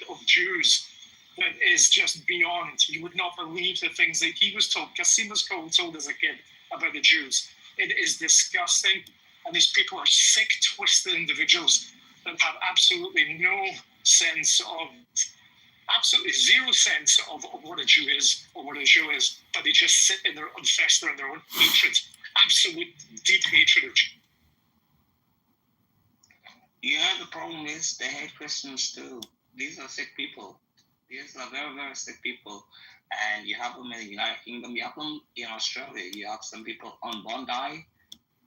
of Jews that is just beyond. You would not believe the things that he was told. Kassim was told as a kid about the Jews. It is disgusting. And these people are sick, twisted individuals that have absolutely no sense of, absolutely zero sense of what a Jew is or what a Jew is. But they just sit in their own fester in their own hatred, absolute deep hatred of Jews. Yeah, the problem is they hate Christians too. These are sick people. These are very, very sick people. And you have them in the United Kingdom. You have them in Australia. You have some people on Bondi.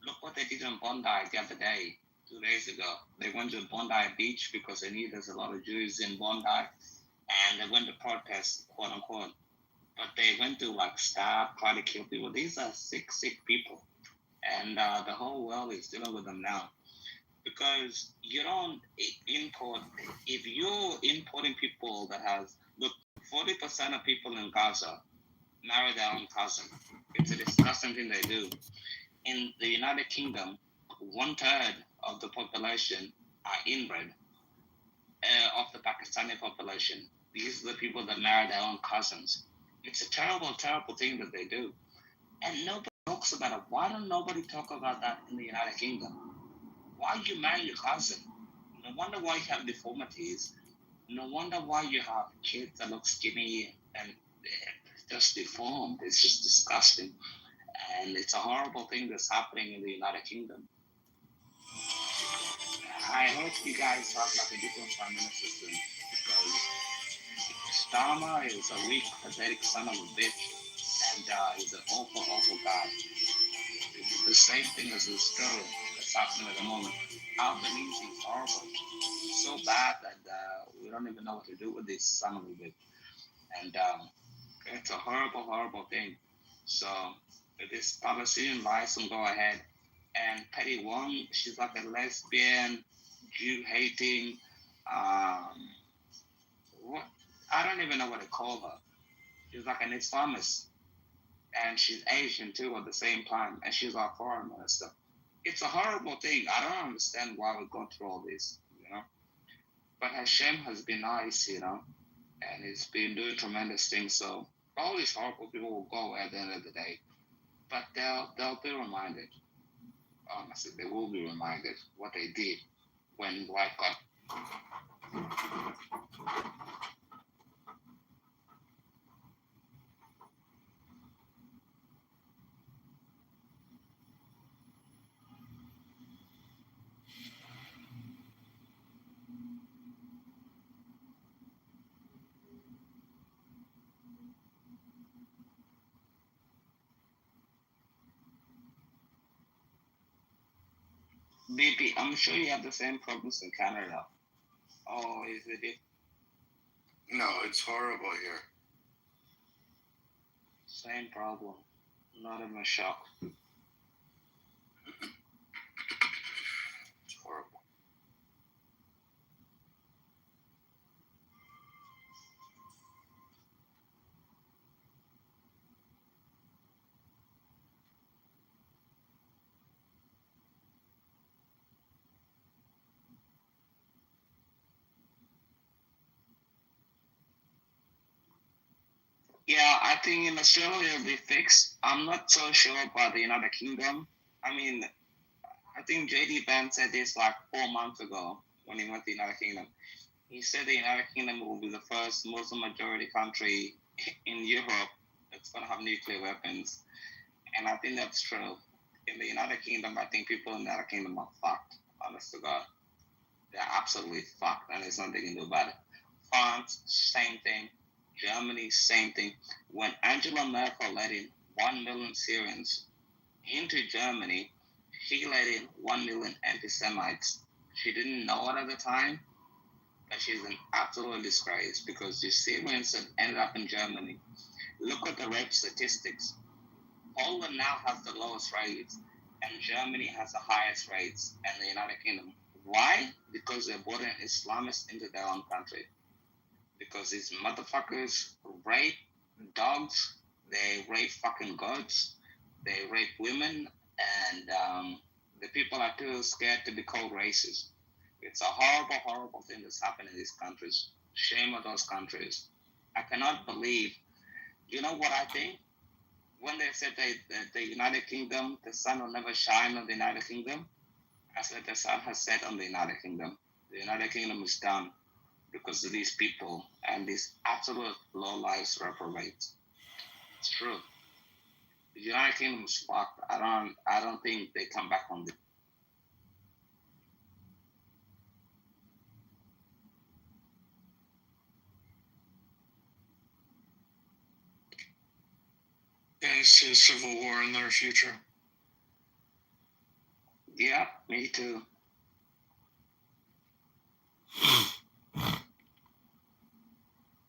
Look what they did on Bondi the other day, 2 days ago. They went to Bondi Beach because they knew there's a lot of Jews in Bondi. And they went to protest, quote unquote. But they went to stab, try to kill people. These are sick, sick people. And the whole world is dealing with them now. Because you don't import, if you're importing people that has, look, 40% of people in Gaza marry their own cousin. It's a disgusting thing they do. In the United Kingdom, 1/3 of the population are inbred of the Pakistani population. These are the people that marry their own cousins. It's a terrible, terrible thing that they do. And nobody talks about it. Why don't nobody talk about that in the United Kingdom? Why you marry your cousin? No wonder why you have deformities. No wonder why you have kids that look skinny and just deformed. It's just disgusting. And it's a horrible thing that's happening in the United Kingdom. I hope you guys have a different prime minister soon, because Starmer is a weak, pathetic son of a bitch, and he's an awful, awful guy. It's the same thing as the story that's happening at the moment. Albanese is horrible. So bad that we don't even know what to do with this son of a bitch. And it's a horrible, horrible thing. So this Palestinian lies can go ahead. And Petty Wong, she's like a lesbian, Jew-hating, what? I don't even know what to call her. She's like an Islamist. And she's Asian too at the same time. And she's our foreign minister. It's a horrible thing. I don't understand why we're going through all this, But Hashem has been nice, and he's been doing tremendous things. So all these horrible people will go away at the end of the day. But they'll be reminded. Honestly, they will be reminded what they did when white got. BP, I'm sure you have the same problems in Canada. Oh, is it? No, it's horrible here. Same problem. Not even shocked. It's horrible. Yeah, I think in Australia it'll be fixed. I'm not so sure about the United Kingdom. I mean, I think JD Vance said this 4 months ago when he went to the United Kingdom. He said the United Kingdom will be the first Muslim majority country in Europe that's going to have nuclear weapons. And I think that's true. In the United Kingdom, I think people in the United Kingdom are fucked, honest to God. They're absolutely fucked, and there's nothing they can do about it. France, same thing. Germany, same thing. When Angela Merkel let in 1 million Syrians into Germany, she let in 1 million anti-Semites. She didn't know it at the time, but she's an absolute disgrace because the Syrians that ended up in Germany. Look at the rape statistics. Poland now has the lowest rates, and Germany has the highest rates, and the United Kingdom. Why? Because they're brought in Islamists into their own country. Because these motherfuckers rape dogs, they rape fucking goats, they rape women, and the people are too scared to be called racist. It's a horrible, horrible thing that's happening in these countries. Shame on those countries. I cannot believe. You know what I think? When they said the United Kingdom, the sun will never shine on the United Kingdom, I said the sun has set on the United Kingdom. The United Kingdom is done because of these people and these absolute low lives reprobates. It's true. The United Kingdom is fucked. I don't think they come back on this. I see a civil war in their future. Yeah, me too.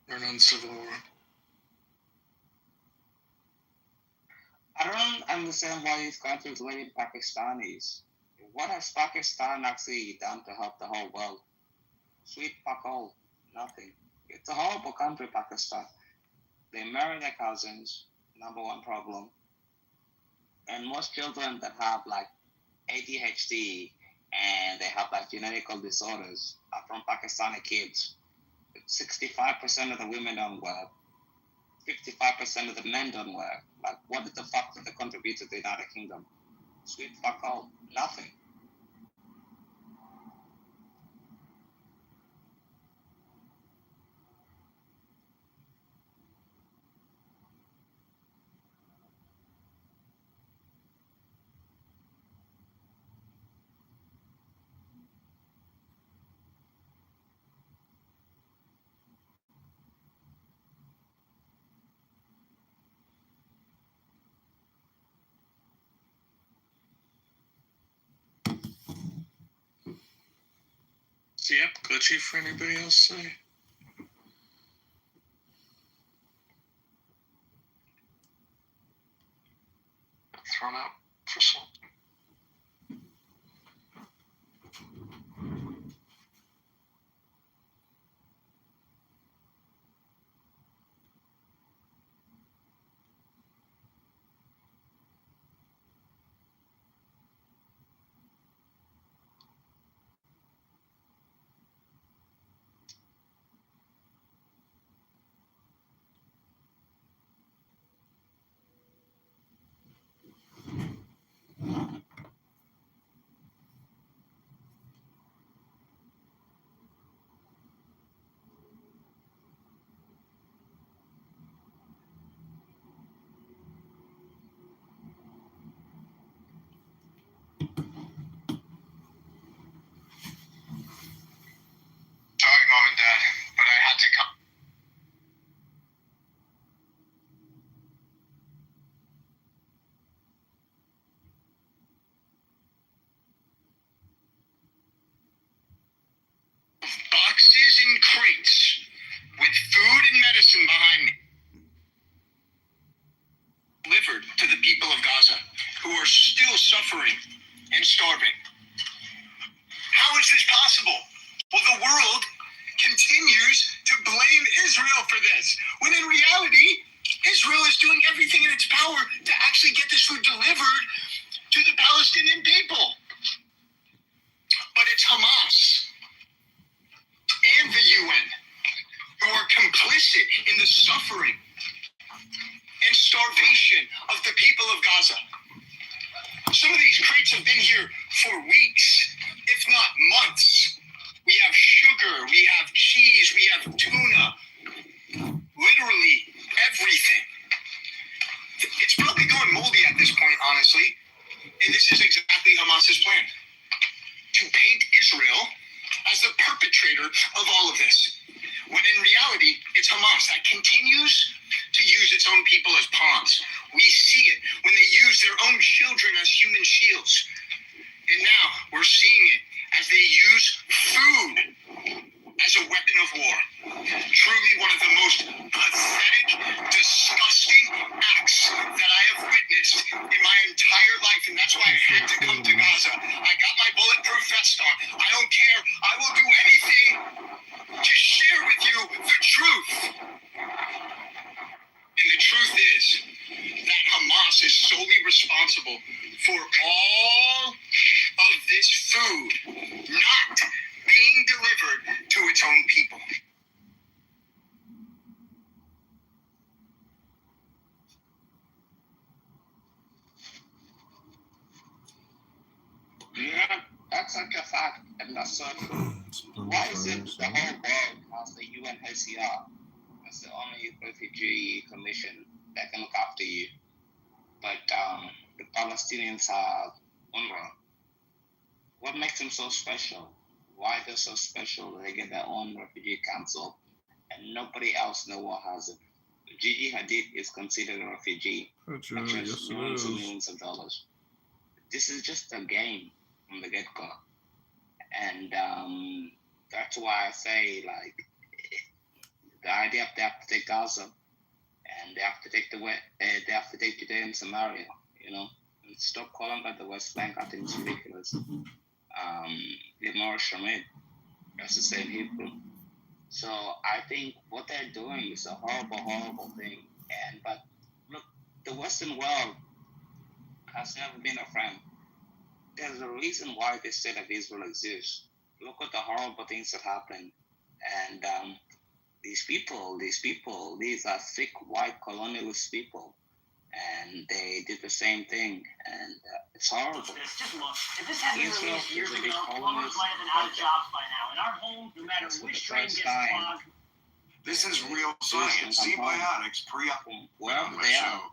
They're not civil war. I don't understand why these countries letting Pakistanis. What has Pakistan actually done to help the whole world? Sweet fuck all. Nothing. It's a horrible country, Pakistan. They marry their cousins, number one problem. And most children that have like ADHD and they have like genetical disorders are from Pakistani kids. 65% of the women don't work. 55% of the men don't work. Like, what the fuck did they contribute to the United Kingdom? Sweet fuck all. Nothing. Yep, glitchy for anybody else say. Thrown out for some. Sorry, Mom and Dad, but I had to come. Boxes and crates with food and medicine behind me. Delivered to the people of Gaza, who are still suffering and starving. How is this possible? Well, the world continues to blame Israel for this, when in reality, Israel is doing everything in its power to actually get this food delivered to the Palestinian people. But it's Hamas and the UN who are complicit in the suffering and starvation of the people of Gaza. Some of these crates have been here for weeks, if not months. We have sugar, we have cheese, we have tuna, literally everything. It's probably going moldy at this point, honestly, and this is exactly Hamas's plan. To paint Israel as the perpetrator of all of this, when in reality, it's Hamas that continues to use its own people as pawns. We see it when they use their own children as human shields. And now we're seeing it as they use food as a weapon of war. Truly one of the most pathetic, disgusting acts that I have witnessed in my entire life. And that's why I had to come to Gaza. I got my bulletproof vest on. I don't care. I will do anything to share with you the truth. And the truth is that Hamas is solely responsible for all of this food not being delivered to its own people. That's such a fact, and that's so true. Why is it the whole world has the UNHCR as the only refugee commission that can look after you, but the Palestinians have UNRWA? What makes them so special? Why they're so special? They get their own refugee council, and nobody else in the world has it. Gigi Hadid is considered a refugee. Yes, Millions and millions of dollars. This is just a game from the get-go, and that's why I say, like, the idea they have to take Gaza and they have to take they have to take Judea and Samaria, and stop calling that the West Bank. I think it's ridiculous. Limor Shamid, that's the same Hebrew. So I think what they're doing is a horrible, horrible thing. But look, the Western world has never been a friend. There's a reason why the state of Israel exists. Look at the horrible things that happen. And these are thick white colonialist people. And they did the same thing. And it's horrible. Just look, if this hadn't been released years ago, plumbers might have been out of jobs by now. In our home, no matter which drain gets clogged. This is real science. Z-Biotics pre-op Wherever on my they show are.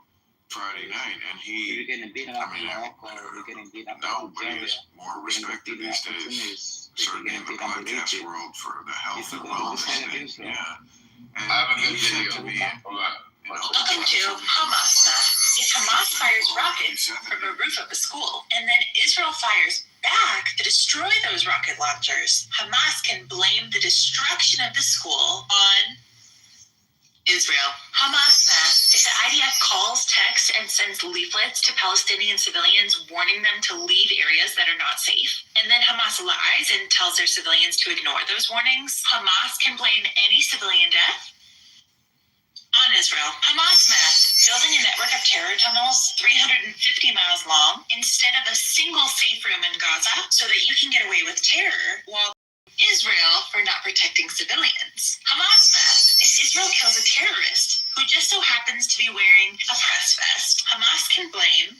Friday night, and We're he, getting beaten up in Morocco. We're getting beaten up in nobody Algeria. is more respected these days, certainly in the podcast world, for the health and People wellness understand thing. Israel. Yeah. And I have a good he said video. to me, Welcome to Hamas. If Hamas fires rockets from a roof of a school, and then Israel fires back to destroy those rocket launchers, Hamas can blame the destruction of the school on Israel. Hamas mass. If the IDF calls, texts, and sends leaflets to Palestinian civilians warning them to leave areas that are not safe, and then Hamas lies and tells their civilians to ignore those warnings, Hamas can blame any civilian death on Israel. Hamas mass. Building a network of terror tunnels 350 miles long instead of a single safe room in Gaza so that you can get away with terror while Israel for not protecting civilians. Hamas mass. If Israel kills a terrorist who just so happens to be wearing a press vest, Hamas can blame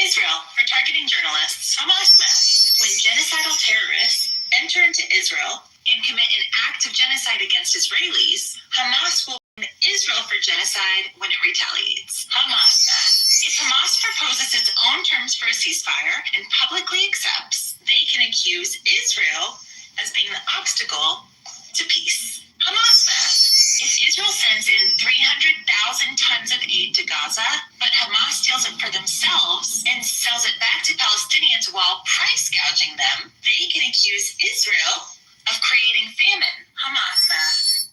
Israel for targeting journalists. Hamas mass. When genocidal terrorists enter into Israel and commit an act of genocide against Israelis, Hamas will blame Israel for genocide when it retaliates. Hamas mass. If Hamas proposes its own terms for a ceasefire and publicly accepts, they can accuse Israel as being the obstacle to peace. Hamas mass. If Israel sends in 300,000 tons of aid to Gaza, but Hamas steals it for themselves and sells it back to Palestinians while price gouging them, they can accuse Israel of creating famine. Hamas mass.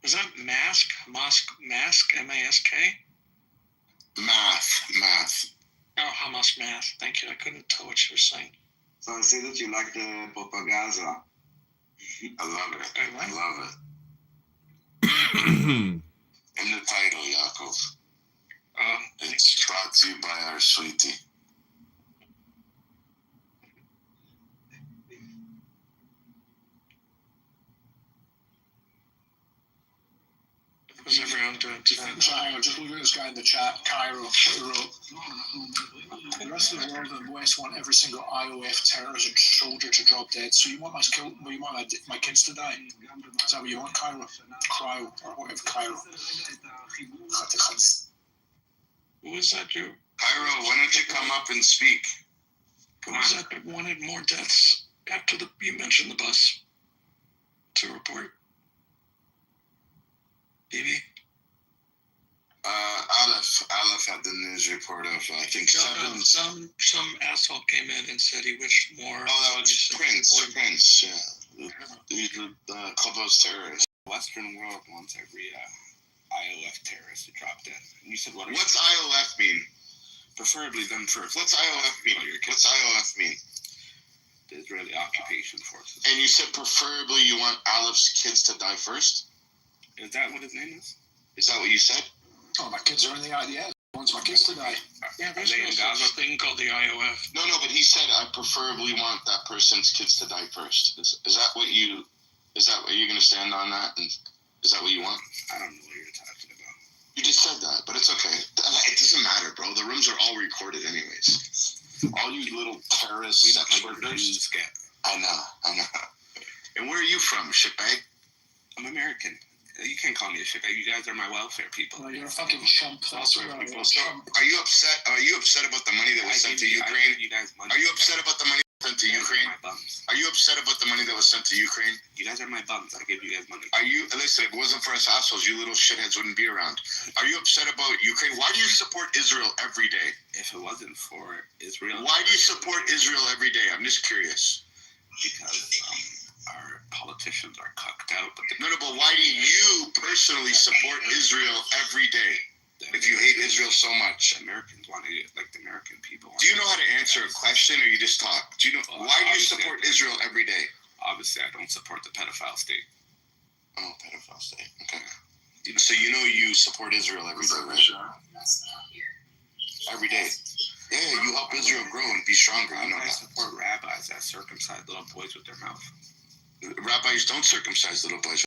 Was that mask? Mask? M-A-S-K? math. Oh, Hamas math. Thank you. I couldn't tell what you were saying. So I see that you like the propaganda. I love it. I like I love it. In the title, Yaakov. It's brought to you by our sweetie. What's everyone doing today? So hang on, just look at this guy in the chat, Cairo, who wrote, the rest of the world and the West want every single IOF terrorism soldier to drop dead. So you want my kids to die? Is that what you want, Cairo? Cryo, or whatever, Cairo. Who was that you? Cairo, why don't you come up and speak? Who was that that wanted more deaths after you mentioned the bus to report? Maybe. Aleph had the news report of, I think, seven. Some asshole came in and said he wished more. Oh, that was Prince, yeah. The Clubhouse terrorists. Western world wants every IOF terrorist to drop dead. And you said, What's IOF mean? Preferably them first. What's IOF mean? What's IOF mean? The Israeli occupation forces. And you said preferably you want Aleph's kids to die first? Is that what his name is? Is that what you said? Oh, my kids are in the IDF. I want my kids to die. Yeah, Are there's they no in such Gaza? thing called the IOF. No, but he said I preferably want that person's kids to die first. Is that what you're gonna stand on that? And is that what you want? I don't know what you're talking about. You just said that, but it's okay. It doesn't matter, bro. The rooms are all recorded anyways. All you little terrorist sex workers. I know. And where are you from, shitbag? I'm American. You can't call me a shitbag. You guys are my welfare people. No, you're a fucking chump. That's Welfare right. people. So, are you upset? Are you upset about the money that was sent to Ukraine? You guys money. Are you upset about the money sent to Ukraine? My bums. Are you upset about the money that was sent to Ukraine? You guys are my bums. I give you guys money. Are you, listen, if it wasn't for us assholes, you little shitheads wouldn't be around. Are you upset about Ukraine? Why do you support Israel every day? If it wasn't for Israel, Why do you support Israel every day? I'm just curious. because our politicians are cucked out. But No, but why do you personally support Israel every day if you hate Israel so much? Americans want to, like the American people. Do you know how to answer a question or you just talk? Do you know why do you support Israel every day? Obviously, I don't support the pedophile state. Oh, pedophile state. Okay. So you know you support Israel every day, right? Every day. Yeah, you help Israel grow and be stronger. You know I that. support rabbis that circumcise little boys with their mouth. Rabbis don't circumcise little boys.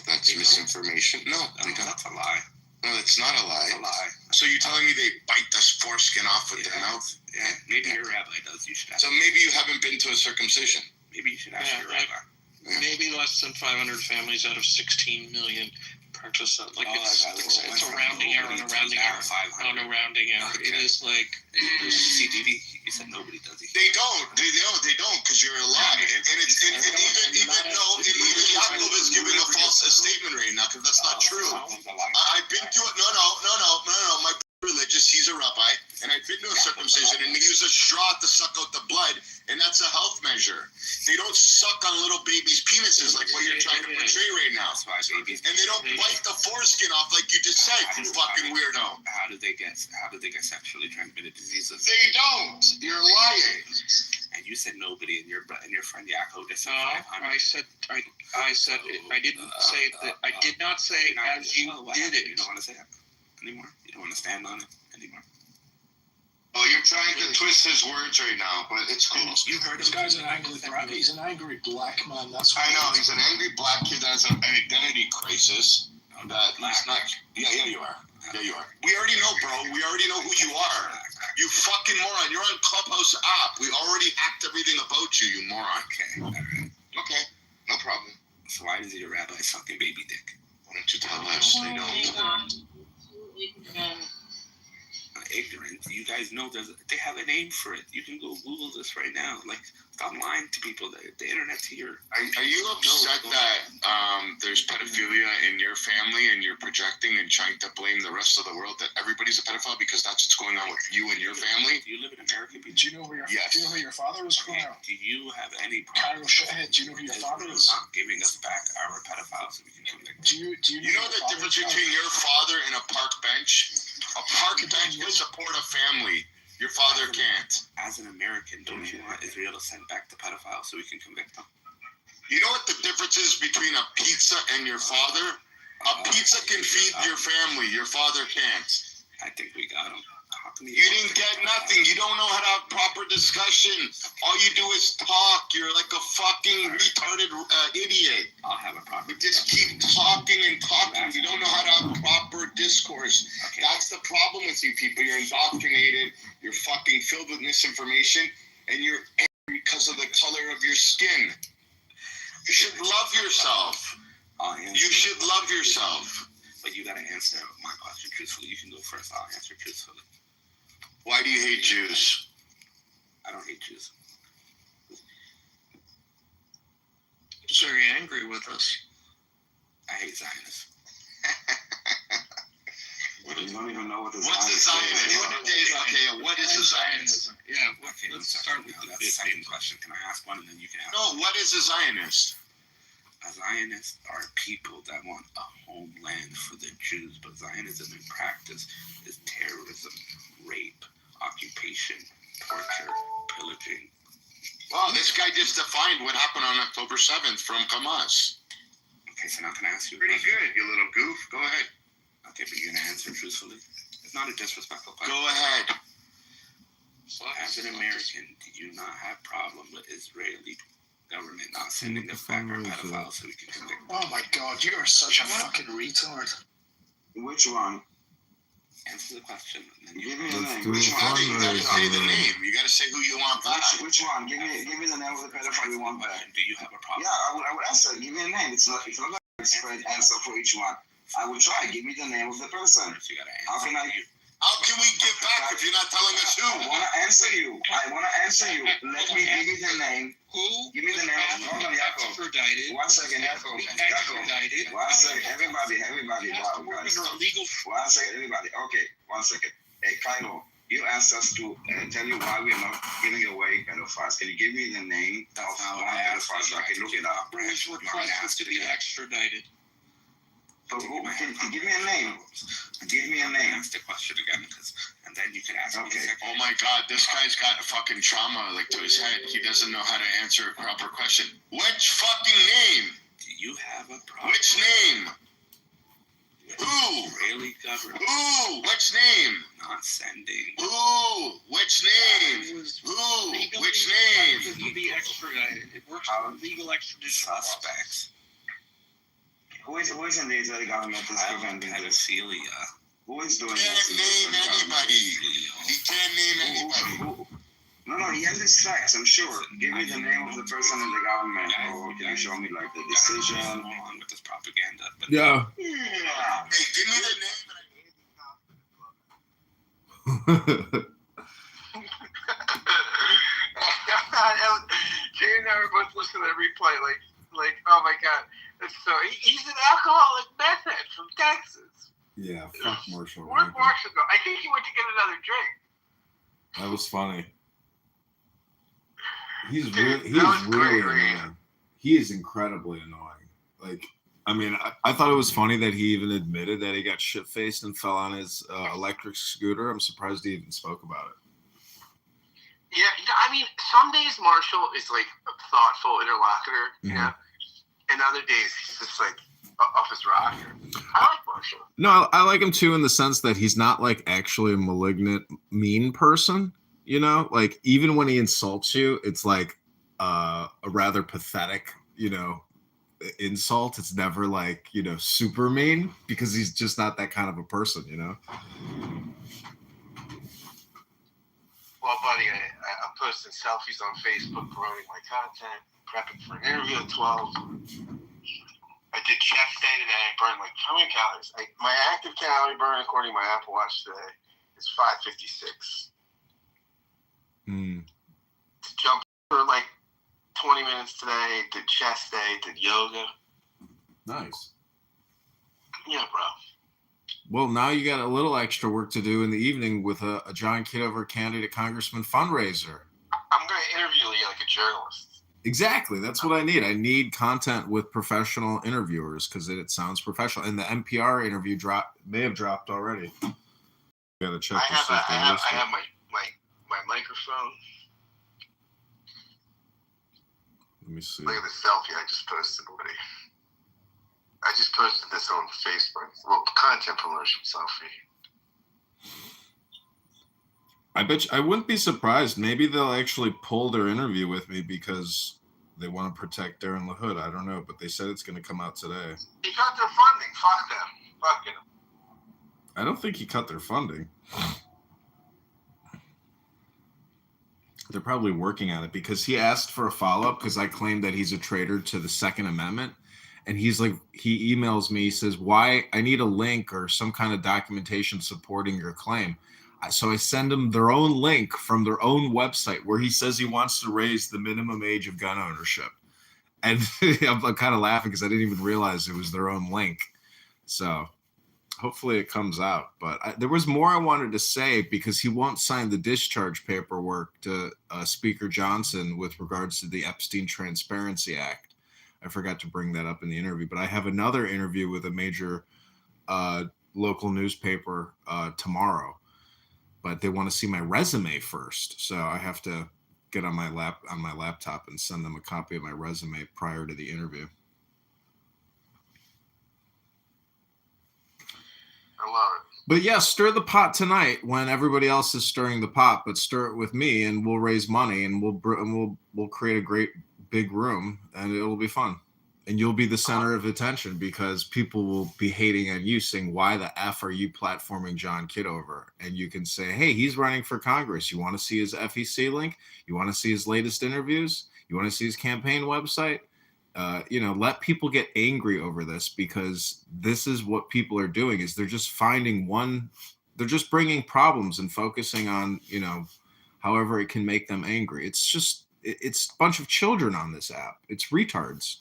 That's misinformation. No, they don't. That's a lie. No, it's not a lie. That's a lie. So you're telling me they bite the foreskin off with their mouth? Yeah, maybe your rabbi does. You should ask. So maybe you haven't been to a circumcision. Maybe you should ask your Yeah, rabbi. Maybe less than 500 families out of 16 million practice that. Like it's a rounding error on a rounding error. On a rounding error. Okay. It is like CTV. You said nobody does it. They don't, because you're a lie. And even Yaakov is giving a false statement right now, because that's not true. I've been to it. No. My religious, he's a rabbi, and I've been to a circumcision, and they use a straw to suck out the blood, and that's a health measure. They don't suck on little babies' penises like what you're trying to portray right now. That's why babies. And they don't bite the foreskin off like you just said, you fucking weirdo. How do they get sexually transmitted diseases? They don't. You're lying. And you said nobody, and your friend Yaakov just said no. 500. I said I didn't say that. I did not say as you did it. You don't want to say it anymore. You don't want to stand on it anymore. Oh, you're trying to twist his words right now, but it's cool. You heard This him. guy's an angry he's an angry black man. That's what I know, he's an angry black kid that has an identity crisis. That he's not. Yeah, you are. Yeah, you are. We already know, bro. We already know who you are. You fucking moron. You're on Clubhouse app. We already hacked everything about you, you moron. Okay, all right. Okay, no problem. So why does your rabbi sucking baby dick? Why don't you tell us? They don't. Ignorant. You guys know they have a name for it. You can go Google this right now. Like, stop lying to people. The internet's here. Are you upset that there's pedophilia in your family and you're projecting and trying to blame the rest of the world that everybody's a pedophile because that's what's going on with you and your family? Do you live in America? Do you know who your Yes. Do you know who your father is? Okay. Do you have any Cairo problem? shithead. Do you know who your father is? Not giving us back our pedophiles so we can convict them. Do you You know the difference between your father and a park bench? A park bench will support a family. Your father can't. As an American, don't you want Israel to send back the pedophiles so we can convict them? You know what the difference is between a pizza and your father? A pizza can feed your family. Your father can't. I think we got them. You didn't get nothing. You don't know how to have proper discussion. All you do is talk. You're like a fucking retarded idiot. I'll have a problem. You just keep talking and talking. You don't know how to have proper discourse. Okay. That's the problem with you people. You're indoctrinated. You're fucking filled with misinformation. And you're angry because of the color of your skin. You should love yourself. You should love yourself. But you gotta answer my question truthfully. You can go first. I'll answer truthfully. Why do you hate Jews? I don't hate Jews. He's very angry with us. I hate Zionists. You don't even know what the What's a Zionist? What is a Zionist? Yeah. Okay, Let's start with that's the second question. Can I ask one and then you can ask? No, what is a Zionist? A Zionist are people that want a homeland for the Jews, but Zionism in practice is terrorism, rape, occupation, torture, pillaging. Well, this guy just defined what happened on October 7th from Hamas. Okay, so now can I ask you a Pretty question? good, you little goof. Go ahead. Okay, but you're gonna answer truthfully. It's not a disrespectful question. Go ahead. As an American, do you not have problem with Israeli government not sending us back our pedophiles so we can convict them? Oh my god, you are such a fucking retard. Which one? Answer the question. And then Give me the Let's name. do Which a one? You gotta say the fundraiser. name. You gotta say who you want back. Which one? Give me the name of the pedophile you want back. do you have a problem? Yeah, I would answer. Give me a name. It's not a spread answer for each one. I will try. Give me the name of the person. You gotta How answer. can I? How can we give back if you're not telling us I who? wanna answer you. Let me give you the name. Who Give me the name. Hold on, Jacob. extradited? 1 second, Jacob. Extradited. 1 second, everybody. Wow, guys. Under a legal 1 second, everybody. Okay, 1 second. Hey, Kylo, you asked us to tell you why we're not giving away pedophiles. Can you give me the name of one pedophile so I can look it up? who is requested to be extradited. So who, can give me a name. Give me a name. Ask the question again, and then you can ask me. Okay. Oh my God, this guy's got a fucking trauma like to his head. He doesn't know how to answer a proper question. Which fucking name? Do you have a problem? Which name? Who? Israeli government Who? Which name? not sending. Who? Which name? Who? Which name? To be extradited. It works with legal extradition Suspects. Who is in the Israeli government that's preventing this? Pedophilia. Who is doing He can't this? name anybody. He can't name anybody. No, he has his facts, I'm sure. Give me the name of the person in the government, or can you show me like the decision? Go on with this propaganda. But Yeah. Yeah. Hey, give me the name. Jay and I were both listening to the replay, like, oh my god, so he's an alcoholic meth head from Texas. Yeah, fuck Marshall. Where'd Rankin. Marshall go? I think he went to get another drink. That was funny. He's Dude, really, he that is was really great, annoying. He is incredibly annoying. Like, I mean, I thought it was funny that he even admitted that he got shit faced and fell on his electric scooter. I'm surprised he even spoke about it. Yeah, I mean, some days Marshall is like a thoughtful interlocutor, you know, and other days he's just like off his rocker. I like Marshall. No, I like him too in the sense that he's not like actually a malignant, mean person. You know, like even when he insults you, it's like a rather pathetic, you know, insult. It's never like, you know, super mean because he's just not that kind of a person, you know. Well, buddy, I'm posting selfies on Facebook, promoting my content, prepping for an interview at 12. I did chest day today. I burned like how many calories? My active calorie burn, according to my Apple Watch today, is 556. Jumped for like 20 minutes today. Did chest day. Did yoga. Nice. Yeah, bro. Well, now you got a little extra work to do in the evening with a John Kitover candidate congressman fundraiser. I'm going to interview you like a journalist. Exactly. That's what I need. I need content with professional interviewers because it sounds professional. And the NPR interview may have dropped already. Gotta check. I have my microphone. Let me see. Look at the selfie I just posted already. I just posted this on Facebook. Well, content promotion selfie. I bet you, I wouldn't be surprised. Maybe they'll actually pull their interview with me because they want to protect Darren LaHood. I don't know, but they said it's going to come out today. He cut their funding. Fuck them. Fuck him. I don't think he cut their funding. They're probably working on it because he asked for a follow-up because I claimed that he's a traitor to the Second Amendment. And he's like, he emails me, he says, why? I need a link or some kind of documentation supporting your claim. So I send him their own link from their own website where he says he wants to raise the minimum age of gun ownership. And I'm kind of laughing because I didn't even realize it was their own link. So hopefully it comes out. But there was more I wanted to say because he won't sign the discharge paperwork to Speaker Johnson with regards to the Epstein Transparency Act. I forgot to bring that up in the interview, but I have another interview with a major local newspaper tomorrow. But they want to see my resume first, so I have to get on my laptop and send them a copy of my resume prior to the interview. I love it. But yeah, stir the pot tonight when everybody else is stirring the pot. But stir it with me, and we'll raise money, and we'll create a great big room, and it'll be fun. And you'll be the center of attention because people will be hating on you, saying, why the F are you platforming John Kitover? And you can say, hey, he's running for Congress. You want to see his FEC link? You want to see his latest interviews? You want to see his campaign website? Let people get angry over this, because this is what people are doing, is they're just they're just bringing problems and focusing on, however it can make them angry. It's a bunch of children on this app. It's retards.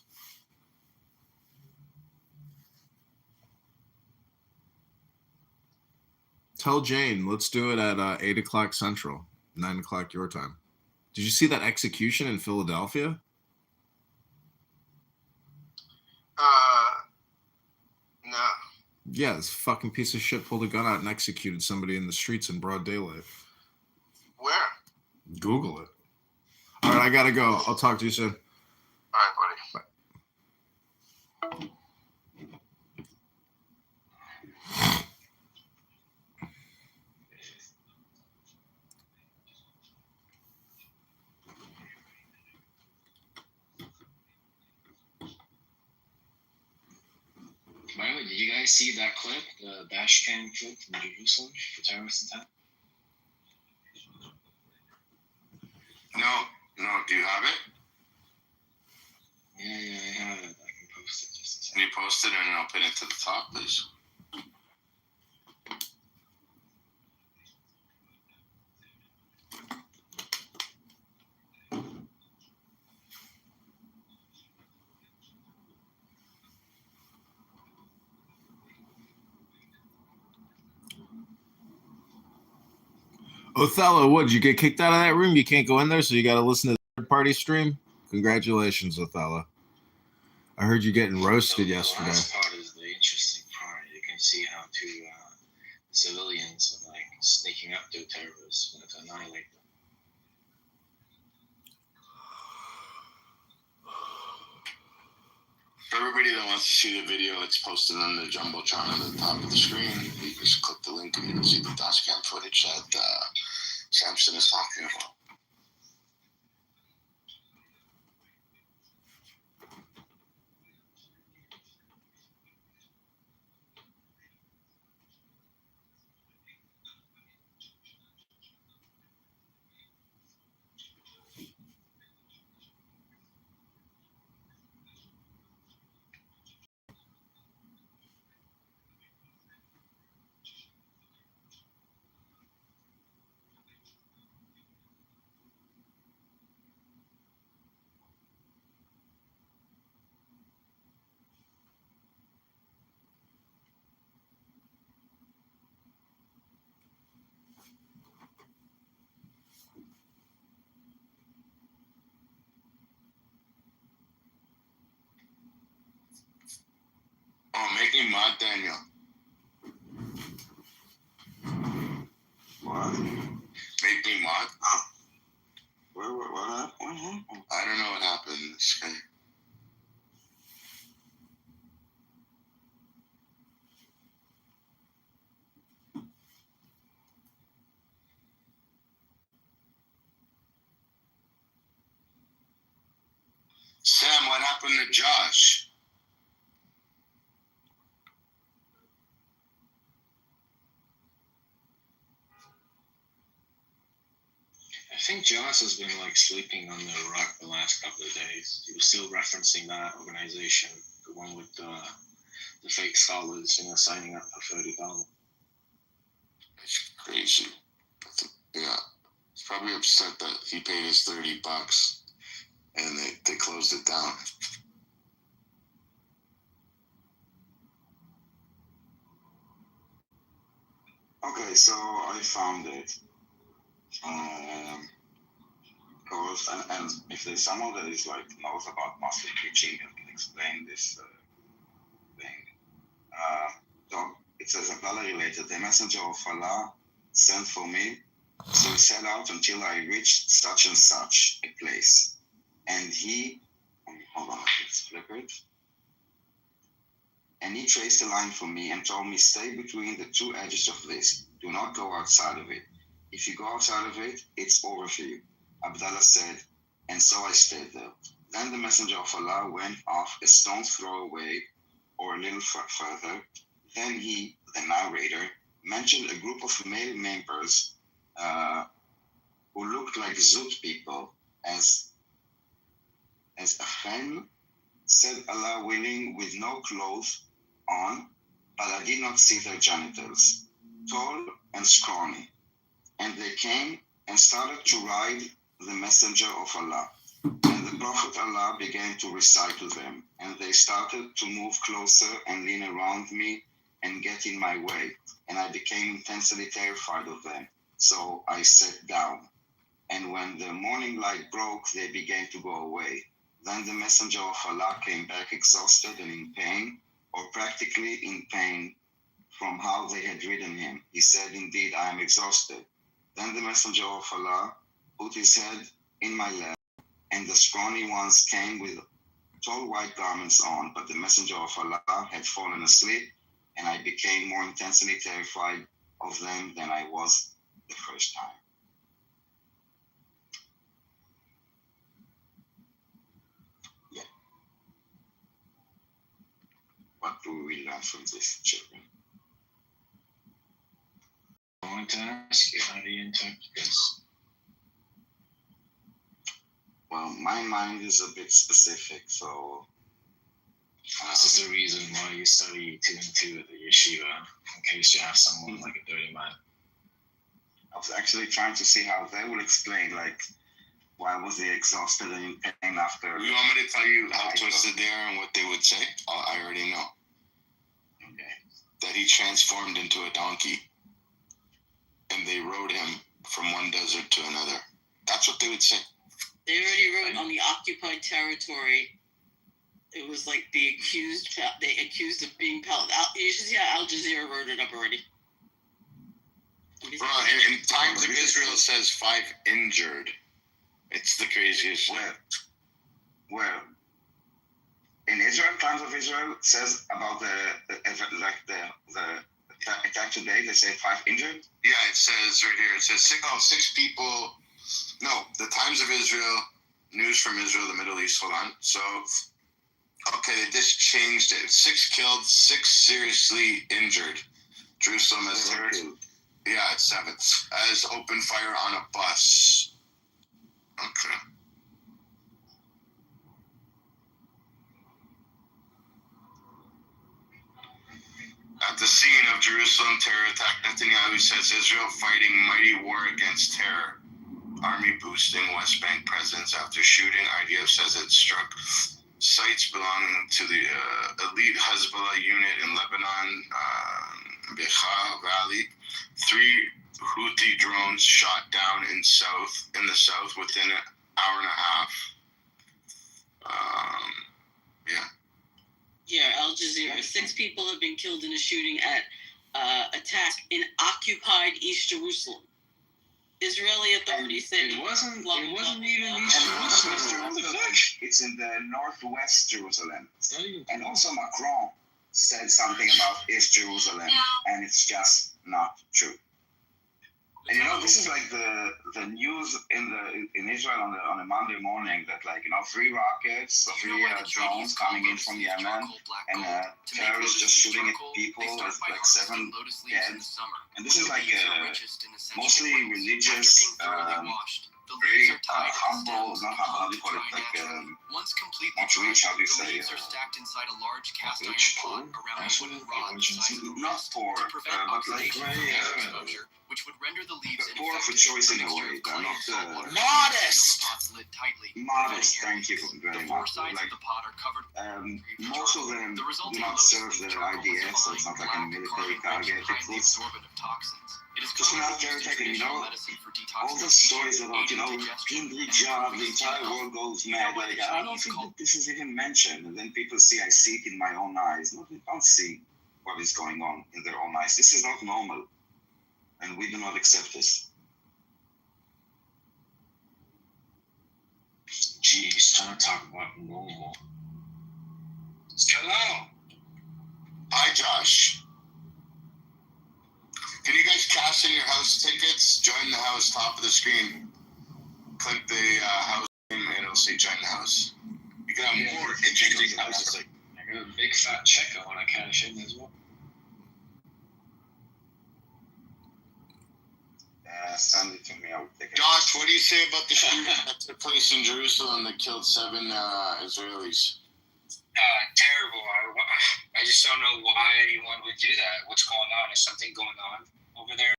Tell Jane, let's do it at 8 o'clock Central, 9 o'clock your time. Did you see that execution in Philadelphia? No. Yeah, this fucking piece of shit pulled a gun out and executed somebody in the streets in broad daylight. Where? Google it. All right, I gotta go. I'll talk to you soon. All right, buddy. Bye. By the way, did you guys see that clip, the dash cam clip from Jerusalem, the terrorist attack? No. Do you have it? Yeah, I have it. I can post it just a Can second. you post it and I'll pin it to the top, please? Othello, what, did you get kicked out of that room? You can't go in there, so you got to listen to the third-party stream? Congratulations, Othello. I heard you getting roasted yesterday. The last part is the interesting part. You can see how civilians are sneaking up to terrorists to annihilate them. For everybody that wants to see the video, it's posted on the Jumbotron on the top of the screen. You just click the link and you can see the dashcam footage that Samson is talking about. Oh, make me mod, Daniel. What? Make me mod? What happened? I don't know what happened. Okay. Sam, what happened to Josh? I think Josh has been sleeping on the rock the last couple of days. He was still referencing that organization, the one with the fake scholars, signing up for $30. It's crazy. Yeah. He's probably upset that he paid his $30 and they closed it down. Okay, so I found it. Because and if there's someone that is knows about Muslim teaching and can explain this thing, so it says Allah related. The messenger of Allah sent for me, so we set out until I reached such and such a place, and he hold on, let's flip it. And he traced a line for me and told me, stay between the two edges of this. Do not go outside of it. If you go outside of it, it's over for you. Abdallah said, and so I stayed there. Then the messenger of Allah went off a stone's throw away, or a little further. Then he, the narrator, mentioned a group of male members who looked like Zut people, as a fan said, Allah willing, with no clothes on, but I did not see their genitals, tall and scrawny. And they came and started to ride the messenger of Allah. And the Prophet Allah began to recite to them, and they started to move closer and lean around me and get in my way. And I became intensely terrified of them. So I sat down. And when the morning light broke, they began to go away. Then the messenger of Allah came back exhausted and in pain, or practically in pain from how they had ridden him. He said, indeed, I am exhausted. Then the messenger of Allah put his head in my lap, and the scrawny ones came with tall white garments on, but the messenger of Allah had fallen asleep, and I became more intensely terrified of them than I was the first time. Yeah. What do we learn from this, children? I wanted to ask you, how do you interpret this? Well, my mind is a bit specific, so... This is the reason why you study 2 and 2 at the yeshiva, in case you have someone like a dirty man. I was actually trying to see how they would explain, like, why was he exhausted and in pain after... You want me to tell you how twisted they are and what they would say? I already know. Okay. That he transformed into a donkey. And they rode him from one desert to another. That's what they would say. They already wrote on the occupied territory. It was like they accused of being you should see how Al Jazeera wrote it up already. Bro, in Times of Israel says 5 injured. It's the craziest shit. Where? In Israel, Times of Israel says about the attack today, they say 5 injured? Yeah, it says right here. It says 6 people. No, the Times of Israel, news from Israel, the Middle East. Hold on. So, okay, they just changed it. 6 killed, 6 seriously injured. Jerusalem has 3rd. Yeah, it's 7th. As open fire on a bus. Okay. At the scene of Jerusalem terror attack, Netanyahu says Israel fighting mighty war against terror. Army boosting West Bank presence after shooting. IDF says it struck sites belonging to the elite Hezbollah unit in Lebanon, Becha Valley. 3 Houthi drones shot down in the south within an hour and a half. Yeah. Yeah, Al Jazeera. 6 people have been killed in a shooting at attack in occupied East Jerusalem. Israeli authorities said it wasn't even East Jerusalem. It's in the northwest Jerusalem. And also Macron said something about East Jerusalem, and it's just not true. And you know, this is like the news in Israel on a Monday morning that, like, you know, 3 rockets, 3 drones coming in from Yemen, and terrorists just shooting at people, with like 7 dead. And this is like mostly religious, very humble, not humble, how do you call it, like, not rich, how do you say, Rich, poor? Not poor, but like very, poor for choice in a way, they're not, modest! Modest, thank you very much. Like, most of them do not serve the IDF, so it's not like a military target. It's just an terror attack, and you know, all the stories about, you know, in the job, the entire world goes mad. Like, I don't think that this is even mentioned. And then people see, I see it in my own eyes. No, they don't see what is going on in their own eyes. This is not normal. And we do not accept this. Jeez, trying to talk about normal. Hello. Hi, Josh. Can you guys cash in your house tickets? Join the house, top of the screen. Click the house name and it'll say join the house. got more interesting. I was just like, I got a big fat check I want to cash in as well. Send it to me. I will take it. Josh, what do you say about the shooting that took place in Jerusalem that killed 7 Israelis? Terrible. I just don't know why anyone would do that. What's going on? Is something going on over there?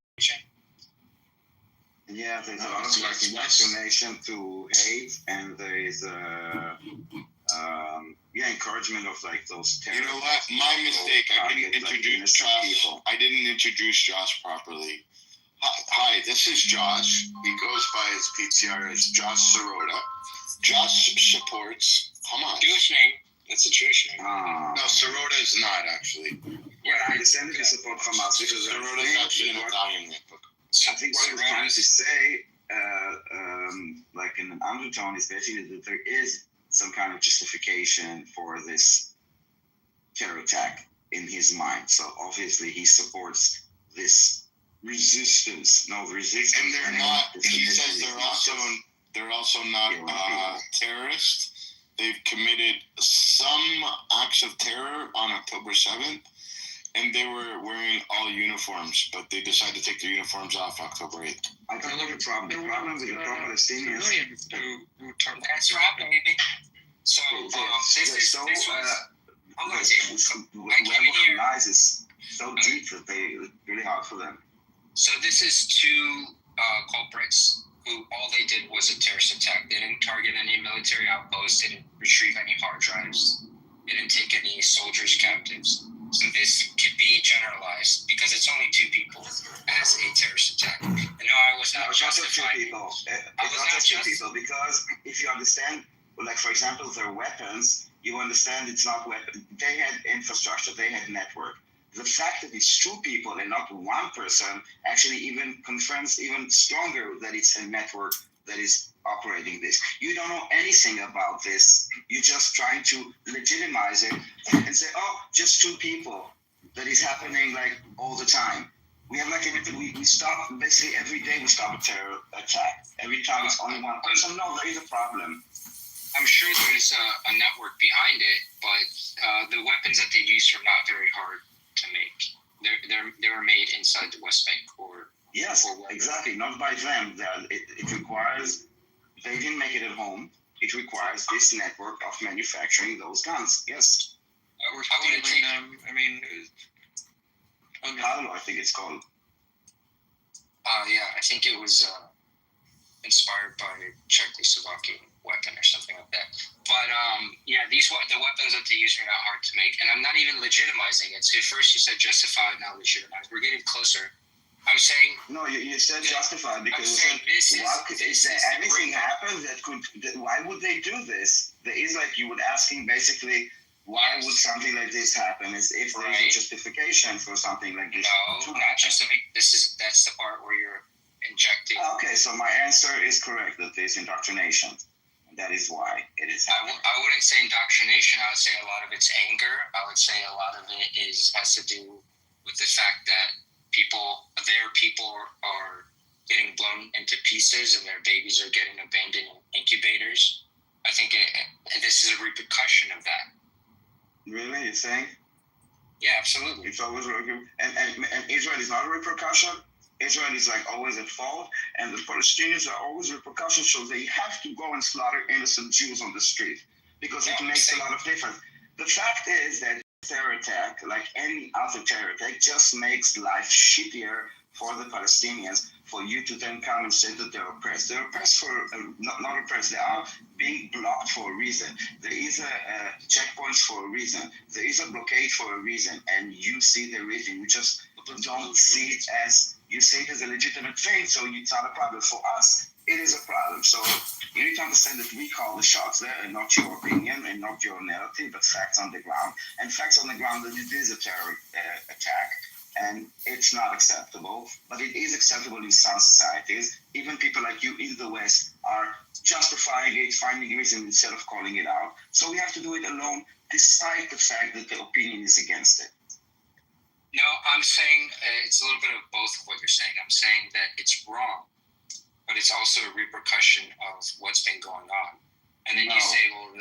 Yeah, there's a lot of like indoctrination to hate, and there is encouragement of like those terrorists. You know what? My mistake. I didn't introduce Josh. I didn't introduce Josh properly. Hi, this is Josh. He goes by his PTR as Josh Sirota. Josh supports Hamas. Jewish name. It's a Jewish name. No, Sirota is not actually. Yeah, I understand that you support Hamas because Sirota is actually an Italian name. I think what I was trying to say, like in an undertone, is basically that there is some kind of justification for this terror attack in his mind. So obviously he supports this resistance. No resistance. And they're not. He says they're also not terrorists. They've committed some acts of terror on October 7th. And they were wearing all uniforms, but they decided to take their uniforms off October 8th. I don't know the problem. The problem with the Palestinians. That's right, baby. So, this was. Hold on, web of lies is so deep that it's really hard for them. So this is 2 culprits who all they did was a terrorist attack. They didn't target any military outposts. They didn't retrieve any hard drives. They didn't take any soldiers captives. So this could be generalized because it's only 2 people as a terrorist attack. And no, I was not justifying. It's not just 2 people because if you understand, like for example, their weapons, you understand it's not weapon. They had infrastructure, they had network. The fact that it's 2 people and not 1 person actually even confirms even stronger that it's a network that is operating this. You don't know anything about this. You're just trying to legitimize it and say, oh, just 2 people. That is happening like all the time. We have like we stop basically every day. We stop a terror attack. Every time it's only 1 person. No, there is a problem. I'm sure there's a network behind it, but the weapons that they use are not very hard to make. They were made inside the West Bank or. Yes, exactly. Not by them. It requires. They didn't make it at home. It requires this network of manufacturing those guns. Yes. We're stealing them. I mean, Paolo, I think it's called. Yeah, I think it was inspired by a Czechoslovakian weapon or something like that. But yeah, the weapons that they use are not hard to make, and I'm not even legitimizing it. So first you said justified, now legitimize. We're getting closer. I'm saying no. You said justified because if anything happens that could. Why would they do this? There is like you would asking basically. Why would something like this happen? Is if there's a justification for something like this? No, not justification. That's the part where you're injecting. Okay, so my answer is correct. That there's indoctrination. That is why it is happening. I wouldn't say indoctrination. I would say a lot of it's anger. I would say a lot of it has to do with the fact that their people are getting blown into pieces and their babies are getting abandoned in incubators. I think this is a repercussion of that. Really, you're saying? Yeah, absolutely. It's always and Israel is not a repercussion. Israel is like always at fault, and the Palestinians are always repercussions. So they have to go and slaughter innocent Jews on the street because it makes a lot of difference. The fact is that terror attack, like any other terror attack, just makes life shittier for the Palestinians. For you to then come and say that they're oppressed. They're oppressed for, not oppressed, they are being blocked for a reason. There is a checkpoints for a reason. There is a blockade for a reason. And you see the reason. You just don't see it as, you see it as a legitimate thing, so it's not a problem. For us, it is a problem. So you need to understand that we call the shots there, and not your opinion, and not your narrative, but facts on the ground. And facts on the ground that it is a terror attack. And it's not acceptable, but it is acceptable in some societies. Even people like you in the West are justifying it, finding reason instead of calling it out. So we have to do it alone, despite the fact that the opinion is against it. No, I'm saying it's a little bit of both of what you're saying. I'm saying that it's wrong, but it's also a repercussion of what's been going on. And then you say, well,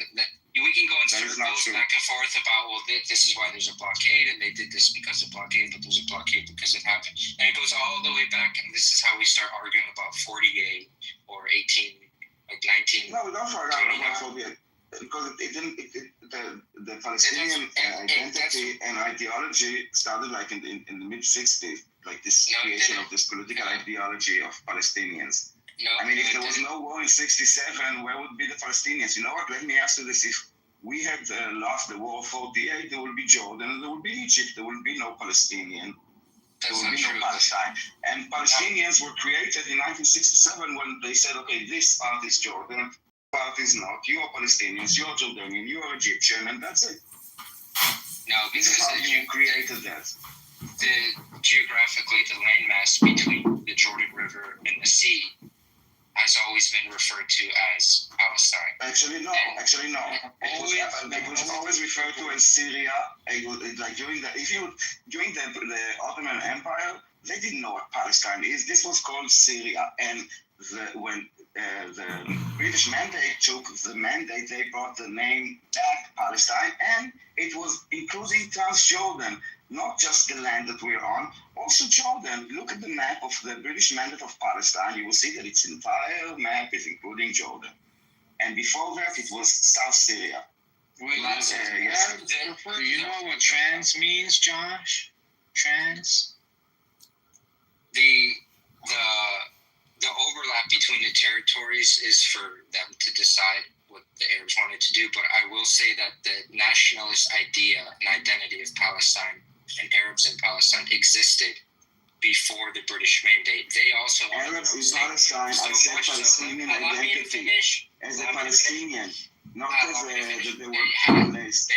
we can go in That is not circles true. back and forth about, well, this is why there's a blockade, and they did this because of blockade, but there's a blockade because it happened. And it goes all the way back, and this is how we start arguing about 48 or 18, like 19. No, we don't forget about phobia. Because the Palestinian identity and ideology started like in the mid 60s, like this creation of this political ideology of Palestinians. I mean, if there was no war in 67, where would be the Palestinians? You know what? Let me ask you this: if we had lost the war of 48, there would be Jordan, and there would be Egypt. There would be no Palestinian. There would be no Palestine. And Palestinians were created in 1967 when they said, okay, this part is Jordan. Part is not. You are Palestinians, you are Jordanian, you are Egyptian, and that's it. No, This is how you created that. Geographically, the landmass between the Jordan River and the sea has always been referred to as Palestine. Actually, no. It was always referred to as Syria. Like during the Ottoman Empire, they didn't know what Palestine is. This was called Syria, and when the British mandate took the mandate, they brought the name back, Palestine, and it was including Transjordan, not just the land that we're on, also Jordan. Look at the map of the British mandate of Palestine. You will see that its entire map is including Jordan. And before that, it was South Syria. Wait, Yes. do you know what trans means, Josh? Trans? The overlap between the territories is for them to decide what the Arabs wanted to do, but I will say that the nationalist idea and identity of Palestine and Arabs in Palestine existed before the British mandate. They also Arabs in Palestine, I said Palestinian identity as a Palestinian, not as that they were placed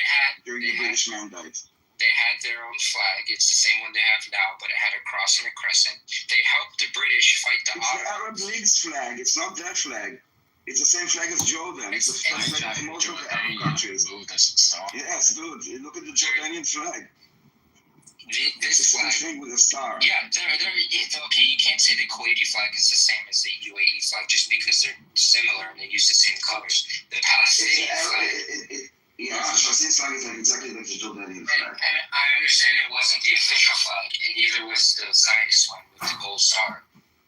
during the British mandate. They had their own flag. It's the same one they have now, but it had a cross and a crescent. They helped the British fight the It's the Arab League's flag. It's not their flag. It's the same flag as Jordan. It's the flag of most of the Arab countries. Yes, dude. Look at the Jordanian flag. This it's the flag, same thing with a star. Yeah, okay, you can't say the Kuwaiti flag is the same as the UAE flag just because they're similar and they use the same colors. The Palestinian flag... Yeah, the Palestinian flag is exactly like the Jordanian flag. And I understand it wasn't the official flag, and neither was the Zionist one with the gold star.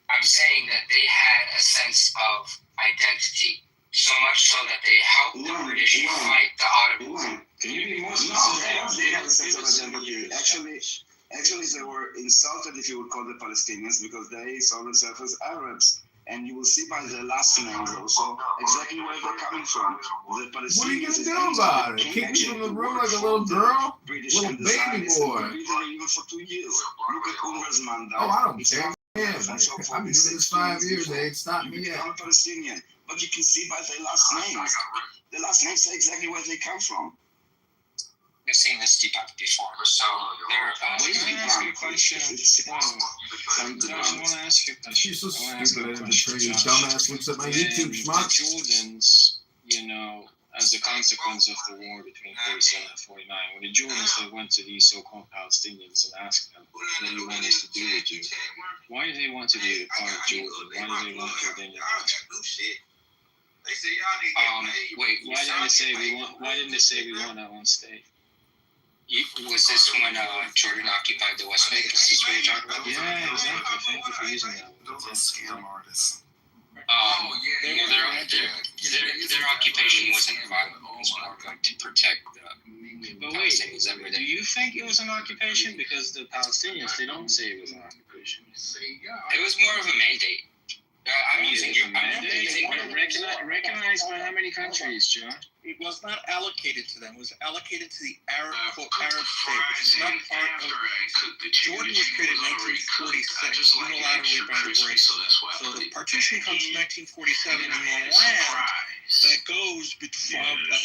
I'm saying that they had a sense of identity, so much so that they helped the British fight the Ottomans. Can you be more specific? They had a sense of identity. Actually, they were insulted, if you would call the Palestinians, because they saw themselves as Arabs. And you will see by the last names also exactly where they're coming from. The Palestinians. What are you gonna do about it? Kick me from the room like a little girl? British little baby boy. Even for 2 years. Look at Unrwa's mandate. Oh, I don't care. Yeah, I've been doing this 5 years. They ain't stopped me yet. I'm a Palestinian, but you can see by their last names. The last names say exactly where they come from. We've seen this debunked before, so they're I want to ask you a question. I want to ask you a question. She's so stupid. I didn't betray you. Dumbass looks at my YouTube schmuck. The Jordans, as a consequence of the war between 47 and 49, when the Jordans they went to these so-called Palestinians and asked them, what do you want us to do with you? Why do they want to be a part of Jordan? Why do they want Jordanian country? Wait, why didn't they say we want our own state? Was this when Jordan occupied the West Bank? Is this what you're talking about? Yeah, exactly. Thank you for using that. Those are scam artists. Their occupation wasn't violent. It was more going to protect the Palestinians that were there. Do you think it was an occupation? Because the Palestinians, they don't say it was an occupation. It was more of a mandate. I'm using your mandate. Recognized by how many countries, John? It was not allocated to them. It was allocated to the Arab state, which is not part of. Jordan was created in 1946, unilaterally by the British. So the partition comes in 1947, and the land that goes that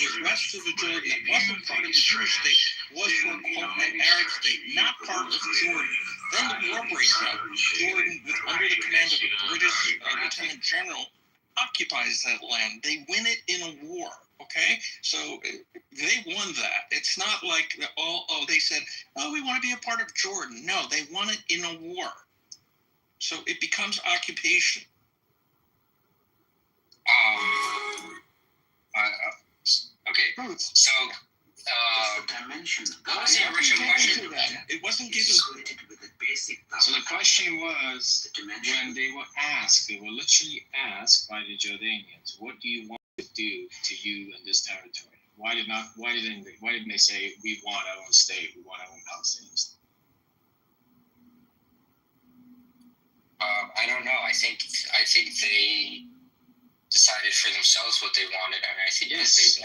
was west of the Jordan, that wasn't part of the Jewish state, was for an Arab state, not part of Jordan. Then the war breaks out. Jordan, under the command of a British lieutenant general, occupies that land. They win it in a war. Okay, so they won that. It's not like they said, we want to be a part of Jordan. No, they won it in a war. So it becomes occupation. Okay, So, what was the original question? It wasn't given. So the question was, when they were asked, they were literally asked by the Jordanians, what do you want to do to you in this territory? Why didn't they say, we want our own state, we want our own Palestinian state? I don't know. I think they decided for themselves what they wanted, and I think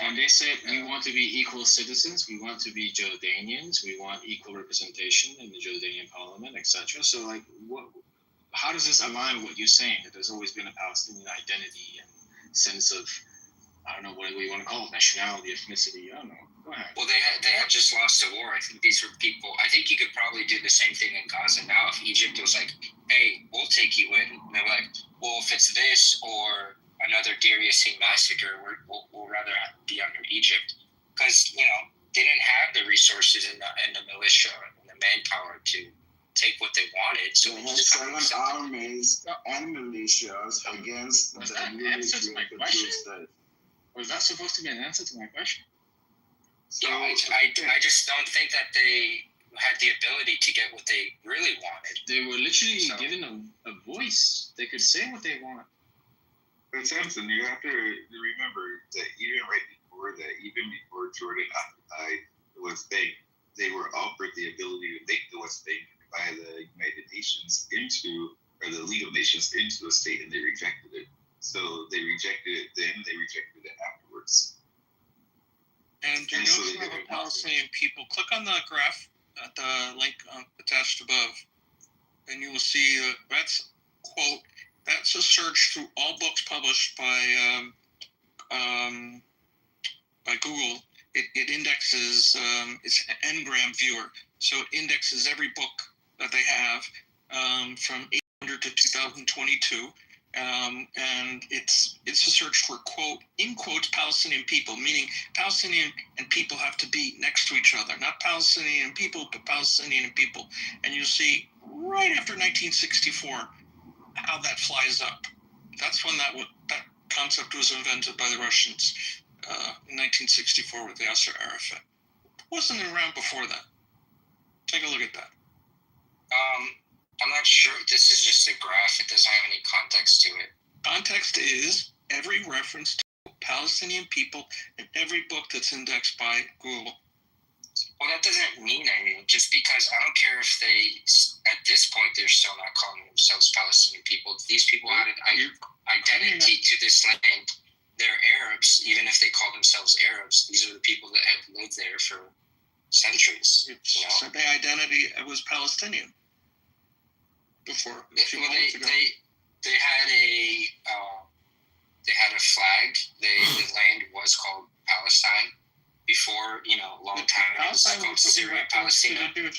when they said we want to be equal citizens, we want to be Jordanians, we want equal representation in the Jordanian parliament, etc. So, like, how does this align with what you're saying? That there's always been a Palestinian identity and sense of, I don't know what you want to call it, nationality, ethnicity. I don't know. Go ahead. Well, they had just lost a war. I think these were people. I think you could probably do the same thing in Gaza now if Egypt was like, "Hey, we'll take you in." And they're like, "Well, if it's this or another Deir Yassin massacre, we'll rather be under Egypt," because they didn't have the resources and the militia and the manpower to take what they wanted. So they had 7 armies and militias against the military of the Jewish state. Was that supposed to be an answer to my question? So, I just don't think that they had the ability to get what they really wanted. They were literally given a voice. They could say what they want. But Samson, you have to remember that even before Jordan occupied the West Bank, they were offered the ability to make the West Bank by the United Nations or the League of Nations into a state, and they rejected it. So they rejected it then, they rejected it afterwards. And to know about the Palestinian people, click on the graph at the link attached above, and you will see that's quote. That's a search through all books published by Google. It indexes it's an Ngram viewer, so it indexes every book that they have from 800 to 2022. And it's a search for quote in quotes Palestinian people, meaning Palestinian and people have to be next to each other, not Palestinian people, but Palestinian people. And you'll see right after 1964 how that flies up. That's when that concept was invented by the Russians in 1964 with Yasser Arafat. It wasn't around before that. Take a look at that. I'm not sure. This is just a graph. It doesn't have any context to it. Context is every reference to Palestinian people in every book that's indexed by Google. Well, that doesn't mean anything. Just because I don't care if they, at this point, they're still not calling themselves Palestinian people. These people had an identity to this land. They're Arabs, even if they call themselves Arabs. These are the people that have lived there for centuries. So their identity was Palestinian. Before they had a flag. The land was called Palestine before, a long time ago. It was called Syria, Palestine.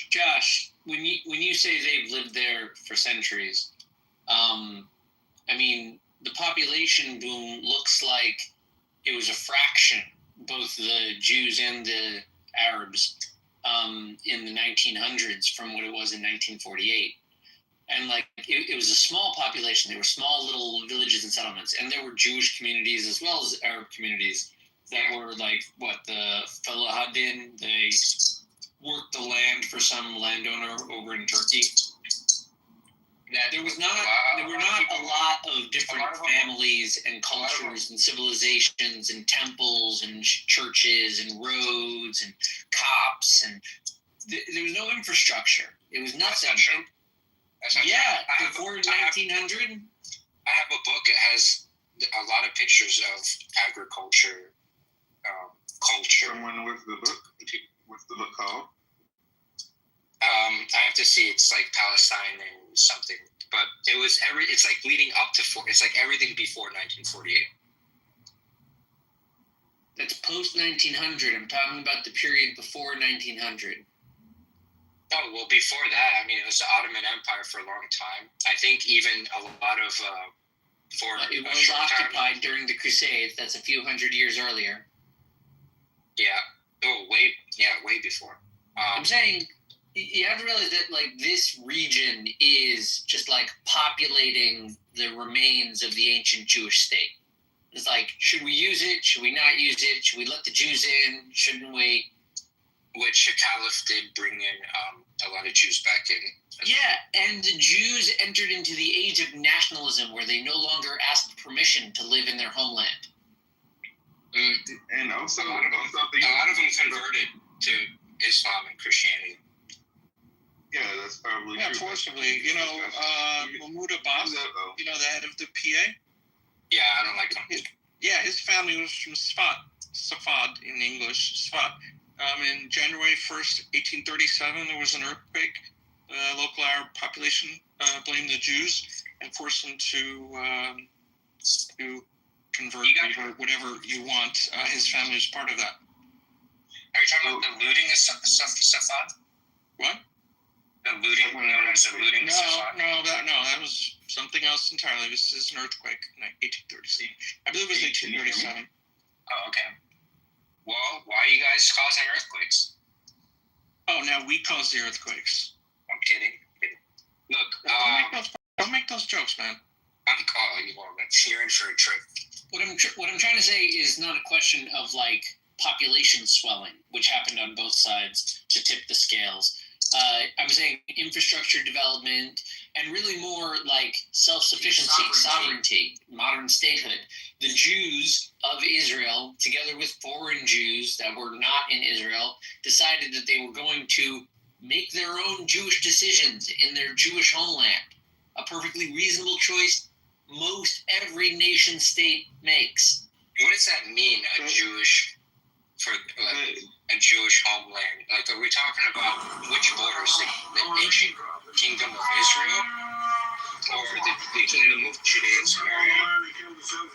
Josh, when you say they've lived there for centuries, the population boom looks like it was a fraction, both the Jews and the Arabs, in the 1900s from what it was in 1948. And it was a small population. There were small little villages and settlements, and there were Jewish communities as well as Arab communities that were the Falahadin. They worked the land for some landowner over in Turkey. There were not a lot of different families and cultures and civilizations and temples and churches and roads and cops, and there was no infrastructure. It was nothing. Before 1900. I have a book. It has a lot of pictures of agriculture, culture. And when was the book? What's the book called? I have to see. It's like Palestine and something, but it's like leading up to it's like everything before 1948. That's post 1900. I'm talking about the period before 1900. Oh, well, before that, it was the Ottoman Empire for a long time. I think even a lot of it was occupied during the Crusades. That's a few hundred years earlier. Yeah. Oh, way before. I'm saying you have to realize that this region is just populating the remains of the ancient Jewish state. It's like, should we use it? Should we not use it? Should we let the Jews in? Shouldn't we? Which Caliph did bring in a lot of Jews back in. Yeah, and the Jews entered into the age of nationalism where they no longer asked permission to live in their homeland. And also, a lot of them converted to Islam and Christianity. Yeah, that's probably yeah, true. forcibly. You know, Mahmoud Abbas, you know, the head of the PA? Yeah, I don't like him. Yeah, his family was from Safad in English, Safad. In January 1st, 1837, there was an earthquake. The local Arab population blamed the Jews and forced them to convert or whatever you want. His family was part of that. Are you talking about the looting of Safad? What? The looting, known as the looting of Safad? No, that was something else entirely. This is an earthquake in 1837. I believe it was 1837. Oh, okay. Well, why are you guys causing earthquakes? Oh, now we cause the earthquakes. I'm kidding. Look, don't make those jokes, man. I'm calling you. You're in for a trip. What I'm trying to say is not a question of like population swelling, which happened on both sides to tip the scales. I'm saying infrastructure development and really more like self-sufficiency, sovereignty, modern statehood. The Jews of Israel, together with foreign Jews that were not in Israel, decided that they were going to make their own Jewish decisions in their Jewish homeland. A perfectly reasonable choice most every nation state makes. What does that mean, a Jewish homeland? Like, are we talking about which borders? The ancient kingdom of Israel? Or the kingdom of Judea and Samaria?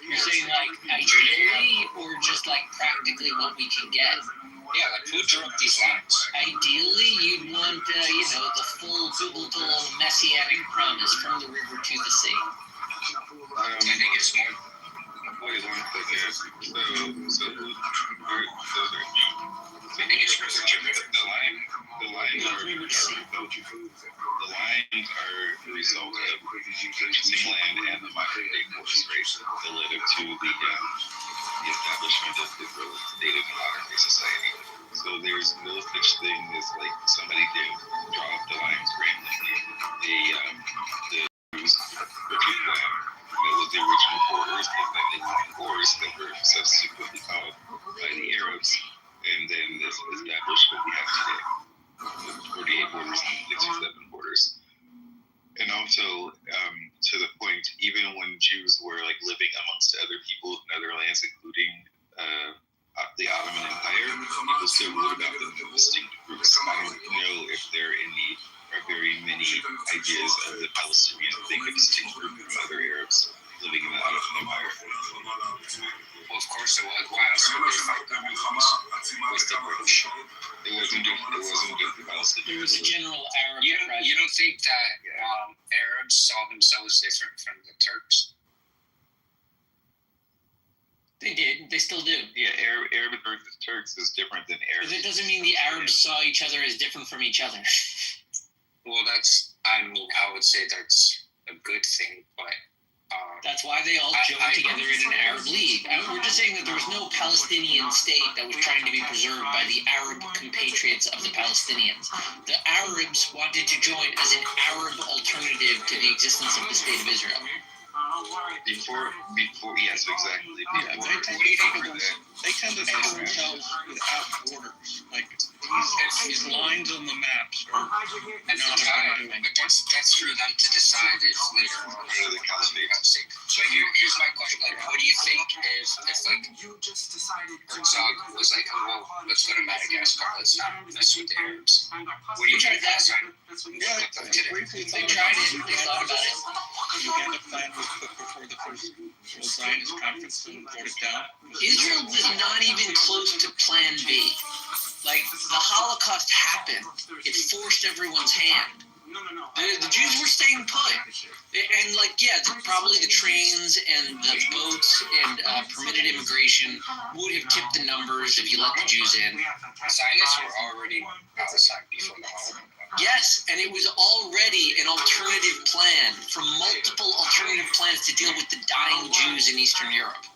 You're saying like ideally or just like practically what we can get? Yeah, like who drew up these lines? Ideally, you'd want, the full biblical messianic promise from the river to the sea. I think it's more. Wait one second. So who? I think it's the lines are a result of purchasing land and the modern day force race relative to the establishment of the state of modern day society. So there's no such thing as like somebody didn't draw up the lines randomly. The Jews purchased land that was the original borders, and then they found borders that were subsequently called by the Arabs, and then this established what we have today. 48 borders and 67 borders. And also, to the point, even when Jews were like living amongst other people in other lands, including the Ottoman Empire, people still wrote about them in distinct groups. I don't know if there are very many ideas of the Palestinians being a distinct group from other Arabs living in the Ottoman Empire. Well, of course it was. Why else would they fight the Muslims with the British? It wasn't just the Palestinians. There was a general Arab presence. You don't think that Arabs saw themselves different from the Turks? They did. They still do. Yeah, Arab versus Turks is different than Arabs. But that doesn't mean the Arabs saw each other as different from each other. Well, I would say that's a good thing, but... That's why they all joined together in an Arab League. We're just saying that there was no Palestinian state that was trying to be preserved by the Arab compatriots of the Palestinians. The Arabs wanted to join as an Arab alternative to the existence of the state of Israel. Before, yes, exactly. Yeah, they tend to think of themselves without borders. Like these lines on the maps are not but that's for them to decide if they're the caliphate. But here's my question: like, what do you think if like Herzog was like, oh, well, let's go to Madagascar, let's not mess with the Arabs? What do you think that side? They tried it. They thought about it. Uganda plan was put before the first World Zionist Conference and voted down. Israel was not even close to Plan B. Like, the Holocaust happened. It forced everyone's hand. The Jews were staying put. And, probably the trains and the boats and permitted immigration would have tipped the numbers if you let the Jews in. Zionists were already Palestine before the Holocaust. Yes, and it was already an alternative plan from multiple alternative plans to deal with the dying Jews in Eastern Europe.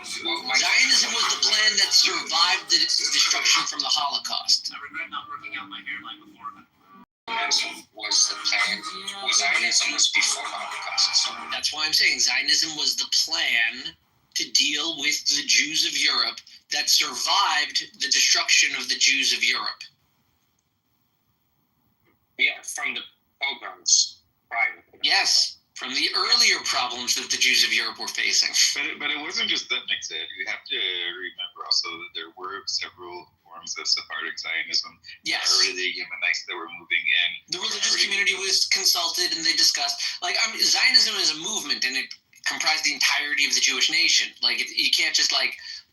Zionism was the plan that survived the destruction from the Holocaust. I regret not working out my hairline before. Was the plan? Zionism was before Holocaust. So that's why I'm saying Zionism was the plan to deal with the Jews of Europe that survived the destruction of the Jews of Europe. Yeah, from the pogroms prior. Yes, from the earlier problems that the Jews of Europe were facing. But it wasn't just that, Mixed. You have to remember also that there were several forms of Sephardic Zionism. Yes. Already the Yemenites that were moving in. The religious community was consulted and they discussed. Zionism is a movement and it comprised the entirety of the Jewish nation. You can't just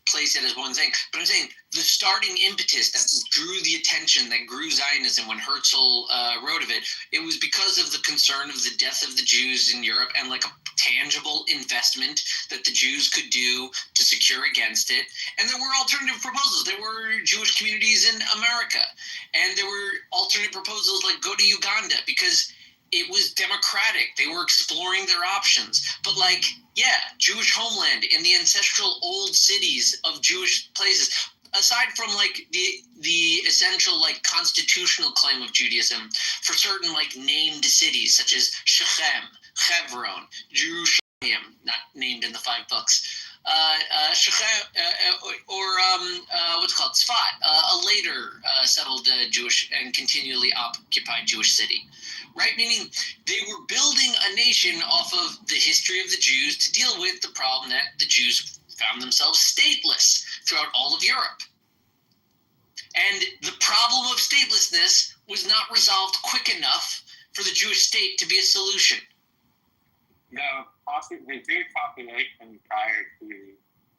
place it as one thing. But I'm saying the starting impetus that drew the attention, that grew Zionism when Herzl wrote of it, it was because of the concern of the death of the Jews in Europe and a tangible investment that the Jews could do to secure against it. And there were alternative proposals. There were Jewish communities in America. And there were alternate proposals like go to Uganda because it was democratic. They were exploring their options. But Jewish homeland in the ancestral old cities of Jewish places, aside from the essential constitutional claim of Judaism for certain named cities such as Shechem, Hebron, Jerusalem, not named in the 5 books, Shechem, what's called Tzfat, a later settled Jewish and continually occupied Jewish city. Right? Meaning they were building a nation off of the history of the Jews to deal with the problem that the Jews found themselves stateless throughout all of Europe. And the problem of statelessness was not resolved quick enough for the Jewish state to be a solution. The Jewish population prior to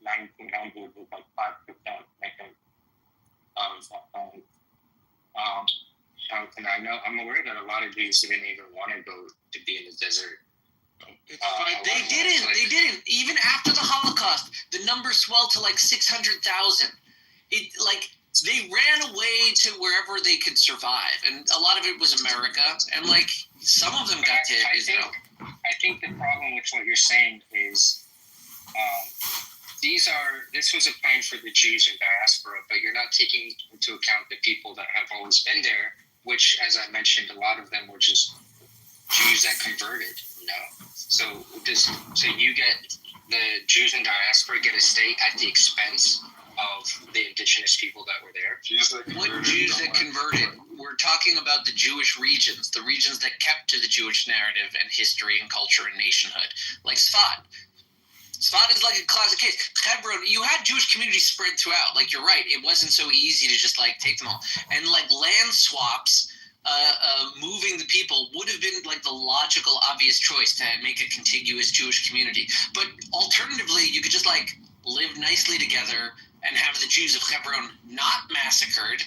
1900 was 5%, I think. And I'm aware that a lot of Jews didn't even want to go to be in the desert. They didn't. Even after the Holocaust, the number swelled to 600,000. They ran away to wherever they could survive, and a lot of it was America, and some of them got to Israel. I think the problem with what you're saying is this was a plan for the Jews in diaspora, but you're not taking into account the people that have always been there, which, as I mentioned, a lot of them were just Jews that converted, So you get the Jews in diaspora get a stake at the expense of the indigenous people that were there. What Jews that converted? We're talking about the Jewish regions, the regions that kept to the Jewish narrative and history and culture and nationhood, like Tzfat. Tzfat is a classic case. Hebron, you had Jewish communities spread throughout. You're right. It wasn't so easy to just take them all. And land swaps, moving the people would have been the logical, obvious choice to make a contiguous Jewish community. But alternatively, you could just live nicely together and have the Jews of Hebron not massacred.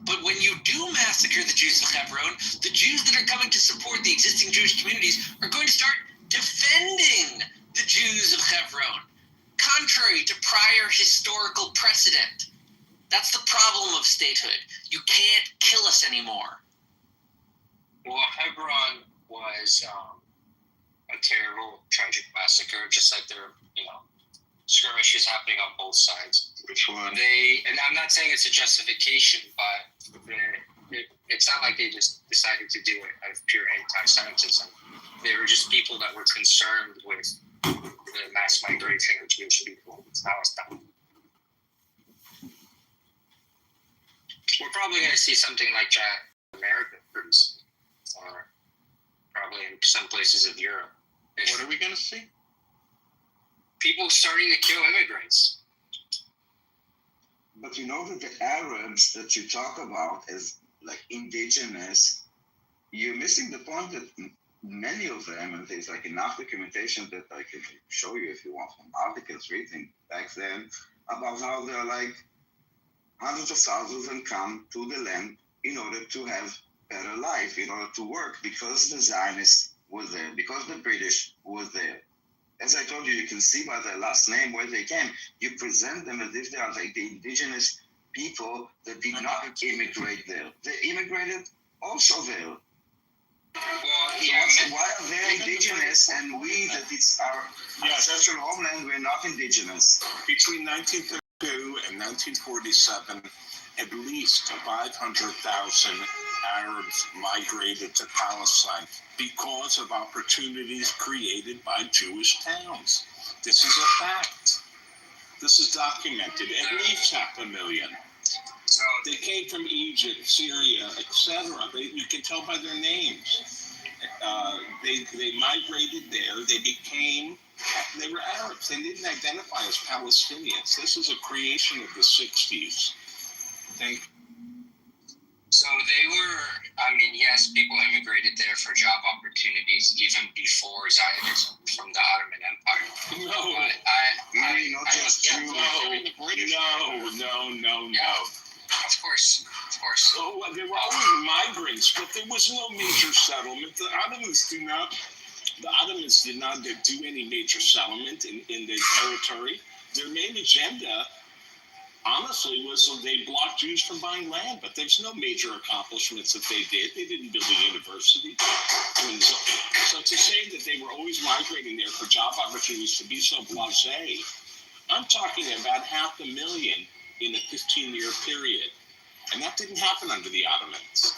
But when you do massacre the Jews of Hebron, the Jews that are coming to support the existing Jewish communities are going to start defending the Jews of Hebron, contrary to prior historical precedent. That's the problem of statehood. You can't kill us anymore. Well, Hebron was a terrible, tragic massacre, just like there, skirmishes happening on both sides. Which one? And I'm not saying it's a justification, but it's not like they just decided to do it out of pure anti-Semitism. They were just people that were concerned with the mass migration of Jewish people to Palestine. We're probably going to see something like that in America pretty soon, or probably in some places of Europe. What are we going to see? People starting to kill immigrants. But that the Arabs that you talk about as indigenous, you're missing the point that many of them, and there's enough documentation that I can show you if you want from articles written back then about how they're hundreds of thousands and come to the land in order to have better life, in order to work, because the Zionists were there, because the British were there. As I told you, you can see by their last name where they came. You present them as if they are the indigenous people that did not immigrate there. They immigrated also there. Why are they indigenous and we, that it's our ancestral homeland, we're not indigenous? Between 1932 and 1947, at least 500,000 Arabs migrated to Palestine because of opportunities created by Jewish towns. This is a fact. This is documented. At least 500,000. So they came from Egypt, Syria, etc. You can tell by their names. They migrated there. They were Arabs. They didn't identify as Palestinians. This is a creation of the 60s. So they were, I mean, yes, people immigrated there for job opportunities even before Zionism from the Ottoman Empire. No, But no. Of course. Oh, there were always migrants, but there was no major settlement. The Ottomans did not do any major settlement in their territory. Their main agenda, honestly, was so they blocked Jews from buying land, but there's no major accomplishments that they did. They didn't build a university. So to say that they were always migrating there for job opportunities, to be so blasé, I'm talking about 500,000 in a 15-year period. And that didn't happen under the Ottomans.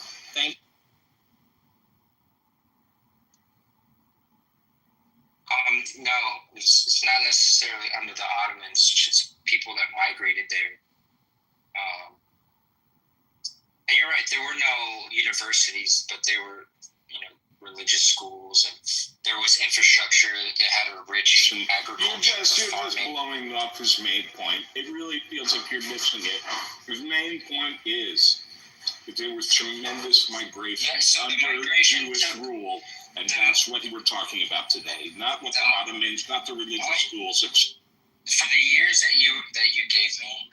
No, it's not necessarily under the Ottomans. It's just people that migrated there. And you're right, there were no universities, but there were, religious schools, and there was infrastructure. It had a rich agriculture. You're just blowing up his main point. It really feels like you're missing it. His main point is that there was tremendous migration under Jewish rule, and that's what we're talking about today. Not what the Ottomans, not the religious schools. For the years that you gave me,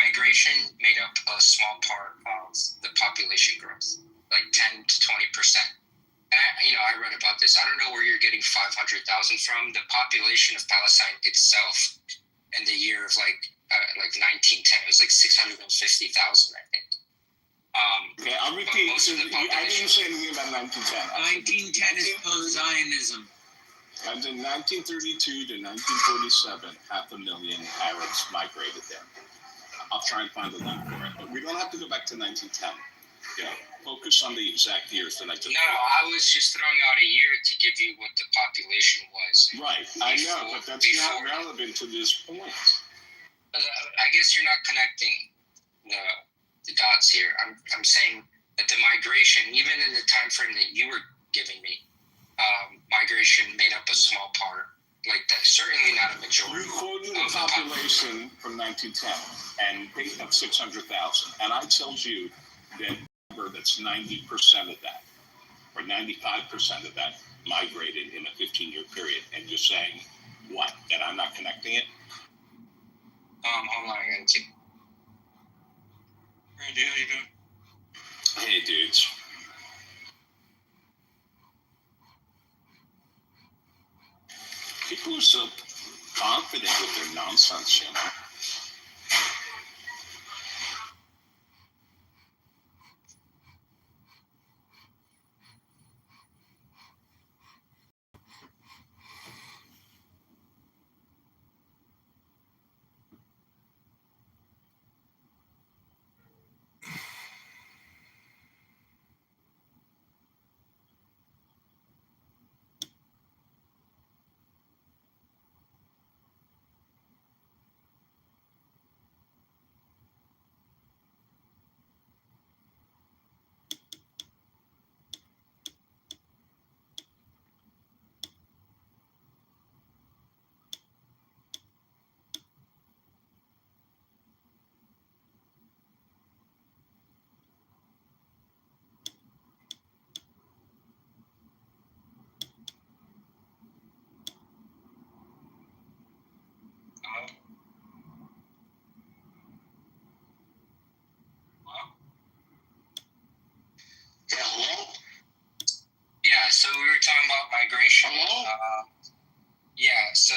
migration made up a small part of the population growth, like 10 to 20%. And I read about this. I don't know where you're getting 500,000 from. The population of Palestine itself, in the year of like 1910, it was like 650,000, I think. Okay, I'll repeat. I didn't say anything about 1910. 1910 is post-Zionism. And in 1932 to 1947, 500,000 Arabs migrated there. I'll try and find the link for it. But we don't have to go back to 1910. Focus on the exact years that I just. No, I was just throwing out a year to give you what the population was. Right, I know, but that's not relevant to this point. I guess you're not connecting the dots here. I'm saying that the migration, even in the time frame that you were giving me, migration made up a small part. Like that, certainly not a majority. You quoted the population from 1910 and they have 600,000, and I told you that that's 90% of that, or 95% of that migrated in a 15-year period, and you're saying what? That I'm not connecting it? Hold on, I gotta check. Randy, how you doing? Hey, dudes. People are so confident with their nonsense, Yeah, so we were talking about migration. Yeah, so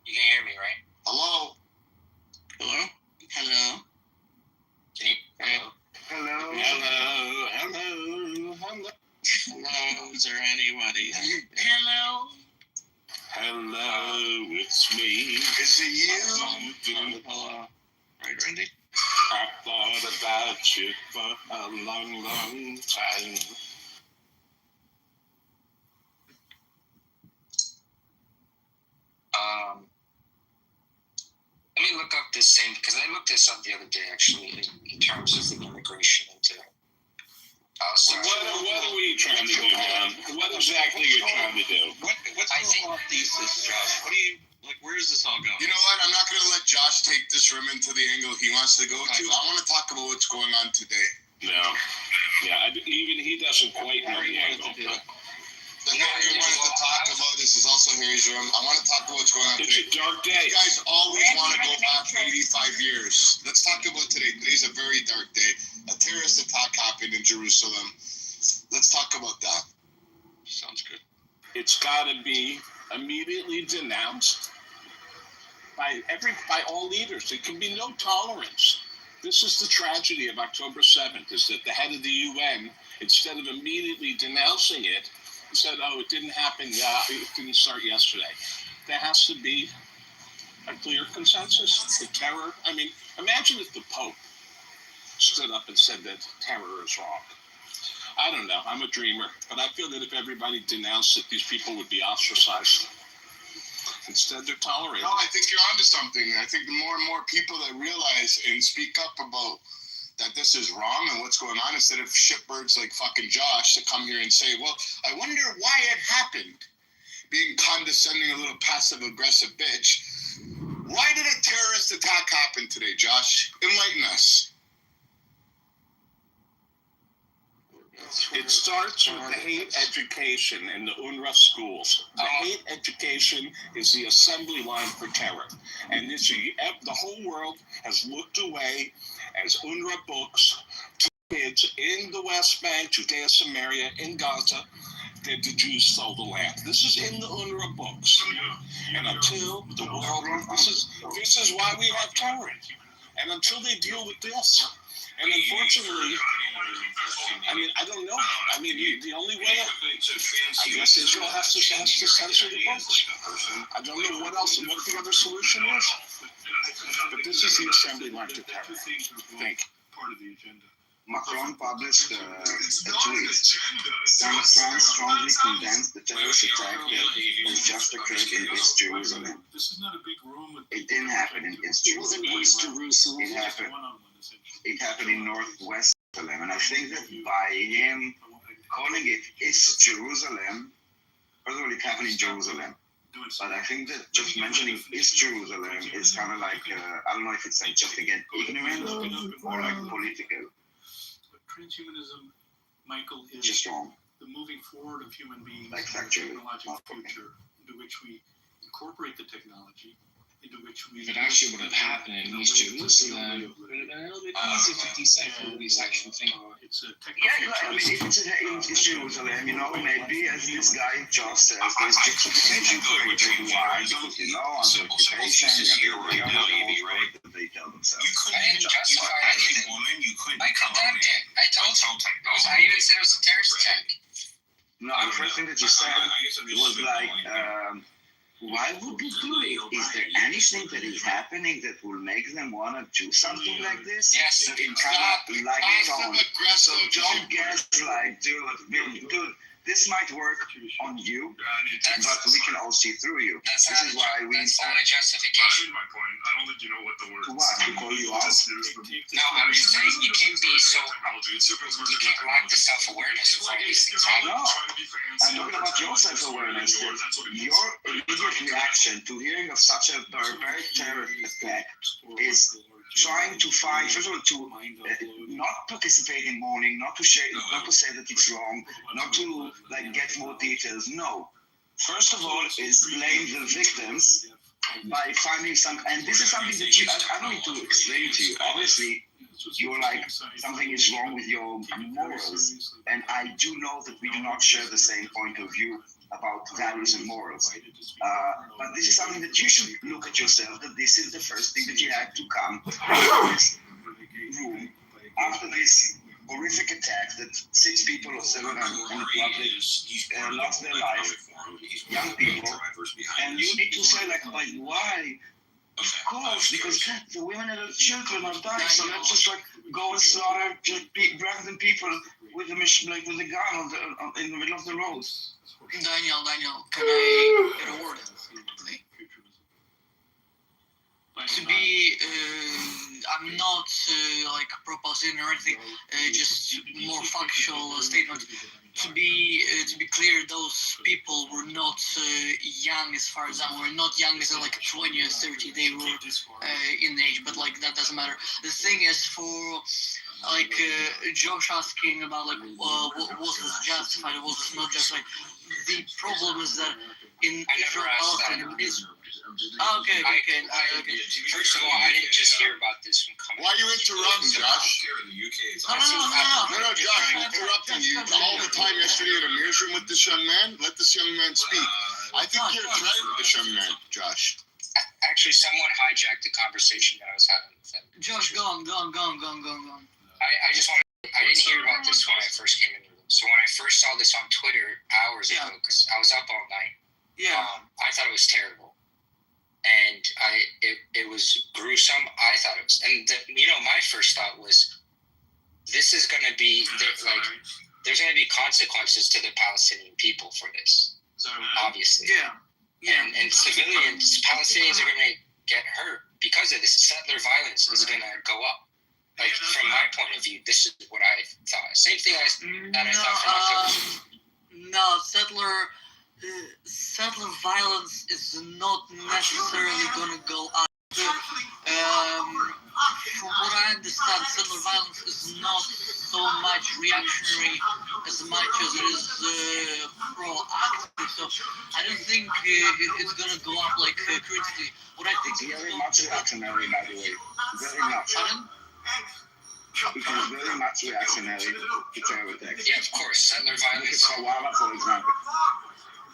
you can hear me, right? Hello? Can you? Hello? Hello. hello, it's me. Is it you? Right, Randy? I thought about you for a long, long time. Let me look up this same, because I looked this up the other day actually in terms of the immigration into What are we trying to do, man? What exactly are you trying to do? What's the whole thesis, Josh? What do you, like, where does this all go? You know what? I'm not going to let Josh take this room into the angle he wants to go to. I want to talk about what's going on today. No. Yeah, even he doesn't quite know the angle. The thing we wanted to talk about, this is also Harry's room. I want to talk about what's going on today. It's a dark day. You guys always want to go back 85 years. Let's talk about today. Today's a very dark day. A terrorist attack happened in Jerusalem. Let's talk about that. Sounds good. It's got to be immediately denounced by all leaders. There can be no tolerance. This is the tragedy of October 7th, is that the head of the UN, instead of immediately denouncing it, said, oh, it didn't happen, it didn't start yesterday. There has to be a clear consensus. The terror, I mean, imagine if the Pope stood up and said that terror is wrong. I don't know, I'm a dreamer, but I feel that if everybody denounced it, these people would be ostracized. Instead, they're tolerated. No, I think you're onto something. I think the more and more people that realize and speak up about that this is wrong and what's going on, instead of shitbirds like fucking Josh to come here and say, well, I wonder why it happened. Being condescending, a little passive-aggressive bitch. Why did a terrorist attack happen today, Josh? Enlighten us. It starts with the hate education in the UNRWA schools. The hate education is the assembly line for terror. And the whole world has looked away as UNRWA books to kids in the West Bank, Judea, Samaria, in Gaza, that the Jews stole the land. This is in the UNRWA books. And until the world, this is why we have terror. And until they deal with this, and unfortunately, I mean, I don't know. I mean, the only way, I guess Israel has to censor the books. I don't know what the other solution is. But this is the assembly line to terror. Thank you. Macron published a tweet saying France strongly condemns the terrorist attack that has just occurred in East Jerusalem. It didn't happen in East Jerusalem. It happened in Northwest Jerusalem. And I think that by him calling it East Jerusalem, first of all, it happened in Jerusalem. But I think that just mentioning East Jerusalem is kind of like, I don't know if it's like just again ignorant or like political. Transhumanism, Michael, is just wrong. The moving forward of human beings like in a technological future into which we incorporate the technology, into which we... If it actually would have happened in East Jerusalem, it would have been a little bit easier to decipher what he's actually thinking. It's a I mean, if it's in East Jerusalem, you know, maybe as this guy just says, there's justification for it. Why? Because, you know, under occupation, you have the right that they tell themselves. I didn't justify anything. I condemned it. I told you. I even said it was a terrorist attack. No, the first thing that you said was like, why would they do it? Is there anything that is happening that will make them want to do something like this? Yes. In kind of like tone. So don't gaslight, dude. This might work on you, but we can all see through you. This is why we. That's not a justification. My point. I don't think you know what the word. What? To call you out? No, I'm just saying you can't be so. You can't lack the self-awareness of all these things. No, I'm talking about your self-awareness. Your immediate reaction to hearing of such a barbaric terrorist attack is trying to find, first of all, to not participate in mourning, not to say that it's wrong, not to like get more details. No, first of all, is blame the victims by finding some, and this is something that I don't need to explain to you. Obviously, you're like, something is wrong with your morals, and I do know that we do not share the same point of view about values and morals. But this is something that you should look at yourself, that this is the first thing that you had to come to this room after this horrific attack that 6 people or 7 in the public lost their life. young people, and you need to say like why? Of course, because the women and the children are dying. So let's just like go and slaughter random people with a mission, like with a gun in the middle of the road. Daniel, can I get a word? To be, I'm not like proposing or anything, just more factual statement. To be clear, those people were not young as far as were not young as in like 20 or 30. They were in age, but like that doesn't matter. The thing is for like Josh asking about like was this justified or was this not justified? The problem is that in Israel Palestine is. Okay. First of all, I didn't just hear about this from coming. Why you interrupt, Josh? No, Josh, I'm interrupting you all the time yesterday at Amir's room with this young man. Let this young man speak. I think you're threatening this young man, Josh. Actually, someone hijacked the conversation that I was having with him. Josh, go on. I just want to. I didn't hear about this when I first came in the room. So when I first saw this on Twitter hours ago, because I was up all night, I thought it was terrible. And it was gruesome. I thought it was, and my first thought was, this is going to be there's going to be consequences to the Palestinian people for this. Obviously, and civilians, Palestinians are going to get hurt because of this. Settler violence is going to go up. Like from my point of view, this is what I thought. Same thing I thought from my first. No, settler violence is not necessarily going to go up. From what I understand, settler violence is not so much reactionary as much as it is proactive. So I don't think it's going to go up like critically. What I think is very much reactionary, by the way. Very much. It is very much reactionary to terror attacks. Yeah, of course. Settler violence. Hawara, for example.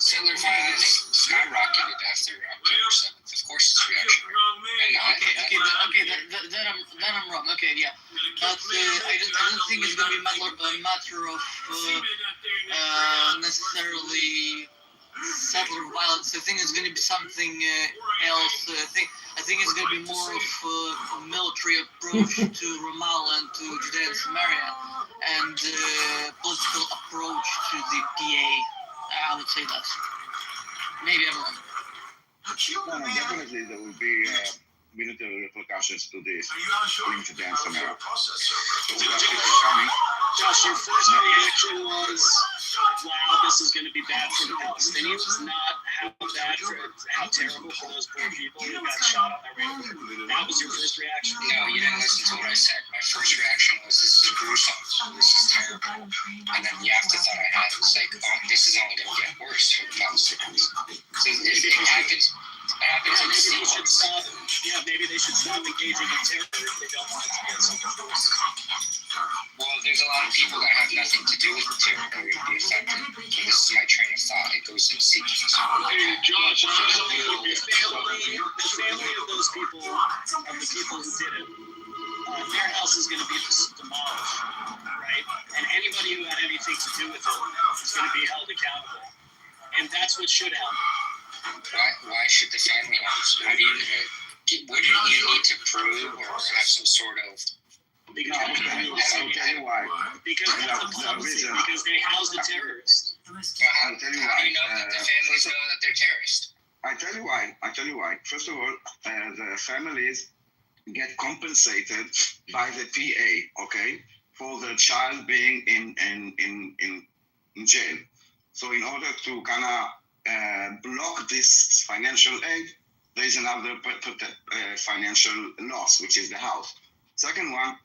Settler violence skyrocketed after October 7th. Of course, it's reactionary. Then I'm wrong. Okay, yeah, but I don't think it's going to be a matter of necessarily settler violence. I think it's going to be something else. I think it's going to be more of a military approach to Ramallah and to Judea and Samaria, and political approach to the PA. I would say that. Maybe I'm wrong. No, definitely there will be military repercussions to this in Judea and Samaria. So we have people coming. Josh, your first reaction was, wow, this is going to be bad for the Palestinians, not how terrible for those poor people who got shot on their way to work. That was your first reaction? No, you didn't listen to what I said. My first reaction was, this is gruesome. This is terrible. And then the afterthought I had was like, oh, this is only going to get worse for the Palestinians. So it happens in the sequence. Maybe they should stop engaging in terror if they don't want it to get so much worse. Well, there's a lot of people that have nothing to do with the terror that are going to be affected. So this is my train of thought. It goes in sequence. Hey, Josh, the family of those people, of the people who did it, their house is going to be demolished, right? And anybody who had anything to do with it is going to be held accountable. And that's what should happen. Why should the family house? I mean, wouldn't you need to prove or have some sort of... Because I'll tell you why. Because that's the policy. Because they house the terrorists. I'll tell you why. How do you know that the families know that they're terrorists? I tell you why. First of all, the families get compensated by the PA, okay, for the child being in jail. So in order to kind of block this financial aid, there is another financial loss, which is the house. Second one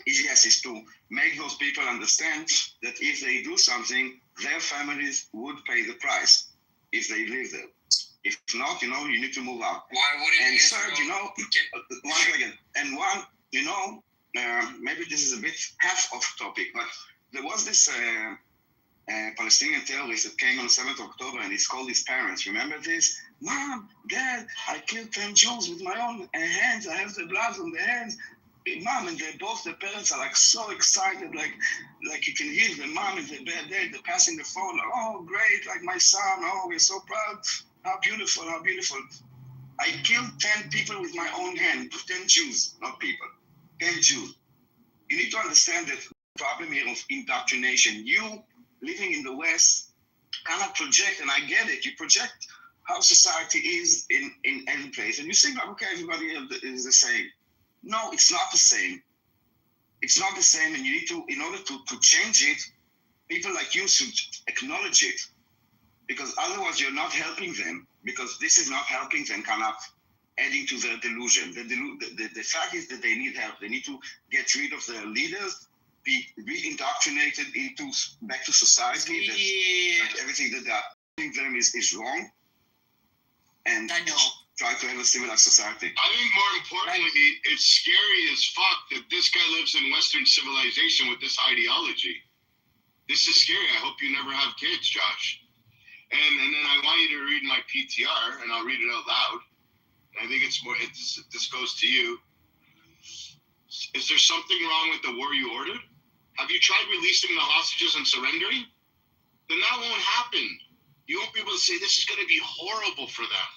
is to make those people understand that if they do something, their families would pay the price if they live there. If not, you need to move out. Why wouldn't and third, one second. And one, maybe this is a bit half off topic, but there was this Palestinian terrorist that came on 7th of October and he called his parents. Remember this? Mom, Dad, I killed 10 Jews with my own hands. I have the blood on the hands. mom and the parents are like so excited, like you can hear the mom in the bed, they're passing the phone, oh great, like my son, oh we're so proud, how beautiful, how beautiful. I killed 10 people with my own hand, 10 Jews, not people, 10 Jews. You need to understand that the problem here of indoctrination, you living in the West cannot project, and I get it, you project how society is in any place, and you think, okay, everybody is the same. No, it's not the same. It's not the same, and you need to, in order to change it, people like you should acknowledge it, because otherwise you're not helping them, because this is not helping them, kind of adding to their delusion. The fact is that they need help. They need to get rid of their leaders, be re-indoctrinated back to society, that everything that they're telling them is wrong, and try to have a similar society. I think more importantly, it's scary as fuck that this guy lives in Western civilization with this ideology. This is scary. I hope you never have kids, Josh. And then I want you to read my PTR, and I'll read it out loud. I think this goes to you. Is there something wrong with the war you ordered? Have you tried releasing the hostages and surrendering? Then that won't happen. You won't be able to say this is going to be horrible for them.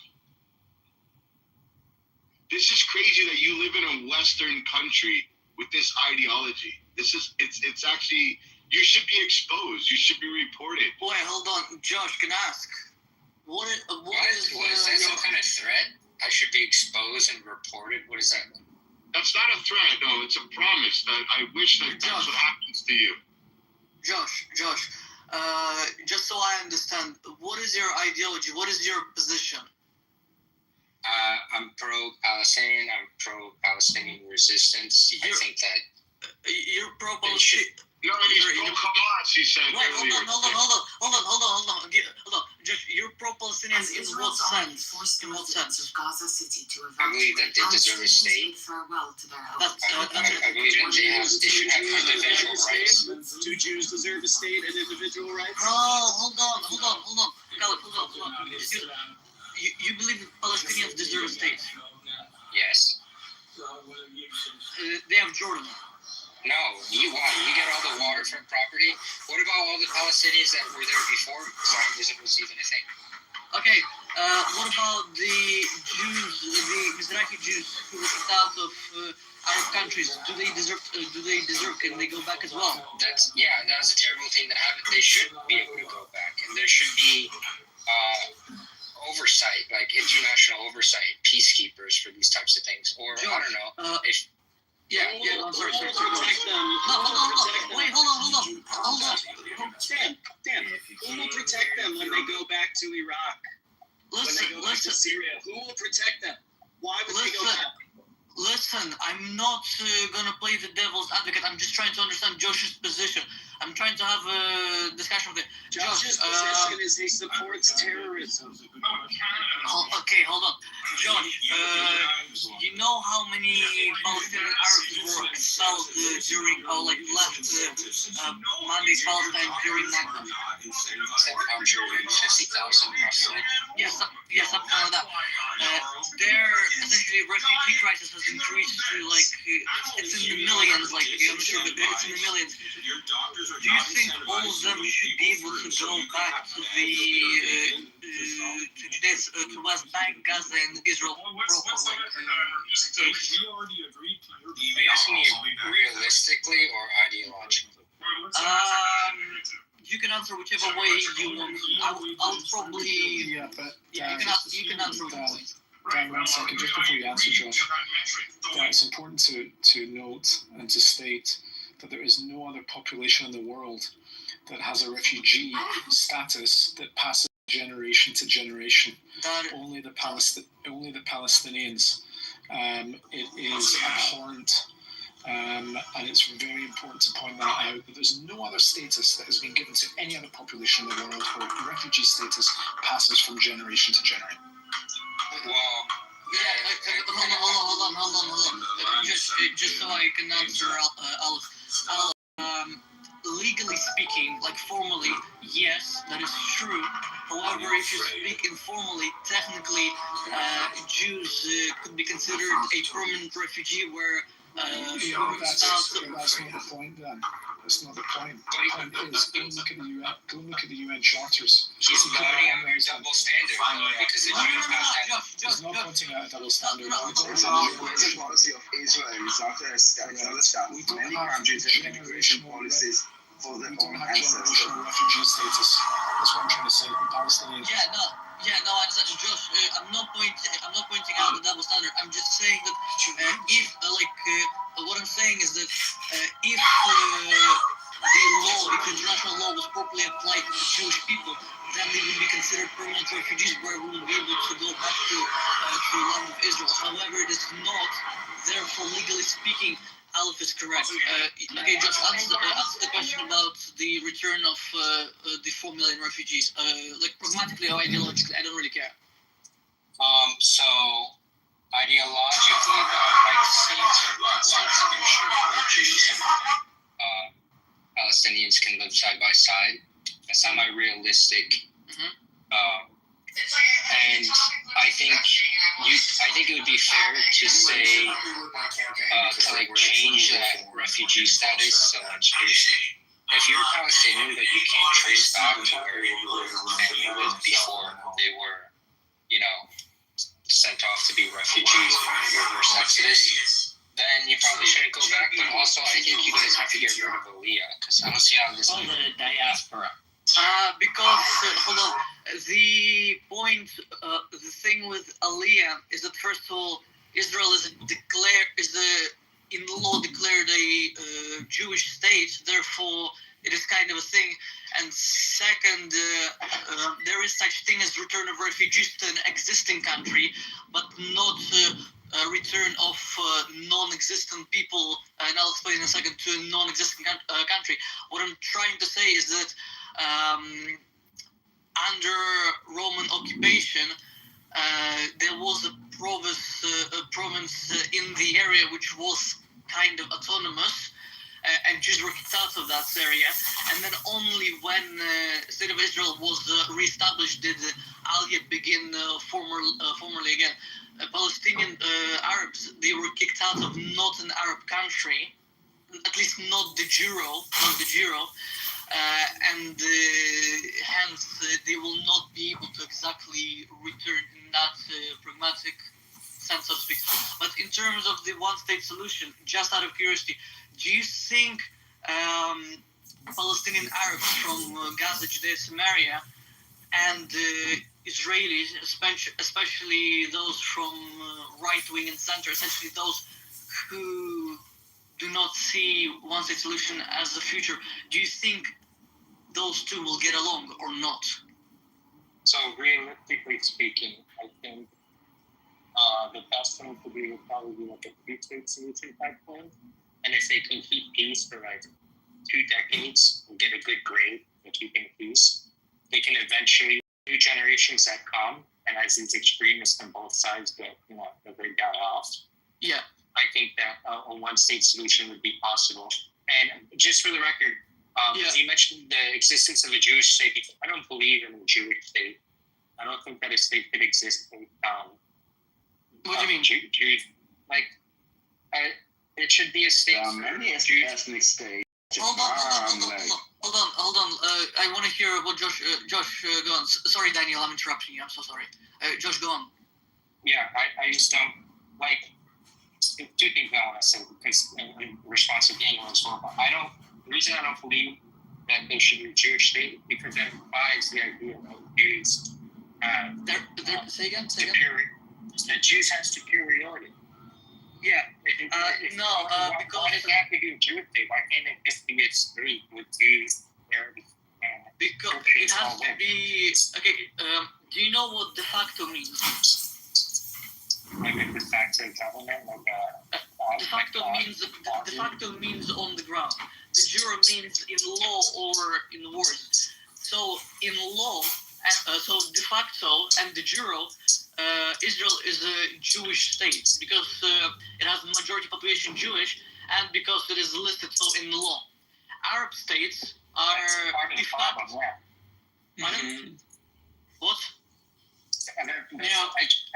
This is crazy that you live in a Western country with this ideology. It's actually, you should be exposed. You should be reported. Wait, hold on. Josh, can I ask? What is that some kind of threat? I should be exposed and reported? What does that mean? That's not a threat, no. It's a promise that I wish that that's what happens to you. Josh, just so I understand, what is your ideology? What is your position? I'm pro-Palestinian. I'm pro-Palestinian resistance. I think that you're pro-Palestinian. No, he's pro-Hamas, he said earlier. Hold on. Just, you're pro-Palestinian in what sense? In what sense? I believe that they deserve a state. I believe that they should have individual rights. Do Jews deserve a state and individual rights? Oh, hold on. You believe that Palestinians deserve a state? Yes. They have Jordan. No, we get all the water from property. What about all the Palestinians that were there before Zionism was even a thing? Okay, what about the Jews, the Mizrahi Jews who were kicked out of Arab countries? Do they deserve? Can they go back as well? That was a terrible thing that happened. They should be able to go back, and there should be oversight, like international oversight, peacekeepers for these types of things. Or I don't know if. I'm sorry. Protect them. Wait, hold on. Dan, who will protect them when they go back to Iraq? When they go back to Syria? Who will protect them? Why would they go back? Listen, I'm not gonna play the devil's advocate. I'm just trying to understand Josh's position. I'm trying to have a discussion with it. Josh's position is he supports terrorism. Okay, hold on. Josh, you know how many Palestinian Arabs were expelled during, left Monday's Palestine during Nakba? 150,000 roughly. Yes, something like that. Their essentially refugee crisis has increased to it's in the millions. I'm sure, but it's in the millions. Do you think all of them should be able to go back to to West Bank, Gaza, and Israel proper? Are you asking me realistically or ideologically? You can answer whichever way you want. I'll probably. Yeah, but you can answer whichever way. Dan, 1 second, just before you answer, Josh. It's important to note and to state that there is no other population in the world that has a refugee status that passes generation to generation. Only the Palestinians. It is abhorrent, and it's very important to point that out. That there's no other status that has been given to any other population in the world where refugee status passes from generation to generation. Well, hold on. Just so I can answer Alex. Legally speaking, formally, yes, that is true. However, if you speak informally, technically, Jews could be considered a permanent refugee where That's not the point then. That's not the point. The point is, go and look at the UN charters. He's voting on your double standard, because the Jews passed that. There's no pointing out a double standard. It's a policy of Israel. It's not a status. Many countries have immigration policies for their own ancestors. Refugee status. That's what I'm trying to say. Palestinians. No, I understand, Josh. I'm not pointing out the double standard. I'm just saying that what I'm saying is that if the international law was properly applied to the Jewish people, then they would be considered permanent refugees, where we would be able to go back to the land of Israel. However, it is not. Therefore, legally speaking, Aleph is correct. Okay, Josh, answer the question about the return of the 4 million refugees. Pragmatically or ideologically, I don't really care. So ideologically, I'd like to see a solution where Jews and Palestinians can live side by side. That's not my realistic. And I think it would be fair to say to change that refugee status. So if you're Palestinian, that you can't trace back to where your family was before they were, sent off to be refugees in the reverse exodus, then you probably shouldn't go back. But also, I think you guys have to get rid of Aliyah, because I don't see how this. The diaspora. Because hold on, the point, the thing with Aliyah is that first of all, Israel is in law declared a Jewish state. Therefore, it is kind of a thing. And second, there is such thing as return of refugees to an existing country, but not return of non-existent people. And I'll explain in a second, to a non-existent country. What I'm trying to say is that under Roman occupation, there was a province in the area which was kind of autonomous, and Jews were kicked out of that area. And then only when the state of Israel was reestablished did Aliyah begin formally again. Palestinian Arabs, they were kicked out of not an Arab country, at least not de jure, and hence they will not be able to exactly return in that pragmatic sense, so to speak. But in terms of the one-state solution, just out of curiosity, do you think Palestinian Arabs from Gaza, Judea, Samaria, and Israelis, especially those from right wing and center, essentially those who do not see one-state solution as the future, do you think those two will get along or not? So realistically speaking, I think the best thing to do would probably be like a two-state solution type plan. And if they can keep peace for like 2 decades and get a good grade in keeping peace, they can eventually, new generations that come, and as these extremists on both sides get, they die off. Yeah. I think that a one-state solution would be possible. And just for the record, as you mentioned the existence of a Jewish state, I don't believe in a Jewish state. I don't think that a state could exist based on. What do you mean? Jews, it should be a state. Many ethnic states. Hold on. I want to hear what Josh go on. Sorry, Daniel, I'm interrupting you. I'm so sorry. Josh, go on. Yeah, I just don't like. 2 things I want to say, because in response to Daniel as well. The reason I don't believe that there should be a Jewish state, because that implies the idea that Jews say again. That Jews have superiority. Yeah. Because why does it have to be a Jewish state? Why can't it just be a state with Jews, Arabs, because it has to be okay. Do you know what de facto means? Like a de facto government, de facto means on the ground. De jure means in law or in words. So in law, so de facto and de jure, Israel is a Jewish state because it has the majority population Jewish, and because it is listed so in the law. Arab states are de facto. What? I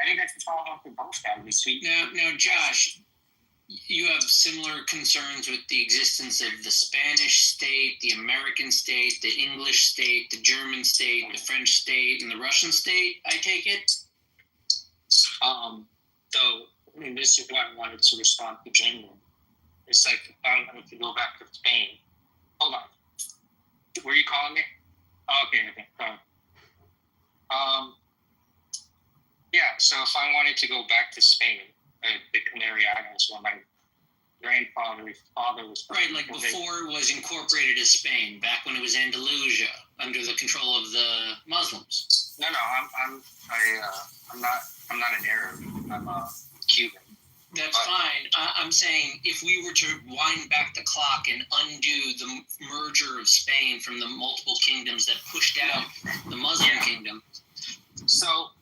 think that's the problem for both sides. Now, Josh, you have similar concerns with the existence of the Spanish state, the American state, the English state, the German state, the French state, and the Russian state, I take it? Though, I mean, this is why I wanted to respond to Jamie. It's like, if I wanted to go back to Spain. Hold on. Were you calling me? Oh, okay. Go ahead. Yeah, so if I wanted to go back to Spain, the Canary Islands, where my grandfather's father was from. Right, like before it was incorporated as Spain, back when it was Andalusia, under the control of the Muslims. No, I'm not an Arab. I'm a Cuban. That's fine. I'm saying if we were to wind back the clock and undo the merger of Spain from the multiple kingdoms that pushed out the Muslim kingdom. So,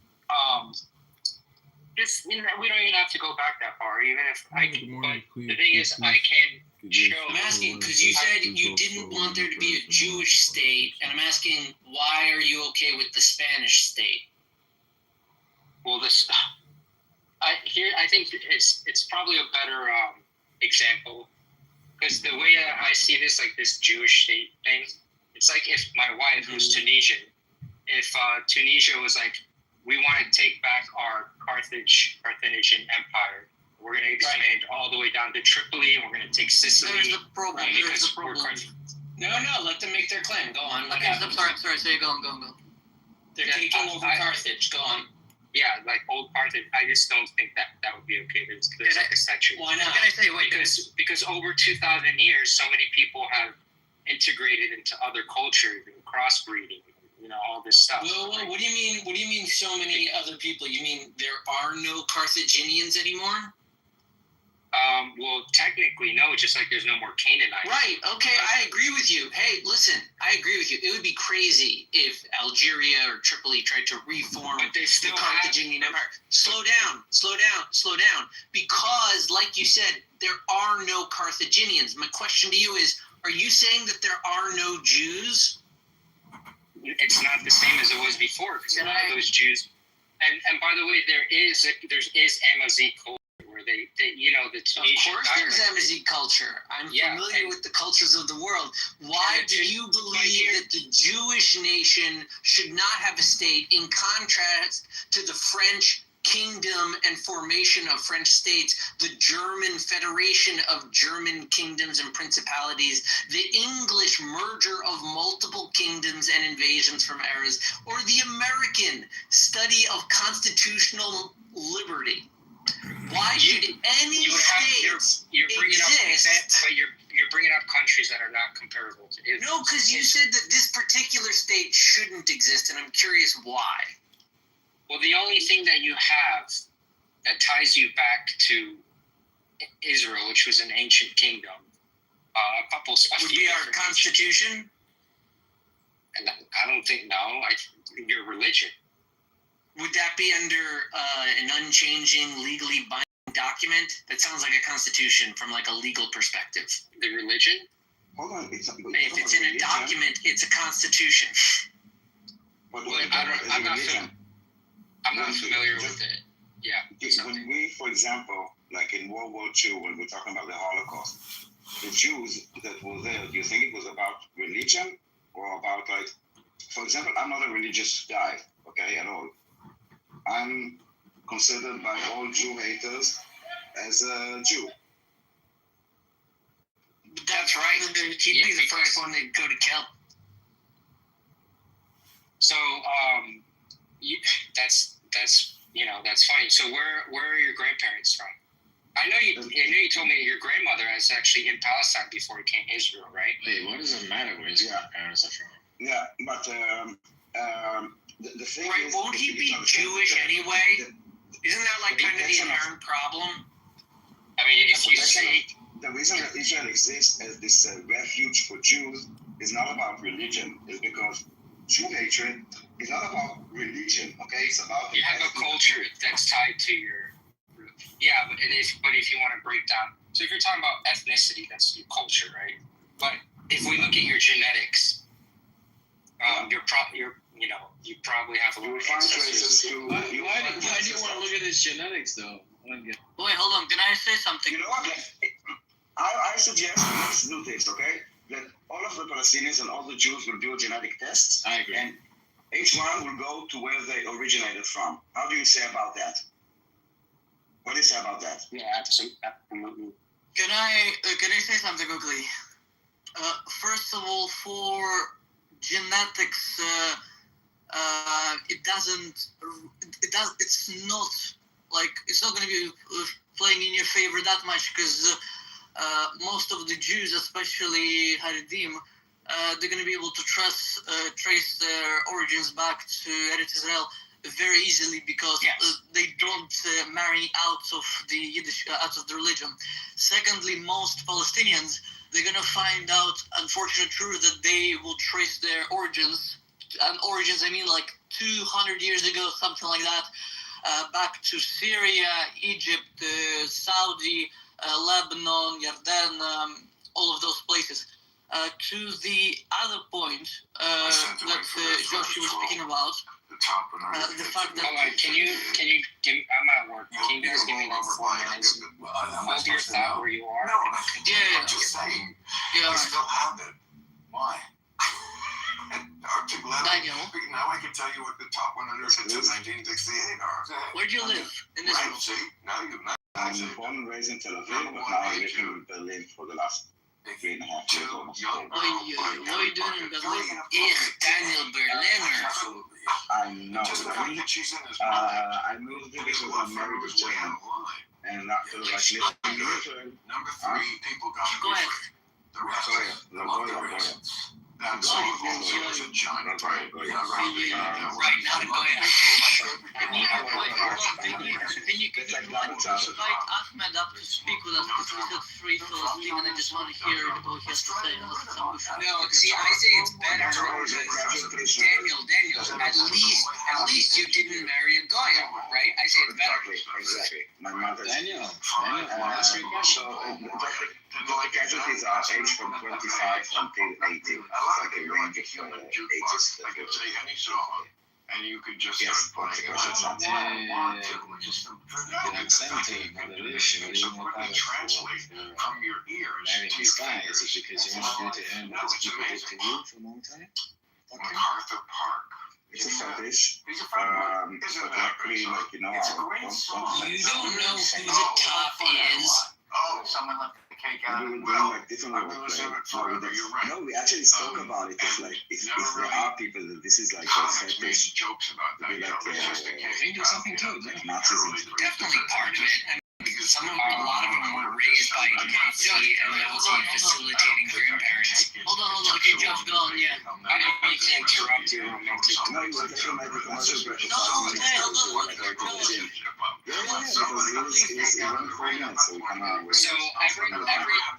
we don't even have to go back that far, even if I can. But the thing is, I can show. I'm asking because you said you didn't want there to be a Jewish state, and I'm asking why are you okay with the Spanish state? Well, I think it's probably a better example, because the way I see this, like this Jewish state thing, it's like if my wife was Tunisian, if Tunisia was like, we want to take back our Carthaginian empire, we're going to expand all the way down to Tripoli, and we're going to take Sicily. There's the problem. No, let them make their claim. Go on. Okay, I'm sorry. Say, go on. They're taking over Carthage. Go on. Yeah, like old Carthage. I just don't think that would be okay. There's like a century. Why not? Can I say, wait? Because over 2,000 years, so many people have integrated into other cultures and crossbreeding. All this stuff. Well, what do you mean? What do you mean? So many other people? You mean there are no Carthaginians anymore? Well, technically, no. Just like there's no more Canaanites. Right. Okay, I agree with you. Hey, listen, I agree with you. It would be crazy if Algeria or Tripoli tried to reform the Carthaginian Empire. Slow down. Because, like you said, there are no Carthaginians. My question to you is: are you saying that there are no Jews? It's not the same as it was before, because a lot of those Jews, and by the way, there is Amazigh culture where they the Tunisian. Of course, there's Amazigh culture. I'm familiar with the cultures of the world. Why do you believe that the Jewish nation should not have a state, in contrast to the French kingdom and formation of French states, the German federation of German kingdoms and principalities, the English merger of multiple kingdoms and invasions from eras, or the American study of constitutional liberty? Why should any states exist? But you're bringing up countries that are not comparable to Israel. No, because you said that this particular state shouldn't exist, and I'm curious why. Well, the only thing that you have that ties you back to Israel, which was an ancient kingdom, would be our constitution. And I don't think your religion. Would that be under an unchanging, legally binding document? That sounds like a constitution from like a legal perspective. The religion? Hold on. If it's in a document, it's a constitution. I'm not familiar with it. Yeah. When we, for example, like in World War II, when we're talking about the Holocaust, the Jews that were there, do you think it was about religion or about, like, for example, I'm not a religious guy, okay, at all. I'm considered by all Jew haters as a Jew. That's right. He'd be the first one to go to kill. So, that's funny. So where are your grandparents from? I know you told me your grandmother was actually in Palestine before it came to Israel, right? Wait, what does it matter where his grandparents are from? Yeah, but the thing is, won't he be Jewish anyway? Isn't that like kind of the inherent problem? I mean, if you say the reason that Israel exists as this refuge for Jews is not about religion. It's because Jew hatred is not about religion. Okay, it's about you have a culture that's tied to your. Yeah, but if you want to break down, so if you're talking about ethnicity, that's your culture, right? But if we look at your genetics, you probably have a little Why do you want to look at his genetics though? Wait, hold on. Can I say something? You know what? I suggest let's do this, okay? That all of the Palestinians and all the Jews will do a genetic test. I agree. And each one will go to where they originated from. How do you say about that? What do you say about that? Yeah, absolutely. Can I say something quickly? First of all, for genetics, it's not going to be playing in your favor that much, because most of the Jews, especially Haredim, they're going to be able to trace their origins back to Eretz Israel very easily, because they don't marry out of the Yiddish, out of the religion. Secondly, most Palestinians, they're going to find out unfortunate truth that they will trace their origins. And origins, I mean like 200 years ago, something like that, back to Syria, Egypt, Saudi, Lebanon, Jordan, all of those places. To the other point that Josh was speaking about, the fact that... Hold on, can you give me, I'm at work, can you guys give me like 4 minutes? Hold your thought where you are. Yeah. Just saying. Yeah. I still have it. Why? Daniel. Now I can tell you what the top 100 hits of 1968 are. Where'd you live? In Israel? Right, see? Now you've not. I'm born and raised in Tel Aviv, but now I live in Berlin for the last 3.5 years almost. What are you doing in Berlin? Daniel Berliner. I know. I moved here because I'm married to German. And after like living in Israel, Number 3, people got Go ahead. the rest love their innocence. That's all was a giant brain. Right now, go ahead. Can you invite Ahmed up to speak with us, because we said free Philistine, and I just want to hear what he has to say. No, see, I say it's better. Daniel, at least you didn't marry a Goya, right? I say it's better. Exactly. My mother. Daniel, So, the casualties are aged from 25 until 80. It's like a range of ages. I could say any song, and you could just start playing it. Translate from your ears to your fingers. Is it because you want to do to him what people did to you for a long time? MacArthur Park. It's a fetish. He's a friend. But luckily, like, you know, It's a great song. You don't know who the top is. Oh, someone left the cake out of we the were doing well. like different I work. will Like, assume it forever. You're right. no, we actually spoke about it. It's like if there are people that this is like a Comics made fetish, jokes about that. be like It's just a cake. They do something too. like Nazism. Definitely part of it. A lot of them were raised by Nazi and Nazi facilitating grandparents. Hold on. Okay, Josh, go on, yeah. I didn't mean to interrupt your romantic. No, you were taking like a commercial break. No, hey, hold on. Because it was 4 minutes, so we come out with. So every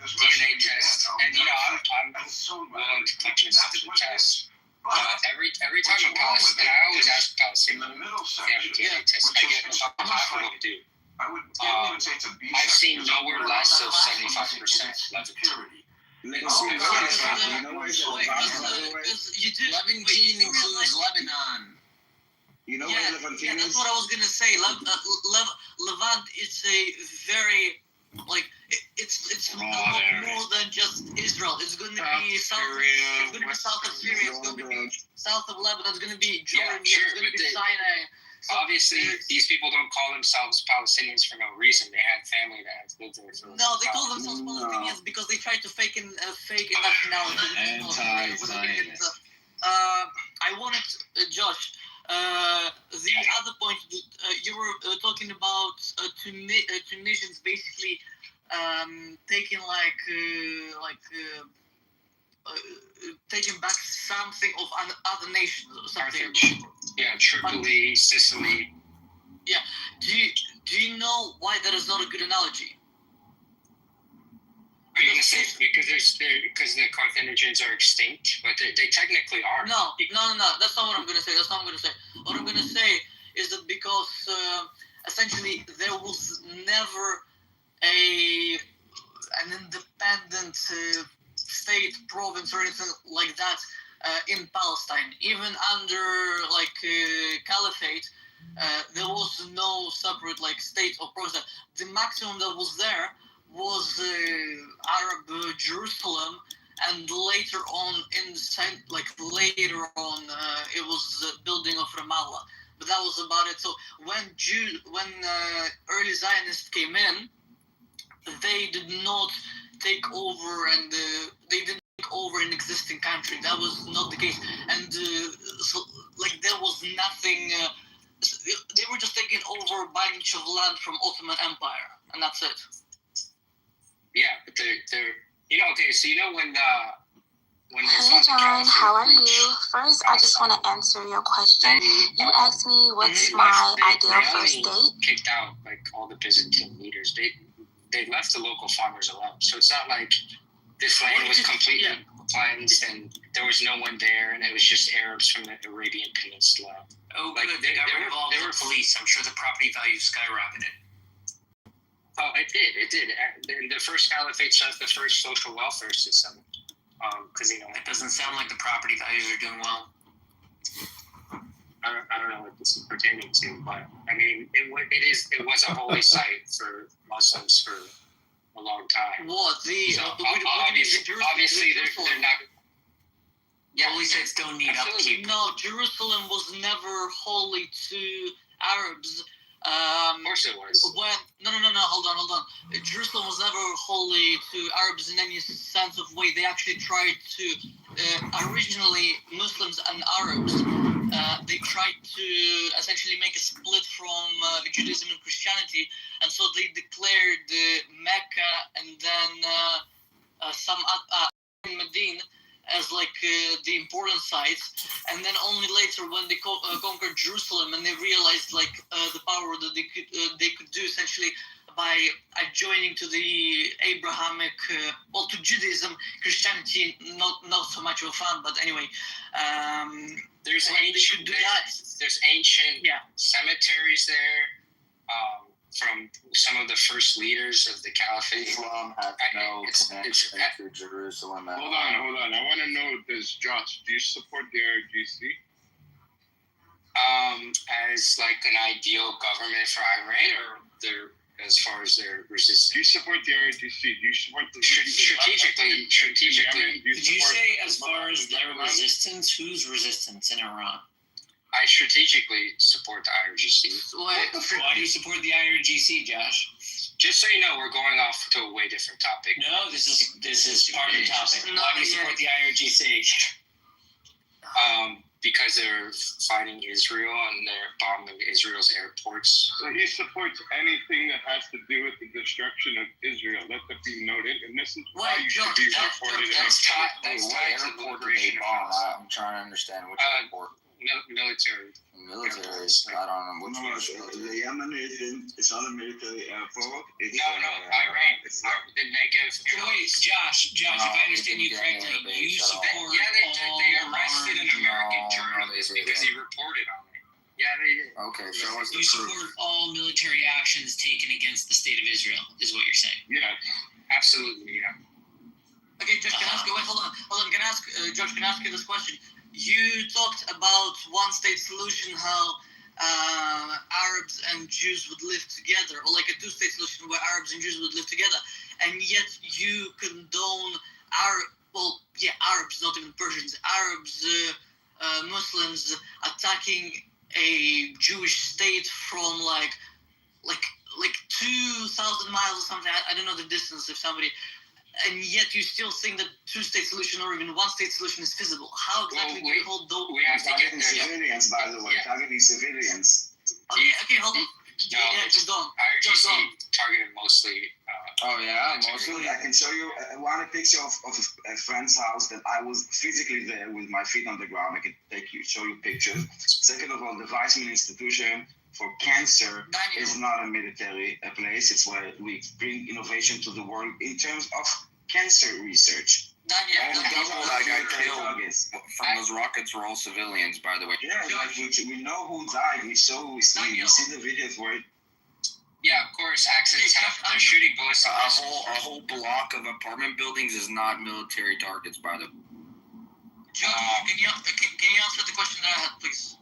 DNA test, and you know I'm willing to put this to the test. Every time a Palestinian, and I always ask Palestinians if they have a DNA test, I get what to do. I've seen nowhere less of 75% Levantine. Levantine includes Lebanon. You know Yeah, what Levantine that's is? what I was gonna say. Levant, it's a very it's more than just Israel. It's going to be south of Syria. It's going to be south of Lebanon. It's going to be Jordan. Yeah, sure, it's going to be Sinai. So obviously, these people don't call themselves Palestinians for no reason. They had family that had lived there for. No, they call themselves Palestinians because they tried to fake a nationality. Anti-Zionist. I wanted, Josh. The other point you were talking about Tunisians basically taking taking back something of other nations or something. Yeah, Tripoli, Sicily. Yeah. Do you know why that is not a good analogy? Are you gonna say because the Carthaginians are extinct, but they technically are. No. That's not what I'm gonna say. What I'm gonna say is that because essentially there was never an independent state, province, or anything like that in Palestine. Even under caliphate, there was no separate like state or province. The maximum that was there was Arab Jerusalem, and later on it was the building of Ramallah. But that was about it. So when early Zionists came in, they did not take over, and they didn't take over an existing country. That was not the case, and so like there was nothing. They were just taking over a bunch of land from Ottoman Empire, and that's it. Yeah, but they're okay. So when Hey John, how are you? First, I just want to answer your question. You asked me what's my ideal first date. Kicked out like all the Byzantine leaders. They left the local farmers alone. So it's not like this land was completely cleansed and there was no one there, and it was just Arabs from the Arabian Peninsula. Oh, like good. They got rid of all the police. I'm sure the property value skyrocketed. Oh, it did. The first caliphate set up the first social welfare system. Because it doesn't sound like the property values are doing well. I don't know what this is pertaining to, but I mean, it was a holy site for Muslims for a long time. What the? So, obviously, they're not. Yeah, holy sites don't need upkeep. No, Jerusalem was never holy to Arabs. Of course it was. No, hold on. Jerusalem was never holy to Arabs in any sense of way. They actually tried to, originally Muslims and Arabs, they tried to essentially make a split from Judaism and Christianity, and so they declared Mecca and then some Medina as like the important sites, and then only later when they conquered Jerusalem and they realized like the power that they could do essentially by joining to the Abrahamic, to Judaism, Christianity, not so much of a fan, but anyway, there's ancient cemeteries there. From some of the first leaders of the caliphate. Islam has no connection to Jerusalem at all. Hold on. I want to know, Josh, do you support the IRGC? As like an ideal government for Iran, or as far as their resistance? Do you support the IRGC? Do you support the strategically? Did you say as far as their resistance? Whose resistance in Iran? I strategically support the IRGC. Why do you support the IRGC, Josh? Just so you know, we're going off to a way different topic. No, this is part of the topic. Why do you support the IRGC? Because they're fighting Israel and they're bombing Israel's airports. So he supports anything that has to do with the destruction of Israel. Let that be noted. And this is why you should be supported. That's tied to the liberation of Palestine. I'm trying to understand which airport. Military. I don't know which one. The Yemen it's not a military airport. Iran. It's the Negev. Wait, Josh, if I understand you correctly, you support they arrested an American journalist because he reported on it. Yeah, they did. Okay, show us the you proof. support all military actions taken against the state of Israel, is what you're saying. Yeah, absolutely, yeah. Okay, Josh, can I ask you, hold on. Josh, can I ask you this question? You talked about one-state solution, how Arabs and Jews would live together, or like a two-state solution where Arabs and Jews would live together, and yet you condone Arabs, not even Persians, Arabs, Muslims attacking a Jewish state from like 2,000 miles or something. I don't know the distance. If somebody. And yet you still think that two-state solution or even one-state solution is feasible. How exactly do you hold those? We have to get civilians, by the way. Targeting civilians. Okay, hold on. Just go on. IRGC targeted mostly. Mostly. I can show you one picture of a friend's house that I was physically there with my feet on the ground. I can show you pictures. Second of all, the Weizmann Institution for Cancer is not a military place. It's where we bring innovation to the world in terms of cancer research. All the people that got killed from those rockets were all civilians, by the way. Yeah, like we know who died. We see the videos where. Yeah, of course, accidents happen. They're shooting bullets. A whole block of apartment buildings is not military targets, by the way. Josh, can you answer the question that I had, please?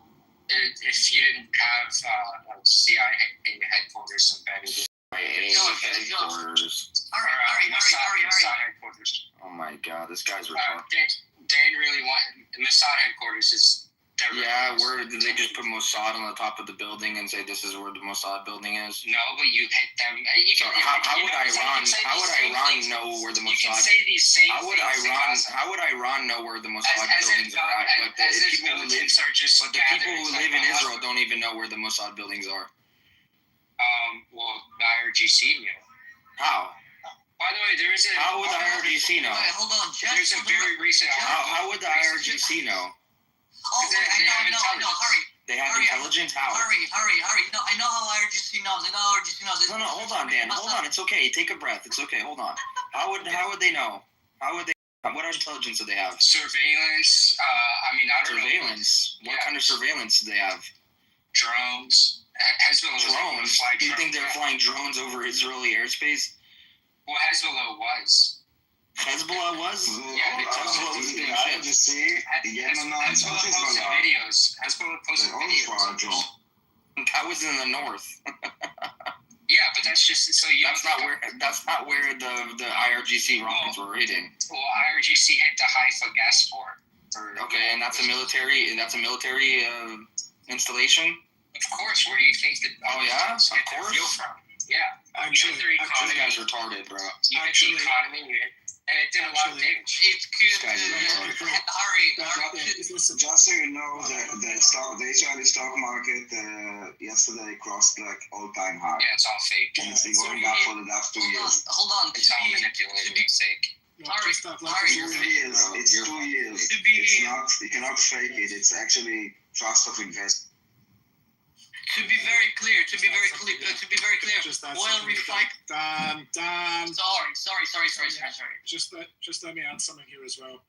if you didn't have like CIA headquarters embedded in headquarters. Mossad headquarters. Oh my god, this guy's retarded. They didn't really want Mossad headquarters is. Yeah, where did they just put Mossad on the top of the building and say this is where the Mossad building is? No, but you hit them. How would Iran know where the Mossad? You can say these same How would Iran know where the Mossad buildings are at? But the people who live in Israel don't even know where the Mossad buildings are. Well, the IRGC knew. How? By the way, there is a. How would the IRGC know? Wait, hold on, Jeff. There's a very recent. How would the IRGC know? Oh, I know, hurry. They have intelligence? How? Hurry. No, I know how IRGC knows. No, hold on, Dan. Hold on. It's okay. Take a breath. It's okay. Hold on. How would they know? What intelligence do they have? Surveillance. I don't know. Surveillance? What kind of surveillance do they have? Drones. Drones? Do you think they're flying drones over Israeli airspace? Well, Hezbollah was. Hezbollah was? Yeah, Hezbollah was doing shit. Hezbollah posted videos. That was in the north. Yeah, but that's just so you. That's not where the IRGC rockets were raiding. Well, IRGC hit the Haifa gas port. Okay, and that's a military. Installation. Of course. Where do you think that? Oh yeah, of course. Fuel from? Yeah. Actually, this guy's retarded, bro. You hit the economy. And it did a lot of damage. It's good. Hurry. Listen, just so you know, the Israeli stock market yesterday crossed like all-time high. Yeah, it's all fake. And it's been going up for the last 2 years. Hold on. It's all manipulated. It's fake. It's 2 years. It's not. You cannot fake it. It's actually trust of investment. To be very clear. Oil refinery. Dan. Sorry. Just let me add something here as well.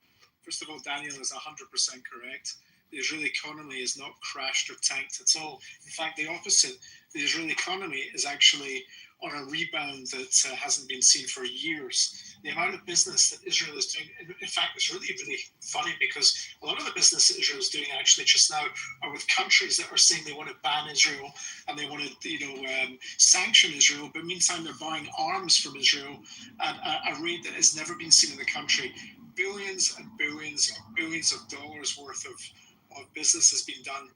First of all, Daniel is 100% correct. The Israeli economy is not crashed or tanked at all. In fact, the opposite. The Israeli economy is actually on a rebound that hasn't been seen for years. The amount of business that Israel is doing, in fact, it's really, really funny because a lot of the business that Israel is doing actually just now are with countries that are saying they want to ban Israel and they want to, sanction Israel. But meantime, they're buying arms from Israel at a rate that has never been seen in the country. Billions and billions and billions of dollars worth of business has been done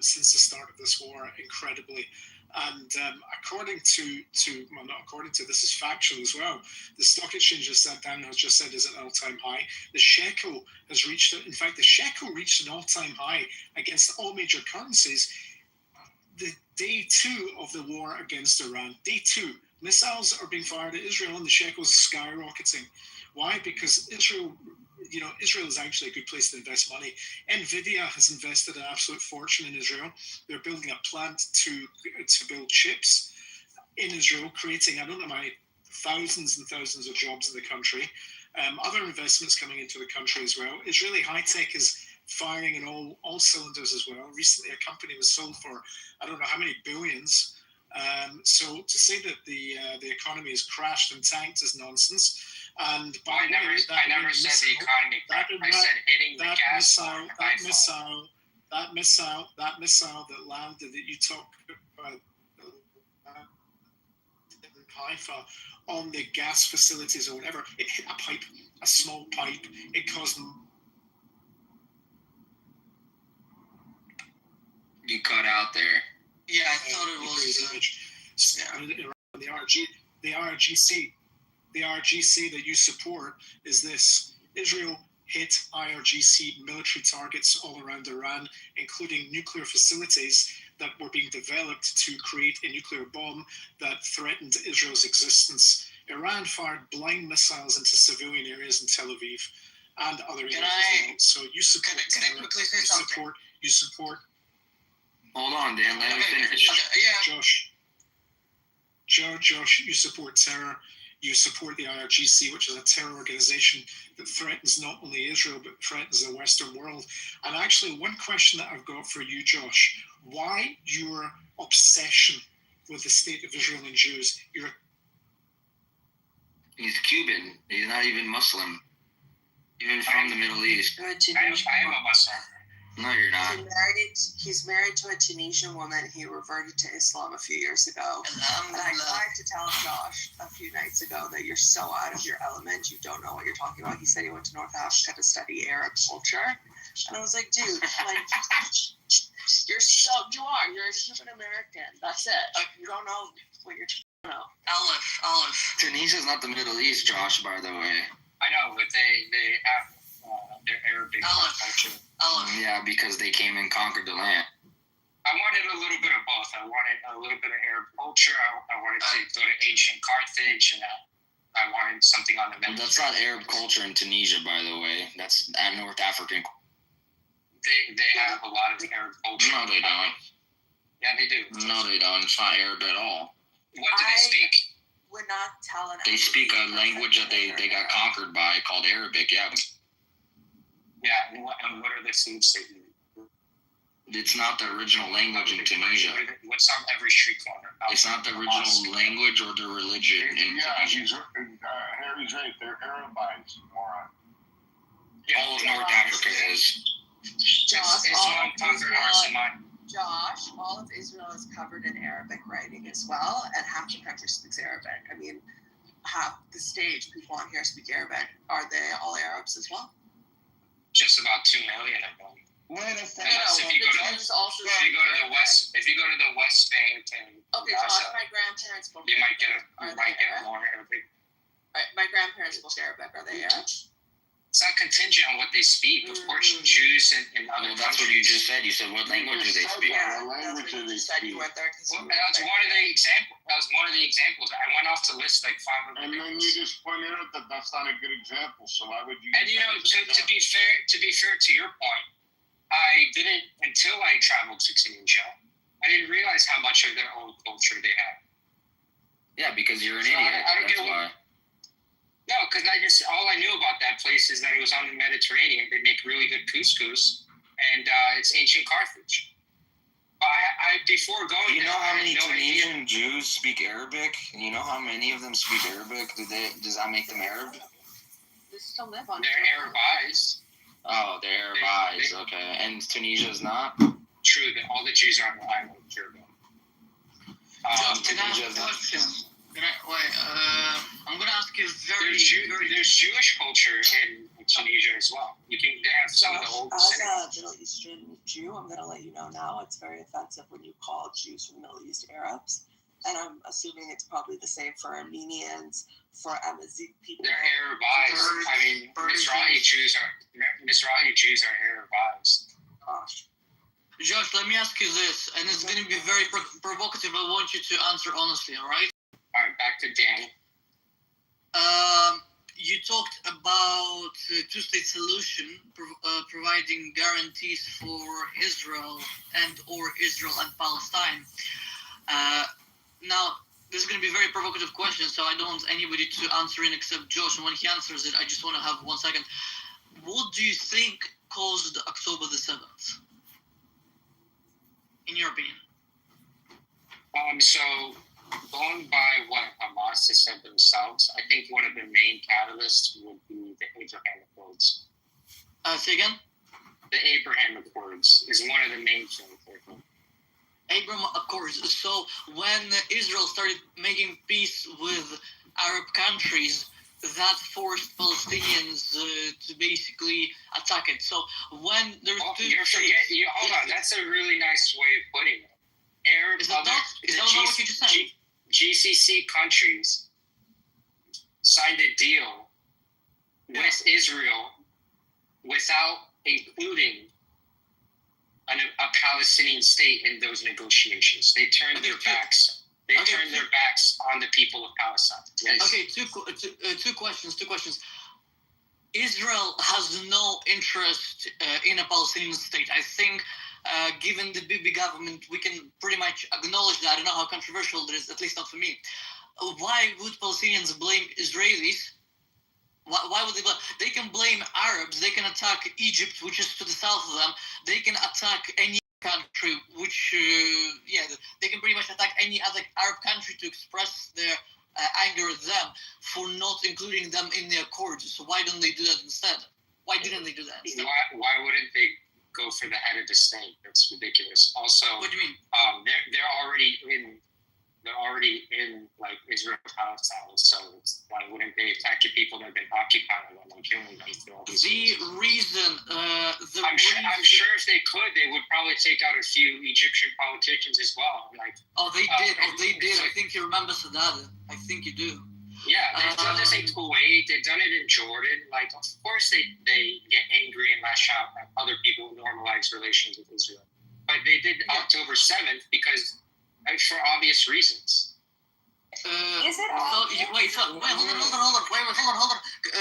since the start of this war, incredibly. And this is factual as well. The stock exchange, as Dan has just said, is at an all-time high. The shekel has reached an all-time high against all major currencies. The day 2 of the war against Iran, day 2, missiles are being fired at Israel and the shekel is skyrocketing. Why? Because Israel is actually a good place to invest money. NVIDIA has invested an absolute fortune in Israel. They're building a plant to build chips in Israel, creating, I don't know, thousands and thousands of jobs in the country. Other investments coming into the country as well. Israeli high-tech is firing in all cylinders as well. Recently, a company was sold for, I don't know how many billions. So to say that the economy has crashed and tanked is nonsense. And I never said the economy crashed. I said hitting the gas line. That missile that landed that you talked about in Haifa on the gas facilities or whatever, it hit a pipe, a small pipe. It caused. You cut out there. Yeah, I thought it was. The IRGC that you support is this. Israel hit IRGC military targets all around Iran, including nuclear facilities that were being developed to create a nuclear bomb that threatened Israel's existence. Iran fired blind missiles into civilian areas in Tel Aviv and other areas as well. So you support. Can I quickly say something? You support. Hold on, Dan. Let me finish. Josh, you support terror. You support the IRGC, which is a terror organization that threatens not only Israel, but threatens the Western world. And actually, one question that I've got for you, Josh, why your obsession with the state of Israel and Jews? He's Cuban. He's not even Muslim. Even from the Middle East. I am a Muslim. No, you're not. He's married to a Tunisian woman. He reverted to Islam a few years ago. And I tried to tell Josh a few nights ago that you're so out of your element. You don't know what you're talking about. He said he went to North Africa to study Arab culture. And I was like, dude, like, you're a Cuban American. That's it. You don't know what you're talking about. Aleph. Tunisia's not the Middle East, Josh, by the way. I know, but they have their Arabic culture. Yeah, because they came and conquered the land. I wanted a little bit of both. I wanted a little bit of Arab culture. I wanted to go to ancient Carthage, and I wanted something on the Mediterranean. That's not Arab culture in Tunisia, by the way. That's North African. They have a lot of Arab culture. No, they don't. Yeah, they do. No, they don't. It's not Arab at all. What do they speak? We're not telling. They speak a language that they got conquered by called Arabic. Yeah. Yeah, and what are the foods they eat? It's not the original language in Tunisia. What's on every street corner? It's not the original language or the religion in Tunisia. Harry's right. They're Arabites, moron. All of North Africa is. Josh, all of Israel is covered in Arabic writing as well, and half the country speaks Arabic. I mean, half the stage people on here speak Arabic. Are they all Arabs as well? Just about 2 million of them. Wait a second. If you go to the West Bank and Gaza, my grandparents spoke you might get Arab? more Arabic. My grandparents spoke Arabic. Are they Arab? It's not contingent on what they speak. Of course, Jews and other. Well, that's what you just said. You said what language do they speak? Yeah, what language do they speak? That was one of the examples. I went off to list like 500. And then you just pointed out that that's not a good example. So why would you? And to be fair to your point, I didn't until I traveled to Tunisia. I didn't realize how much of their own culture they had. Yeah, because you're an idiot. I don't get why. No, because all I knew about that place is that it was on the Mediterranean. They make really good couscous, and it's ancient Carthage. But I before going, you know how many Tunisian Jews speak Arabic? And you know how many of them speak Arabic? Does that make them Arab? They still live on. They're Arabized. Oh, they're Arabized. Okay, and Tunisia is not. True, that all the Jews are on the island of Cuba. Tunisia is not. I'm going to ask you there's Jewish culture in Tunisia as well. They have some of the old. As a Middle Eastern Jew, I'm going to let you know now. It's very offensive when you call Jews from the Middle East Arabs, and I'm assuming it's probably the same for Armenians, for Amazigh people. They're Arabized. I mean, Mizrahi Jews are Arabized. Gosh. Josh, let me ask you this, and it's going to be very provocative. I want you to answer honestly, all right? All right, back to Danny. You talked about two-state solution, providing guarantees for Israel or Israel and Palestine. Now, this is going to be a very provocative question, so I don't want anybody to answer it except Josh. And when he answers it, I just want to have 1 second. What do you think caused October the 7th? In your opinion? So, going by what Hamas has said themselves, I think one of the main catalysts would be the Abraham Accords. Say again? The Abraham Accords is one of the main things. Abraham Accords. So when Israel started making peace with Arab countries, that forced Palestinians to basically attack it. So when there's hold on, that's a really nice way of putting it. Arab, is that not what you just said? GCC countries signed a deal with Israel without including a Palestinian state in those negotiations. They turned their backs. They turned their backs on the people of Palestine. Yes. Okay, two questions. Israel has no interest in a Palestinian state. I think, given the Bibi government, we can pretty much acknowledge that. I don't know how controversial it is, at least not for me. Why would Palestinians blame Israelis? Why would they blame? They can blame Arabs. They can attack Egypt, which is to the south of them. They can attack any country, which, they can pretty much attack any other Arab country to express their anger at them for not including them in the accords. So why don't they do that instead? Why didn't they do that instead? Why wouldn't they go for the head of the state. That's ridiculous. Also, What do you mean? They're already in like Israel Palestine, so why wouldn't they attack the people that have been occupying them and killing them through all these years? The reason, I'm sure if they could, they would probably take out a few Egyptian politicians as well. Like, they did. I think you remember Sadat. I think you do. yeah, they've done this in Kuwait. They've done it in Jordan. Like, of course they get angry and lash out at other people who normalize relations with Israel. But they did October 7th because, for obvious reasons. Is it obvious? Wait, hold on.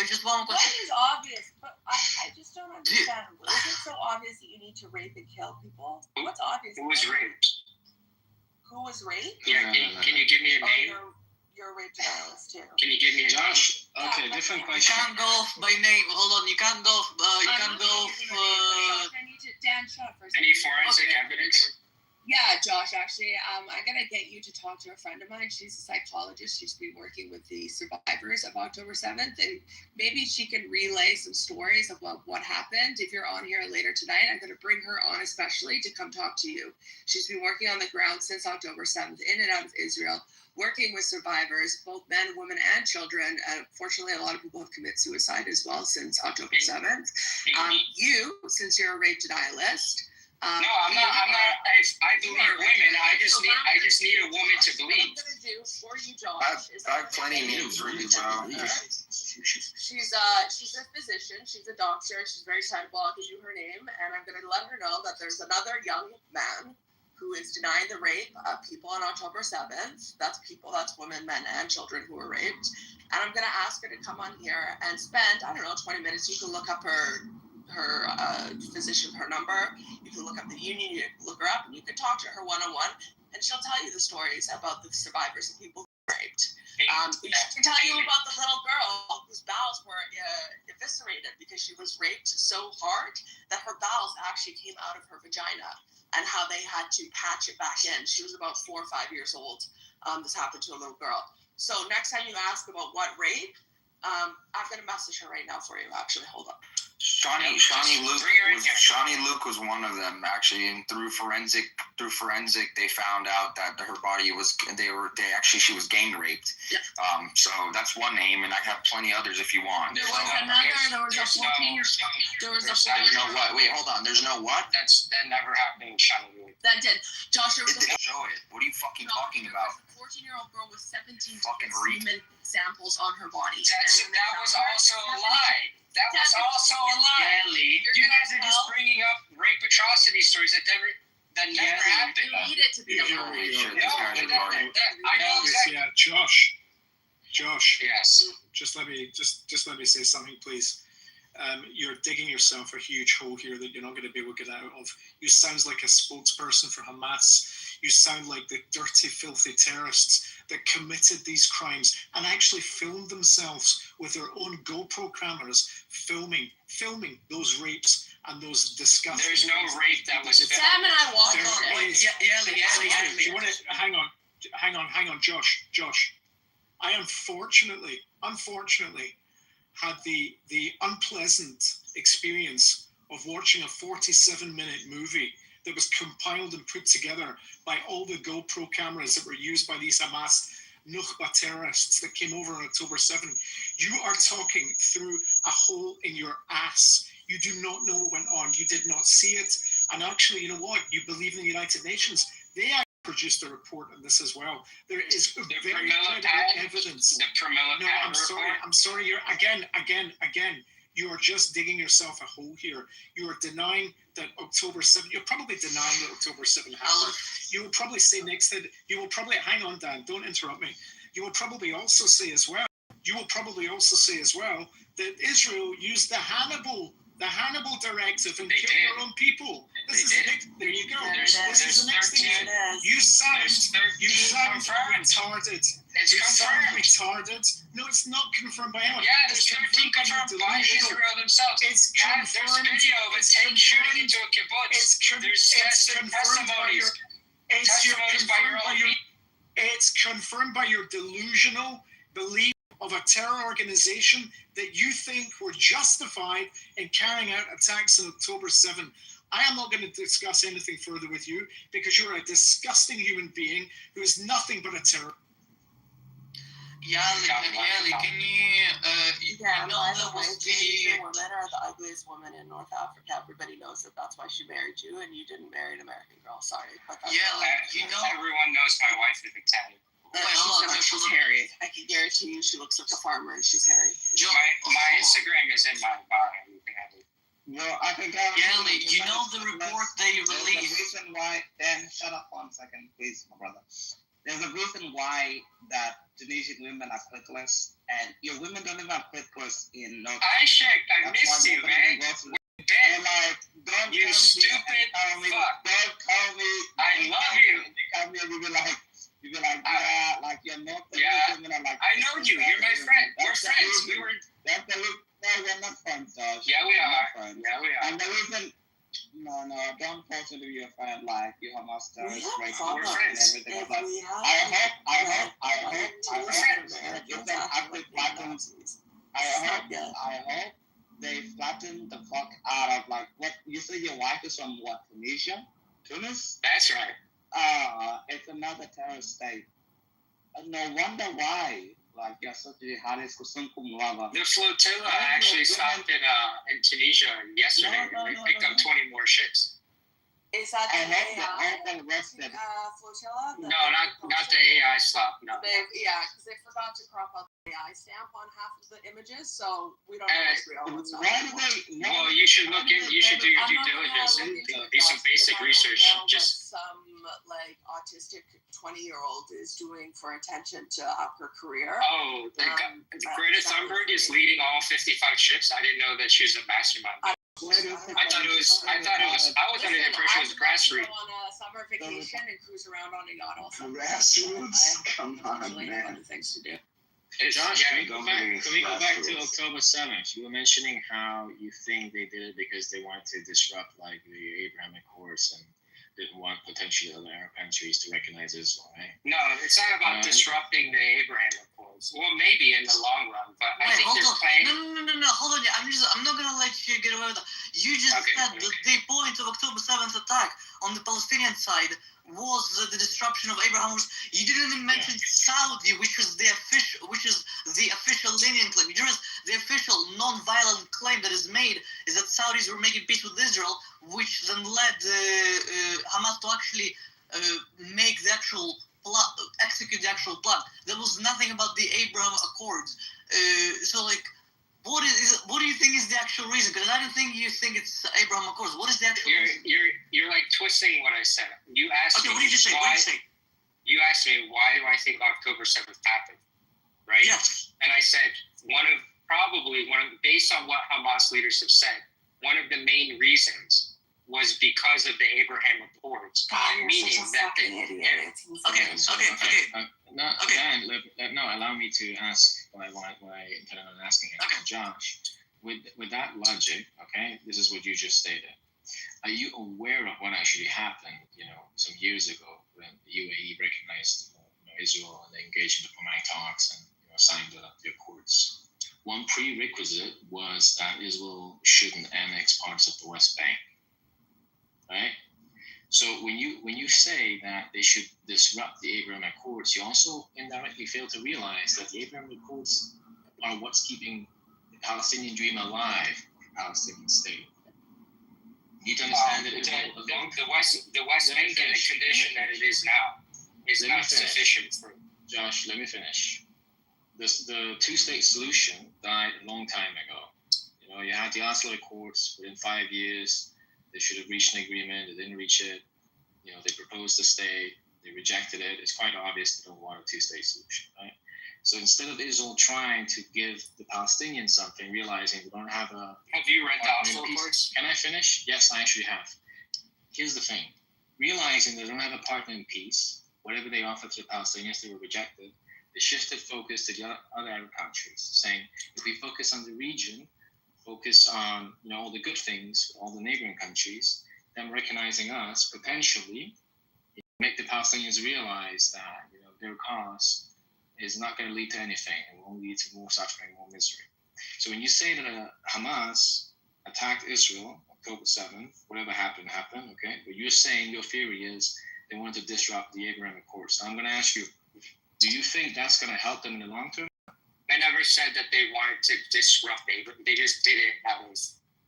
Just one What question. is obvious? But I just don't understand. Is it so obvious that you need to rape and kill people? What's obvious? Who was raped? Who was raped? Yeah, can you give me a name? You're a rape denialist too. Can you give me a Josh? Okay, different You question. can't go by name. Hold on. You can't go. I need to Dan shut for a second. Any forensic evidence? Yeah, Josh, actually, I'm going to get you to talk to a friend of mine. She's a psychologist. She's been working with the survivors of October 7th, and maybe she can relay some stories about what happened. If you're on here later tonight, I'm going to bring her on especially to come talk to you. She's been working on the ground since October 7th, in and out of Israel, working with survivors, both men, women, and children. Fortunately, a lot of people have committed suicide as well since October 7th. You, since you're a rape denialist, no, I'm not. I believe women. I just need a woman to believe. What I'm gonna do for you, Josh, is I have plenty of news for you, bro. She's a physician. She's a doctor. She's very credible. I'll give you her name, and I'm gonna let her know that there's another young man who is denying the rape of people on October 7th. That's women, men, and children who were raped. And I'm gonna ask her to come on here and spend 20 minutes. You can look up her physician, her number. You can look up the union, you can look her up, and you can talk to her one-on-one, and she'll tell you the stories about the survivors and people who were raped. She can tell you about the little girl whose bowels were eviscerated because she was raped so hard that her bowels actually came out of her vagina, and how they had to patch it back in. She was about 4 or 5 years old. This happened to a little girl. So next time you ask about what rape, I'm going to message her right now for you, actually. Hold on. Shawnee Luke was one of them actually, and through forensic they found out that her body was she was gang raped. Yeah. So that's one name, and I have plenty others if you want. There was a 14-year. There's no what? Wait, hold on. There's no what? That never happened in Shawnee Luke. That did. Josh, there was It didn't show it. What are you fucking talking about? A 14-year-old girl with 17 Fucking semen samples on her body. That was also a lie. That was also a lie. You guys are just bringing up rape atrocity stories that never happened. You need it to be a lie. I know exactly. Yeah, Josh. Yes. Just let me say something, please. You're digging yourself a huge hole here that you're not going to be able to get out of. You sound like a spokesperson for Hamas. You sound like the dirty, filthy terrorists that committed these crimes and actually filmed themselves with their own GoPro cameras, filming those rapes and those disgusting. There's no rape that was filmed. Sam and I walked on it. Do you want to hang on, Josh. I unfortunately had the unpleasant experience of watching a 47-minute movie that was compiled and put together by all the GoPro cameras that were used by these Hamas Nukhba terrorists that came over on October 7. You are talking through a hole in your ass. You do not know what went on. You did not see it. And actually, you know what? You believe in the United Nations. They actually produced a report on this as well. There is very credible evidence. I'm sorry. You're again. You are just digging yourself a hole here. You are denying that October 7th. You're probably denying that October 7th happened. You will probably say next that you will probably hang on, Dan. Don't interrupt me. You will probably also say as well. That Israel used the Hannibal directive and killed their own people. There you go. This is the next thing. You sound retarded. Retarded. No, it's not confirmed by anyone. Yeah, there's 13 confirmed by Israel themselves. There's video of a tank shooting into a kibbutz. There's testimonies. It's confirmed by your delusional belief of a terror organization that you think were justified in carrying out attacks on October 7. I am not going to discuss anything further with you because you're a disgusting human being who is nothing but a terror. Yali, can you, Yeah, know by that the way, was Tunisian women are the ugliest women in North Africa. Everybody knows that. That's why she married you, and you didn't marry an American girl. Sorry, but that's everyone knows my wife is Italian. She's hairy. I can guarantee you, she looks like a farmer, and she's hairy. My Instagram is in my bio. You can have it. No, I can guarantee you know the report they released. There's a reason why. Dan, shut up 1 second, please, my brother. There's a reason why that Tunisian women are clickless, and your women don't even have clickless in North. I checked. I missed you, man. Don't you stupid fuck. Don't call me. I love you. Call me and you be like, yeah, like you're not. Yeah. Women are like, I know you. You're my friend. We're friends. We were. No, we're not friends, Josh. Yeah, we are. Friends. Yeah, we are. And the reason. No, don't force me to be your friend like you have masters, We're friends and everything like that. I hope they flatten the fuck out of like what you say your wife is from what, Tunisia? Tunis? That's right. It's another terrorist state. No wonder why. Like you're such a jihadist kusum cum laude. The flotilla actually stopped in Tunisia yesterday. They picked up 20 more ships. Is that I the hope AI flotilla? No, not the AI stop. No. Because they forgot to crop out the AI stamp on half of the images, so we don't know what's real, what's not. Well, you should look in. You should do your due diligence and do some basic research. Just some like autistic 20-year-old is doing for attention to up her career. Oh, Greta Thunberg is leading all 55 ships. I didn't know that she was a mastermind. I thought it was. I was under the impression it was grassroots. Go on a summer vacation and cruise around on a yacht also. Grassroots? Come on, man. Other things to do. Josh, can we go back to October 7th? You were mentioning how you think they did it because they wanted to disrupt like the Abraham Accords and didn't want potentially other Arab countries to recognize Israel, right? No, it's not about disrupting the Abraham Accords. Well, maybe in the long run, but I think they're playing. No, hold on. I'm not gonna let you get away with that. You just said that the point of October 7th attack on the Palestinian side was the disruption of Abraham. You didn't even mention Saudi, which is the official lenient claim. The official non-violent claim that is made is that Saudis were making peace with Israel, which then led Hamas to actually make the actual execute the actual plan. There was nothing about the Abraham Accords. So like, what do you think is the actual reason? Because I don't think you think it's Abraham Accords. What is the actual reason? You're like twisting what I said. You asked me what did you say? You asked me why do I think October 7th happened, right? Yes. And I said based on what Hamas leaders have said, one of the main reasons was because of the Abraham Accords, meaning that No, allow me to ask what I intended on asking Josh. With that logic, okay, this is what you just stated. Are you aware of what actually happened, some years ago when the UAE recognized Israel and they engaged in diplomatic talks and signed the accords? One prerequisite was that Israel shouldn't annex parts of the West Bank, right? So when you say that they should disrupt the Abraham Accords, you also indirectly fail to realize that the Abraham Accords are what's keeping the Palestinian dream alive of a Palestinian state. You need to understand that the West Bank in the condition that it is now is not sufficient for. Josh, let me finish. The two-state solution died a long time ago. You had the Oslo Accords. Within 5 years, they should have reached an agreement. They didn't reach it. They proposed a state. They rejected it. It's quite obvious they don't want a two-state solution, right? So instead of Israel trying to give the Palestinians something, realizing we don't have a... Have you read the Oslo Accords? Can I finish? Yes, I actually have. Here's the thing. Realizing they don't have a partner in peace, whatever they offered to the Palestinians, they were rejected. They shifted focus to the other Arab countries, saying, if we focus on the region, focus on all the good things, all the neighboring countries, then recognizing us, potentially, make the Palestinians realize that their cause is not going to lead to anything. It will only lead to more suffering, more misery. So when you say that Hamas attacked Israel, October 7th. Whatever happened, okay? But you're saying your theory is they want to disrupt the Abrahamic courts. Now I'm going to ask you, do you think that's going to help them in the long term? I never said that they wanted to disrupt Abraham. They just did it out of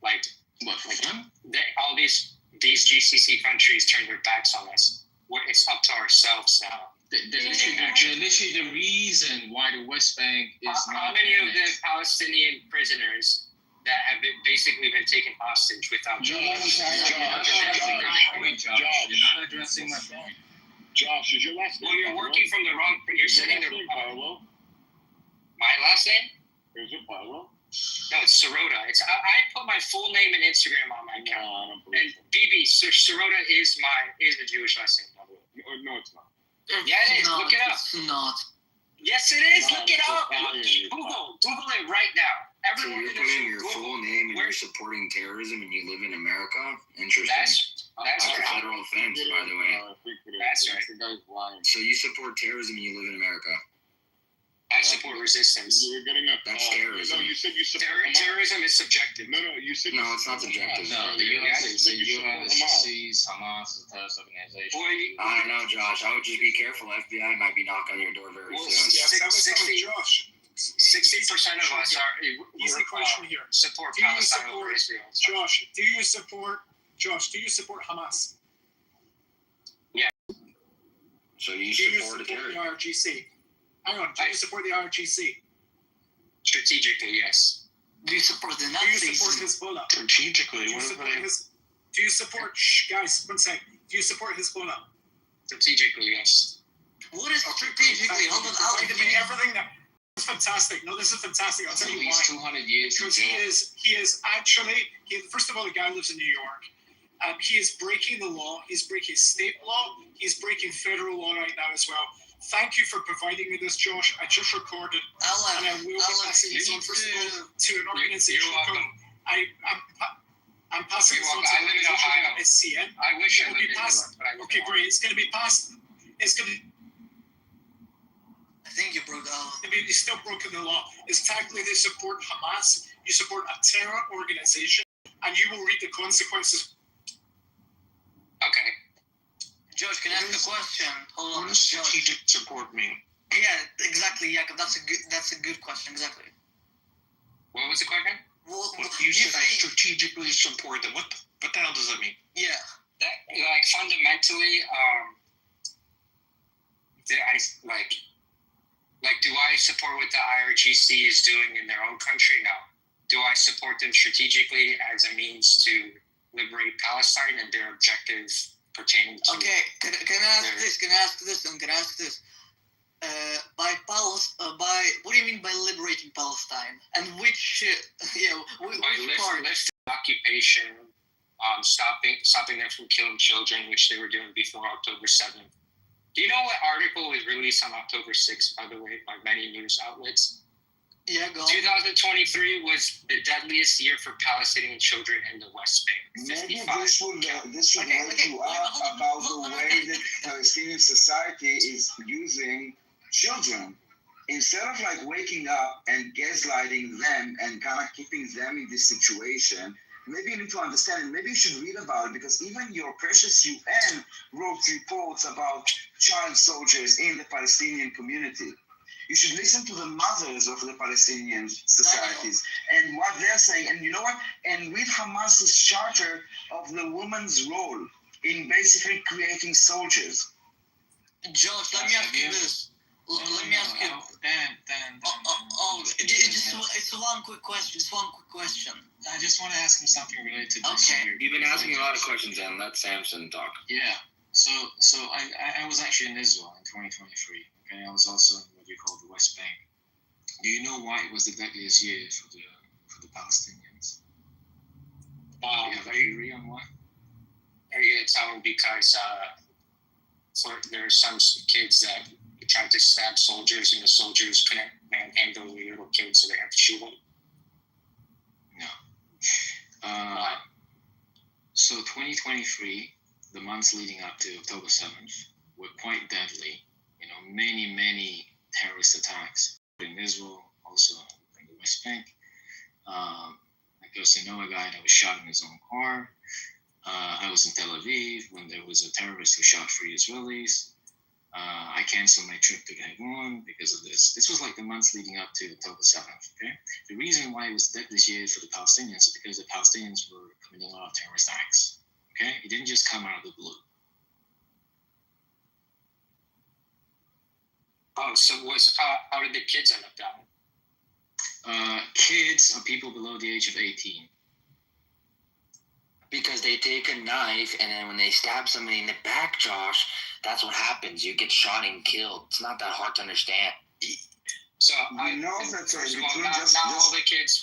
like what for fun? All these GCC countries turned their backs on us. It's up to ourselves now. Literally the reason why the West Bank is how many of the Palestinian prisoners that have basically been taken hostage without Josh, you're not addressing my point. Josh, is your last name? Well, you're working from the wrong. You're sitting there. My last name? Is it Paolo? No, it's Sirota. I put my full name and Instagram on my account. And BB, Sirota is the Jewish last name. No, it's not. Yeah, it is. Look it up. It's not. Yes, it is. Look it up. Google it right now. So you're putting your full name and you're supporting terrorism and you live in America? Interesting. That's a federal offense, by the way. That's right. So you support terrorism and you live in America? I support resistance. You're getting a That's terrorism. No, you said you support terrorism is subjective. No, you said no, it's not subjective. No, the U.S. sees Hamas as a terrorist organization. I don't know, Josh. I would just be careful. FBI might be knocking on your door very soon. Yes, that was coming, Josh. 60% of us are easy question here. Support Do you Palestine support over Israel. Josh? Do you support Hamas? Yeah. So you Do you support support the the IRGC? Hang on. Do you support the IRGC? Strategically, yes. Do you support the Do you Nazis? support Hezbollah? Strategically, Do you support? Guys, one sec. Do you support Hezbollah? Strategically, yes. What is strategically? Hold on, I'll give you everything that. This is fantastic. No, this is fantastic. I'll tell you why. 200 years. Because he is actually. First of all, the guy lives in New York. He is breaking the law. He's breaking state law. He's breaking federal law right now as well. Thank you for providing me this, Josh. I just recorded, and I will be passing this on first of all to an organization called. I'm passing this on to an organization called SCN. I wish I lived in New York, but I okay, great. It's going to be passed. It's going to. I think you broke out. I mean, you still broken the law. It's technically they support Hamas. You support a terror organization, and you will reap the consequences. Okay. Josh, can I ask a question? Hold on. What does strategic support mean? Yeah, exactly. Yeah, that's a good question. Exactly. What was the question? Well, You said I strategically support them. What the hell does that mean? Yeah. Like fundamentally, do I support what the IRGC is doing in their own country? No. Do I support them strategically as a means to liberate Palestine and their objective pertaining to? Okay, can I ask this? Can I ask this? By what do you mean by liberating Palestine? And which part? Lifting occupation, stopping them from killing children, which they were doing before October 7th. Do you know what article was released on October 6th, by the way, by many news outlets? Yeah, go on. 2023 was the deadliest year for Palestinian children in the West Bank. Maybe this would wake you up about the way that Palestinian society is using children. Instead of like waking up and gaslighting them and kind of keeping them in this situation, maybe you need to understand it. Maybe you should read about it, because even your precious UN wrote reports about child soldiers in the Palestinian community. You should listen to the mothers of the Palestinian societies and what they're saying. And you know what? And read Hamas's charter of the woman's role in basically creating soldiers. Josh, let me ask you this. Let me ask you. It's one quick question. I just want to ask him something related to this. Okay. You've been asking a lot of questions, and let Samson talk. Yeah. So I was actually in Israel in 2023. Okay, I was also in what you call the West Bank. Do you know why it was the deadliest year for the Palestinians? Do you have a theory on why? Are you going to tell me because there are some kids that tried to stab soldiers, and the soldiers couldn't manhandle the little kids, so they had to shoot them? No. So 2023, the months leading up to October 7th, were quite deadly. You know, many terrorist attacks in Israel, also in the West Bank. because I know a guy that was shot in his own car. I was in Tel Aviv when there was a terrorist who shot 3 Israelis. I canceled my trip to Gabon because of this. This was like the months leading up to October 7th, okay? The reason why it was negotiated for the Palestinians is because the Palestinians were committing a lot of terrorist acts, okay? It didn't just come out of the blue. Oh, so how did the kids end up dying? Kids are people below the age of 18. Because they take a knife and then when they stab somebody in the back, Josh, that's what happens. You get shot and killed. It's not that hard to understand. So I know that first of between all, not all the kids.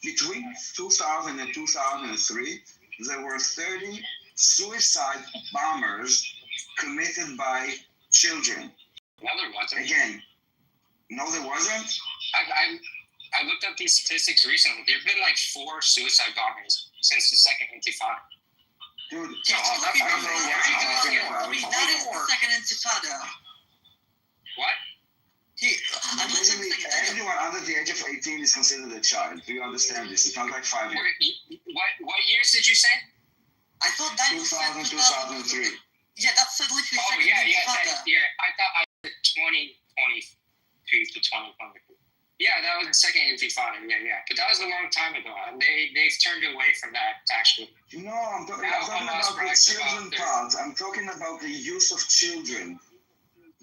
Between 2000 and 2003, there were 30 suicide bombers committed by children. No, there wasn't. Again, no, there wasn't. I looked up these statistics recently. There have been like 4 suicide bombings since the second Intifada. Dude, I don't know what you're talking about. That is the second Intifada. What? Basically, everyone under the age of 18 is considered a child. Do you understand this? It's not like 5 years. What years did you say? I thought that 2000, 2003. Yeah, that's literally Oh, second yeah. Intifada. I thought I said 2022 to 2023. Yeah, that was the second Intifada. Yeah. But that was a long time ago. And they've turned away from that, actually. No, I'm talking about the children part. I'm talking about the use of children.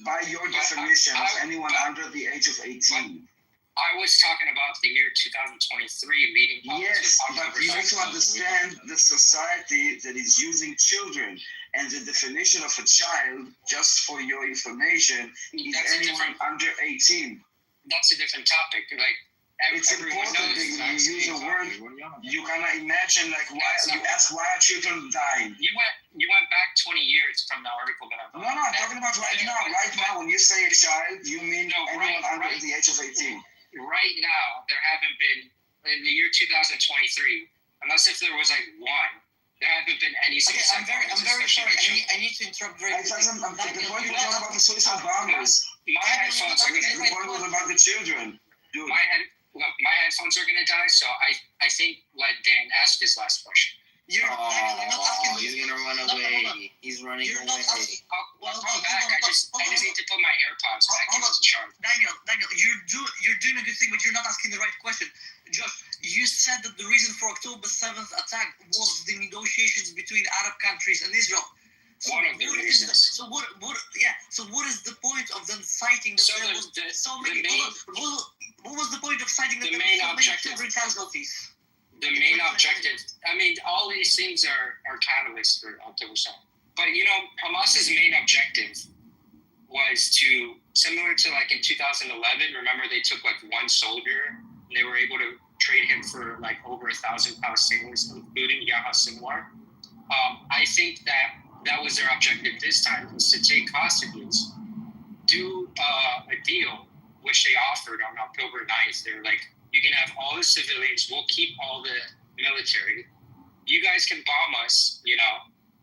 By your definition of anyone under the age of 18. I was talking about the year 2023 leading up yes, to but you need to understand the society that is using children. And the definition of a child, just for your information, is anyone under 18. That's a different topic. Like, it's important that you use a word. You cannot imagine, like, why you ask why are children dying. You went back 20 years from the article that I No, I'm talking about right now. Right now, when you say a child, you mean anyone under the age of 18. Right now, there haven't been, in the year 2023, unless if there was like one, there haven't been any suicide bombers. I'm very sorry. I need to interrupt very quickly. The point was not about the suicide bombers. My headphones are going to die. The point was about the children. Dude. My headphones are going to die, so I think let Dan ask his last question. He's going to run away. He's running away. I'll come back. I just need to put my AirPods back in the charge. Daniel, you're doing a good thing, but you're not asking the right question. Josh, you said that the reason for October 7th attack was the negotiations between Arab countries and Israel. One of the reasons. So what is the point of them citing that there was so many? What was the point of citing that there were so many children casualties? The main objective. I mean, all these things are catalysts for October 7th. But Hamas's main objective was to, similar to like in 2011. Remember, they took like one soldier and they were able to trade him for like over 1,000 Palestinians, including Yahya Sinwar. I think that was their objective this time, was to take hostages, do a deal, which they offered on October 9th. They were like, you can have all the civilians, we'll keep all the military. You guys can bomb us,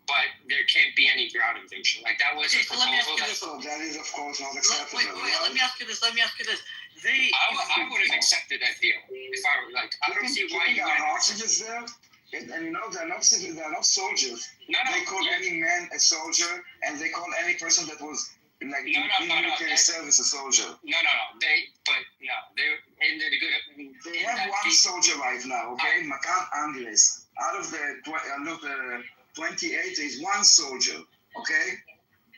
but there can't be any ground invasion. Like, that was a proposal. That is, of course, not acceptable. Wait, let me ask you this. I would have accepted that deal if I were like, I don't see why you got hostages there. And they're not soldiers. No, they call any man a soldier, and they call any person that was in military service a soldier. They have one soldier right now, okay? Matan Angles. Out of the 28, there's one soldier, okay?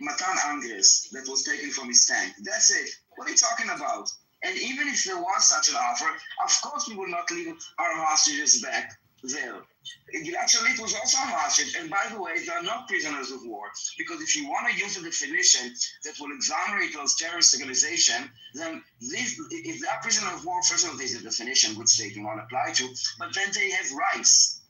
Matan Angles, that was taken from his tank. That's it. What are you talking about? And even if there was such an offer, of course we will not leave our hostages back there. Actually, it was also a hostage. And by the way, they are not prisoners of war. Because if you want to use a definition that will exonerate those terrorist organizations, then if they are prisoners of war, first of all, there's a definition which they do not apply to, but then they have rights.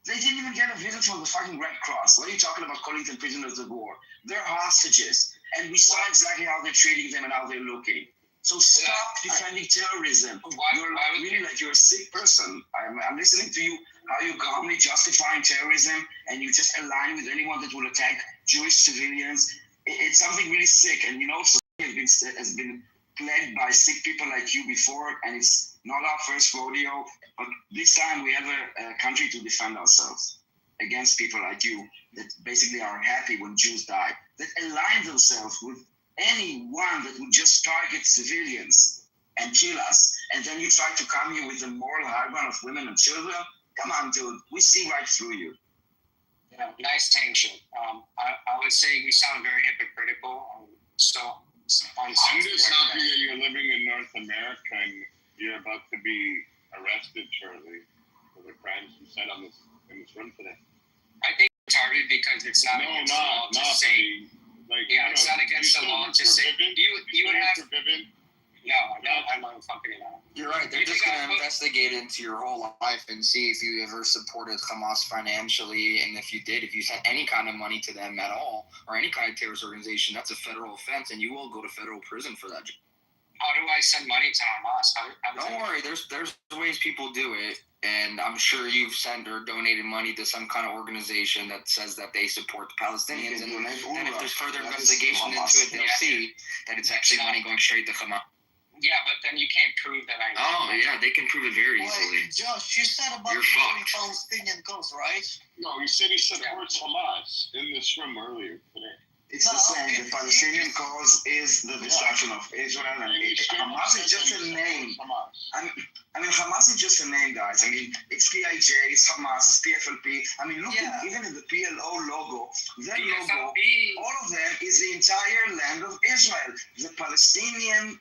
They didn't even get a visit from the fucking Red Cross. What are you talking about calling them prisoners of war? They're hostages. And we saw exactly how they're treating them and how they're looking. So stop defending terrorism. You're a sick person. I'm listening to you, how you calmly justifying terrorism, and you just align with anyone that will attack Jewish civilians. It's something really sick. And society has been plagued by sick people like you before, and it's not our first rodeo. But this time we have a country to defend ourselves against people like you that basically are happy when Jews die, that align themselves with anyone that would just target civilians and kill us. And then you try to come here with the moral high ground of women and children. Come on, dude. We see right through you. Yeah, nice tangent. I would say we sound very hypocritical. I'm just happy that you're living in North America and you're about to be arrested shortly for the crimes you said in this room today. I think it's retarded because it's not against the law to say. It's not against the law to say. You would have. No, I don't. I'm not fucking it out. You're right. They're just going to investigate into your whole life and see if you ever supported Hamas financially, and if you did, if you sent any kind of money to them at all, or any kind of terrorist organization, that's a federal offense, and you will go to federal prison for that. How do I send money to Hamas? Don't worry. There's ways people do it, and I'm sure you've sent or donated money to some kind of organization that says that they support the Palestinians, and then if there's further investigation into it, they'll see that it's actually money going straight to Hamas. Yeah, but then you can't prove that I know. Oh, yeah, they can prove it very easily. Josh, you said about You're the fucked. Palestinian cause, right? No, he said he supports Hamas in this room earlier today. It's the same. The Palestinian cause is the destruction of Israel, and Hamas is just a name. I mean, Hamas is just a name, guys. I mean, it's PIJ, it's Hamas, it's PFLP. I mean, look at even in the PLO logo, that logo, all of them is the entire land of Israel. The Palestinian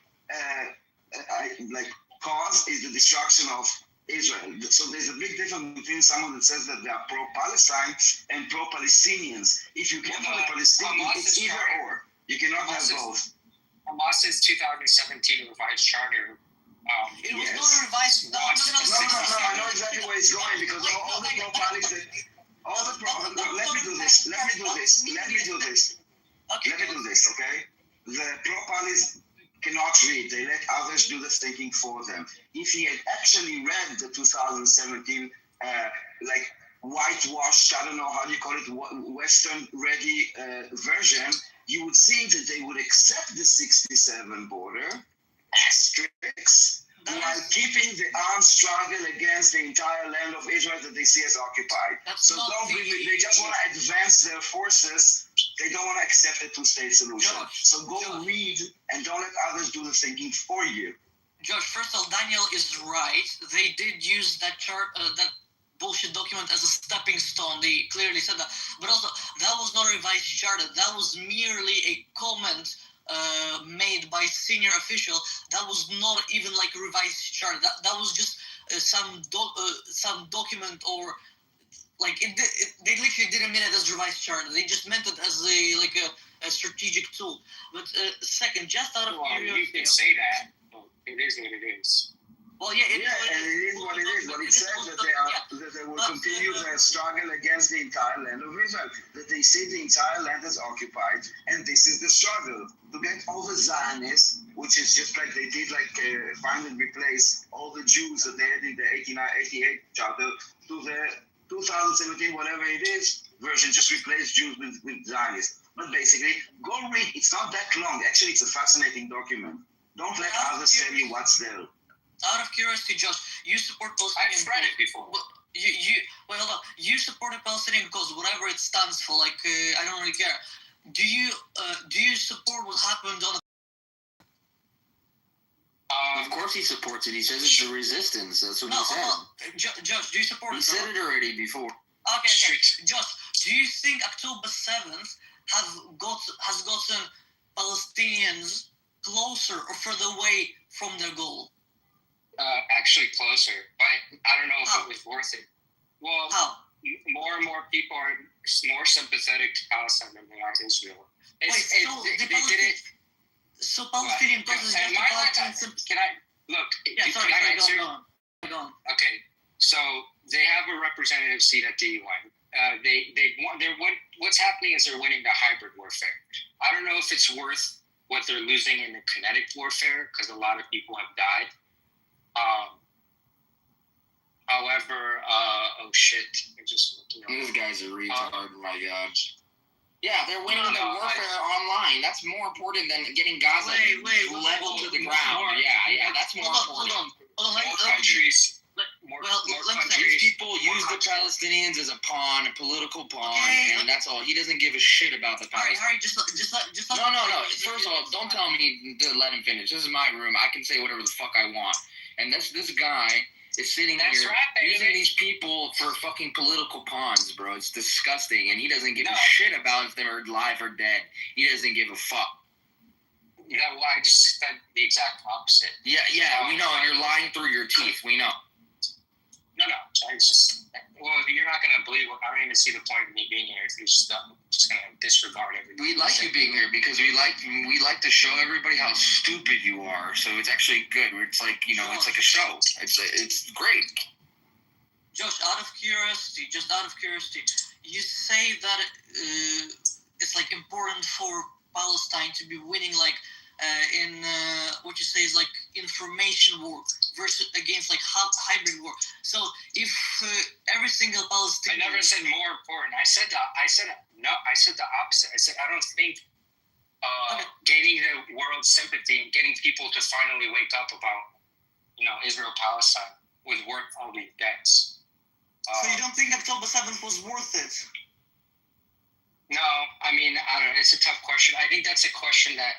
cause is the destruction of Israel. So there's a big difference between someone that says that they are pro-Palestine and pro-Palestinians. If you get for the Palestinians, it's either or. You cannot have both. Hamas's 2017 revised charter. It was not a revised. No, I know exactly where it's going because all the pro-Palestine, let me do this. Okay? The pro-Palestine cannot read. They let others do the thinking for them. If he had actually read the 2017, whitewashed, I don't know how do you call it, Western-ready version, you would see that they would accept the 67 border, asterisks, while keeping the armed struggle against the entire land of Israel that they see as occupied. So they just want to advance their forces. They don't want to accept a two-state solution. So go read and don't let others do the thinking for you. Josh, first of all, Daniel is right. They did use that chart, that bullshit document as a stepping stone. They clearly said that. But also, that was not a revised charter. That was merely a comment made by senior official. That was not even like a revised charter. That was just some document, or like they literally didn't mean it as revised charter. They just meant it as a strategic tool. But second, just out of curiosity, you can say that. But it is what it is. Well, yeah, it is what it is. But it says that they will continue their struggle against the entire land of Israel. That they see the entire land as occupied, and this is the struggle to get over Zionists, which is just like they did, find and replace all the Jews that they had in the 88 charter to the 2017, whatever it is, version. Just replace Jews with Zionists. But basically, go read. It's not that long. Actually, it's a fascinating document. Don't let others tell you what's there. Out of curiosity, Josh, you support Palestinian. I've read it before. Well, hold on. You support the Palestinian cause, whatever it stands for. I don't really care. Do you support what happened on? Of course he supports it. He says it's the resistance. That's what he said. Josh, do you support it? He said it already before. Okay. Josh, do you think October 7th has gotten Palestinians closer or further away from their goal? Actually closer, but I don't know if it was worth it. Well, more and more people are more sympathetic to Palestine than they are to Israel. They did it. So Palestinian cause is just about... Can I look? Yeah, sorry, can I answer? Go on. Okay, so they have a representative seat at the UN. What's happening is they're winning the hybrid warfare. I don't know if it's worth what they're losing in the kinetic warfare because a lot of people have died. However, oh shit! I just These guys are retarded. My God. Yeah, they're winning the warfare online. That's more important than getting Gaza leveled to the ground. Yeah, that's more important. Hold on, More countries. These people use the Palestinians as a pawn, a political pawn, and that's all. He doesn't give a shit about the Palestinians. All right, just No. First of all, don't tell me to let him finish. This is my room. I can say whatever the fuck I want. And this guy is sitting here using these people for fucking political pawns, bro. It's disgusting, and he doesn't give a shit about if they're alive or dead. He doesn't give a fuck. Yeah, well, I just said the exact opposite. Yeah, we know, and you're lying through your teeth. We know. No, it's just, well, you're not going to believe what, I don't even see the point of me being here if you're just going to disregard everything. We like you being here because we like to show everybody how stupid you are. So it's actually good. It's like, it's like a show. It's great. Josh, out of curiosity, you say that it's like important for Palestine to be winning like in what you say is like information war versus against like hybrid war. So if every single Palestinian, I never said more important. I said the opposite. I said I don't think gaining the world's sympathy and getting people to finally wake up about Israel Palestine was worth all these debts. So you don't think October 7th was worth it? No, I mean, I don't know. It's a tough question. I think that's a question that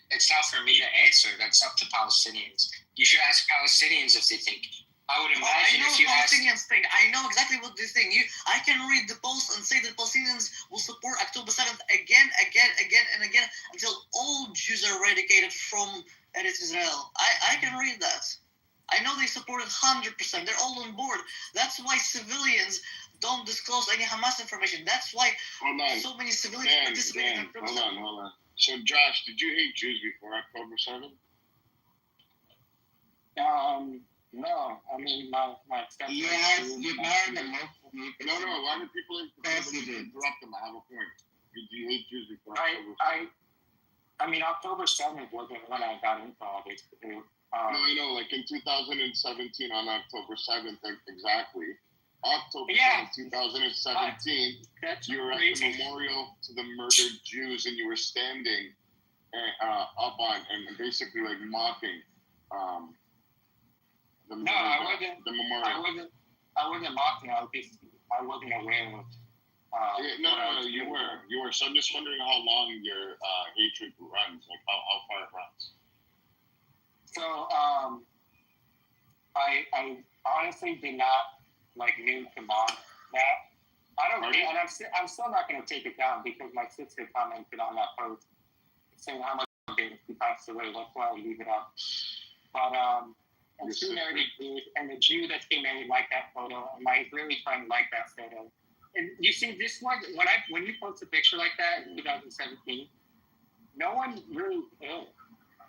it's not for me to answer. That's up to Palestinians. You should ask Palestinians if they think. I would imagine if you ask. I know exactly what they think. I can read the post and say that Palestinians will support October 7th again, and again until all Jews are eradicated from Eretz Israel. I can read that. I know they support it 100%. They're all on board. That's why civilians don't disclose any Hamas information. That's why so many civilians participate in the Hold on. So, Josh, did you hate Jews before October 7th? No. I mean, my Yes, you married a local. No. Why do people interrupt them? I have a point. Did you hate Jews before October 7th? I mean, October 7th wasn't when I got into all this. No, I know, like in 2017 on October 7th, exactly. October 7th, 2017, you were at the memorial to the murdered Jews, and you were standing up on and basically like mocking the memorial. I wasn't mocking. I wasn't aware of. No, you were. So I'm just wondering how long your hatred runs, like how far it runs. So I honestly did not mean to mock that. I don't think, and I'm still not going to take it down because my sister commented on that post saying how much she passed away. That's why I leave it up. But and she married a Jew, and the Jew that came in liked that photo, and my Israeli friend liked that photo. And you see, this one when you post a picture like that in 2017, no one really cared.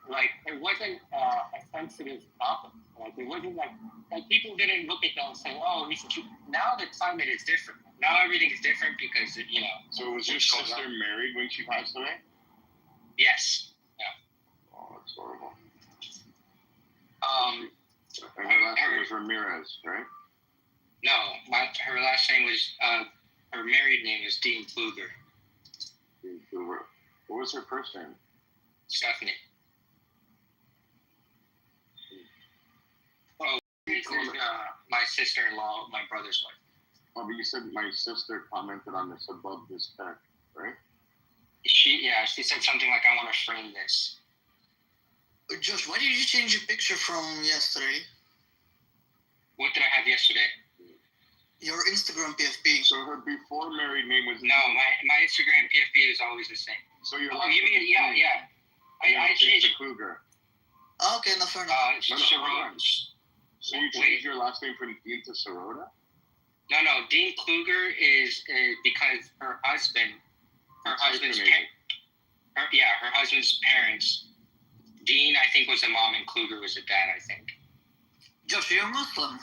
Like, it wasn't a sensitive topic. Like, it wasn't like people didn't look at that and say, oh, now the climate is different. Now everything is different because, So was your sister married when she passed away? Yes. Yeah. Oh, that's horrible. And her last name was Ramirez, right? No, her last name was, her married name is Dean Kluger. Dean Kluger. What was her first name? Stephanie. This is my sister-in-law, my brother's wife. Oh, but you said my sister commented on this above this text, right? She said something like, I want to frame this. Josh, why did you change your picture from yesterday? What did I have yesterday? Your Instagram PFP. So her before married name was... No, my Instagram PFP is always the same. So your you mean, yeah. I changed it. Kluger. Okay, no, fair enough. So you changed your last name from Dean to Sirota? No, Dean Kluger is because her husband's parents. Dean, I think, was the mom, and Kluger was the dad, I think. Josh, you're Muslim?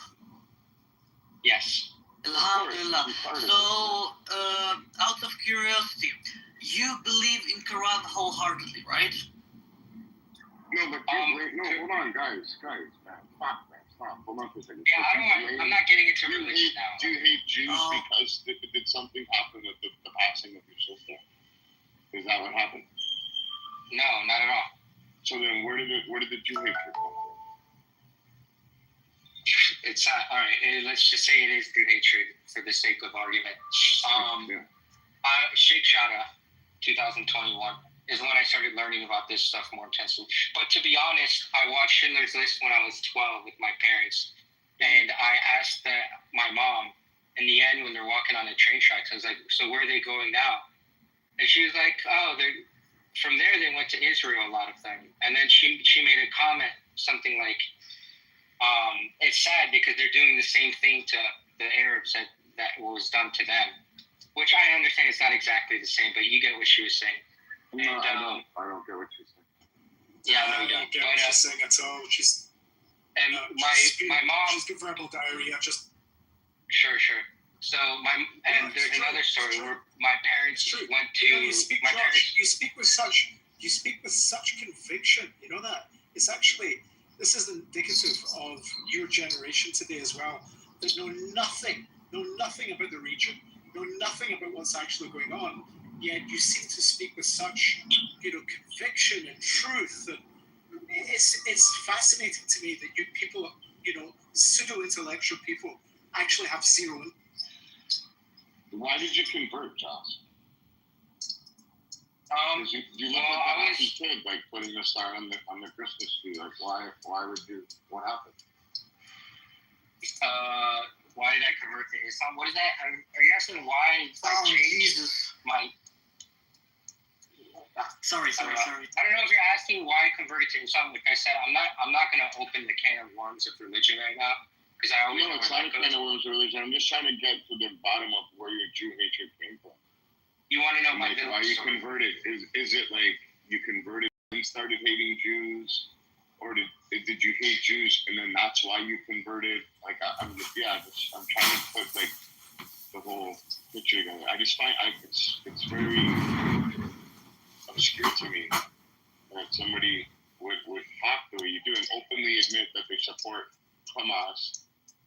Yes. Alhamdulillah. So, out of curiosity, you believe in Quran wholeheartedly, right? No, but wait, hold on, guys, man. Fuck, man. Hold on for a second. Yeah, I'm not getting into religion now. Do you hate Jews because did something happen with the passing of your sister? Is that what happened? No, not at all. So then, where did the Jew hatred come from? It's not all right. Let's just say it is through hatred for the sake of argument. Sheikh Jarrah, 2021 is when I started learning about this stuff more intensely. But to be honest, I watched Schindler's List when I was 12 with my parents, and I asked my mom in the end when they're walking on the train tracks. I was like, "So where are they going now?" And she was like, "Oh, they're from there. They went to Israel, a lot of them." And then she made a comment, something like, "It's sad because they're doing the same thing to the Arabs that was done to them," which I understand it's not exactly the same, but you get what she was saying. No, I don't get what you're saying. Yeah, no, you don't. Get what she's saying at all. She's and my mom. She's got verbal diarrhea. Just sure. So there's another story where my parents went to. You speak, my Josh, parents. you speak with such conviction. You know that it's actually this is indicative of your generation today as well. There's know nothing about the region, know nothing about what's actually going on. Yet you seem to speak with such, conviction and truth. And it's fascinating to me that you people, pseudo-intellectual people, actually have zero. Why did you convert, Josh? You look well, like a happy kid, like putting a star on the Christmas tree. Like, why would you? What happened? Why did I convert to Islam? What is that? Are you asking why? Jesus. Sorry. I don't know if you're asking why I converted to Islam. Like I said, I'm not going to open the can of worms of religion right now because I always. No, it's not a can of worms of religion. I'm just trying to get to the bottom of where your Jew hatred came from. You want to know why you converted? Is it like you converted and started hating Jews, or did you hate Jews and then that's why you converted? Like I'm trying to put like the whole picture together. I just find it's very obscure to me that somebody would have to. You do and openly admit that they support Hamas,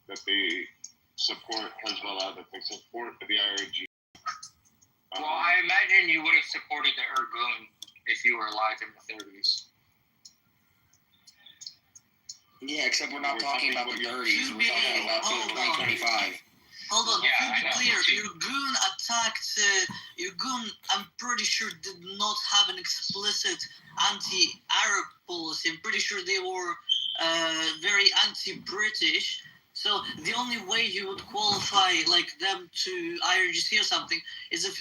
that they support Hezbollah, that they support the IRG. Well, I imagine you would have supported the Irgun if you were alive in the 30s. Yeah, except we're not talking about the 30s. We're talking about 2025. Hold on, Yeah, to be clear, Irgun, I'm pretty sure did not have an explicit anti-Arab policy. I'm pretty sure they were very anti-British. So the only way you would qualify like them to IRGC or something is if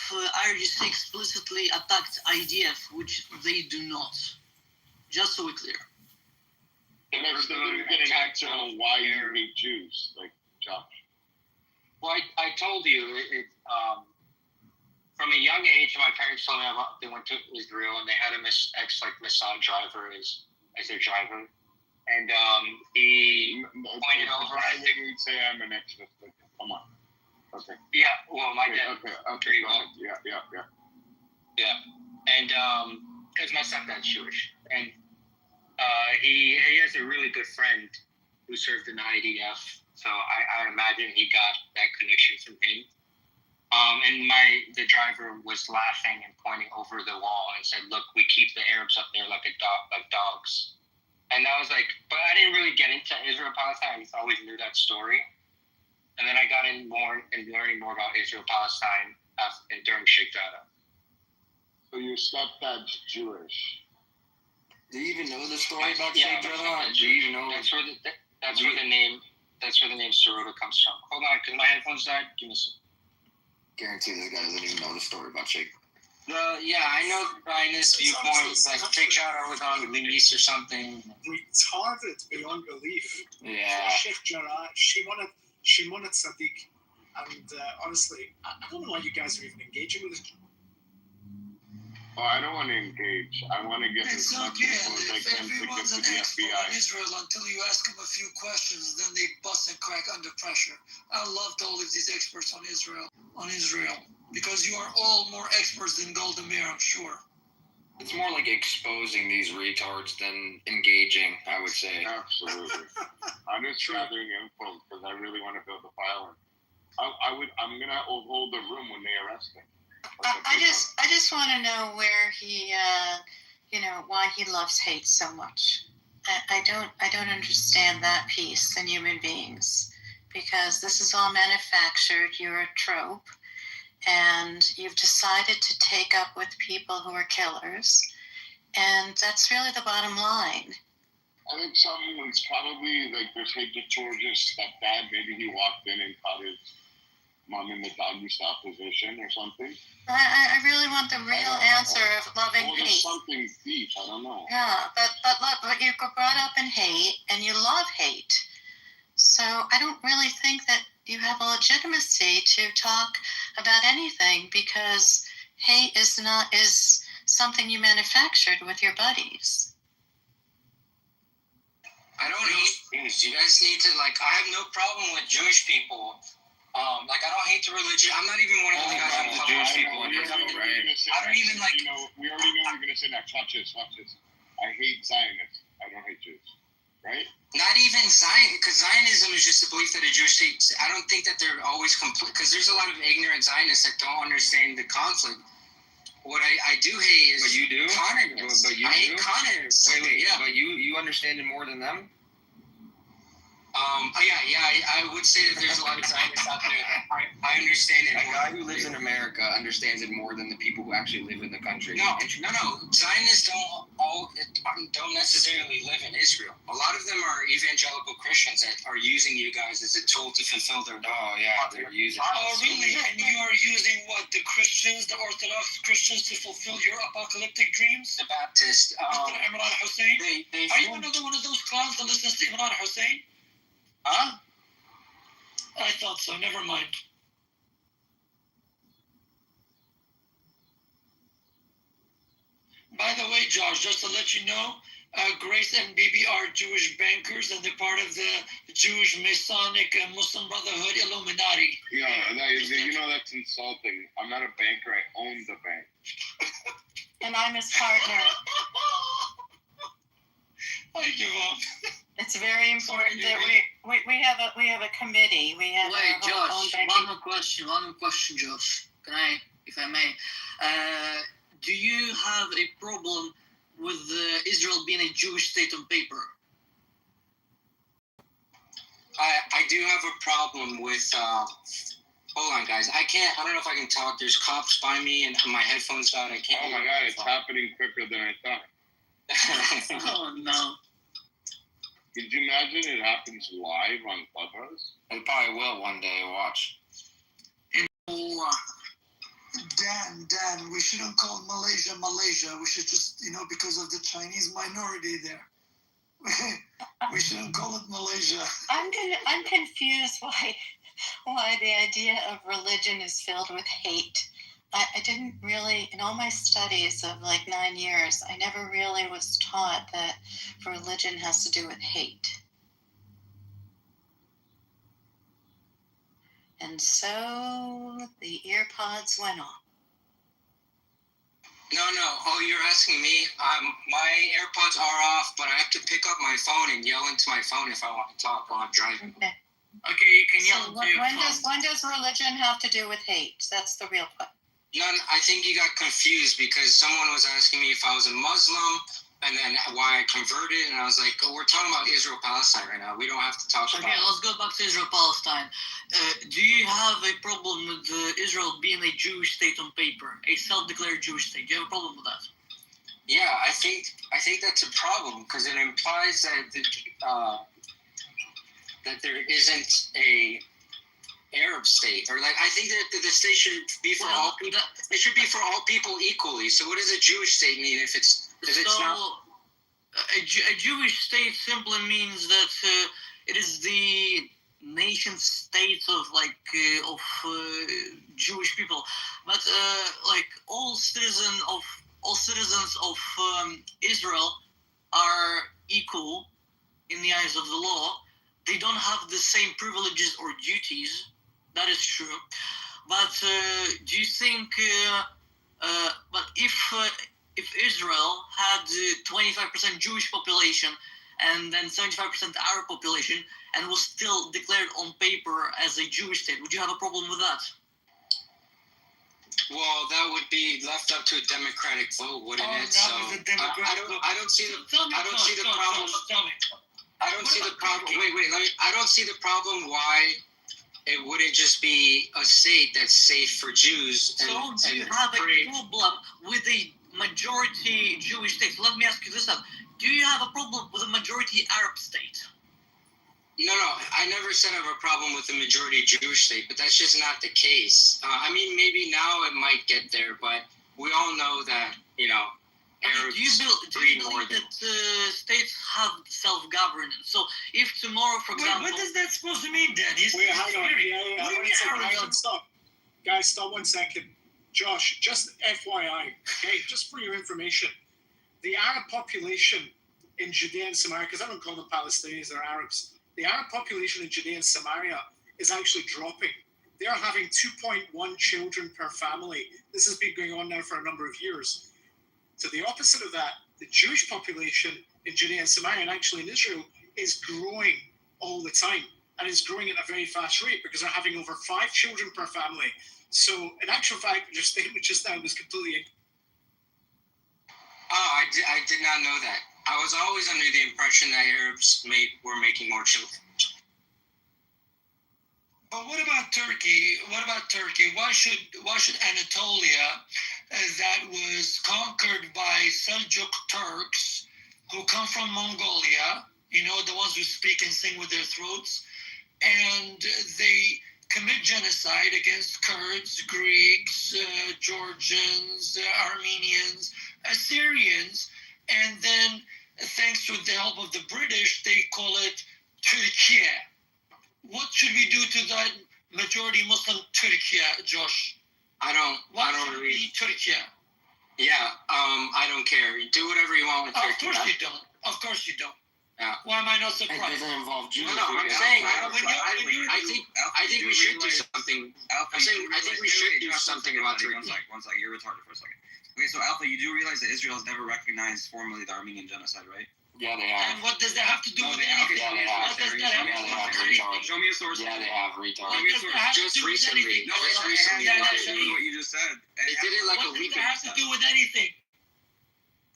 IRGC explicitly attacked IDF, which they do not. Just so we're clear. And they're still getting answer on why you hate Jews, like Josh. Well, I told you, from a young age, my parents told me they went to Israel and they had a Mossad driver as their driver. And he pointed over. I wouldn't say I'm an extremist, but come on. Okay. Yeah, well, my dad. Okay. Yeah. And because my stepdad's Jewish. And he has a really good friend who served in the IDF. So I imagine he got that connection from him. And the driver was laughing and pointing over the wall and said, "Look, we keep the Arabs up there like dogs." And I was like, but I didn't really get into Israel-Palestine. I just always knew that story. And then I got in more and learning more about Israel-Palestine during Sheikh Jarrah. So your stepdad's Jewish. Do you even know the story about Sheikh Jarrah? Do you even know? That's where the name Sarota comes from. Hold on, because my headphones died. Give me some. Guarantee this guy doesn't even know the story about Sheikh. Yeah, I know Zionist viewpoints, like Sheikh Jarrah was on release or something. Retarded beyond belief. Yeah. Sheikh Jarrah, Shimon Sadiq, and honestly, I don't know why you guys are even engaging with this. Oh, I don't want to engage. I want to get It's as much okay. info as I If can to get everyone's to an the expert FBI. in Israel until you ask them a few questions, then they bust and crack under pressure. I loved all of these experts on Israel, because you are all more experts than Golda Meir, I'm sure. It's more like exposing these retards than engaging, I would say. Absolutely. I'm just gathering info because I really want to build a file. I'm gonna hold the room when they arrest him. I just want to know where he, why he loves hate so much. I don't understand that piece in human beings, because this is all manufactured. You're a trope, and you've decided to take up with people who are killers, and that's really the bottom line. I think someone's probably like this hatred towards his stepdad. Maybe he walked in and caught his mom in the doggy style position or something. I really want the real answer of loving Well, hate. there's something deep. I don't know. Yeah, but you got brought up in hate, and you love hate. So I don't really think that you have a legitimacy to talk about anything, because hate is something you manufactured with your buddies. I don't hate things. You guys need to, I have no problem with Jewish people. I don't hate the religion. I'm not even one of the guys on the Jewish people in Israel, right? I don't even like. We already know you're gonna say next. Watch this. I hate Zionists. I don't hate Jews. Right? Not even because Zionism is just a belief that a Jewish state. I don't think that they're always complete, because there's a lot of ignorant Zionists that don't understand the conflict. What I do hate is. But you do? Communists. But you I hate communists. Wait. Yeah. But you understand it more than them? I would say that there's a lot of Zionists out there that I understand it. A guy who lives in America understands it more than the people who actually live in the country. No. Zionists don't necessarily live in Israel. A lot of them are evangelical Christians that are using you guys as a tool to fulfill their. Oh yeah, they're using. Oh really? And you are using what, the Christians, the Orthodox Christians, to fulfill your apocalyptic dreams? The Baptist. Mr. Imran Hussein. Are you another one of those clowns that listens to Imran Hussein? Huh? I thought so. Never mind. By the way, Josh, just to let you know, Grace and Bibi are Jewish bankers, and they're part of the Jewish Masonic Muslim Brotherhood Illuminati. Yeah, that's insulting. I'm not a banker. I own the bank. And I'm his partner. I give up. It's very important that we have a committee. We have. Wait, Josh. One more question, Josh. Can I, if I may? Do you have a problem with Israel being a Jewish state on paper? I do have a problem with. Hold on, guys. I don't know if I can talk. There's cops by me, and my headphones got. I can't. Oh my God! It's happening quicker than I thought. Oh no. Could you imagine it happens live on Clubhouse? It probably will one day. Watch. Dan, we shouldn't call Malaysia. We should just, because of the Chinese minority there. We shouldn't call it Malaysia. I'm confused why the idea of religion is filled with hate. I didn't really, in all my studies of 9 years, I never really was taught that religion has to do with hate. And so the ear pods went off. No. Oh, you're asking me? My AirPods are off, but I have to pick up my phone and yell into my phone if I want to talk while I'm driving. Okay, you can yell into your phone. When does religion have to do with hate? That's the real question. I think you got confused because someone was asking me if I was a Muslim and then why I converted, and I was like, we're talking about Israel-Palestine right now. We don't have to talk about. Okay, let's go back to Israel-Palestine. Do you have a problem with Israel being a Jewish state on paper, a self-declared Jewish state? Do you have a problem with that? Yeah, I think that's a problem because it implies that there isn't a Arab state, or I think that the state should be for all people. It should be for all people equally. So, what does a Jewish state mean if it's not? A Jewish state simply means that it is the nation state of Jewish people, but all citizens of Israel are equal in the eyes of the law. They don't have the same privileges or duties. That is true. But do you think? But if if Israel had 25% Jewish population and then 75% Arab population and was still declared on paper as a Jewish state, would you have a problem with that? Well, that would be left up to a democratic vote, wouldn't it? So I don't see the problem. I don't see the problem. Wait. I don't see the problem why it wouldn't just be a state that's safe for Jews. So do you have a problem with a majority Jewish state? Let me ask you this up. Do you have a problem with a majority Arab state? No, I never said I have a problem with the majority Jewish state, but that's just not the case. I mean, maybe now it might get there, but we all know that, Arabs do you believe that states have self-governance? So if tomorrow, for example... What is that supposed to mean, Dennis? Wait, hang on. What do you mean, hang on, stop. Guys, stop 1 second. Josh, just FYI, okay, just for your information, the Arab population in Judea and Samaria, because I don't call them Palestinians, they're Arabs. The Arab population in Judea and Samaria is actually dropping. They are having 2.1 children per family. This has been going on now for a number of years. So the opposite of that, the Jewish population in Judea and Samaria, and actually in Israel, is growing all the time. And it's growing at a very fast rate because they're having over 5 children per family. So in actual fact, your statement just now was completely... Oh, I did not know that. I was always under the impression that Arabs were making more children. But what about Turkey? Why should Anatolia, that was conquered by Seljuk Turks, who come from Mongolia, the ones who speak and sing with their throats, and they commit genocide against Kurds, Greeks, Georgians, Armenians, Assyrians, and then, thanks to the help of the British, they call it Turkey. What should we do to that majority Muslim Turkey, Josh? I don't really Turkey. Yeah, I don't care. Do whatever you want with Turkey. Of course you don't. Yeah. Why am I not surprised? It doesn't involve Jews. No, I'm saying I think we should do something. I'm saying I think we should do something about Turkey. One sec, you're retarded for a second. Okay, so Alpha, you do realize that Israel has never recognized formally the Armenian genocide, right? Yeah, they have. And what does that have to do with anything? Yeah, they have. What does that have to do with anything? Show me a source. Yeah, they have, retard. What does that have to do with anything? No, it's recently. What you just said. They did it like a week ago. What does that have to do with anything?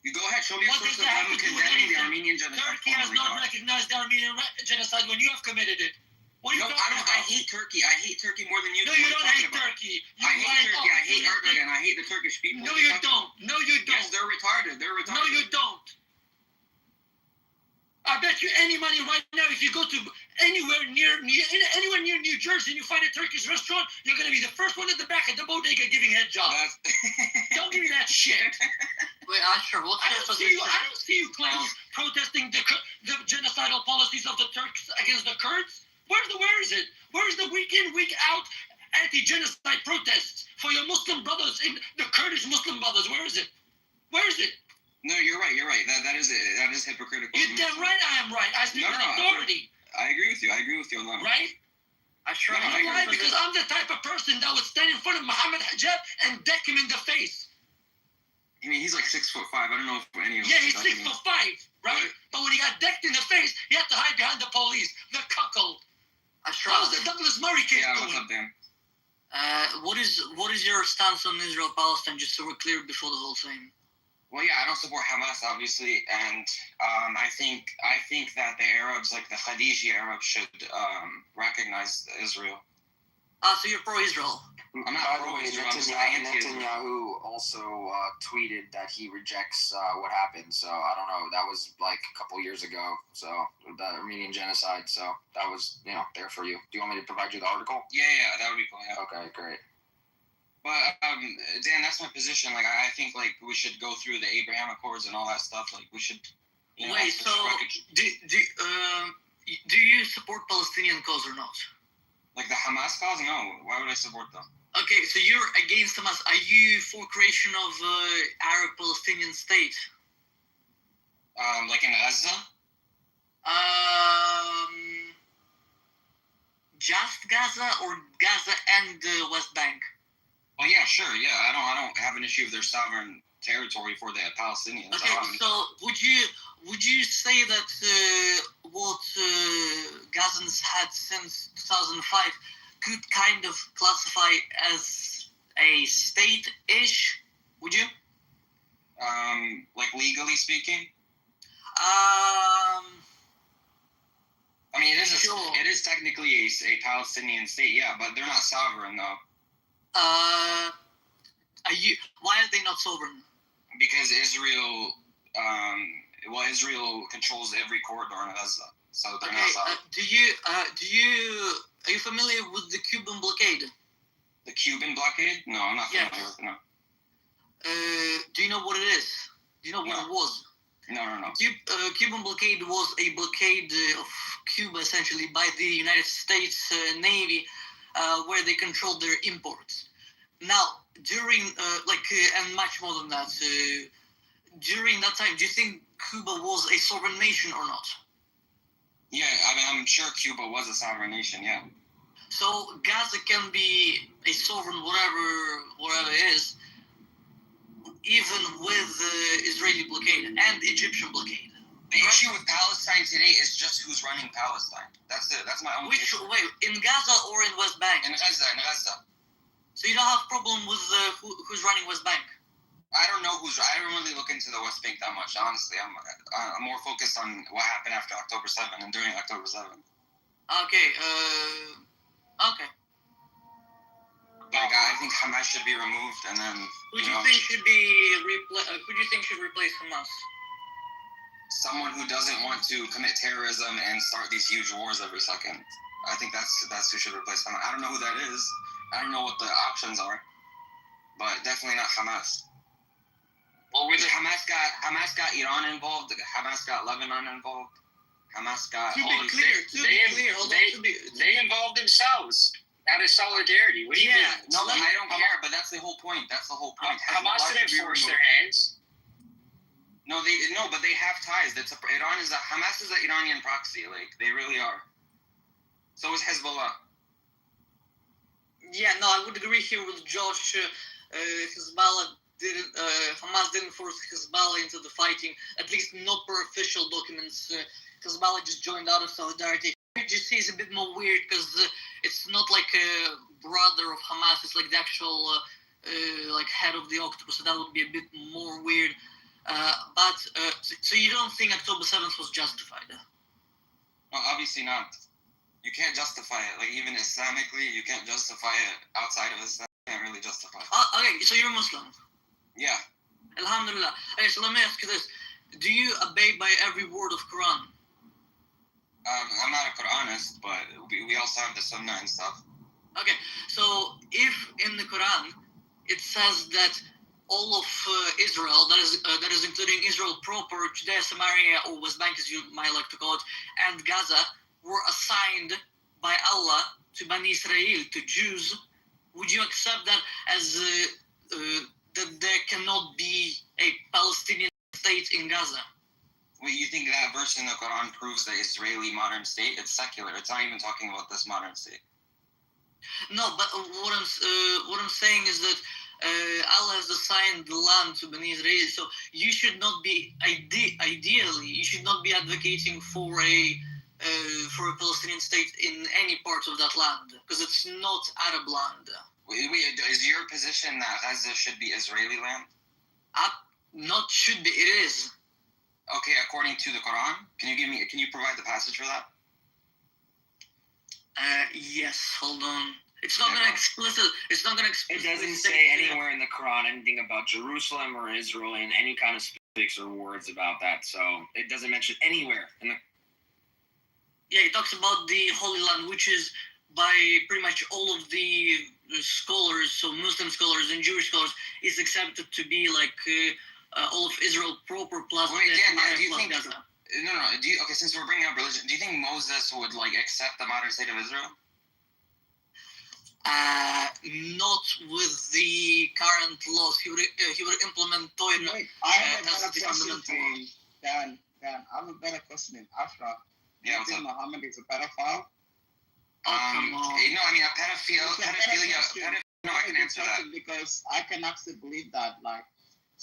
You go ahead, show me a source of them condemning the Armenian genocide. Turkey has not recognized the Armenian genocide when you have committed it. What are you talking about? I hate Turkey. I hate Turkey more than you. No, you don't hate Turkey. I hate Turkey. I hate Erdogan. I hate the Turkish people. No, you don't. No, you don't. Yes, they're retarded. No, you don't. I bet you any money right now, if you go to anywhere near New Jersey and you find a Turkish restaurant, you're going to be the first one at the back of the bodega giving head jobs. Don't give me that shit. Wait, Asher, what's your position? I don't see you clowns protesting the genocidal policies of the Turks against the Kurds. Where is it? Where is the week in, week out anti-genocide protests for your Muslim brothers, the Kurdish Muslim brothers? Where is it? Where is it? No, you're right. That is hypocritical. You're damn right I am right. I speak with authority. I agree with you on that one. Right? I sure am. You know why? Because I'm the type of person that would stand in front of Muhammad Hijab and deck him in the face. I mean, he's like 6'5". I don't know if any of us. Yeah, he's 6'5", right? But when he got decked in the face, he had to hide behind the police. The cuckold. How's the Douglas Murray case going? What's up, Dan? What is your stance on Israel-Palestine, just so we're clear before the whole thing? Well, yeah, I don't support Hamas, obviously, and I think that the Arabs, like the Khadiji Arabs, should recognize Israel. So you're pro-Israel? I'm not pro-Israel. Netanyahu also tweeted that he rejects what happened. So I don't know. That was like a couple years ago. So the Armenian genocide. So that was there for you. Do you want me to provide you the article? Yeah, that would be cool. Yeah. Okay, great. But Dan, that's my position. Like, I think like we should go through the Abraham Accords and all that stuff. Like, we should. Wait, so do you support Palestinian cause or not? Like the Hamas cause? No. Why would I support them? Okay, so you're against Hamas. Are you for creation of Arab-Palestinian state? Like in Gaza? Just Gaza or Gaza and the West Bank? Well, yeah, sure, yeah. I don't have an issue if they're sovereign territory for the Palestinians. Okay, so would you say that what Gazans had since 2005 could kind of classify as a state-ish? Would you? Like legally speaking? I mean, it is technically a Palestinian state, yeah, but they're not sovereign though. Why are they not sovereign? Because Israel controls every corridor in Gaza, so they're not sovereign. Are you familiar with the Cuban blockade? The Cuban blockade? No, I'm not familiar with it. No. Do you know what it is? Do you know what it was? No. Cuban blockade was a blockade of Cuba essentially by the United States Navy, where they controlled their imports. Now, during and much more than that, during that time, do you think Cuba was a sovereign nation or not? Yeah, I mean, I'm sure Cuba was a sovereign nation. Yeah. So Gaza can be a sovereign, whatever it is, even with Israeli blockade and Egyptian blockade. The issue with Palestine today is just who's running Palestine. That's it. That's my own issue. Wait, in Gaza or in West Bank? In Gaza. So you don't have a problem with who's running West Bank? I don't know I don't really look into the West Bank that much, honestly. I'm more focused on what happened after October 7 and during October 7. Okay. Like, I think Hamas should be removed, and then Who do you think should replace Hamas? Someone who doesn't want to commit terrorism and start these huge wars every second. I think that's who should replace Hamas. I don't know who that is. I don't know what the options are, but definitely not Hamas. Well, Hamas got Iran involved. Hamas got Lebanon involved. Hamas got they involved themselves out of solidarity. What do you mean? No, I don't care. But that's the whole point. Hamas didn't force their hands. No, but they have ties. Hamas is an Iranian proxy. Like, they really are. So is Hezbollah. Yeah, no, I would agree here with Josh. Hamas didn't force Hezbollah into the fighting, at least not per official documents. Hezbollah just joined out of solidarity. PGC is a bit more weird because it's not like a brother of Hamas, it's like the actual head of the octopus, so that would be a bit more weird. So you don't think October 7th was justified? No, obviously not. You can't justify it. Like, even Islamically, you can't justify it outside of Islam. You can't really justify it. Okay, so you're Muslim? Yeah. Alhamdulillah. Okay, so let me ask you this. Do you obey by every word of Quran? I'm not a Quranist, but we also have the Sunnah and stuff. Okay, so if in the Quran it says that all of Israel, that is including Israel proper, Judea, Samaria, or West Bank as you might like to call it, and Gaza, were assigned by Allah to Bani Israel, to Jews, would you accept that as that there cannot be a Palestinian state in Gaza? Wait, you think that verse in the Quran proves the Israeli modern state? It's secular. It's not even talking about this modern state. No, but what I'm saying is that Allah has assigned the land to Bani Israel, so you should not be ideally you should not be advocating for a Palestinian state in any part of that land because it's not Arab land. Wait, is your position that Gaza should be Israeli land? Not should be. It is. Okay, according to the Quran, can you provide the passage for that? Yes. Hold on. It's not going to explicit. It's not going to explicitly. It doesn't say anywhere in the Quran anything about Jerusalem or Israel in any kind of specifics or words about that. So it doesn't mention anywhere in the. Yeah, it talks about the Holy Land, which is by pretty much all of the scholars, so Muslim scholars and Jewish scholars, is accepted to be like all of Israel proper plus. Wait, again, do you think? Gaza. No. Okay, since we're bringing up religion, do you think Moses would accept the modern state of Israel? Not with the current laws. He would implement Torah. I have a better question, Dan. I have a better question, Ashraf. Yeah, do you think Muhammad is a pedophile? No, I mean a pedophilia. No, I can answer that because I can actually believe that.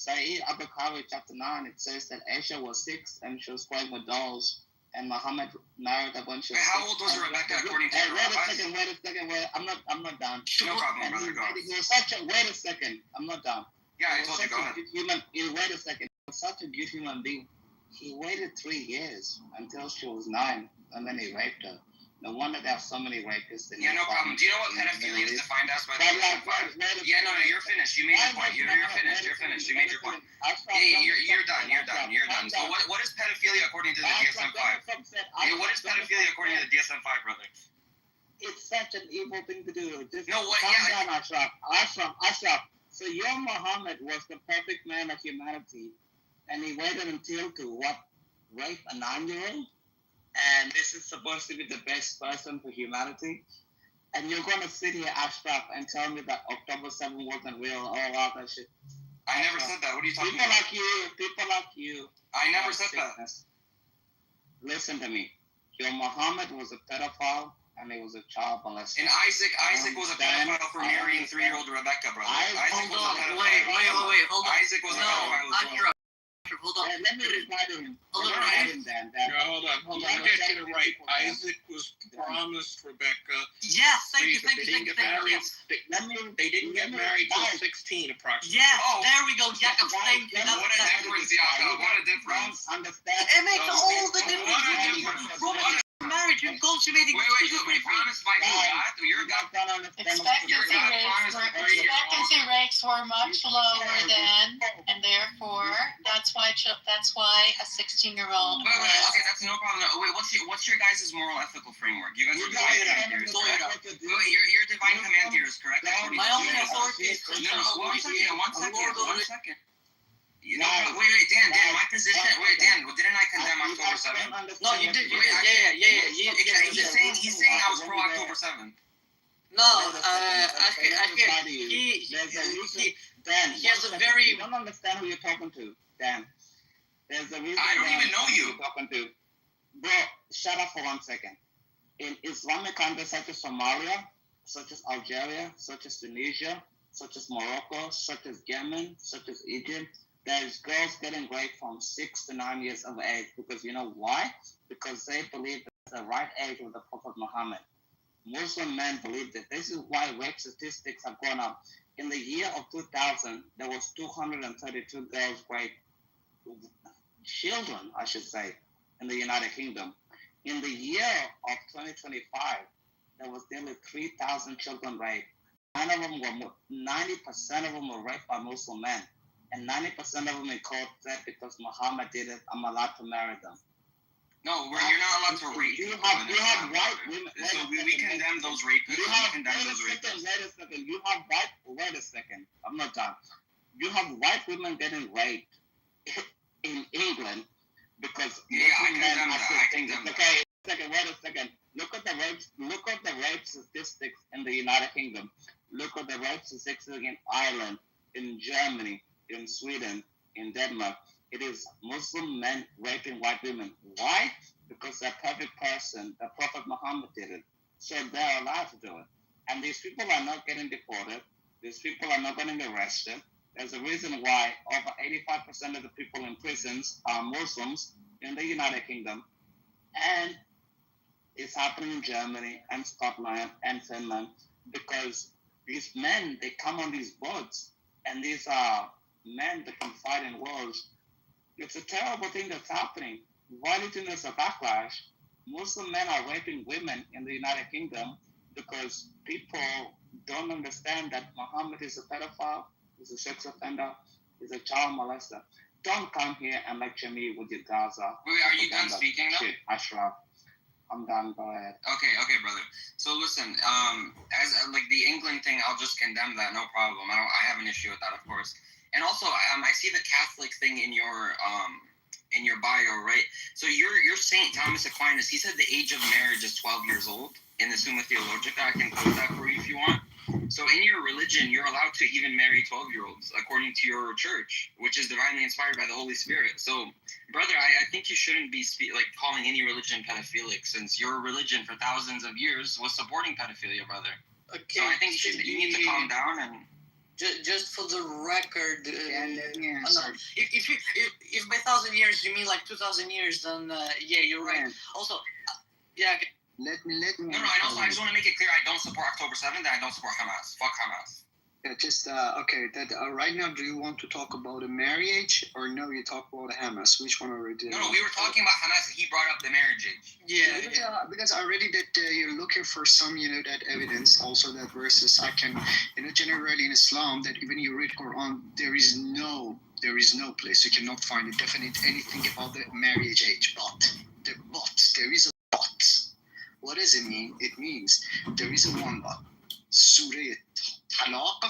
Sahih Al-Bukhari chapter 9, it says that Aisha was 6 and she was playing with dolls, and Muhammad married a bunch of. How old was Rebecca according to your rabbis? Wait a second. I'm not done. No problem, brother. Go. Wait a second. I'm not done. Yeah, I told you. Go ahead. Wait a second. He was such a good human being. He waited 3 years until she was 9, and then he raped her. No wonder there are so many rapists. Yeah, no problem. Do you know what pedophilia is defined as by the DSM-5? Yeah, no, you're finished. You made your point. You're finished. You're finished. You made your point. Hey, you're done. You're done. You're done. So what is pedophilia according to the DSM-5? Yeah, what is pedophilia according to the DSM-5, brother? It's such an evil thing to do. Just no, what? Calm down, Ashraf. So your Muhammad was the perfect man of humanity, and he waited until to rape a 9-year-old? And this is supposed to be the best person for humanity? And you're going to sit here, Ashraf, and tell me that October 7th wasn't real, all that shit. I never said that. What are you talking about? People like you. I never said that. Listen to me. Your Muhammad was a pedophile, and he was a child molester. And Isaac was a pedophile for marrying 3-year-old Rebecca, brother. Isaac was a pedophile. Wait, hold on. Isaac was a pedophile. Hold on. Let me reply to him. Hold on. You get it right. Isaac was promised Rebecca. Yes, thank you. They didn't get married till 16 approximately. Yes, there we go, Jacob. Thank you. What a difference, Jacob. What a difference. It makes all the difference. Marriage and consummating. Wait, promise by God? You're God. Expectancy rates were much lower then, and therefore that's why a 16-year-old. Wait, okay, that's no problem. Wait, what's your guys' moral ethical framework? You guys are divine command theorists, correct? Wait, you're divine command theorists, correct? My only authority is one second. Wait, Dan, my position. Wait, Dan, didn't I condemn October 7th? No, you did. Yeah. He's saying I was pro October 7th. No, he has a very. You don't understand who you're talking to, Dan. There's a reason. I don't even know you. Talking to. Bro, shut up for 1 second. In Islamic countries such as Somalia, such as Algeria, such as Tunisia, such as Morocco, such as Yemen, such as Egypt, there's girls getting raped from 6 to 9 years of age. Because you know why? Because they believe that's the right age of the Prophet Muhammad. Muslim men believe that. This is why rape statistics have gone up. In the year of 2000, there was 232 girls raped, children, I should say, in the United Kingdom. In the year of 2025, there was nearly 3,000 children raped. 90% of them were raped by Muslim men. And 90% of them in court said because Muhammad did it, I'm allowed to marry them. No, you're not allowed to rape. You have white women. So we condemn those rapists. Wait a second. I'm not done. You have white women getting raped in England because I condemn that. Okay, wait a second. Look at the rape statistics in the United Kingdom. Look at the rape statistics in Ireland, in Germany, in Sweden, in Denmark. It is Muslim men raping white women. Why? Because the perfect person, the Prophet Muhammad did it. So they're allowed to do it. And these people are not getting deported. These people are not getting arrested. There's a reason why over 85% of the people in prisons are Muslims in the United Kingdom. And it's happening in Germany and Scotland and Finland because these men, they come on these boats. And these are men that can fight in wars. It's a terrible thing that's happening. Why do you think there's a backlash? Muslim men are raping women in the United Kingdom because people don't understand that Muhammad is a pedophile, he's a sex offender, he's a child molester. Don't come here and lecture me with your Gaza. Wait, are you done speaking now? Shit, Ashraf. I'm done, go ahead. Okay, brother. So listen, as like the England thing, I'll just condemn that, no problem. I have an issue with that, of course. And also, I see the Catholic thing in your bio, right? So you're Saint Thomas Aquinas. He said the age of marriage is 12 years old in the Summa Theologica. I can quote that for you if you want. So in your religion, you're allowed to even marry 12-year-olds according to your church, which is divinely inspired by the Holy Spirit. So, brother, I think you shouldn't be calling any religion pedophilic, since your religion for thousands of years was supporting pedophilia, brother. Okay, so I think you need to calm down and. just for the record, let me no, answer. if by 1,000 years you mean like 2,000 years, then yeah, you're right. Also, yeah. Let me. No, and also I just want to make it clear I don't support October 7th and I don't support Hamas. Fuck Hamas. Yeah, just okay. That right now, do you want to talk about a marriage or no? You talk about Hamas. Which one already? No, we were talking about Hamas and he brought up the marriage age. Yeah, because already that you're looking for some, that evidence. Also, that verses I can, generally in Islam that even you read Quran, there is no place you cannot find a definite anything about the marriage age. But there is a but. What does it mean? It means there is a one but. Surah Talaq.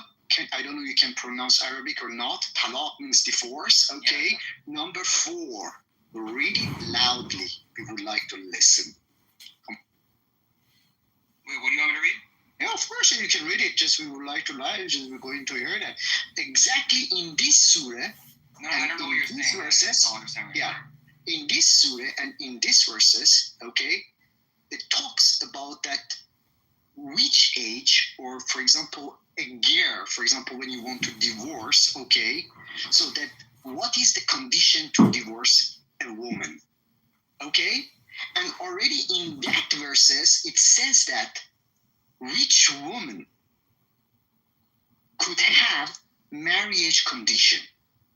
I don't know if you can pronounce Arabic or not. Talaq means divorce. Okay. Yeah. Number 4. Read it loudly. We would like to listen. Wait, what do you want me to read? Yeah, of course you can read it. Just we would like to we're going to hear that. Exactly in this surah. No, I don't know what you're saying. Verses, I don't understand what yeah. In this surah and in these verses, okay, it talks about that which age, or for example, a year, for example, when you want to divorce, okay, so that what is the condition to divorce a woman, okay? And already in that verses, it says that which woman could have marriage condition.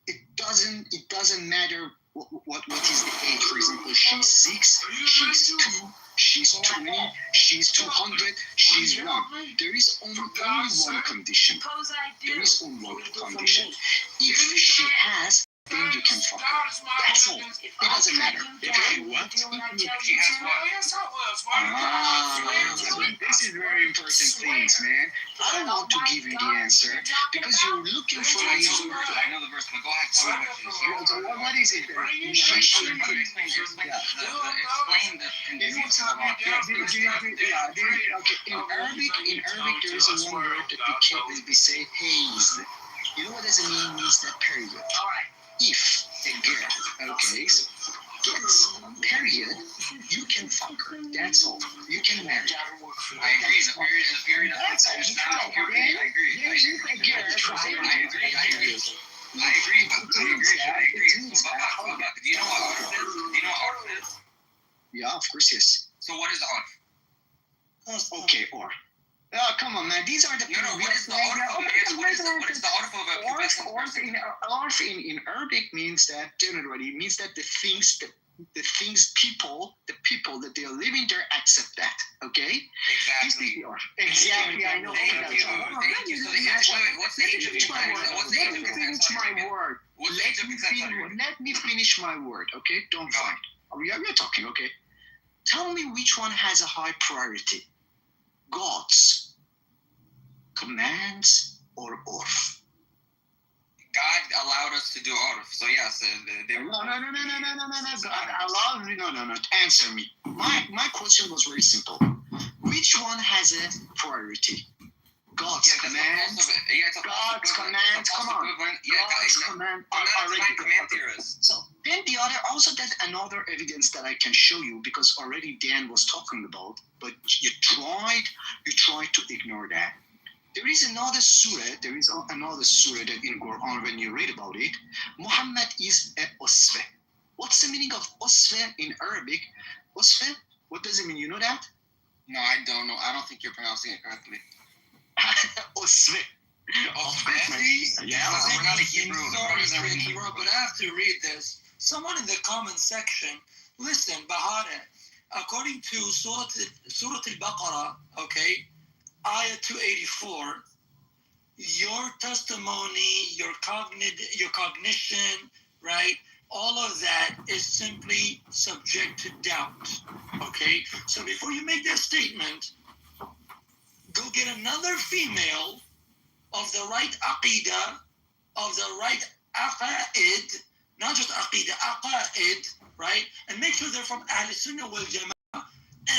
It doesn't matter what is the age. For example, she's 6, she's 2, she's 20, she's 200, she's 1. There is only one condition. There is only one condition. If she has, then you can fuck her. That's all. It doesn't matter. Okay, what? She has what? This is very important things, man. I don't want to give you the answer because you're looking for I know the verse, but go ahead. So what is it? Explain the conditions of Okay, in Arabic there is one word that we say haze. You know what does it mean? It means that period. If a girl, okay, gets period, you can fuck her. That's all. You can marry her. I agree. The period of that's all. I agree. But do you know what arf is? Yeah, of course, yes. So what is the arf? Okay, or. Come on, man. These are the. No. What is the arf? What is the arf of a Arf in Arabic means that generally means that the people that they are living there accept that. Okay. Exactly. Exactly. I know. Thank you. So what's the age of consent? Let me finish my word. Let me finish my word. Okay. Don't fight. We are talking. Okay. Tell me which one has a high priority. God's commands or orf? God allowed us to do orf, so yes. No. God allowed me. No. Answer me. My question was very simple. Which one has a priority? God's command. God's command. Come on. God's command. So then the other, also that another evidence that I can show you, because already Dan was talking about, but you tried to ignore that. There is another surah that in Quran, when you read about it, Muhammad is a uswah. What's the meaning of uswah in Arabic? Uswah, what does it mean? You know that? No, I don't know. I don't think you're pronouncing it correctly. Uswah. Yeah, we're not a Hebrew. But I have to read this. Someone in the comment section, listen, Bahara, according to Surah Al-Baqarah, okay, Ayah 284, your testimony, your cognition, right, all of that is simply subject to doubt, okay? So before you make that statement, go get another female of the right aqidah, of the right aqaid, not just aqidah, aqaid, right? And make sure they're from Ahl Sunnah wal Jama'ah,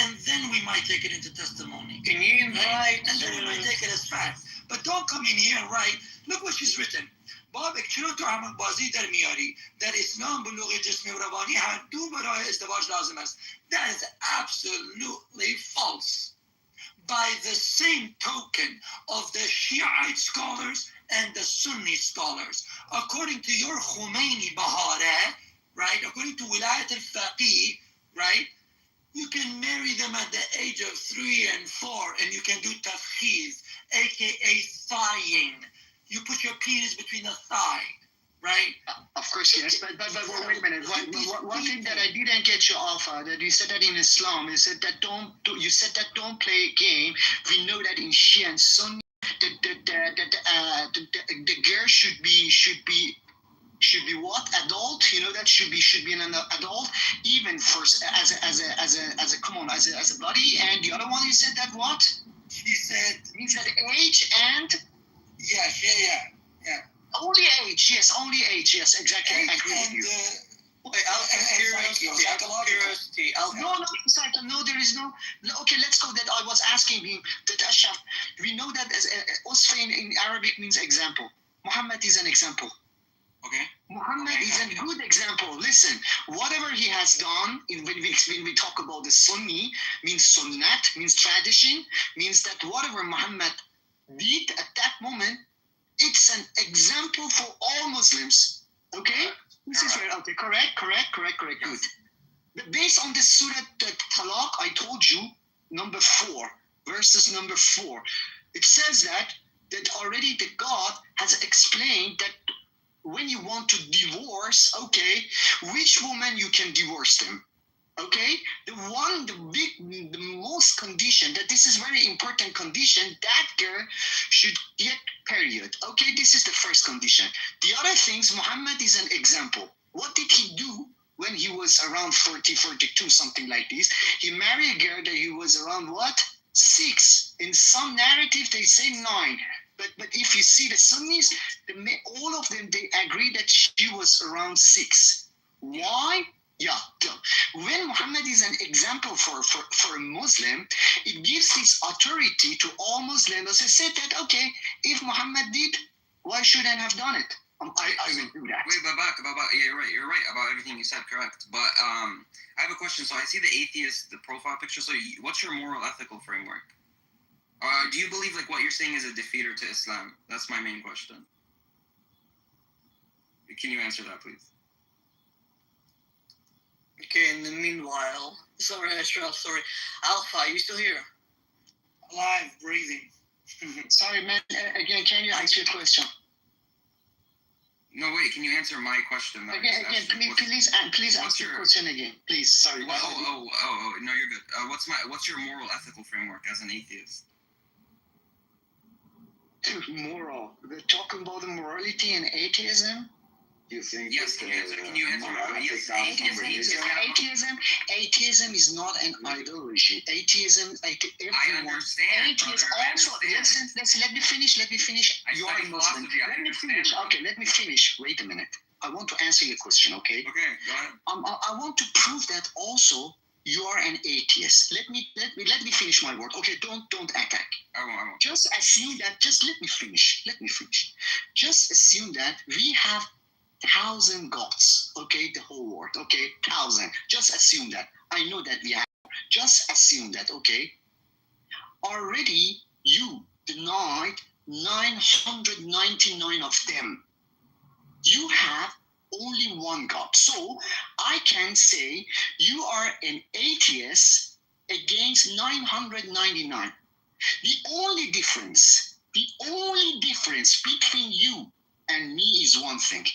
and then we might take it into testimony. Can you invite? Right? And then we might take it as fact. But don't come in here and write, look what she's written. بابك چرا تو همون بازی در میاری در اسلام بلوغ جسمی و روانی هر دو برای ازدواج لازم است. That is absolutely false. By the same token of the Shiite scholars and the Sunni scholars. According to your Khomeini Bahara, right, according to Wilayat al-Faqih, right, you can marry them at the age of 3 and 4, and you can do tafkhiz, aka thighing. You put your penis between the thigh, right? Of course, yes, but wait a minute. One thing that I didn't get you off that you said that in Islam, you said that don't play a game. We know that in Shia and Sunni, the girl should be what? Adult? You know that should be an adult, even first as a body. And the other one, you said that what? He said means that age and yeah. Only age, yes, exactly. Age I agree with you. Curiosity. No, there is no. Okay, let's go. That I was asking him that Ashraf. We know that as Usfa in Arabic means example. Muhammad is an example. Okay. Muhammad is a good example. Listen, whatever he has done, when we talk about the Sunni, means sunnat, means tradition, means that whatever Muhammad did at that moment, it's an example for all Muslims. Okay? This is right. Okay, correct, good. But based on the Surah Talaq, I told you, verses number 4, it says that already the God has explained that when you want to divorce, okay, which woman you can divorce them. Okay, the most condition that this is very important condition, that girl should get period. Okay, this is the first condition. The other things, Muhammad is an example. What did he do when he was around 40, 42, something like this? He married a girl that he was around what? 6. In some narrative, they say 9. But if you see the Sunnis, all of them, they agree that she was around 6. Why? Yeah. When Muhammad is an example for a Muslim, it gives this authority to all Muslims. I said that, okay, if Muhammad did, why shouldn't I have done it? I will do that. Wait, Babak, yeah, you're right about everything you said, correct. But I have a question. So I see the atheist, the profile picture. So what's your moral, ethical framework? Do you believe like what you're saying is a defeater to Islam? That's my main question. Can you answer that, please? Okay, in the meanwhile, sorry, Ashraf, sorry. Alpha, are you still here? Alive, breathing. Sorry, man. Again, can you answer your question? No, wait. Can you answer my question? Again, please answer your question again. Please, sorry. No, you're good. What's your moral, ethical framework as an atheist? Moral. We're talking about the morality and atheism. You think? Yes. Can you answer? Yes. Atheism is not an ideology. Atheism, I understand. Listen. Let me finish. You are a Muslim. Let me finish. Okay, let me finish. Wait a minute. I want to answer your question. Okay. Okay. Go ahead. I want to prove that also you are an atheist. Let me finish my word. Okay. Don't attack. I won't. Just assume that. Just let me finish. Just assume that we have 1,000 gods, okay, the whole world, okay, 1,000. Just assume that. I know that we have. Just assume that, okay. Already you denied 999 of them. You have only one God. So I can say you are an atheist against 999. The only difference between you and me is one thing.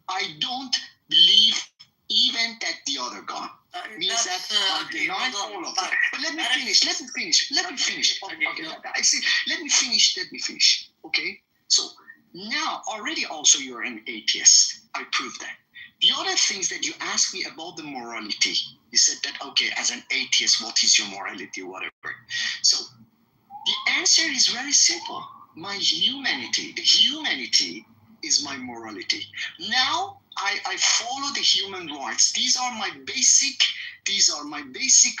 I don't believe even that the other God means that I deny all of that. But let me finish. Okay, let me finish. Okay, so now already also you're an atheist. I proved that. The other things that you asked me about the morality, you said that, okay, as an atheist, what is your morality, whatever. So the answer is very simple. The humanity is my morality. Now I follow the human rights. These are my basic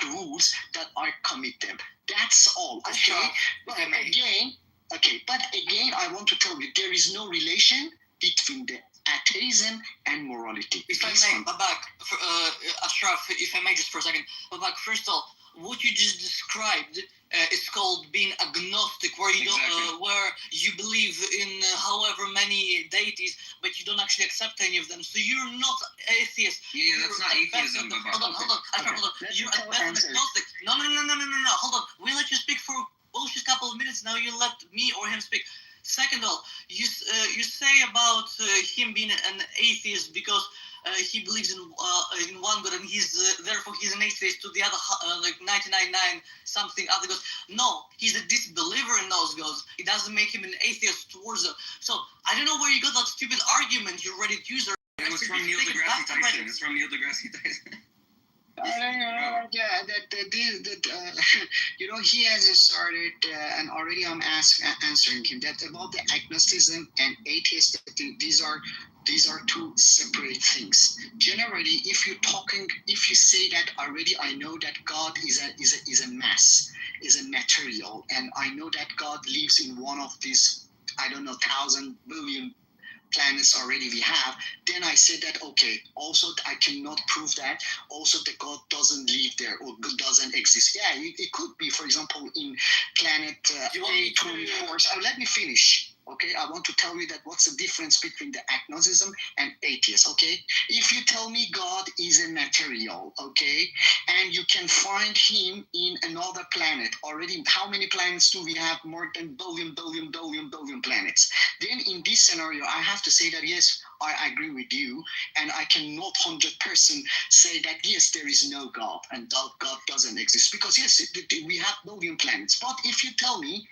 rules that I commit them. That's all. Okay. But again, I want to tell you there is no relation between the atheism and morality. If I may, Babak, Ashraf, if I may just for a second. Babak, first of all, what you just described is called being agnostic, where you don't, where you believe in however many deities, but you don't actually accept any of them. So you're not atheist. Yeah, that's not atheism, Baba. Hold on. You're at best an agnostic. No. Hold on. We let you speak for bullshit couple of minutes. Now you let me or him speak. Second of all, you say about him being an atheist because he believes in one God and therefore he's an atheist to the other like 99 something other gods. No, he's a disbeliever in those gods. It doesn't make him an atheist towards them. So I don't know where you got that stupid argument you Reddit user. It was from Neil deGrasse Tyson. It's from Neil deGrasse Tyson. He has started, and already I'm answering him that about the agnosticism and atheism. These are two separate things. Generally, if you say that already, I know that God is a mass, is a material, and I know that God lives in one of these, 1,000 billion planets already we have, then I said that, okay, also I cannot prove that also the God doesn't live there or God doesn't exist. Yeah, it could be, for example, in planet A24. So let me finish. Okay, I want to tell you that what's the difference between the agnosticism and atheist, okay? If you tell me God is a material, okay, and you can find him in another planet, already how many planets do we have? More than billion planets. Then in this scenario, I have to say that, yes, I agree with you, and I cannot 100% say that, yes, there is no God, and God doesn't exist, because, yes, we have billion planets. But if you tell me,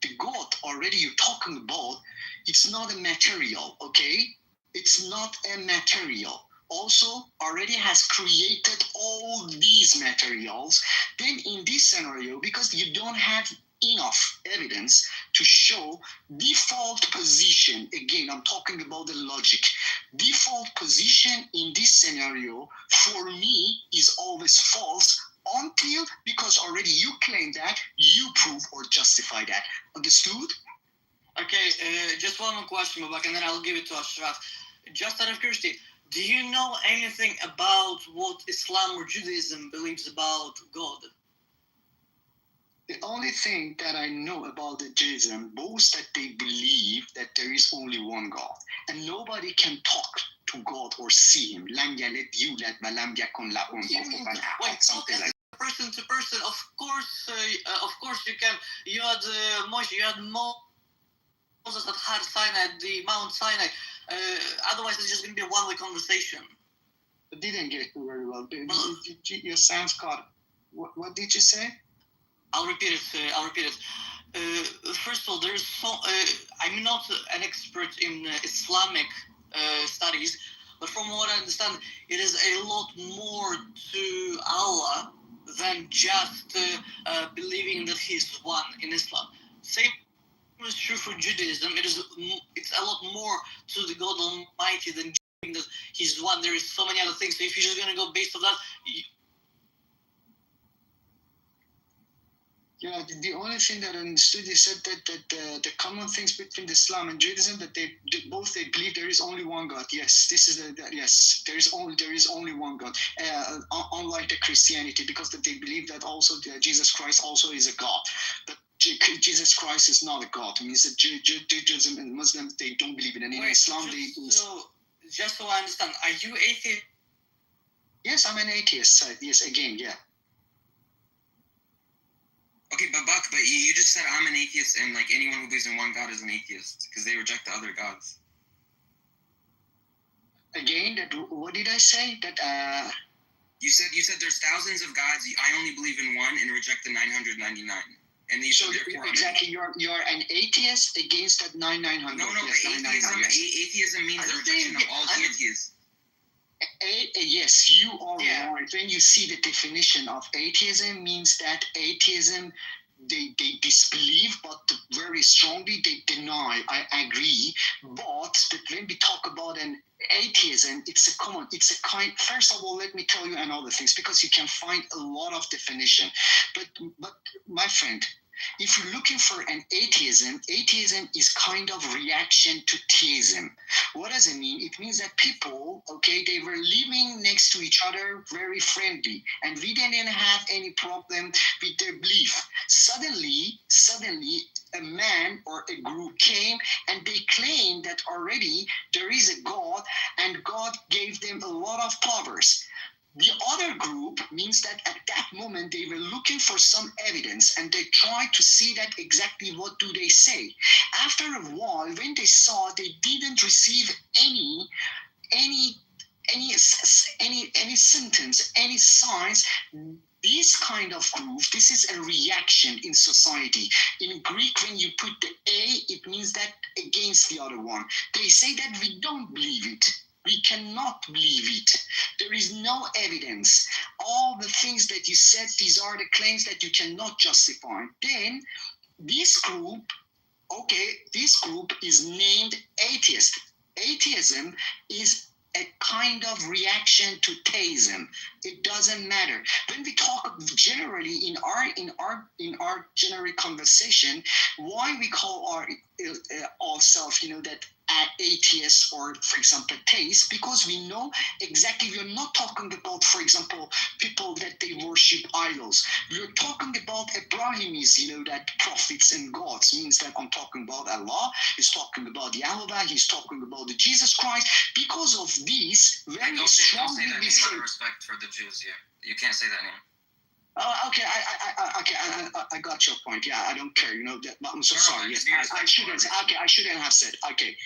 the God already you're talking about, it's not a material, okay? It's not a material. Also, already has created all these materials. Then in this scenario, because you don't have enough evidence to show default position, again, I'm talking about the logic. Default position in this scenario, for me, is always false until, because already you claim that, you prove or justify that. Understood? Okay, just one more question, Babak, and then I'll give it to Ashraf. Just out of curiosity, do you know anything about what Islam or Judaism believes about God? The only thing that I know about the Judaism, both that they believe that there is only one God, and nobody can talk to God or see him. Lam yalid yulad wa lam yakun lahu kufuwan ahad, something like that. Person to person, of course you can. You had Moshe, you had Moses that had Sinai, the Mount Sinai. Otherwise, it's just going to be a one-way conversation. I didn't get it very well. Your sounds cut. What did you say? I'll repeat it. First of all, I'm not an expert in Islamic studies, but from what I understand, it is a lot more to Allah than just believing that He's one in Islam. Same is true for Judaism. It's a lot more to the God Almighty than believing that He's one. There is so many other things. So if you're just going to go based on that, yeah, the only thing that I understood, you said that the common things between Islam and Judaism, that they believe there is only one God. Yes, yes, there is only one God. Unlike the Christianity, because they believe that also Jesus Christ also is a God. But Jesus Christ is not a God. It means that Judaism and Muslims, they don't believe in it. In Islam, just so I understand, are you atheist? Yes, I'm an atheist. Yes, again, yeah. Okay, Babak, but you just said I'm an atheist, and like anyone who believes in one God is an atheist because they reject the other gods. Again, what did I say? That you said there's thousands of gods. I only believe in one and reject the 999. And you so exactly, you're an atheist against that 900. No, atheism means the rejection of all deities. Yes, you are right. When you see the definition of atheism, means that atheism, they disbelieve, but very strongly they deny. I agree. But when we talk about an atheism, it's a kind. First of all, let me tell you another things, because you can find a lot of definition. But my friend, if you're looking for an atheism is kind of reaction to theism. What does it mean? It means that people, okay, they were living next to each other very friendly, and we didn't have any problem with their belief. Suddenly, a man or a group came and they claimed that already there is a God and God gave them a lot of powers. The other group means that at that moment they were looking for some evidence and they tried to see that exactly what do they say. After a while, when they saw they didn't receive any sentence, any signs, this kind of group, this is a reaction in society. In Greek, when you put the A, it means that against the other one. They say that we don't believe it. We cannot believe it. There is no evidence. All the things that you said, these are the claims that you cannot justify. Then this group is named atheist. Atheism is a kind of reaction to theism. It doesn't matter. When we talk generally in our general conversation, why we call ourselves, that atheists or, for example, theists, because we know exactly. We're not talking about, for example, people that they worship idols. We're talking about Abrahamis, that prophets and gods, means that I'm talking about Allah, he's talking about Yahweh, he's talking about the Jesus Christ. Because of these, very strongly we say. Out of respect for the Jews, yeah. You can't say that name. Okay, I got your point. Yeah, I don't care. That, I'm so sorry. Yes, I shouldn't. Okay, I shouldn't have said. Okay.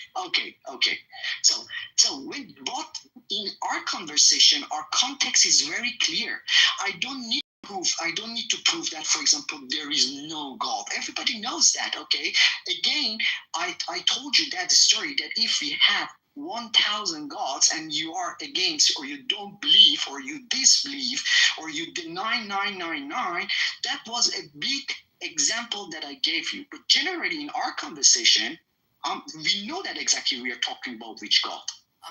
But in our conversation, our context is very clear. I don't need to prove that, for example, there is no God. Everybody knows that. Okay. Again, I told you that story that if we have 1,000 gods and you are against, or you don't believe, or you disbelieve, or you deny 999, that was a big example that I gave you. But generally in our conversation, we know that exactly we are talking about which God.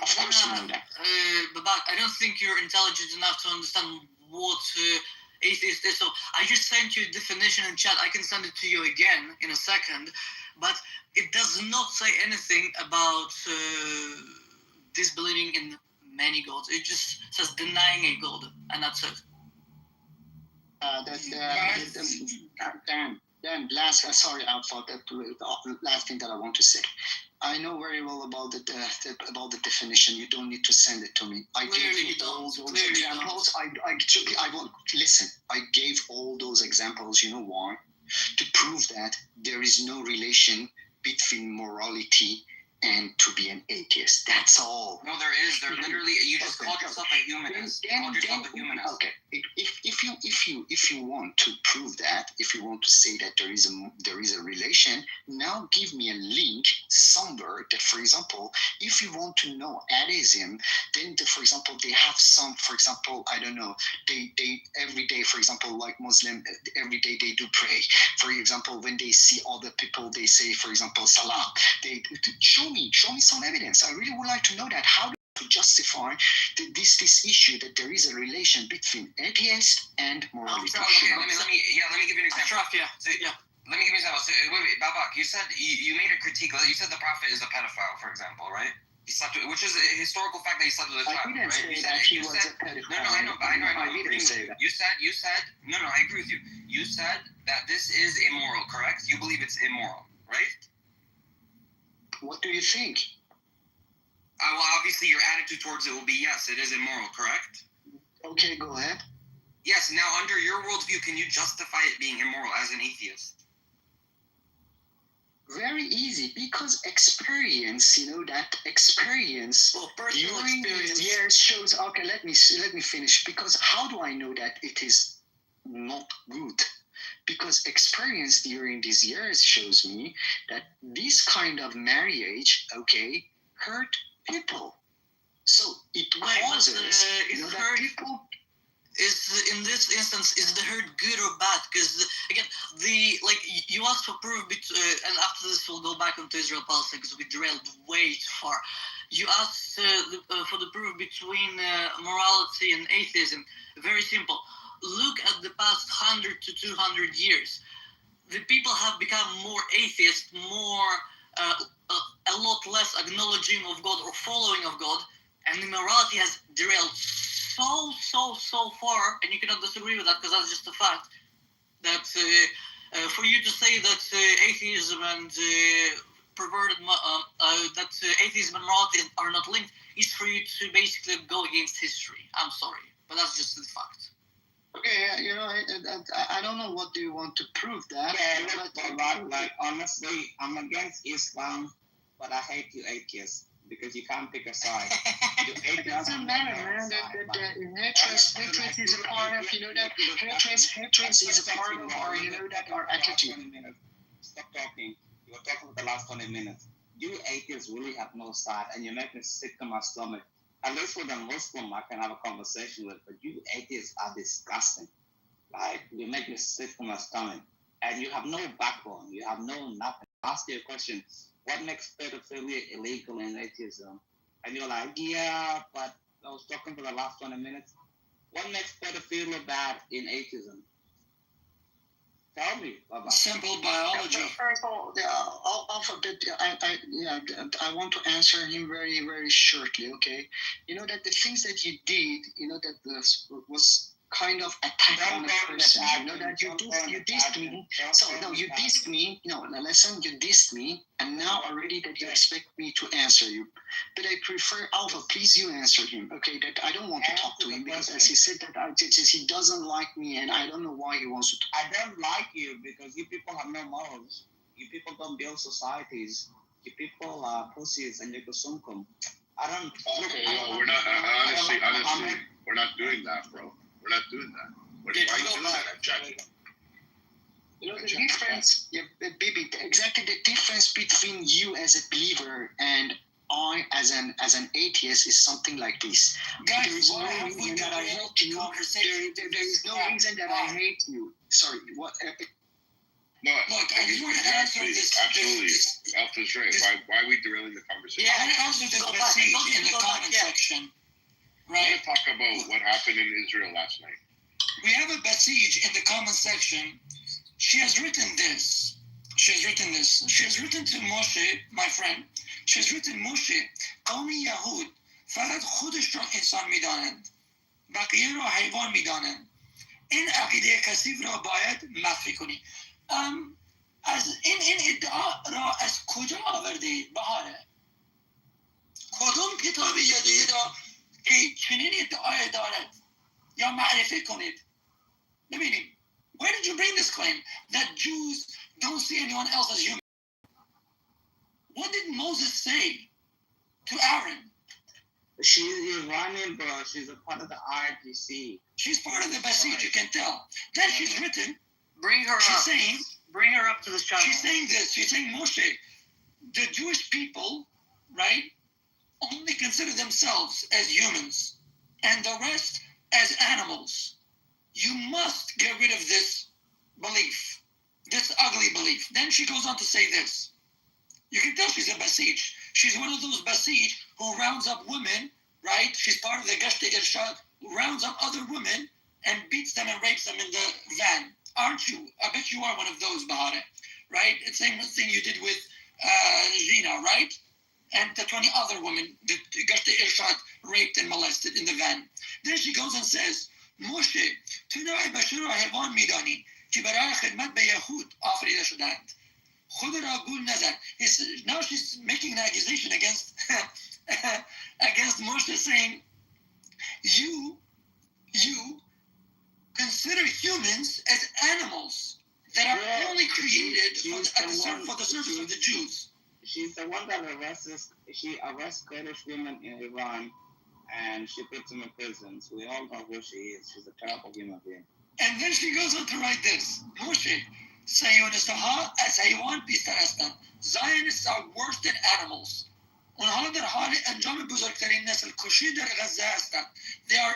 Of course we know that. Babak, I don't think you're intelligent enough to understand what atheist is. So I just sent you a definition in chat. I can send it to you again in a second. But it does not say anything about disbelieving in many gods. It just says denying a god, and that's it. Sorry, I forgot the last thing that I want to say. I know very well about the definition. You don't need to send it to me. I gave you all those examples. I won't listen. I gave all those examples. You know why? To prove that there is no relation between morality and to be an atheist. That's all. No, there is. There literally. You just called yourself a humanist. Okay. If you want to prove that, if you want to say that there is a relation, now give me a link somewhere that, for example, if you want to know atheism, then for example they have some. For example, I don't know. They every day, for example, like Muslim, every day they do pray. For example, when they see other people, they say, for example, salam. They show me some evidence. I really would like to know that. How to justify this issue that there is a relation between atheist and morality. Let me give you an example. Let me give you an example. Wait, Babak, you said you made a critique. You said the prophet is a pedophile, for example, right? He slept with, which is a historical fact that he slept with a child. I didn't say that he was a pedophile. No, I know. I didn't say that. You said. No, I agree with you. You said that this is immoral, correct? You believe it's immoral, right? What do you think? Well, obviously your attitude towards it will be yes, it is immoral, correct? Okay, go ahead. Yes, now under your worldview, can you justify it being immoral as an atheist? Very easy, because experience, that experience during these years shows. Okay, let me finish. Because how do I know that it is not good? Because experience during these years shows me that this kind of marriage, hurt people. So it causes that people. Is in this instance, is the hurt good or bad? Because again, you asked for proof, and after this we'll go back onto Israel Palestine because we derailed way too far. You asked for the proof between morality and atheism. Very simple. Look at the past 100 to 200 years. the people have become more atheist, more a lot less acknowledging of God or following of God, and the morality has derailed so far, and you cannot disagree with that because that's just a fact, that for you to say that atheism and perverted, that atheism and morality are not linked is for you to basically go against history. I'm sorry, but that's just the fact. Okay, you know, I don't know what do you want to prove that. Yeah, look, like honestly, I'm against Islam, but I hate you atheists because you can't pick a side. It doesn't matter, man. Hatred is a part of, you know, that hatred is a part of our, you know, that our attitude. Stop talking. You were talking for the last 20 minutes. You atheists really have no side, and you make me sick to my stomach. At least with a Muslim, I can have a conversation with, but you atheists are disgusting. Like, you make me sick to my stomach. And you have no backbone. You have no nothing. Ask you a question. What makes pedophilia illegal in atheism? And you're like, yeah, but I was talking for the last 20 minutes. What makes pedophilia bad in atheism? Tell me. Baba. Simple biology. First of all, the alphabet. I want to answer him very, very shortly. Okay, you know that the things that you did, you know that was kind of attack on a person. You know that you dissed me. So no, you dissed me. No, listen, you dissed me, and now already that you expect me to answer you. But I prefer Alpha. Please, you answer him. Okay, that I don't want to talk to him because as he said that he doesn't like me, and I don't know why he wants to talk. I don't like you because you people have no morals. You people don't build societies. You people are pussies and you're sumkum. I don't. Okay, well, we're not. Honestly, we're not doing that, bro. We're not doing that. Why are you doing that? I'm checking. You know the difference, baby. Exactly the difference between you as a believer and I as an atheist is something like this. Guys, there is no reason that I hate you. There is no reason that I hate you. Sorry, what? No, look, I just want to answer this. Absolutely, Alpha's right. Why are we derailing the conversation? Yeah, I answered this besiege in the comment section. Right? I want to talk about what happened in Israel last night. We have a besiege in the comment section. She has written this. She has written to Moshe, my friend. She has written, Moshe, قومی یهود فقط خودش را انسان می‌دانند. بقیه را حیوان می‌دانند. این عقیده کثیف را باید مخفی کنی. از این ادعا را از کجا آورده بهاره؟ کدوم کتابی یادی را که چنین ادعای دارد یا معرفی کنید؟ ببینیم. Where did you bring this claim that Jews don't see anyone else as human? What did Moses say to Aaron? She's Iranian, bro. She's a part of the IRGC. She's part of the Basij, you can tell. Then she's written. Bring her up. Bring her up to this channel. She's saying this. She's saying, Moshe, the Jewish people, right, only consider themselves as humans and the rest as animals. You must get rid of this belief, this ugly belief. Then she goes on to say this. You can tell she's a Basij. She's one of those Basij who rounds up women, right? She's part of the Gashte Irshad, who rounds up other women and beats them and rapes them in the van. Aren't you? I bet you are one of those, Bahare, right? It's the same thing you did with Gina, right? And the 20 other women that Gashte Irshad raped and molested in the van. Then she goes and says, Moshe, تو نوع بشر را حیوان می‌دانی که برای خدمت به یهود آفریده شدند. خود را گول نزن. Now she's making an accusation against Moshe, saying, you consider humans as animals that are only created for the service of the Jews. She's the one that she arrests Kurdish women in Iran and she puts them in prisons. We all know who she is. She's a terrible human being. And then she goes on to write this. Moshe, صهیونistها از حیوان بیشتر هستند. Zionists are worse than animals. اونها در حال انجام بزرگترین نسل کشی در غزه هستند. They are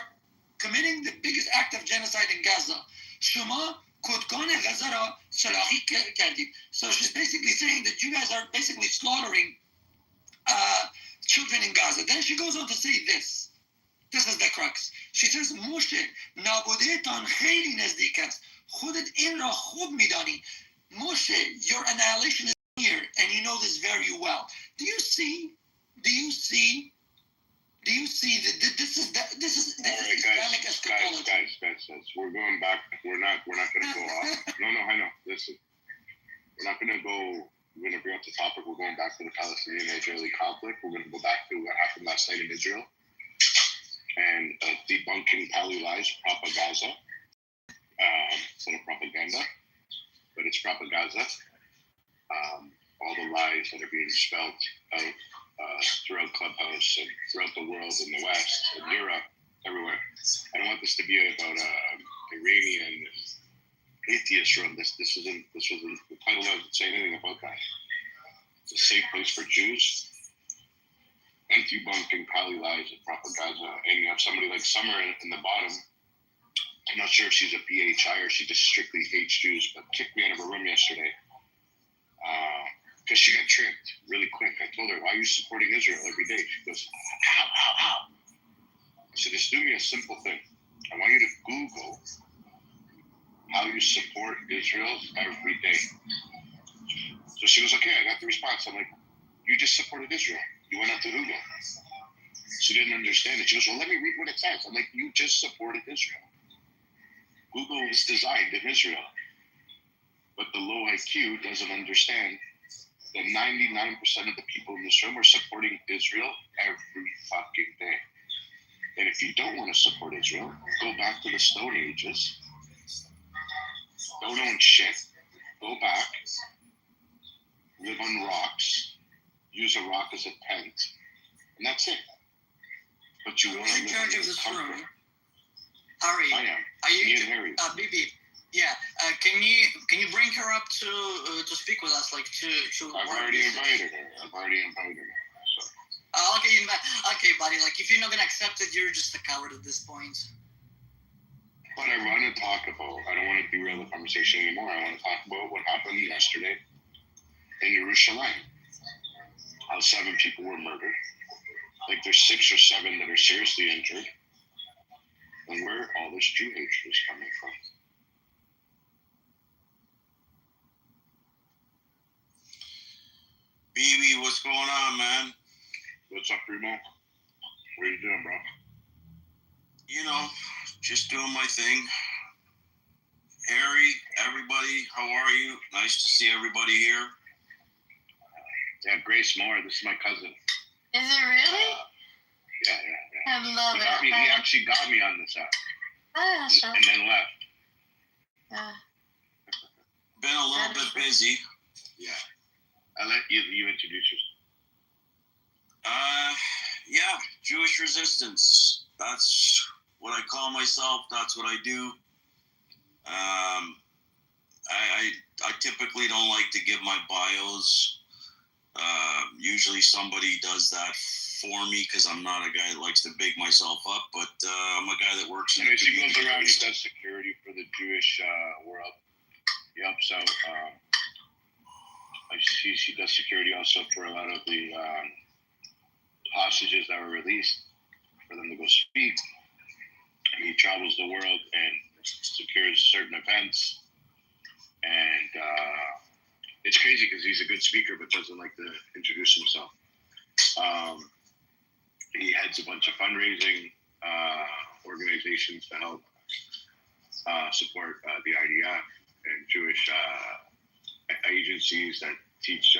committing the biggest act of genocide in Gaza. شما کودکان غزه را سلاخی کردید. So she's basically saying that you guys are basically slaughtering children in Gaza. Then she goes on to say this. This is the crux. She says, Moshe, نابودهتان خیلی نزدیک است. خودت این را خوب میدانی. Moshe, your annihilation is here, and you know this very well. Do you see that this is Islamic eschatology? Guys, we're going back. We're not gonna go off. No, I know. Listen, we're not gonna go. We're gonna bring up the topic. We're going back to the Palestinian-Israeli conflict. We're gonna go back to what happened last night in Israel and debunking Pali lies, propaganda. Instead of propaganda, but it's propaganda. All the lies that are being spelled out throughout Clubhouse and throughout the world in the West, in Europe, everywhere. I don't want this to be about Iranian atheist room. This wasn't the title doesn't say anything about that. It's a safe place for Jews. And debunking Pali lies and propaganda. And you have somebody like Summer in the bottom. I'm not sure if she's a BHI or she just strictly hates Jews, but kicked me out of her room yesterday because she got tricked really quick. I told her, why are you supporting Israel every day? She goes, ow. I said, just do me a simple thing. I want you to Google how you support Israel every day. So she goes, okay, I got the response. I'm like, you just supported Israel. You went out to Google. She didn't understand it. She goes, well, let me read what it says. I'm like, you just supported Israel. Google was designed in Israel. But the low IQ doesn't understand that 99% of the people in this room are supporting Israel every fucking day. And if you don't want to support Israel, go back to the Stone Ages. Don't own shit. Go back. Live on rocks. Use a rock as a tent. And that's it. But you want to in charge of this room. Harry, I am. Are you? Me and Harry. Bibi. Yeah. Can you bring her up to speak with us? Like to. I've already invited her. So. Okay, buddy. Like if you're not gonna accept it, you're just a coward at this point. But I want to talk about. I don't want to derail the conversation anymore. I want to talk about what happened yesterday in Jerusalem. How 7 people were murdered. Like there's 6 or 7 that are seriously injured. And where all this Jew hatred is coming from. BB, what's going on, man? What's up, Primo? What are you doing, bro? You know, just doing my thing. Harry, everybody, how are you? Nice to see everybody here. Yeah, Grace Moore, this is my cousin. Is it really? Yeah. I love it. He actually got me on this app. And then left. Been a little bit busy. Yeah. I'll let you introduce yourself. Yeah, Jewish resistance. That's what I call myself. That's what I do. I typically don't like to give my bios. Usually somebody does that for me because I'm not a guy that likes to big myself up, but I'm a guy that works in the He community. goes around, he does security for the Jewish world. He helps out. She does security also for a lot of the hostages that were released for them to go speak. And he travels the world and secures certain events. And it's crazy because he's a good speaker but doesn't like to introduce himself. He heads a bunch of fundraising organizations to help support the IDF and Jewish agencies that teach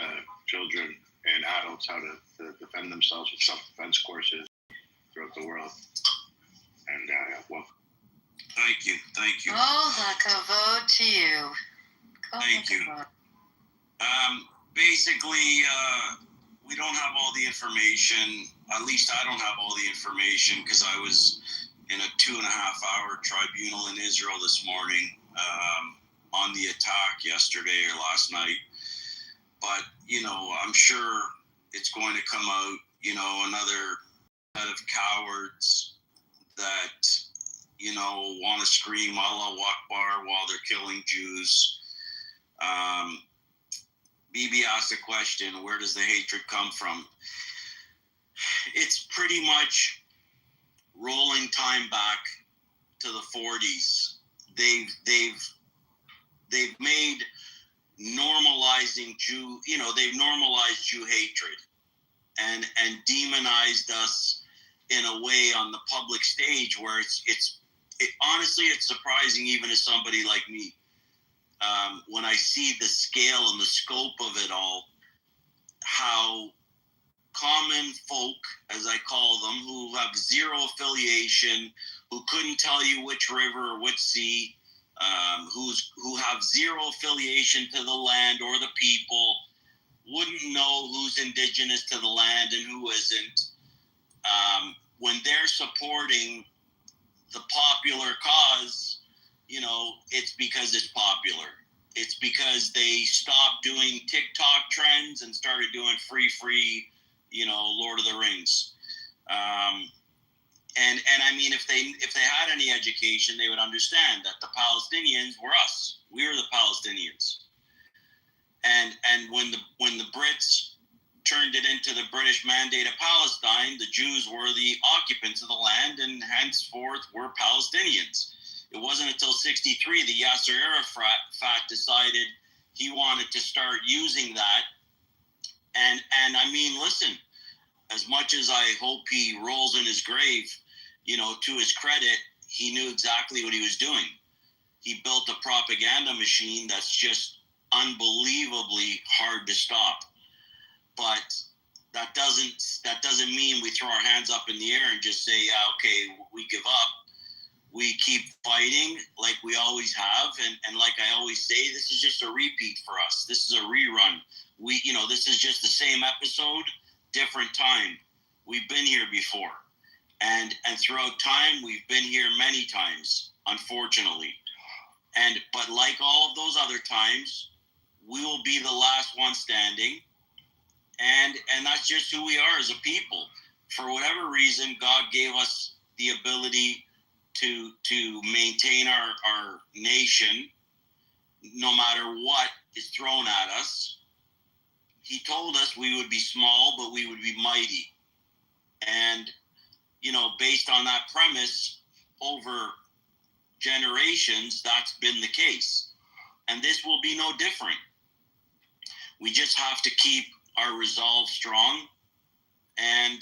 children and adults how to defend themselves with self-defense courses throughout the world. And welcome. Thank you. All the kavod to you. Thank you. Basically, we don't have all the information. At least I don't have all the information because I was in a 2.5-hour tribunal in Israel this morning on the attack yesterday or last night. But, I'm sure it's going to come out, another set of cowards that, want to scream Allah Akbar while they're killing Jews. Bibi asked a question, where does the hatred come from? It's pretty much rolling time back to the 40s. They've made normalizing Jew, they've normalized Jew hatred and demonized us in a way on the public stage where honestly, it's surprising even as somebody like me, when I see the scale and the scope of it all, how common folk, as I call them, who have zero affiliation, who couldn't tell you which river or which sea, who have zero affiliation to the land or the people, wouldn't know who's indigenous to the land and who isn't. When they're supporting the popular cause, it's because it's popular. It's because they stopped doing TikTok trends and started doing free, Lord of the Rings. And I mean, if they had any education, they would understand that the Palestinians were us. We're the Palestinians. And when the Brits turned it into the British Mandate of Palestine, the Jews were the occupants of the land, and henceforth were Palestinians. It wasn't until '63 that Yasser Arafat decided he wanted to start using that. And I mean, listen, as much as I hope he rolls in his grave, to his credit, he knew exactly what he was doing. He built a propaganda machine that's just unbelievably hard to stop. But that doesn't mean we throw our hands up in the air and just say, yeah, okay, we give up. We keep fighting like we always have. And like I always say, this is just a repeat for us. This is a rerun. This is just the same episode, different time. We've been here before. And throughout time, we've been here many times, unfortunately. But like all of those other times, we will be the last one standing. And that's just who we are as a people. For whatever reason, God gave us the ability to maintain our nation, no matter what is thrown at us. He told us we would be small, but we would be mighty. And, based on that premise, over generations, that's been the case. And this will be no different. We just have to keep our resolve strong and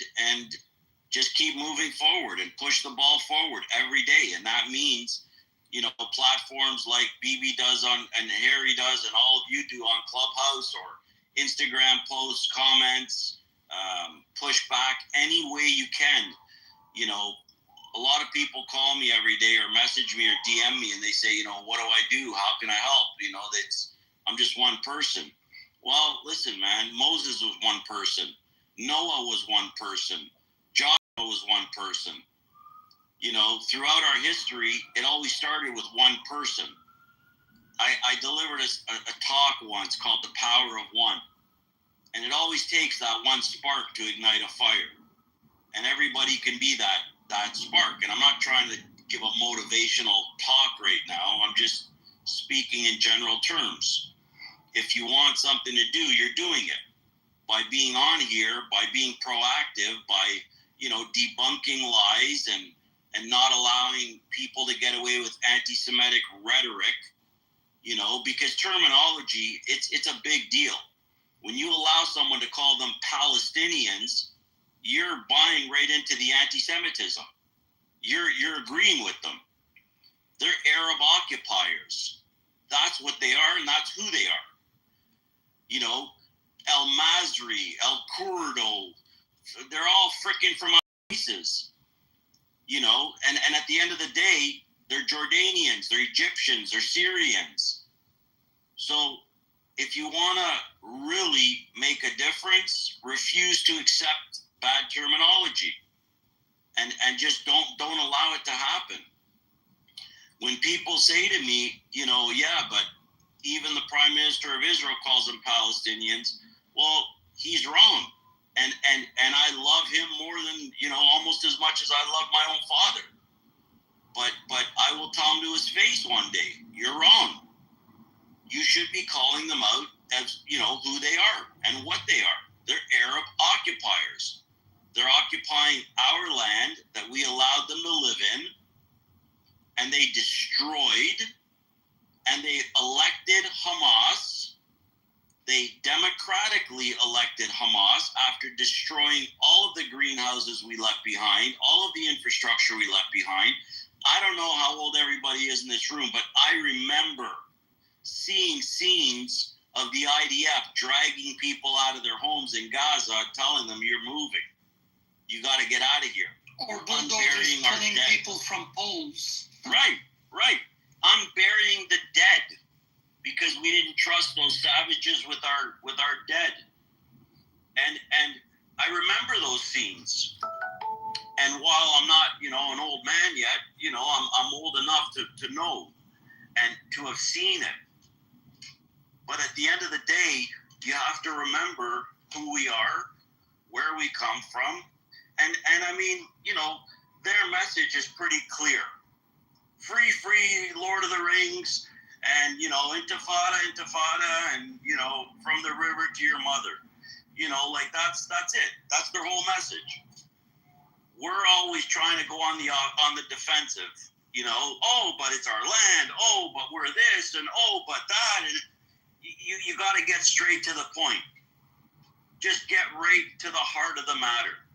just keep moving forward and push the ball forward every day. And that means, platforms like BB does and Harry does and all of you do on Clubhouse or Instagram posts, comments, push back any way you can. A lot of people call me every day or message me or DM me and they say, what do I do? How can I help? I'm just one person. Well, listen, man, Moses was one person. Noah was one person. Joshua was one person. Throughout our history, it always started with one person. I delivered a talk once called The Power of One. And it always takes that one spark to ignite a fire. And everybody can be that spark. And I'm not trying to give a motivational talk right now. I'm just speaking in general terms. If you want something to do, you're doing it. By being on here, by being proactive, by, debunking lies and not allowing people to get away with anti-Semitic rhetoric, because terminology, it's a big deal. When you allow someone to call them Palestinians, you're buying right into the anti-Semitism. You're agreeing with them. They're Arab occupiers. That's what they are, and that's who they are. El Masri, El Kurdo, they're all freaking from places. And at the end of the day, they're Jordanians, they're Egyptians, they're Syrians. So if you want to really make a difference, refuse to accept bad terminology and just don't allow it to happen. When people say to me, yeah, but even the Prime Minister of Israel calls them Palestinians, well, he's wrong. And I love him more than, almost as much as I love my own father. But I will tell him to his face one day, you're wrong. You should be calling them out as, who they are and what they are. They're Arab occupiers. They're occupying our land that we allowed them to live in, and they destroyed, and they elected Hamas democratically elected Hamas after destroying all of the greenhouses we left behind, all of the infrastructure we left behind. I don't know how old everybody is in this room, but I remember seeing scenes of the IDF dragging people out of their homes in Gaza, telling them, you're moving. You got to get out of here. Or bulldozers killing people from poles. Right. Unburying the dead because we didn't trust those savages with our dead. And I remember those scenes. And while I'm not, an old man yet, I'm old enough to know and to have seen it. But at the end of the day, you have to remember who we are, where we come from. And I mean, their message is pretty clear. Free, Lord of the Rings, and, intifada, and, from the river to your mother. That's it. That's their whole message. We're always trying to go on the defensive, but it's our land. Oh, but we're this, and oh, but that. And you got to get straight to the point. Just get right to the heart of the matter.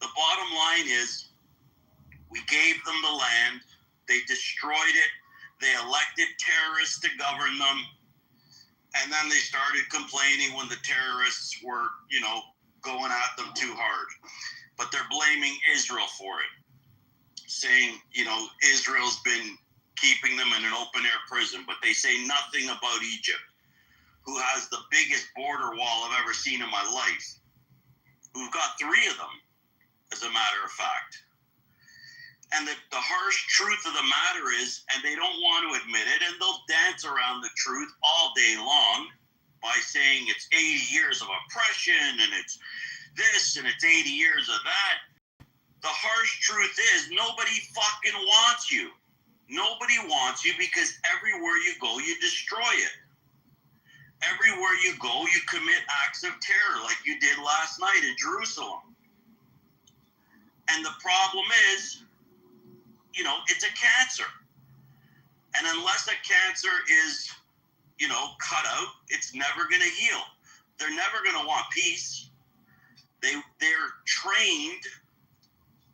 The bottom line is, we gave them the land. They destroyed it. They elected terrorists to govern them. And then they started complaining when the terrorists were, going at them too hard. But they're blaming Israel for it, saying, Israel's been keeping them in an open-air prison. But they say nothing about Egypt, who has the biggest border wall I've ever seen in my life. We've got 3 of them, as a matter of fact. And the harsh truth of the matter is, and they don't want to admit it, and they'll dance around the truth all day long by saying it's 80 years of oppression, and it's this, and it's 80 years of that. The harsh truth is, nobody fucking wants you. Nobody wants you because everywhere you go, you destroy it. Everywhere you go, you commit acts of terror like you did last night in Jerusalem. And the problem is, it's a cancer. And unless a cancer is, cut out, it's never going to heal. They're never going to want peace. They're trained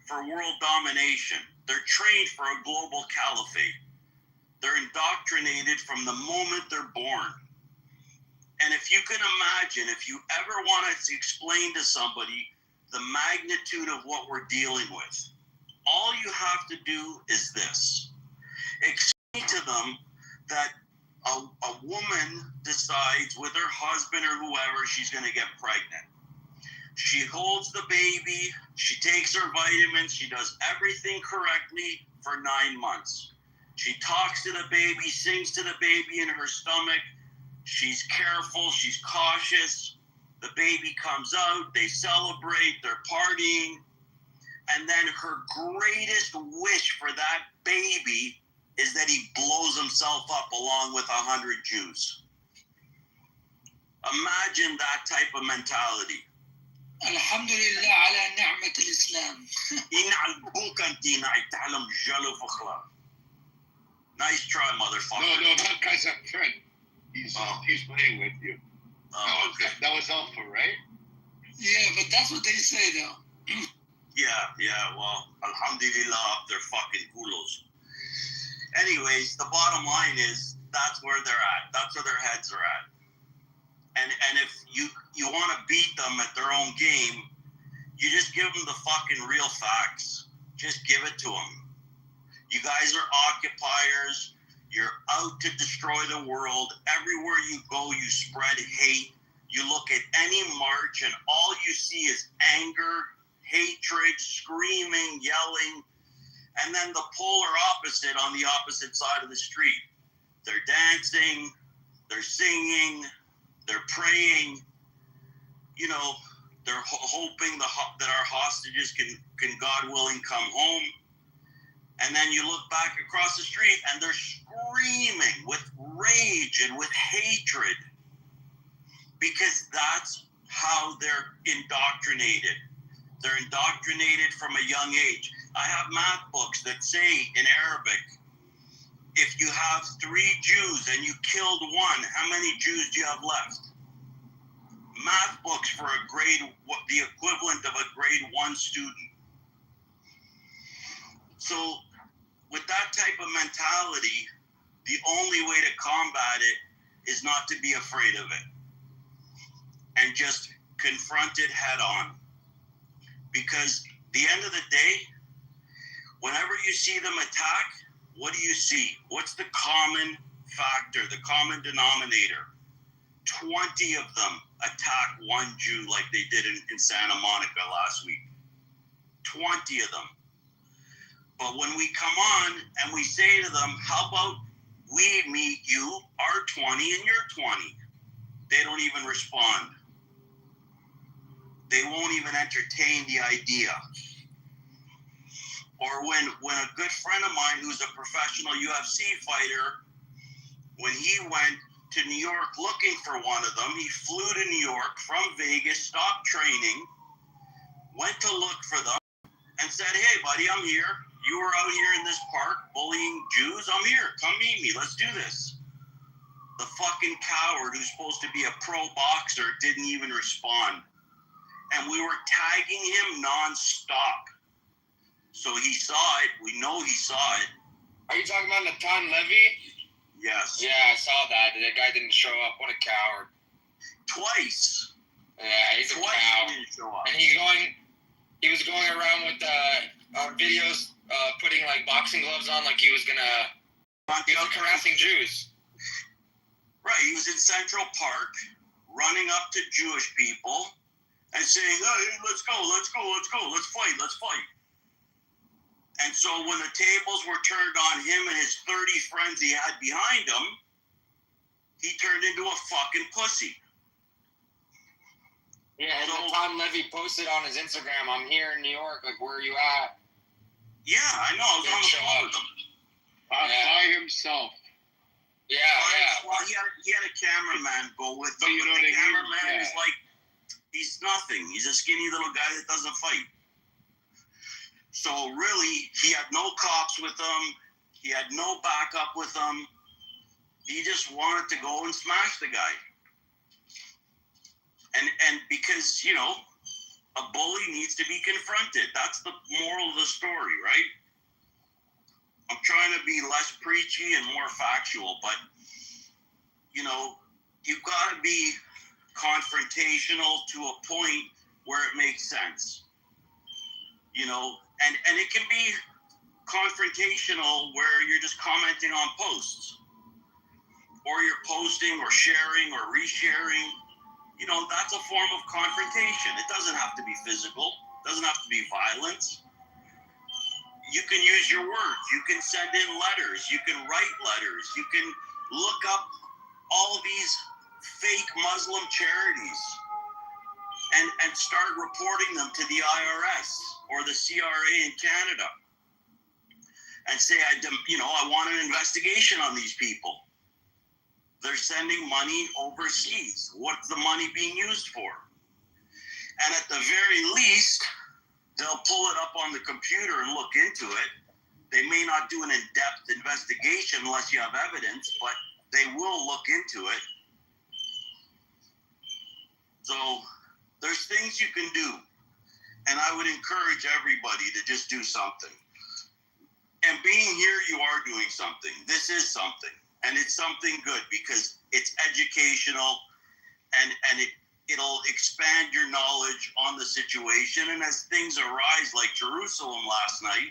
for world domination. They're trained for a global caliphate. They're indoctrinated from the moment they're born. And if you can imagine, if you ever want to explain to somebody the magnitude of what we're dealing with, all you have to do is this. Explain to them that a woman decides with her husband or whoever she's going to get pregnant. She holds the baby, she takes her vitamins, she does everything correctly for 9 months. She talks to the baby, sings to the baby in her stomach. She's careful, she's cautious. The baby comes out, they celebrate, they're partying. And then her greatest wish for that baby is that he blows himself up along with 100 Jews. Imagine that type of mentality. Alhamdulillah ala ni'mat al-Islam. Nice try, motherfucker. No, that guy's a friend. He's playing with you. Oh, okay. That was helpful, right? Yeah, but that's what they say, though. Yeah, well, alhamdulillah, they're fucking culos. Anyways, the bottom line is, that's where they're at. That's where their heads are at. And if you want to beat them at their own game, you just give them the fucking real facts. Just give it to them. You guys are occupiers. You're out to destroy the world. Everywhere you go, you spread hate. You look at any march and all you see is anger, hatred, screaming, yelling, and then the polar opposite on the opposite side of the street. They're dancing, they're singing, they're praying, they're hoping that our hostages can God willing come home. And then you look back across the street and they're screaming with rage and with hatred because that's how they're indoctrinated. They're indoctrinated from a young age. I have math books that say in Arabic, if you have 3 Jews and you killed one, how many Jews do you have left? math books for the equivalent of a grade 1 student. So with that type of mentality, the only way to combat it is not to be afraid of it and just confront it head on. Because at the end of the day, whenever you see them attack, what do you see? What's the common factor, the common denominator? 20 of them attack one Jew like they did in Santa Monica last week. 20 of them. But when we come on and we say to them, how about we meet you, our 20 and your 20? They don't even respond. They won't even entertain the idea. Or when a good friend of mine who's a professional UFC fighter, when he went to New York looking for one of them, he flew to New York from Vegas, stopped training, went to look for them, and said, hey, buddy, I'm here. You were out here in this park bullying Jews. I'm here. Come meet me. Let's do this. The fucking coward who's supposed to be a pro boxer didn't even respond. And we were tagging him nonstop. So he saw it. We know he saw it. Are you talking about Natan Levy? Yes. Yeah, I saw that. The guy didn't show up. What a coward. Twice. Yeah, he's Twice a coward. he didn't show up. And he was going around with videos, putting like boxing gloves on, like he was harassing Jews. Right, he was in Central Park, running up to Jewish people and saying, hey, let's go, let's fight. And so when the tables were turned on him and his 30 friends he had behind him, he turned into a fucking pussy. Yeah, and Natan Levy posted on his Instagram, I'm here in New York, like, where are you at? Yeah, I know, I was on the phone with him. By himself. Yeah. Well, he had a cameraman go with him, you know but the what I mean? cameraman Yeah. is like, he's nothing. He's a skinny little guy that doesn't fight. So really, he had no cops with him. He had no backup with him. He just wanted to go and smash the guy. And because, you know, a bully needs to be confronted. That's the moral of the story, right? I'm trying to be less preachy and more factual, but, you know, you've got to be confrontational to a point where it makes sense. You know, and it can be confrontational where you're just commenting on posts, or you're posting or sharing or resharing. You know, that's a form of confrontation. It doesn't have to be physical. It doesn't have to be violence. You can use your words. You can send in letters. You can write letters. You can look up all of these fake Muslim charities and start reporting them to the IRS or the CRA in Canada and say, I want an investigation on these people. They're sending money overseas. What's the money being used for? And at the very least, they'll pull it up on the computer and look into it. They may not do an in-depth investigation unless you have evidence, but they will look into it. So there's things you can do. And I would encourage everybody to just do something. And being here, you are doing something. This is something. And it's something good because it's educational and it'll expand your knowledge on the situation. And as things arise, like Jerusalem last night,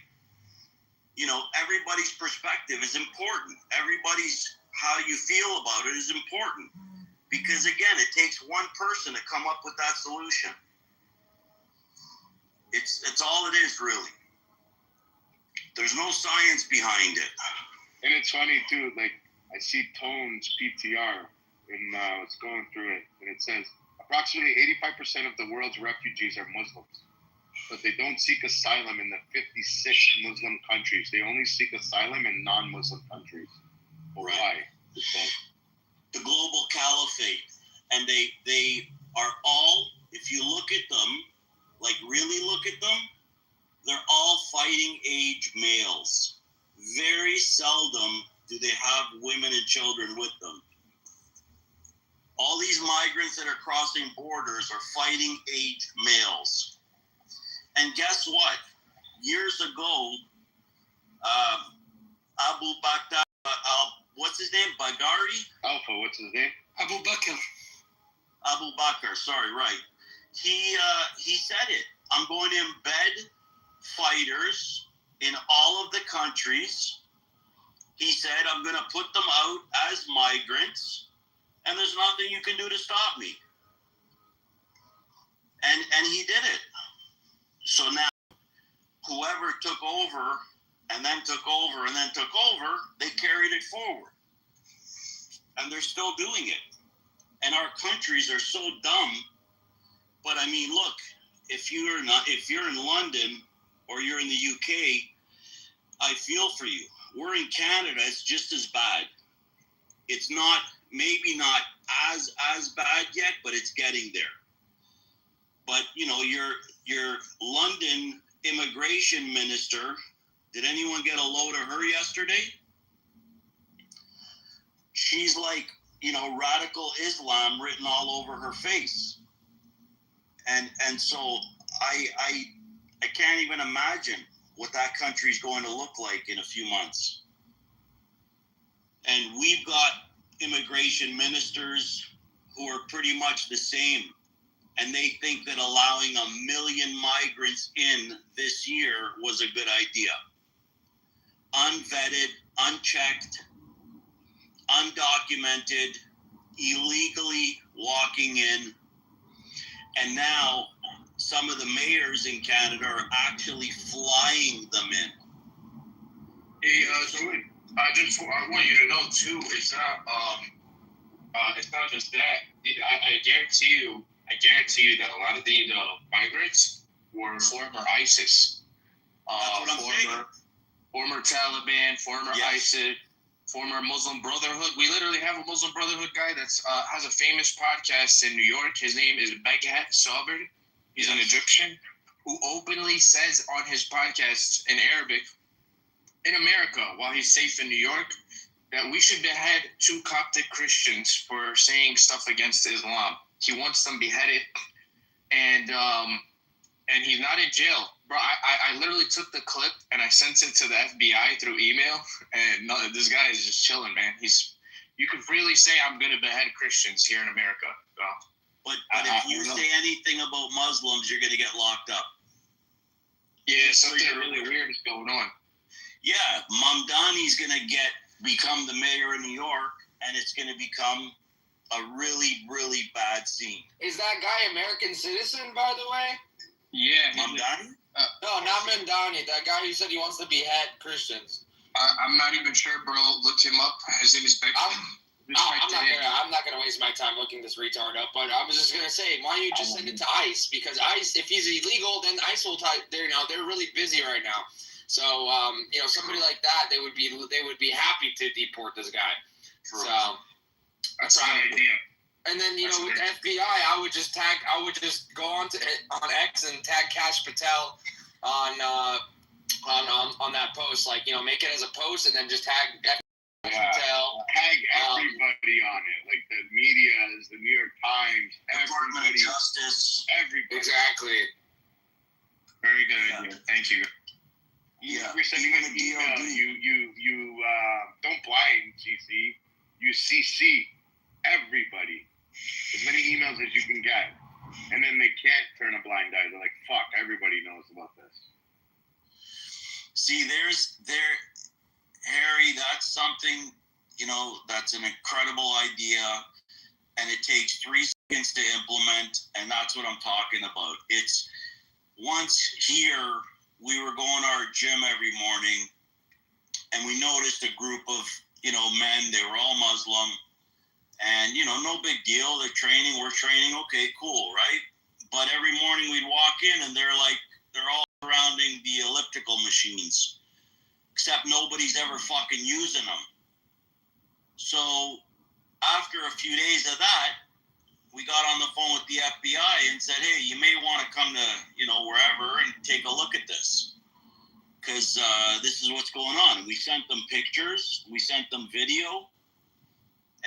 you know, everybody's perspective is important. Everybody's how you feel about it is important. Because again, it takes one person to come up with that solution. It's all it is, really. There's no science behind it. And it's funny too, like I see Tone's PTR and it's going through it, and it says approximately 85% of the world's refugees are Muslims, but they don't seek asylum in the 56 Muslim countries. They only seek asylum in non-Muslim countries. Right. Why? The global caliphate, and they are all, if you look at them, like really look at them, they're all fighting age males. Very seldom do they have women and children with them. all these migrants that are crossing borders are fighting age males. And guess what? Years ago, Abu Bakr, what's his name? Bagari? Alpha, what's his name? Abu Bakr. Abu Bakr, sorry, right. He said it. I'm going to embed fighters in all of the countries. He said, I'm going to put them out as migrants, and there's nothing you can do to stop me. And he did it. So now, whoever took over, and then took over, and then took over, they carried it forward. And they're still doing it. And our countries are so dumb. But I mean, look, if you're in London or you're in the UK, I feel for you. We're in Canada, it's just as bad. It's not, maybe not as bad yet, but it's getting there. But you know, your London immigration minister, did anyone get a load of her yesterday? She's like, you know, radical Islam written all over her face. And so I can't even imagine what that country's going to look like in a few months. And we've got immigration ministers who are pretty much the same. And they think that allowing 1 million migrants in this year was a good idea. Unvetted, unchecked, undocumented, illegally walking in. And now some of the mayors in Canada are actually flying them in. Hey, Joey, I want you to know too, it's not just that. I guarantee you that a lot of the migrants were former ISIS, former Taliban, former ISIS, former Muslim Brotherhood. We literally have a Muslim Brotherhood guy that's has a famous podcast in New York. His name is Baghat Sabri. He's an Egyptian who openly says on his podcast in Arabic, in America, while he's safe in New York, that we should behead 2 Coptic Christians for saying stuff against Islam. He wants them beheaded, and he's not in jail. Bro, I literally took the clip and I sent it to the FBI through email, and this guy is just chilling, man. You can freely say I'm going to behead Christians here in America. So, but if you say anything about Muslims, you're going to get locked up. Yeah, something really weird is going on. Yeah, Mamdani's going to become the mayor of New York, and it's going to become a really, really bad scene. Is that guy American citizen, by the way? Yeah. Mamdani? No, not Mamdani. That guy who said he wants to behead Christians. I'm not even sure, bro. Look him up. His name is Becky. I'm not gonna waste my time looking this retard up. But I was just gonna say, why don't you just send it to ICE? Because ICE, if he's illegal, then ICE will they're really busy right now. So somebody like that, they would be happy to deport this guy. True. So that's a good idea. And then with the FBI, I would just go on X and tag Kash Patel on that post, make it as a post and then just tag Patel. Tag everybody on it, like the media, the New York Times, Department of Justice, everybody. Exactly. Very good idea. Thank you. You're sending an email. You don't blind CC. You CC everybody. As many emails as you can get. And then they can't turn a blind eye. They're like, fuck, everybody knows about this. See, Harry, that's something, that's an incredible idea. And it takes 3 seconds to implement. And that's what I'm talking about. It's once here, we were going to our gym every morning. And we noticed a group of, men. They were all Muslim. And, no big deal. They're training. We're training. Okay, cool, right? But every morning we'd walk in and they're all surrounding the elliptical machines. Except nobody's ever fucking using them. So after a few days of that, we got on the phone with the FBI and said, hey, you may want to come to, wherever and take a look at this. Because this is what's going on. And we sent them pictures. We sent them video.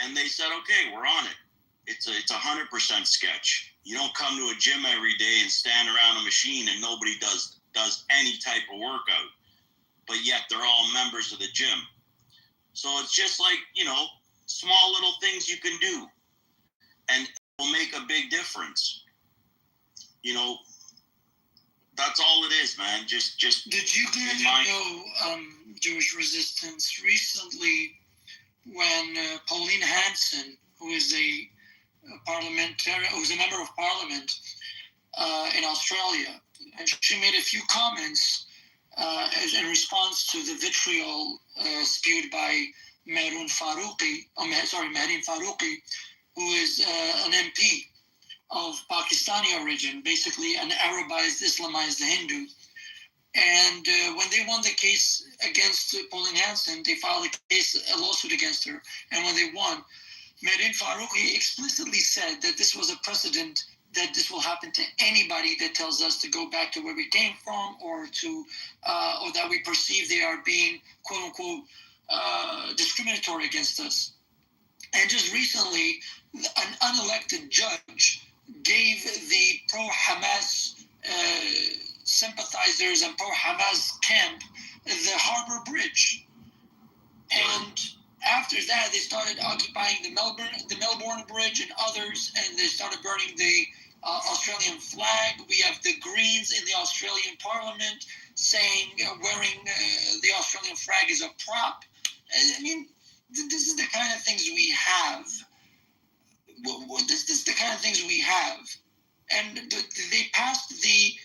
And they said, okay, we're on it. It's 100% sketch. You don't come to a gym every day and stand around a machine and nobody does any type of workout, but yet they're all members of the gym. So it's just like, small little things you can do, and it will make a big difference. That's all it is, man. Just. Did you guys know Jewish resistance recently when Pauline Hanson, who is a parliamentarian, who's a member of parliament in Australia, and she made a few comments in response to the vitriol spewed by Mehrin Faruqi, who is an MP of Pakistani origin, basically an Arabized, Islamized Hindu. And when they won the case against Pauline Hanson, they filed a lawsuit against her. And when they won, Mehrin Faruqi explicitly said that this was a precedent, that this will happen to anybody that tells us to go back to where we came from, or that we perceive they are being, quote unquote, discriminatory against us. And just recently, an unelected judge gave the pro-Hamas sympathizers and pro-Hamas camp the Harbor Bridge. And after that, they started occupying the Melbourne Bridge and others, and they started burning the Australian flag. We have the Greens in the Australian Parliament saying wearing the Australian flag is a prop. I mean, this is the kind of things we have. This is the kind of things we have. And they passed the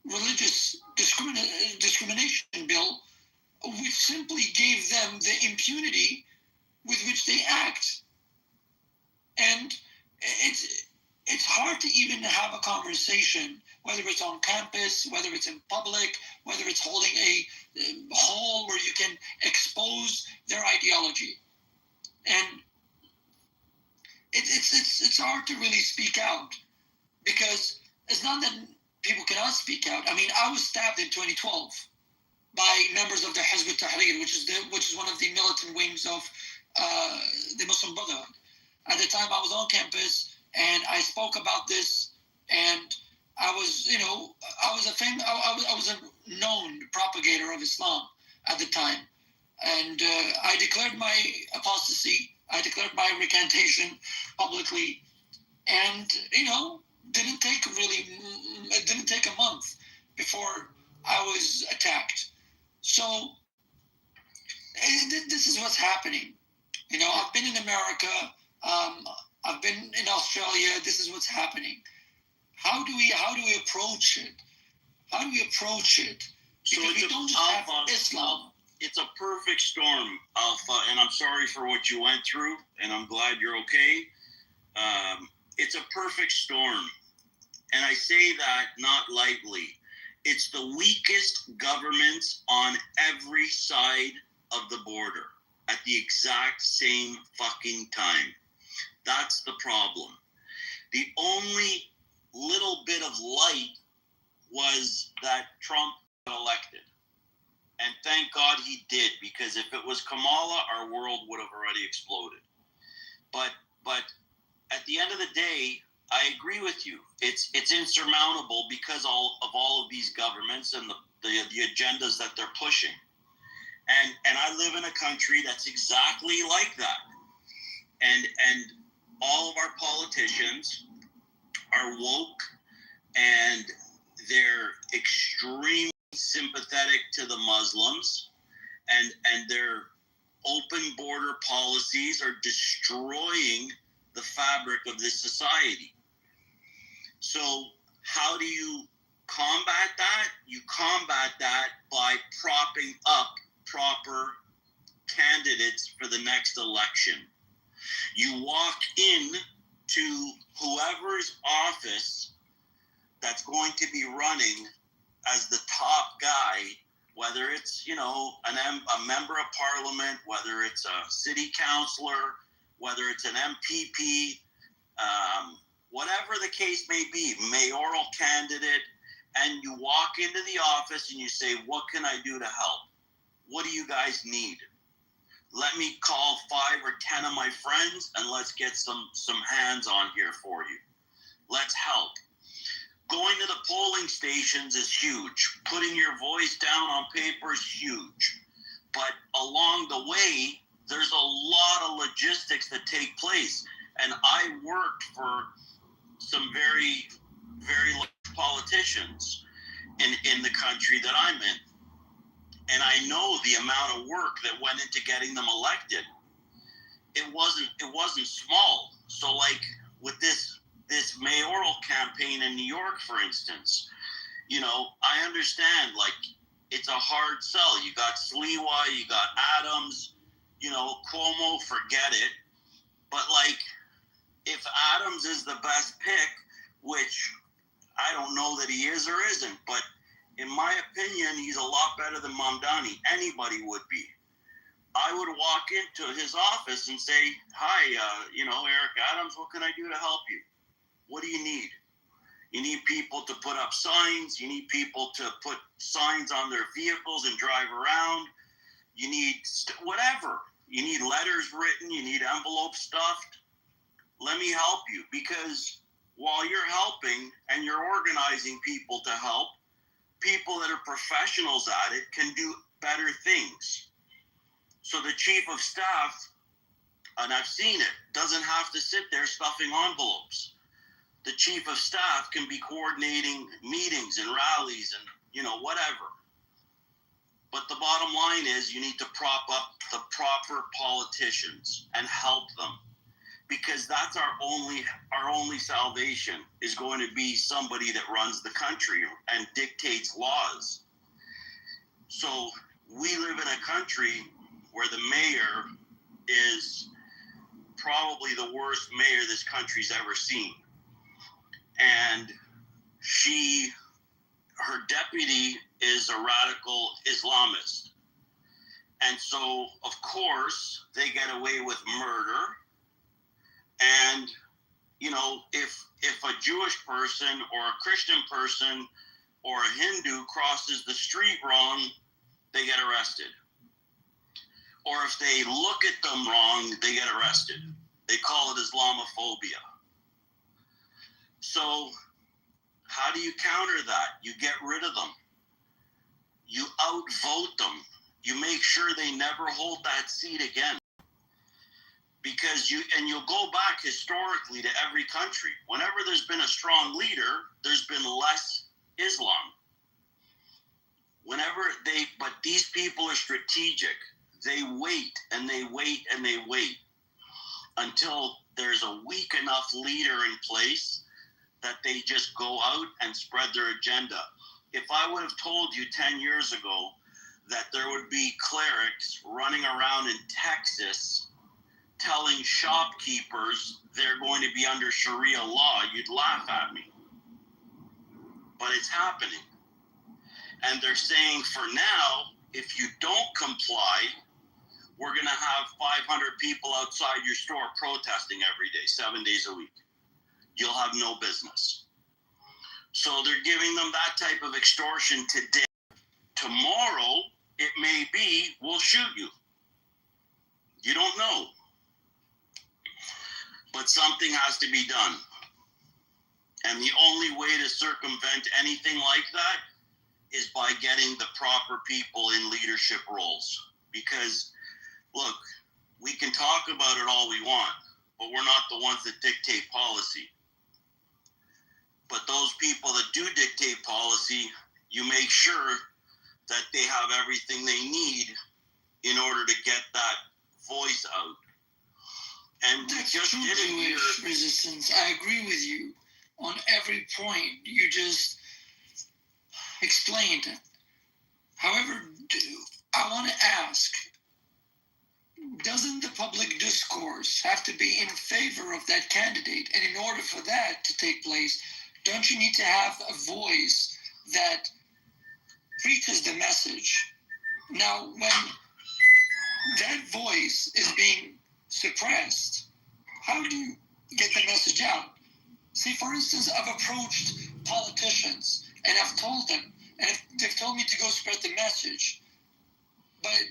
religious discrimination bill, which simply gave them the impunity with which they act. And it's hard to even have a conversation, whether it's on campus, whether it's in public, whether it's holding a hall where you can expose their ideology. And it's hard to really speak out, because it's not that people cannot speak out. I mean, I was stabbed in 2012 by members of the Hizb ut-Tahrir, which is one of the militant wings of the Muslim Brotherhood. At the time, I was on campus and I spoke about this, and I was a known propagator of Islam at the time, and I declared my apostasy. I declared my recantation publicly, and it didn't take a month before I was attacked. So this is what's happening. I've been in America. I've been in Australia. This is what's happening. How do we approach it? How do we approach it? So Because we don't just have Islam. It's a perfect storm, Alpha, and I'm sorry for what you went through, and I'm glad you're okay. It's a perfect storm, and I say that not lightly. It's the weakest governments on every side of the border at the exact same fucking time. That's the problem. The only little bit of light was that Trump got elected. And thank God he did, because if it was Kamala, our world would have already exploded. But at the end of the day, I agree with you. It's insurmountable because of all of these governments and the agendas that they're pushing. And I live in a country that's exactly like that. And all of our politicians are woke, and they're extremely sympathetic to the Muslims, and their open border policies are destroying the fabric of this society. So how do you combat that? You combat that by propping up proper candidates for the next election. You walk in to whoever's office that's going to be running as the top guy, whether it's, a member of parliament, whether it's a city councilor, whether it's an MPP, whatever the case may be, mayoral candidate, and you walk into the office and you say, what can I do to help? What do you guys need? let me call 5 or 10 of my friends and let's get some hands on here for you. Let's help. Going to the polling stations is huge. Putting your voice down on paper is huge. But along the way, there's a lot of logistics that take place. And I worked for some very, very large politicians in the country that I'm in. And I know the amount of work that went into getting them elected. It wasn't small. So like with this mayoral campaign in New York, for instance, you know, I understand, like, it's a hard sell. You got Sliwa, you got Adams, you know, Cuomo, forget it. But like, if Adams is the best pick, which I don't know that he is or isn't, but in my opinion, he's a lot better than Mamdani. Anybody would be. I would walk into his office and say, hi, you know, Eric Adams, what can I do to help you? What do you need? You need people to put up signs. You need people to put signs on their vehicles and drive around. You need whatever. You need letters written. You need envelopes stuffed. Let me help you, because while you're helping and you're organizing people to help, people that are professionals at it can do better things. So the chief of staff, and I've seen it, doesn't have to sit there stuffing envelopes. The chief of staff can be coordinating meetings and rallies and, you know, whatever. But the bottom line is you need to prop up the proper politicians and help them, because that's our only salvation is going to be somebody that runs the country and dictates laws. So we live in a country where the mayor is probably the worst mayor this country's ever seen. And her deputy is a radical Islamist. And so, of course, they get away with murder. And, you know, if a Jewish person or a Christian person or a Hindu crosses the street wrong, they get arrested. Or if they look at them wrong, they get arrested. They call it Islamophobia. So how do you counter that? You get rid of them. You outvote them. You make sure they never hold that seat again. Because you'll go back historically to every country. Whenever there's been a strong leader, there's been less Islam. But these people are strategic. They wait and they wait and they wait until there's a weak enough leader in place that they just go out and spread their agenda. If I would have told you 10 years ago that there would be clerics running around in Texas telling shopkeepers they're going to be under Sharia law, you'd laugh at me. But it's happening. And they're saying for now, if you don't comply, we're going to have 500 people outside your store protesting every day, 7 days a week. You'll have no business. So they're giving them that type of extortion today. Tomorrow, it may be, we'll shoot you. You don't know. But something has to be done. And the only way to circumvent anything like that is by getting the proper people in leadership roles. Because, look, we can talk about it all we want, but we're not the ones that dictate policy. But those people that do dictate policy, you make sure that they have everything they need in order to get that voice out. And That's just true, did it here. Jewish resistance. I agree with you on every point you just explained. However, I want to ask, doesn't the public discourse have to be in favor of that candidate? And in order for that to take place, don't you need to have a voice that preaches the message? Now, when that voice is being suppressed, how do you get the message out? See, for instance, I've approached politicians and I've told them, and they've told me to go spread the message. But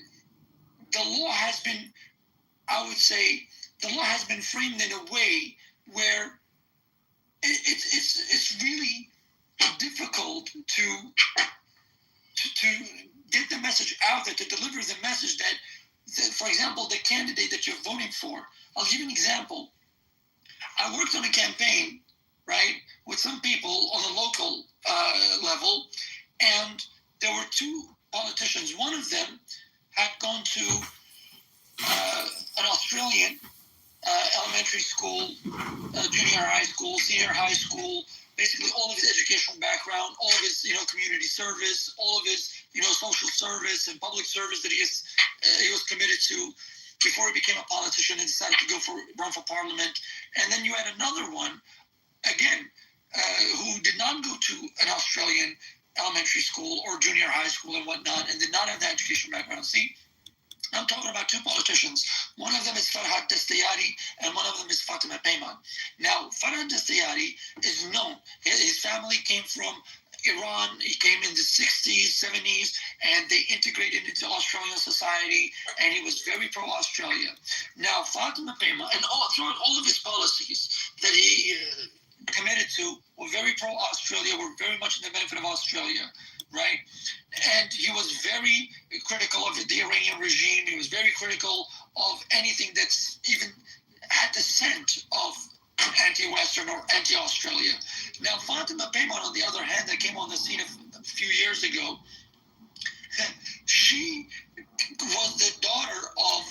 the the law has been, I would say, the law has been framed in a way where it's really difficult to get the message out there, to deliver the message that, for example, the candidate that you're voting for. I'll give you an example. I worked on a campaign, right, with some people on the local level, and there were two politicians. One of them had gone to an Australian elementary school, junior high school, senior high school, basically all of his educational background, all of his, community service, all of his, social service and public service that he was committed to before he became a politician and decided to run for parliament. And then you had another one, again, who did not go to an Australian elementary school or junior high school and whatnot, and did not have that education background. See, I'm talking about two politicians. One of them is Farhad Dastayari, and one of them is Fatima Payman. Now, Farhad Dastayari is known. His family came from Iran. He came in the 60s, 70s, and they integrated into Australian society, and he was very pro-Australia. Now, Fatima Payman, and throughout all of his policies that he committed to, were very pro-Australia, were very much in the benefit of Australia, right? And he was very critical of the Iranian regime. He was very critical of anything that's even had the scent of anti-Western or anti-Australia. Now, Fatima Payman, on the other hand, that came on the scene a few years ago, she was the daughter of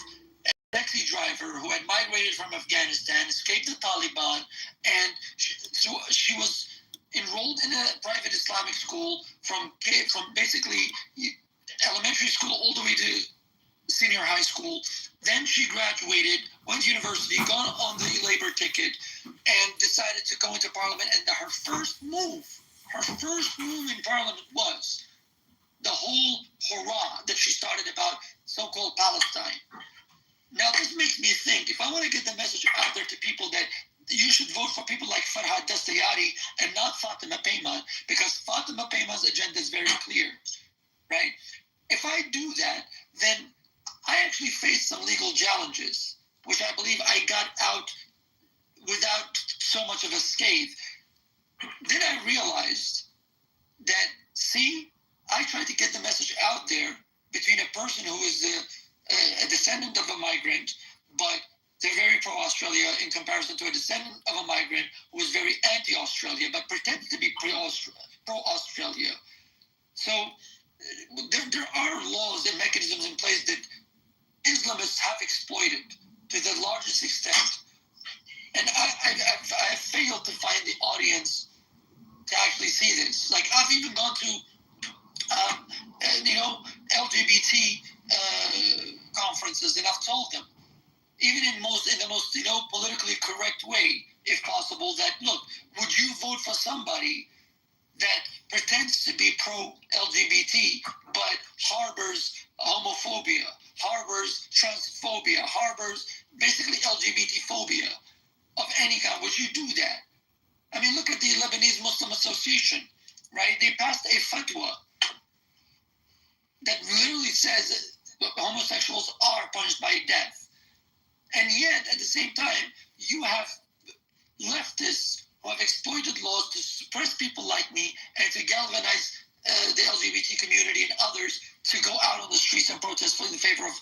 a taxi driver who had migrated from Afghanistan, escaped the Taliban, and she was enrolled in a private Islamic school from basically elementary school all the way to senior high school. Then she graduated, went to university, got on the labor ticket, and decided to go into parliament. And her first move in parliament was the whole hurrah that she started about so-called Palestine. Now, this makes me think, if I want to get the message out there to people that you should vote for people like Farhad Dastayari and not Fatima Payman, because Fatima Payman's agenda is very clear, right? If I do that, then I actually face some legal challenges, which I believe I got out without so much of a scathe. Then I realized that, see, I tried to get the message out there between a person who is a descendant of a migrant, but they're very pro-Australia in comparison to a descendant of a migrant who is very anti-Australia, but pretends to be pro-Australia. So there are laws and mechanisms in place that Islamists have exploited to the largest extent. And I failed to find the audience to actually see this. Like, I've even gone to, LGBT conferences, and I've told them, even in the most politically correct way, if possible, that, look, would you vote for somebody that pretends to be pro-LGBT but harbors homophobia, harbors transphobia, harbors basically LGBT phobia of any kind? Would you do that? I mean, look at the Lebanese Muslim Association, right? They passed a fatwa that literally says that homosexuals are punished by death. And yet, at the same time, you have leftists who have exploited laws to suppress people like me and to galvanize the LGBT community and others to go out on the streets and protest in favor of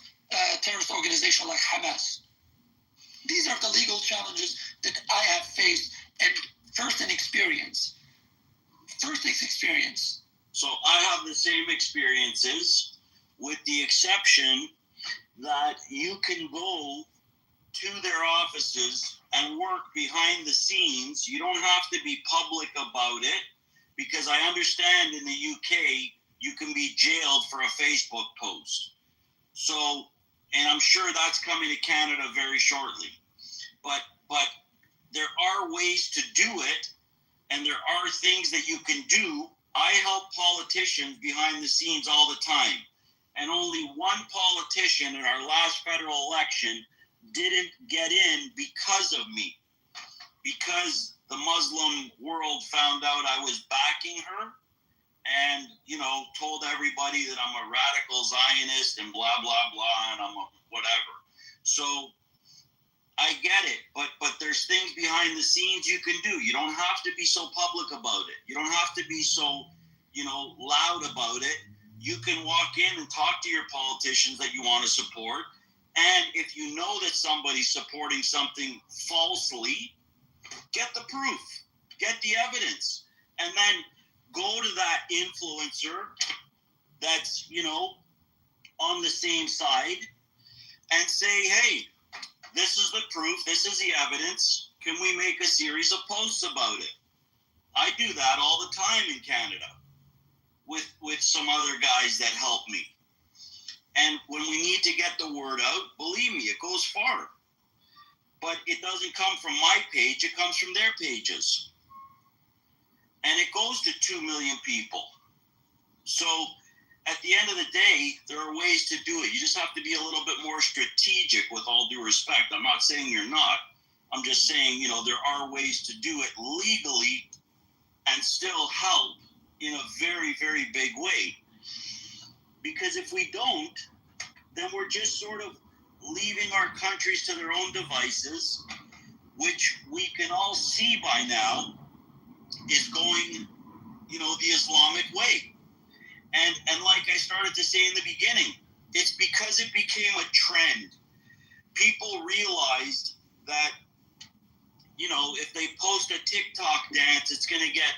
terrorist organizations like Hamas. These are the legal challenges that I have faced, and first is experience. So I have the same experiences, with the exception that you can go to their offices and work behind the scenes. You don't have to be public about it, because I understand in the UK you can be jailed for a Facebook post. So, and I'm sure that's coming to Canada very shortly. But there are ways to do it, and there are things that you can do. I help politicians behind the scenes all the time, and only one politician in our last federal election didn't get in because of me, because the Muslim world found out I was backing her and, told everybody that I'm a radical Zionist and blah, blah, blah, and I'm a So I get it, but there's things behind the scenes you can do. You don't have to be so public about it. You don't have to be so, loud about it. You can walk in and talk to your politicians that you want to support. And if you know that somebody's supporting something falsely, get the proof, get the evidence, and then go to that influencer that's, on the same side and say, hey, this is the proof, this is the evidence. Can we make a series of posts about it? I do that all the time in Canada with some other guys that help me. And when we need to get the word out, believe me, it goes far. But it doesn't come from my page, it comes from their pages. And it goes to 2 million people. So at the end of the day, there are ways to do it. You just have to be a little bit more strategic, with all due respect. I'm not saying you're not. I'm just saying, there are ways to do it legally and still help in a very, very big way. Because if we don't, then we're just sort of leaving our countries to their own devices, which we can all see by now is going, the Islamic way. And like I started to say in the beginning, it's because it became a trend. People realized that, if they post a TikTok dance, it's going to get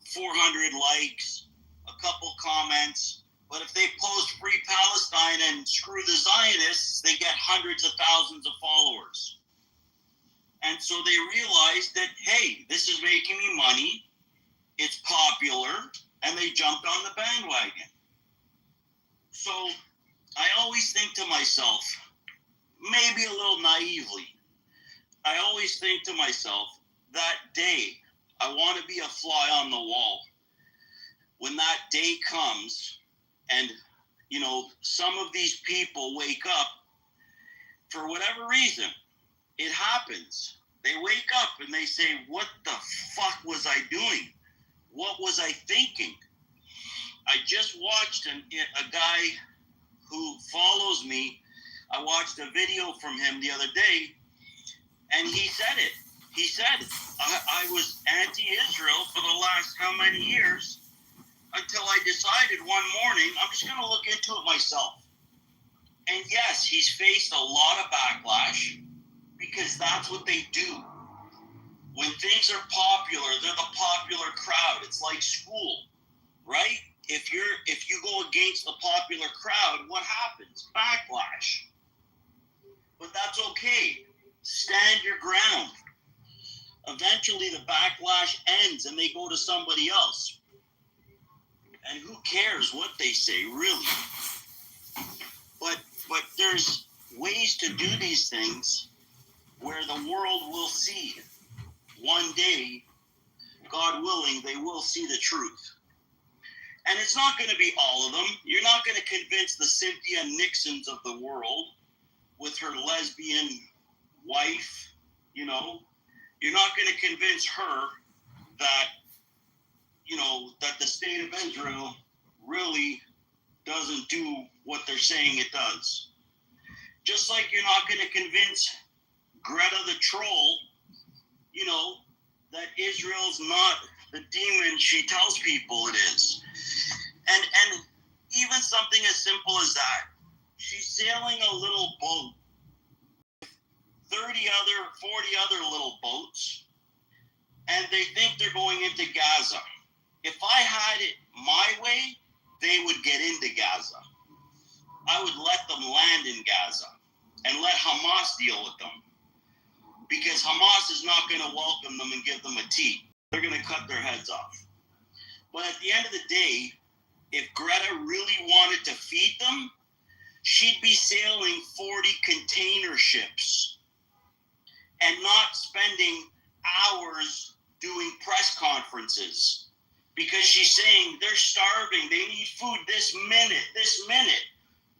400 likes, a couple comments. But if they post Free Palestine and screw the Zionists, they get hundreds of thousands of followers. And so they realized that, hey, this is making me money. It's popular. And they jumped on the bandwagon. So I always think to myself, maybe a little naively, I always think to myself, that day, I want to be a fly on the wall. When that day comes and, some of these people wake up, for whatever reason, it happens. They wake up and they say, what the fuck was I doing? What was I thinking? I just watched a guy who follows me. I watched a video from him the other day, and he said it. He said, I was anti-Israel for the last how many years, until I decided one morning, I'm just going to look into it myself. And yes, he's faced a lot of backlash, because that's what they do. When things are popular, they're the popular crowd. It's like school, right? If you go against the popular crowd, what happens? Backlash. But that's okay. Stand your ground. Eventually the backlash ends and they go to somebody else. And who cares what they say, really? But there's ways to do these things where the world will see. One day, God willing, they will see the truth. And it's not going to be all of them. You're not going to convince the Cynthia Nixons of the world with her lesbian wife, You're not going to convince her that, that the state of Israel really doesn't do what they're saying it does. Just like you're not going to convince Greta the troll, that Israel's not the demon she tells people it is. And even something as simple as that. She's sailing a little boat, 40 other little boats, and they think they're going into Gaza. If I had it my way, they would get into Gaza. I would let them land in Gaza and let Hamas deal with them. Because Hamas is not going to welcome them and give them a tea. They're going to cut their heads off. But at the end of the day, if Greta really wanted to feed them, she'd be sailing 40 container ships and not spending hours doing press conferences, because she's saying they're starving, they need food this minute.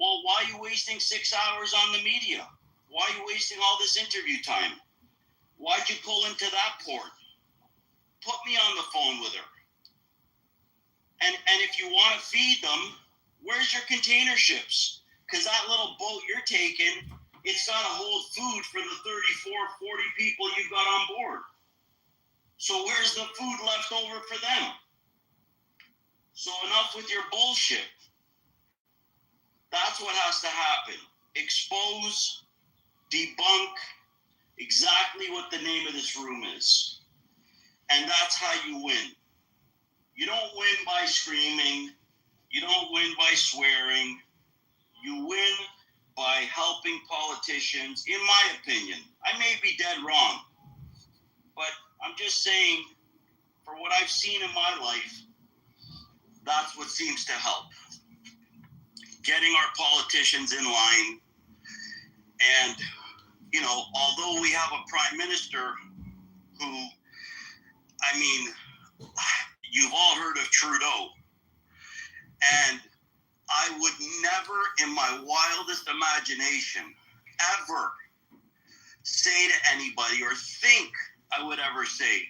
Well, why are you wasting 6 hours on the media? Why are you wasting all this interview time? Why'd you pull into that port? Put me on the phone with her. And if you want to feed them, where's your container ships? Because that little boat you're taking it's got to hold food for the 34, 40 people you've got on board. So where's the food left over for them? So enough with your bullshit. That's what has to happen. Expose, debunk exactly what the name of this room is. And that's how you win. You don't win by screaming. You don't win by swearing. You win by helping politicians, in my opinion. I may be dead wrong, but I'm just saying, for what I've seen in my life, that's what seems to help. Getting our politicians in line. And, you know, although we have a prime minister who, I mean, you've all heard of Trudeau. And I would never, in my wildest imagination, ever say to anybody or think I would ever say,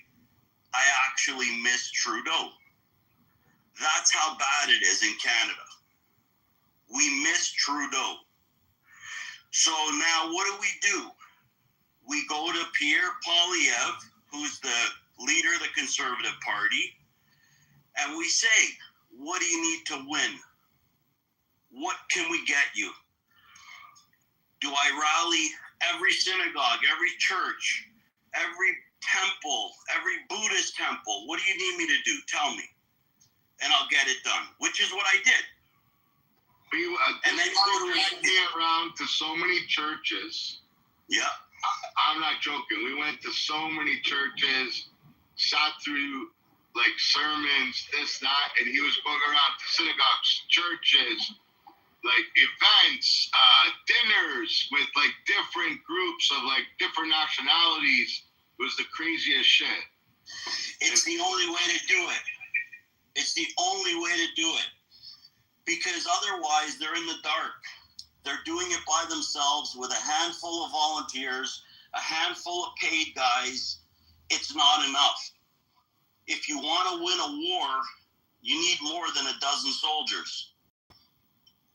I actually miss Trudeau. That's how bad it is in Canada. We miss Trudeau. So now what do? We go to Pierre Poilievre, who's the leader of the Conservative Party, and we say, what do you need to win? What can we get you? Do I rally every synagogue, every church, every temple, every Buddhist temple? What do you need me to do? Tell me. And I'll get it done, which is what I did. And then you went around to so many churches. Yeah. I'm not joking. We went to so many churches, sat through like sermons, this, that, and he was going around to synagogues, churches, like events, dinners with like different groups of like different nationalities. It was the craziest shit. It's the only way to do it. It's the only way to do it. Because otherwise they're in the dark. They're doing it by themselves with a handful of volunteers, a handful of paid guys. It's not enough. If you want to win a war, you need more than a dozen soldiers.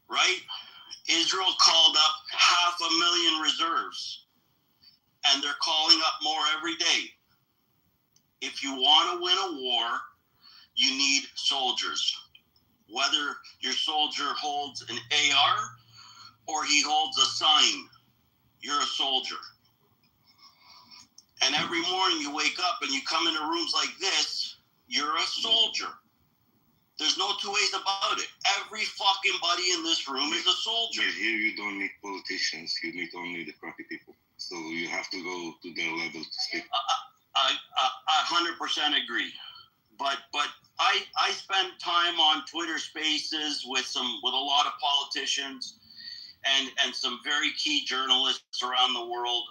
Right? Israel called up 500,000 reserves, and they're calling up more every day. If you want to win a war, you need soldiers. Whether your soldier holds an AR or he holds a sign, you're a soldier. And every morning you wake up and you come into rooms like this, you're a soldier. There's no two ways about it. Every fucking buddy in this room is a soldier. Here you don't need politicians, you need only the crappy people. So you have to go to their level to speak. I 100% agree. But I spend time on Twitter Spaces with a lot of politicians and some very key journalists around the world,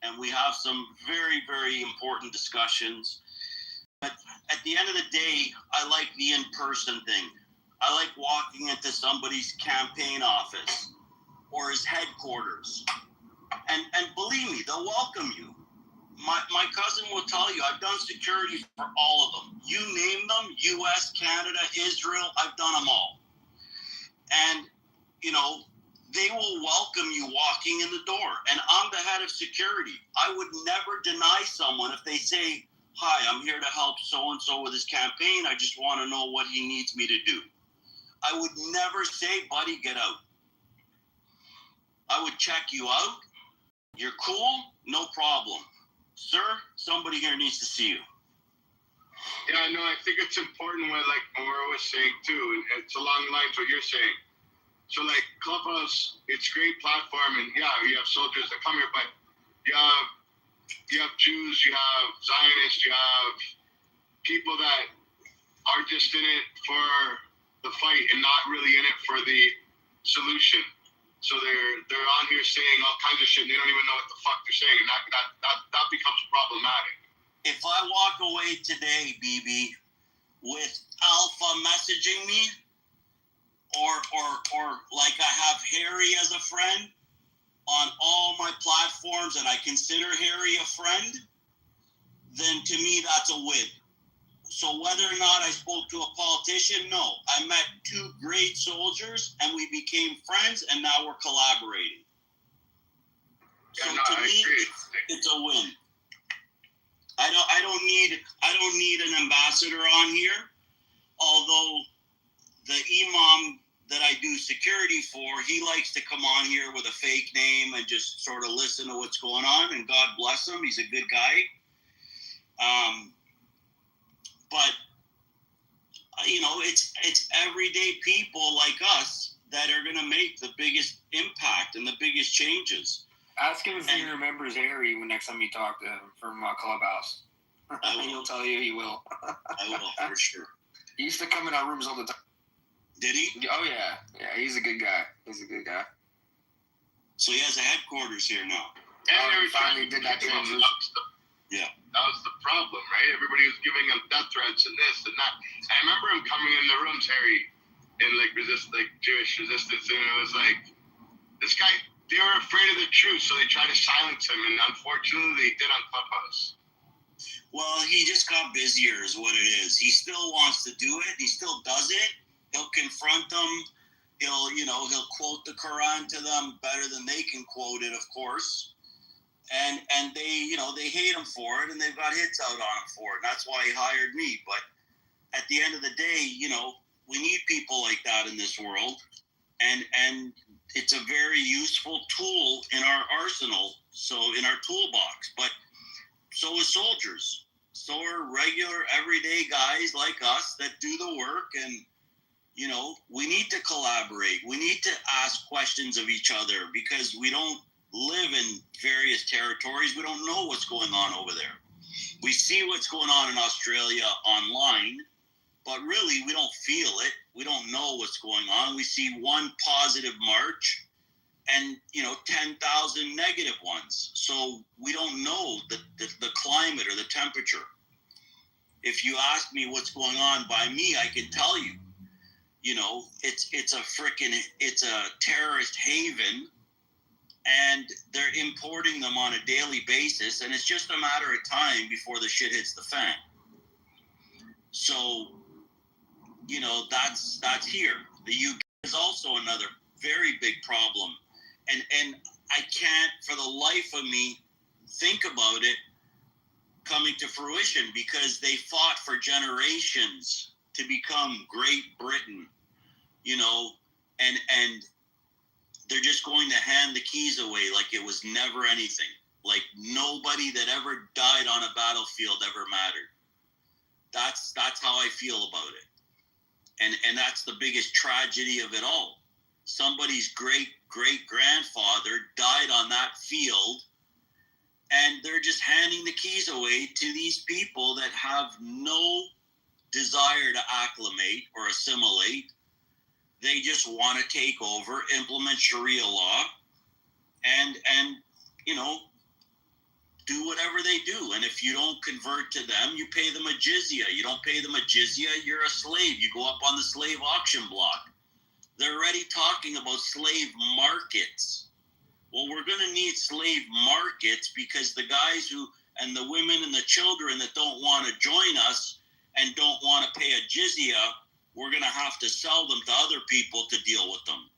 and we have some very, very important discussions. But at the end of the day, I like the in-person thing. I like walking into somebody's campaign office or his headquarters, and believe me, they'll welcome you. My cousin will tell you, I've done security for all of them. You name them, U.S., Canada, Israel, I've done them all. And, you know, they will welcome you walking in the door. And I'm the head of security. I would never deny someone if they say, hi, I'm here to help so-and-so with his campaign. I just want to know what he needs me to do. I would never say, buddy, get out. I would check you out. You're cool? No problem. Sir, somebody here needs to see you. Yeah, no, I think it's important what like Maura was saying too, and it's along the lines what you're saying. So like Clubhouse, it's a great platform, and yeah, you have soldiers that come here, but you have Jews, you have Zionists, you have people that are just in it for the fight and not really in it for the solution. So they're on here saying all kinds of shit and they don't even know what the fuck they're saying, and that becomes problematic. If I walk away today, BB, with Alpha messaging me, or like I have Harry as a friend on all my platforms and I consider Harry a friend, then to me that's a win. So whether or not I spoke to a politician, no. I met two great soldiers and we became friends and now we're collaborating. So no, to I me, agree. it's a win. I don't need an ambassador on here, although the imam that I do security for, he likes to come on here with a fake name and just sort of listen to what's going on, and God bless him, he's a good guy. But you know, it's everyday people like us that are going to make the biggest impact and the biggest changes. Ask him if he remembers Harry when next time you talk to him from Clubhouse. He'll tell you he will. I will, for sure. He used to come in our rooms all the time. Did he? Oh, yeah. Yeah, he's a good guy. He's a good guy. So he has a headquarters here now. And Oh, every he finally time did that transition. Yeah. That was the problem, right? Everybody was giving him death threats and this and that. I remember him coming in the rooms, Harry, in like Jewish resistance, and it was like, this guy, they were afraid of the truth, so they tried to silence him, and unfortunately they did on Clubhouse. Well, he just got busier is what it is. He still wants to do it. He still does it. He'll confront them. He'll quote the Quran to them better than they can quote it, of course. And they hate him for it, and they've got hits out on him for it. And that's why he hired me. But at the end of the day, we need people like that in this world. And it's a very useful tool in our arsenal, so in our toolbox. But so is soldiers. So are regular, everyday guys like us that do the work. And, we need to collaborate. We need to ask questions of each other because we don't live in various territories. We don't know what's going on over there. We see what's going on in Australia online, but really we don't feel it. We don't know what's going on. We see one positive march and 10,000 negative ones. So we don't know the climate or the temperature. If you ask me what's going on by me, I can tell you. It's a terrorist haven, and they're importing them on a daily basis, and it's just a matter of time before the shit hits the fan. So, that's here. The UK is also another very big problem, and I can't for the life of me think about it coming to fruition because they fought for generations to become Great Britain, and they're just going to hand the keys away like it was never anything. Like nobody that ever died on a battlefield ever mattered. That's how I feel about it. And that's the biggest tragedy of it all. Somebody's great-great-grandfather died on that field, and they're just handing the keys away to these people that have no desire to acclimate or assimilate. They just want to take over, implement Sharia law, and do whatever they do. And if you don't convert to them, you pay them a jizya. You don't pay them a jizya, you're a slave. You go up on the slave auction block. They're already talking about slave markets. Well, we're going to need slave markets because the guys and the women and the children that don't want to join us and don't want to pay a jizya, we're going to have to sell them to other people to deal with them.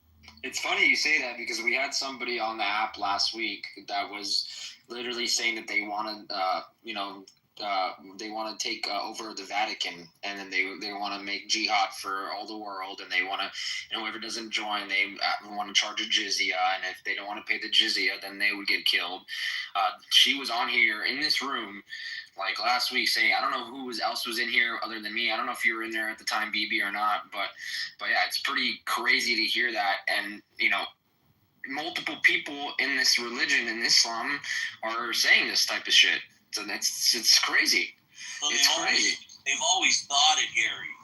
It's funny you say that because we had somebody on the app last week that was literally saying that they wanted, they want to take over the Vatican, and then they want to make jihad for all the world, and they want to, whoever doesn't join, they want to charge a jizya, and if they don't want to pay the jizya, then they would get killed. She was on here in this room like last week saying, I don't know who else was in here other than me. I don't know if you were in there at the time, BB, or not, but yeah, it's pretty crazy to hear that. And, multiple people in this religion, in Islam, are saying this type of shit. So it's crazy. So it's crazy. They've always thought it, Harry,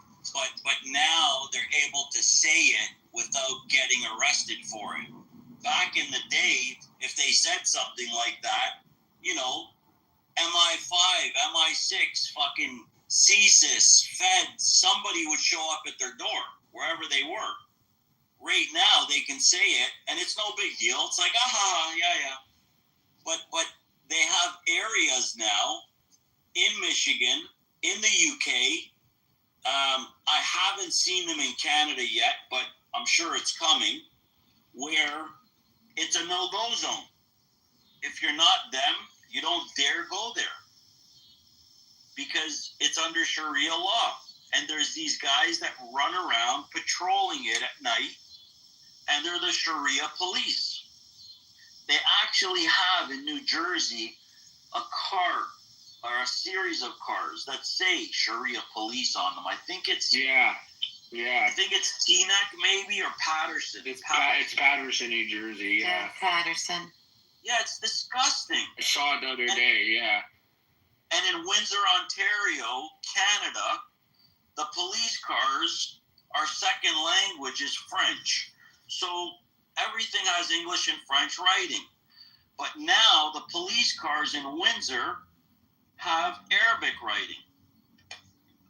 but now they're able to say it without getting arrested for it. Back in the day, if they said something like that, MI5, MI6, fucking CSIS, Feds, somebody would show up at their door, wherever they were. Right now, they can say it, and it's no big deal. It's like, yeah. But they have areas now in Michigan, in the UK. I haven't seen them in Canada yet, but I'm sure it's coming, where it's a no-go zone. if you're not them, you don't dare go there because it's under Sharia law. And there's these guys that run around patrolling it at night, and they're the Sharia police. They actually have in New Jersey a car or a series of cars that say Sharia police on them. I think it's I think it's Teaneck maybe or Patterson. It's Patterson, New Jersey. Yeah. Patterson. Yeah, it's disgusting. I saw it the other day. Yeah. And in Windsor, Ontario, Canada, the police cars, our second language is French. So everything has English and French writing. But now the police cars in Windsor have Arabic writing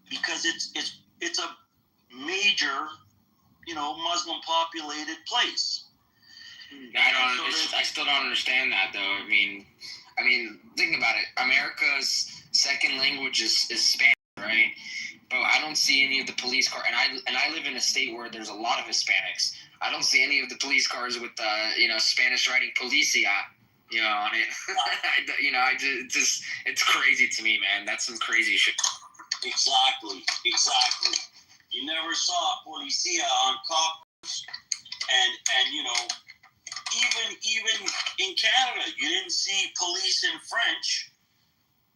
because it's a major, Muslim populated place. I still don't understand that though. I mean, think about it. America's second language is Spanish, right? But I don't see any of the police cars, and I live in a state where there's a lot of Hispanics. I don't see any of the police cars with Spanish writing "Policia," on it. It's crazy to me, man. That's some crazy shit. Exactly. You never saw Policia on cops, and even in Canada, you didn't see police in French.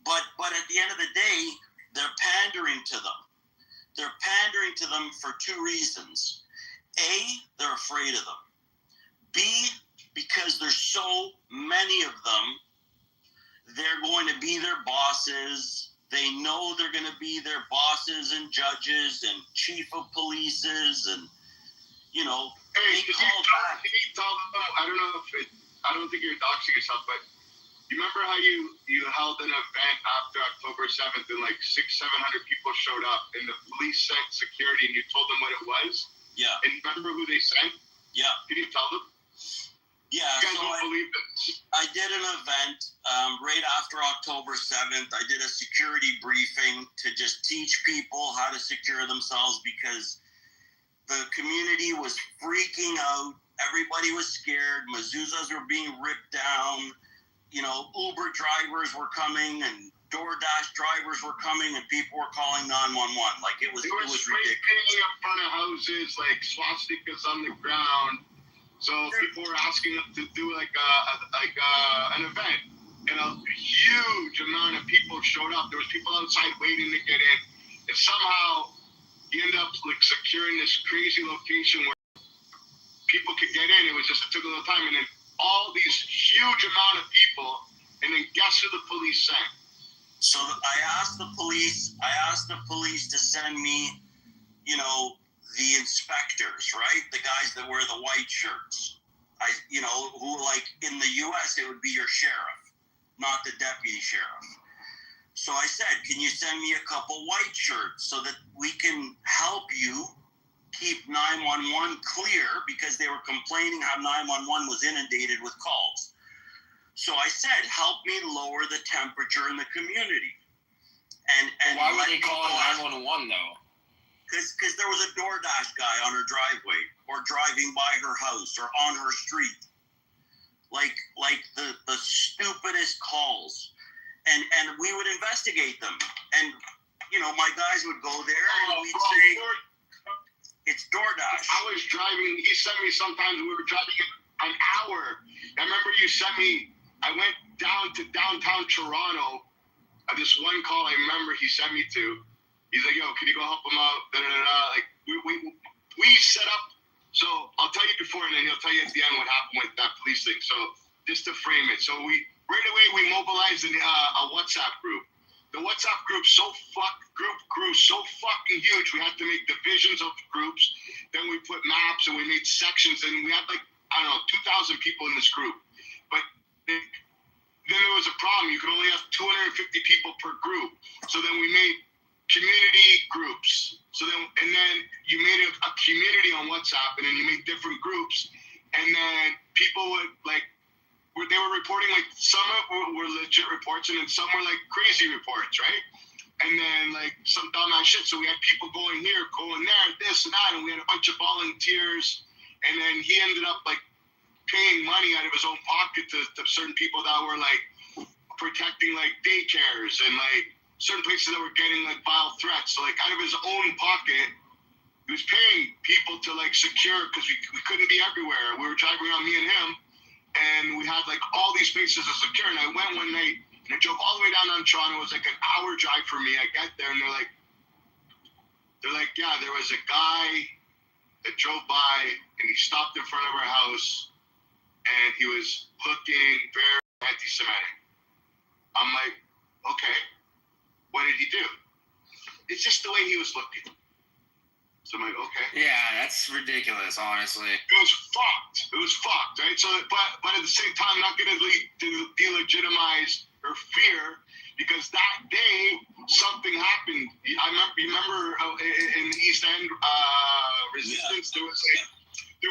But at the end of the day, they're pandering to them. They're pandering to them for two reasons. A, they're afraid of them. B, because there's so many of them, they're going to be their bosses. They know they're going to be their bosses and judges and chief of polices and, Hey, did you tell them, I don't think you're doxing yourself, but you remember how you held an event after October 7th and like 600-700 people showed up and the police sent security and you told them what it was? Yeah. And you remember who they sent? Yeah. Did you tell them? Yeah. You guys won't believe this. I did an event right after October 7th. I did a security briefing to just teach people how to secure themselves because the community was freaking out. Everybody was scared. Mezuzahs were being ripped down. Uber drivers were coming and DoorDash drivers were coming and people were calling 911. Like it was ridiculous. Painting in front of houses, like swastikas on the ground. So people were asking them to do an event, and a huge amount of people showed up. There was people outside waiting to get in, and somehow you end up securing this crazy location where people could get in. It took a little time, and then all these huge amount of people, and then guess who the police sent? So I asked the police to send me, the inspectors, right? The guys that wear the white shirts. Who like in the US, it would be your sheriff, not the deputy sheriff. So I said, can you send me a couple white shirts so that we can help you keep 911 clear because they were complaining how 911 was inundated with calls. So I said, help me lower the temperature in the community. And why would they call it 911 though? Because there was a DoorDash guy on her driveway or driving by her house or on her street. Like the stupidest calls. And we would investigate them. And, my guys would go there and we'd say, it's DoorDash. I was driving. He sent me sometimes. We were driving an hour. I remember you sent me. I went down to downtown Toronto. This one call I remember he sent me to. He's like, "Yo, can you go help him out?" Da, da, da, da. Like we set up. So I'll tell you before, and then he'll tell you at the end what happened with that police thing. So just to frame it. So right away we mobilized a WhatsApp group. The WhatsApp group grew so fucking huge. We had to make divisions of groups. Then we put maps and we made sections, and we had 2,000 people in this group. But then there was a problem. You could only have 250 people per group. So then we made community groups. And then you made a community on WhatsApp, and then you made different groups, and then people would they were reporting, some were legit reports, and then some were crazy reports, right? And then some dumbass shit. So we had people going here, going there, this and that, and we had a bunch of volunteers. And then he ended up paying money out of his own pocket to certain people that were like protecting like daycares and like certain places that were getting like vile threats. So like out of his own pocket, he was paying people to like secure, because we couldn't be everywhere. We were driving around, me and him, and we had like all these places to secure. And I went one night and I drove all the way down on Toronto. It was like an hour drive for me. I got there and they're like, yeah, there was a guy that drove by and he stopped in front of our house and he was looking very anti-Semitic. I'm like, okay, what did he do? It's just the way he was looking. So I'm like, okay. Yeah, that's ridiculous, honestly. It was fucked, right? So, but at the same time, I'm not going to delegitimize her fear, because that day something happened. I remember in the East End resistance, there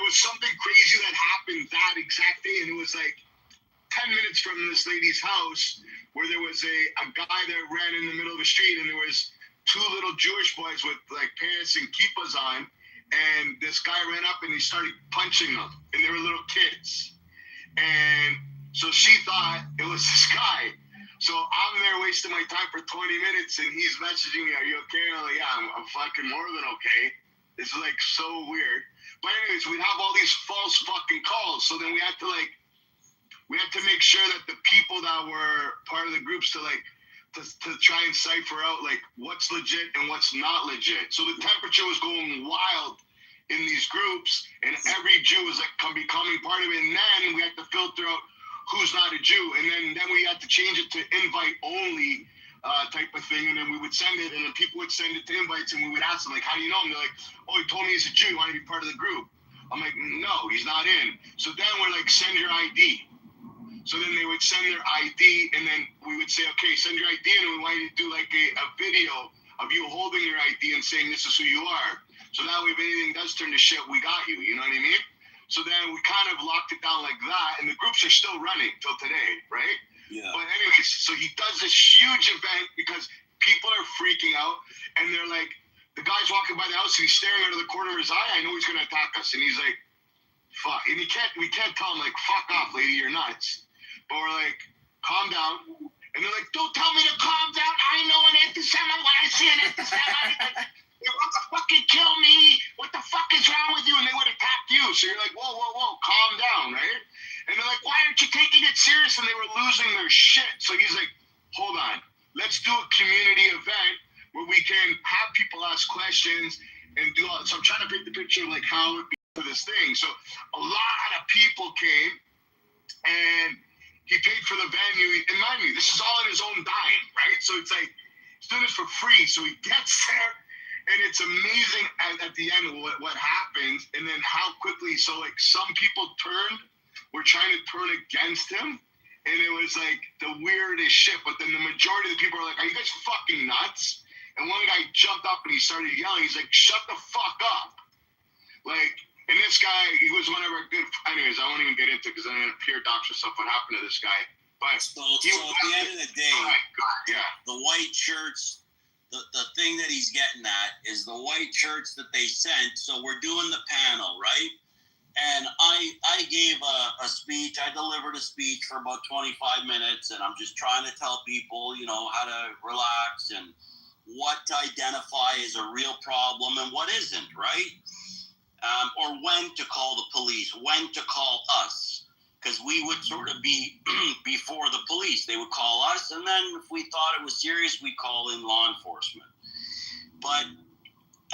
was something crazy that happened that exact day, and it was like 10 minutes from this lady's house, where there was a guy that ran in the middle of the street, and there was two little Jewish boys with like pants and kippas on, and this guy ran up and he started punching them, and they were little kids, and so she thought it was this guy. So I'm there wasting my time for 20 minutes, and he's messaging me, "Are you okay?" And I'm like, "Yeah, I'm fucking more than okay." It's like so weird. But anyways, we'd have all these false fucking calls. So then we had to make sure that the people that were part of the groups to try and cipher out like what's legit and what's not legit. So the temperature was going wild in these groups, and every Jew was like becoming part of it. And then we had to filter out who's not a Jew, and then we had to change it to invite only type of thing, and then we would send it, and then people would send it to invites, and we would ask them like, "How do you know him?" They're like, "Oh, he told me he's a Jew. You want to be part of the group?" I'm like, "No, he's not in." So then we're like, "Send your ID." So then they would send their ID, and then we would say, "Okay, send your ID," and we want you to do like a video of you holding your ID and saying this is who you are. So that way, if anything does turn to shit, we got you. You know what I mean? So then we kind of locked it down like that, and the groups are still running till today, right? Yeah. But anyways, so he does this huge event because people are freaking out, and they're like, the guy's walking by the house and he's staring out of the corner of his eye. I know he's gonna attack us, and he's like, "Fuck!" And we can't tell him like, "Fuck off, lady, you're nuts." But we're like, "Calm down," and they're like, "Don't tell me to calm down. I know an anti-Semite when I see an anti-Semite." They want to fucking kill me. What the fuck is wrong with you? And they would attack you. So you're like, whoa, calm down, right? And they're like, "Why aren't you taking it serious?" And they were losing their shit. So he's like, "Hold on. Let's do a community event where we can have people ask questions and do all that." So I'm trying to paint the picture of like how it would be for this thing. So a lot of people came, and he paid for the venue. And mind you, this is all in his own dime, right? So it's like, he's doing this for free. So he gets there, and it's amazing at the end what happens, and then how quickly. So like some people were trying to turn against him, and it was like the weirdest shit. But then the majority of the people are like, "Are you guys fucking nuts?" And one guy jumped up and he started yelling. He's like, "Shut the fuck up!" Like, and this guy, he was one of our good. Anyways, I won't even get into it because I'm gonna peer dox or stuff. What happened to this guy? But so at the end of the day, the white shirts. The thing that he's getting at is the white shirts that they sent. So we're doing the panel, right? And I gave a speech. I delivered a speech for about 25 minutes, and I'm just trying to tell people, how to relax and what to identify as a real problem and what isn't, right? Or when to call the police, when to call us. Because we would sort of be before the police. They would call us, and then if we thought it was serious, we'd call in law enforcement. But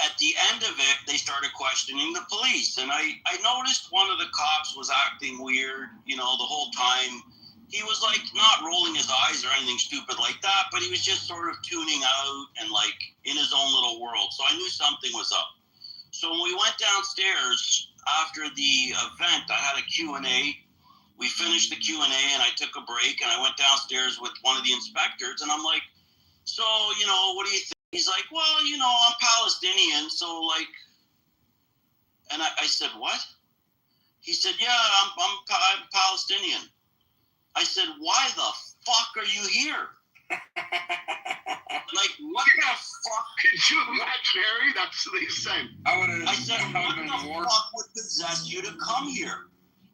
at the end of it, they started questioning the police. And I noticed one of the cops was acting weird, the whole time. He was like not rolling his eyes or anything stupid like that, but he was just sort of tuning out and like in his own little world. So I knew something was up. So when we went downstairs after the event, I had a Q&A. We finished the Q&A, and I took a break, and I went downstairs with one of the inspectors, and I'm like, "So, what do you think?" He's like, "Well, I'm Palestinian, so like," and I said, "What?" He said, "Yeah, I'm Palestinian." I said, "Why the fuck are you here?" Like, what the fuck? Could you imagine, Harry? That's what they said. I said, "What the fuck would possess you to come here?"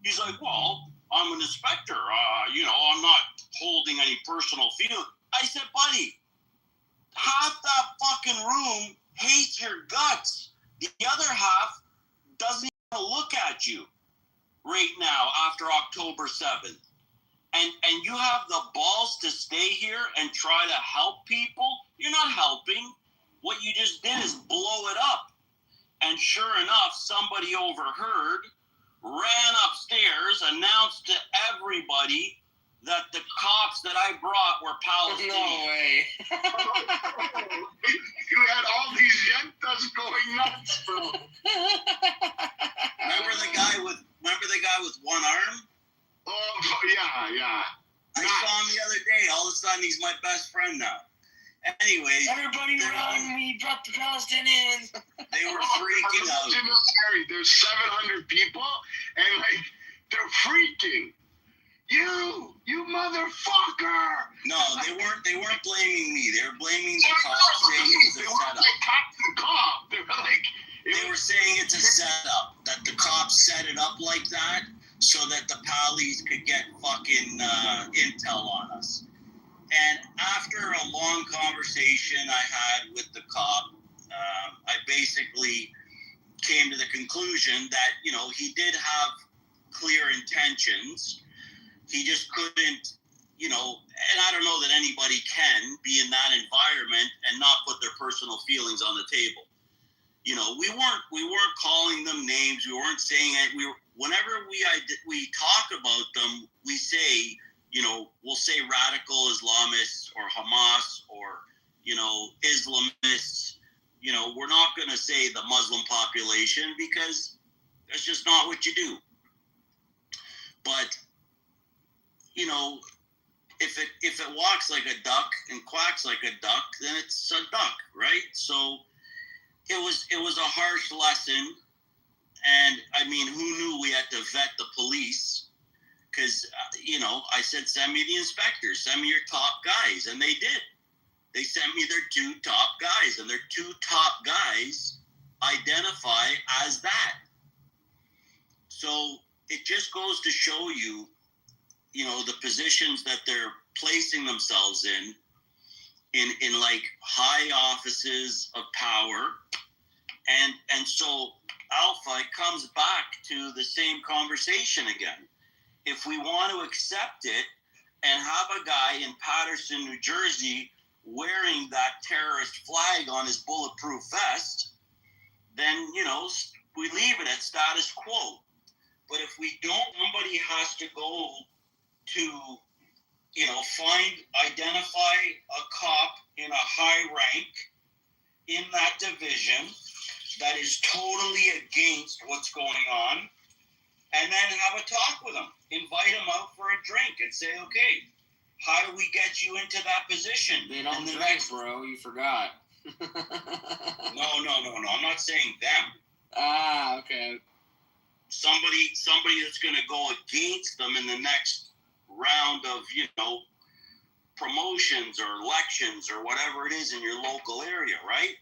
He's like, well, I'm an inspector. I'm not holding any personal feeling. I said, buddy, half that fucking room hates your guts. The other half doesn't even look at you right now after October 7th. And you have the balls to stay here and try to help people? You're not helping. What you just did is blow it up. And sure enough, somebody overheard, ran upstairs, announced to everybody that the cops that I brought were Palestinian. No way. You had all these yentas going nuts, bro. Remember the guy with one arm? Oh, yeah. I saw him the other day. All of a sudden, he's my best friend now. Anyway, everybody run! We dropped the Palestinians. They were freaking out. There's 700 people, and they're freaking. You motherfucker! No, they weren't blaming me. They were blaming the cops, saying it was a setup. The cop. They were like, they were saying it's a setup. That the cops set it up like that so that the Pallies could get fucking intel on us. And after a long conversation I had with the cop, I basically came to the conclusion that, he did have clear intentions. He just couldn't, and I don't know that anybody can be in that environment and not put their personal feelings on the table. We weren't calling them names. We weren't saying it. Whenever we talk about them, we say, we'll say radical Islamists or Hamas or, Islamists. We're not going to say the Muslim population because that's just not what you do. But, if it walks like a duck and quacks like a duck, then it's a duck, right? So it was a harsh lesson. And I mean, who knew we had to vet the police? Because, I said, send me the inspectors, send me your top guys. And they did. They sent me their 2 top guys, and their 2 top guys identify as that. So it just goes to show you, the positions that they're placing themselves in like high offices of power. And so Alpha, it comes back to the same conversation again. If we want to accept it and have a guy in Paterson, New Jersey, wearing that terrorist flag on his bulletproof vest, then, we leave it at status quo. But if we don't, somebody has to go to, identify a cop in a high rank in that division that is totally against what's going on, and then have a talk with them. Invite them out for a drink and say, okay, how do we get you into that position? They don't drink, bro. You forgot. No. I'm not saying them. Ah, okay. Somebody that's going to go against them in the next round of, promotions or elections or whatever it is in your local area, right?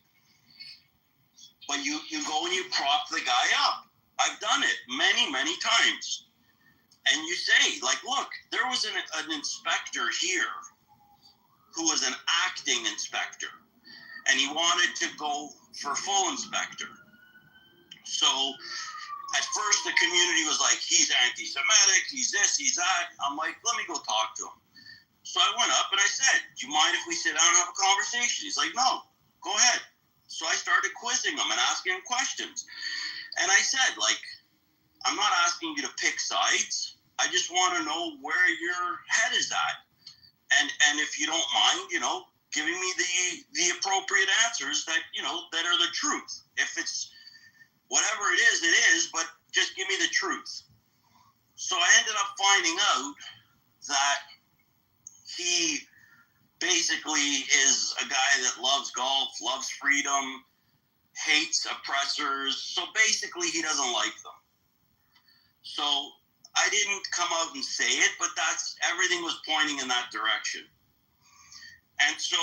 But you go and you prop the guy up. I've done it many, many times. And you say, look, there was an inspector here who was an acting inspector, and he wanted to go for full inspector. So at first the community was like, he's anti-Semitic, he's this, he's that. I'm like, let me go talk to him. So I went up and I said, do you mind if we sit down and have a conversation? He's like, no, go ahead. So I started quizzing him and asking him questions. And I said, I'm not asking you to pick sides. I just want to know where your head is at. And if you don't mind, giving me the appropriate answers that, that are the truth. If it's whatever it is, but just give me the truth. So I ended up finding out that he basically is a guy that loves golf, loves freedom, hates oppressors. So basically he doesn't like them. So I didn't come out and say it, but everything was pointing in that direction. And so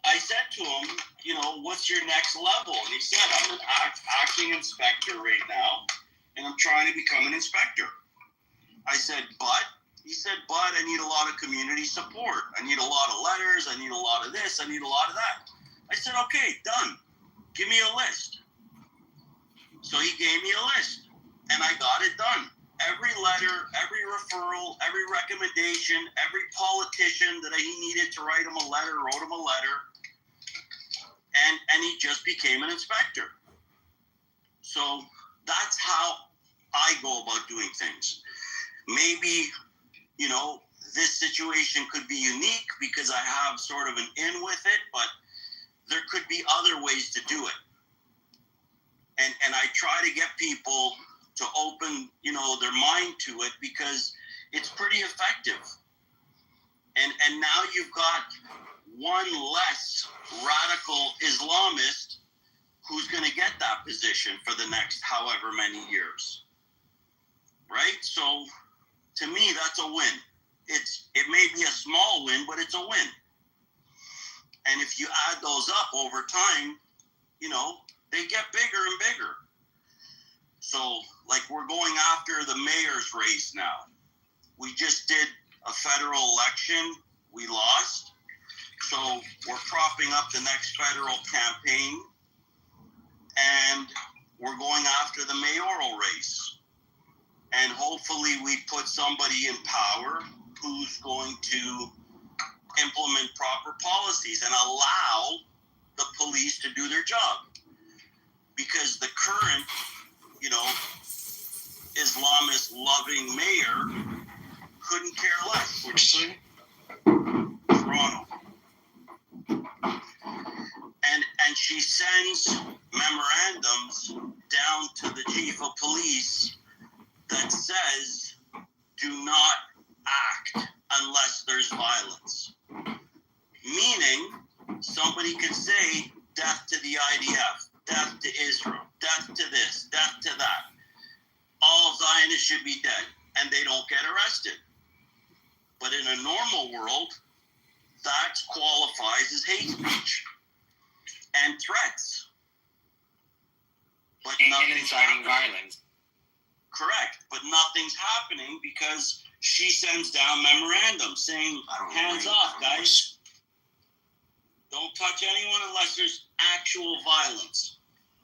I said to him, what's your next level? And he said, I'm an acting inspector right now, and I'm trying to become an inspector. I said, but? He said, but I need a lot of community support. I need a lot of letters. I need a lot of this. I need a lot of that. I said, okay, done. Give me a list. So he gave me a list, and I got it done. Every letter, every referral, every recommendation, every politician that he needed to write him a letter, wrote him a letter, and he just became an inspector. So that's how I go about doing things. Maybe, you know, this situation could be unique because I have sort of an in with it, but there could be other ways to do it. And I try to get people to open, you know, their mind to it because it's pretty effective. And now you've got one less radical Islamist who's going to get that position for the next however many years. Right? So to me, that's a win. It may be a small win, but it's a win. And if you add those up over time, you know, they get bigger and bigger. So, like, we're going after the mayor's race now. We just did a federal election. We lost. So we're propping up the next federal campaign. And we're going after the mayoral race. And hopefully we put somebody in power who's going to implement proper policies and allow the police to do their job. Because the current, you know, Islamist-loving mayor couldn't care less. Which city? Toronto. And she sends memorandums down to the chief of police that says, do not act unless there's violence. Meaning, somebody could say, death to the IDF, death to Israel, death to this, death to that. All Zionists should be dead, and they don't get arrested. But in a normal world, that qualifies as hate speech and threats. But and inciting violence. Correct, but nothing's happening because she sends down memorandums saying, hands off, guys. Don't touch anyone unless there's actual violence.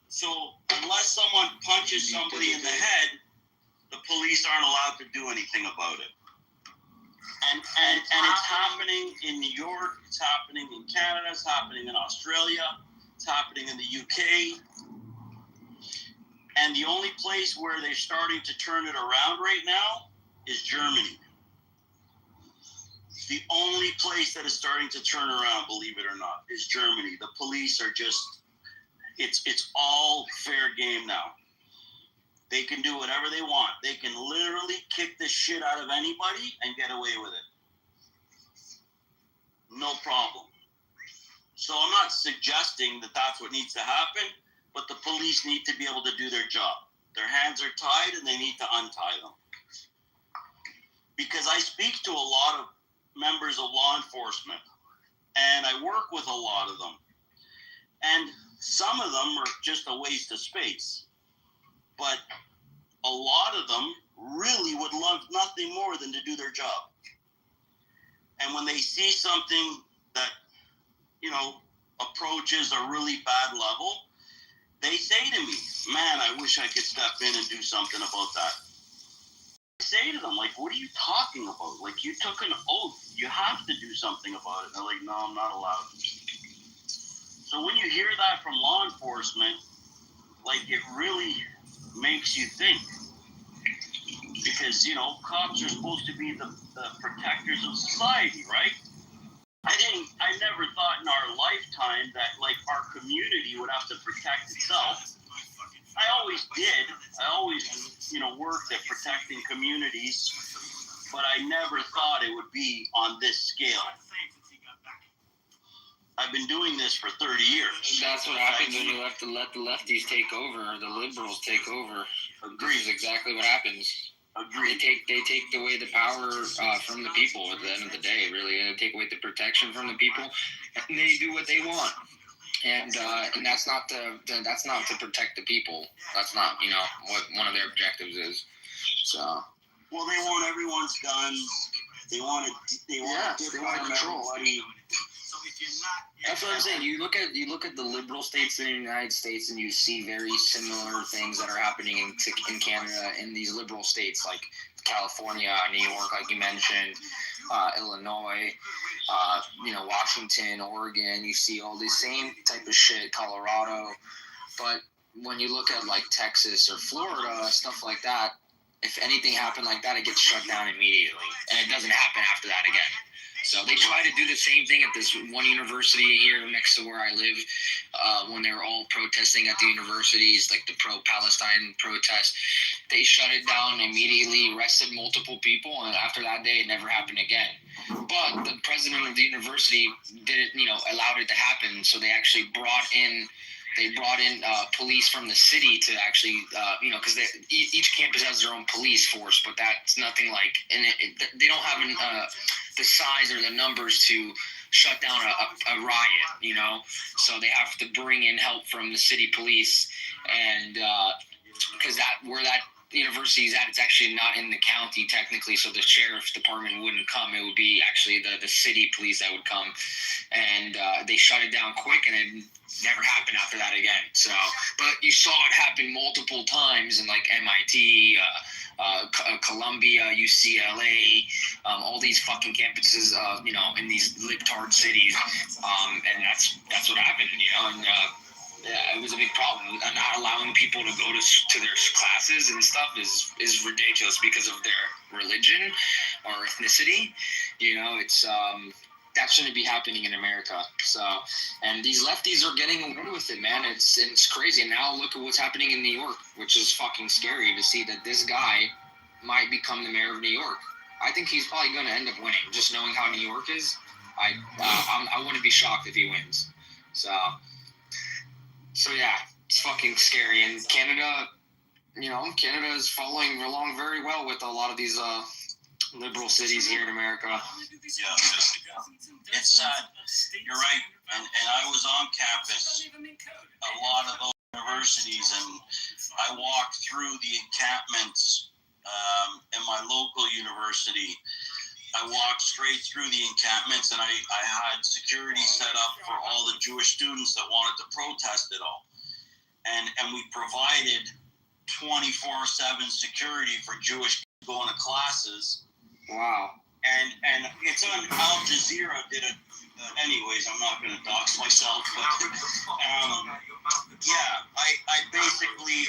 So unless someone punches somebody in the head, the police aren't allowed to do anything about it. And it's happening in New York, it's happening in Canada, it's happening in Australia, it's happening in the UK. And the only place where they're starting to turn it around right now is Germany. The only place that is starting to turn around, believe it or not, is Germany. The police are just, it's all fair game now. They can do whatever they want. They can literally kick the shit out of anybody and get away with it. No problem. So I'm not suggesting that that's what needs to happen, but the police need to be able to do their job. Their hands are tied and they need to untie them. Because I speak to a lot of members of law enforcement and I work with a lot of them. And some of them are just a waste of space. But a lot of them really would love nothing more than to do their job. And when they see something that, you know, approaches a really bad level, they say to me, man, I wish I could step in and do something about that. I say to them, like, what are you talking about? Like, you took an oath. You have to do something about it. And they're like, no, I'm not allowed. So when you hear that from law enforcement, like, it really makes you think. Because, you know, cops are supposed to be the protectors of society, right? I never thought in our lifetime that, like, our community would have to protect itself. I always did. I always, you know, worked at protecting communities, but I never thought it would be on this scale. I've been doing this for 30 years. That's what happens when you let the lefties take over, or the liberals take over. This is exactly what happens. Agreed. They take away the power from the people at the end of the day, really. They take away the protection from the people, and they do what they want. and that's not to protect the people. That's not what one of their objectives is. So. Well, they want everyone's guns. They want control. Everybody. That's what I'm saying. You look at the liberal states in the United States, and you see very similar things that are happening in Canada in these liberal states like California, New York, like you mentioned, Illinois, Washington, Oregon. You see all this same type of shit, Colorado. But when you look at like Texas or Florida, stuff like that, if anything happened like that, it gets shut down immediately, and it doesn't happen after that again. So they try to do the same thing at this one university here next to where I live, when they were all protesting at the universities, like the pro-Palestine protest. They shut it down immediately, arrested multiple people, and after that day, it never happened again. But the president of the university didn't, allowed it to happen, so they actually brought in police from the city to actually, because each campus has their own police force, but that's nothing like, and they don't have the size or the numbers to shut down a riot, so they have to bring in help from the city police, and because where that university is at, it's actually not in the county technically, so the sheriff's department wouldn't come. It would be actually the city police that would come, and they shut it down quick, and it never happened after that again. So, but you saw it happen multiple times in like MIT, Columbia, UCLA, all these fucking campuses, in these libtard cities, and that's what happened, and yeah, it was a big problem. Not allowing people to go to their classes and stuff is ridiculous because of their religion or ethnicity. It's that shouldn't be happening in America. So, and these lefties are getting away with it, man. It's crazy. And now look at what's happening in New York, which is fucking scary to see that this guy might become the mayor of New York. I think he's probably going to end up winning. Just knowing how New York is, I wouldn't be shocked if he wins. So yeah, it's fucking scary. And Canada, Canada is following along very well with a lot of these liberal cities here in America. Yeah, it's sad. You're right. And I was on campus a lot of those universities, and I walked through the encampments in my local university. I walked straight through the encampments, and I had security set up for all the Jewish students that wanted to protest it all. And we provided 24/7 security for Jewish going to classes. Wow. And it's on Al Jazeera did it. Anyways, I'm not going to dox myself, but I basically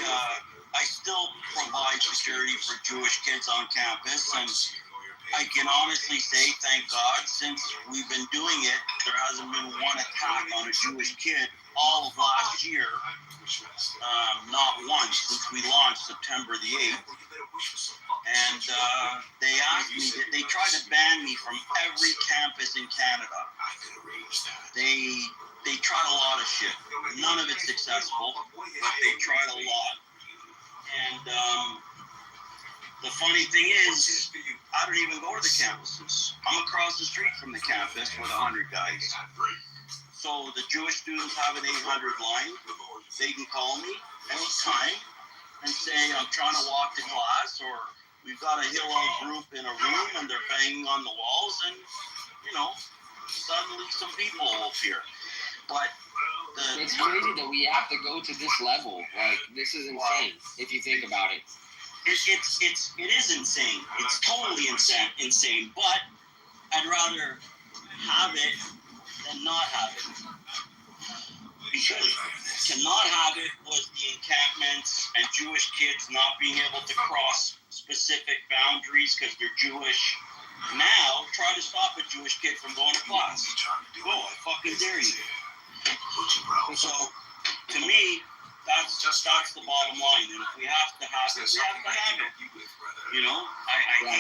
I still provide security for Jewish kids on campus, and I can honestly say, thank God, since we've been doing it, there hasn't been one attack on a Jewish kid all of last year. Not once since we launched September the 8th. And they asked me, they tried to ban me from every campus in Canada. They tried a lot of shit. None of it successful, but they tried a lot. And the funny thing is, I don't even go to the campuses. I'm across the street from the campus with 100 guys. So the Jewish students have an 800 line. They can call me anytime and say, I'm trying to walk to class, or we've got a Hillel group in a room and they're banging on the walls, and, suddenly some people appear. But it's crazy that we have to go to this level. Like, this is insane, if you think about it. It is insane. It's totally insane, but I'd rather have it than not have it. Because to not have it was the encampments and Jewish kids not being able to cross specific boundaries because they're Jewish. Now, try to stop a Jewish kid from going to class. Go, I fucking dare you. So, to me, that's the bottom line. And if we have to have it, we have to have it. But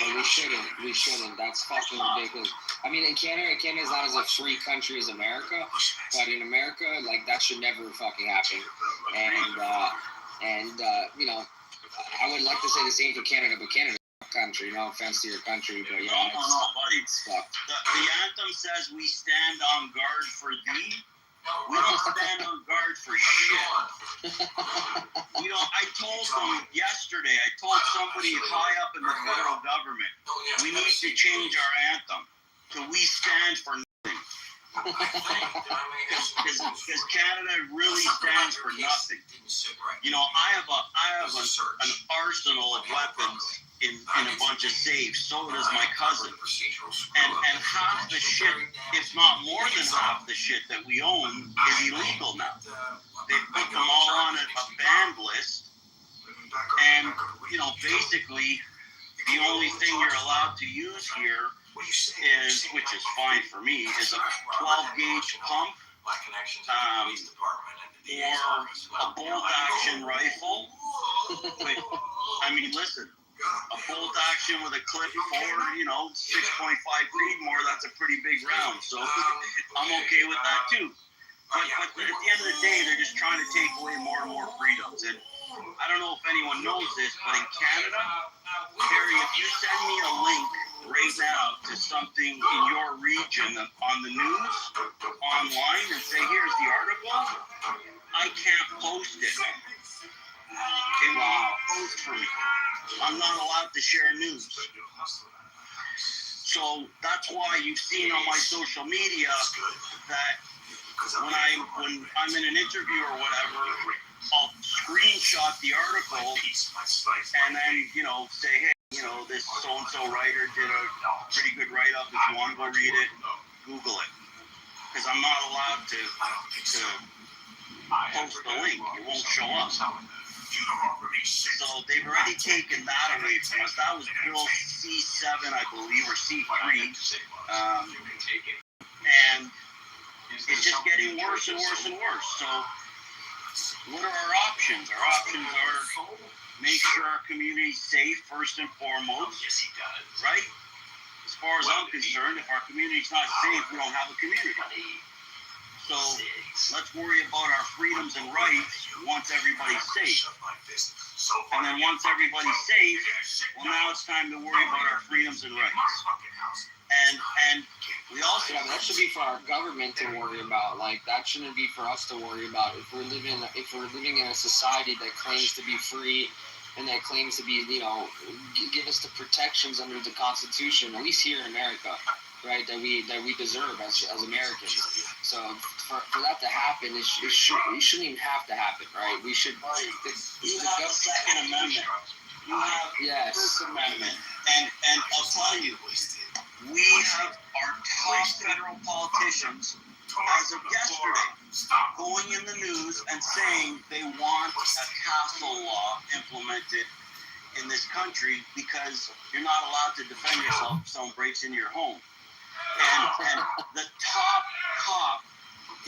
we shouldn't. That's fucking ridiculous. I mean, in Canada's not as a free country as America, but in America, like, that should never fucking happen. And I would like to say the same for Canada, but Canada's a country. No offense to your country, but No, buddy. The anthem says, we stand on guard for thee. We don't stand on guard for shit. I told them yesterday, I told somebody high up in the federal government, we need to change our anthem to "We Stand for Nothing." Because Canada really stands for nothing. I have an arsenal of weapons in a bunch of safes. So does my cousin. And half the shit, if not more than half the shit that we own, is illegal now. They put them all on a banned list. And, basically, the only thing you're allowed to use here is, which is fine for me, is a 12-gauge pump, or a bolt-action rifle. Listen, a bolt-action with a clip for, 6.5 feet more, that's a pretty big round. So I'm okay with that too. But at the end of the day, they're just trying to take away more and more freedoms. And I don't know if anyone knows this, but in Canada, Harry, if you send me a link right now to something in your region on the news, online, and say, here's the article, I can't post it. It won't post for me. I'm not allowed to share news. So that's why you've seen on my social media that when I'm in an interview or whatever, I'll screenshot the article and then, say, hey, this so-and-so writer did a pretty good write-up. If you want to go read it, Google it. Because I'm not allowed to post the link. It won't show up. So they've already taken that away from us. That was Bill C7, I believe, or C3. And it's just getting worse and worse and worse. So what are our options? Our options are make sure our community's safe first and foremost, right? As far as I'm concerned, if our community's not safe, we don't have a community. So let's worry about our freedoms and rights once everybody's safe. And then once everybody's safe, well, now it's time to worry about our freedoms and rights. And we also that should be for our government to worry about. Like, that shouldn't be for us to worry about. If we're living in a society that claims to be free and that claims to be, give us the protections under the Constitution, at least here in America, right, that we deserve as Americans. So for that to happen, it shouldn't even have to happen, right? We should. You have the Second Amendment. You have the First Amendment, and I'll tell you, we have our top federal politicians, as of yesterday, going in the news and saying they want a castle law implemented in this country because you're not allowed to defend yourself if someone breaks into your home. And the top cop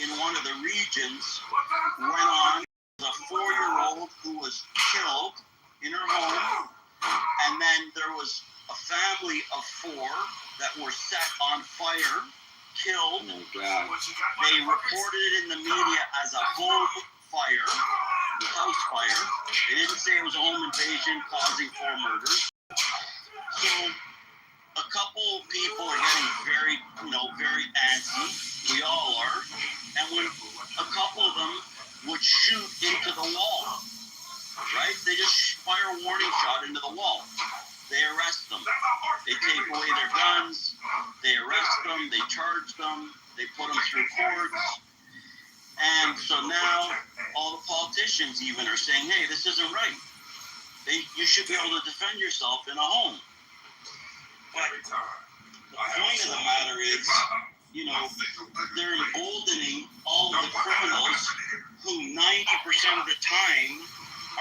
in one of the regions went on a 4-year-old who was killed in her home, and then there was a family of 4 that were set on fire, killed. Oh, God. They reported it in the media as a home fire, house fire. They didn't say it was a home invasion causing 4 murders. So a couple people are getting very antsy. We all are. And when a couple of them would shoot into the wall, right? They just fire a warning shot into the wall. They arrest them. They take away their guns. They arrest them. They charge them. They put them through courts. And so now all the politicians even are saying, hey, this isn't right. You should be able to defend yourself in a home. But the point of the matter is, they're emboldening all of the criminals who 90% of the time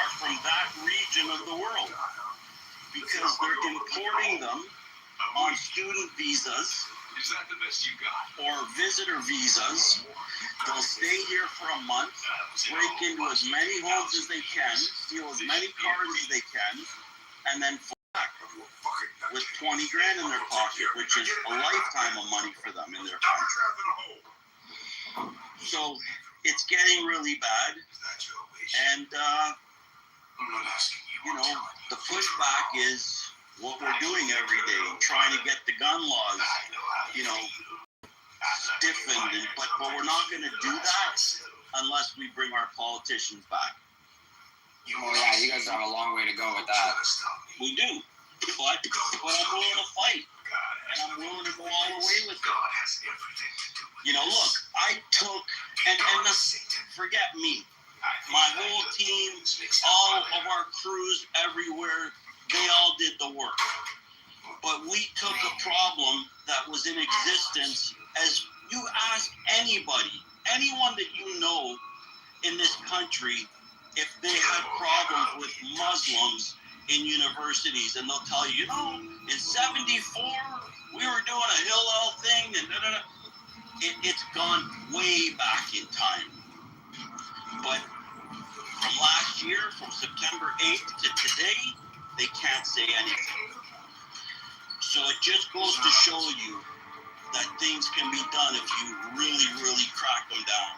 are from that region of the world. Because they're importing them on student visas or visitor visas. They'll stay here for a month, break into as many homes as they can, steal as many cars as they can, and then fly back with 20 grand in their pocket, which is a lifetime of money for them in their pocket. So it's getting really bad, and the pushback is what we're doing every day, trying to get the gun laws, stiffened. But we're not going to do that unless we bring our politicians back. Oh yeah, you guys have a long way to go with that. We do, but I'm willing to fight, and I'm willing to go all the way with it. You know, look, I took, and forget me, my whole team, all of our crews everywhere, they all did the work. But we took a problem that was in existence. As you ask anybody, anyone that you know in this country, if they had problems with Muslims in universities, and they'll tell you, you know, in 74, we were doing a Hillel thing, and da-da-da. It's gone way back in time. But from last year, from September 8th to today, they can't say anything. So it just goes to show you that things can be done if you really, really crack them down.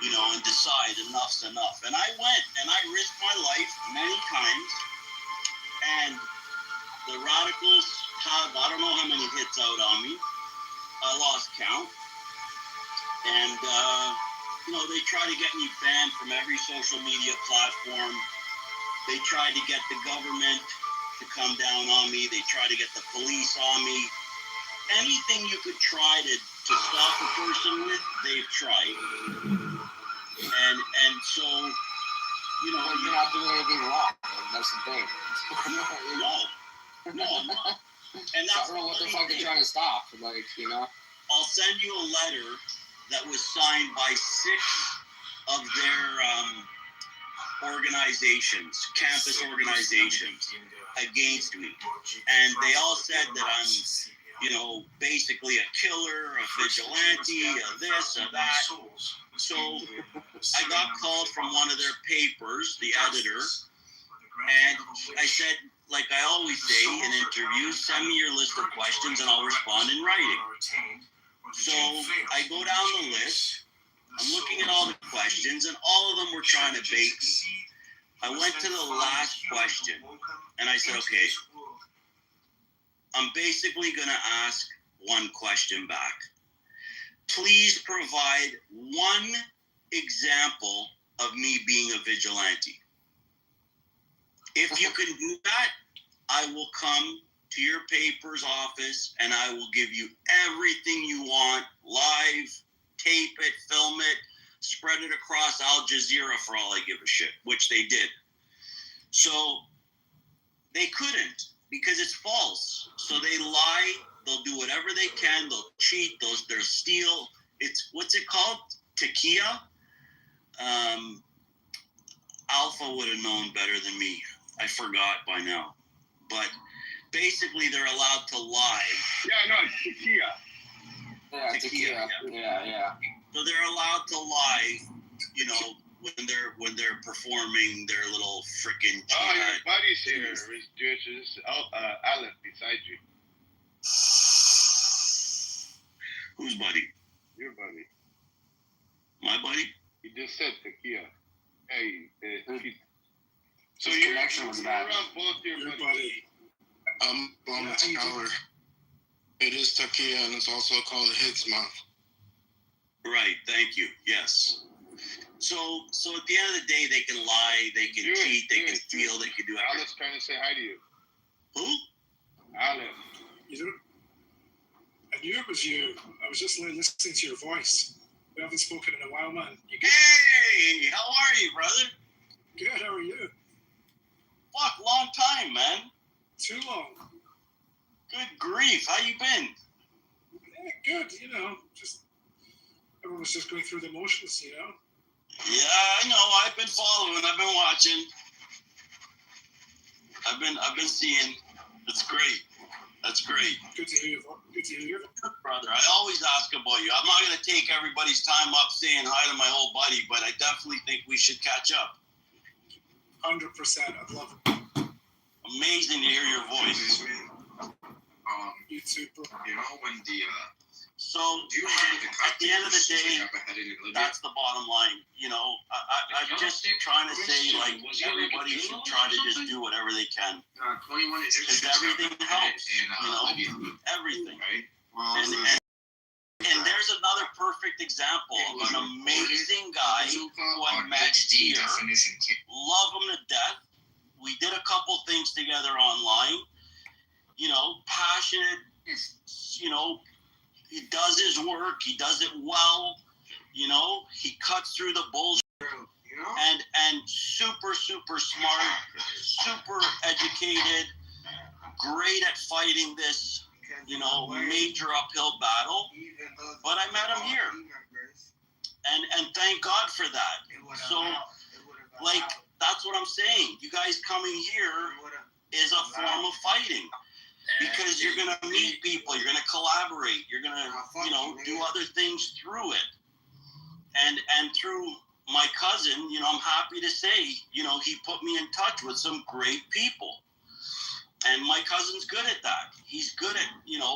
You know, and decide enough's enough. And I went and I risked my life many times. And the radicals have, I don't know how many hits out on me. I lost count. And, you know, they try to get me banned from every social media platform. They tried to get the government to come down on me. They tried to get the police on me. Anything you could try to stop a person with, they've tried. And so, you know, you're not doing anything wrong. That's the thing. No, I'm not. And that's I don't know what the fuck they're trying to stop. Like, you know. I'll send you a letter that was signed by 6 of their organizations, campus organizations, against me, and they all said that I'm, you know, basically a killer, a vigilante, a this, a that. So I got called from one of their papers, the editor, and I said, like I always say in interviews, send me your list of questions and I'll respond in writing. So I go down the list, I'm looking at all the questions, and all of them were trying to bait me. I went to the last question, and I said, okay, I'm basically going to ask one question back. Please provide one example of me being a vigilante. If you can do that, I will come to your paper's office and I will give you everything you want, live, tape it, film it, spread it across Al Jazeera for all I give a shit, which they did. So they couldn't because it's false. So they lie. They'll do whatever they can. They'll cheat. They'll steal. It's, what's it called? Takia? Alpha would have known better than me. I forgot by now. But basically, they're allowed to lie. Yeah, no, it's Takia. Yeah, Takia. Yeah. So they're allowed to lie, you know, when they're performing their little freaking. Oh, your buddy's here. It's Alan beside you. Whose buddy? Your buddy. My buddy? He just said Takia. Hey, so your connection was bad. You're on both your buddies. On the tower. It is Takia, and it's also called Hitsma. Right, thank you. Yes. So at the end of the day, they can lie, they can cheat, they can steal, they can do everything. Alan's trying to say hi to you. Who? Alan. I knew it was you. I was just listening to your voice. We haven't spoken in a while, man. Hey, how are you, brother? Good, how are you? Fuck, long time, man. Too long. Good grief, how you been? Yeah, good, you know, just everyone's just going through the motions, you know. Yeah, I know. I've been following. I've been watching. I've been seeing. It's great. That's great. Good to hear you. Good to hear you. Brother, I always ask about you. I'm not going to take everybody's time up saying hi to my old buddy, but I definitely think we should catch up. 100%. I'd love it. Amazing to hear your voice. You too, bro. You know, when the so at the end of the day, that's the bottom line. You know, I'm just trying to say, like, everybody should try to just do whatever they can. Because everything helps, you know, everything. And there's another perfect perfect example of an amazing guy who I met here. Love him to death. We did a couple things together online. Passionate. He does his work. He does it well. He cuts through the bullshit. And super, super smart, super educated, great at fighting this, major uphill battle. But I met him here. And thank God for that. So, that's what I'm saying. You guys coming here is a form of fighting. Because you're going to meet people, you're going to collaborate, you're going to, do other things through it. And through my cousin, I'm happy to say, he put me in touch with some great people. And my cousin's good at that. He's good at,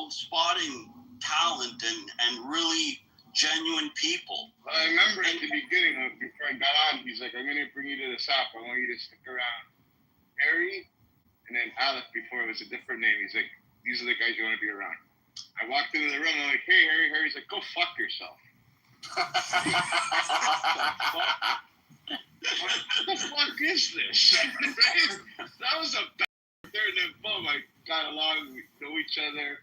spotting talent and really genuine people. I remember at the beginning, before I got on, he's like, I'm going to bring you to the shop. I want you to stick around. Harry, and then Alec, before it was a different name. He's like, these are the guys you want to be around. I walked into the room, and I'm like, hey, Harry. Harry's like, go fuck yourself. What the fuck is this? That was a bad there, and then boom, I got along, we know each other,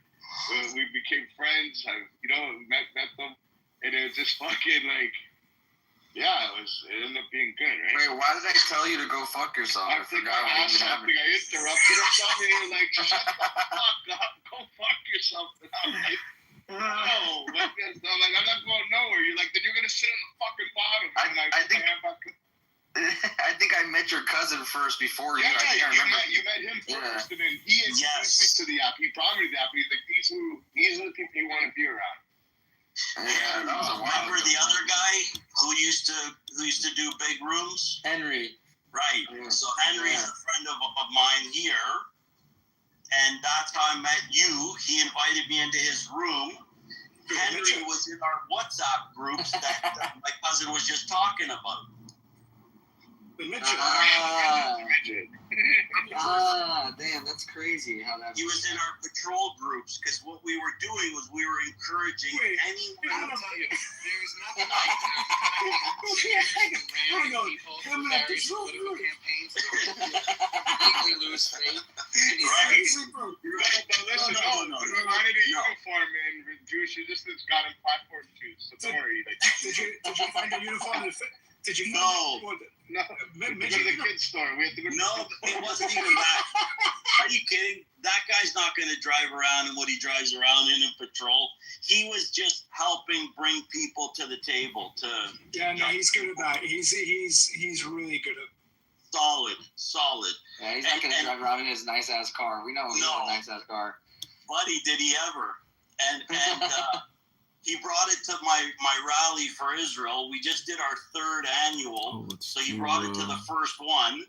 we became friends, met them, and it was just fucking it ended up being good, right? Wait, why did I tell you to go fuck yourself? I forgot what even happened. I interrupted or something, and you were like, shut the fuck up, go fuck yourself. And I'm like, no, I'm not going nowhere. You're like, then you're gonna sit on the fucking bottom. I think I met your cousin first before you. Yeah, I can't remember. You met him first, and then he introduced me to the app. He brought me to the app. He's like, these are the people you want to be around. Yeah, that was a while Remember ago. the other guy who used to do big rooms? Henry. Right. So Henry's a friend of mine here, and that's how I met you. He invited me into his room. Henry was in our WhatsApp groups that my cousin was just talking about. Damn, that's crazy how that. He was in our patrol groups because what we were doing was we were encouraging anyone. There's nothing like random people for various political campaigns legally lose faith. No. We wanted a uniform, and Jewish resistance got him platform too, so don't worry. Did you find a uniform that fit? Did you No. No, we had to go to the kids store. No, it wasn't even that. Are you kidding? That guy's not going to drive around in what he drives around in patrol. He was just helping bring people to the table. Yeah, no, he's good at that. He's really good at. Solid. Yeah, he's not going to drive around in his nice ass car. We know he's got a nice ass car. Buddy, did he ever? And he brought it to my rally for Israel. We just did our third annual, so he brought it to the first one.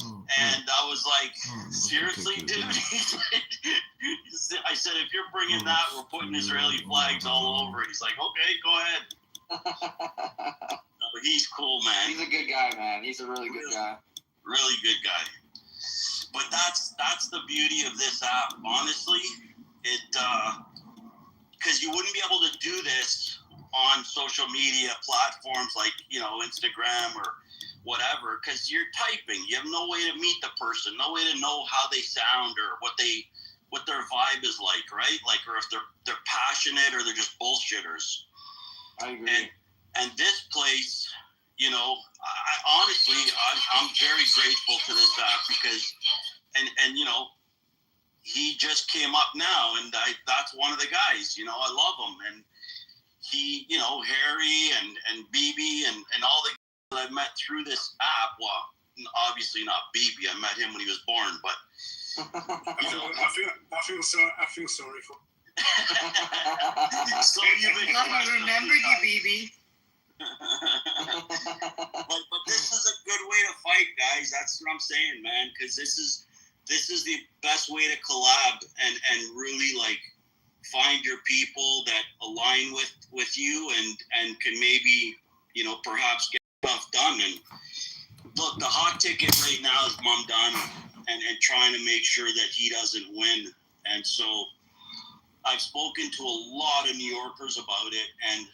And I was like, seriously, dude? I said, if you're bringing that, we're putting Israeli flags all over it. He's like, okay, go ahead. No, he's cool, man. He's a good guy, man. He's a really good guy. Really good guy. But that's the beauty of this app. Honestly, because you wouldn't be able to do this on social media platforms like, Instagram or whatever, because you're typing. You have no way to meet the person, no way to know how they sound or what their vibe is like, right? Or if they're passionate or they're just bullshitters. I agree. And this place, I honestly, I'm very grateful to this app because, and he just came up now, and that's one of the guys, I love him. And he, Harry and BB and all the guys that I've met through this app, well, obviously not BB, I met him when he was born, but. I feel sorry for him. So I remembered you, BB. but this is a good way to fight, guys. That's what I'm saying, man, because this is the best way to collab and really find your people that align with you and can maybe perhaps get stuff done. And look, the hot ticket right now is Mom Dunn and trying to make sure that he doesn't win. And so I've spoken to a lot of New Yorkers about it, and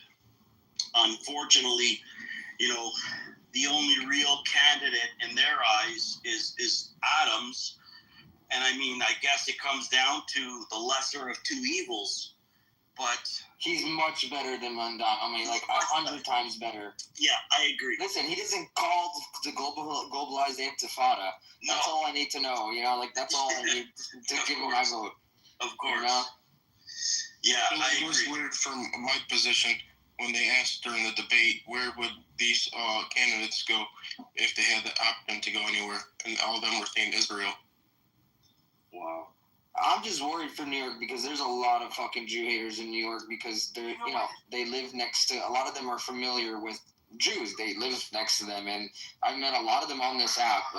unfortunately, the only real candidate in their eyes is Adams. And I mean, I guess it comes down to the lesser of two evils. But he's much better than Mondale. I mean, like 100 times better. Yeah, I agree. Listen, he doesn't call the globalized intifada. That's all I need to know. That's all I need to give him my vote. Of course. Yeah, It was weird from my position when they asked during the debate where would these candidates go if they had the option to go anywhere, and all of them were saying Israel. Wow. I'm just worried for New York because there's a lot of fucking Jew haters in New York because they're, they live next to, a lot of them are familiar with Jews. They live next to them, and I've met a lot of them on this app.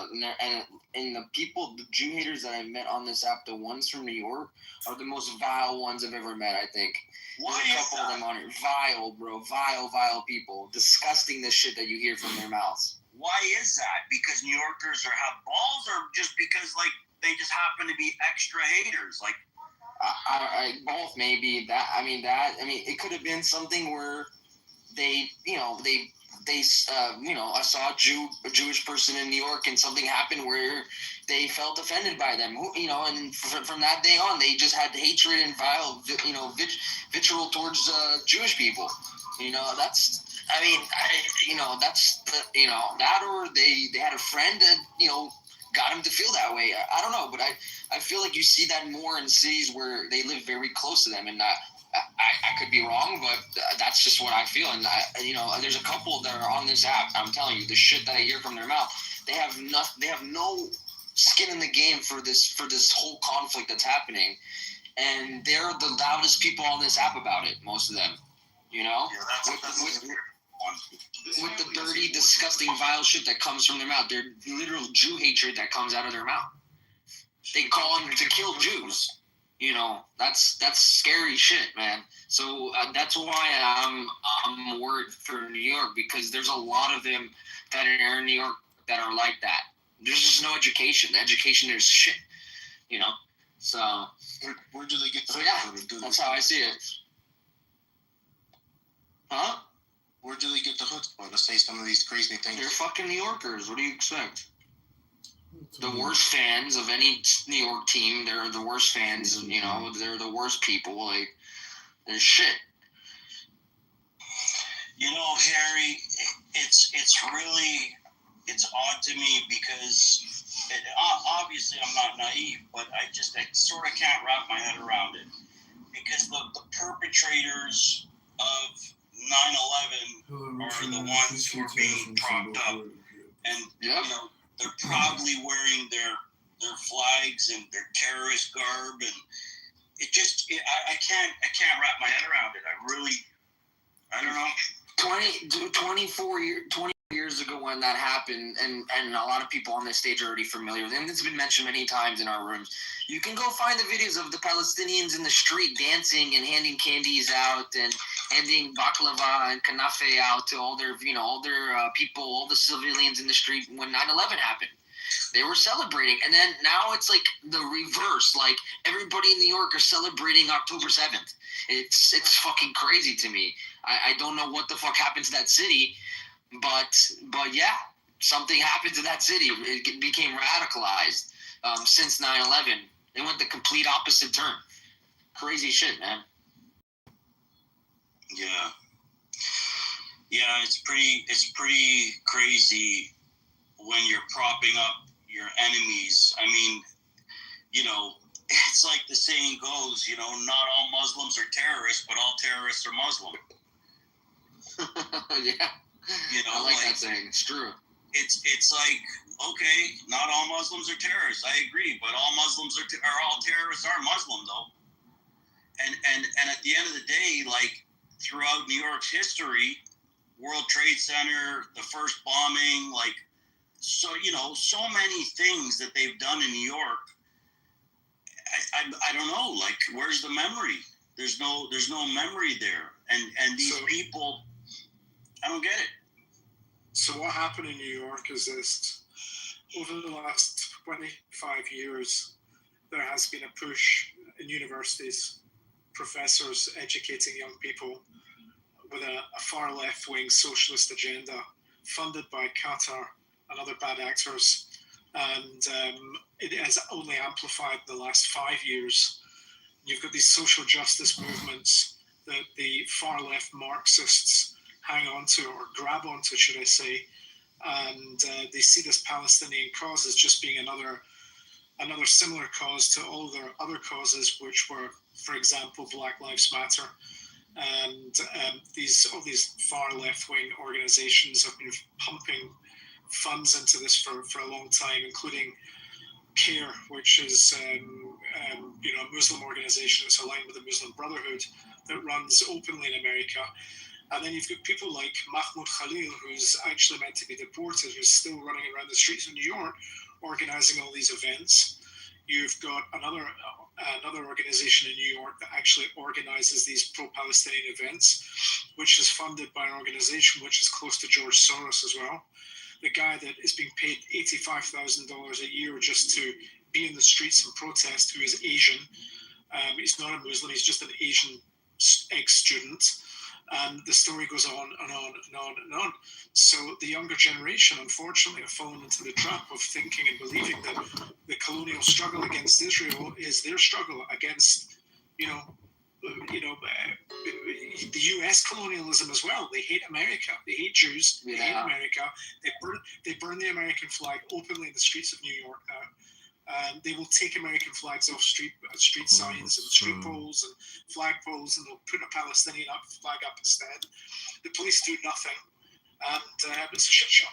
And the people, the Jew haters that I've met on this app, the ones from New York, are the most vile ones I've ever met, I think. Why There's a couple of them on it. Vile, bro. Vile people. Disgusting, the shit that you hear from their mouths. Why is that? Because New Yorkers have balls, or just because, they just happen to be extra haters? I both maybe. It could have been something where they I saw a Jewish person in New York, and something happened where they felt offended by them, and from that day on, they just had hatred and vitriol towards Jewish people. That's that, or they had a friend that, got him to feel that way. I don't know, but I feel like you see that more in cities where they live very close to them, and I could be wrong, but that's just what I feel. And there's a couple that are on this app. I'm telling you, the shit that I hear from their mouth, they have no skin in the game for this whole conflict that's happening, and they're the loudest people on this app about it. Most of them, Yeah, with the dirty, disgusting, vile shit that comes from their mouth. They're literal Jew hatred that comes out of their mouth. They call them to kill Jews. That's scary shit, man. So that's why I'm worried for New York, because there's a lot of them that are in New York that are like that. There's just no education. The education there's shit, So where do they get the that's how I see it. Huh? Where do they get the chutzpah to say some of these crazy things? They're fucking New Yorkers. What do you expect? The worst fans of any New York team. They're the worst fans. They're the worst people. They're shit. Harry, it's odd to me because obviously I'm not naive, but I sort of can't wrap my head around it, because the perpetrators of 9/11 are the ones who are being propped up, and they're probably wearing their flags and their terrorist garb, and I can't wrap my head around it. I don't know. 20 years ago when that happened, and a lot of people on this stage are already familiar with it, and it's been mentioned many times in our rooms. You can go find the videos of the Palestinians in the street dancing and handing candies out and handing baklava and kanafe out to all their people, all the civilians in the street when 9/11 happened. They were celebrating, and then now it's like the reverse. Like, everybody in New York are celebrating October 7th. It's fucking crazy to me. I don't know what the fuck happened to that city, but yeah, something happened to that city. It became radicalized since 9/11. They went the complete opposite turn. Crazy shit, man. Yeah, it's pretty crazy when you're propping up your enemies. I mean, it's like the saying goes, not all Muslims are terrorists, but all terrorists are Muslim. Yeah. I like that saying. It's true. It's like, okay, not all Muslims are terrorists. I agree, but all Muslims are all terrorists are Muslim, though. And at the end of the day, throughout New York's history, World Trade Center, the first bombing, so many things that they've done in New York. I don't know, where's the memory? There's no memory there, and these people, I don't get it. So what happened in New York is this: over the last 25 years, there has been a push in universities, professors educating young people with a far left-wing socialist agenda funded by Qatar and other bad actors. And it has only amplified in the last 5 years. You've got these social justice movements that the far left Marxists hang on to, or grab onto, should I say, and they see this Palestinian cause as just being another similar cause to all their other causes, which were, for example, Black Lives Matter. And all these far left-wing organizations have been pumping funds into this for a long time, including CARE, which is a Muslim organization that's aligned with the Muslim Brotherhood that runs openly in America. And then you've got people like Mahmoud Khalil, who's actually meant to be deported, who's still running around the streets of New York organizing all these events. You've got another organization in New York that actually organizes these pro-Palestinian events, which is funded by an organization which is close to George Soros as well. The guy that is being paid $85,000 a year just to be in the streets and protest, who is Asian. He's not a Muslim, he's just an Asian ex-student. And the story goes on and on and on and on. So the younger generation, unfortunately, have fallen into the trap of thinking and believing that the colonial struggle against Israel is their struggle against, the U.S. colonialism as well. They hate America. They hate Jews. They hate America. They burn the American flag openly in the streets of New York now. They will take American flags off street signs and street poles and flag poles, and they'll put a Palestinian flag up instead. The police do nothing, and it's a shit show.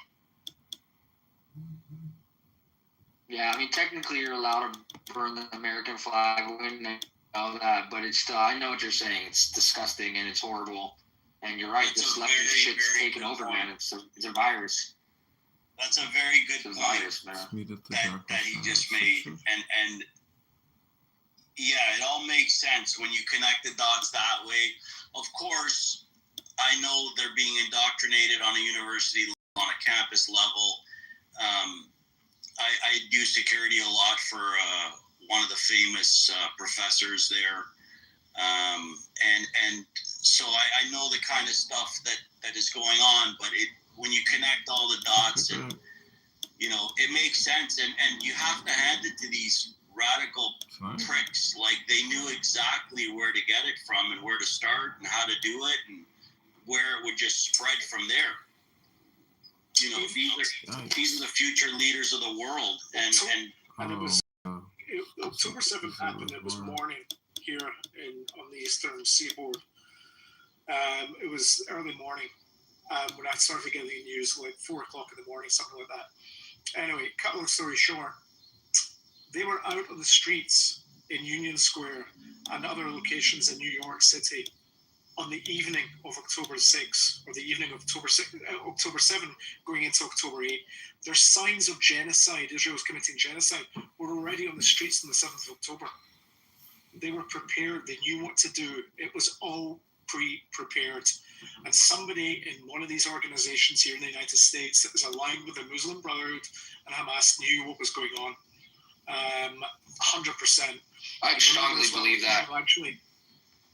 Yeah, I mean, technically you're allowed to burn the American flag and all that, but it's still, I know what you're saying. It's disgusting and it's horrible. And you're right, this leftist shit's taken over, man. It's a virus. That's a very good point that he just made, and yeah, it all makes sense when you connect the dots that way. Of course, I know they're being indoctrinated on a university, on a campus level. I do security a lot for one of the famous professors there, and so I know the kind of stuff that is going on, but when you connect all the dots, and it makes sense, and you have to hand it to these radical pricks. Like, they knew exactly where to get it from and where to start and how to do it and where it would just spread from there. These are the future leaders of the world, and it was October 7th happened. It was morning here on the Eastern Seaboard. It was early morning. When I started getting the news, like 4 o'clock in the morning, something like that. Anyway, cut long story short, they were out on the streets in Union Square and other locations in New York City on the evening of October 6th, or the evening of October 7th, going into October 8th. There's signs of genocide. Israel was committing genocide. Were already on the streets on the 7th of October. They were prepared. They knew what to do. It was all pre-prepared. And somebody in one of these organizations here in the United States that was aligned with the Muslim Brotherhood and Hamas knew what was going on. 100%. I strongly believe that. Actually,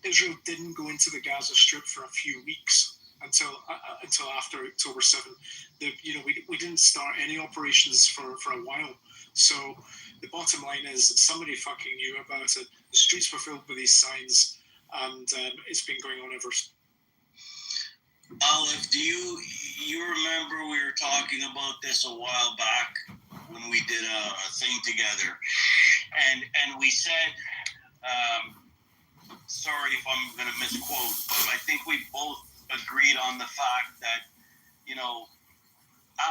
Israel didn't go into the Gaza Strip for a few weeks until after October 7th. We didn't start any operations for a while. So the bottom line is somebody fucking knew about it. The streets were filled with these signs, and it's been going on ever since. Olive, do you remember we were talking about this a while back when we did a thing together, and we said, sorry if I'm going to misquote, but I think we both agreed on the fact that,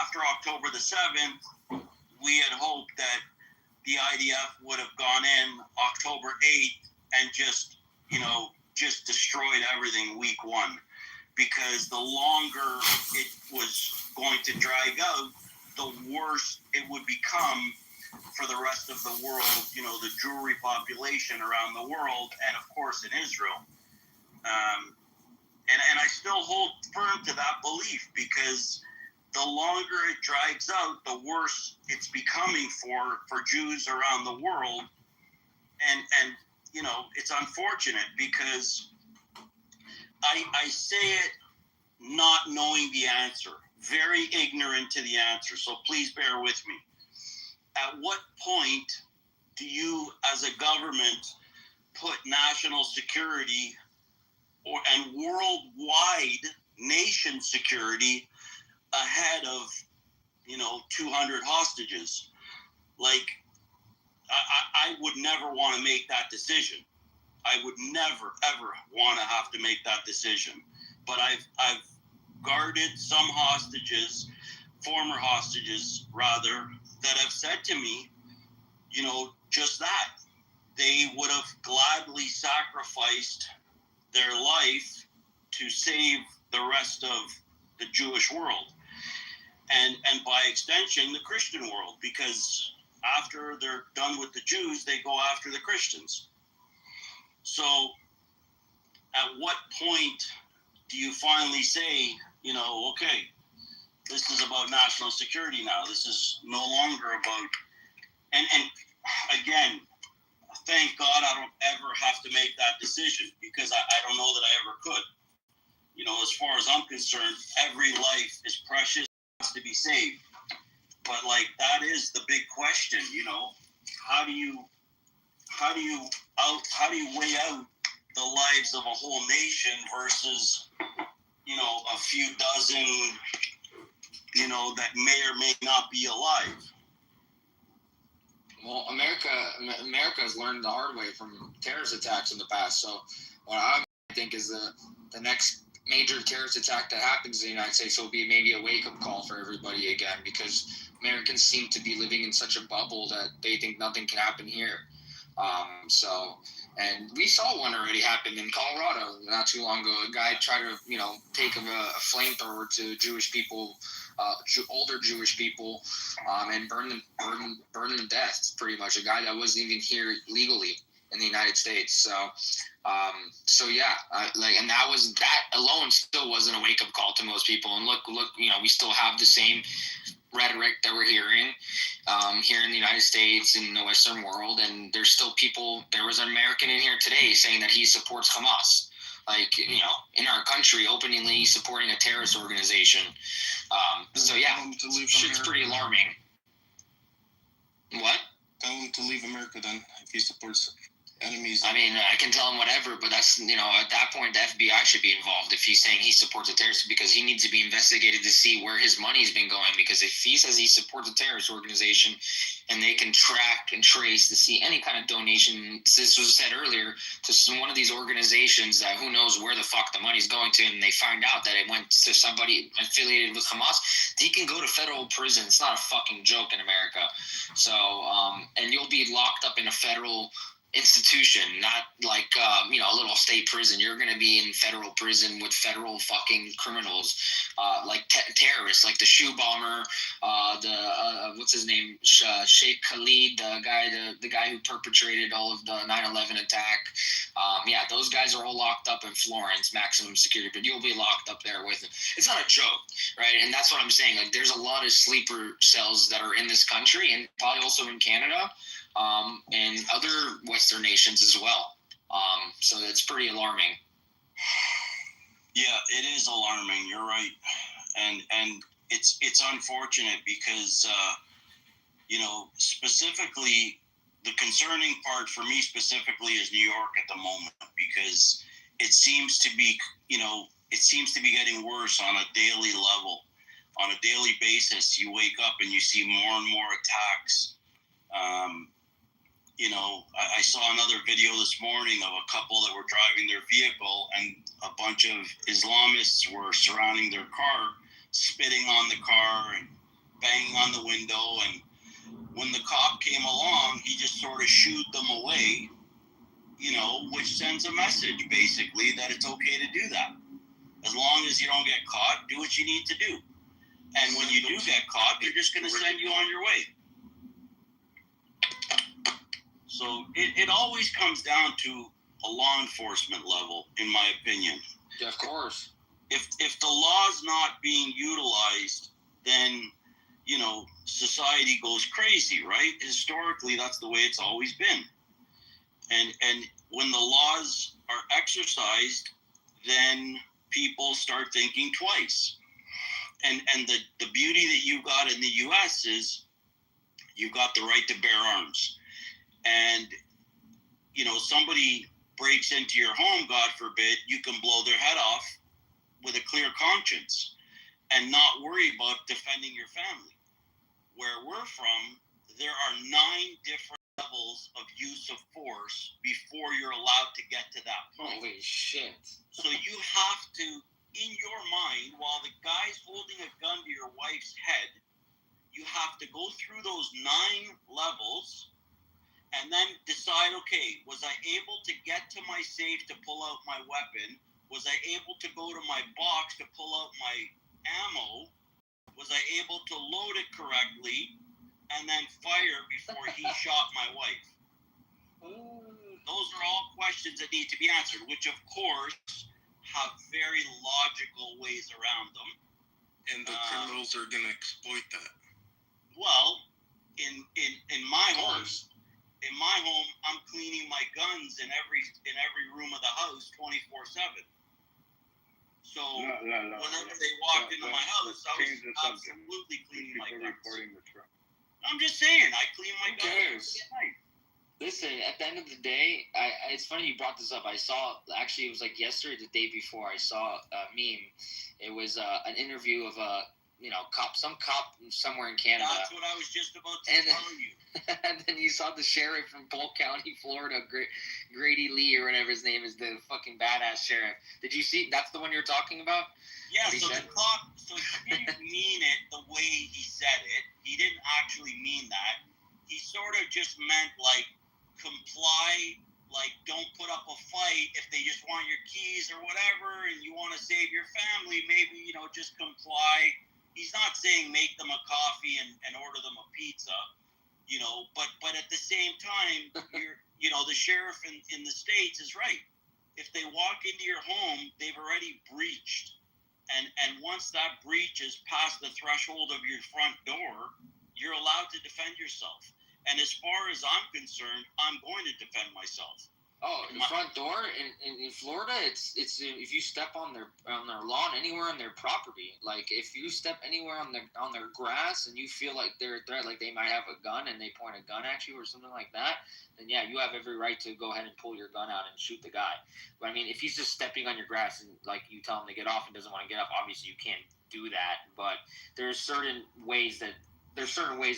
after October the 7th, we had hoped that the IDF would have gone in October 8th and just destroyed everything week 1. Because the longer it was going to drag out, the worse it would become for the rest of the world, the Jewry population around the world, and of course in Israel. And I still hold firm to that belief, because the longer it drags out, the worse it's becoming for Jews around the world. And it's unfortunate, because I say it not knowing the answer, very ignorant to the answer. So please bear with me. At what point do you, as a government, put national security and worldwide nation security ahead of 200 hostages? Like, I would never want to make that decision. I would never ever want to have to make that decision. But I've guarded some hostages, former hostages rather, that have said to me, just that. They would have gladly sacrificed their life to save the rest of the Jewish world. And by extension, the Christian world, because after they're done with the Jews, they go after the Christians. So at what point do you finally say, okay, this is about national security now. This is no longer about, and again, thank God I don't ever have to make that decision, because I don't know that I ever could. As far as I'm concerned, every life is precious, has to be saved. But that is the big question, how do you weigh out the lives of a whole nation versus, a few dozen, that may or may not be alive? Well, America has learned the hard way from terrorist attacks in the past. So what I think is the next major terrorist attack that happens in the United States will be maybe a wake-up call for everybody again, because Americans seem to be living in such a bubble that they think nothing can happen here. And we saw one already happen in Colorado not too long ago. A guy tried to, take a flamethrower to Jewish people, older Jewish people, and burn them to death, pretty much. A guy that wasn't even here legally in the United States. And that alone still wasn't a wake-up call to most people. And look, we still have the same rhetoric that we're hearing here in the United States, in the Western world, and there's still people. There was an American in here today saying that he supports Hamas, in our country, openly supporting a terrorist organization. Shit's pretty alarming. What? Tell him to leave America then, if he supports enemies. I mean, I can tell him whatever, but that's, at that point, the FBI should be involved if he's saying he supports a terrorist, because he needs to be investigated to see where his money's been going. Because if he says he supports a terrorist organization and they can track and trace to see any kind of donation, this was said earlier, to one of these organizations that who knows where the fuck the money's going to, and they find out that it went to somebody affiliated with Hamas, he can go to federal prison. It's not a fucking joke in America. So, and you'll be locked up in a federal institution, not like a little state prison. You're going to be in federal prison with federal fucking criminals, terrorists, like the shoe bomber, what's his name, Sheikh Khalid, the guy who perpetrated all of the 9/11 attack. Those guys are all locked up in Florence, maximum security, but you'll be locked up there with it. It's not a joke, right? And that's what I'm saying. There's a lot of sleeper cells that are in this country, and probably also in Canada, and other Western nations as well. So it's pretty alarming. Yeah, it is alarming. You're right, and it's unfortunate because specifically, the concerning part for me specifically is New York at the moment, because it seems to be getting worse on a daily level. On a daily basis, you wake up and you see more and more attacks. I saw another video this morning of a couple that were driving their vehicle, and a bunch of Islamists were surrounding their car, spitting on the car and banging on the window. And when the cop came along, he just sort of shooed them away, which sends a message basically that it's okay to do that. As long as you don't get caught, do what you need to do. And when you do get caught, they're just going to send you on your way. So it always comes down to a law enforcement level, in my opinion. Yeah, of course. If the law's not being utilized, then, society goes crazy, right? Historically, that's the way it's always been. And when the laws are exercised, then people start thinking twice. And the beauty that you got in the U.S. is you've got the right to bear arms. And, somebody breaks into your home, God forbid, you can blow their head off with a clear conscience and not worry about defending your family. Where we're from, there are 9 different levels of use of force before you're allowed to get to that point. Holy shit. So you have to, in your mind, while the guy's holding a gun to your wife's head, you have to go through those 9 levels and then decide, okay, was I able to get to my safe to pull out my weapon? Was I able to go to my box to pull out my ammo? Was I able to load it correctly and then fire before he shot my wife? Those are all questions that need to be answered, which of course have very logical ways around them. And the criminals are going to exploit that. Well, in my home, I'm cleaning my guns in every room of the house 24/7. So whenever they walked into my house, I was absolutely cleaning my guns. I'm just saying, I clean my guns at night. Listen, at the end of the day, it's funny you brought this up. I saw, actually, it was like yesterday, the day before, I saw a meme. It was an interview of some cop somewhere in Canada. That's what I was just about to tell you. And then you saw the sheriff from Polk County, Florida, Grady Lee or whatever his name is, the fucking badass sheriff. Did you see? That's the one you're talking about? Yeah, so the cop, he didn't mean it the way he said it. He didn't actually mean that. He sort of just meant, like, comply, like, don't put up a fight if they just want your keys or whatever and you want to save your family, maybe, just comply. He's not saying make them a coffee and order them a pizza, but at the same time, the sheriff in the States is right. If they walk into your home, they've already breached. And once that breach is past the threshold of your front door, you're allowed to defend yourself. And as far as I'm concerned, I'm going to defend myself. Oh, the front door in Florida, it's if you step on their lawn, anywhere on their property, like if you step anywhere on their grass and you feel like they're a threat, like they might have a gun and they point a gun at you or something like that, then yeah, you have every right to go ahead and pull your gun out and shoot the guy. But I mean, if he's just stepping on your grass and like you tell him to get off and doesn't want to get off, obviously you can't do that. But there's certain ways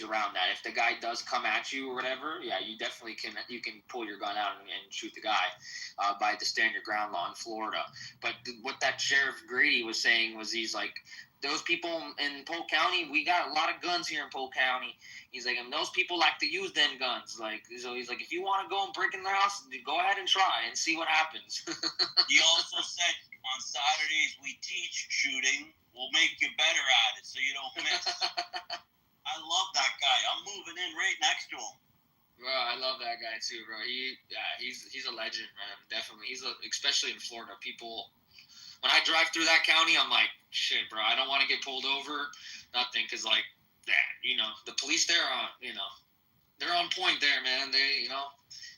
around that. If the guy does come at you or whatever, yeah, you definitely can pull your gun out and shoot the guy by the stand your ground law in Florida. But what that Sheriff Grady was saying was, he's like, those people in Polk County, we got a lot of guns here in Polk County. He's like, and those people like to use them guns. Like, so he's like, if you want to go and break in their house, go ahead and try and see what happens. He also said on Saturdays we teach shooting. We'll make you better at it so you don't miss. I love that guy. I'm moving in right next to him. Bro, I love that guy too, bro. He's a legend, man. Definitely. Especially in Florida. People, when I drive through that county, I'm like, shit, bro. I don't want to get pulled over, nothing, because like that, the police there are, they're on point there, man. They, you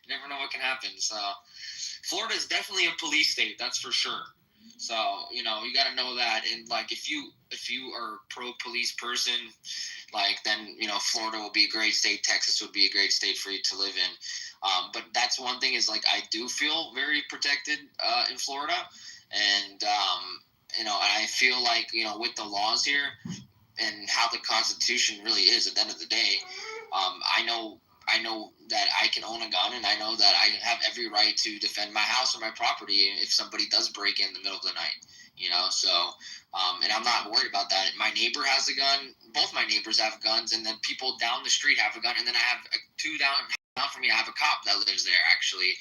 never know what can happen. So, Florida is definitely a police state, that's for sure. So, you got to know that. And like, if you are a pro police person, like, then, Florida will be a great state. Texas would be a great state for you to live in. But that's one thing is, like, I do feel very protected in Florida. And, I feel like, with the laws here and how the Constitution really is at the end of the day, I know that I can own a gun, and I know that I have every right to defend my house or my property if somebody does break in the middle of the night, so, and I'm not worried about that. My neighbor has a gun. Both my neighbors have guns, and then people down the street have a gun, and then I have two down from me. I have a cop that lives there, actually.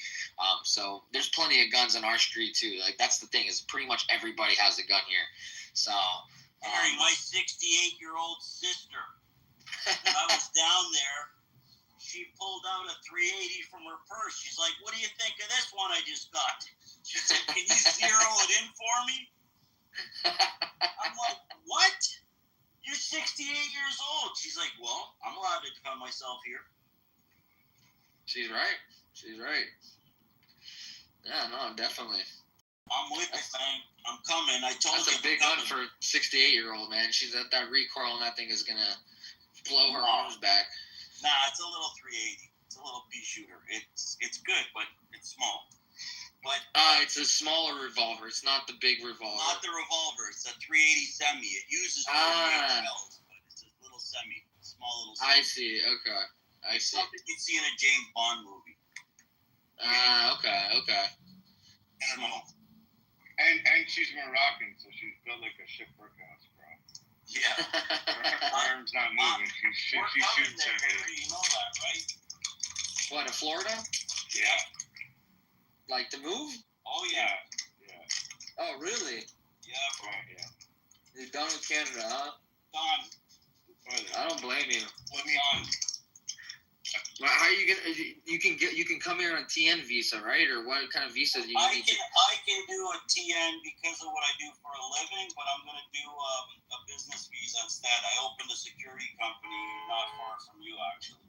So there's plenty of guns on our street too. Like, that's the thing, is pretty much everybody has a gun here. So, my 68-year-old sister, when I was down there, she pulled out a 380 from her purse. She's like, what do you think of this one I just got? She said, can you zero it in for me? I'm like, what? You're 68 years old. She's like, well, I'm allowed to defend myself here. She's right. Yeah, no, definitely. I'm with it, man. I'm coming. I told That's you. a big gun for a 68-year-old, man. She's at that recoil, and that thing is gonna blow her arms back. Nah, it's a little 380. It's a little pea shooter. It's good, but it's small. But it's a smaller revolver. It's not the big revolver. Not the revolver. It's a 380 semi. It uses 48 shells, but it's a little semi, small little. Semi. I see. Okay, I see. Something you'd see in a James Bond movie. Okay. Small. And she's Moroccan, so she's built like a shipwreck house, bro. Yeah. Her arm's not moving. She shoots everything. You know that, right? What, in Florida? Yeah. Like the move? Oh yeah. Oh really? Yeah, bro. Yeah. You're done with Canada, huh? Done. I don't blame you. Let me on. Well, how are you gonna? You can come here on TN visa, right? Or what kind of visa do you need? I can do a TN because of what I do for a living, but I'm gonna do a business visa instead. I opened a security company not far from you, actually.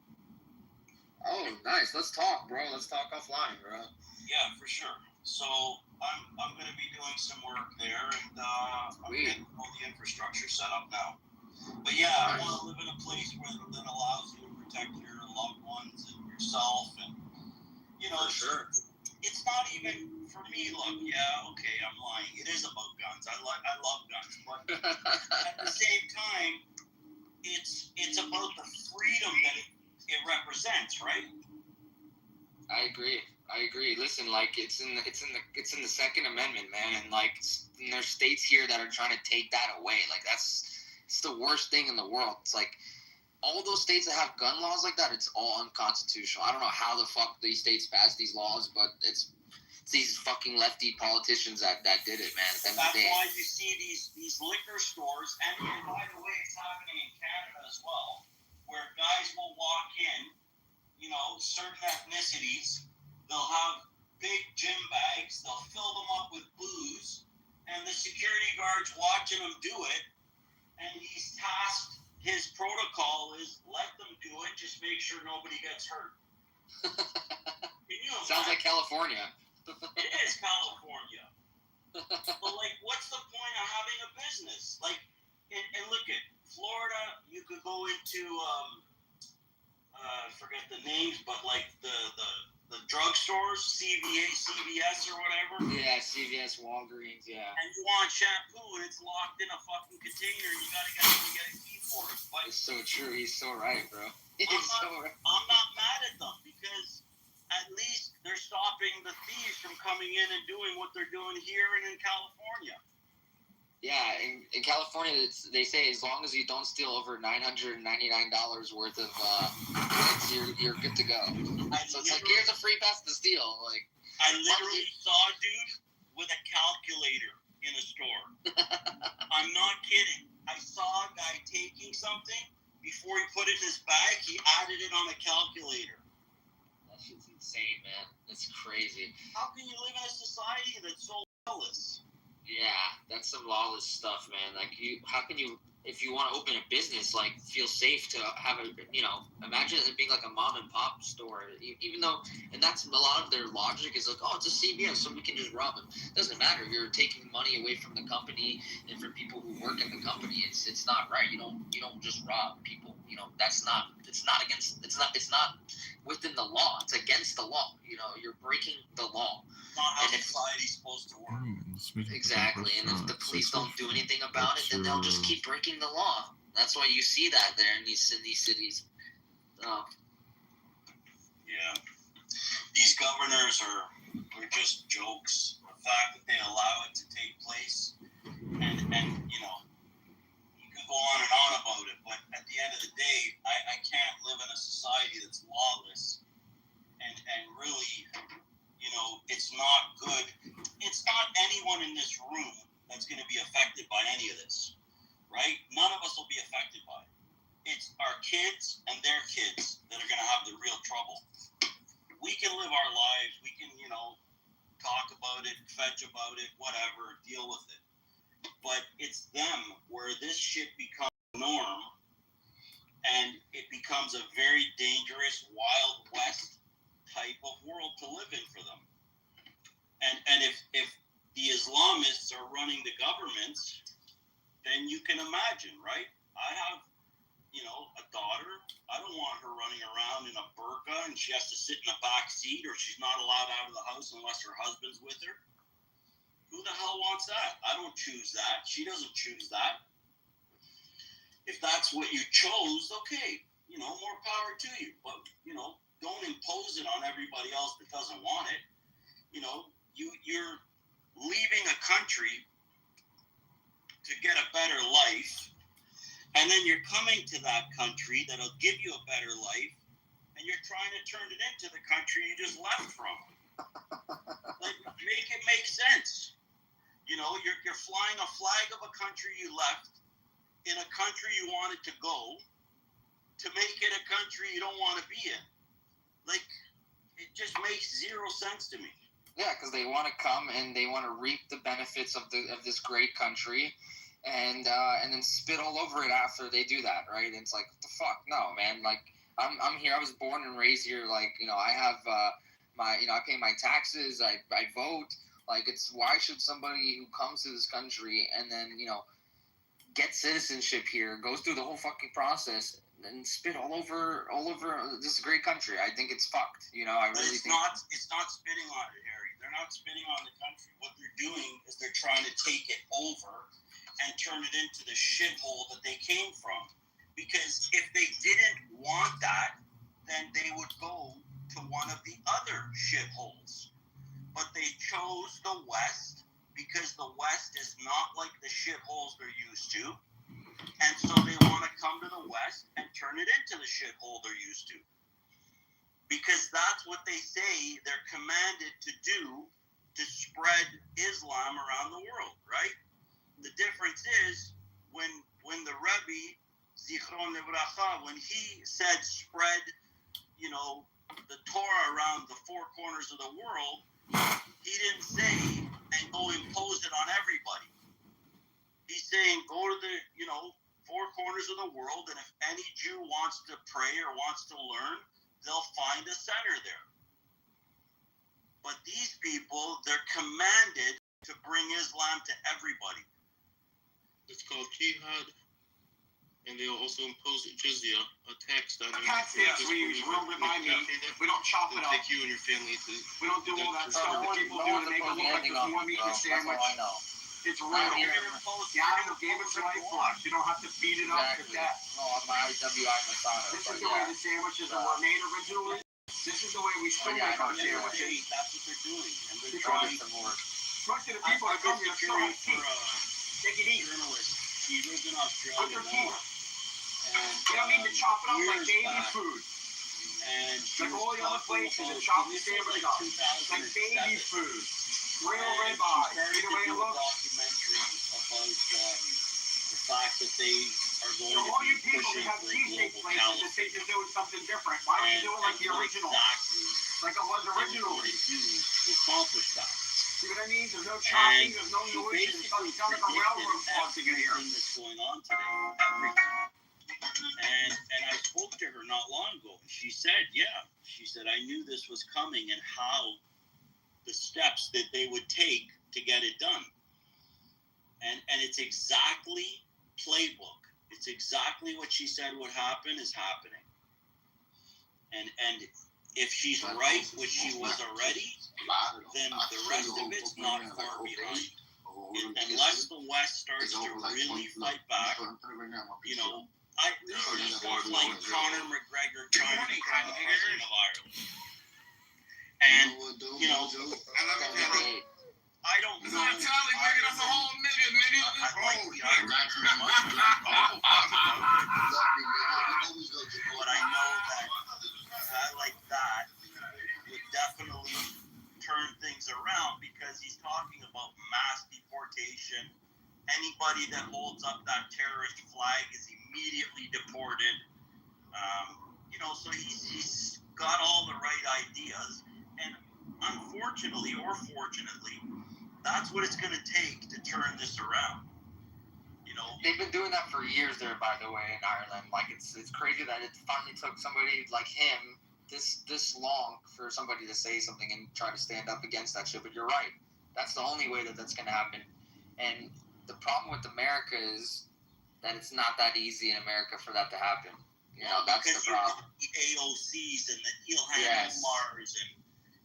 Oh, nice. Let's talk, bro. Let's talk offline, bro. Yeah, for sure. So I'm gonna be doing some work there, and I'm getting all the infrastructure set up now. But yeah, I want to live in a place that allows you to protect your loved ones and yourself, and you know, sure. It's not even for me. Look, yeah, okay, I'm lying. It is about guns. I love guns, but at the same time, it's about the freedom that it represents, right? I agree. Listen, like it's in the Second Amendment, man, and like there's states here that are trying to take that away. Like it's the worst thing in the world. It's like all those states that have gun laws like that, it's all unconstitutional. I don't know how the fuck these states passed these laws, but it's these fucking lefty politicians that did it, man. That's why you see these liquor stores, and by the way, it's happening in Canada as well, where guys will walk in, you know, certain ethnicities, they'll have big gym bags, they'll fill them up with booze, and the security guard's watching them do it, and he's tasked, his protocol is let them do it, just make sure nobody gets hurt. Sounds like California. It is California. But like, what's the point of having a business? Like, and look at Florida, you could go into I forget the names, but like the drugstores, CVS or whatever. Yeah, CVS, Walgreens, yeah. And you want shampoo, and it's locked in a fucking container, and you gotta get a key for it. But it's so true. He's so right, bro. I'm not mad at them because at least they're stopping the thieves from coming in and doing what they're doing here and in California. Yeah, in California, they say as long as you don't steal over $999 worth of goods, you're good to go. So it's like, here's a free pass to steal. Like, I literally saw a dude with a calculator in a store. I'm not kidding. I saw a guy taking something. Before he put it in his bag, he added it on a calculator. That shit's insane, man. That's crazy. How can you live in a society that's so lawless? Yeah, that's some lawless stuff, man. Like, how can you, if you want to open a business, like, feel safe to have imagine it being like a mom and pop store, even though, and that's a lot of their logic is like, oh, it's a CVS, so we can just rob them. It doesn't matter. You're taking money away from the company and from people who work in the company. It's not right. You don't just rob people. You know, it's not within the law. It's against the law. You know, you're breaking the law. Not how society's supposed to work. Exactly, and if the police don't do anything about it, then they'll just keep breaking the law. That's why you see that there in these cities. Yeah, these governors are just jokes. The fact that they allow it to take place, and you know, you can go on and on about it, but at the end of the day, I can't live in a society that's lawless, and really, you know, it's not good. It's not anyone in this room that's going to be affected by any of this, right? None of us will be affected by it. It's our kids and their kids that are going to have the real trouble. We can live our lives. We can, you know, talk about it, fetch about it, whatever, deal with it. But it's them where this shit becomes norm, and it becomes a very dangerous Wild West type of world to live in for them. And if the Islamists are running the governments, then you can imagine, right? I have, a daughter. I don't want her running around in a burqa and she has to sit in the back seat, or she's not allowed out of the house unless her husband's with her. Who the hell wants that? I don't choose that. She doesn't choose that. If that's what you chose, okay, more power to you. But, don't impose it on everybody else that doesn't want it. You're leaving a country to get a better life, and then you're coming to that country that'll give you a better life, and you're trying to turn it into the country you just left from. Like, make it make sense. You're flying a flag of a country you left in a country you wanted to go to make it a country you don't want to be in. Like, it just makes zero sense to me. Yeah, because they want to come and they want to reap the benefits of this great country, and then spit all over it after they do that, right? And it's like, what the fuck? No, man. Like, I'm here. I was born and raised here. Like, I have I pay my taxes. I vote. Like, why should somebody who comes to this country and then gets citizenship here, goes through the whole fucking process, and spit all over this great country? I think it's fucked. I really think it's not spitting on it, Harry. They're not spitting on the country. What they're doing is they're trying to take it over and turn it into the shithole that they came from. Because if they didn't want that, then they would go to one of the other shitholes. But they chose the West because the West is not like the shitholes they're used to. And so they want to come to the West and turn it into the shithole they're used to. Because that's what they say they're commanded to do, to spread Islam around the world, right? The difference is when the Rebbe, Zichron Livracha, when he said spread, the Torah around the four corners of the world, he didn't say and go impose it on everybody. He's saying go to the, four corners of the world, and if any Jew wants to pray or wants to learn, they'll find a center there. But these people, they're commanded to bring Islam to everybody. It's called jihad, and they'll also impose jizya, a tax on you. We don't remind me. We don't chop it up. Take you and your family to. We don't do all that stuff that people do to make it look like there's more meat in the sandwich. It's real. God gave us life for us. You don't have to beat it up to death. No, I'm my IWI Masada. This is the way the sandwiches were made originally. This is the way we still make our sandwiches. That's what they're doing. And they're trying to more. Most of the people that come here still have teeth. They can eat. He lives in Australia now. And they don't need to chop it up like baby food. And like all the other places that chop the sandwich up. Like baby food. Real ribeye. See the way it looks? Documentary about the fact that they are going to all be you people pushing that have for cheesesteak global places that think caliphate. they're doing something different. Why don't you do it like the original? Exactly. Like it was originally. To accomplish that. See what I mean? There's no chopping, there's no noise. It's like a railroad crossing in here. That's going on today. Everything. And I spoke to her not long ago, and she said, I knew this was coming and how the steps that they would take to get it done. And it's exactly playbook. It's exactly what she said would happen is happening. And if she's right, which she was already, then the rest of it's not far behind. Unless the West starts to really fight back, this is like Conor McGregor trying to become the president of Ireland. And, I don't know. That's a whole nigga. I like the Irish too much. But I know that a guy like that would definitely turn things around because he's talking about mass deportation. Anybody that holds up that terrorist flag is immediately deported. So he's got all the right ideas. And unfortunately or fortunately, that's what it's going to take to turn this around. They've been doing that for years there, by the way, in Ireland. Like, it's crazy that it finally took somebody like him this long for somebody to say something and try to stand up against that shit. But you're right. That's the only way that that's going to happen. And the problem with America is that it's not that easy in America for that to happen. You know, that's the problem. The AOCs and the Ilhan Omars and,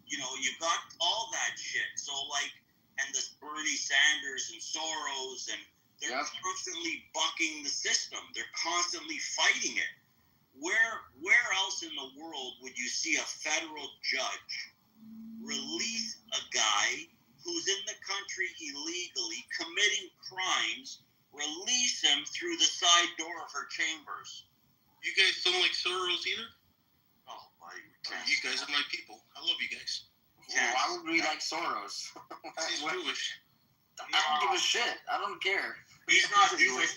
you know, you've got all that shit. So, like, and this Bernie Sanders and Soros, and they're constantly bucking the system. They're constantly fighting it. Where else in the world would you see a federal judge release a guy who's in the country illegally committing crimes, release him through the side door of her chambers? You guys don't like Soros either? Oh, buddy. You guys are my people. I love you guys. Well, why would we like Soros? He's Jewish. I don't give a shit. I don't care. He's not Jewish.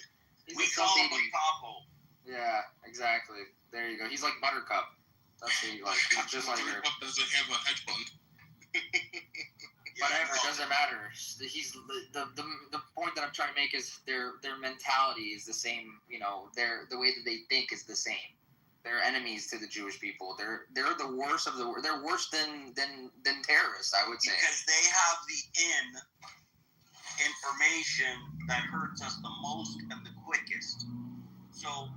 We call him a capo. Yeah, exactly. There you go. He's like Buttercup. That's who you like. He's just like her. Buttercup doesn't have a hedge fund. Whatever, it doesn't matter. He's the point that I'm trying to make is their mentality is the same. You know, the way that they think is the same. They're enemies to the Jewish people. They're the worst of the. They're worse than terrorists, I would say. Because they have the information that hurts us the most and the quickest. So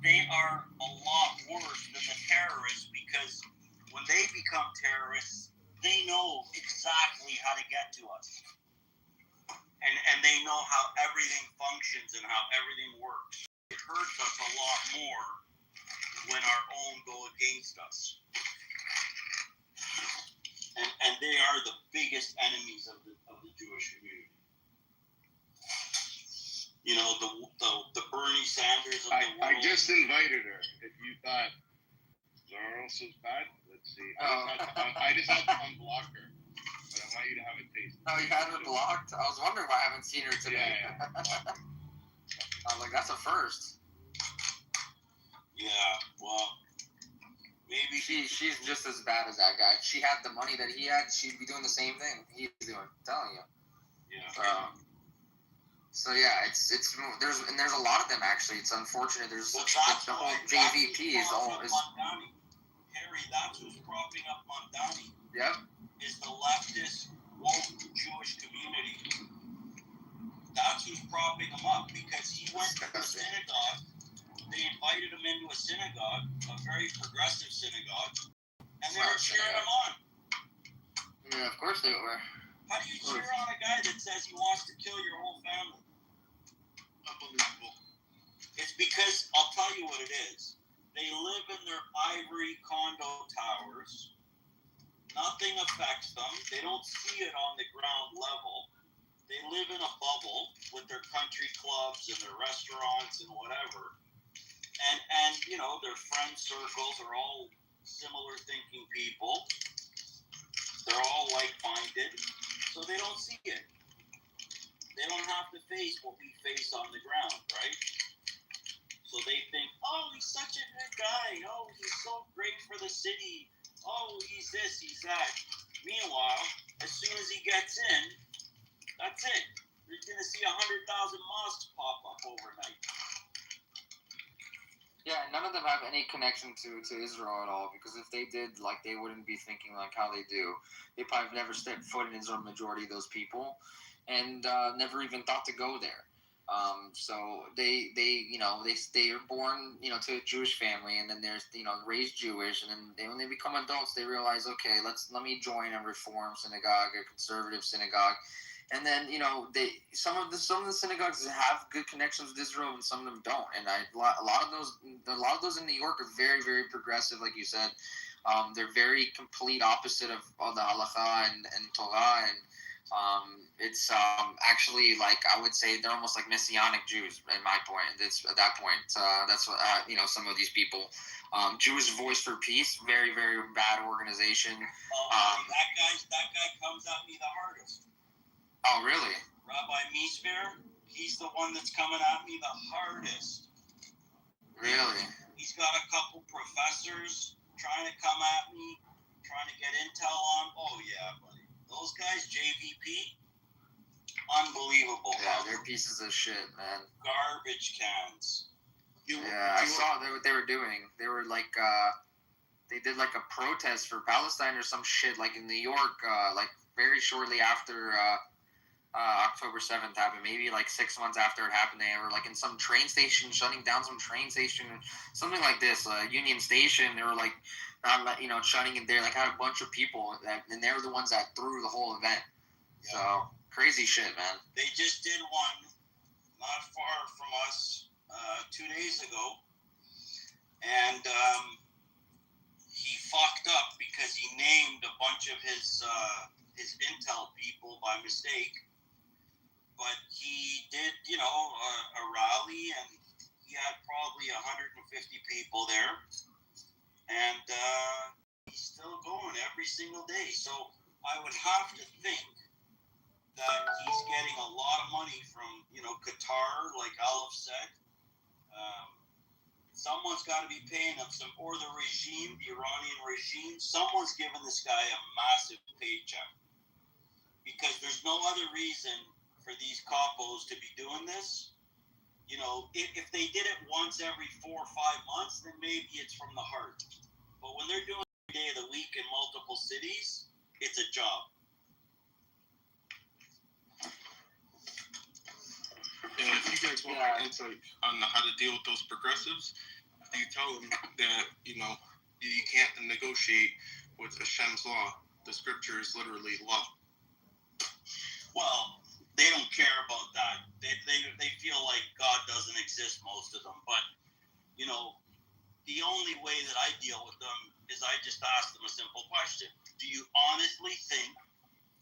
they are a lot worse than the terrorists, because when they become terrorists, they know exactly how to get to us. And they know how everything functions and how everything works. It hurts us a lot more when our own go against us. And they are the biggest enemies of the Jewish community. You know, the Bernie Sanders of the world. I just invited her. If you thought Soros was bad, let's see. I just had to unblock her. But I want you to have a taste. Oh, you had her blocked? I was wondering why I haven't seen her today. Yeah. I was like, that's a first. Yeah, well, maybe she's just as bad as that guy. If she had the money that he had, she'd be doing the same thing he's doing. I'm telling you. Yeah. So yeah, there's a lot of them actually. It's unfortunate. There's the whole JVP is all is. Harry, that's who's propping up Mondani. Yep. Is the leftist woke Jewish community. That's who's propping him up, because he went to a synagogue. They invited him into a synagogue, a very progressive synagogue, and they were cheering him on. Yeah, of course they were. How do you cheer on a guy that says he wants to kill your whole family? Unbelievable. It's because, I'll tell you what it is. They live in their ivory condo towers. Nothing affects them. They don't see it on the ground level. They live in a bubble with their country clubs and their restaurants and whatever. And you know, their friend circles are all similar thinking people. They're all like-minded. So they don't see it. They don't have to face what we face on the ground, right? So they think, oh, he's such a good guy. Oh, he's so great for the city. Oh, he's this, he's that. Meanwhile, as soon as he gets in, that's it. You're going to see 100,000 mosques pop up overnight. Yeah, none of them have any connection to Israel at all, because if they did, like, they wouldn't be thinking like how they do. They probably never stepped foot in Israel, majority of those people, and never even thought to go there. So they are born, you know, to a Jewish family, and then there's, you know, raised Jewish, and then when they become adults, they realize, okay, let me join a Reform synagogue, a conservative synagogue. And then, you know, some of the synagogues have good connections with Israel, and some of them don't. And a lot of those in New York are very, very progressive, like you said. They're very complete opposite of all the halacha and Torah, and it's actually, like, I would say they're almost like Messianic Jews. In my point, at that point, that's what you know, some of these people. Jewish Voice for Peace, very, very bad organization. That guy comes at me the hardest. Oh, really? Rabbi Meisver, he's the one that's coming at me the hardest. Really? He's got a couple professors trying to come at me, trying to get intel on. Oh, yeah, buddy. Those guys, JVP, unbelievable. Yeah, they're pieces of shit, man. Garbage cans. I saw what they were doing. They were like, they did like a protest for Palestine or some shit, like in New York, like very shortly after October 7th happened, maybe like 6 months after it happened. They were like in some train station, shutting down some train station, something like this, Union Station. They were like, shutting it there, like had a bunch of people, and they were the ones that threw the whole event. So, crazy shit, man. They just did one not far from us 2 days ago, and he fucked up because he named a bunch of his intel people by mistake. But he did, a rally, and he had probably 150 people there, and he's still going every single day. So I would have to think that he's getting a lot of money from, Qatar, like Aleph said. Someone's got to be paying him or the regime, the Iranian regime, someone's giving this guy a massive paycheck. Because there's no other reason for these capos to be doing this. If they did it once every 4 or 5 months, then maybe it's from the heart. But when they're doing it every day of the week in multiple cities, it's a job. And if you guys want my insight on how to deal with those progressives, you tell them that, you can't negotiate with Hashem's law. The scripture is literally law. Well, they don't care about that. They feel like God doesn't exist, most of them. But, the only way that I deal with them is I just ask them a simple question. Do you honestly think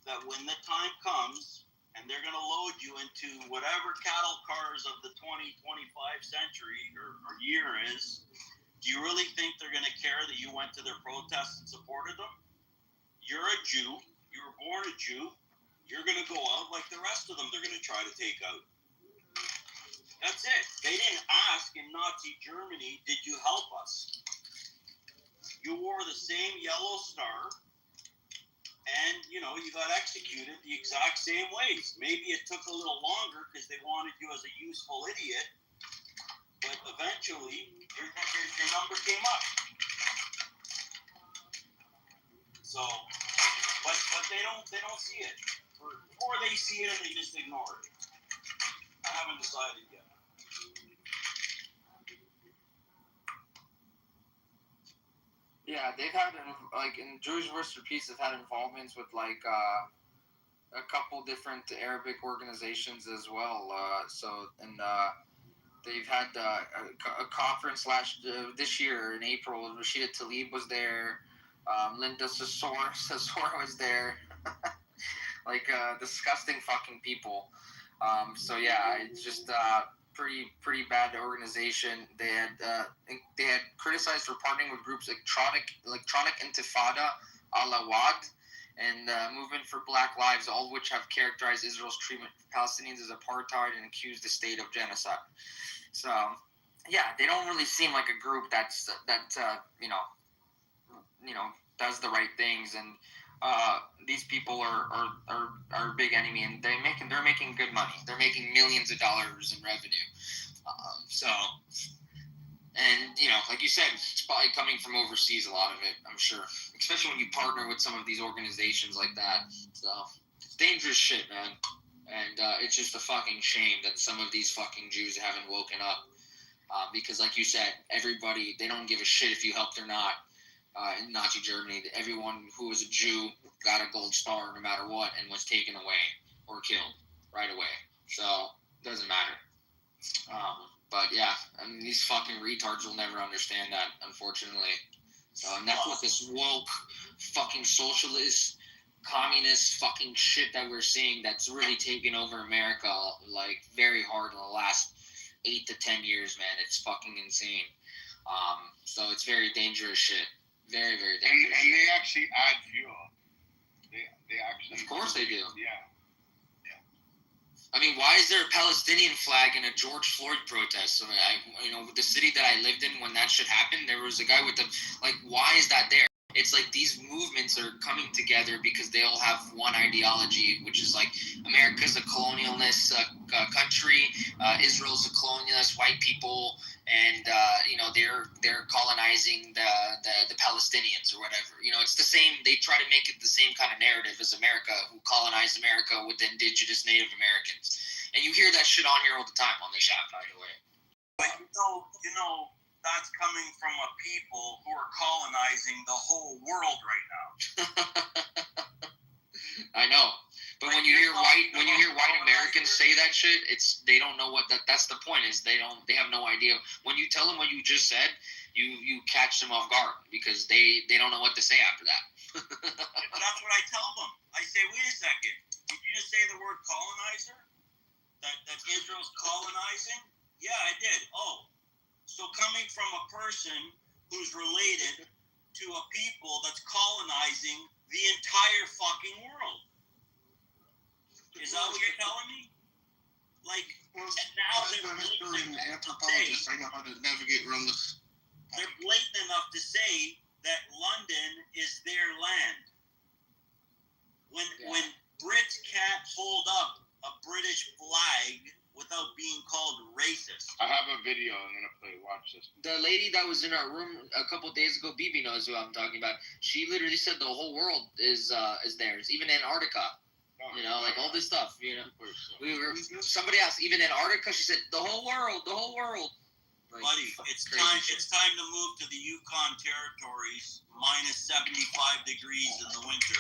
that when the time comes and they're going to load you into whatever cattle cars of the 2025 century or year is, do you really think they're going to care that you went to their protests and supported them? You're a Jew. You were born a Jew. You're going to go out like the rest of them they're going to try to take out. That's it. They didn't ask in Nazi Germany, did you help us? You wore the same yellow star, and, you got executed the exact same ways. Maybe it took a little longer because they wanted you as a useful idiot, but eventually your number came up. So, but they don't see it. Or they see it and they just ignore it. I haven't decided yet. Yeah, they've had, in Jewish vs. for Peace, they've had involvements with, a couple different Arabic organizations as well. They've had a conference this year in April. Rashida Tlaib was there. Linda Sassour was there. Disgusting fucking people. It's just pretty bad organization. They had criticized for partnering with groups Electronic Intifada, Al-Awad, and Movement for Black Lives, all of which have characterized Israel's treatment of Palestinians as apartheid and accused the state of genocide. So, they don't really seem like a group that does the right things, and these people are a big enemy, and they're making good money. They're making millions of dollars in revenue. Like you said, it's probably coming from overseas, a lot of it, I'm sure. Especially when you partner with some of these organizations like that. So, it's dangerous shit, man. And it's just a fucking shame that some of these fucking Jews haven't woken up. Because like you said, everybody, they don't give a shit if you helped or not. In Nazi Germany, everyone who was a Jew got a gold star no matter what and was taken away or killed right away. So, it doesn't matter. These fucking retards will never understand that, unfortunately. And that's what this woke, fucking socialist, communist fucking shit that we're seeing that's really taken over America, very hard in the last 8 to 10 years, man. It's fucking insane. It's very dangerous shit. Very, very dangerous. And they actually add fuel. They actually. Of course they do. Yeah. I mean, why is there a Palestinian flag in a George Floyd protest? So the city that I lived in when that shit happened, there was a guy with why is that there? It's like these movements are coming together because they all have one ideology, which is America's a colonialist country, Israel's a colonialist, white people, and they're colonizing the Palestinians or whatever. It's the same. They try to make it the same kind of narrative as America, who colonized America with the indigenous Native Americans, and you hear that shit on here all the time on the chat, by the way. But that's coming from a people who are colonizing the whole world right now. I know. But when you hear white Americans say that shit, they don't know what that's the point is. They have no idea. When you tell them what you just said, you catch them off guard because they don't know what to say after that. But that's what I tell them. I say, wait a second. Did you just say the word colonizer? That Israel's colonizing? Yeah, I did. Oh. So coming from a person who's related to a people that's colonizing the entire fucking world. Is that what you're telling me? Like, and now they're blatant anthropologists. I know how to navigate around this. They're blatant enough to say that London is their land. When Brits can't hold up a British flag without being called racist. I have a video I'm gonna play. Watch this. The lady that was in our room a couple of days ago, Bibi knows who I'm talking about. She literally said the whole world is theirs, even Antarctica. Like all this stuff. Somebody asked, even Antarctica. She said the whole world. Like, buddy, it's time to move to the Yukon territories, minus 75 degrees in the winter,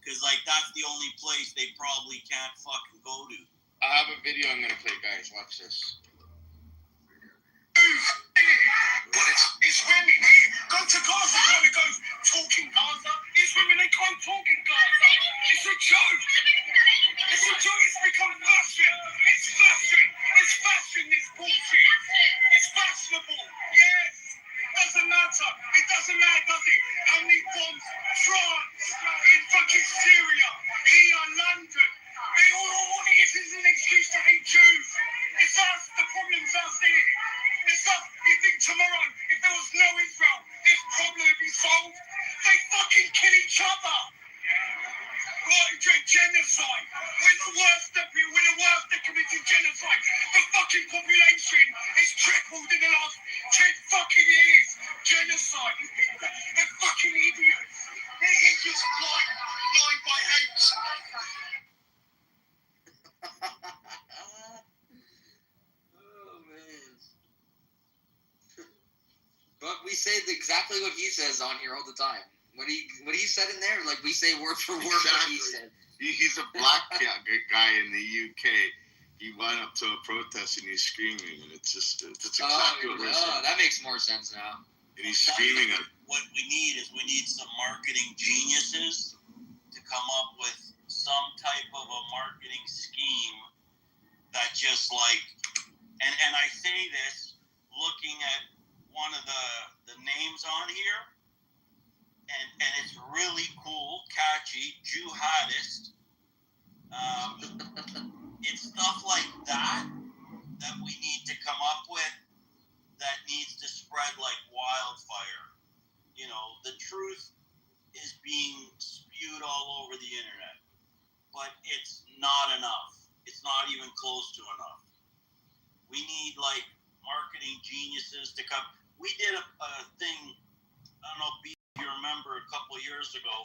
because that's the only place they probably can't fucking go to. I have a video I'm gonna play, guys. Watch this. It's women. Go to Gaza. You want to go talking Gaza? It's women. They can't talk in Gaza. It's a joke. It's a joke. It's become fashion. It's fashion. It's fashion. This bullshit. It's fashionable. Yes. Doesn't matter. It doesn't matter, does it? How many bombs? France, in fucking Syria, here, London. All it is an excuse to hate Jews. It's us. The problem's us here. It's us. You think tomorrow, if there was no Israel, this problem would be solved? They fucking kill each other. Genocide. We're the worst that committed genocide. The fucking population has tripled in the last 10 fucking years. Genocide. They're fucking idiots. They're idiots blind by hate. Oh man. But we say exactly what he says on here all the time. What he said in there, like we say word for word what he said. He's a black guy in the UK. He went up to a protest and he's screaming, and it's exactly what we're saying. That makes more sense now. And he's screaming at. What we need some marketing geniuses to come up with some type of a marketing scheme that just and I say this looking at one of the names on here, and it's really cool, catchy, jihadist. It's stuff like that we need to come up with that needs to spread like wildfire. The truth is being spewed all over the internet, but it's not enough. It's not even close to enough. We need marketing geniuses to come. We did a thing, I don't know if you remember, a couple of years ago.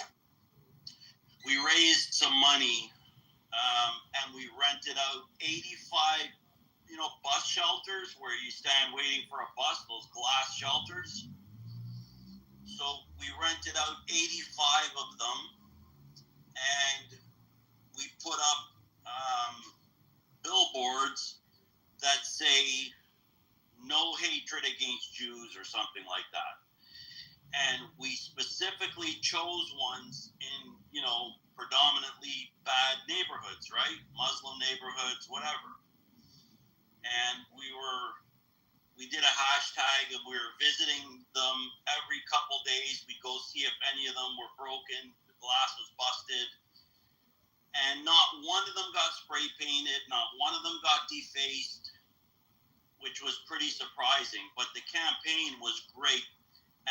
We raised some money and we rented out 85 bus shelters where you stand waiting for a bus, those glass shelters. So we rented out 85 of them, and we put up billboards that say no hatred against Jews or something like that. And we specifically chose ones in, predominantly bad neighborhoods, right? Muslim neighborhoods, whatever. And we did a hashtag, and we were visiting them every couple days. We'd go see if any of them were broken, the glass was busted. And not one of them got spray painted, not one of them got defaced, which was pretty surprising. But the campaign was great.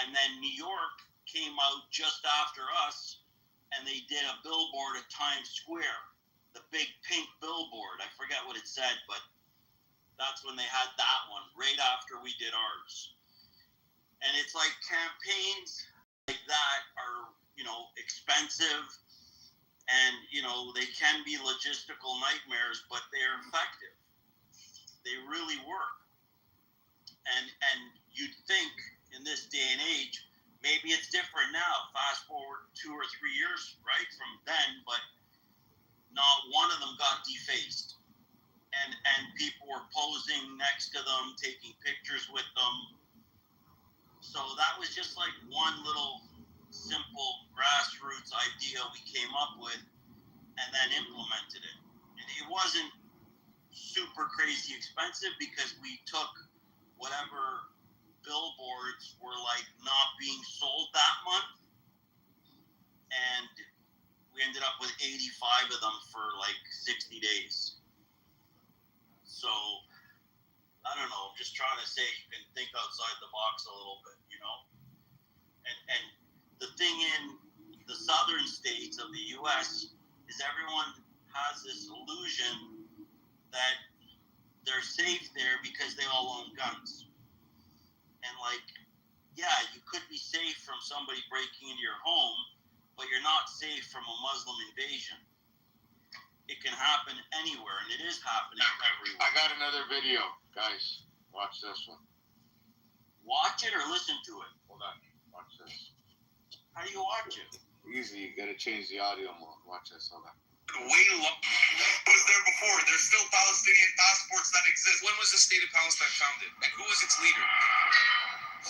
And then New York came out just after us, and they did a billboard at Times Square, the big pink billboard. I forget what it said, but That's when they had that one, right after we did ours. And it's like campaigns like that are, expensive, and, they can be logistical nightmares, but they're effective. They really work. And you'd think in this day and age, maybe it's different now. Fast forward 2 or 3 years, right, from then, but not one of them got defaced. And people were posing next to them, taking pictures with them. So that was just like one little simple grassroots idea we came up with and then implemented it. And it wasn't super crazy expensive because we took whatever billboards were like not being sold that month, and we ended up with 85 of them for like 60 days. So I don't know, I'm just trying to say you can think outside the box a little bit, and the thing in the southern states of the US is everyone has this illusion that they're safe there because they all own guns. And like, yeah, you could be safe from somebody breaking into your home, but you're not safe from a Muslim invasion. It can happen anywhere, and it is happening everywhere. I got another video, guys. Watch this one. Watch it or listen to it? Hold on. Watch this. How do you watch it? Easy. You gotta change the audio mode. Watch this. Hold on. Way long. Was there before? There's still Palestinian passports that exist. When was the state of Palestine founded? And who was its leader?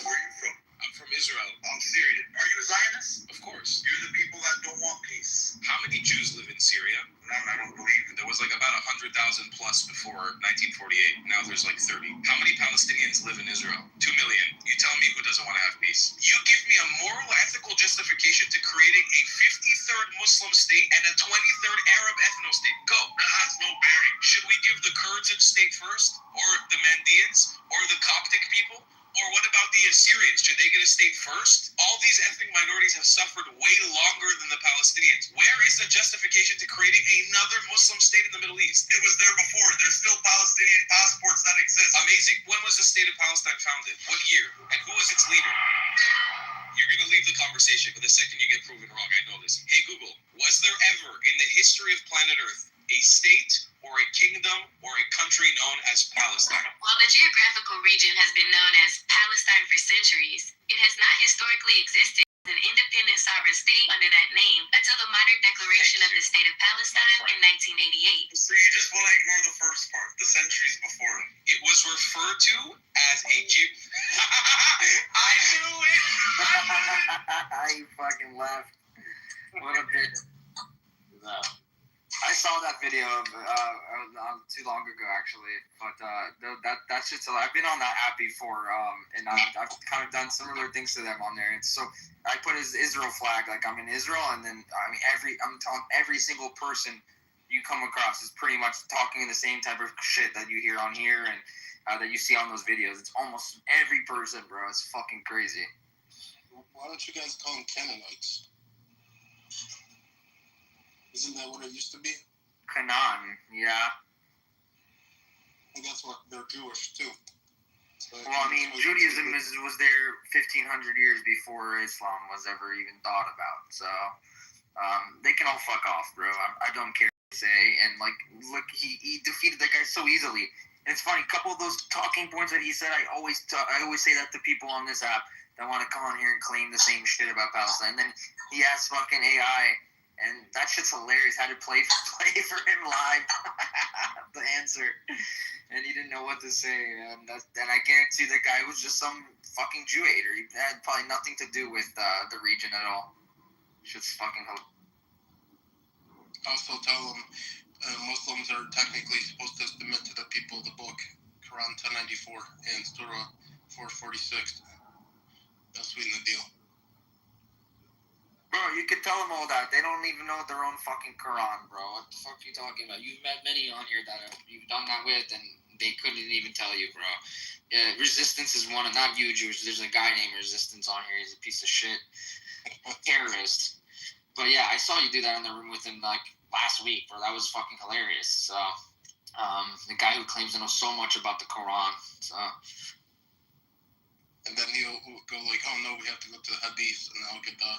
Where are you from? I'm from Israel. I'm Syrian. Are you a Zionist? Of course. You're the people that don't want peace. How many Jews live in Syria? I don't believe it. There was like about 100,000 plus before 1948. Now there's like 30. How many Palestinians live in Israel? 2 million. You tell me who doesn't want to have peace. You give me a moral, ethical justification to creating a 53rd Muslim state and a 23rd Arab ethno state. Go. That has no bearing. Should we give the Kurds a state first? Or the Mandeans? Or the Coptic people? Or what about the Assyrians? Should they get a state first? All these ethnic minorities have suffered way longer than the Palestinians. Where is the justification to creating another Muslim state in the Middle East? It was there before. There's still Palestinian passports that exist. Amazing. When was the state of Palestine founded? What year? And who was its leader? You're going to leave the conversation, but the second you get proven wrong, I know this. Hey, Google, was there ever in the history of planet Earth a state or a kingdom or a country known as Palestine? While the geographical region has been known as Palestine for centuries, it has not historically existed as an independent sovereign state under that name until the modern declaration of the state of Palestine in 1988. So you just want to ignore the first part, the centuries before it. It was referred to as a I knew it! You fucking laughed. What a bitch. No. I saw that video too long ago, actually, but that shit's. I've been on that app before, and I've kind of done similar things to them on there. And so I put his Israel flag, like I'm in Israel, and then I'm telling every single person you come across is pretty much talking the same type of shit that you hear on here and that you see on those videos. It's almost every person, bro. It's fucking crazy. Why don't you guys call them Canaanites? Isn't that what it used to be? Canaan, yeah. And that's what they're Jewish too. So well, I mean, Judaism was there 1,500 years before Islam was ever even thought about. So they can all fuck off, bro. I don't care what they say. And like, look, he defeated that guy so easily. And it's funny, a couple of those talking points that he said, I always say that to people on this app that want to come on here and claim the same shit about Palestine. And then he asked fucking AI. And that shit's hilarious. Had to play for him live the answer, and he didn't know what to say. And I guarantee the guy was just some fucking Jew hater. He had probably nothing to do with the region at all. Shit's fucking hilarious. Also tell them Muslims are technically supposed to submit to the people of the book, Quran 1094 and Surah 446. They'll sweeten the deal. Bro, you could tell them all that. They don't even know their own fucking Quran, bro. What the fuck are you talking about? You've met many on here that you've done that with, and they couldn't even tell you, bro. Yeah, Resistance is one of, not you, Jewish. There's a guy named Resistance on here. He's a piece of shit. Terrorist. But yeah, I saw you do that in the room with him, like, last week, bro. That was fucking hilarious. So, The guy who claims to know so much about the Quran. So. And then he'll go like, oh no, we have to go to the hadith, and I'll get the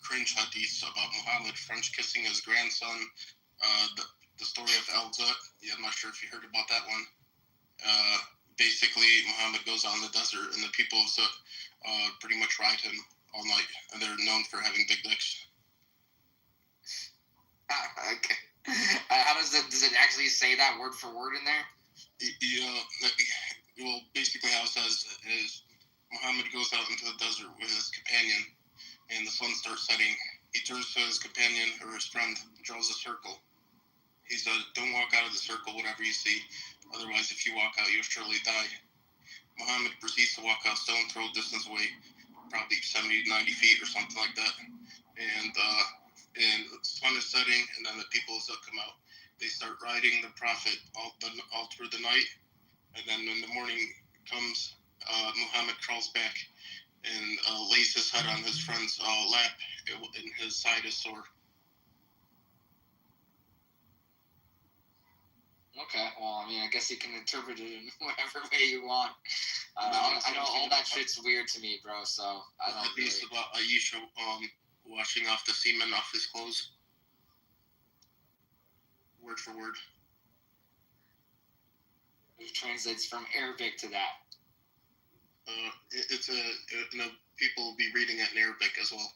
cringe hadith about Muhammad French kissing his grandson. The story of Al-Zut. Yeah, I'm not sure if you heard about that one. Basically, Muhammad goes out in the desert, and the people of Zut pretty much ride him all night, and they're known for having big dicks. Okay. How does it actually say that word for word in there? Well, basically how it says is Muhammad goes out into the desert with his companion, and the sun starts setting. He turns to his companion or his friend, draws a circle. He said, don't walk out of the circle, whatever you see. Otherwise, if you walk out, you'll surely die. Muhammad proceeds to walk out stone throw distance away, probably 70, 90 feet or something like that. And the sun is setting, and then the people of Zut come out. They start riding the Prophet all through the night. And then when the morning comes, Muhammad crawls back and lays his head on his friend's lap, and his side is sore. Okay, well, I mean, I guess you can interpret it in whatever way you want. I know all that shit's weird to me, bro, so I don't really... about Aisha washing off the semen off his clothes. Word for word. It translates from Arabic to that. People will be reading it in Arabic as well.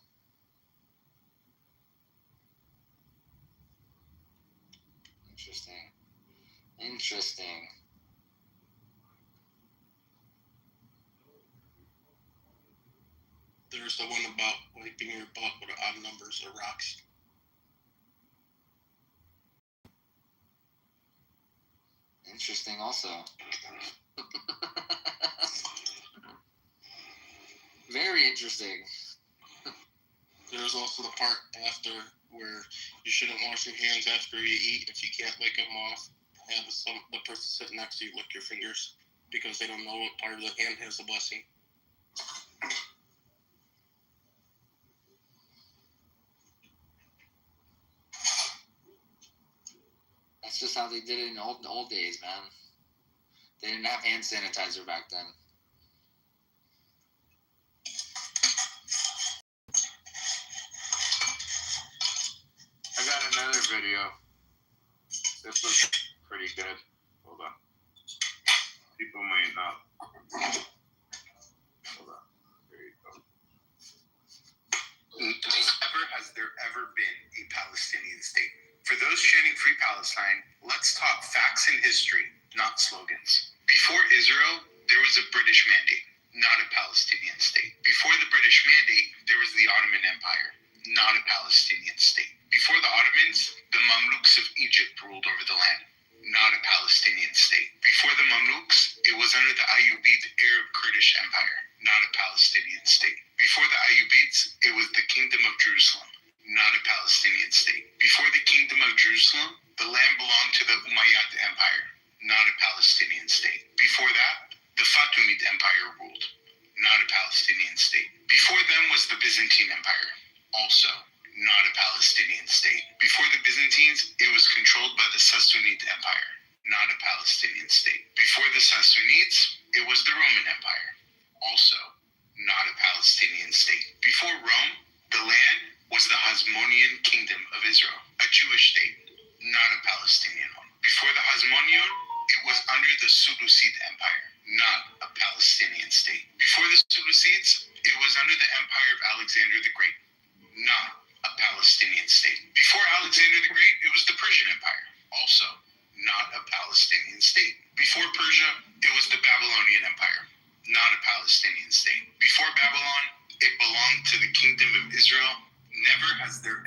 Interesting. There's the one about wiping your butt with odd numbers or rocks. Interesting also. Very interesting. There's also the part after where you shouldn't wash your hands after you eat. If you can't lick them off, have the person sitting next to you lick your fingers, because they don't know what part of the hand has a blessing. That's just how they did it in the old days, man. They didn't have hand sanitizer back then. I got another video. This was pretty good. Hold on. People might not. Hold on. There you go. Never has there ever been a Palestinian state. For those chanting Free Palestine, let's talk facts and history, not slogans. Before Israel, there was a British mandate, not a Palestinian state. Before the British mandate, there was the Ottoman Empire, not a Palestinian state. Before the Ottomans, the Mamluks of Egypt ruled over the land, not a Palestinian state. Before the Mamluks, it was under the Ayyubid Arab Kurdish Empire, not a Palestinian state. Before the Ayyubids, it was the Kingdom of Jerusalem, not a Palestinian state. Before the Kingdom of Jerusalem, the land belonged to the Umayyad Empire, not a Palestinian state. Before that, the Fatimid Empire ruled, not a Palestinian state. Before them was the Byzantine Empire, also not a Palestinian state. Before the Byzantines, it was controlled by the Sassanid Empire, not a Palestinian state. Before the Sassanids, it was the Roman Empire, also not a Palestinian state. Before Rome, the land was the Hasmonean Kingdom of Israel, a Jewish state, not a Palestinian one. Before the Hasmonean, it was under the Seleucid Empire, not a Palestinian state. Before the Seleucids, it was under the Empire of Alexander the Great, not a Palestinian state. Before Alexander the Great, it was the Persian Empire, also not a Palestinian state. Before Persia, it was the Babylonian Empire, not a Palestinian state. Before Babylon, it belonged to the Kingdom of Israel. Never has there...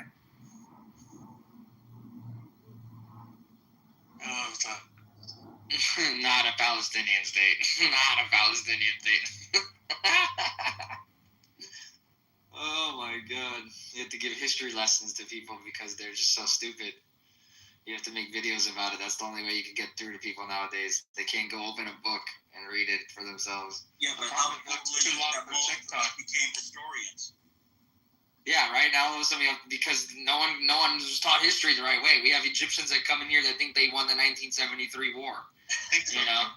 Not a Palestinian state. Not a Palestinian state. Oh my god. You have to give history lessons to people because they're just so stupid. You have to make videos about it. That's the only way you can get through to people nowadays. They can't go open a book and read it for themselves. Yeah, but how that TikTok became historians? Yeah, right now because no one was taught history the right way. We have Egyptians that come in here that think they won the 1973 war. Exactly. You know,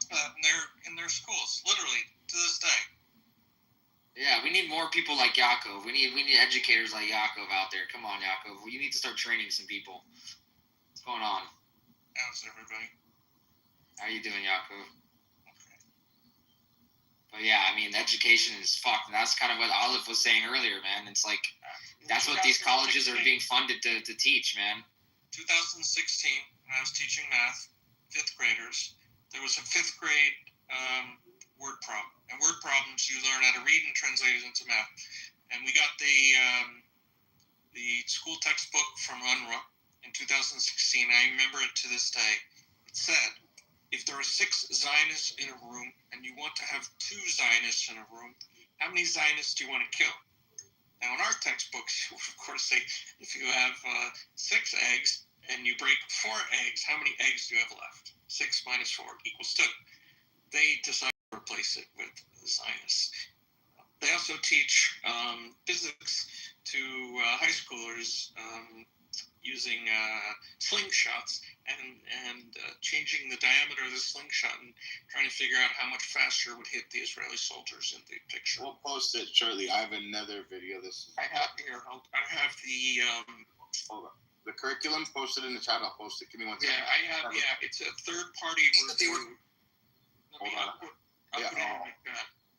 in their schools, literally to this day. Yeah, we need more people like Yaakov. We need educators like Yaakov out there. Come on, Yaakov. You need to start training some people. What's going on? How's everybody? How you doing, Yaakov? But yeah, I mean, education is fucked. And that's kind of what Olive was saying earlier, man. It's like, that's what these colleges are being funded to teach, man. 2016, when I was teaching math, 5th graders, there was a 5th grade word problem. And word problems, you learn how to read and translate it into math. And we got the school textbook from UNRWA in 2016. I remember it to this day. It said, if there are 6 Zionists in a room and you want to have 2 Zionists in a room, how many Zionists do you want to kill? Now, in our textbooks, you of course say, if you have 6 eggs and you break 4 eggs, how many eggs do you have left? 6 minus 4 equals 2. They decided to replace it with Zionists. They also teach physics to high schoolers using slingshots and changing the diameter of the slingshot and trying to figure out how much faster it would hit the Israeli soldiers in the picture. We'll post it shortly. I have another video. I have the hold on. The curriculum posted in the chat. I'll post it. Give me one second. Yeah, I have. Yeah, it's a third-party review. Hold on.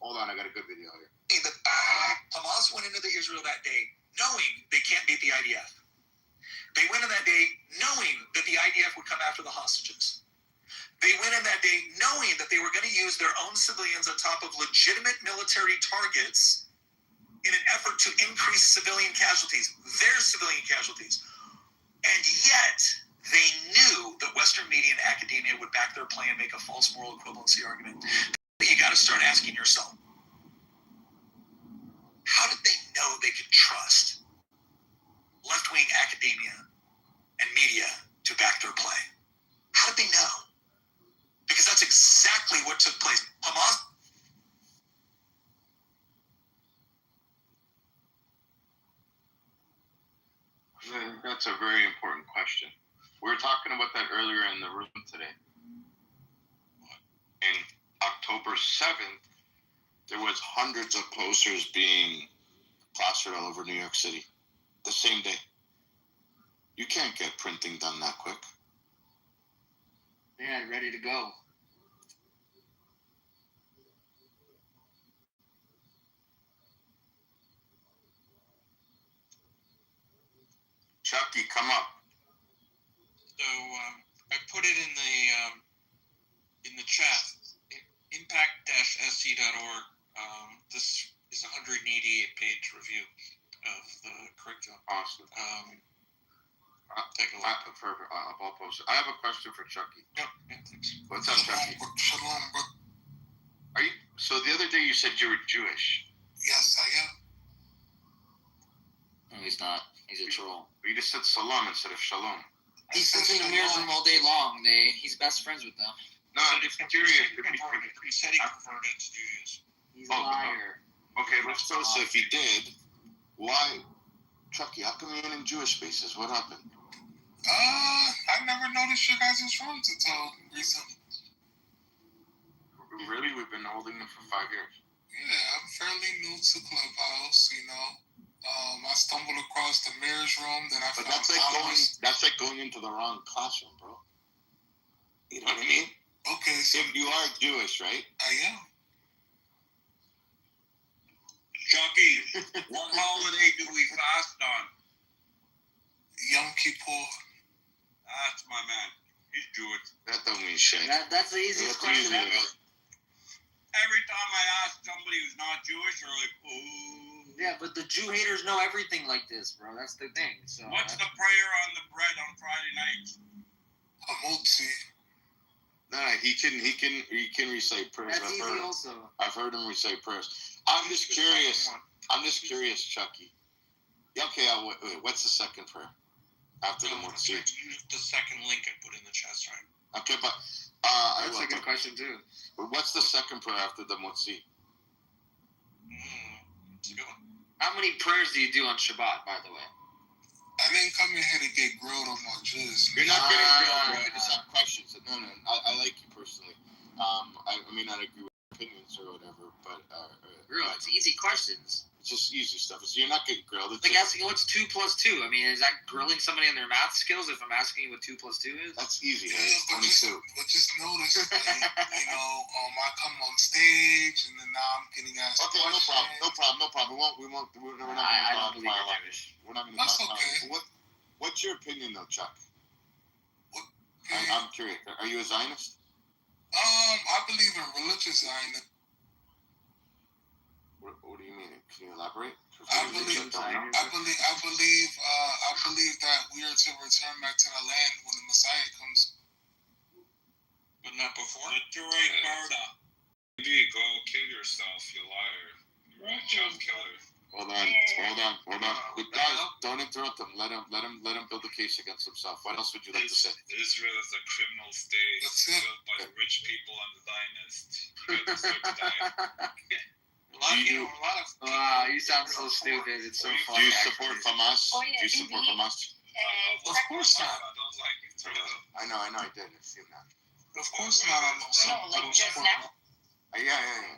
Hold on. I got a good video here. Hamas went into Israel that day knowing they can't beat the IDF. They went in that day knowing that the IDF would come after the hostages. They went in that day knowing that they were going to use their own civilians on top of legitimate military targets in an effort to increase civilian casualties, their civilian casualties. And yet, they knew that Western media and academia would back their plan and make a false moral equivalency argument. But you got to start asking yourself, how did they know they could trust left-wing academia and media to back their play? How did they know? Because that's exactly what took place. Hamas. That's a very important question. We were talking about that earlier in the room today. In October 7th, there was hundreds of posters being plastered all over New York City the same day. You can't get printing done that quick. Yeah, ready to go. Chucky, come up. So I put it in the chat. Impact-sc.org. This is a 188-page review of the curriculum. Awesome. Take a look. Perfect. I'll post it. I have a question for Chucky. Yep. Yeah, thanks. What's up, Chucky? Shalom. Are you? So the other day you said you were Jewish. Yes, I am. No, he's not. He's a troll. You just said salam instead of shalom. He sits in the mirrors room all day long. He's best friends with them. No, I'm just curious. He said he converted to Judaism. He's a liar. Okay, let's go. So if he did, why, Chucky? How come you're in Jewish spaces? What happened? I never noticed your guys' rooms until recently. Really? We've been holding them for 5 years. Yeah, I'm fairly new to Clubhouse. You know, I stumbled across the Mirrors room. Then I found that's like going into the wrong classroom, bro. You know what I mean? Okay, so if you are Jewish, right? I am. Chucky, what holiday do we fast on? Yom Kippur. That's my man. He's Jewish. That don't mean shit. That's the easiest question ever. Every time I ask somebody who's not Jewish, they're like, ooh. Yeah, but the Jew haters know everything like this, bro. That's the thing. So what's the prayer on the bread on Friday nights? Hamotzi. No, he can recite prayers. That's easy also. I've heard him recite prayers. I'm just curious, Chucky. Yeah, okay, wait, what's the second prayer? After the Motzi. Use the second link I put in the chat, right? Okay, but that's a good question too. But what's the second prayer after the Motzi? It's a good one. How many prayers do you do on Shabbat, by the way? I didn't come in here to get grilled on my jizz. You're not getting grilled, bro. I just have questions. No. I like you personally. I may not agree with your opinions or whatever, but Real, it's easy questions. it's just easy stuff. You're not getting grilled. It's Like just, asking what's 2 plus 2. I mean, is that grilling somebody on their math skills? If I'm asking you what 2 plus 2 is, that's easy. Yeah, It's but 22. just notice, like, I come on stage and then now I'm getting asked. Okay, no problem. We're not going to talk Jewish. We're not going to That's talk. okay. What's your opinion, though, Chuck? Okay. I'm curious. Are you a Zionist? I believe in religious Zionism. What do you mean? Can you elaborate? I believe that we are to return back to the land when the Messiah comes. But not before. Detroit murder. Maybe go kill yourself, you liar. You're a child killer. Hold on. Guys, don't interrupt him. Let him build a case against himself. What else would you like to say? Israel is a criminal state built by rich people and the Zionists. You guys deserve to die. You sound so stupid. It's so funny. Do you support Hamas? Oh, yeah, Do you support Hamas? Of course not. I don't like Israel. I know, I did. I've seen that. Of course not. I don't support them. Yeah.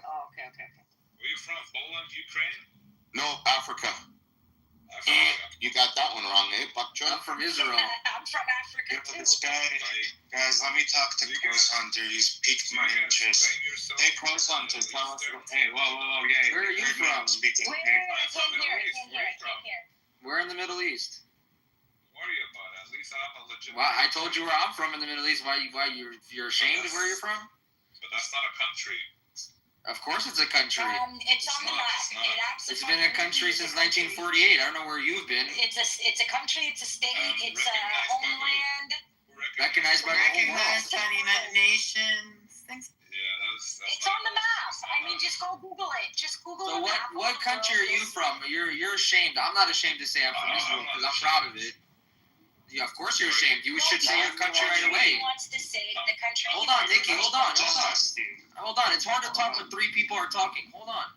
Oh, okay. Where you from? Poland? Ukraine? No, Africa. Africa. You got that one wrong, eh, Buckchuck? I'm from Israel. I'm from Africa Yeah, but too. this guys, let me talk to Cross Hunter. He's piqued my interest. Hey, Cross Hunter, tell us. Hey, whoa, yeah. Where are you from? Speaking. Wait, I can't hear. We're in the Middle East. Worry about it. At least I'm a legitimate. Well, I told you where I'm from in the Middle East. Why you're ashamed of where you're from? But that's not a country. Of course, it's a country. It's on the map. It's been a country since 1948. I don't know where you've been. It's a country. It's a state. It's a homeland. Recognized by the whole world. Recognized by the United Nations. Things. That's It's on the map. I mean, just go Google it. Just Google So the map. what country are you from? You're ashamed. I'm not ashamed to say I'm from Israel because I'm proud of it. Yeah, of course you're ashamed. You should say your country right away. He wants to say the country. Hold on, Nikki. Hold on. It's hard to talk when 3 people are talking. Hold on.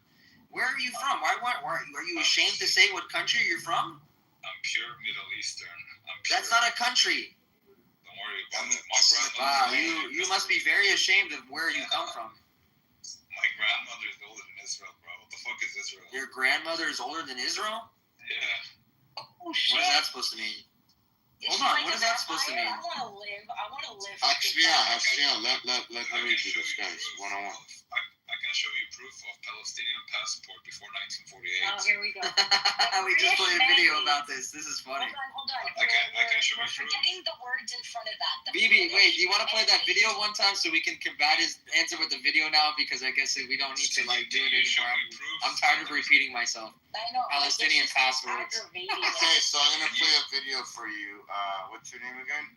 Where are you from? Why are you ashamed to say what country you're from? I'm pure Middle Eastern. That's not a country. Don't worry about it. Wow, you must be very ashamed of where you come from. My grandmother is older than Israel, bro. What the fuck is Israel? Your grandmother is older than Israel? Yeah. Oh shit. What is that supposed to mean? Hold on, what is that supposed to mean? I want to live. Actually, let me do this, guys. 101. I can show you proof of Palestinian passport before 1948. Oh, here we go. We just played a video about this. This is funny. Hold on. I can show you We're proof. forgetting the words in front of that. BB, wait, do you want to play that video one time so we can combat his answer with the video now? Because I guess we don't need to do it anymore. I'm tired of repeating myself. I know. Palestinian passwords. Okay, so I'm gonna play a video for you. What's your name again?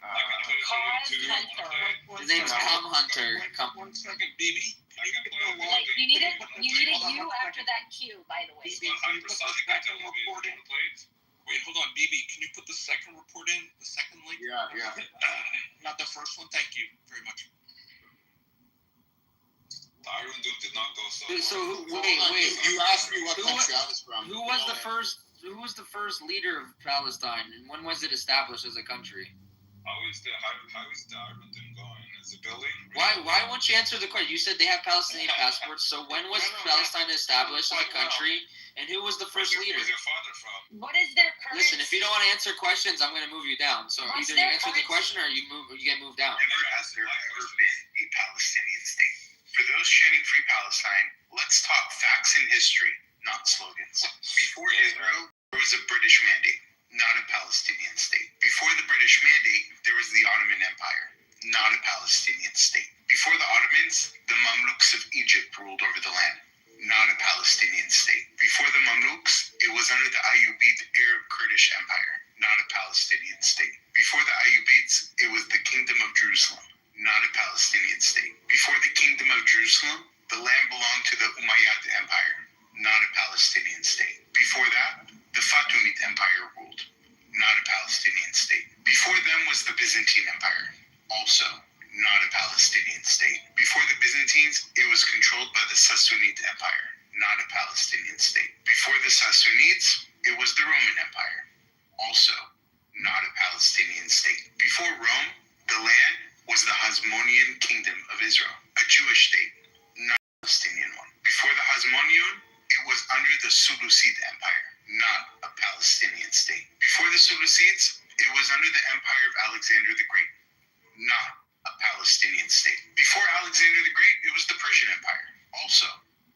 His name's Cum Hunter. 1 second, BB. Like you need a U after that Q, by the way. Wait, hold on, BB. Can you put the second report in? The second link? Yeah. Not the first one. Thank you very much. The Iron Doom did not go so far. So wait. You asked me what country I was from. Who was the first leader of Palestine, and when was it established as a country? How is the Iron Doom going? Is it building? Why won't you answer the question? You said they have Palestinian passports. So when was Palestine established as a country, and who was the first leader? Where's your father from? What is their current? Listen, if you don't want to answer questions, I'm going to move you down. So What's either you their answer the current- question or you get moved down. Never has there ever been a Palestinian state. For those chanting free Palestine, let's talk facts and history, not slogans. Before Israel, there was a British mandate, not a Palestinian state. Before the British mandate, there was the Ottoman Empire, not a Palestinian state. Before the Ottomans, the Mamluks of Egypt ruled over the land, not a Palestinian state. Before the Mamluks, it was under the Ayyubid Arab-Kurdish Empire, not a Palestinian state. Before the Ayyubids, it was the Kingdom of Jerusalem, not a Palestinian state. Before the Kingdom of Jerusalem, the land belonged to the Umayyad Empire, not a Palestinian state. Before that, the Fatimid Empire ruled, not a Palestinian state. Before them was the Byzantine Empire, also not a Palestinian state. Before the Byzantines, it was controlled by the Sassanid Empire, not a Palestinian state. Before the Sassanids, it was the Roman Empire, also not a Palestinian state. Before Rome, the land was the Hasmonean Kingdom of Israel, a Jewish state, not a Palestinian one. Before the Hasmonean, it was under the Seleucid Empire, not a Palestinian state. Before the Seleucids, it was under the empire of Alexander the Great, not a Palestinian state. Before Alexander the Great, it was the Persian Empire, also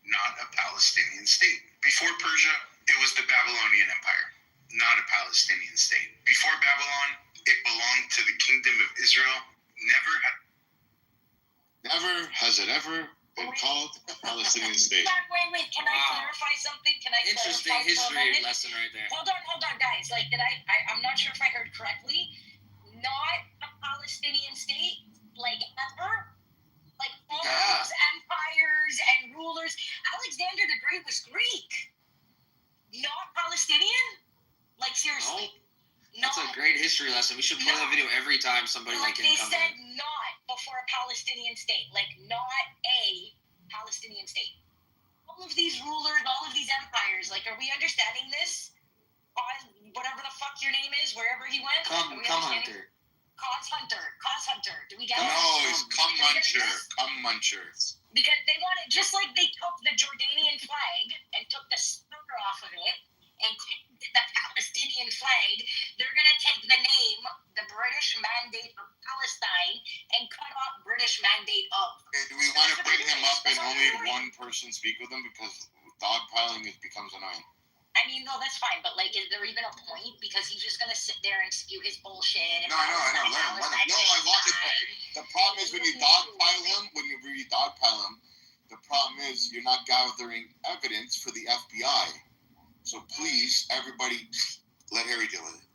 not a Palestinian state. Before Persia, it was the Babylonian Empire, not a Palestinian state. Before Babylon, it belonged to the Kingdom of Israel. Never has it ever been called a Palestinian state. Wait. Can I clarify something? Can I Interesting clarify for a history moment? lesson right there. Hold on, guys. Like, I'm not sure if I heard correctly. Not a Palestinian state, like ever. Like all those empires and rulers. Alexander the Great was Greek. Not Palestinian? Like, seriously. That's a great history lesson. We should play that video every time somebody Like can they come said, in. not before a Palestinian state. Like, not a Palestinian state. All of these rulers, all of these empires, like, are we understanding this? Whatever the fuck your name is, wherever he went? Come Hunter. Cause Hunter. Do we get it? No, it's Come Muncher. Because they wanted, just like they took the Jordanian flag and took the star off of it and took the Palestinian flag, they're going to take the name, the British Mandate of Palestine, and cut off British Mandate of. Okay, do we want to bring him up and only one person speak with him? Because dogpiling becomes annoying. I mean, no, that's fine, but like, is there even a point? Because he's just gonna sit there and spew his bullshit. And No, I know. Let him. No, I want it. The problem is when you dogpile him, the problem is you're not gathering evidence for the FBI. So please, everybody, let Harry deal with it.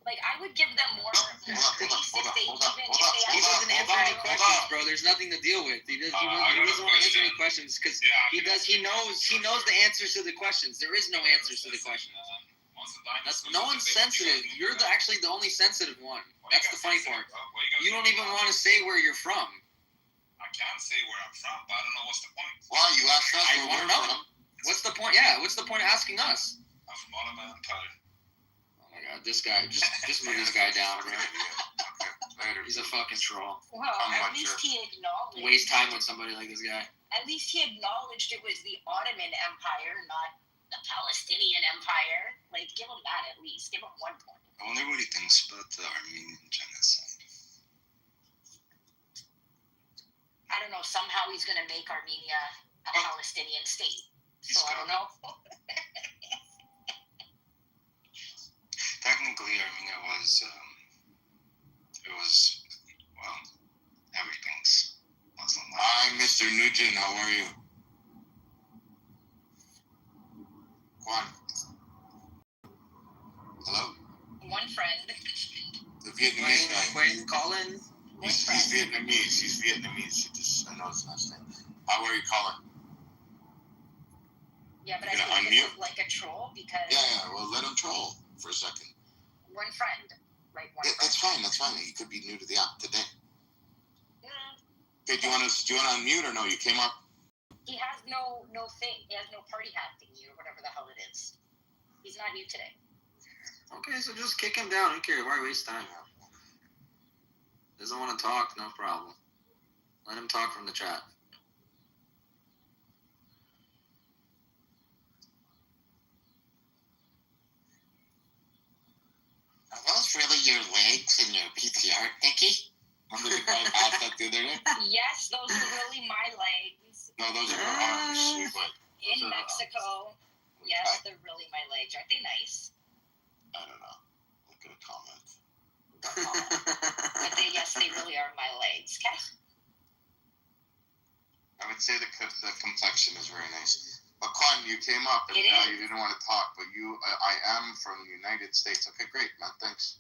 Like, I would give them more grace if they He doesn't answer any questions, bro. There's nothing to deal with. He doesn't want to answer any questions because he knows the answers to the questions. There is no answers to the questions. No one's sensitive. You're actually the only sensitive one. That's the funny part. You don't even want to say where you're from. I can't say where I'm from, but I don't know what's the point. Why? You asked us I want to know. What's the point? Yeah, what's the point of asking us? I'm from Ottoman Empire. Oh my god, this guy, just move this guy down, bro. He's a fucking troll. Well, at least he acknowledged. Waste time with somebody like this guy. At least he acknowledged it was the Ottoman Empire, not the Palestinian Empire. Like, give him that at least. Give him 1 point. I wonder what he thinks about the Armenian genocide. I don't know. Somehow he's going to make Armenia a Palestinian state. So I don't know. Technically, Armenia was, everything's Muslim. Hi, Mr. Nugent. How are you? Juan. Hello? One friend. The Vietnamese guy. Quinn, Colin. He's Vietnamese. I know his last name. How are you, Colin? Yeah, but I Gonna think this unmute? is like a troll because Yeah. Well, let him troll for a second. one friend, right? One friend. That's fine. He could be new to the app today. Okay, do you want to unmute or no? You came up. He has no thing. He has no party hat thingy or whatever the hell it is. He's not new today. Okay, so just kick him down. Who cares? Why waste time? Doesn't want to talk? No problem. Let him talk from the chat. Are those really your legs in your PTR, Nikki? Remember the guy asked that the other day? Yes, those are really my legs. No, those are her arms, sweetheart. In Mexico. Yes, they're really my legs. Aren't they nice? I don't know. Look at a comment. But yes, they really are my legs. Okay. I would say the complexion is very nice. But Quan, you came up and It is. you didn't want to talk, but I am from the United States. Okay, great, man. Thanks.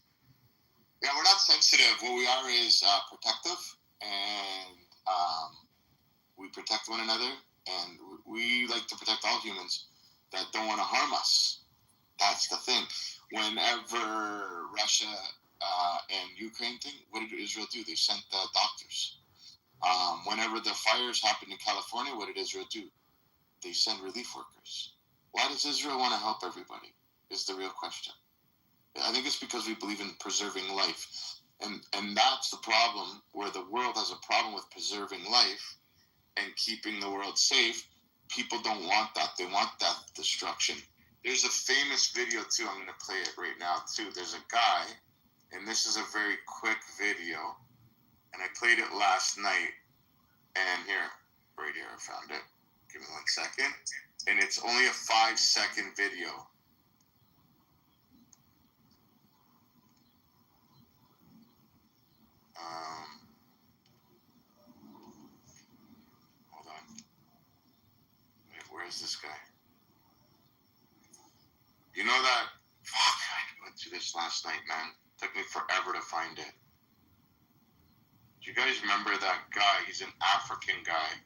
Yeah, we're not sensitive. What we are is protective, and we protect one another, and we like to protect all humans that don't want to harm us. That's the thing. Whenever Russia and Ukraine thing, what did Israel do? They sent the doctors. Whenever the fires happened in California, what did Israel do? they send relief workers. Why does Israel want to help everybody? Is the real question. I think it's because we believe in preserving life. And that's the problem, where the world has a problem with preserving life and keeping the world safe. People don't want that. They want that destruction. There's a famous video, too. I'm going to play it right now, too. There's a guy, and this is a very quick video, and I played it last night, and here, right here, I found it. Give me 1 second. And it's only a 5-second video. Hold on. Wait, where is this guy? You know that? Fuck, I went through this last night, man. Took me forever to find it. Do you guys remember that guy? He's an African guy.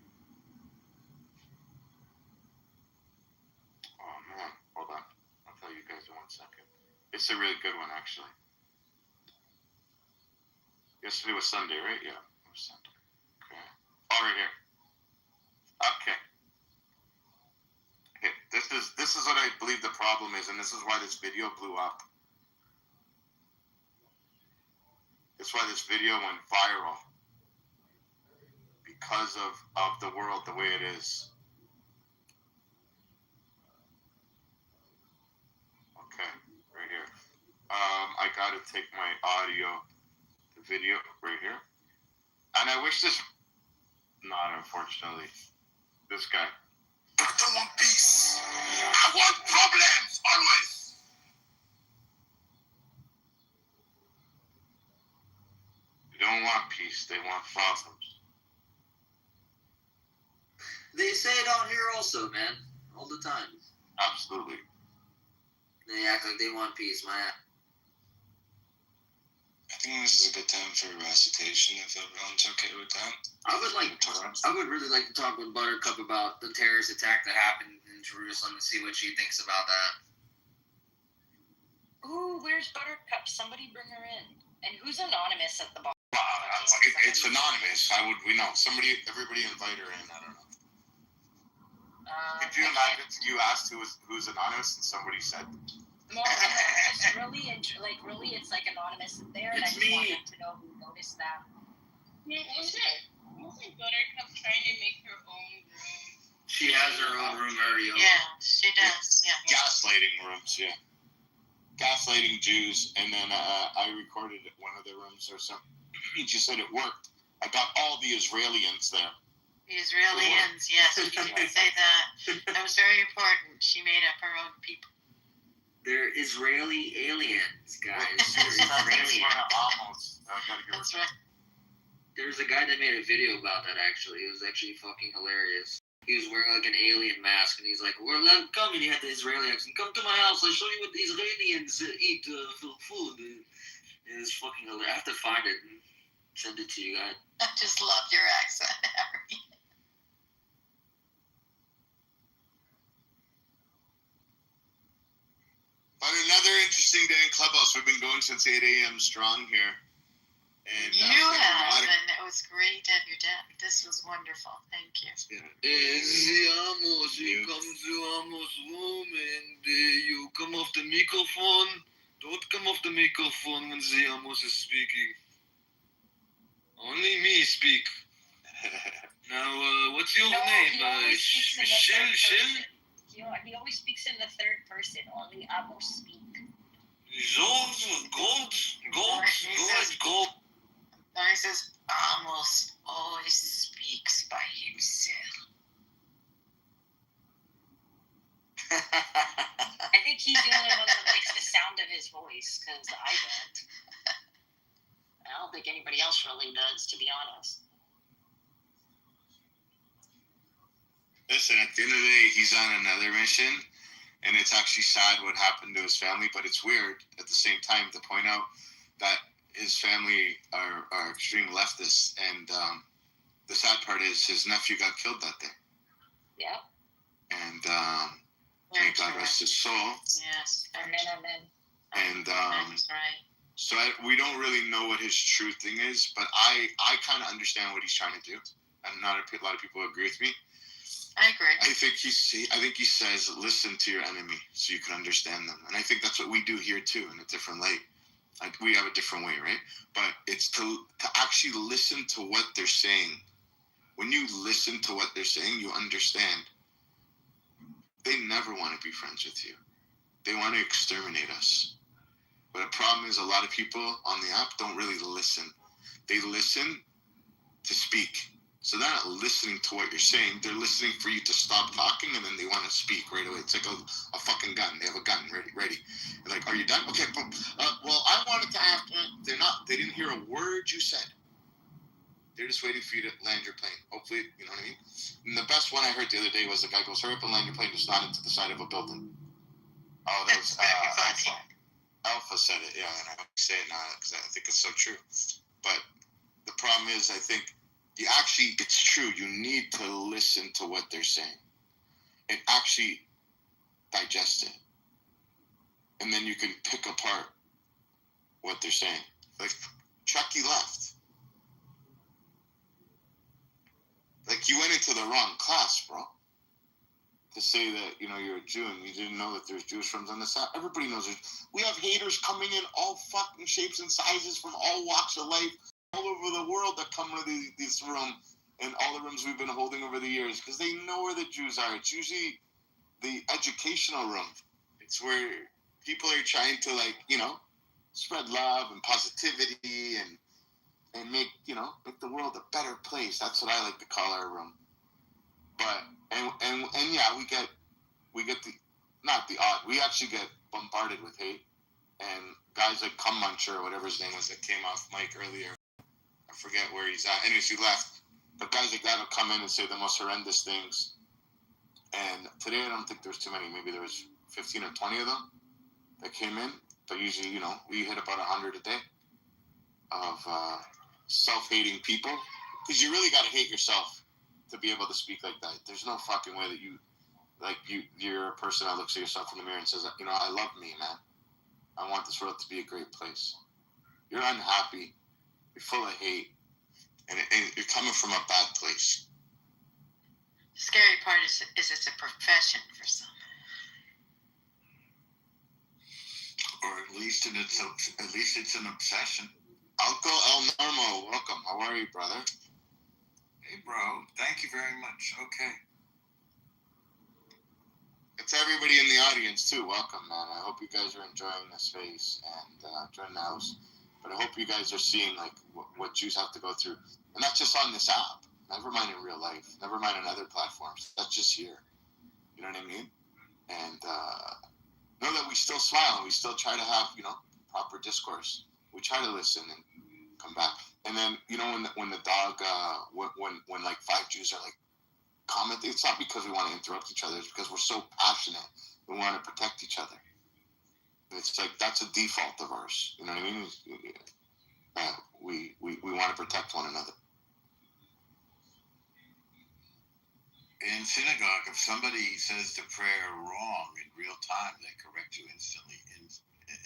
Oh, man. Hold on. I'll tell you guys in 1 second. It's a really good one, actually. Yesterday was Sunday, right? Yeah, it was Sunday. Okay. Oh, right here. Okay. Okay. This is what I believe the problem is, and this is why this video blew up. That's why this video went viral. Because of the world the way it is. Okay, right here. I gotta take my audio, the video right here. And I wish this, not unfortunately, this guy. I don't want peace. I want problems, always. They don't want peace, they want problems. They say it out here also, man. All the time. Absolutely. They act like they want peace, man. I think this is a good time for a recitation if everyone's okay with that. I would really like to talk with Buttercup about the terrorist attack that happened in Jerusalem and see what she thinks about that. Ooh, where's Buttercup? Somebody bring her in. And who's anonymous at the bottom? It's anonymous. We know. Everybody invite her in. I don't know. Could you imagine if you asked who's anonymous and somebody said? No, it's really, it's like anonymous in there, and I just wanted to know who noticed that. Wasn't Buttercup trying to make her own room? She has her own room already. Yeah, she does. Yeah. Gaslighting rooms, yeah. Gaslighting Jews, and then I recorded one of the rooms or something. She said it worked. I got all the Israelis there. The Israelis, yes, you can say that. That was very important. She made up her own people. They're Israeli aliens, guys. They're Israeli. That's right. There's a guy that made a video about that, actually. It was actually fucking hilarious. He was wearing like an alien mask, and he's like, "Well, come," and he had the Israeli accent. "Come to my house. I'll show you what the Israelis eat for food." It was fucking hilarious. I have to find it and send it to you guys. I just love your accent, Harry. But another interesting day in Clubhouse. We've been going since 8 a.m. strong here. And you have, and it was great to have your dad. This was wonderful. Thank you. You come to Amos' room and you come off the microphone. Don't come off the microphone when Amos is speaking. Only me speak. Now, what's your name? Michelle? He always speaks in the third person. Only Amos speak. Gold. He says, Amos always speaks by himself. I think he's the only one that likes the sound of his voice, because I don't. I don't think anybody else really does, to be honest. Listen, at the end of the day, he's on another mission, and it's actually sad what happened to his family, but it's weird at the same time to point out that his family are extreme leftists, and the sad part is his nephew got killed that day. Yeah. And may God rest his soul. Yes. Amen. And That's right. so we don't really know what his true thing is, but I kind of understand what he's trying to do. and not a lot of people agree with me. I agree. I think he says, listen to your enemy so you can understand them. And I think that's what we do here too, in a different light. Like, we have a different way, right? But it's to actually listen to what they're saying. When you listen to what they're saying, you understand. They never want to be friends with you. They want to exterminate us. But the problem is, a lot of people on the app don't really listen. They listen to speak. So they're not listening to what you're saying. They're listening for you to stop talking, and then they want to speak right away. It's like a fucking gun. They have a gun ready. They're like, are you done? Okay, well, I wanted to ask. They didn't hear a word you said. They're just waiting for you to land your plane. Hopefully, you know what I mean? And the best one I heard the other day was the guy goes, hurry up and land your plane, just not into the side of a building. Oh, that was Alpha said it, yeah, and I hope you say it now, because I think it's so true. But the problem is, I think, it's true. You need to listen to what they're saying and actually digest it. And then you can pick apart what they're saying. Like, Chucky left. Like, you went into the wrong class, bro. To say that, you're a Jew and you didn't know that there's Jewish friends on the side. Everybody knows we have haters coming in all fucking shapes and sizes from all walks of life, all over the world, that come to this room and all the rooms we've been holding over the years, because they know where the Jews are. It's usually the educational room. It's where people are trying to, spread love and positivity and make the world a better place. That's what I like to call our room. But and yeah, we get we actually get bombarded with hate, and guys like Cum Muncher or whatever his name was that came off mic earlier, I forget where he's at. Anyways, he left. But guys like that will come in and say the most horrendous things. And today I don't think there was too many. Maybe there was 15 or 20 of them that came in. But usually, we hit about 100 a day of self-hating people. Because you really got to hate yourself to be able to speak like that. There's no fucking way that you're a person that looks at yourself in the mirror and says, I love me, man. I want this world to be a great place. You're unhappy. You're full of hate. And you're coming from a bad place. The scary part is it's a profession for some. Or at least it's an obsession. Uncle El Normo, welcome. How are you, brother? Hey, bro. Thank you very much. Okay. It's everybody in the audience, too. Welcome, man. I hope you guys are enjoying the space and enjoying the house. But I hope you guys are seeing, what Jews have to go through. And that's just on this app. Never mind in real life. Never mind on other platforms. That's just here. You know what I mean? And know that we still smile and we still try to have, proper discourse. We try to listen and come back. And then, when the dog, when 5 Jews are, commenting, it's not because we want to interrupt each other. It's because we're so passionate. We want to protect each other. It's like, that's a default of ours. You know what I mean? We want to protect one another. In synagogue, if somebody says the prayer wrong in real time, they correct you instantly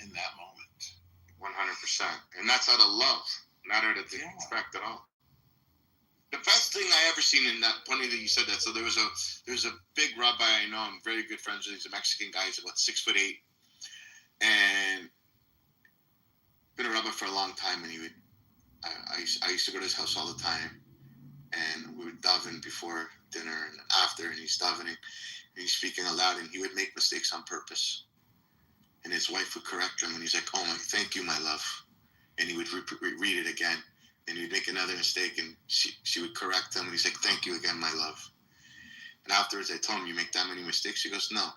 in that moment. 100%. And that's out of love, not out of disrespect at all. The best thing I ever seen in that, funny that you said that. So there's a big rabbi I know. I'm very good friends with. He's a Mexican guy. He's about 6'8", and been a rabbi for a long time. And I used to go to his house all the time, and we would daven before dinner and after, and he's davening, and he's speaking aloud, and he would make mistakes on purpose. And his wife would correct him, and he's like, "Oh my, thank you, my love," and he would read it again. And he'd make another mistake, and she would correct him, and he's like, "Thank you again, my love." And afterwards, I told him, "You make that many mistakes?" He goes, "No."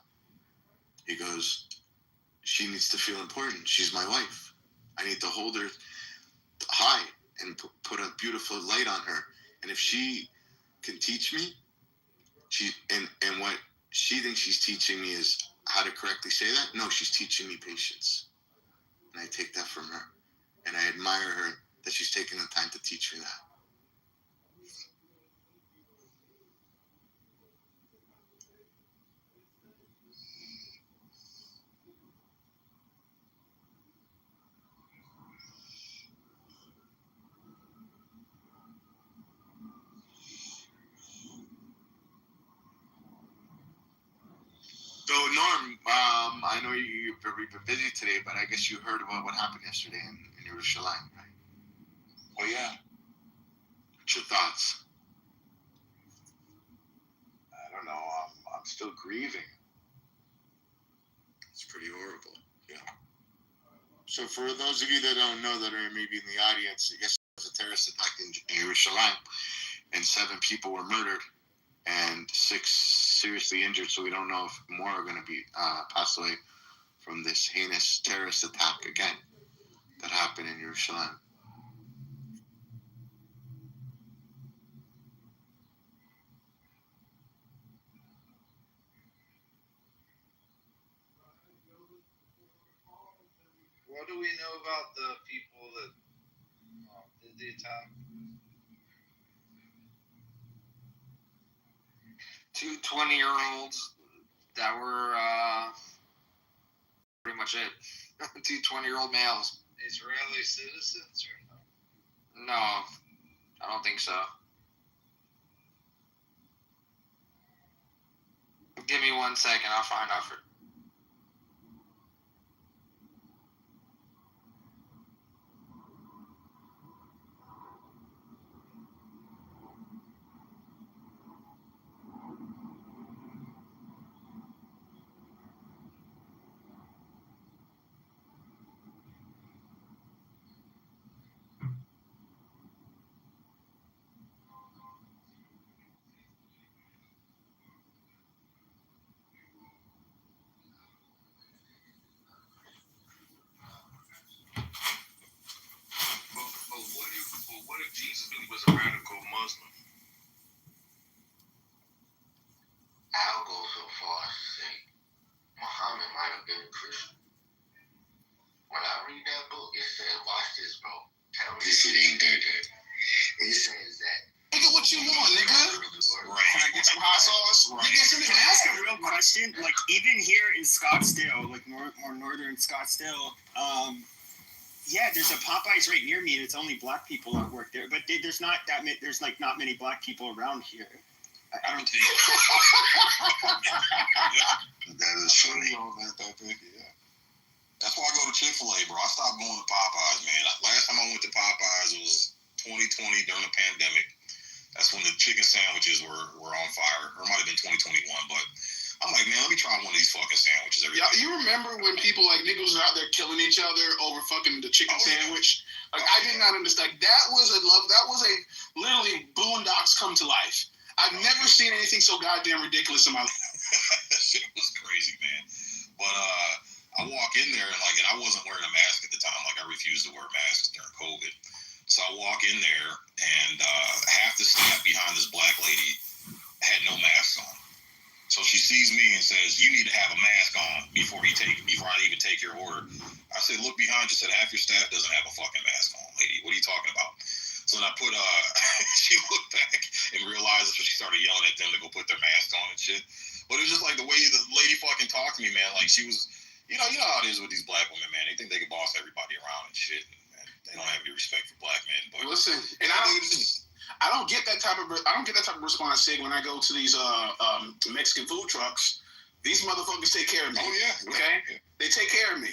He goes, "She needs to feel important. She's my wife. I need to hold her high and put a beautiful light on her. And if she can teach me, and what she thinks she's teaching me is how to correctly say that. No, she's teaching me patience. And I take that from her. And I admire her that she's taking the time to teach me that." So Norm, I know you've been busy today, but I guess you heard about what happened yesterday in Jerusalem, right? Oh yeah. What's your thoughts? I don't know. I'm still grieving. It's pretty horrible. Yeah. So for those of you that don't know, that are maybe in the audience, yes, it was a terrorist attack in Jerusalem, and 7 people were murdered and 6 seriously injured. So we don't know if more are going to be passed away from this heinous terrorist attack again that happened in Jerusalem. What do we know about the people that did the attack? 2 20-year-olds that were pretty much it. 2 20-year-old males. Israeli citizens or no? No, I don't think so. Give me 1 second. I'll find out for. What if Jesus really was a radical Muslim? I'll go so far as to say Muhammad might have been a Christian. When I read that book, it said, watch this, bro. Tell me this shit ain't that good. It says that. Nigga, what you want, nigga? Right. Can I get some hot sauce? Right. Nigga, can I ask a real question? Like, even here in Scottsdale, like more northern Scottsdale, yeah, there's a Popeyes right near me, and it's only black people that work there. But there's not that many. There's like not many black people around here. I don't think. That is funny. Yeah. That's why I go to Chick-fil-A, bro. I stopped going to Popeyes, man. Last time I went to Popeyes was 2020 during the pandemic. That's when the chicken sandwiches were on fire. Or it might have been 2021, but I'm like, man, let me try one of these fucking sandwiches. Yeah, you remember when people like niggas were out there killing each other over fucking the chicken sandwich? Like, I did not understand. That was a literally Boondocks come to life. I've never seen anything so goddamn ridiculous in my life. That shit was crazy, man. But I walk in there and I wasn't wearing a mask at the time. Like, I refused to wear masks during COVID. So I walk in there and half the staff behind this black lady had no masks on. So she sees me and says, "You need to have a mask on before I even take your order." I said, "Look behind you." Said, "Half your staff doesn't have a fucking mask on, lady. What are you talking about?" So then I put she looked back and realized that she started yelling at them to go put their mask on and shit. But it was just like the way the lady fucking talked to me, man. Like, she was, you know how it is with these black women, man. They think they can boss everybody around and shit. And they don't have any respect for black men. But listen, and I don't get that type of response, Sig, when I go to these Mexican food trucks. These motherfuckers take care of me. Oh yeah. Okay? Yeah. They take care of me.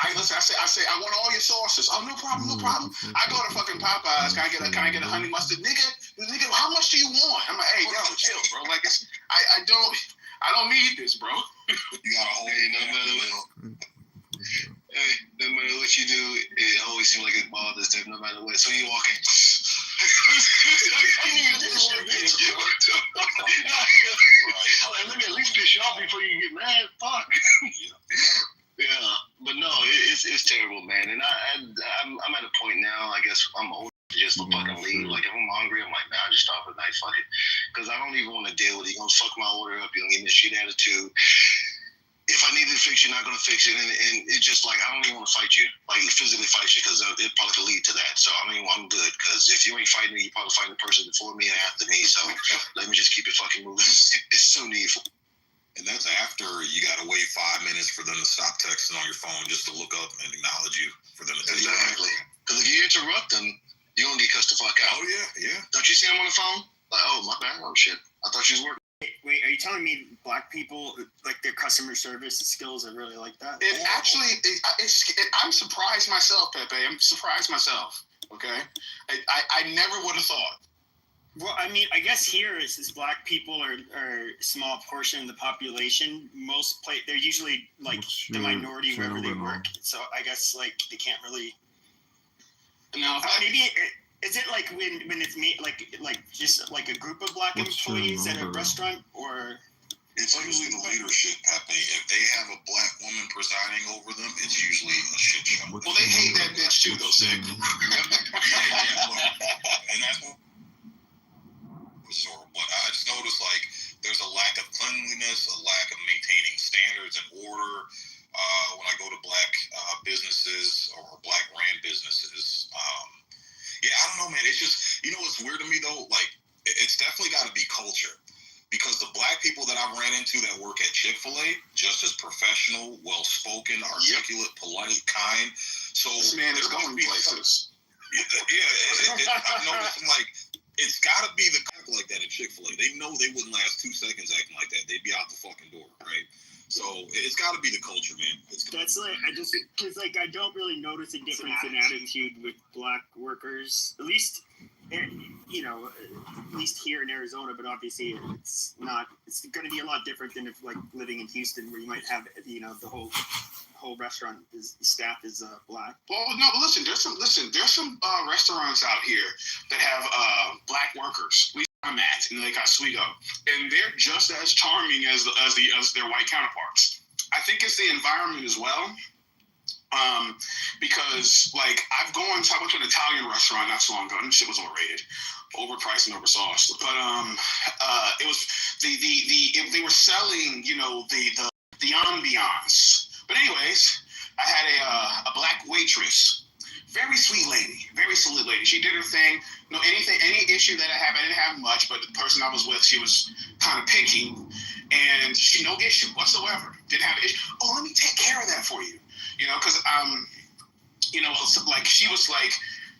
I say, I want all your sauces. Oh, no problem, no problem. I go to fucking Popeyes. Can I get a honey mustard? Nigga, how much do you want? I'm like, hey, yo, chill, bro. Like, I don't need this, bro. You got a whole Hey, no matter what you do, it always seems like it bothers them no matter what. So you walk in. Let me at least piss you off before you get mad. Fuck. Yeah, but no, it's terrible, man. And I'm at a point now. I guess I'm old. Just to fucking leave. Like, if I'm hungry, I'm like, nah, just stop at night. Fuck it, because I don't even want to deal with it. You're gonna fuck my order up. You're gonna give me a shit attitude. If I need to fix it, you're not gonna fix it, and it's just like, I don't even want to fight you, like physically fight you, because it probably could lead to that. So I mean, I'm good, because if you ain't fighting me, you're probably fighting the person before me and after me. So let me just keep it fucking moving. It's so needful. And that's after you gotta wait 5 minutes for them to stop texting on your phone just to look up and acknowledge you for them to take Exactly. Because if you interrupt them, you're gonna get cussed the fuck out. Oh yeah, yeah. Don't you see them on the phone? Like, oh my bad, oh shit, I thought you was working. Wait, are you telling me black people, like their customer service skills are really like that? I'm surprised myself, Pepe. I'm surprised myself. Okay, I never would have thought. Well, I mean, I guess here is black people are a small portion of the population. They're usually like the minority wherever they work. So I guess like they can't really. Now, maybe is it like when it's like just like a group of black employees at a restaurant, or it's usually the leadership, Pepe. If they have a black woman presiding over them, it's usually a shit show. Well, they hate that bitch too, though, Sick. And that's what. But I just noticed like there's a lack of cleanliness, a lack of maintaining standards and order. When I go to black businesses or black ran businesses, yeah, I don't know, man. It's just, you know, what's weird to me though. Like, it's definitely got to be culture, because the black people that I've ran into that work at Chick-fil-A, just as professional, well-spoken, articulate, polite, kind. So this man is going places. I'm noticing like. It's got to be the cock like that at Chick-fil-A. They know they wouldn't last 2 seconds acting like that. They'd be out the fucking door, right? So it's got to be the culture, man. That's like because like I don't really notice a difference in attitude with black workers, at least you know, at least here in Arizona. But obviously, it's not. It's going to be a lot different than if like living in Houston, where you might have the whole restaurant staff is black. Well, no, but listen. There's some restaurants out here that have black workers. I'm at in Lake Oswego, and they're just as charming as their white counterparts. I think it's the environment as well. Because like I went to an Italian restaurant not so long ago, and shit was overrated, overpriced and oversauced. But it was they were selling, you know, the ambiance. But anyways, I had a black waitress, very sweet lady, very solid lady. She did her thing. Any issue that I didn't have much, but the person I was with, she was kind of picky, and she no issue whatsoever. Didn't have an issue. Oh, let me take care of that for you. You know, because you know, like she was like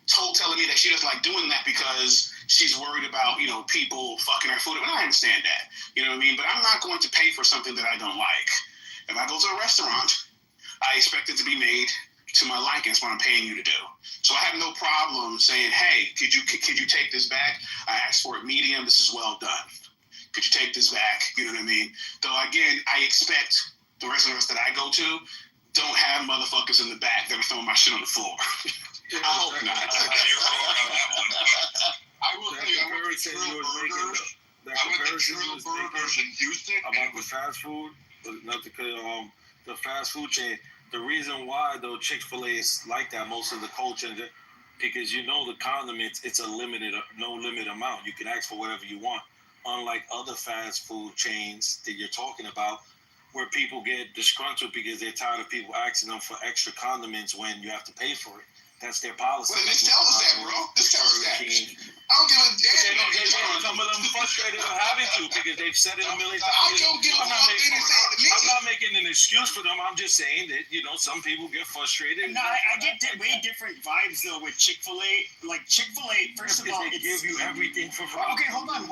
telling me that she doesn't like doing that because she's worried about, you know, people fucking her food. And I understand that, you know what I mean. But I'm not going to pay for something that I don't like. If I go to a restaurant, I expect it to be made to my liking. That's what I'm paying you to do. So I have no problem saying, hey, could you take this back? I asked for it medium. This is well done. Could you take this back? You know what I mean? Though again, I expect the restaurants that I go to don't have motherfuckers in the back that are throwing my shit on the floor. I hope not. I will tell you, I went to Trill Burgers in Houston about the fast food. Not to the fast food chain. The reason why though Chick-fil-A is like that, most of the culture, because you know the condiments, it's a no limit amount. You can ask for whatever you want. Unlike other fast food chains that you're talking about, where people get disgruntled because they're tired of people asking them for extra condiments when you have to pay for it. That's their policy. Well, just tell us that, bro. Just tell us that. I don't give a damn. Some of them frustrated of having to because they've said it a million times. I don't give a fuck. They didn't say it to me. I'm not making an excuse for them. I'm just saying that, you know, some people get frustrated. No, I get way different vibes though with Chick-fil-A. Like Chick-fil-A, first of all, they give you everything for free. Okay, hold on.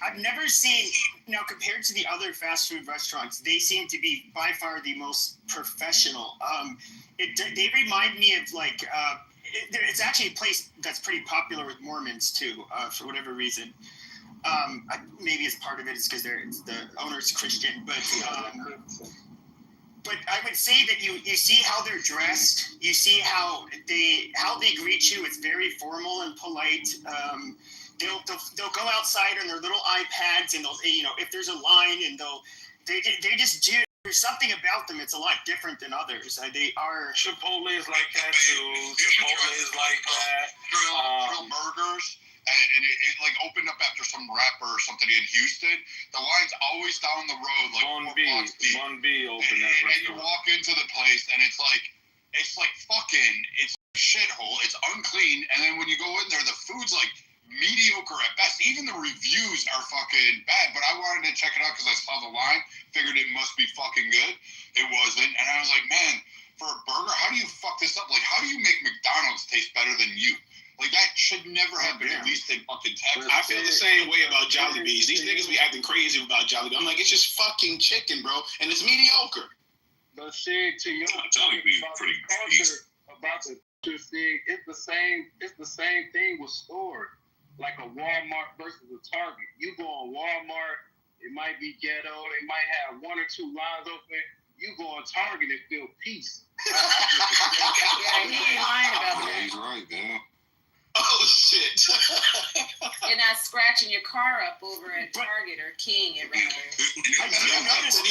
I've never seen, now compared to the other fast food restaurants, they seem to be by far the most professional. They remind me of like, it's actually a place that's pretty popular with Mormons too, for whatever reason. Maybe as part of it is because the owner's Christian, but I would say that you see how they're dressed, you see how they greet you. It's very formal and polite. They'll go outside on their little iPads and they'll, you know, if there's a line, and they just do. There's something about them. It's a lot different than others. They are. Chipotle is like that too. Chipotle is like that. Trill Burgers, and it like opened up after some rapper or something in Houston. The line's always down the road, like Bun B opened that. And you walk into the place, and it's like fucking, it's a shithole. It's unclean, and then when you go in there, the food's like mediocre at best. Even the reviews are fucking bad, but I wanted to check it out because I saw the line, figured it must be fucking good. It wasn't, and I was like, man, for a burger, how do you fuck this up? Like, how do you make McDonald's taste better than you? Like, that should never happen, at least in fucking Texas. I feel the same way about Jollibees. These niggas be acting crazy about Jollibee. I'm like, it's just fucking chicken, bro, and it's mediocre. But see, to your Jollibee's pretty culture, about the culture, see, it's the same thing with stores. Like a Walmart versus a Target. You go on Walmart, it might be ghetto, they might have 1 or 2 lines open. You go on Target and feel peace. Yeah, he ain't lying about that. He's right, yeah. Oh, shit. You're not scratching your car up over at Target or King and rather. I do notice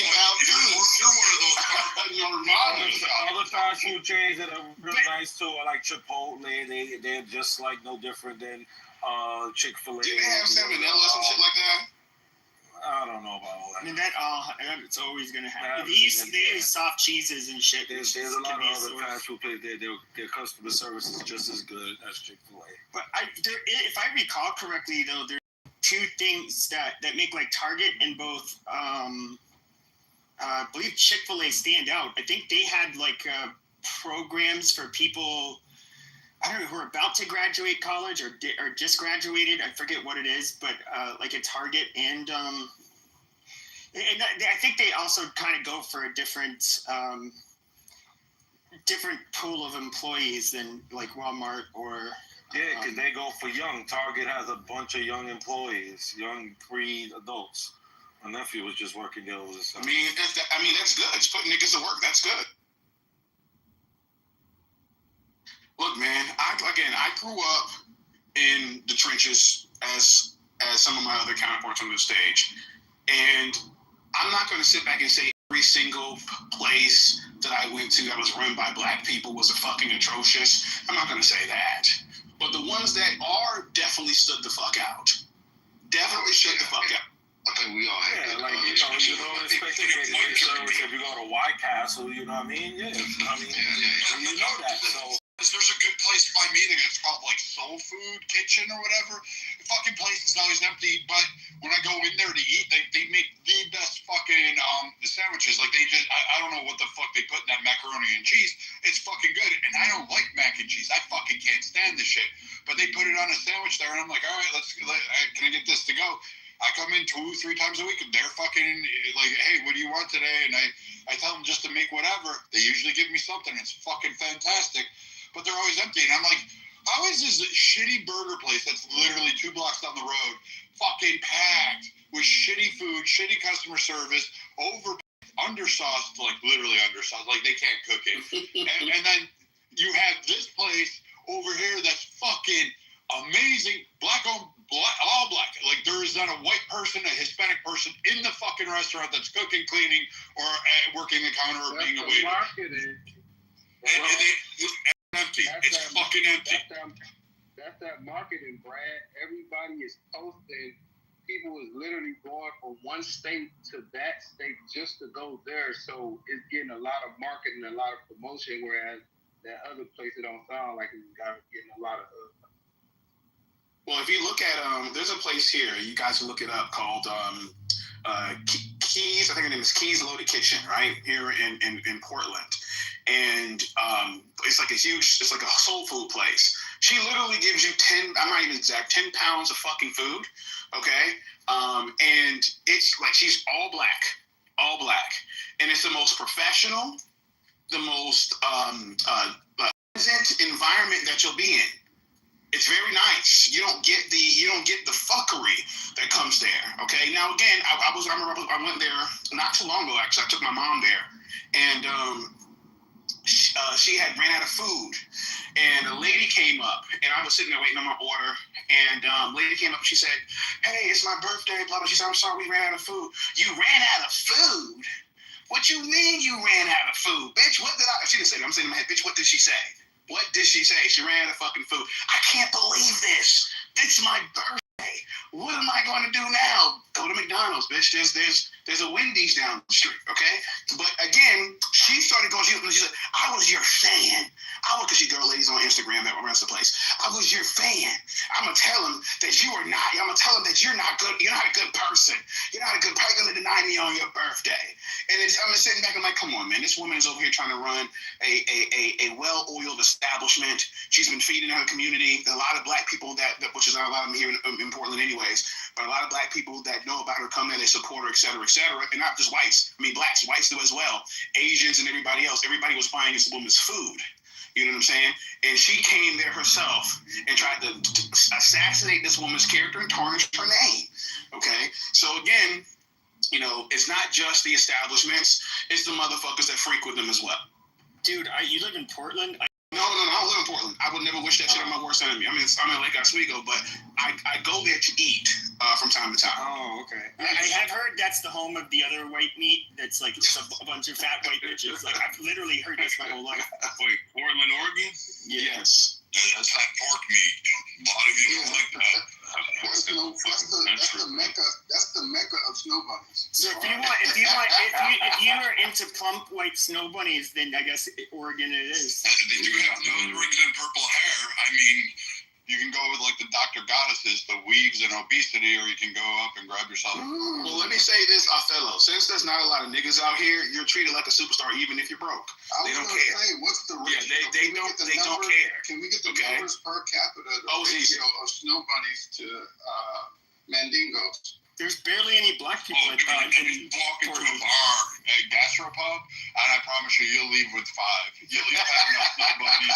you're one of those other fast food chains that are really nice too are like Chipotle. They're just like no different than Chick-fil-A. Do they have salmonella or some shit like that? I don't know about all that. I mean, it's always going to happen. They use soft cheeses and shit. There's a lot of other fast food places. Their customer service is just as good as Chick-fil-A. But if I recall correctly, though, there are 2 things that make like Target and both, I believe Chick-fil-A stand out. I think they had like programs for people, I don't know, who are about to graduate college or just graduated. I forget what it is, but like a Target and I think they also kind of go for a different pool of employees than like Walmart or. Yeah, because they go for young. Target has a bunch of young employees, young pre-adults. My nephew was just working there over the summer. I mean, that's good. It's putting niggas to work. That's good. Look, man, I grew up in the trenches as some of my other counterparts on the stage. And I'm not going to sit back and say every single place that I went to that was run by black people was fucking atrocious. I'm not going to say that. But the ones that are definitely stood the fuck out. Definitely stood the fuck out. I think we all have like, you don't expect to get good service if you go to White Castle, you know what I mean? Yeah, I mean, you know that, so. There's a good place by me that it's called like Soul Food Kitchen or whatever. The fucking place is always empty, but when I go in there to eat, they make the best fucking the sandwiches. Like they just I don't know what the fuck they put in that macaroni and cheese. It's fucking good, and I don't like mac and cheese. I fucking can't stand this shit. But they put it on a sandwich there, and I'm like, all right, can I get this to go? I come in 2-3 times a week, and they're fucking like, hey, what do you want today? And I tell them just to make whatever. They usually give me something. It's fucking fantastic. But they're always empty. And I'm like, how is this shitty burger place that's literally 2 blocks down the road fucking packed with shitty food, shitty customer service, undersauced, like literally undersauced, like they can't cook it. and then you have this place over here that's fucking amazing, all black. Like there is not a white person, a Hispanic person in the fucking restaurant that's cooking, cleaning, or working the counter or being a waiter. Empty. It's fucking empty. That's that marketing, Brad. Everybody is posting. People is literally going from one state to that state just to go there. So it's getting a lot of marketing, a lot of promotion, whereas that other place it don't sound like it's getting a lot of. Well, if you look at there's a place here. You guys can look it up called Keys. I think her name is Keys Loaded Kitchen, right here in Portland. And it's like it's like a soul food place. She literally gives you 10 pounds of fucking food, okay? And it's like she's all black. And it's the most professional, the most pleasant environment that you'll be in. It's very nice. You don't get the fuckery that comes there, okay? Now again, I went there not too long ago, actually. I took my mom there, and she had ran out of food, and a lady came up, and I was sitting there waiting on my order, and lady came up, she said, hey, it's my birthday, blah, blah. She said, I'm sorry, we ran out of food. You ran out of food? What you mean you ran out of food? Bitch, what did I, she didn't say that, I'm saying in my head, bitch, what did she say? What did she say? She ran out of fucking food. I can't believe this. It's my birthday. What am I going to do now? Go to McDonald's, bitch. There's a Wendy's down the street, okay? But again, she started going, she said, I was your fan. Because she girl ladies on Instagram that runs the place. I was your fan. I'm going to tell him that you are not, I'm going to tell him that you're not good. You're not a good person. You're not a good person. You're going to deny me on your birthday. And I'm sitting back, I'm like, come on, man. This woman is over here trying to run a well-oiled establishment. She's been feeding her community. A lot of black people which is not a lot of them here in Portland anyways, but a lot of black people that know about her come there, they support her, et cetera, and not just whites. I mean, blacks do as well. Asians and everybody else. Everybody was buying this woman's food. You know what I'm saying? And she came there herself and tried to assassinate this woman's character and tarnish her name. Okay? So again, you know, it's not just the establishments, it's the motherfuckers that frequent them as well. Dude, you live in Portland? No, I don't live in Portland. I would never wish that shit on my worst enemy. I mean, I'm in Lake Oswego, but I go there to eat from time to time. Oh, okay. I have heard that's the home of the other white meat. That's like just a bunch of fat white bitches. Like, I've literally heard this my whole life. Wait, Portland, Oregon? Yes. That's that pork meat. A lot of you don't like that. That's the mecca. That's the mecca of snow bunnies. So if you are into plump white snow bunnies, then I guess Oregon it is. They do have those red and purple hair. I mean, You can go with like the Dr. Goddesses, the weaves and obesity, or you can go up and grab yourself. Well, let me say this, Othello. Since there's not a lot of niggas out here, you're treated like a superstar even if you're broke. They don't care. Say, what's the ratio? They don't care. Can we get the numbers per capita ratio of snow bunnies to mandingos? There's barely any black people in walk into a bar, a gastropub, and I promise you'll leave with 5. You'll leave having enough snow bunnies.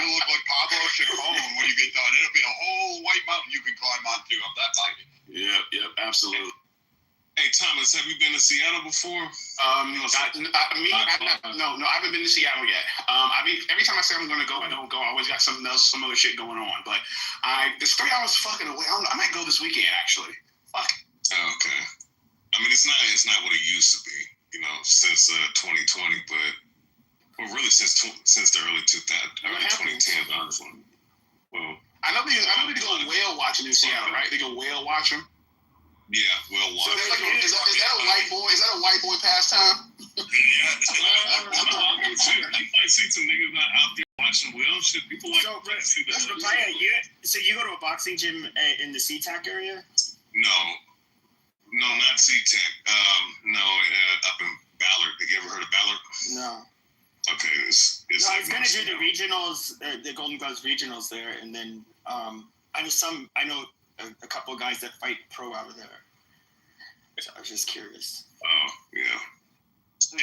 You'll look like Pablo Chacon when you get done. It'll be a whole white mountain you can climb onto. I'm that lucky. Yep, absolutely. Hey, Thomas, have you been to Seattle before? No, I haven't been to Seattle yet. Every time I say I'm going to go, I don't go. I always got something else, some other shit going on. But it's 3 hours fucking away. I might go this weekend, actually. Fuck. Okay. I mean, it's not what it used to be, since 2020, but really since the early 2010s, honestly. Well, I know they go whale watching in Seattle, right? They go whale watching. Yeah, whale watching. So is that a white boy? Is that a white boy pastime? You might see some niggas out there watching whales. Shit, people like to see that. So you go to a boxing gym in the SeaTac area? No, not SeaTac. Up in Ballard. Have you ever heard of Ballard? No. Okay, it's I was gonna do the regionals, the Golden Gloves regionals there, and then I know a couple of guys that fight pro out of there. So I was just curious. Oh yeah. Why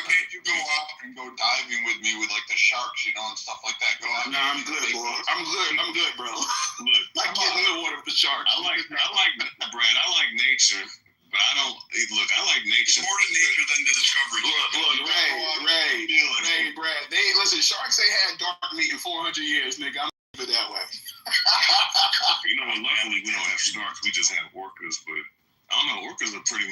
can't you go out and go diving with me with like the sharks, and stuff like that? Go out. Nah, I'm good, bro. I'm good, bro. Look, I get in the water with the sharks. I like Brad. I like nature, but I don't look. I like nature. More to nature than to discovery. Look, Ray, Brad. Listen. Sharks ain't had dark meat in 400 years, nigga. I'm it that way. Luckily we don't have sharks. We just have orcas, but. I don't know. Orcas are pretty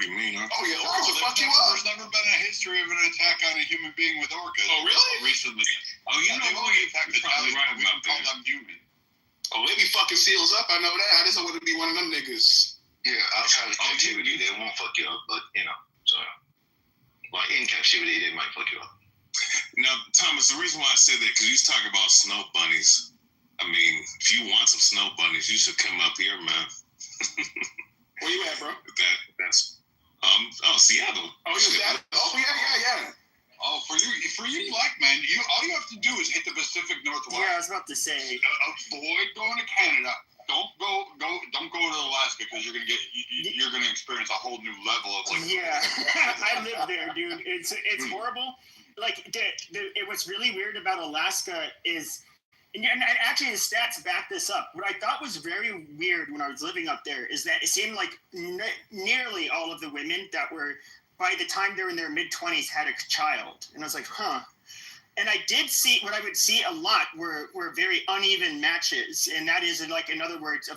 mean, huh? Oh yeah, orcas will fuck you up. There's never been a history of an attack on a human being with orcas. Oh really? Recently. Oh, they've only attacked the Italians. We don't call them human. Oh, they be fucking seals up. I know that. I just don't want to be one of them niggas. Yeah, outside of captivity, they won't fuck you up, but in captivity, they might fuck you up. Now, Thomas, the reason why I said that because you was talking about snow bunnies. I mean, if you want some snow bunnies, you should come up here, man. Where you at, bro? That's Seattle. Oh, you Seattle? Oh, yeah. Oh, for you black men, all you have to do is hit the Pacific Northwest. Yeah, I was about to say. Avoid going to Canada. Don't go to Alaska because you're gonna experience a whole new level of like. Yeah, I live there, dude. It's horrible. Like what's really weird about Alaska is. And actually, the stats back this up. What I thought was very weird when I was living up there is that it seemed like nearly all of the women that were, by the time they were in their mid-20s, had a child. And I was like, huh. And I did see, what I would see a lot were very uneven matches. And that is, in other words, a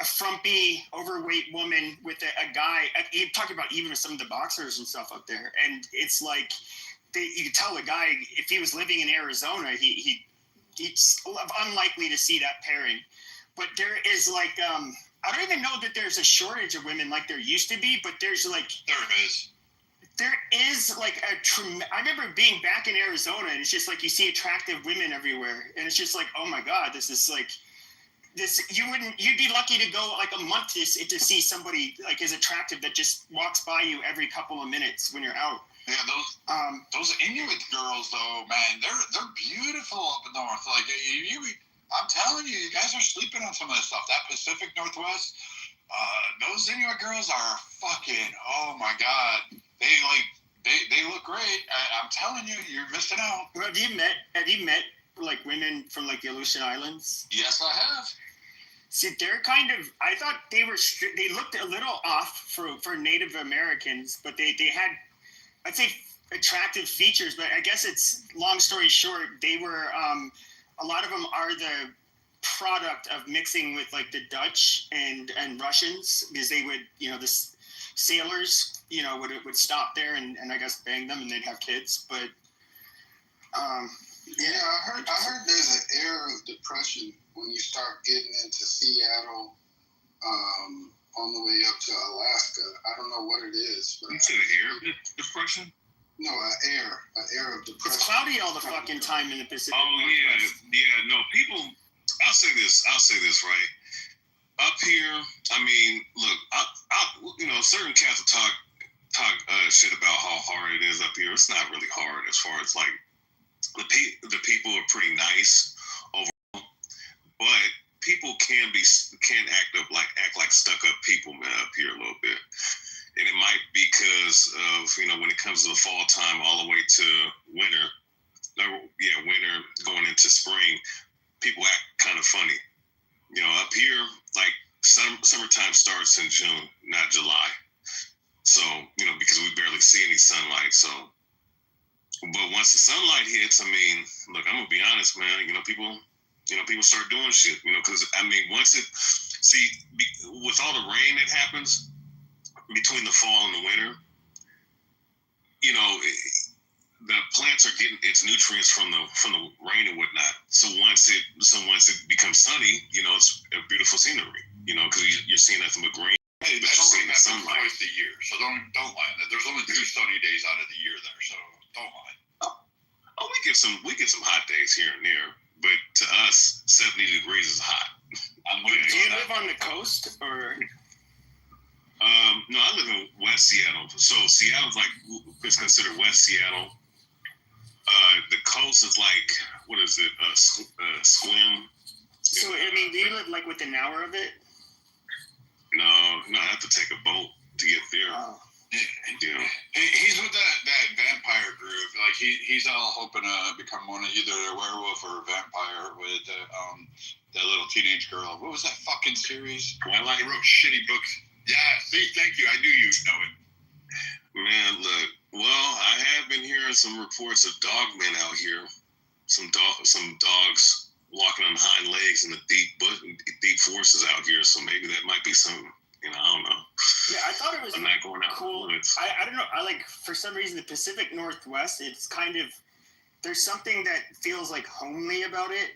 frumpy, overweight woman with a guy. You talk about even with some of the boxers and stuff up there. And it's like, you could tell the guy, if he was living in Arizona, it's unlikely to see that pairing. But there is I don't even know that there's a shortage of women like there used to be, but there's there is I remember being back in Arizona and it's just like you see attractive women everywhere. And it's just like, oh my God, this is you'd be lucky to go a month to see somebody as attractive that just walks by you every couple of minutes when you're out. Yeah, those Inuit girls though, man, they're beautiful up north. Like I'm telling you, you guys are sleeping on some of this stuff. That Pacific Northwest, those Inuit girls are fucking. Oh my god, they look great. I'm telling you, you're missing out. Well, have you met like women from like the Aleutian Islands? Yes, I have. See, they're kind of. I thought they looked a little off for Native Americans, but they had, I'd say, attractive features. But I guess it's long story short. They were a lot of them are the product of mixing with like the Dutch and Russians, because they would, the sailors, would stop there and I guess bang them and they'd have kids. But yeah, I heard there's an era of depression when you start getting into Seattle, on the way up to Alaska. I don't know what it is. But you said an air depression? No, an air of depression. It's cloudy all the fucking time in the Pacific. Oh yeah. No, people. I'll say this right. Up here, I mean, look, I certain cats will talk shit about how hard it is up here. It's not really hard as far as like the people are pretty nice overall, but people can act like stuck up people, man, up here a little bit. And it might be because of, when it comes to the fall time all the way to winter going into spring, people act kind of funny. Up here, like summertime starts in June, not July. So, because we barely see any sunlight. So, but once the sunlight hits, I mean, look, I'm gonna be honest, man. People start doing shit. Because I mean, with all the rain that happens between the fall and the winter, the plants are getting its nutrients from the rain and whatnot. So once it becomes sunny, it's a beautiful scenery. Because you're seeing nothing but green. Hey, that's only happens twice a year, so don't lie. There's only 2 sunny days out of the year there, so don't lie. Oh, we get some hot days here and there, but to us, 70 degrees is hot. Do you live on the coast or? No, I live in West Seattle. So Seattle's it's considered West Seattle. The coast is like, what is it? Squim. So I mean, do you live like within an hour of it? No, I have to take a boat to get there. Oh. Yeah. He's with that vampire group. Like he's all hoping to become either a werewolf or a vampire with that little teenage girl. What was that fucking series? Twilight. He wrote shitty books. Yeah, see, thank you. I knew you'd know it. Man, look. Well, I have been hearing some reports of dogmen out here. Some dogs walking on hind legs in the deep forests out here. So maybe that might be something. I don't know. Yeah, I thought it was I'm not going out cool. I don't know. I like, for some reason, the Pacific Northwest, it's kind of, there's something that feels like homely about it.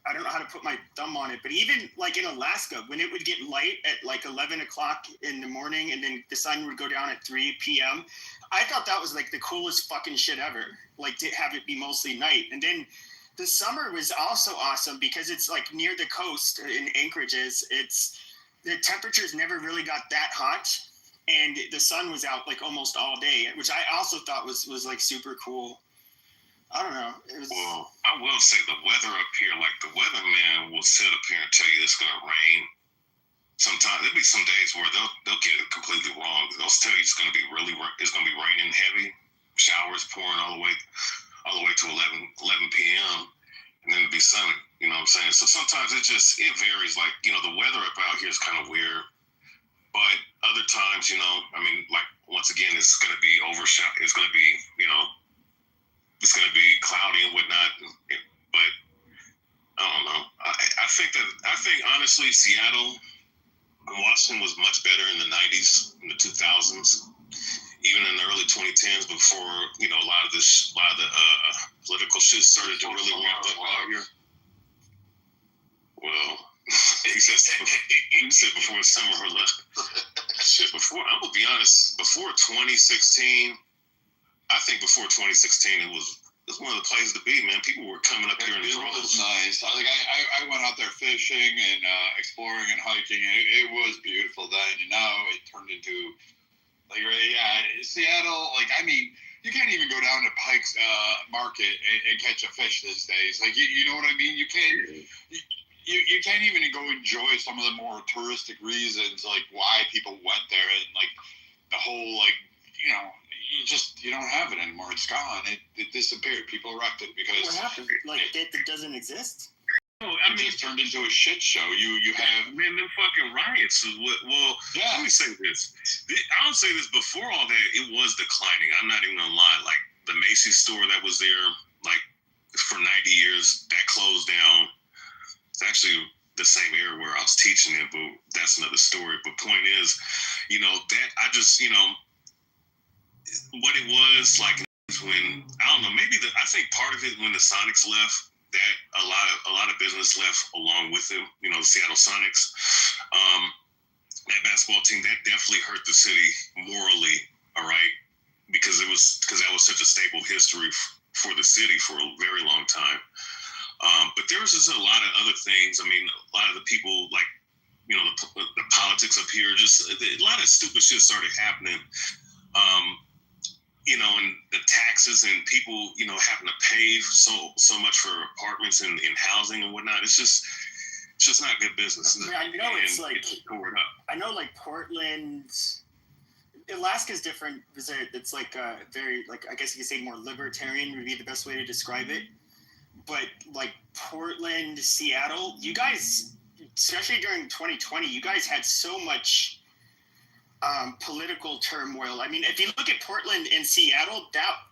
I don't know how to put my thumb on it, but even like in Alaska, when it would get light at like 11 o'clock in the morning and then the sun would go down at 3 p.m., I thought that was like the coolest fucking shit ever. Like to have it be mostly night. And then the summer was also awesome because it's like near the coast in Anchorage. The temperatures never really got that hot, and the sun was out like almost all day, which I also thought was like super cool. I don't know. Well, I will say the weather up here, like the weatherman will sit up here and tell you it's gonna rain. Sometimes there'll be some days where they'll get it completely wrong. They'll tell you it's gonna be raining heavy, showers pouring all the way to 11 p.m. and then it'll be sunny. You know what I'm saying? So sometimes it varies. Like, the weather up out here is kind of weird. But other times, I mean, like, once again, it's going to be overshot. It's going to be, it's going to be cloudy and whatnot. But I don't know. I think honestly, Seattle and Washington was much better in the 90s, in the 2000s, even in the early 2010s before, a lot of the political shit started to really ramp up out here. Well, he said before the summer. Shit, I'm gonna be honest. Before 2016, I think before 2016, it was one of the places to be, man. People were coming up here in droves. It was nice. I went out there fishing and exploring and hiking. It was beautiful then, and now it turned into Seattle. Like, I mean, You can't even go down to Pike's Market and catch a fish these days. Like you know what I mean? You can't. You can't even go enjoy some of the more touristic reasons, like why people went there, and like the whole like you don't have it anymore. It's gone. It disappeared. People wrecked it because what happened? Like it doesn't exist. I mean, it's turned into a shit show. You have them fucking riots is what. Well, yeah. Let me say this. I'll say this. Before all that, it was declining. I'm not even gonna lie. Like the Macy's store that was there, like for 90 years, that closed down. It's actually the same area where I was teaching it, but that's another story. But point is, that I just, what it was like when I don't know. Maybe I think part of it when the Sonics left. That a lot of business left along with it. The Seattle Sonics, that basketball team, that definitely hurt the city morally. All right, because that was such a stable history for the city for a very long time. But there was just a lot of other things. I mean, a lot of the people like the politics up here, just a lot of stupid shit started happening. And the taxes and people, having to pay so much for apartments and housing and whatnot. It's just not good business. I know it's like I know like Portland, Alaska's different because it's like very like I guess you could say more libertarian would be the best way to describe it. But like Portland, Seattle, you guys, especially during 2020, you guys had so much political turmoil. I mean, if you look at Portland and Seattle,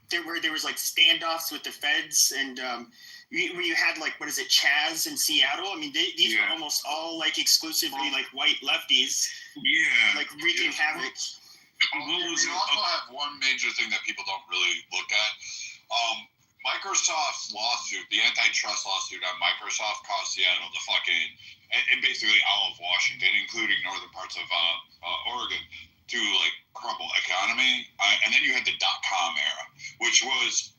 there was like standoffs with the feds, and when you had like Chaz in Seattle. I mean, these were almost all like exclusively like white lefties. Yeah, like wreaking havoc. You also have one major thing that people don't really look at. Microsoft's lawsuit, the antitrust lawsuit on Microsoft, caused Seattle to and basically all of Washington, including northern parts of Oregon, to like crumble economy. And then you had the .com era, which was,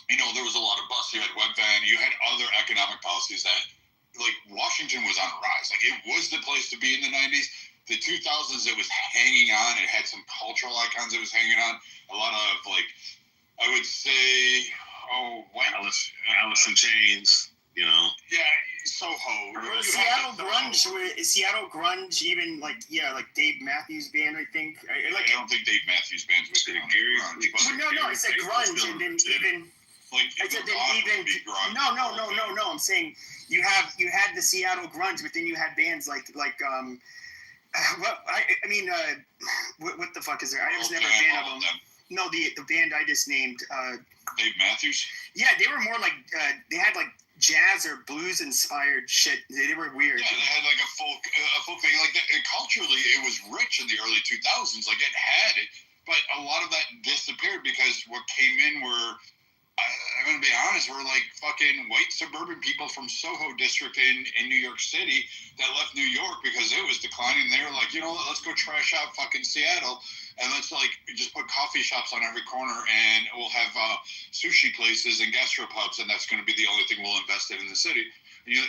there was a lot of bust. You had Webvan, you had other economic policies that, like, Washington was on a rise. Like, it was the place to be in the 90s. The 2000s, it was hanging on. It had some cultural icons it was hanging on. A lot of, like, I would say, Alice in Chains, Yeah, Soho. Seattle grunge, even like Dave Matthews Band, I think. I don't think Dave Matthews Band was Gary grunge. No, I said grunge, and then even. No. I'm saying you had the Seattle grunge, but then you had bands like what the fuck is there? I was never a fan of them. No, the band I just named. Dave Matthews? Yeah, they were more like, they had like jazz or blues inspired shit. They were weird. Yeah, they had like a folk thing. Like culturally, it was rich in the early 2000s. Like it had it, but a lot of that disappeared because what came in were, I'm going to be honest, were like fucking white suburban people from Soho district in New York City that left New York because it was declining. They were like, let's go trash out fucking Seattle. And let's like just put coffee shops on every corner, and we'll have sushi places and gastropubs, and that's going to be the only thing we'll invest in the city.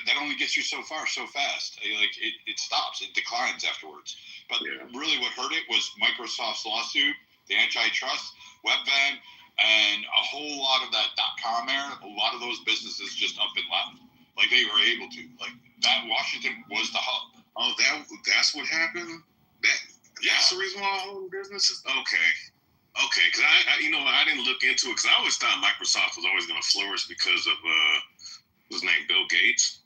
That only gets you so far, so fast. Like it stops, it declines afterwards. But really, what hurt it was Microsoft's lawsuit, the antitrust, Webvan, and a whole lot of that .com era. A lot of those businesses just up and left. Like they were able to. Like that, Washington was the hub. Oh, that's what happened. That's the reason why all the businesses. Okay, because I didn't look into it because I always thought Microsoft was always going to flourish because of his name, Bill Gates,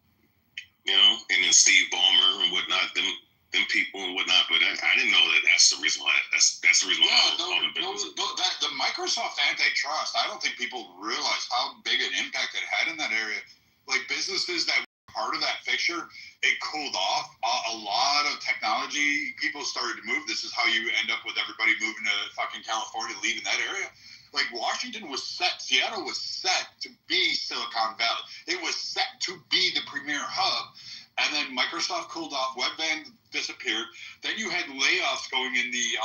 and then Steve Ballmer and whatnot, them people and whatnot. But I didn't know that's the reason why. That's the reason why all the businesses. The Microsoft antitrust. I don't think people realize how big an impact it had in that area. Like businesses that were part of that fixture, it cooled off. A lot of technology people started to move. This is how you end up with everybody moving to fucking California, leaving that area. Like Washington was set, Seattle was set to be Silicon Valley. It was set to be the premier hub. And then Microsoft cooled off, Webvan disappeared. Then you had layoffs going in the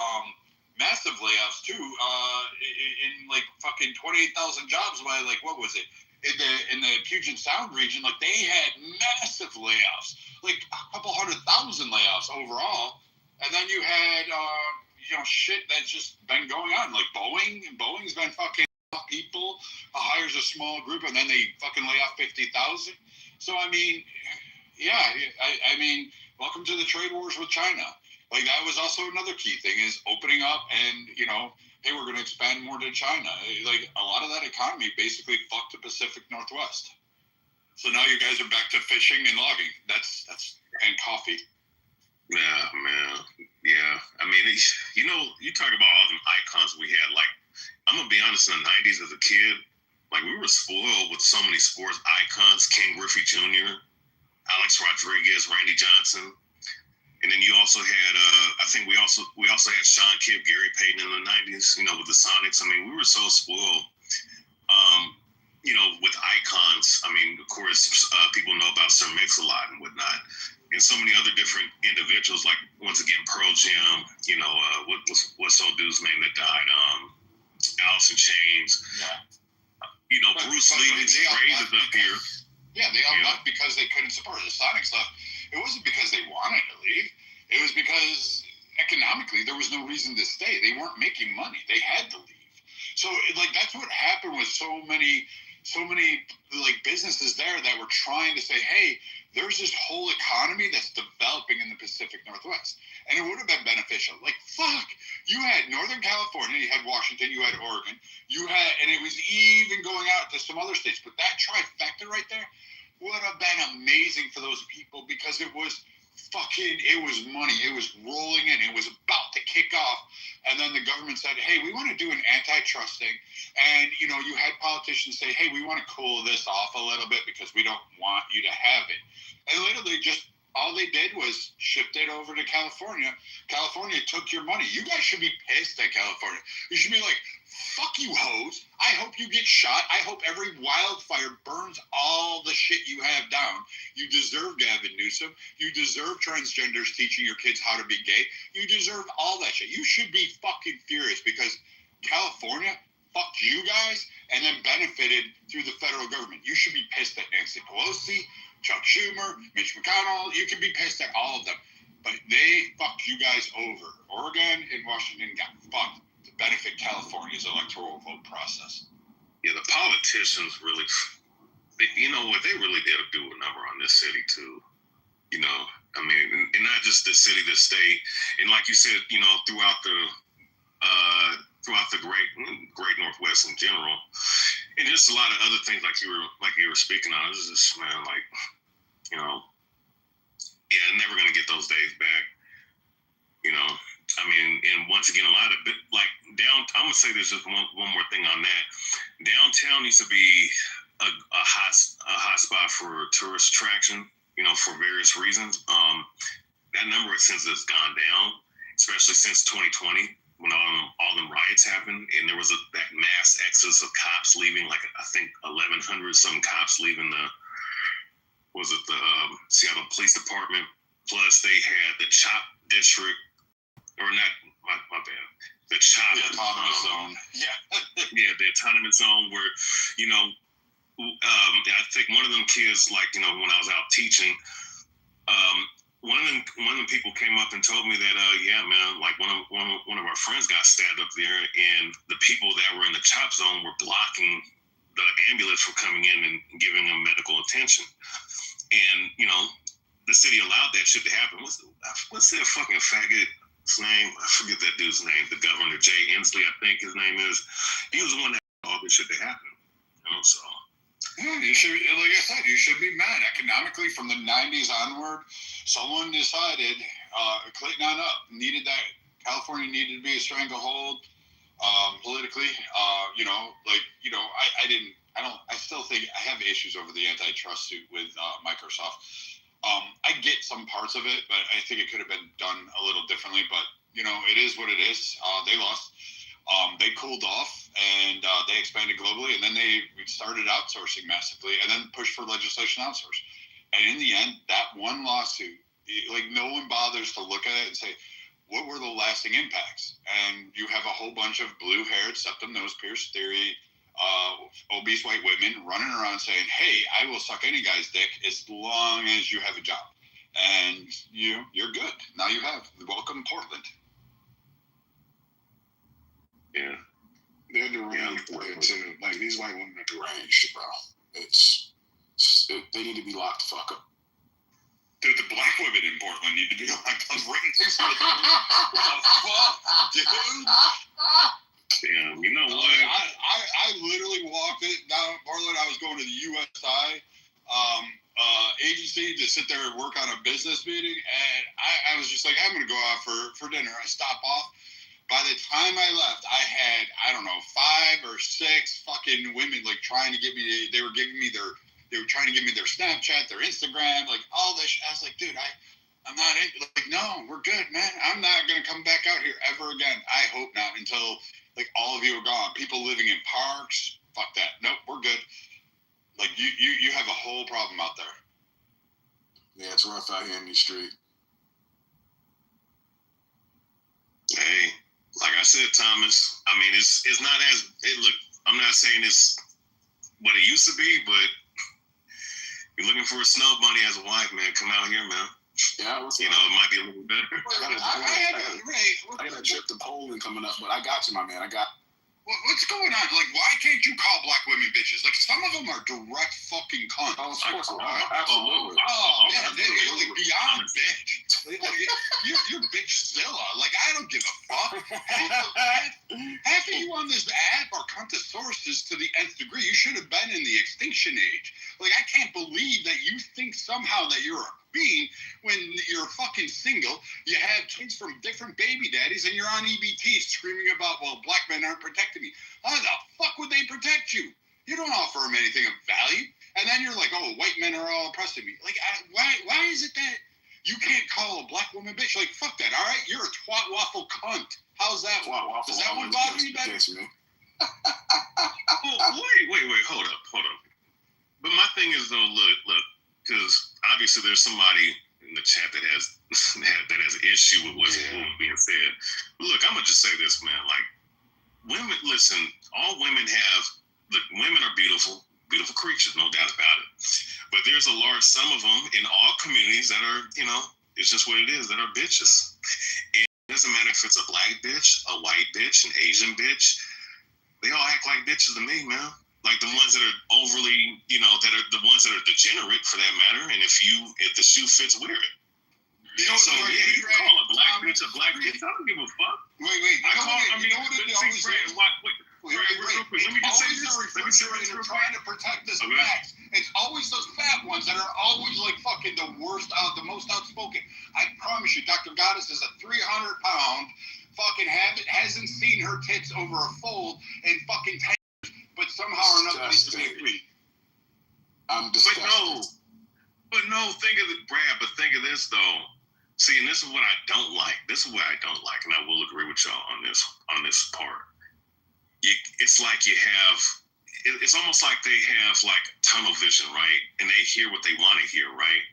massive layoffs too, in like fucking 28,000 jobs by like, what was it? In the Puget Sound region, like they had massive layoffs, like a couple 100,000 layoffs overall. And then you had shit that's just been going on. Like Boeing's been fucking people, hires a small group, and then they fucking lay off 50,000. So I mean, yeah, I mean, welcome to the trade wars with China. Like that was also another key thing is opening up, and hey, we're going to expand more to China. Like a lot of that economy basically fucked the Pacific Northwest. So now you guys are back to fishing and logging. That's and coffee. Yeah, man. Yeah. I mean, you talk about all them icons we had. Like, I'm going to be honest, in the 90s as a kid, like, we were spoiled with so many sports icons. Ken Griffey Jr., Alex Rodriguez, Randy Johnson. And then you also had, I think we also had Sean Kidd, Gary Payton in the 90s, with the Sonics. I mean, we were so spoiled, with icons. I mean, of course, people know about Sir Mix-a-Lot and whatnot. And so many other different individuals, like, once again, Pearl Jam, what's old dude's name that died? Alice in Chains. Yeah. Bruce Lee's Ray is up here. Yeah, they all left because they couldn't support it. The Sonics left. It wasn't because they wanted to leave. It was because economically there was no reason to stay. They weren't making money. They had to leave. So that's what happened with so many like businesses there that were trying to say, hey, there's this whole economy that's developing in the Pacific Northwest. And it would have been beneficial. Like, fuck, you had Northern California, you had Washington, you had Oregon, and it was even going out to some other states. But that trifecta right there would have been amazing for those people because it was money. It was rolling in. It was about to kick off. And then the government said, hey, we want to do an antitrust thing. And, you had politicians say, hey, we want to cool this off a little bit because we don't want you to have it. And literally just all they did was shipped it over to California. California took your money. You guys should be pissed at California. You should be like, fuck you, hoes. I hope you get shot. I hope every wildfire burns all the shit you have down. You deserve Gavin Newsom. You deserve transgenders teaching your kids how to be gay. You deserve all that shit. You should be fucking furious because California fucked you guys and then benefited through the federal government. You should be pissed at Nancy Pelosi, Chuck Schumer, Mitch McConnell. You can be pissed at all of them. But they fucked you guys over. Oregon and Washington got fucked to benefit California's electoral vote process. Yeah, the politicians really, they really did do a number on this city too. I mean, and not just the city, the state, and like you said, throughout the great Northwest in general, and just a lot of other things like you were speaking on. This is just, man, like, never gonna get those days back. I mean, and once again, a lot of I'm gonna say there's just one more thing on that. Downtown used to be a hot spot for tourist attraction, for various reasons. That number since has gone down, especially since 2020 when all them riots happened, and there was that mass exodus of cops leaving, like I think 1,100 some cops leaving the Seattle Police Department. Plus they had the CHOP district, or not, my bad. The CHOP autonomous zone. Yeah. Yeah, the autonomous zone where, I think one of them kids, like, when I was out teaching, one of them people came up and told me that, yeah, man, like one of our friends got stabbed up there, and the people that were in the CHOP zone were blocking the ambulance from coming in and giving them medical attention. And, the city allowed that shit to happen. What's that fucking faggot's name? I forget that dude's name. The governor, Jay Inslee, I think his name is. He was the one that allowed this shit to happen. So. Yeah, you should, like I said, you should be mad. Economically, from the 90s onward, someone decided, Clayton on up, California needed to be a stranglehold politically. I still think I have issues over the antitrust suit with Microsoft. I get some parts of it, but I think it could have been done a little differently. But, it is what it is. They lost. They cooled off, and they expanded globally, and then they started outsourcing massively, and then pushed for legislation to outsource. And in the end, that one lawsuit, no one bothers to look at it and say, what were the lasting impacts? And you have a whole bunch of blue-haired, septum nose pierced theory, obese white women running around saying, hey, I will suck any guy's dick as long as you have a job. And you're good. Now you have. Welcome, Portland. Like these white women are doing shit, bro. They need to be locked the fuck up. Dude, the black women in Portland need to be locked up right next to the fuck, dude? Damn, you know what? I literally walked it down Portland. I was going to the USI agency to sit there and work on a business meeting, and I was just like, I'm gonna go out for dinner. I stop off. By the time I left, I had, I don't know, 5 or 6 fucking women like trying to get me. They were trying to give me their Snapchat, their Instagram, like all this. I was like, dude, I'm not in. Like, no, we're good, man. I'm not gonna come back out here ever again. I hope not until like all of you are gone. People living in parks, fuck that. Nope, we're good. Like you have a whole problem out there. Yeah, it's rough out here in the street. Hey, like I said, Thomas, I mean, it's not as look. I'm not saying it's what it used to be, but you're looking for a snow bunny as a wife, man. Come out here, man. Yeah, it might be a little better. I got a trip to Poland coming up, but I got you, my man. What's going on? Like, why can't you call black women bitches? Like, some of them are direct fucking cunts. Oh, of course. Absolutely. Oh, man, they're like beyond bitch. You're bitchzilla. Like, I don't give a fuck. Half of you on this app are cuntosaurus to the nth degree. You should have been in the extinction age. Like, I can't believe that you think somehow that you're a queen when you're fucking single, you have kids from different baby daddies, and you're on EBT screaming about, well, black men aren't protecting me. How the fuck would they protect you? You don't offer them anything of value. And then you're like, oh, white men are all oppressing me. Like, why is it that you can't call a black woman bitch? Like, fuck that, all right? You're a twat waffle cunt. How's that one? Does that one bother you better? Wait, hold up. But my thing is, though, look, because obviously there's somebody in the chat that has an issue with what's being said. Look, I'm gonna just say this, man. Like, women, listen, all women women are beautiful creatures, no doubt about it. But there's a large sum of them in all communities that are, it's just what it is, that are bitches. And it doesn't matter if it's a black bitch, a white bitch, an Asian bitch. They all act like bitches to me, man. Like the ones that are overly, that are the ones that are degenerate for that matter. And if the shoe fits, wear it. You can call a black bitch a black bitch. I don't give a fuck. Wait. Let me just say this. Trying to protect this facts. It's always those fat ones that are always like fucking the worst, the most outspoken. I promise you, Dr. Goddess is a 300-pound fucking hasn't seen her tits over a fold in fucking 10 years, but somehow or another needs to be a queen. I'm disgusted. But no, think of this though. See, and this is what I don't like. And I will agree with y'all on this part. It's like it's almost like they have like tunnel vision, right? And they hear what they want to hear, right?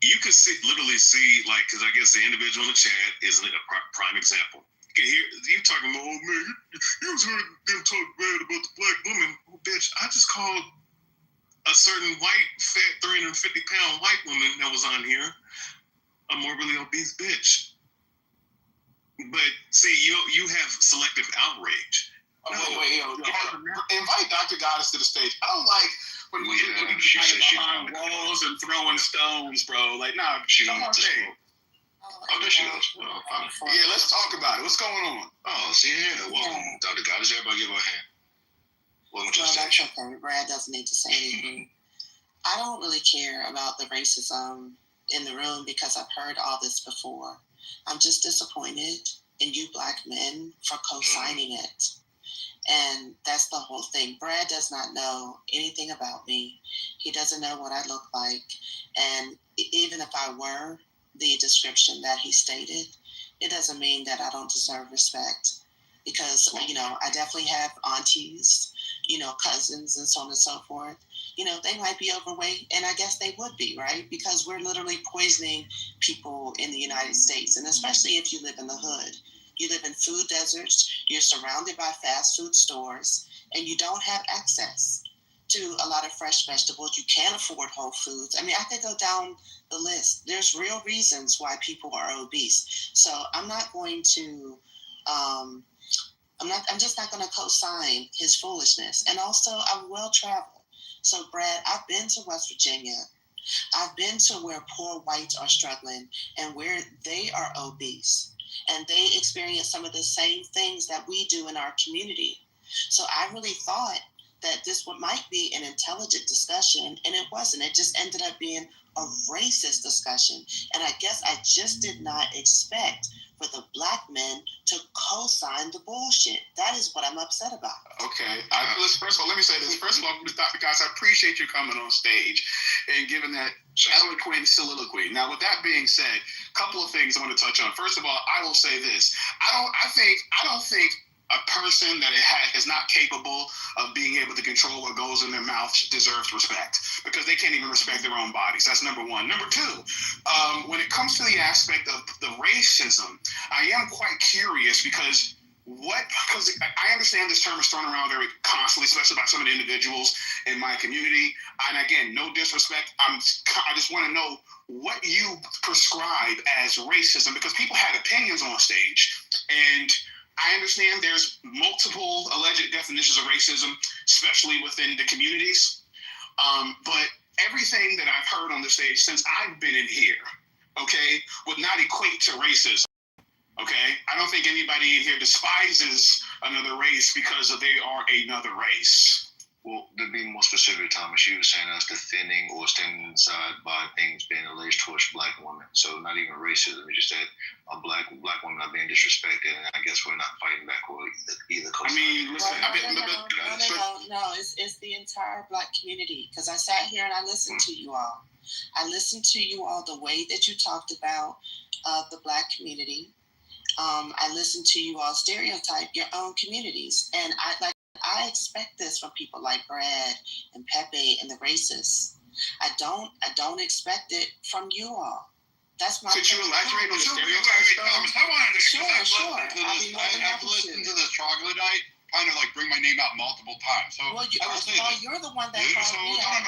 You could literally see, like, because I guess the individual in the chat isn't a prime example. You can hear you talking about, oh man, you heard them talk bad about the black woman. Oh, bitch, I just called a certain white, fat, 350-pound white woman that was on here a morbidly obese bitch. But see, you have selective outrage. Invite Dr. Goddess to the stage. I don't like when we behind walls and throwing stones, bro. Like, nah, she don't want to stage. Oh, there she goes. Yeah, let's talk about it. What's going on? Oh, see here. Welcome, Dr. Goddess. Everybody give her a hand. Welcome to the Well, stage. that's okay. Brad doesn't need to say anything. I don't really care about the racism in the room because I've heard all this before. I'm just disappointed in you black men for co-signing it. And that's the whole thing. Brad does not know anything about me. He doesn't know what I look like. And even if I were the description that he stated, it doesn't mean that I don't deserve respect. Because, I definitely have aunties, cousins and so on and so forth. They might be overweight, and I guess they would be, right? Because we're literally poisoning people in the United States, and especially if you live in the hood. You live in food deserts, you're surrounded by fast food stores, and you don't have access to a lot of fresh vegetables. You can't afford Whole Foods. I mean, I could go down the list. There's real reasons why people are obese. So I'm not going to I'm just not going to co-sign his foolishness. And also, I'm well traveled. So, Brad, I've been to West Virginia. I've been to where poor whites are struggling and where they are obese. And they experience some of the same things that we do in our community. So I really thought that this might be an intelligent discussion, and it wasn't. It just ended up being a racist discussion. And I guess I just did not expect for the black men to co-sign the bullshit. That is what I'm upset about. Okay. First of all, let me say this. First of all, guys, I appreciate you coming on stage and giving that eloquent soliloquy. Now, with that being said, a couple of things I want to touch on. First of all, I will say this. I don't think a person that is not capable of being able to control what goes in their mouth deserves respect, because they can't even respect their own bodies. That's number one. Number two, when it comes to the aspect of the racism, I am quite curious because I understand this term is thrown around very constantly, especially by some of the individuals in my community. And again, no disrespect. I just want to know what you prescribe as racism, because people had opinions on stage, and I understand there's multiple alleged definitions of racism, especially within the communities. But everything that I've heard on the stage since I've been in here, okay, would not equate to racism. Okay? I don't think anybody in here despises another race because they are another race. Well, to be more specific, Thomas, you were saying us defending or standing aside by things being alleged towards black women. So not even racism. You just said black women are being disrespected, and I guess we're not fighting back or either. I mean, listen, No, it's the entire black community. Because I sat here and I listened to you all. I listened to you all the way that you talked about the black community. I listened to you all stereotype your own communities, and I expect this from people like Brad and Pepe and the racists. I don't expect it from you all. That's my. Could you elaborate on the stereotypes? I've listened to this troglodyte kind of like bring my name out multiple times. So you're the one that called me out.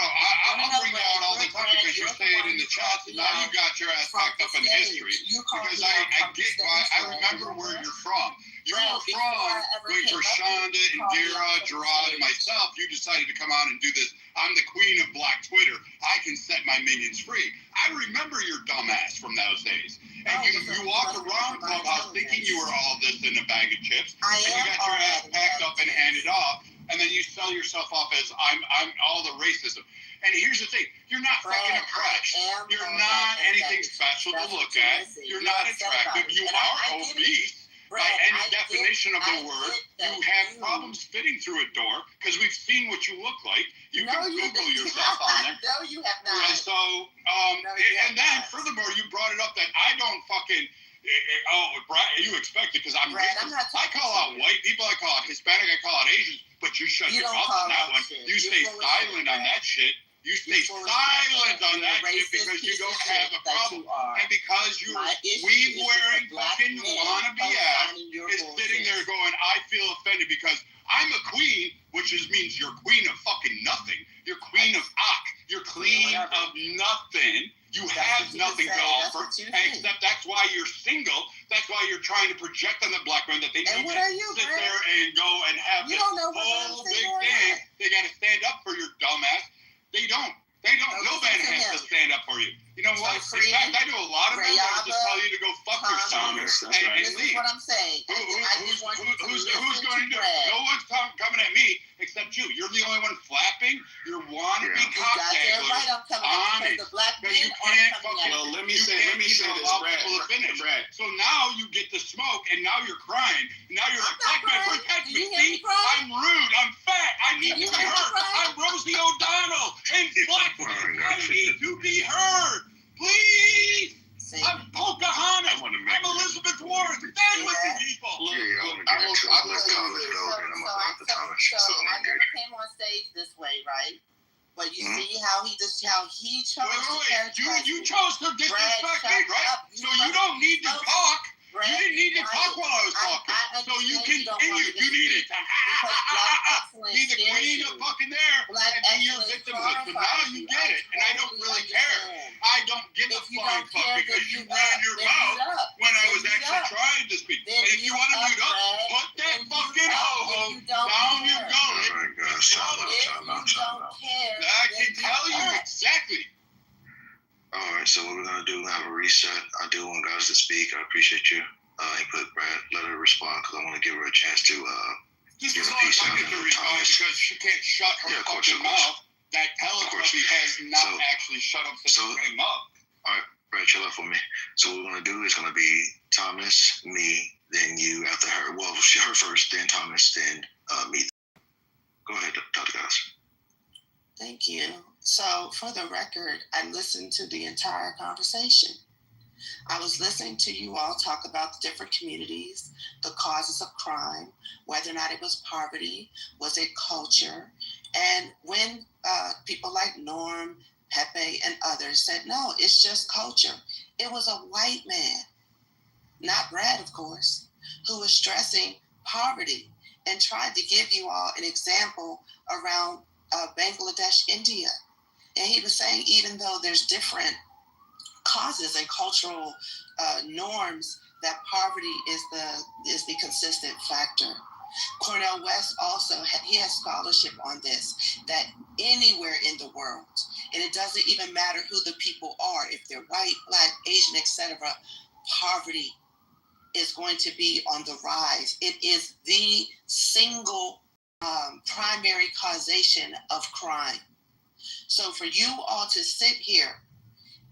I'll bring you out all the time because you say it in the chat. So now you got your ass packed up in history. Because I remember where you're from. You were from when Shonda and Dara, Gerard, and myself, you decided to come out and do this. I'm the queen of Black Twitter. I can set my minions free. I remember your dumb ass from those days. And you walked around Clubhouse thinking you were all this in a bag of chips. And you got your ass packed up and handed off. And then you sell yourself off as I'm all the racism. And here's the thing. You're not fucking oppressed. You're not anything special to look at. You're not attractive. You are obese. By any definition of the word, you have problems fitting through a door because we've seen what you look like. You can Google yourself on there. No, you have not. And so, and then furthermore, you brought it up that I don't fucking. Brad, you expect it because I'm racist. I call out white people, I call out Hispanic, I call out Asians, but you shut your mouth on that one. You stay silent on that shit. You stay silent on that shit because you don't have a problem. And because you're weave-wearing fucking wannabe ass is sitting there going, I feel offended because I'm a queen, which means you're queen of fucking nothing. You're queen of You're queen of nothing. You have nothing to offer, except that's why you're single. That's why you're trying to project on the black men that they need to sit there and go and have this whole big thing. They got to stand up for your dumb ass. They don't. No man has to stand up for you. You know what? In fact, I know a lot of men that just tell you to go fuck yourself and leave. This is what I'm saying. Who's going to do it? No one's coming at me except you. You're the only one flapping. You're wannabe cocktailers on it. But you can't fucking. Well, let me say this, Brad. So now you get the smoke, and now you're crying. Now you're like, black man, protect me. See, I'm rude. I'm fat. I need to be heard. I'm Rosie O'Donnell and black women. I need to be heard. Please! I'm Pocahontas! I'm Elizabeth Warren! Stand with the people! I never came on stage this way, right? But you see how he chose to You chose to disrespect me, right? So you don't need to talk. You didn't need to talk while I was talking. So you continued. You needed to be the queen of fucking there and be your victimhood. So now you get it. And I don't really care. I don't give a flying fuck because you ran your mouth when I was actually trying to speak. And if you want to mute up, put that fucking already said I do want guys to speak. I appreciate you. Input, Brad. Let her respond because I want to give her a chance to Just give as a long as piece I out. get to respond because she can't shut her fucking mouth. That Teletubby has not actually shut up since she came up. All right, Brad, chill out for me. So what we're going to do is going to be Thomas, me, then you after her. Well, her first, then Thomas, then me. Go ahead, Dr. Guys. Thank you. So, for the record, I listened to the entire conversation. I was listening to you all talk about the different communities, the causes of crime, whether or not it was poverty, was it culture, and when people like Norm, Pepe, and others said, no, it's just culture. It was a white man, not Brad, of course, who was stressing poverty and tried to give you all an example around Bangladesh, India. And he was saying, even though there's different causes and cultural norms, that poverty is the consistent factor. Cornel West also he has scholarship on this, that anywhere in the world, and it doesn't even matter who the people are, if they're white, black, Asian, etc., poverty is going to be on the rise. It is the single primary causation of crime. So for you all to sit here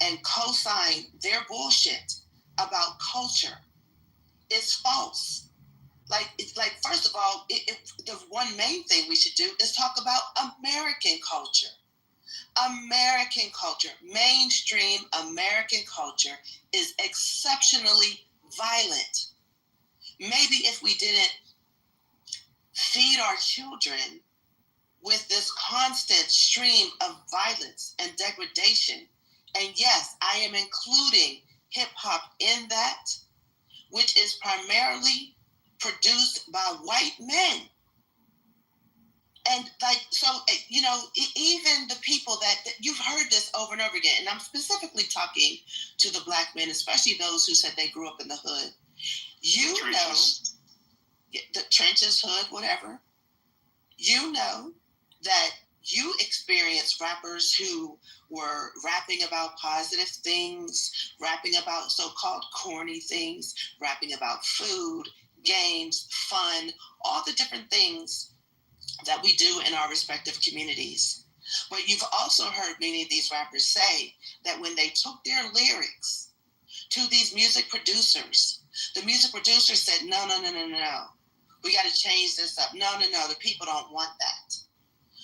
and co-sign their bullshit about culture is false. Like first of all, the one main thing we should do is talk about American culture. American culture, mainstream American culture is exceptionally violent. Maybe if we didn't feed our children with this constant stream of violence and degradation, and yes, I am including hip hop in that, which is primarily produced by white men. And even the people that you've heard this over and over again, and I'm specifically talking to the black men, especially those who said they grew up in the hood. You know, the trenches, hood, whatever. You know that you experienced rappers who were rapping about positive things, rapping about so-called corny things, rapping about food, games, fun, all the different things that we do in our respective communities. But you've also heard many of these rappers say that when they took their lyrics to these music producers, the music producers said, no. We got to change this up. No. The people don't want that.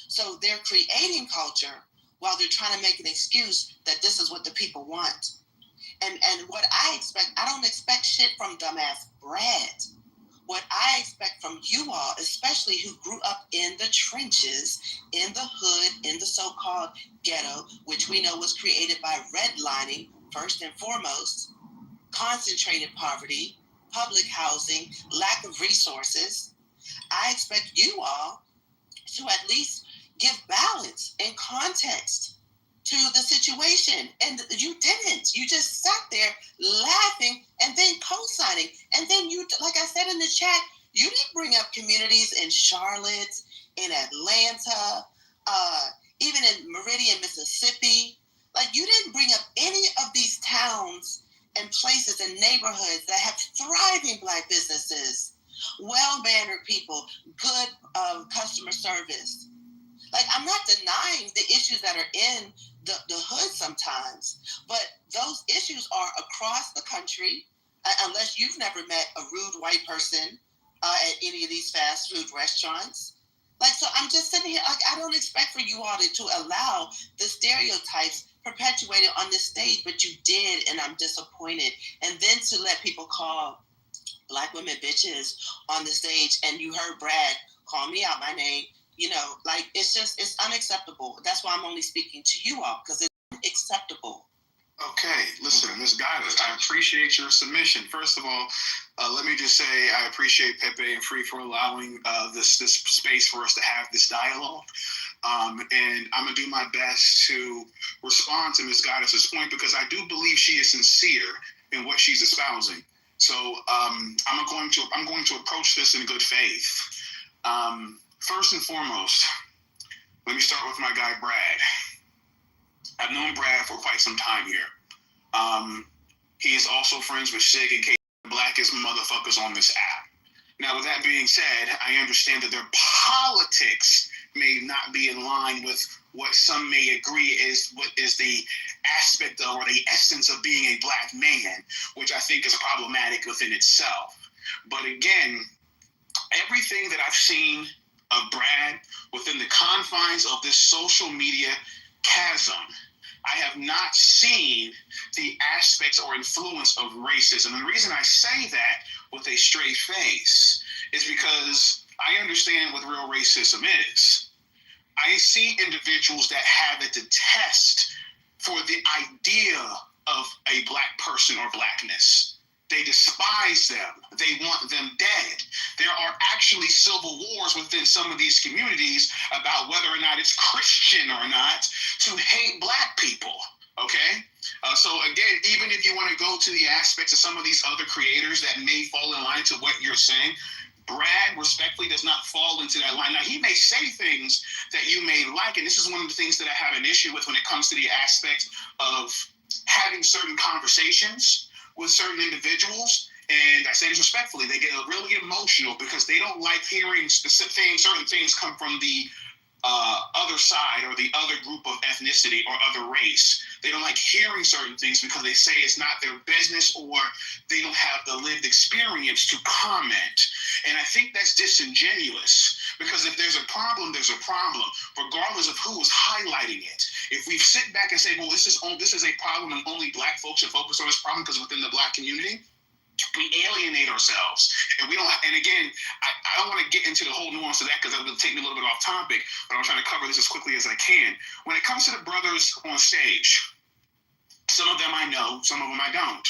So they're creating culture while they're trying to make an excuse that this is what the people want. And what I expect, I don't expect shit from dumbass Brad. What I expect from you all, especially who grew up in the trenches, in the hood, in the so-called ghetto, which we know was created by redlining, first and foremost, concentrated poverty, public housing, lack of resources. I expect you all to at least give balance and context to the situation. And you didn't. You just sat there laughing and then co-signing. And then you, like I said in the chat, you didn't bring up communities in Charlotte, in Atlanta, even in Meridian, Mississippi. Like, you didn't bring up any of these towns and places and neighborhoods that have thriving black businesses, well-mannered people, good customer service. Like, I'm not denying the issues that are in the hood sometimes, but those issues are across the country, unless you've never met a rude white person at any of these fast food restaurants. Like, so I'm just sitting here, like, I don't expect for you all to allow the stereotypes perpetuated on this stage, but you did, and I'm disappointed. And then to let people call black women bitches on the stage, and you heard Brad call me out my name, like, it's unacceptable. That's why I'm only speaking to you all, because it's unacceptable. Okay, listen, Ms. Guidance, I appreciate your submission. First of all, let me just say I appreciate Pepe and Free for allowing this space for us to have this dialogue. And I'm going to do my best to respond to Ms. Guidance's point, because I do believe she is sincere in what she's espousing. So I'm going to approach this in good faith. First and foremost, let me start with my guy, Brad. I've known Brad for quite some time here. He is also friends with Sig and K, the blackest motherfuckers on this app. Now, with that being said, I understand that their politics may not be in line with what some may agree is what is the aspect of or the essence of being a black man, which I think is problematic within itself. But again, everything that I've seen of Brad within the confines of this social media chasm, I have not seen the aspects or influence of racism. And the reason I say that with a straight face is because I understand what real racism is. I see individuals that have a detest for the idea of a black person or blackness. They despise them. They want them dead. There are actually civil wars within some of these communities about whether or not it's Christian or not to hate black people, okay? So again, even if you want to go to the aspects of some of these other creators that may fall in line to what you're saying, Brad respectfully does not fall into that line. Now, he may say things that you may like, and this is one of the things that I have an issue with when it comes to the aspect of having certain conversations with certain individuals, and I say this respectfully, they get really emotional because they don't like hearing specific things, certain things come from the other side or the other group of ethnicity or other race. They don't like hearing certain things because they say it's not their business or they don't have the lived experience to comment. And I think that's disingenuous because if there's a problem, there's a problem, regardless of who is highlighting it. If we sit back and say, well, this is a problem and only black folks should focus on this problem because within the black community, we alienate ourselves, and we don't. And again, I don't want to get into the whole nuance of that because that will take me a little bit off topic. But I'm trying to cover this as quickly as I can. When it comes to the brothers on stage, some of them I know, some of them I don't.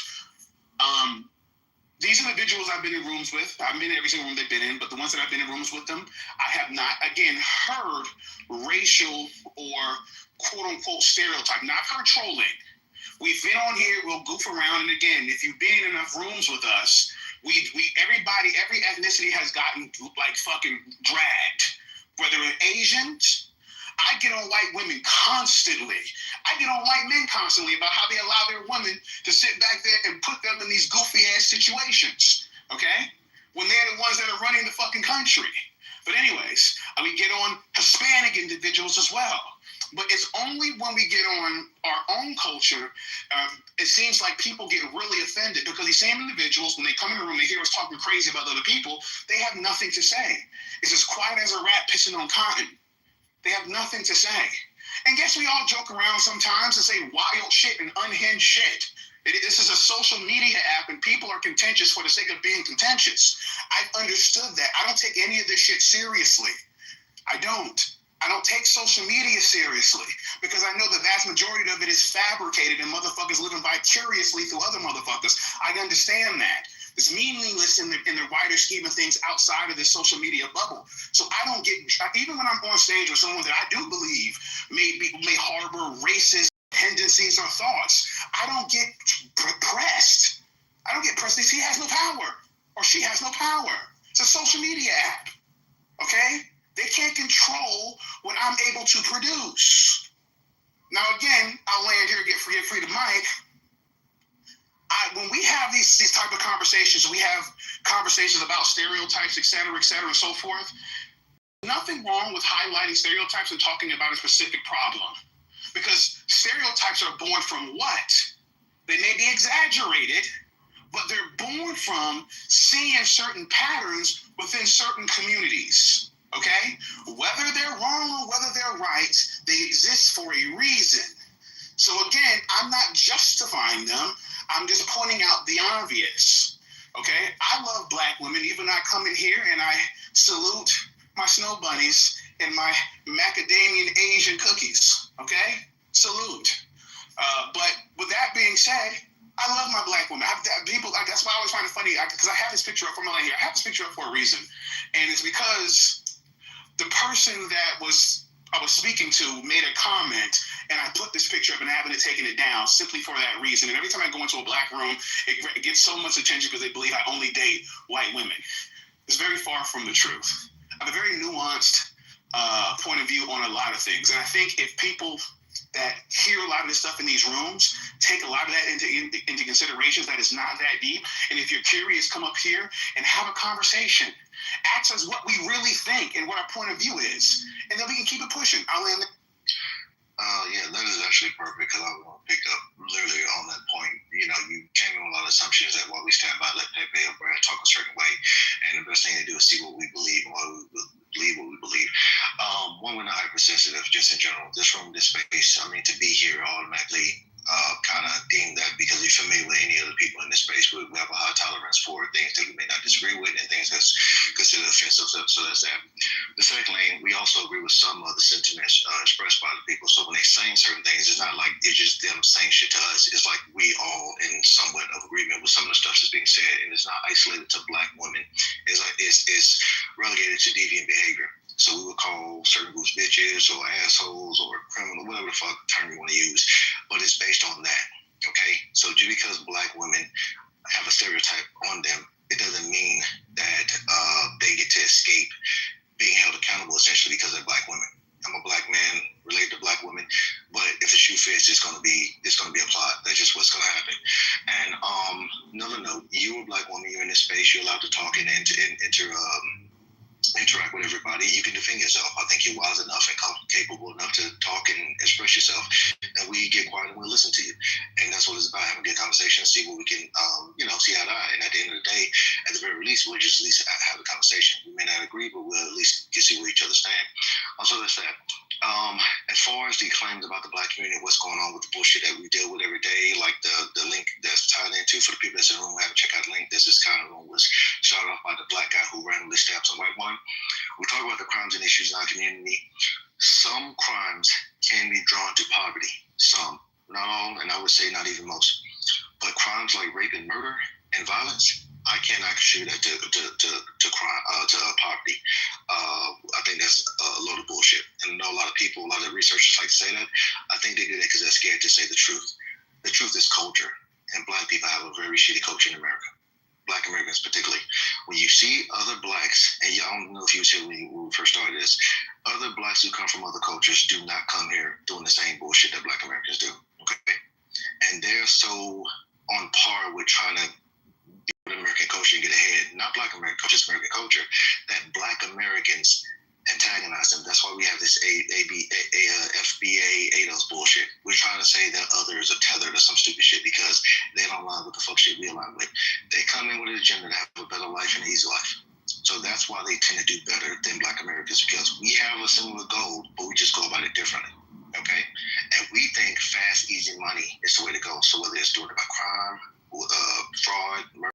These individuals I've been in rooms with, I've been in every single room they've been in, but the ones that I've been in rooms with them, I have not, again, heard racial or quote-unquote stereotype. Not heard trolling. We've been on here, we'll goof around, and again, if you've been in enough rooms with us, everybody, every ethnicity has gotten like fucking dragged. Whether it's Asians, I get on white women constantly. I get on white men constantly about how they allow their women to sit back there and put them in these goofy ass situations, okay? When they're the ones that are running the fucking country. But anyways, we get on Hispanic individuals as well. But it's only when we get on our own culture, it seems like people get really offended because these same individuals, when they come in the room, they hear us talking crazy about other people, they have nothing to say. It's as quiet as a rat pissing on cotton. They have nothing to say. And guess we all joke around sometimes and say wild shit and unhinged shit. This is a social media app and people are contentious for the sake of being contentious. I've understood that. I don't take any of this shit seriously. I don't take social media seriously because I know the vast majority of it is fabricated and motherfuckers living vicariously through other motherfuckers. I understand that. It's meaningless in the wider scheme of things outside of this social media bubble. So I don't get, even when I'm on stage with someone that I do believe may harbor racist tendencies or thoughts, I don't get pressed. I don't get pressed. He has no power or she has no power. It's a social media app, okay? They can't control what I'm able to produce. Now, again, I'll land here, get free to mic. When we have these type of conversations, we have conversations about stereotypes, et cetera, and so forth. Nothing wrong with highlighting stereotypes and talking about a specific problem. Because stereotypes are born from what? They may be exaggerated, but they're born from seeing certain patterns within certain communities. Okay? Whether they're wrong or whether they're right, they exist for a reason. So again, I'm not justifying them. I'm just pointing out the obvious. Okay? I love black women, even though I come in here and I salute my snow bunnies and my macadamian Asian cookies. Okay? Salute. But with that being said, I love my black women. That's why I always find it funny, because I have this picture up from here. I have this picture up for a reason. And it's because the person that I was speaking to made a comment, and I put this picture up and I haven't taken it down simply for that reason. And every time I go into a black room, it gets so much attention because they believe I only date white women. It's very far from the truth. I have a very nuanced point of view on a lot of things. And I think if people that hear a lot of this stuff in these rooms, take a lot of that into considerations, that it's not that deep. And if you're curious, come up here and have a conversation. Ask us what we really think and what our point of view is, and then we can keep it pushing. I'll end it. Yeah, that is actually perfect because I want to pick up literally on that point. You know, you came in with a lot of assumptions that while we stand by, let Pepe or Brad talk a certain way, and the best thing to do is see what we believe and why we believe what we believe. One, we're not hypersensitive, just in general. This room, this space, I mean, to be here automatically kind of deem that because you're familiar with any other people in this space, we have a high tolerance for things that we may not disagree with and things that's considered offensive. So that's that. The second thing, we also agree with some of the sentiments expressed by the people. So when they saying certain things, it's not like it's just them saying shit to us. It's like we all in somewhat of agreement with some of the stuff that's being said, and it's not isolated to black women. It's like it's relegated to deviant behavior. So we would call certain groups bitches or assholes or criminal, whatever the fuck term you want to use, but it's based on that, okay? So just because black women have a stereotype on them, it doesn't mean that they get to escape being held accountable essentially because they're black women. I'm a black man related to black women, but if the shoe fits, it's gonna be applied. That's just what's gonna happen. And another note, you're a black woman, you're in this space, you're allowed to talk and interact with everybody. You can defend yourself. I think you're wise enough and capable enough to talk and express yourself, and we get quiet and we'll listen to you. And that's what it's about, having a good conversation, see what we can see eye to eye. And at the end of the day, at the very least, we'll just at least have a conversation. We may not agree, but we'll at least get to see where each other stand. Also, that's that. As far as the claims about the black community, what's going on with the bullshit that we deal with every day, like the link that's tied into, for the people that's in the room who haven't checked out the link, this is kind of room was started off by the black guy who randomly stabbed some white woman. We talk about the crimes and issues in our community. Some crimes can be drawn to poverty. Some, not all, and I would say not even most. But crimes like rape and murder and violence, I cannot contribute that to crime, to poverty. I think that's a load of bullshit. And I know a lot of people, a lot of researchers like to say that. I think they do that because they're scared to say the truth. The truth is culture, and black people have a very shitty culture in America. Black Americans particularly. When you see other blacks, and I don't know if you said when we first started this, other blacks who come from other cultures do not come here doing the same bullshit that black Americans do. Okay? And they're so on par with trying to be American culture and get ahead, not black American culture, just American culture, that black Americans antagonize them. That's why we have this FBA, ADOS bullshit. We're trying to say that others are tethered to some stupid shit because they don't align with the fuck shit we align with. They come in with an agenda to have a better life and an easy life. So that's why they tend to do better than black Americans, because we have a similar goal, but we just go about it differently. Okay? And we think fast, easy money is the way to go. So whether it's doing about crime, fraud, murder,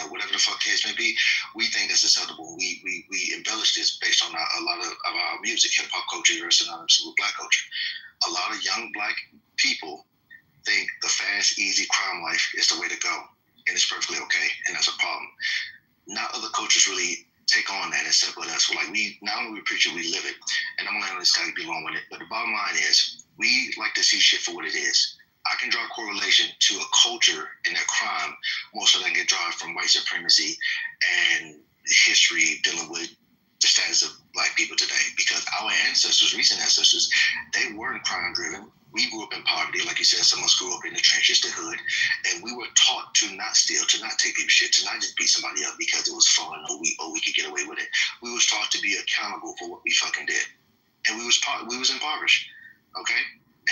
whatever the fuck case may be, we think that's acceptable. We embellish this based on a lot of our music, hip hop culture, very synonymous with black culture. A lot of young black people think the fast, easy crime life is the way to go, and it's perfectly okay, and that's a problem. Not other cultures really take on that except with us. We're like, we not only we preach it, we live it. And I'm gonna let this guy be long with it, but the bottom line is we like to see shit for what it is. I can draw a correlation to a culture and a crime more so than I can draw it from white supremacy and history dealing with the status of black people today. Because our ancestors, recent ancestors, they weren't crime driven. We grew up in poverty, like you said, some of us grew up in the trenches, the hood, and we were taught to not steal, to not take people's shit, to not just beat somebody up because it was fun or we could get away with it. We was taught to be accountable for what we fucking did. And we was impoverished, okay?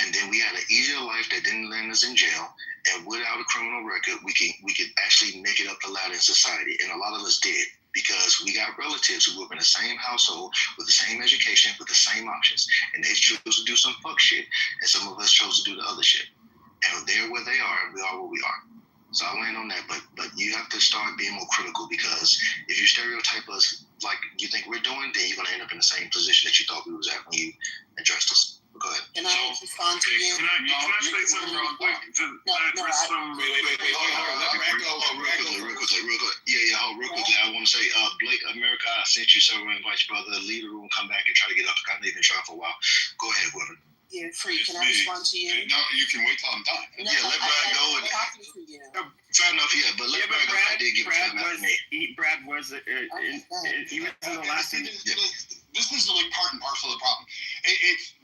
And then we had an easier life that didn't land us in jail. And without a criminal record, we could actually make it up the ladder in society. And a lot of us did, because we got relatives who grew up in the same household with the same education, with the same options. And they chose to do some fuck shit. And some of us chose to do the other shit. And they're where they are, and we are where we are. So I land on that. But you have to start being more critical, because if you stereotype us like you think we're doing, then you're going to end up in the same position that you thought we was at when you addressed us. Go ahead. Can I respond to you? Can I say something real quick? Wait. Real quickly. Yeah, real quickly. I want to say, Blake, America, I sent you several invites, brother. Leave the room, come back and try to get up. I've been trying for a while. Go ahead, woman. Yeah, Free, can I respond to you? No, you can wait till I'm done. No, let Brad go. I'm talking to you. Fair enough, yeah, but let Brad go. I did give Brad was he was in the last thing. This this is like part and parcel of the problem.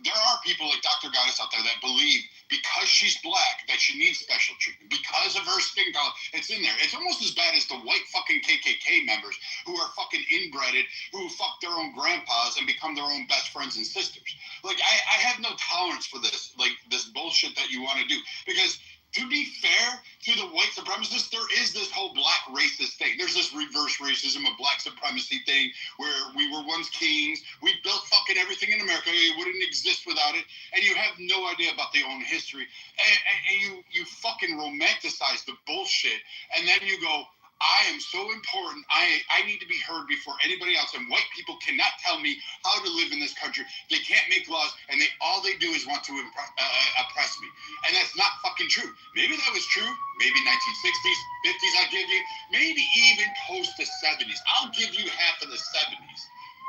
There are people like Dr. Goddess out there that believe because she's black that she needs special treatment because of her skin color. It's in there. It's almost as bad as the white fucking KKK members who are fucking inbreded, who fuck their own grandpas and become their own best friends and sisters. Like I have no tolerance for this, like this bullshit that you want to do, because to be fair to the white supremacists, there is this whole black racist thing. There's this reverse racism of black supremacy thing where we were once kings. We built fucking everything in America. It wouldn't exist without it. And you have no idea about their own history. And you fucking romanticize the bullshit. And then you go, I am so important. I need to be heard before anybody else. And white people cannot tell me how to live in this country. They can't make laws, and all they do is want to oppress me. And that's not fucking true. Maybe that was true. Maybe 1960s, 50s, I'll give you. Maybe even post the 70s. I'll give you half of the 70s.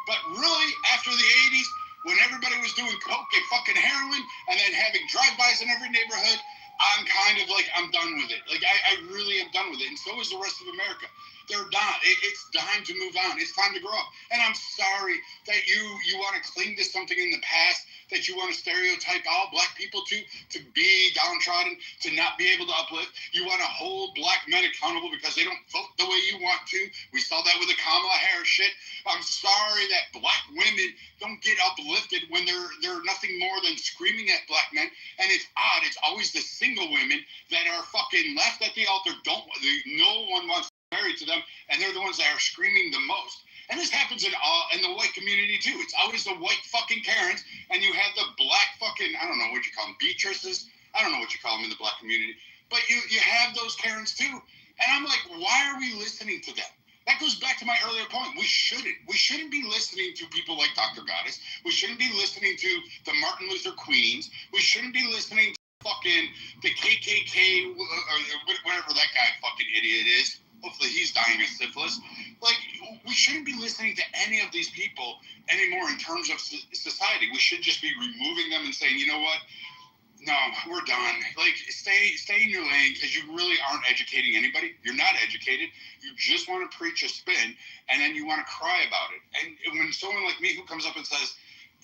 But really, after the 80s, when everybody was doing coke and fucking heroin and then having drive-bys in every neighborhood, I'm kind of like, I'm done with it. Like, I really am done with it. And so is the rest of America. They're not. It's time to move on. It's time to grow up. And I'm sorry that you want to cling to something in the past, that you want to stereotype all black people to be downtrodden, to not be able to uplift. You want to hold black men accountable because they don't vote the way you want to. We saw that with the Kamala Harris shit. I'm sorry that black women don't get uplifted when they're nothing more than screaming at black men. And it's odd. It's always the single women that are fucking left at the altar. No one wants married to them, and they're the ones that are screaming the most. And this happens in the white community too. It's always the white fucking Karens, and you have the black fucking, I don't know what you call them, Beatrices. I don't know what you call them in the black community, but you have those Karens too. And I'm like, why are we listening to them? That goes back to my earlier point. We shouldn't be listening to people like Dr. Goddess. We shouldn't be listening to the Martin Luther Queens. We shouldn't be listening to fucking the KKK or whatever that guy fucking idiot is. Hopefully he's dying of syphilis. Like, we shouldn't be listening to any of these people anymore in terms of society. We should just be removing them and saying, you know what? No, we're done. Like, stay in your lane, because you really aren't educating anybody. You're not educated. You just want to preach a spin, and then you want to cry about it. And when someone like me who comes up and says,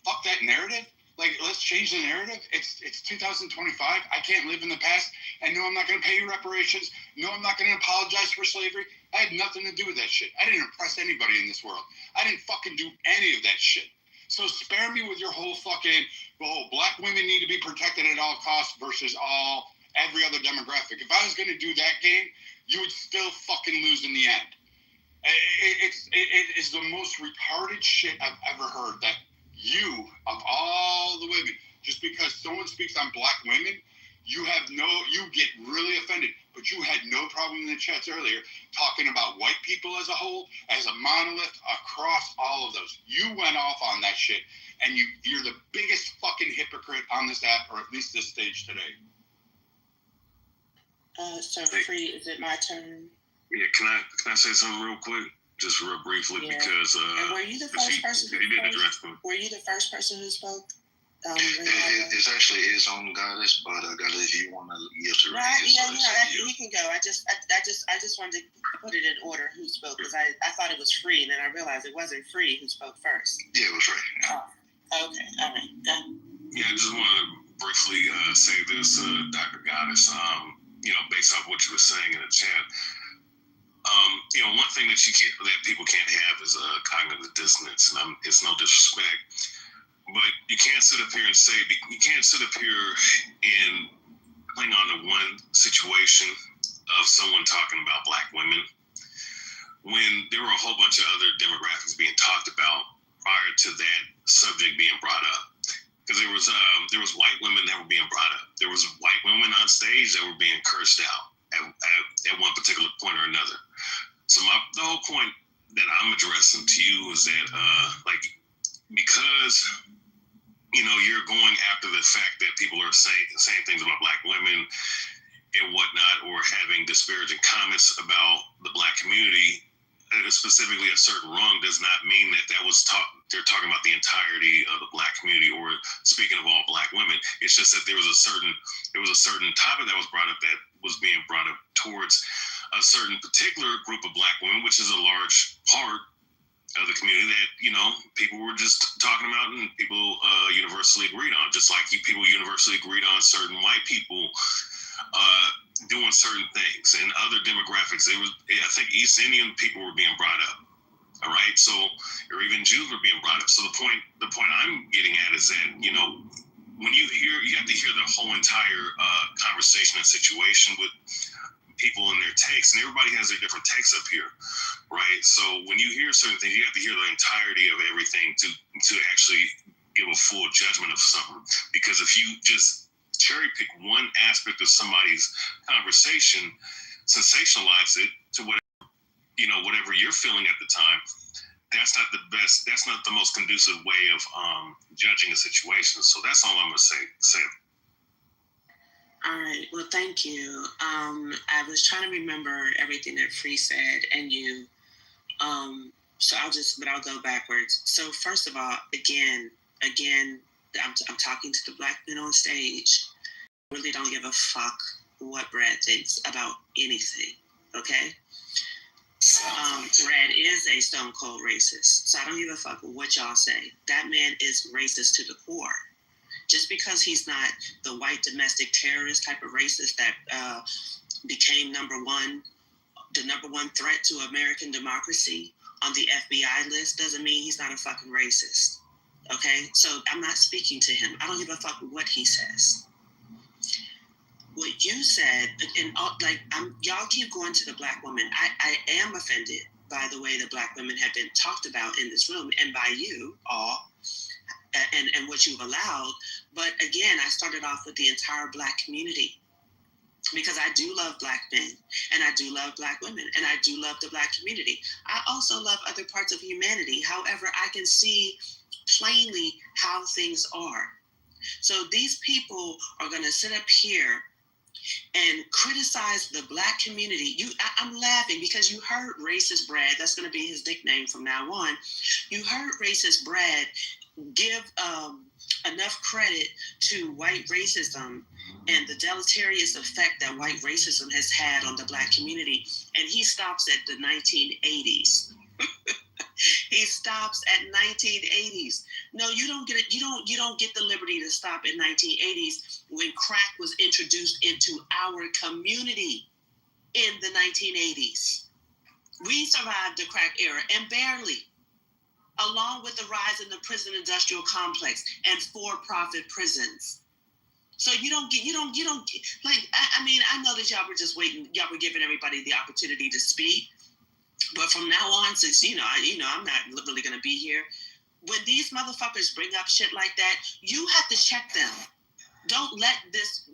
fuck that narrative, like, let's change the narrative. It's 2025. I can't live in the past. And no, I'm not going to pay you reparations. No, I'm not going to apologize for slavery. I had nothing to do with that shit. I didn't oppress anybody in this world. I didn't fucking do any of that shit. So spare me with your whole fucking, well, black women need to be protected at all costs versus every other demographic. If I was going to do that game, you would still fucking lose in the end. It is the most retarded shit I've ever heard, that you, of all the women, just because someone speaks on black women, you get really offended. But you had no problem in the chats earlier talking about white people as a whole, as a monolith across all of those. You went off on that shit, and you're the biggest fucking hypocrite on this app, or at least this stage today. So Free, is it my turn? Yeah, can I say something real quick? Just real briefly, Yeah. Because and were you the first person? Were you the first person who spoke? It's actually his own Goddess, but Goddess, if you want to yield to right, he can go. I just wanted to put it in order who spoke, because I thought it was Free, and then I realized it wasn't Free who spoke first. Yeah, it was Free. Oh, okay, all right, go. Yeah, I just want to briefly say this, Dr. Goddess. Based off what you were saying in the chat. One thing that people can't have is cognitive dissonance, and it's no disrespect. But you can't sit up here and say, you can't sit up here and cling on to one situation of someone talking about black women when there were a whole bunch of other demographics being talked about prior to that subject being brought up. Because there was white women that were being brought up. There was white women on stage that were being cursed out at one particular point or another. So the whole point that I'm addressing to you is that, because you're going after the fact that people are saying things about black women and whatnot, or having disparaging comments about the black community, specifically a certain wrong, does not mean that they're talking about the entirety of the black community, or speaking of all black women. It's just that there was a certain topic that was brought up that was being brought up towards a certain particular group of black women, which is a large part of the community that, people were just talking about and people universally agreed on, just like people universally agreed on certain white people doing certain things. And other demographics, I think East Indian people were being brought up. All right, so, or even Jews were being brought up. So the point I'm getting at is that, you know, when you have to hear the whole entire conversation and situation with people and their takes, and everybody has their different takes up here, right? So when you hear certain things, you have to hear the entirety of everything to actually give a full judgment of something. Because if you just cherry pick one aspect of somebody's conversation, sensationalize it to whatever you're feeling at the time, that's not the best, that's not the most conducive way of judging a situation. So that's all I'm going to say. All right. Well, thank you. I was trying to remember everything that Free said and you. So I'll go backwards. So first of all, again, I'm talking to the black men on stage. I really don't give a fuck what Brad thinks about anything. Okay. Brad is a stone cold racist, so I don't give a fuck what y'all say. That man is racist to the core. Just because he's not the white domestic terrorist type of racist that became the number one threat to American democracy on the FBI list doesn't mean he's not a fucking racist. Okay, so I'm not speaking to him. I don't give a fuck what he says. What you said, and y'all keep going to the black woman. I am offended by the way the black women have been talked about in this room and by you all and what you've allowed. But again, I started off with the entire black community because I do love black men and I do love black women and I do love the black community. I also love other parts of humanity. However, I can see plainly how things are. So these people are going to sit up here and criticize the black community. I'm laughing because you heard racist Brad. That's going to be his nickname from now on. You heard racist Brad give enough credit to white racism and the deleterious effect that white racism has had on the black community, and he stops at the 1980s. He stops at 1980s. No, you don't get it. You don't get the liberty to stop at 1980s when crack was introduced into our community in the 1980s. We survived the crack era and barely, along with the rise in the prison industrial complex and for-profit prisons. So you don't get like, I mean, I know that y'all were just waiting. Y'all were giving everybody the opportunity to speak. But from now on, since, I'm not really going to be here, when these motherfuckers bring up shit like that, you have to check them. Don't let this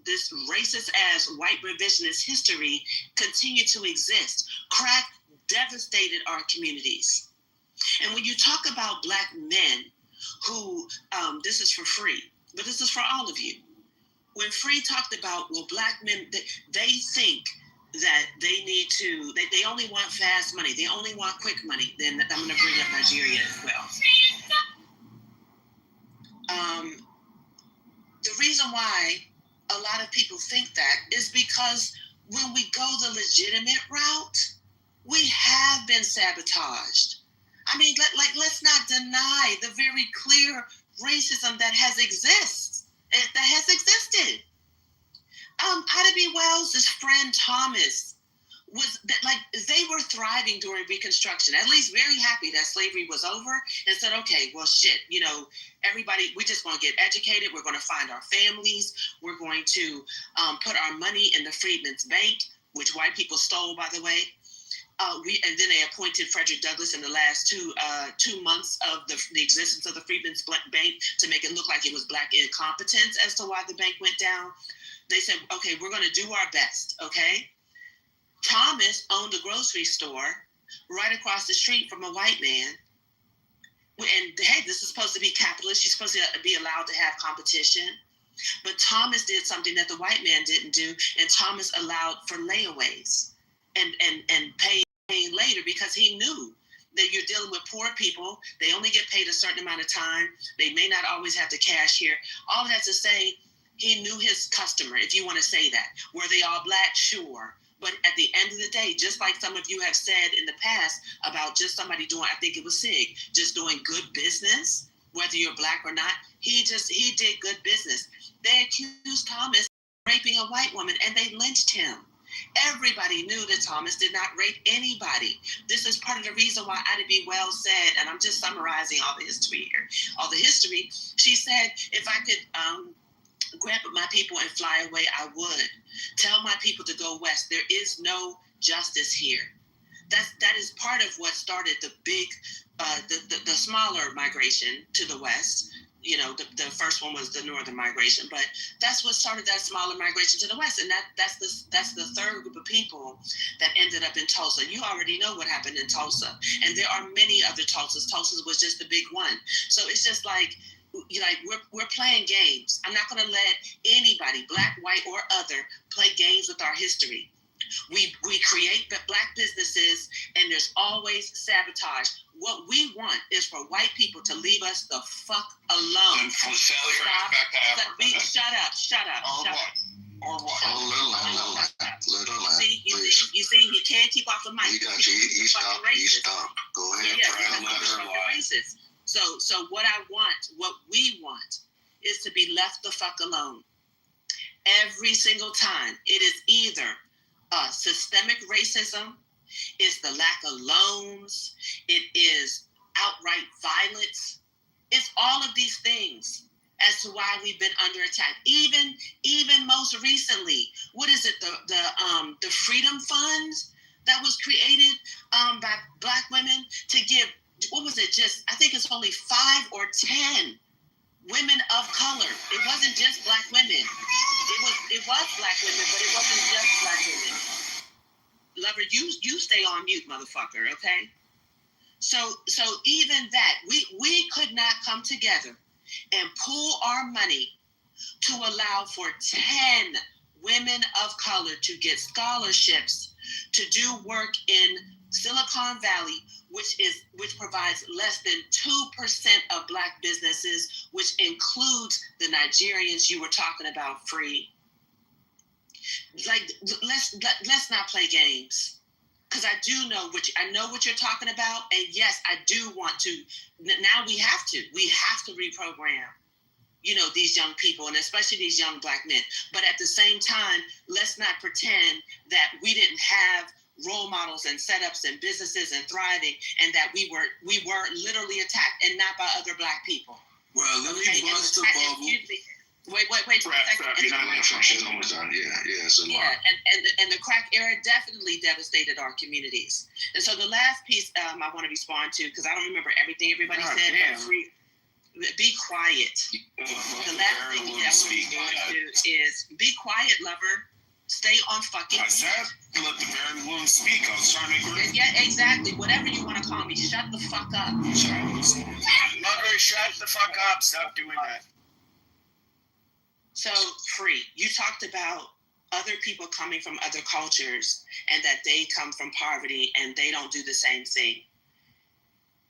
racist-ass white revisionist history continue to exist. Crack devastated our communities. And when you talk about black men who, this is for Free, but this is for all of you. When Free talked about, well, black men, they think that they only want fast money. They only want quick money. Then I'm going to bring up Nigeria as well. The reason why a lot of people think that is because when we go the legitimate route, we have been sabotaged. I mean, let's not deny the very clear racism that has existed. Ida B. Wells' friend Thomas they were thriving during Reconstruction, at least very happy that slavery was over, and said, okay, well, shit, everybody, we just want to get educated. We're going to find our families. We're going to put our money in the Freedmen's Bank, which white people stole, by the way. And then they appointed Frederick Douglass in the last 2 months of the existence of the Freedmen's Bank to make it look like it was black incompetence as to why the bank went down. They said, okay, we're going to do our best, okay? Thomas owned a grocery store right across the street from a white man. And, hey, this is supposed to be capitalist. You're supposed to be allowed to have competition. But Thomas did something that the white man didn't do, and Thomas allowed for layaways and paying later because he knew that you're dealing with poor people. They only get paid a certain amount of time. They may not always have the cash here. All that to say, he knew his customer, if you want to say that. Were they all black? Sure. But at the end of the day, just like some of you have said in the past about just somebody doing, I think it was Sig, just doing good business, whether you're black or not, he did good business. They accused Thomas of raping a white woman and they lynched him. Everybody knew that Thomas did not rape anybody. This is part of the reason why Ida B. Wells said, and I'm just summarizing all the history here, she said, if I could grab my people and fly away, I would. Tell my people to go west. There is no justice here. That is part of what started the big, the smaller migration to the west. You know, the first one was the northern migration, but that's what started that smaller migration to the west, and that's the third group of people that ended up in Tulsa. You already know what happened in Tulsa, and there are many other Tulsas. Tulsa was just the big one. So it's just like we're playing games. I'm not going to let anybody, black, white, or other, play games with our history. We create black businesses, and there's always sabotage. What we want is for white people to leave us the fuck alone. Shut up. Or what? You see, he can't keep off the mic. He stopped. Go ahead, racist. So what we want is to be left the fuck alone. Every single time. It is either systemic racism, it's the lack of loans, it is outright violence. It's all of these things as to why we've been under attack. Even most recently, what is it? The Freedom Fund that was created by black women to give. What was it? I think it's only 5 or 10 women of color. It wasn't just black women. It was black women, but it wasn't just black women. Lover, you stay on mute, motherfucker. Okay. So even that, we could not come together and pool our money to allow for 10 women of color to get scholarships to do work in Silicon Valley, which provides less than 2% of black businesses, which includes the Nigerians you were talking about, Free. Like, let's not play games, because I do know what you're talking about, and yes, I do want to. Now we have to reprogram, these young people, and especially these young black men. But at the same time, let's not pretend that we didn't have role models and setups and businesses and thriving, and that we were literally attacked, and not by other black people. Well, let me bust the bubble. Wait. You're not going to shit on done. Yeah. And the crack era definitely devastated our communities. And so the last piece I want to respond to, because I don't remember everything everybody said. Be quiet. The last thing I want to respond to is be quiet, lover. Stay on fucking. I said let the very woman speak. I was trying to agree. Yeah, exactly. Whatever you want to call me. Shut the fuck up. Lover, shut the fuck up. Stop doing that. So, Free, you talked about other people coming from other cultures and that they come from poverty and they don't do the same thing.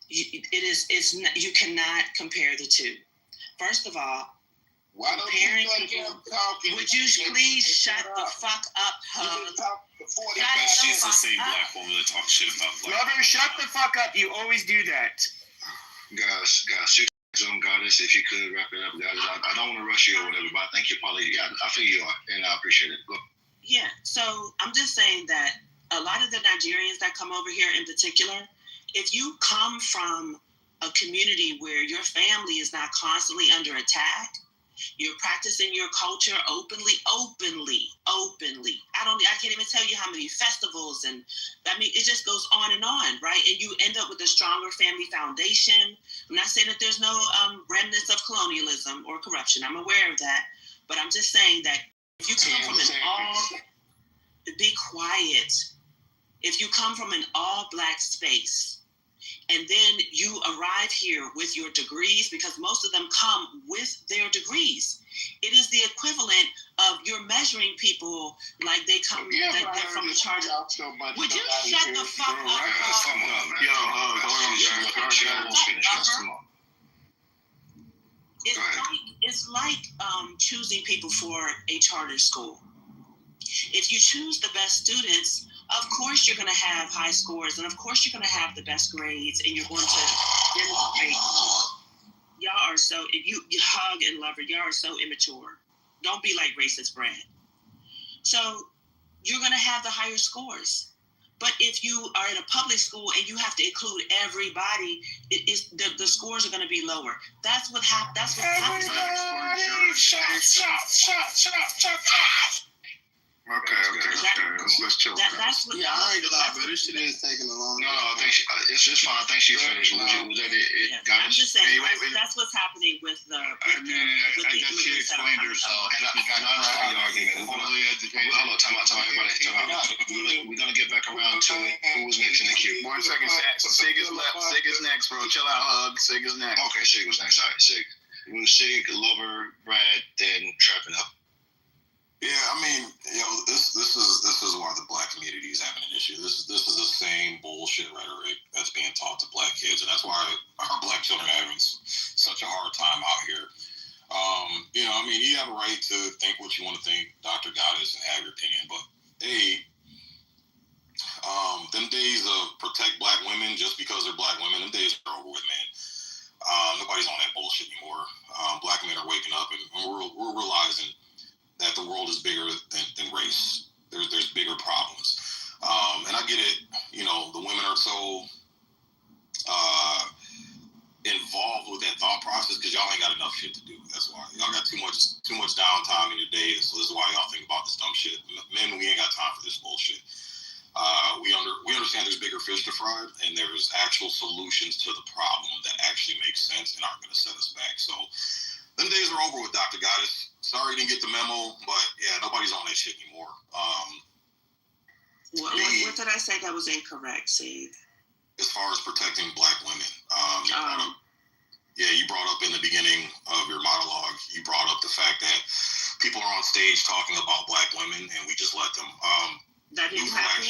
You cannot compare the two. First of all, why don't you let him talk? Would you please shut the fuck up, hub? She's the same black woman that talks shit about black. Lover, shut the fuck up. You always do that. Guys, Goddess, if you could wrap it up, guys. I don't want to rush you or whatever, but I think you're probably, I feel you are, and I appreciate it. Go. Yeah, so I'm just saying that a lot of the Nigerians that come over here in particular, if you come from a community where your family is not constantly under attack, you're practicing your culture openly. I can't even tell you how many festivals, and I mean, it just goes on, right? And you end up with a stronger family foundation. I'm not saying that there's no remnants of colonialism or corruption. I'm aware of that. But I'm just saying that if you come from be quiet. If you come from an all-black space, and then you arrive here with your degrees, because most of them come with their degrees. It is the equivalent of you're measuring people like they come they're from the charge. Would you shut the fuck up? It's like choosing people for a charter school. If you choose the best students, of course you're going to have high scores, and of course you're going to have the best grades, and you're going to demonstrate. Y'all are so, if you hug and love her, y'all are so immature. Don't be like racist Brad. So you're going to have the higher scores. But if you are in a public school and you have to include everybody, the scores are going to be lower. That's what happens. Okay. Let's chill. That's what. Yeah, I ain't gonna lie, but this shit is taking a long. No, I think it's just fine. I think she finished. Was that it? Got I'm just saying that's what's happening with the. I guess she explained herself. Hold on, time out, everybody. We're gonna get back around to it. Who was next in the queue? 1 second. Sig is left. Sig is next, bro. Chill out, hug. Sig is next. Okay, Sig was next. All right, Sig. It was Sig, Lover, Brad, then Trapping Up. Yeah, I mean, this is why the black community is having an issue. This is the same bullshit rhetoric that's being taught to black kids, and that's why our black children are having such a hard time out here. I mean, you have a right to think what you want to think, Dr. Goddess, and have your opinion, but hey, them days of protect black women just because they're black women, them days are over with, man. Nobody's on that bullshit anymore. Black men are waking up, and we're realizing that the world is bigger than race. There's bigger problems. And I get it, the women are so involved with that thought process because y'all ain't got enough shit to do. That's why. Y'all got too much downtime in your day, so this is why y'all think about this dumb shit. Men, we ain't got time for this bullshit. We understand there's bigger fish to fry, and there's actual solutions to the problem that actually make sense and aren't going to set us back. So them days are over with, Dr. Goddess. Sorry you didn't get the memo, but yeah, nobody's on that shit anymore. What did I say that was incorrect, Sid? As far as protecting black women, you brought up in the beginning of your monologue, you brought up the fact that people are on stage talking about black women, and we just let them. That didn't happen.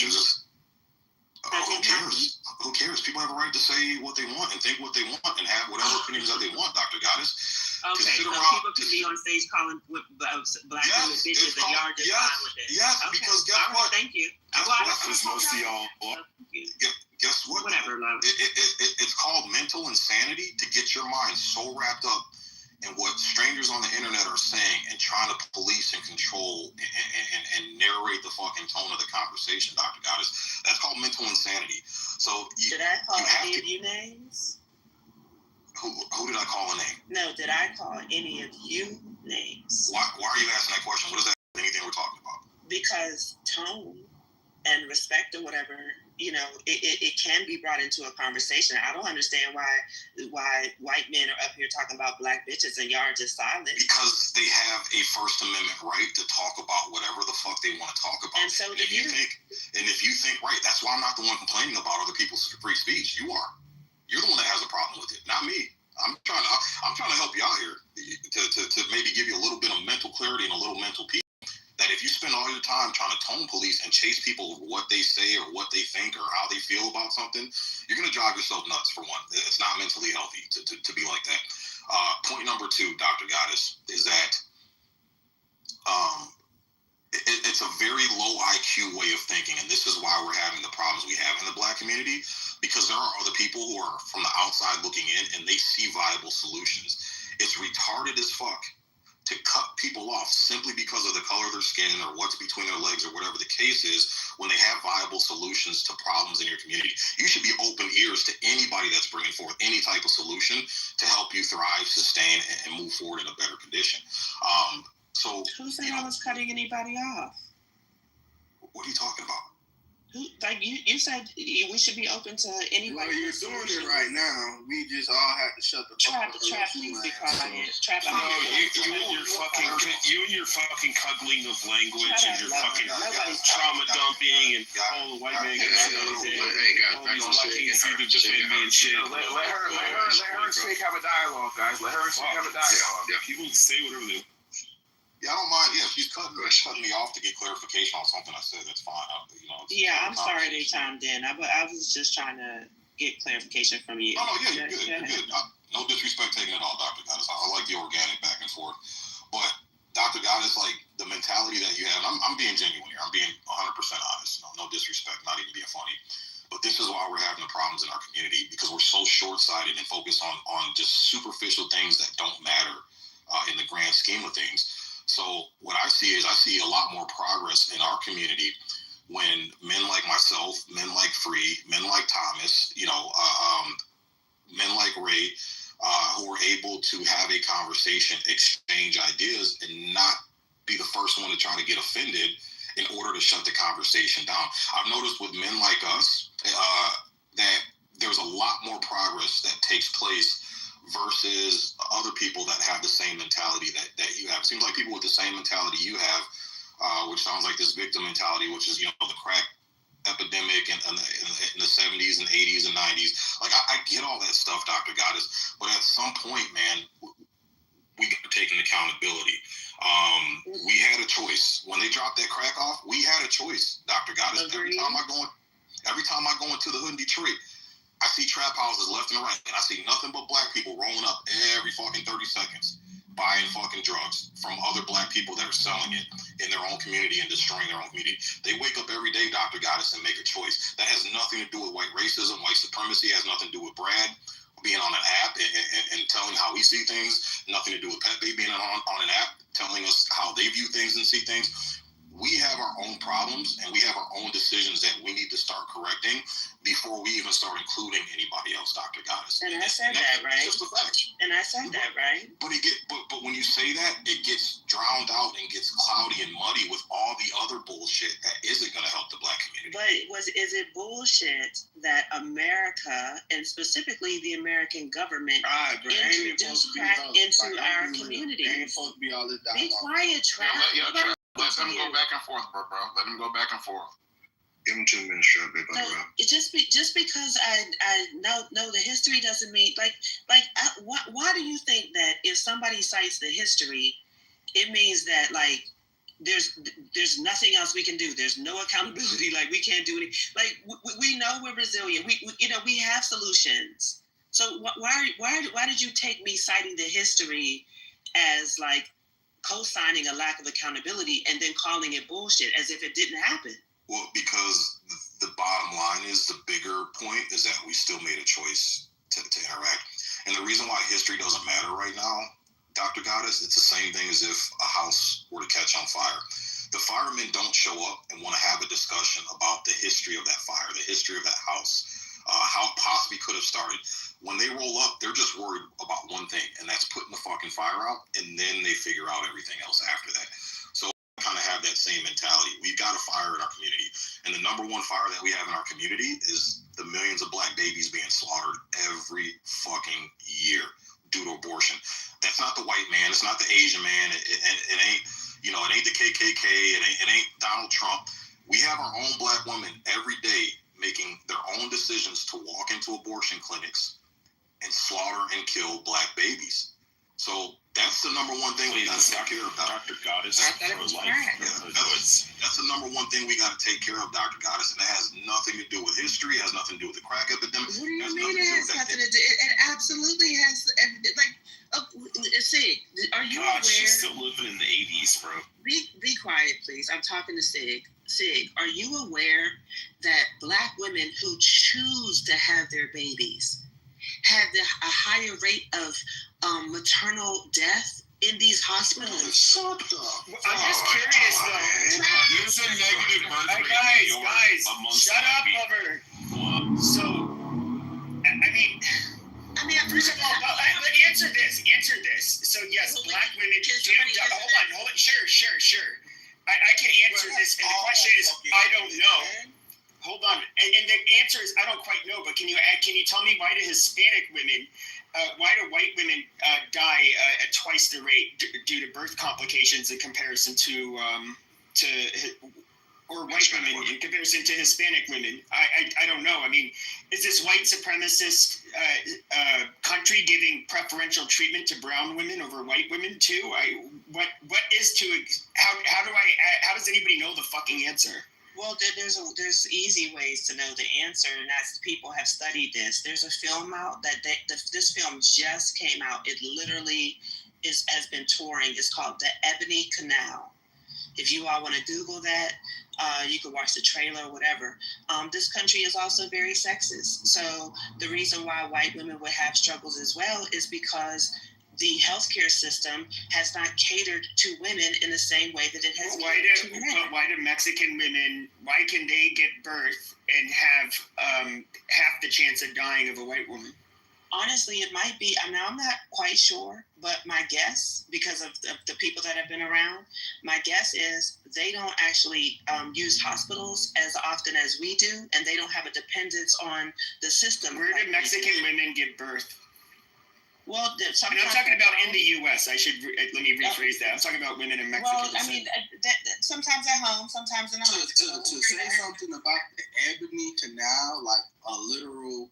Who cares? Who cares? People have a right to say what they want and think what they want and have whatever opinions that they want, Dr. Goddess. Okay, so people can be on stage calling black women bitches and y'all just fine with it. Yes, okay. Because guess what? Thank you. Guess what? Whatever, love. It's called mental insanity to get your mind so wrapped up in what strangers on the internet are saying and trying to police and control and narrate the fucking tone of the conversation, Dr. Goddess. That's called mental insanity. So did I call any of you names? Who did I call a name? No, did I call any of you names? Why are you asking that question? What is that? Anything we're talking about? Because tone and respect or whatever, it can be brought into a conversation. I don't understand why white men are up here talking about black bitches and y'all are just silent. Because they have a First Amendment right to talk about whatever the fuck they want to talk about. And so if you think right, that's why I'm not the one complaining about other people's free speech. You are. You're the one that has a problem with it, not me. I'm trying to help you out here to maybe give you a little bit of mental clarity and a little mental peace. That if you spend all your time trying to tone police and chase people over what they say or what they think or how they feel about something, you're going to drive yourself nuts, for one. It's not mentally healthy to be like that. Point number 2, Dr. Goddess, is that it's a very low IQ way of thinking, and this is why we're having the problems we have in the black community, because there are other people who are from the outside looking in, and they see viable solutions. It's retarded as fuck to cut people off simply because of the color of their skin or what's between their legs or whatever the case is when they have viable solutions to problems in your community. You should be open ears to anybody that's bringing forth any type of solution to help you thrive, sustain, and move forward in a better condition. So who said I was cutting anybody off? What are you talking about? You said we should be open to anybody. Well, you're doing it right now. We just all have to shut the fuck up. Trap, please be quiet. Trap, you and your fucking cuddling of language and your fucking trauma dumping and the white man gets all these black kids do to defend me and shit. Let her and Sig have a dialogue, guys. Let her and Sig have a dialogue. Yeah, people can say whatever they want. Yeah, I don't mind. Yeah, if she's cutting me off to get clarification on something I said, that's fine. I'm sorry they chimed in. I was just trying to get clarification from you. No, you're good. You're good. No disrespect taken at all, Dr. Goddess. I like the organic back and forth. But Dr. Goddess, the mentality that you have, I'm being genuine here. I'm being 100% honest. No disrespect, not even being funny. But this is why we're having the problems in our community, because we're so short-sighted and focused on just superficial things that don't matter in the grand scheme of things. So what I see a lot more progress in our community when men like myself, men like Free, men like Thomas, men like Ray, who are able to have a conversation, exchange ideas, and not be the first one to try to get offended in order to shut the conversation down. I've noticed with men like us that there's a lot more progress that takes place versus other people that have the same mentality that you have. It seems like people with the same mentality you have, which sounds like this victim mentality, which is, the crack epidemic in the 70s and 80s and 90s. Like, I get all that stuff, Dr. Goddess, but at some point, man, we got to take an accountability. We had a choice. When they dropped that crack off, we had a choice, Dr. Goddess. Every time I go into the hood in Detroit, I see trap houses left and right, and I see nothing but black people rolling up every fucking 30 seconds, buying fucking drugs from other black people that are selling it in their own community and destroying their own community. They wake up every day, Dr. Goddess, and make a choice. That has nothing to do with white racism, white supremacy, has nothing to do with Brad being on an app and telling how we see things, nothing to do with Pepe being on an app telling us how they view things and see things. We have our own problems, and we have our own decisions that we need to start correcting before we even start including anybody else, Dr. Goddess. And I said that, right? Just the facts. And I said that, right? But when you say that, it gets drowned out and gets cloudy and muddy with all the other bullshit that isn't going to help the black community. But is it bullshit that America, and specifically the American government, introduced crack into our community? Ain't supposed to be all this dialogue. Be quiet, Trap. Let them go back and forth, bro. Let them go back and forth. Give him 2 minutes, Trap. Just because I know the history doesn't mean why do you think that if somebody cites the history, it means that there's nothing else we can do. There's no accountability. Like, we can't do anything. Like, we know we're resilient. We have solutions. So why did you take me citing the history as co-signing a lack of accountability and then calling it bullshit as if it didn't happen? Well, because the bottom line is, the bigger point is that we still made a choice to interact. And the reason why history doesn't matter right now, Dr. Goddess, it's the same thing as if a house were to catch on fire. The firemen don't show up and want to have a discussion about the history of that fire, the history of that house, how it possibly could have started. When they roll up, they're just worried about one thing, and that's putting the fucking fire out, and then they figure out everything else after that. So I kind of have that same mentality. We've got a fire in our community, and the number one fire that we have in our community is the millions of black babies being slaughtered every fucking year due to abortion. That's not the white man. It's not the Asian man. It ain't, it ain't the KKK. It ain't Donald Trump. We have our own black women every day making their own decisions to walk into abortion clinics and slaughter and kill black babies. So that's the number one thing we got to take care of, Dr. Goddess. That's the number one thing we got to take care of, Dr. Goddess, and it has nothing to do with history. It has nothing to do with the crack epidemic. What do you mean it has nothing to do? It absolutely has. Sig, are you aware? She's still living in the 80s, bro. Be quiet, please. I'm talking to Sig. Sig, are you aware that black women who choose to have their babies have a higher rate of maternal death in these hospitals? I'm just curious, though. There's a negative birth rate. Guys, shut up, lover. So, first of all, answer this. So, yes, black women do. Hold on. Sure. I can answer this, and the question is, I don't know. Hold on, and the answer is, I don't quite know. But can you tell me why do Hispanic women, why do white women die at twice the rate due to birth complications in comparison to white women in comparison to Hispanic women? I don't know. I mean, is this white supremacist country giving preferential treatment to brown women over white women too? How does anybody know the fucking answer? Well, there's easy ways to know the answer, and that's, people have studied this. There's a film out this film just came out. It literally has been touring. It's called The Ebony Canal. If you all want to Google that, you can watch the trailer or whatever. This country is also very sexist. So the reason why white women would have struggles as well is because the healthcare system has not catered to women in the same way that it has catered to men. But why do Mexican women, why can they get birth and have half the chance of dying of a white woman? Honestly, it might be. I mean, I'm not quite sure, but my guess, because of the people that have been around, my guess is they don't actually use hospitals as often as we do, and they don't have a dependence on the system. Where do Mexican women give birth? Well, I'm talking about in the U.S. Let me rephrase that. I'm talking about women in Mexico. Well, I mean, sometimes at home, sometimes in a hospital. To say something about the Ebony Canal, like a literal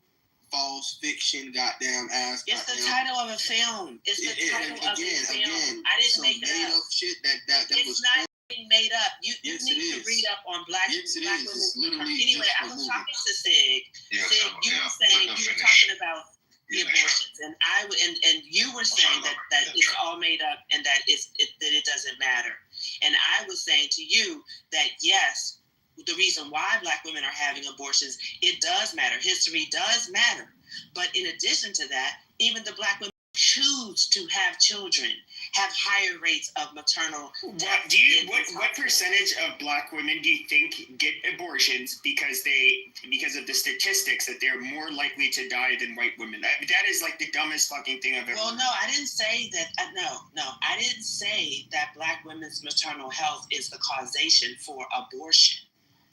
false fiction, goddamn ass. It's the title of a film. It's the title of a film. I didn't make it up. Shit that it's was not made up. You need to read up on black women. Anyway, I was talking to Sig. Sig, you were saying you were talking about the abortions, and you were saying that it's all made up and that it doesn't matter. And I was saying to you that yes, the reason why black women are having abortions, it does matter. History does matter. But in addition to that, even the black women who choose to have children have higher rates of maternal death. What percentage of black women do you think get abortions because of the statistics that they're more likely to die than white women? That is like the dumbest fucking thing I've ever heard. Well, no, I didn't say that. No, I didn't say that black women's maternal health is the causation for abortion.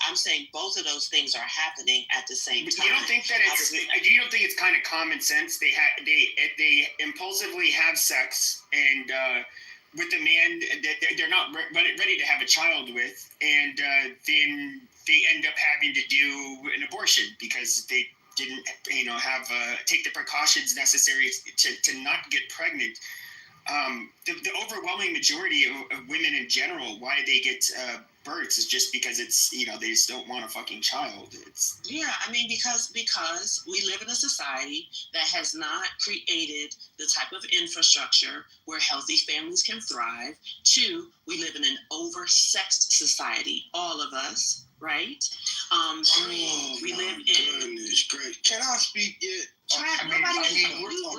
I'm saying both of those things are happening at the same time. You don't think that you don't think it's kind of common sense? They impulsively have sex and with a man that they're not ready to have a child with, and then they end up having to do an abortion because they didn't, have take the precautions necessary to not get pregnant. The overwhelming majority of women in general, why they get births is just because it's, they just don't want a fucking child. Because we live in a society that has not created the type of infrastructure where healthy families can thrive. 2, we live in an over-sexed society, all of us, right? We live in... Goodness, great. Can I speak yet? We're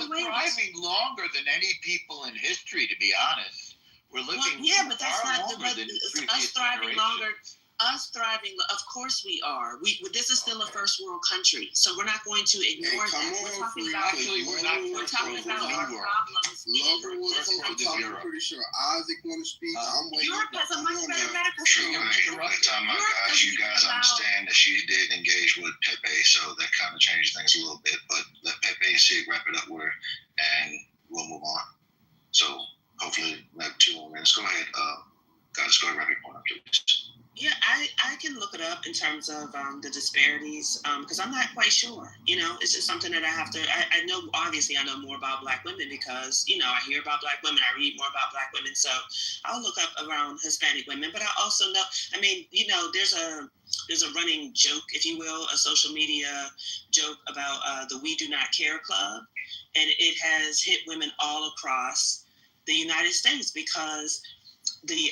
thriving longer than any people in history, to be honest. We're living but that's not us thriving longer. Us thriving, of course we are. This is still a first world country, so we're not going to ignore that. We're talking about our problems. I'm pretty sure Isaac want to speak. I'm waiting. Europe has a much better medical system. By the time I got you guys understand that she did engage with Pepe, so that kind of changed things a little bit. But let Pepe and Sig wrap it up and we'll move on. So hopefully we have 2 more minutes. Go ahead, guys. Go ahead, wrap your point up, please. Yeah, I can look it up in terms of the disparities because I'm not quite sure. It's just something that I have to. I know, obviously, I know more about black women because I hear about black women. I read more about black women, so I'll look up around Hispanic women. But I also know. There's a running joke, if you will, a social media joke about the We Do Not Care Club, and it has hit women all across the United States because the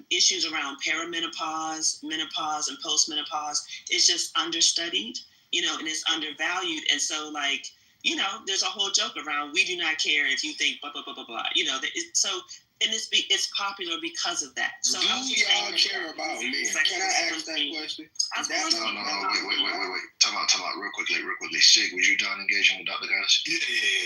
issues around perimenopause, menopause, and postmenopause is just understudied, and it's undervalued. And so, there's a whole joke around, we do not care if you think blah, blah, blah, blah, blah. And it's popular because of that. So do y'all care about me? Can I ask that question? No, wait. Talk about real quickly. Sig, was you done engaging with Dr. Goddess?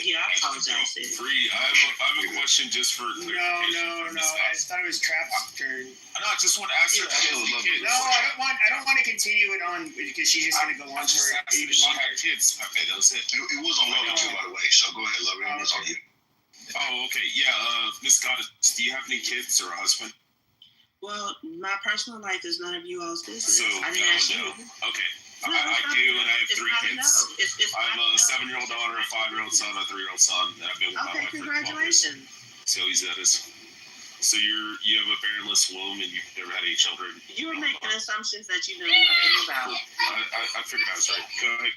Yeah, I apologize. Free. I have a question just for clarification. No. I just thought it was Trap's turn. No, I just want to ask her. I don't want to continue it on because she's just going to go on for even longer. Kids. Okay, that was it. It was on Logan too, by the way. So go ahead, Logan. It's on you. Oh, okay. Yeah, Miss Goddess, do you have any kids or a husband? Well, my personal life is none of you all's business. So, I didn't ask you. Okay. I do, and I have 3 kids. I have a 7-year-old daughter, a 5-year-old son, a 3-year-old son, and I've been with my wife for 12 years. Congratulations. So So you have a parentless womb, and you've never had any children. You were making assumptions that you know nothing about. I figured I was right. Go ahead.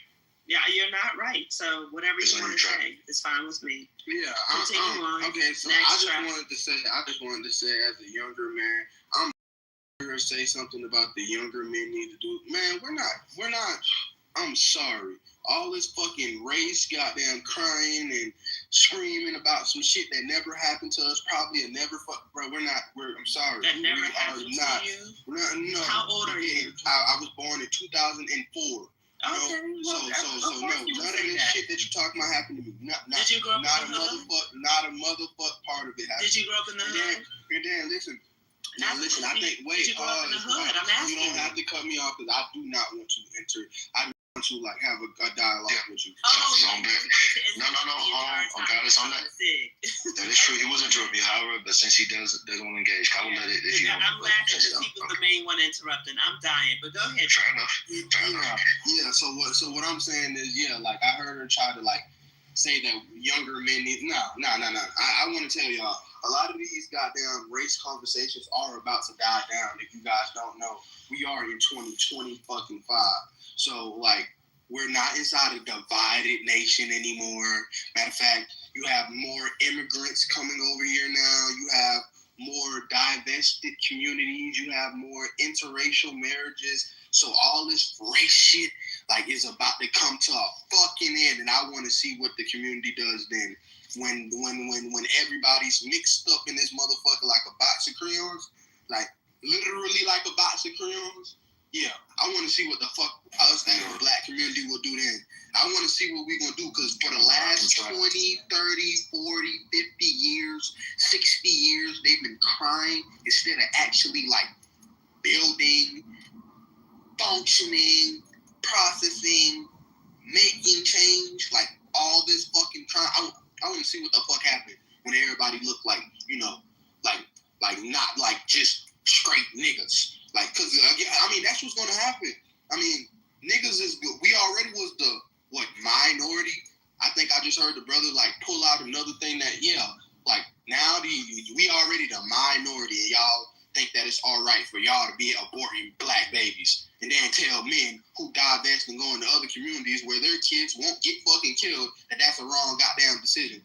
Yeah, you're not right. So whatever you want to say is fine with me. Yeah, continue on. Okay, so I just wanted to say, as a younger man, I'm her say something about the younger men need to do. Man, we're not. I'm sorry. All this fucking race, goddamn crying and screaming about some shit that never happened to us. Probably a never bro. I'm sorry. That never happened to you. We're not. No. How old are you? I was born in 2004. Okay, so no, none of this shit that you're talking about happened to me. Did you grow up not in the hood? Not a motherfuck part of it happened. Did you grow up in the hood? Dan, listen. Now listen, I think. Wait, did you grow up in the hood? I'm asking. You don't have to cut me off because I do not want to enter. I want to like have a dialogue with you. No. I got us on that. That is true. He was interrupting, however, but since he doesn't want to engage, I will let it. I'm laughing because he was the main one interrupting. I'm dying, but go ahead. Fair enough. Yeah. So what I'm saying is, like I heard her try to like say that younger men need. No. I want to tell y'all, a lot of these goddamn race conversations are about to die down. If you guys don't know, we are in 2020 fucking 5. So like, we're not inside a divided nation anymore. Matter of fact, you have more immigrants coming over here now. You have more divested communities. You have more interracial marriages. So all this race shit like is about to come to a fucking end, and I want to see what the community does then. When everybody's mixed up in this motherfucker like a box of crayons, like literally like a box of crayons. Yeah, I want to see what the fuck us as a black community will do then. I want to see what we're going to do because for the last 20, 30, 40, 50 years, 60 years, they've been crying instead of actually like building, functioning, processing, making change. Like all this fucking crying. I want to see what the fuck happened when everybody looked like, like not like just straight niggas. Like, cause I mean, that's what's gonna happen. I mean, niggas is good. We already was the minority. I think I just heard the brother like pull out another thing that like now we already the minority, and y'all think that it's all right for y'all to be aborting black babies, and then tell men who divest and go into other communities where their kids won't get fucking killed that that's a wrong goddamn decision.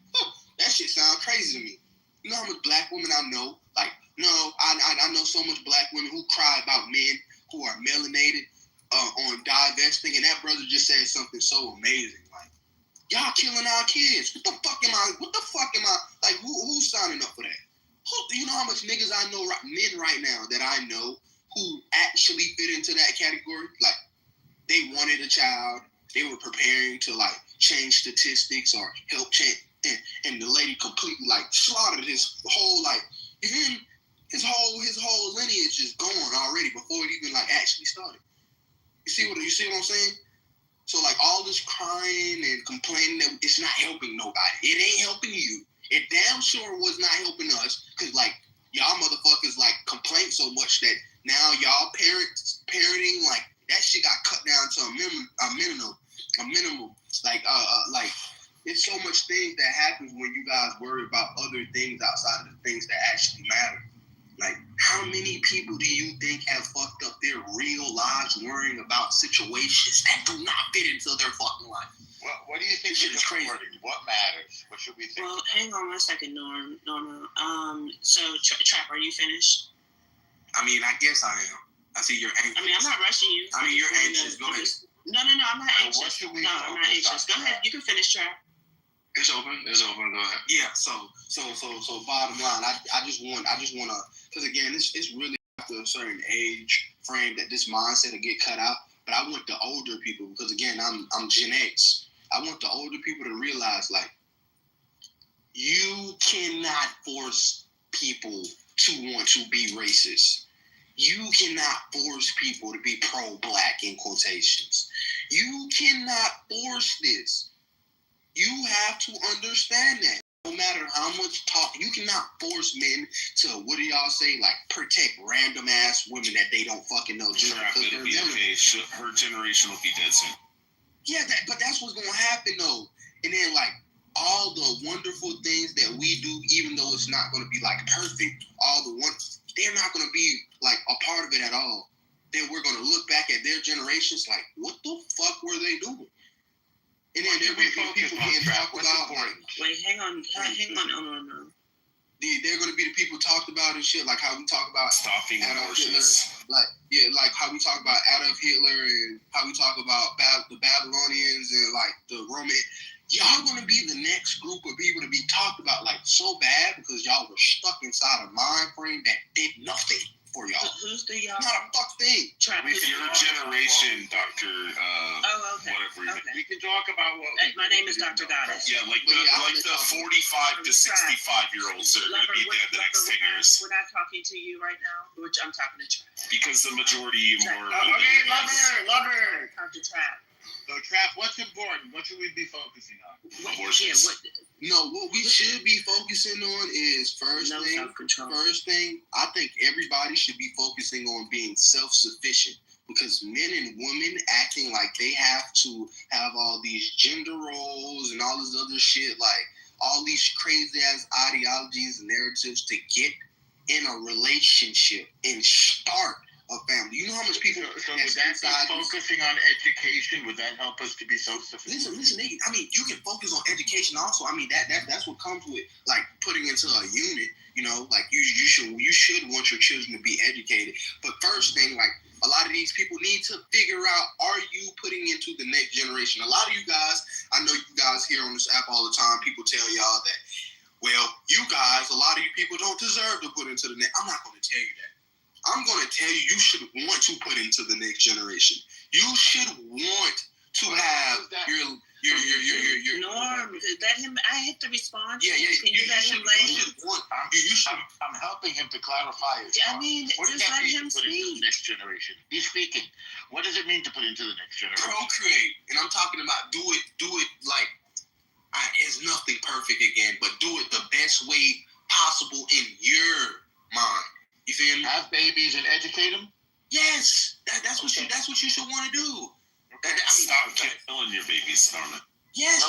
That shit sounds crazy to me. You know how much black women I know? Like, no, I know so much black women who cry about men who are melanated on divesting, and that brother just said something so amazing. Like, y'all killing our kids. What the fuck am I? Like, who's signing up for that? You know how much niggas I know, men right now that I know who actually fit into that category? Like, they wanted a child. They were preparing to, like, change statistics or help change. And the lady completely, like, slaughtered his whole, like, his whole lineage is gone already before it even, like, actually started. You see what I'm saying? So, like, all this crying and complaining that it's not helping nobody. It ain't helping you. It damn sure was not helping us, because, like, y'all motherfuckers, like, complain so much that now y'all parenting, like, that shit got cut down to a minimum. Like, it's so much things that happens when you guys worry about other things outside of the things that actually matter. Like, how many people do you think have fucked up their real lives worrying about situations that do not fit into their fucking life? What do you think is crazy? What matters? What should we think? Well, hang on 1 second, Norma. So, Trap, are you finished? I mean, I guess I am. I see you're anxious. I mean, I'm not rushing you. I mean, you're anxious. Go ahead. No, I'm not anxious. I'm not anxious. Go ahead. You can finish, Trap. It's open. Go ahead. Yeah. So bottom line, I just want to, because again, it's really after a certain age frame that this mindset will get cut out. But I want the older people, because again, I'm Gen X. I want the older people to realize, like, you cannot force people to want to be racist. You cannot force people to be pro-black in quotations. You cannot force this. You have to understand that. No matter how much talk, you cannot force men to, what do y'all say, like, protect random ass women that they don't fucking know. Just because it'll be okay. Her generation will be dead soon. Yeah, but that's what's gonna happen though. And then, like, all the wonderful things that we do, even though it's not gonna be like perfect, they're not gonna be like a part of it at all. Then we're gonna look back at their generations like, what the fuck were they doing? And then there will be people getting talked about. Wait, hang on. No. they're going to be the people talked about and shit, like how we talk about stopping abortions. Like how we talk about Adolf Hitler and how we talk about the Babylonians and like the Roman. Y'all going to be the next group of people to be talked about like so bad because y'all were stuck inside a mind frame that did nothing for y'all. Who's the y'all? Not a fuck thing. With your generation, Dr. Okay. Whatever. Okay. We can talk about what. My name is Dr. Goddess. Yeah, like the 45 to 65-year-olds that are going to be dead the next 10 years. We're not talking to you right now. Which I'm talking to Trap. Because the majority were. Okay, lover. Talk to Trap. So, Trap, what's important? What should we be focusing on? Abortions. What we should be focusing on is first thing, I think everybody should be focusing on being self-sufficient because men and women acting like they have to have all these gender roles and all this other shit, like all these crazy ass ideologies and narratives to get in a relationship and start a family. You know how much people focusing on education, would that help us to be self-sufficient? Listen, nigga, I mean, you can focus on education also. I mean, that's what comes with like putting into a unit, you know, like you should want your children to be educated. But first thing, like a lot of these people need to figure out, are you putting into the next generation? A lot of you guys, I know you guys here on this app all the time, people tell y'all that, well, you guys, a lot of you people don't deserve to put into the next. I'm not going to tell you that. I'm going to tell you should want to put into the next generation. You should want to have your Norm. Let him. I have to respond. Yeah. Can you let him land? I'm helping him to clarify it. I mean, what does just that let mean him to put into speak. the next generation? He's speaking. What does it mean to put into the next generation? Procreate, and I'm talking about do it like it's nothing perfect again, but do it the best way possible in your mind. You feel me? Have babies and educate them? Yes. That's what you should want to do. Stop killing your babies, Norman. Yes.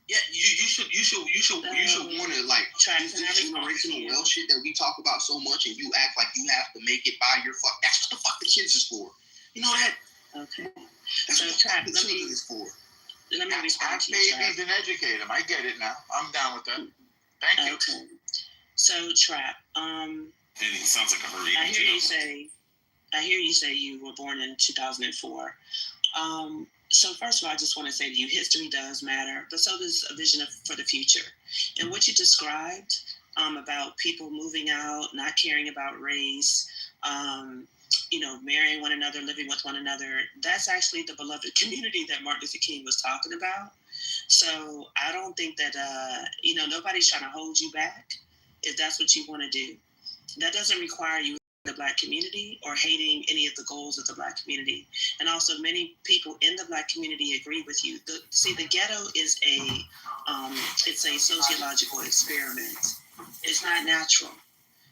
Yeah, you should want to like this generational wealth shit that we talk about so much, and you act like you have to make it by your fuck. That's what the fuck the kids is for. You know that? Okay. That's what the fuck the children is for. Let me respond Have to you, babies Trap. and educate them. I get it now. I'm down with that. Thank you. Okay. So, Trap, And he sounds like a hurry. I hear you say you were born in 2004. So first of all, I just want to say to you, history does matter, but so does a vision for the future. And what you described about people moving out, not caring about race, marrying one another, living with one another, that's actually the beloved community that Martin Luther King was talking about. So I don't think that, nobody's trying to hold you back if that's what you want to do. That doesn't require you the Black community or hating any of the goals of the Black community. And also many people in the Black community agree with you. The ghetto is it's a sociological experiment. It's not natural.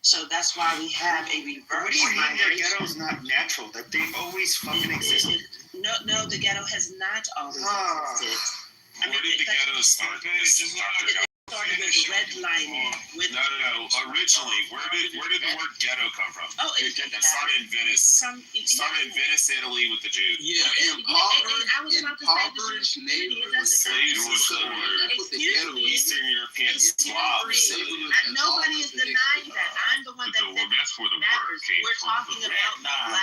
So that's why we have a reverse. What do you mean the ghetto is not natural? That they've always fucking existed? No, the ghetto has not always existed. Where did the ghetto start? It started with redlining. No. Originally, where did the word ghetto come from? Oh, it started in Venice. Started in Venice, Italy, with the Jews. Yeah, impoverished neighborhoods. Slaves was the word. Eastern European Slavs. Nobody is denying that. I'm the one that said that's where the word came we're talking about now.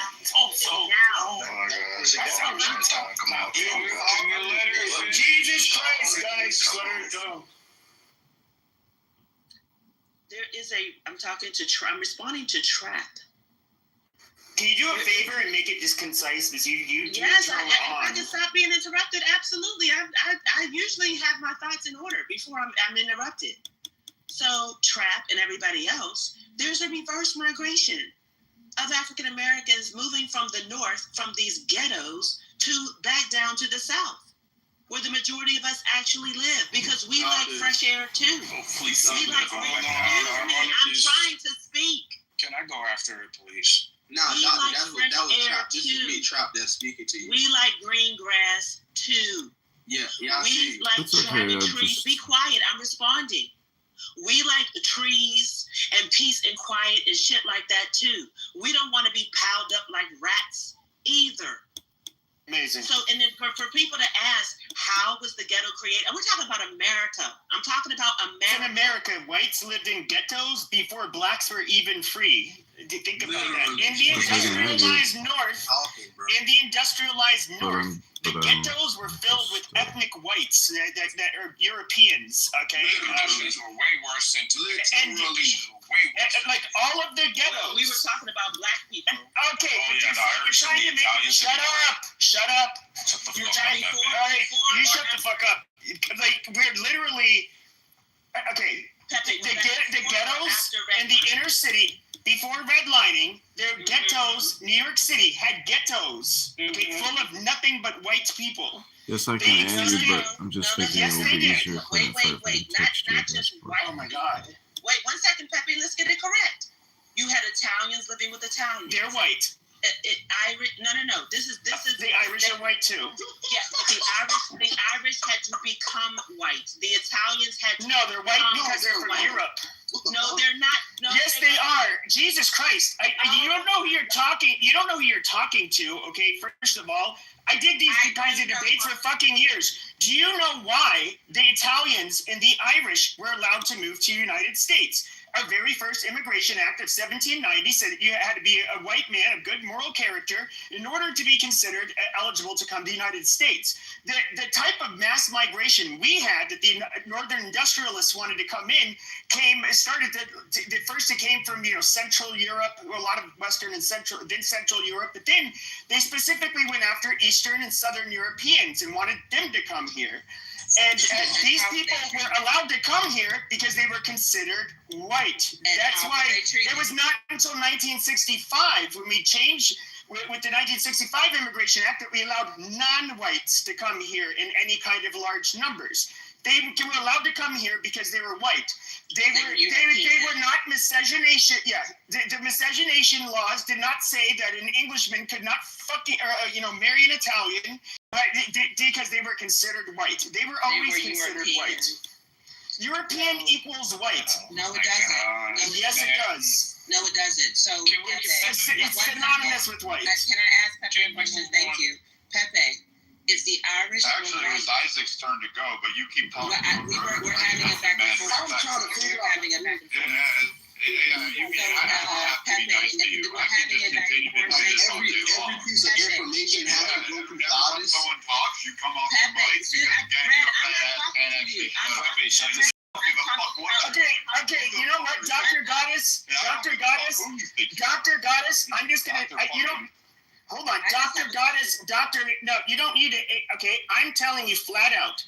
Jesus Christ, guys, just let her go. I'm responding to Trap. Can you do a favor and make it just concise? Because you yes, I can stop being interrupted. Absolutely. I usually have my thoughts in order before I'm interrupted. So Trap and everybody else, there's a reverse migration of African Americans moving from the north, from these ghettos, to back down to the south, where the majority of us actually live, because we like fresh air too. I'm trying to speak. Can I go after it, please? No, that was Trap. This is me, Trap, that's speaking to you. We like green grass too. Yeah, we like trees. Be quiet. I'm responding. We like the trees and peace and quiet and shit like that too. We don't want to be piled up like rats either. Amazing. So, and then for people to ask, how was the ghetto created? And we're talking about America. I'm talking about In America, whites lived in ghettos before blacks were even free. Think about that. In the industrialized North, the ghettos were filled with ethnic whites that are Europeans. Okay, Conditions were way worse than today. Like all of the ghettos. We were talking about black people. Okay, you're trying to make. Shut up. You're trying. All right, you shut the fuck up. Like we're literally. Okay, the ghettos in the inner city before redlining, their ghettos. New York City had ghettos, okay, full of nothing but white people. Yes, I can add you, but I'm just thinking it would be easier for Wait. Not just white. Oh my God. Wait 1 second, Pepe. Let's get it correct. You had Italians living with Italians. They're white. Irish. No. This is the Irish are white too. Yeah, but the Irish had to become white. The Italians had to. No, they're white because they're from Europe. No, they're not. No, yes, they are. Jesus Christ! You don't know who you're talking. You don't know who you're talking to. Okay, first of all, I did these kinds of debates for fucking years. Do you know why the Italians and the Irish were allowed to move to the United States? Our very first Immigration Act of 1790 said that you had to be a white man of good moral character in order to be considered eligible to come to the United States. The type of mass migration we had that the northern industrialists wanted to come in first it came from Central Europe, a lot of Western and Central Europe, but then they specifically went after Eastern and Southern Europeans and wanted them to come here. And these people were allowed to come here because they were considered white. That's why it was not until 1965 when we changed with the 1965 Immigration Act that we allowed non-whites to come here in any kind of large numbers. They were allowed to come here because they were white. They were not miscegenation. Yeah, the miscegenation laws did not say that an Englishman could not marry an Italian because they were considered white. They were always considered white. European equals white. No, it doesn't. Yes, it does. No, it doesn't. So it's synonymous with white. Can I ask Pepe a question? Thank you, Pepe. Is the Irish? Actually, it was Isaac's turn to go, but you keep talking. We're having a back and forth. We're having a back and forth. Pepe, we're having a back and forth. Every piece of information has to go through Goddess. Someone talks, you come off the mic. Brad, I'm not talking to you. Okay, you know what, Dr. Goddess, I'm just gonna, hold on, Dr. Goddess, no, you don't need to, okay, I'm telling you flat out,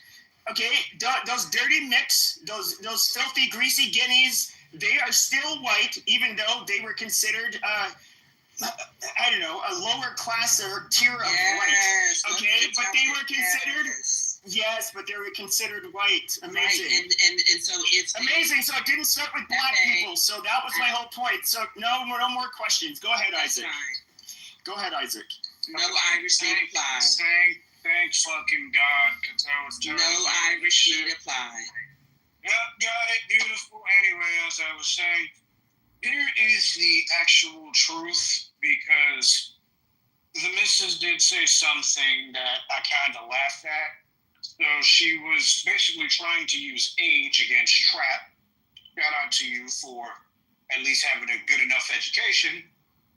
okay, those dirty mix, those filthy, greasy guineas, they are still white, even though they were considered, a lower class or tier of white, okay, but they were considered, yes, but they were considered white. Amazing. Right. And so it's amazing. So it didn't start with black people. So that was my whole point. So no more questions. Go ahead, Isaac. Go ahead, Isaac. No Irish need apply. Thank fucking God, because I was telling you. No Irish need apply. Yep, got it. Beautiful. Anyway, as I was saying, here is the actual truth, because the missus did say something that I kind of laughed at. So she was basically trying to use age against trap. Shout out to you for at least having a good enough education.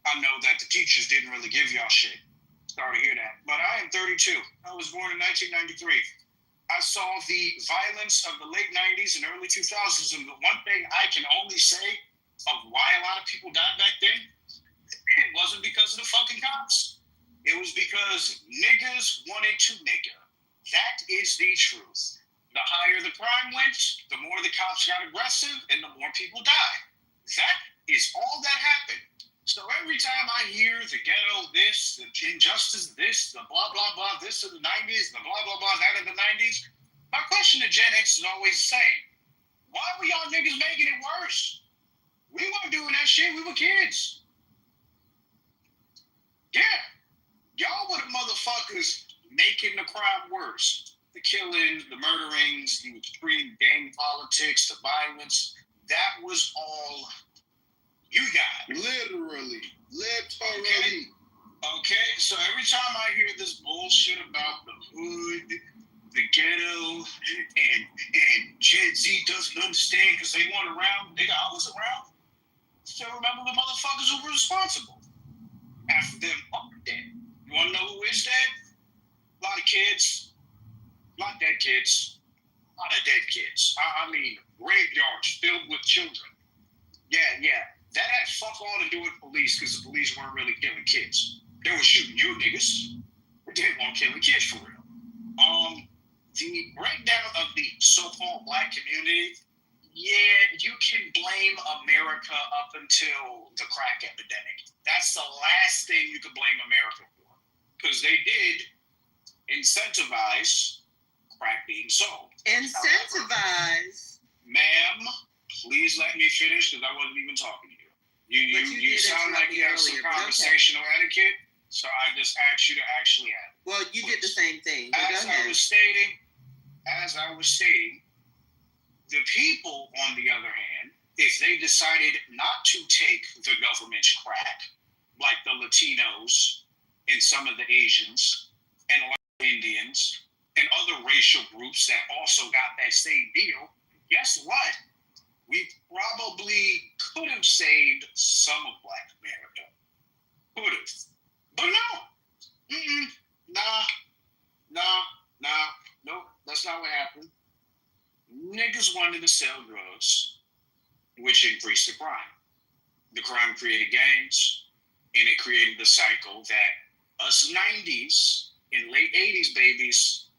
I know that the teachers didn't really give y'all shit. Sorry to hear that. But I am 32. I was born in 1993. I saw the violence of the late 90s and early 2000s, and the one thing I can only say of why a lot of people died back then, it wasn't because of the fucking cops. It was because niggas wanted to nigger. That is the truth. The higher the crime went, the more the cops got aggressive, and the more people died. That is all that happened. So every time I hear the ghetto this, the injustice this, the blah, blah, blah, this in the 90s, the blah, blah, blah, that in the 90s, my question to Gen X is always the same. Why were y'all niggas making it worse? We weren't doing that shit. We were kids. Yeah. Y'all were the motherfuckers making the crime worse. The killings, the murderings, the extreme gang politics, the violence. That was all you got. Literally. Okay, so every time I hear this bullshit about the hood, the ghetto, and Gen Z Z doesn't understand because they weren't around. Nigga, I was around. Still remember the motherfuckers who were responsible. Half of them are dead. You want to know who is dead? A lot of kids. A lot of dead kids. A lot of dead kids. I mean, graveyards filled with children. Yeah. That had fuck all to do with police because the police weren't really killing kids. They were shooting you niggas. They weren't killing kids for real. The breakdown of the so-called black community, yeah, you can blame America up until the crack epidemic. That's the last thing you could blame America for. Because they did incentivize crack being sold. Incentivize? Ma'am, please let me finish because I wasn't even talking to you. You sound like you have some conversational etiquette, so I just asked you to actually have it. Well, you did the same thing. As I was stating, the people, on the other hand, if they decided not to take the government's crack, like the Latinos and some of the Asians and a lot of Indians and other racial groups that also got that same deal, guess what? We probably could have saved some of Black America. Could have. But no. Nope, that's not what happened. Niggas wanted to sell drugs, which increased the crime. The crime created gangs, and it created the cycle that us 90s and late 80s babies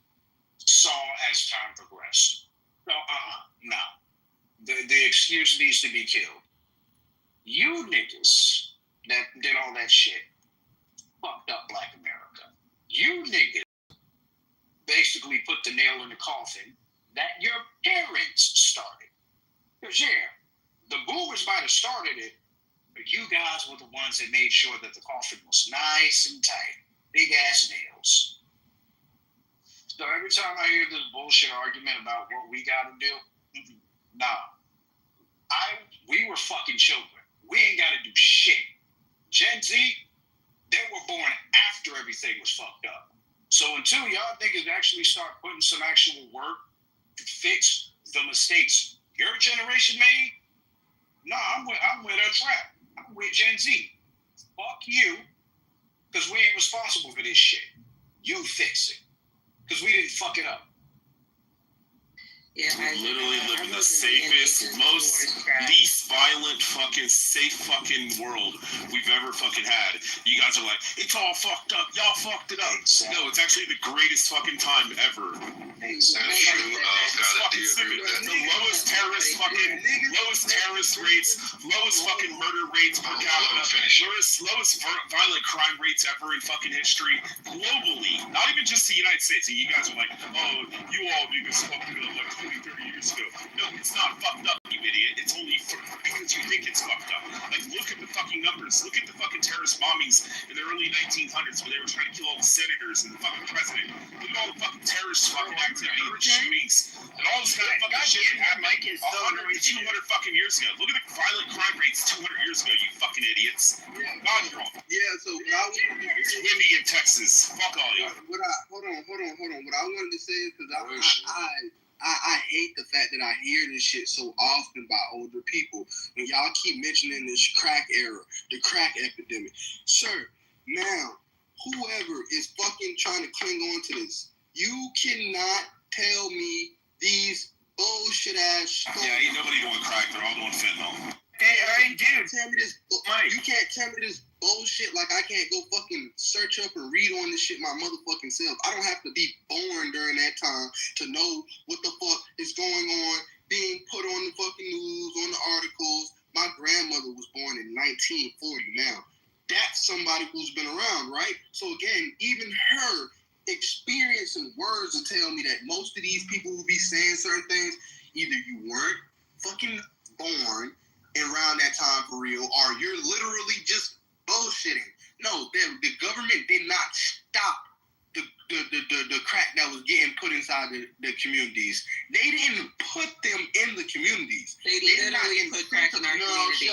saw as time progressed. So, no. The excuse needs to be killed. You niggas that did all that shit fucked up Black America. You niggas basically put the nail in the coffin that your parents started. Because, yeah, the boomers might have started it, but you guys were the ones that made sure that the coffin was nice and tight. Big ass nails. So every time I hear this bullshit argument about what we gotta do, we were fucking children. We ain't gotta do shit. Gen Z, they were born after everything was fucked up. So until y'all niggas actually start putting some actual work to fix the mistakes your generation made, I'm with a trap. I'm with Gen Z. Fuck you, because we ain't responsible for this shit. You fix it, because we didn't fuck it up. We literally live in the safest, least violent, safe world we've ever had. You guys are like, it's all fucked up. Y'all fucked it up. No, it's actually the greatest time ever. That's true. The lowest terrorist rates, lowest murder rates per capita, lowest violent crime rates ever in history, globally. Not even just the United States. And you guys are like, oh, you all do this fucking good like 20, 30 years ago. No, it's not fucked up, you idiot. It's only because you think it's fucked up. Like, look at the fucking numbers. Look at the terrorist bombings in the early 1900s where they were trying to kill all the senators and the president. Look at all the terrorist activity and shootings and all this kind of shit that happened 100 to 200 years ago. Look at the violent crime rates 200 years ago, you fucking idiots. God, you're wrong. Yeah, so it's windy in Texas. Fuck all y'all. Hold on. What I wanted to say is because I hate the fact that I hear this shit so often by older people. And y'all keep mentioning this crack era, the crack epidemic. Sir, now, whoever is fucking trying to cling on to this, you cannot tell me these bullshit ass stories. Yeah, ain't nobody doing crack. They're all doing fentanyl. Hey, dude. You can't tell me this bullshit like I can't go fucking search up and read on this shit my motherfucking self. I don't have to be born during that time to know what the fuck is going on, being put on the fucking news, on the articles. My grandmother was born in 1940 now. That's somebody who's been around, right? So again, even her experience and words will tell me that most of these people who be saying certain things, either you weren't fucking born around that time for real, or you're literally just bullshitting. No, the government did not stop the crack that was getting put inside the communities. They didn't put them in the communities. They literally put crack in our communities.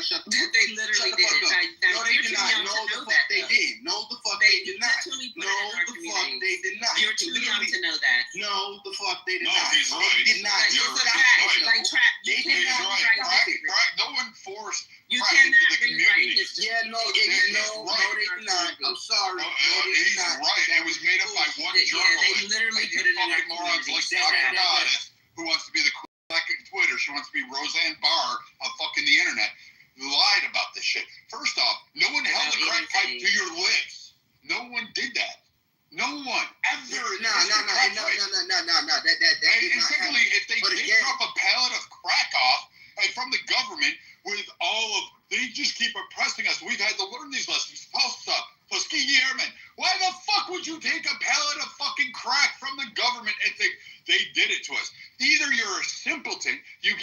Shut up. They literally did it. No, they did not. No, the fuck they did. No, the fuck they did not. No, the fuck they did not. You're too young to know that. No, the fuck they No, he's right. They did not. You're It's a right. fact. Like trap. You They did He's cannot right. rewrite Crack, history. crack, no one forced You crack into cannot the rewrite community. history. Yeah, no, they did not. I'm sorry. He's right. It was made up by one Yeah, journalist. they literally And put you it in our fucking morons like community. Dr. Goddess, who wants to be the second Twitter. She wants to be Roseanne Barr of fucking the internet. Lied about this shit. First off, no one held a crack pipe to your lips. No one did that. No one ever. No. That And secondly, if they did drop a pallet of crack off from the government with all of, they just keep oppressing us. We've had to learn these lessons. Tuskegee Airmen. Why the fuck would you take a pallet of fucking crack from the government and think they did it to us? Either you're a simpleton, you're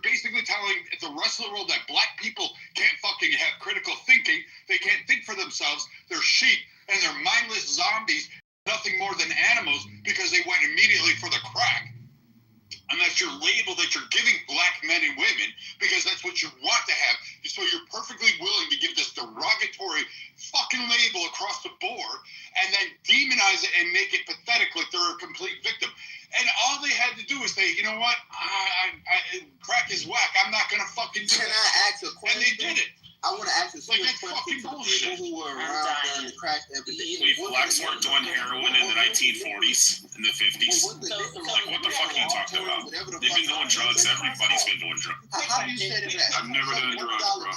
basically telling the rest of the world that black people can't fucking have critical thinking, they can't think for themselves, they're sheep, and they're mindless zombies, nothing more than animals, because they went immediately for the crack. And that's your label that you're giving black men and women, because that's what you want to have. So you're perfectly willing to give this derogatory fucking label across the board and then demonize it and make it pathetic like they're a complete victim. And all they had to do is say, you know what, crack is whack. I'm not going to fucking do it. Can I ask a question? And they did it. I want to ask a Like, question that's fucking to bullshit. people who were around during the crack epidemic. Blacks weren't doing heroin in the 1940s, in the 50s. Like, what the fuck are you talking about? They've been doing drugs. Everybody's been doing drugs. How do you say that? I've never done drugs, bro.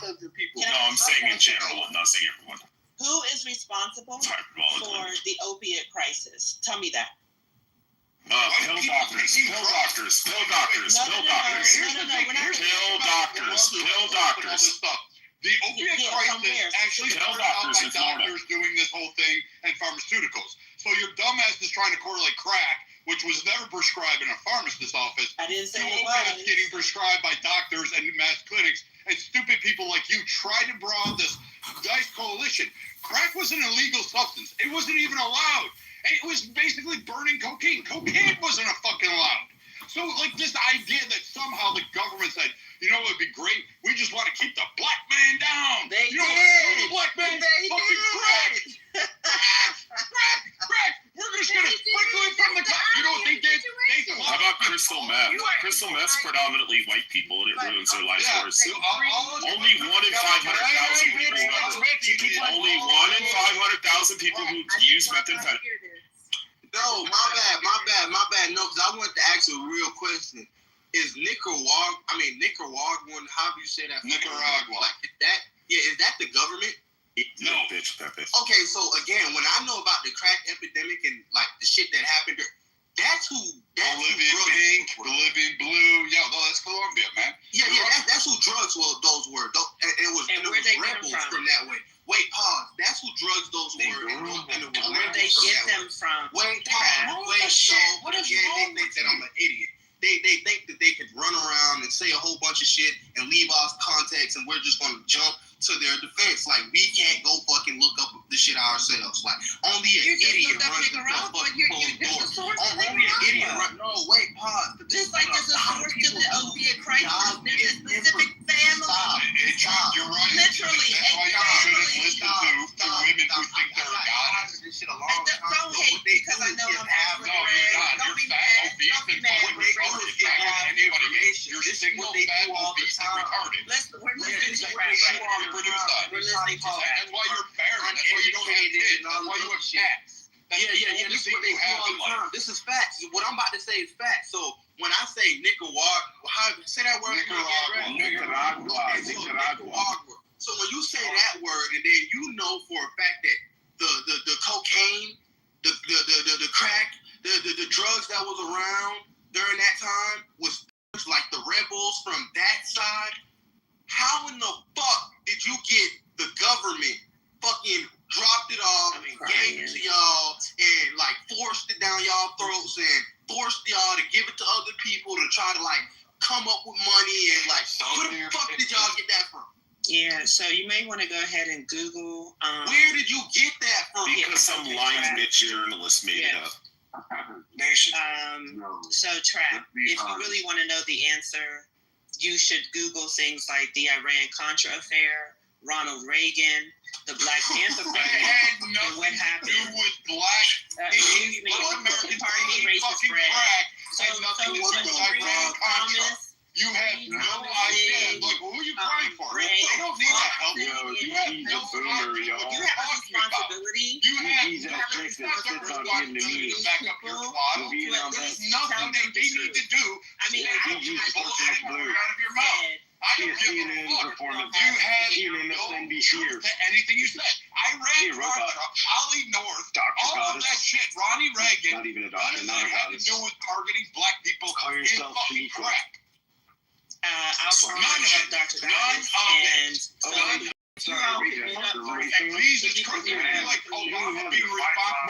No, I'm saying in general. I'm not saying everyone. Who is responsible for the opiate crisis? Tell me that. Pill doctors. The opiate crisis actually started out by doctors doing this whole thing and pharmaceuticals. So your dumbass is trying to correlate crack, which was never prescribed in a pharmacist's office, I didn't say to it opiates was. getting prescribed by doctors and mass clinics, and stupid people like you try to draw this nice coalition. Crack was an illegal substance. It wasn't even allowed. It was basically burning cocaine. Cocaine wasn't a fucking allowed. So, like, this idea that somehow the government said, you know what would be great? We just want to keep the black man down. They you know, did. the black man They fucking did. crack. Crack. We're just going to sprinkle it from the top. You know what they did? How about crystal meth? Crystal meth's predominantly white people, and it ruins their lives worse. Only 1 in 500,000 people. Only 1 in 500,000 people who use methamphetamine. No, my bad. No, because I wanted to ask a real question. Is Nicaragua, how do you say that? Nicaragua. Like, is that the government? No, bitch, that bitch. Okay, so again, when I know about the crack epidemic and like the shit that happened there, that's who Bolivian pink, Bolivian blue. Yo, no, that's Colombia, man. Yeah, that's who drugs those were. It was rebels from that way. Wait, pause. That's who drugs those were. Where they get them from? Wait, pause. Wait, so again, they think that I'm an idiot. They think that they could run around and say a whole bunch of shit and leave off context, and we're just going to jump to their defense. Like, we can't go fucking look up the shit ourselves. Like, only an idiot runs into a fucking closed door. Only an idiot runs. No, wait, pause. Just like there's a source to the opiate crisis, there's a specific family. You're right. Literally. That's why you shouldn't listen to women who think they're goddess. This shit a long time ago. Don't hate because I know I'm No, you're not. Don't be You're fat, mad. obese, Don't be and mad. fucking retarded. You're single, fat, obese, and retarded. We're listening to rap You right are now. produce that. We're listening to rap. That's why you're barren. That's why you don't have kids. That's why you have cats. Yeah, this is what they do all the time. This is facts. What I'm about to say is facts. So when I say Nicaragua, say that word. Nicaragua. So when you say that word, and then you know for a fact that the cocaine, the crack, the drugs that was around during that time was like the rebels from that side. How in the fuck did you get the government fucking dropped it off, gave it to y'all, and like forced it down y'all throats and forced y'all to give it to other people to try to like come up with money and like where the fuck did y'all get that from? Yeah, so you may want to go ahead and Google. Where did you get that from? Because some lying bitch journalist made it up. So Trap, if you really want to know the answer, you should Google things like the Iran-Contra affair, Ronald Reagan, the Black Panther Party, and what happened. with black Excuse me, pardon me, racist friend. So had nothing to do with Iran-Contra. You have no idea. Like, who are you praying for? They don't need that help. You have no idea what you're talking about. You have it's not their responsibility to back up your twaddle. There's nothing that they need to do. I mean, I don't bullshit out of your mouth. I don't give a fuck. You had no truth to anything you said. Iran-Contra, Ali North, all of that shit, Ronnie Reagan, none of that had to do with targeting black people in fucking crack. I'll call Dr. and Jesus Christ, like Obama being responsible.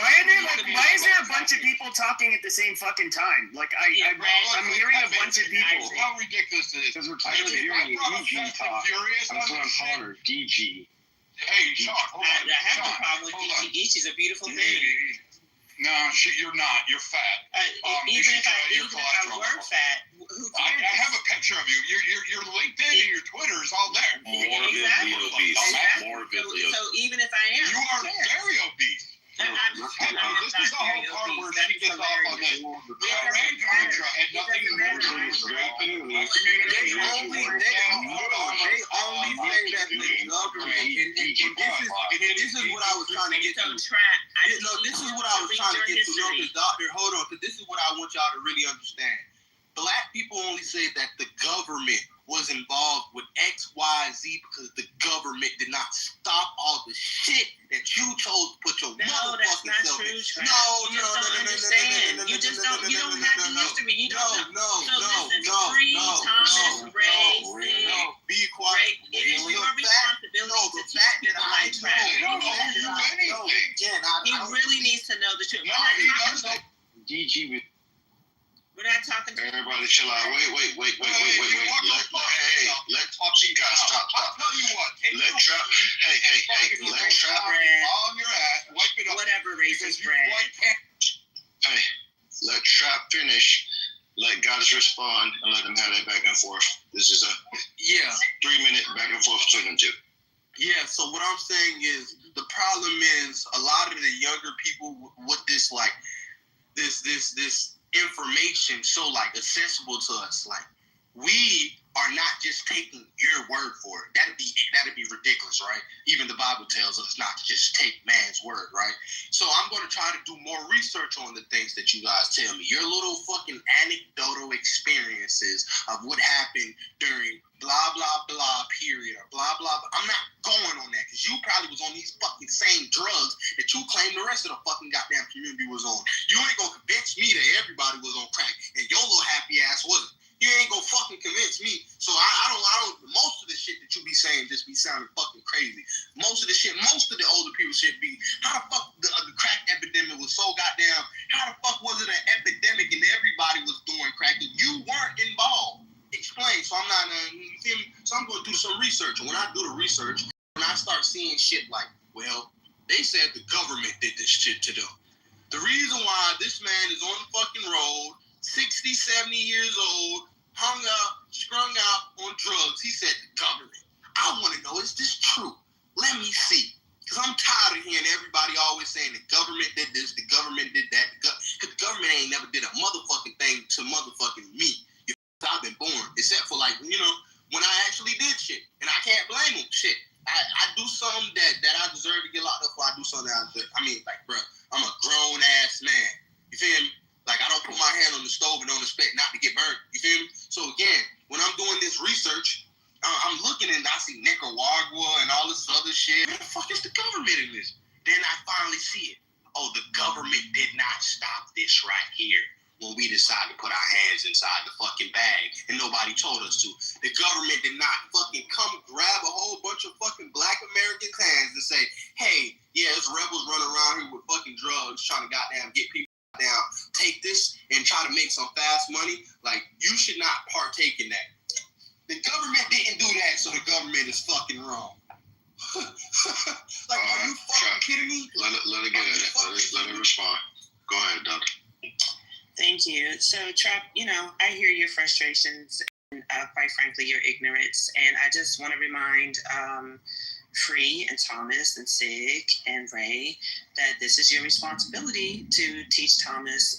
Why is there a bunch of people talking at the same fucking time? Like I'm hearing a bunch of people. How ridiculous is it? Because we're hearing DG talk. That's what I'm calling her, DG. Hey, Sean, hold on. I have no problem with DG. DG's a beautiful thing. No, you're not. You're fat. Even if I were fat, who cares? I have a picture of you. Your LinkedIn and your Twitter is all there. Morbidly obese. So even if I am, you are very obese. This is the whole part where she gets off on this. The Iran-Contra had nothing to do with the community. They only say that the government, and this is what I was trying to get to. This is what I was trying to get to. Doctor, hold on, because this is what I want y'all to really understand. Black people only say that the government was involved with X, Y, Z because the government did not stop all the shit that you chose to put your motherfucking self in. You just don't have the history. You don't know. Be quiet. It's your responsibility to teach people like that. He really needs to know the truth. DG with. We're not talking to everybody. Chill out. Wait. Let stop. I'll tell you what. Let Trap. Hey. Let Trap. On your ass. Wipe it up. Whatever racist bread. Hey. Let Trap finish. Let guys respond and let them have that back and forth. This is a 3-minute back and forth between them two. Yeah. So what I'm saying is the problem is a lot of the younger people with this like this information so like accessible to us, like we are not just taking your word for it. That'd be ridiculous, right? Even the Bible tells us not to just take man's word, right? So I'm going to try to do more research on the things that you guys tell me. Your little fucking anecdotal experiences of what happened during blah blah blah period or blah blah blah. I'm not going on that because you probably was on these fucking same drugs that you claim the rest of the fucking goddamn community was on. You ain't gonna convince me that everybody was on crack and your little happy ass wasn't. You ain't gonna fucking convince me. So I don't. Most of the shit that you be saying just be sounding fucking crazy. Most of the older people shit be. How the fuck the crack epidemic was so goddamn? How the fuck was it an epidemic and everybody was doing crack and you weren't involved? Explain. So I'm not. You feel me? So I'm gonna do some research. And when I do the research, when I start seeing shit like, well, they said the government did this shit to them. The reason why this man is on the fucking road, 60, 70 years old, hung out, strung out on drugs. He said the government. I want to know, is this true? Let me see. Because I'm tired of hearing everybody always saying the government did this, the government did that. Because the government ain't never did a motherfucking thing to motherfucking me. I've been born. Except for like, when I actually did shit. And I can't blame them. Shit. I do something that I deserve to get locked up for. I do something that bro, I'm a grown ass man. You feel me? Like, I don't put my hand on the stove and don't expect not to get burnt. You feel me? So, again, when I'm doing this research, I'm looking and I see Nicaragua and all this other shit. Where the fuck is the government in this? Then I finally see it. Oh, the government did not stop this right here when we decided to put our hands inside the fucking bag and nobody told us to. The government did not fucking come grab a whole bunch of fucking black Americans' hands and say, hey, yeah, it's rebels running around here with fucking drugs trying to goddamn get people down, take this and try to make some fast money. Like, you should not partake in that. The government didn't do that, so the government is fucking wrong. Like, are you fucking kidding me? Let it get at it. Let it respond. Go ahead, Doctor. Thank you. So, Trap, I hear your frustrations and, quite frankly, your ignorance. And I just want to remind Free and Thomas and Sig and Ray that this is your responsibility to teach Thomas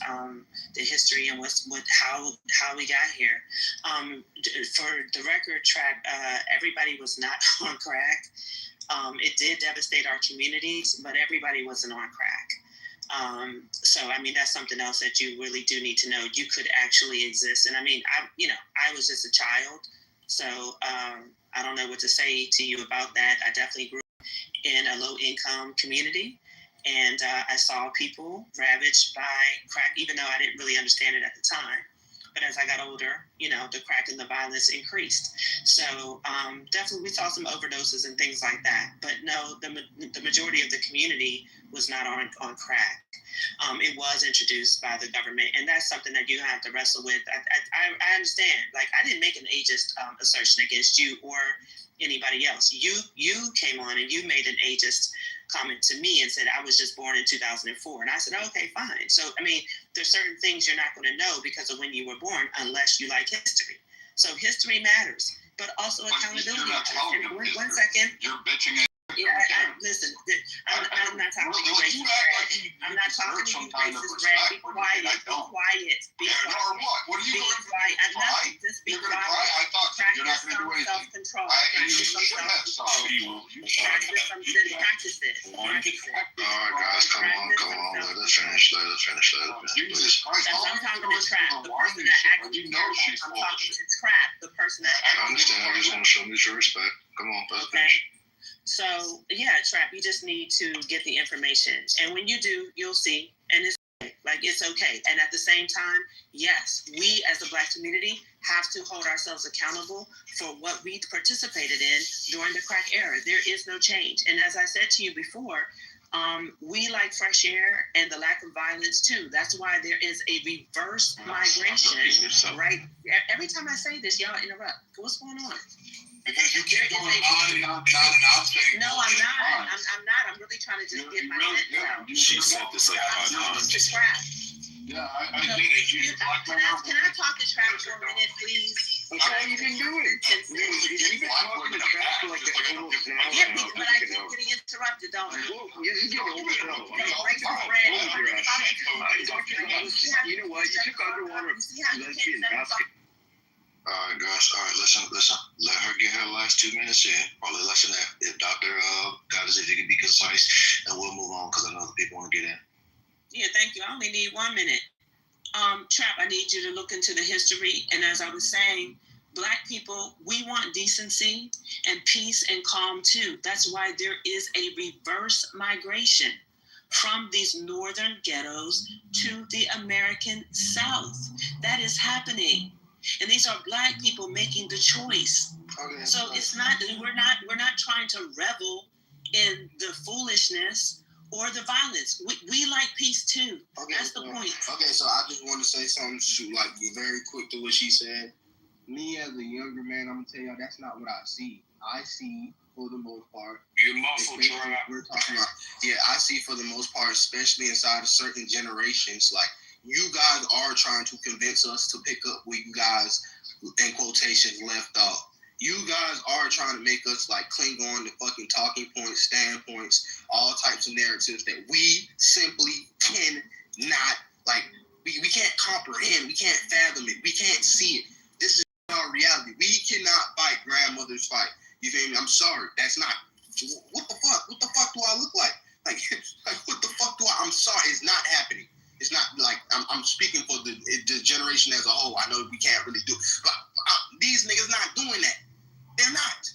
the history and how we got here. For the record, Trap, everybody was not on crack. It did devastate our communities, but everybody wasn't on crack. So I mean, that's something else that you really do need to know. You could actually exist, and I mean, I was just a child, so I don't know what to say to you about that. I definitely grew up in a low-income community, and I saw people ravaged by crack, even though I didn't really understand it at the time. But as I got older, the crack and the violence increased. So definitely we saw some overdoses and things like that. But no, the majority of the community was not on crack. It was introduced by the government, and that's something that you have to wrestle with. I understand. Like, I didn't make an ageist assertion against you or anybody else. You came on and you made an ageist comment to me and said I was just born in 2004, and I said, okay, fine. So I mean, there's certain things you're not going to know because of when you were born, unless you like history. So history matters, but also accountability. One second. You're bitching at. Yeah, listen. I'm not talking to you, racist, Brad. I'm not talking to you, racist, Brad. Be quiet. Be quiet. Be quiet. What are you going to quiet? Nothing. Just be quiet. I thought you're not going to do anything. Self-control. You should have Practice it. All right, guys, come on. Let us finish. Jesus Christ. I'm talking to Trap, the person that actually cares. I'm talking to Trap, the person that I understand. I just want to show mutual respect. Come on, let's finish. So, yeah, Trap, you just need to get the information. And when you do, you'll see. And it's okay. Like, it's okay. And at the same time, yes, we as a Black community have to hold ourselves accountable for what we participated in during the crack era. There is no change. And as I said to you before, we like fresh air and the lack of violence, too. That's why there is a reverse migration, right? Every time I say this, y'all interrupt. What's going on? Because you keep going on and on and on saying. No, I'm not. I'm not. I'm really trying to just get my head out. She said this like 5 times. Yeah, I did it. Can I talk to Trap for a minute, please? Okay, you can do it. You've been talking to Trap for like almost an hour. Yeah, but I keep getting interrupted, don't I? Well, you get overwhelmed. You know what? You took underwater. Lesbian basket. All right, guys. All right, listen. Let her get her last 2 minutes in. Probably less than that. If Dr. Goddess, if you can be concise, and we'll move on because I know the people want to get in. Yeah, thank you. I only need 1 minute. Trap, I need you to look into the history. And as I was saying, Black people, we want decency and peace and calm too. That's why there is a reverse migration from these northern ghettos to the American South. That is happening. And these are Black people making the choice. Okay. So it's not, we're not trying to revel in the foolishness or the violence. We like peace too. Okay, that's the point. Okay, so I just want to say something very quick to what she said. Me as a younger man, I'm gonna tell y'all that's not what I see. I see, for the most part, your muscle Trap. We're talking about. Yeah, I see for the most part, especially inside of certain generations, like you guys are trying to convince us to pick up where you guys, in quotations, left off. You guys are trying to make us like cling on to fucking talking points, standpoints, all types of narratives that we simply cannot, like, we can't comprehend, we can't fathom it, we can't see it. This is our reality. We cannot fight grandmother's fight. You feel me? I'm sorry. That's not, what the fuck? What the fuck do I look like? Like what the fuck do I'm sorry. It's not happening. It's not like, I'm speaking for the generation as a whole. I know we can't really do it. But these niggas not doing that. They're not.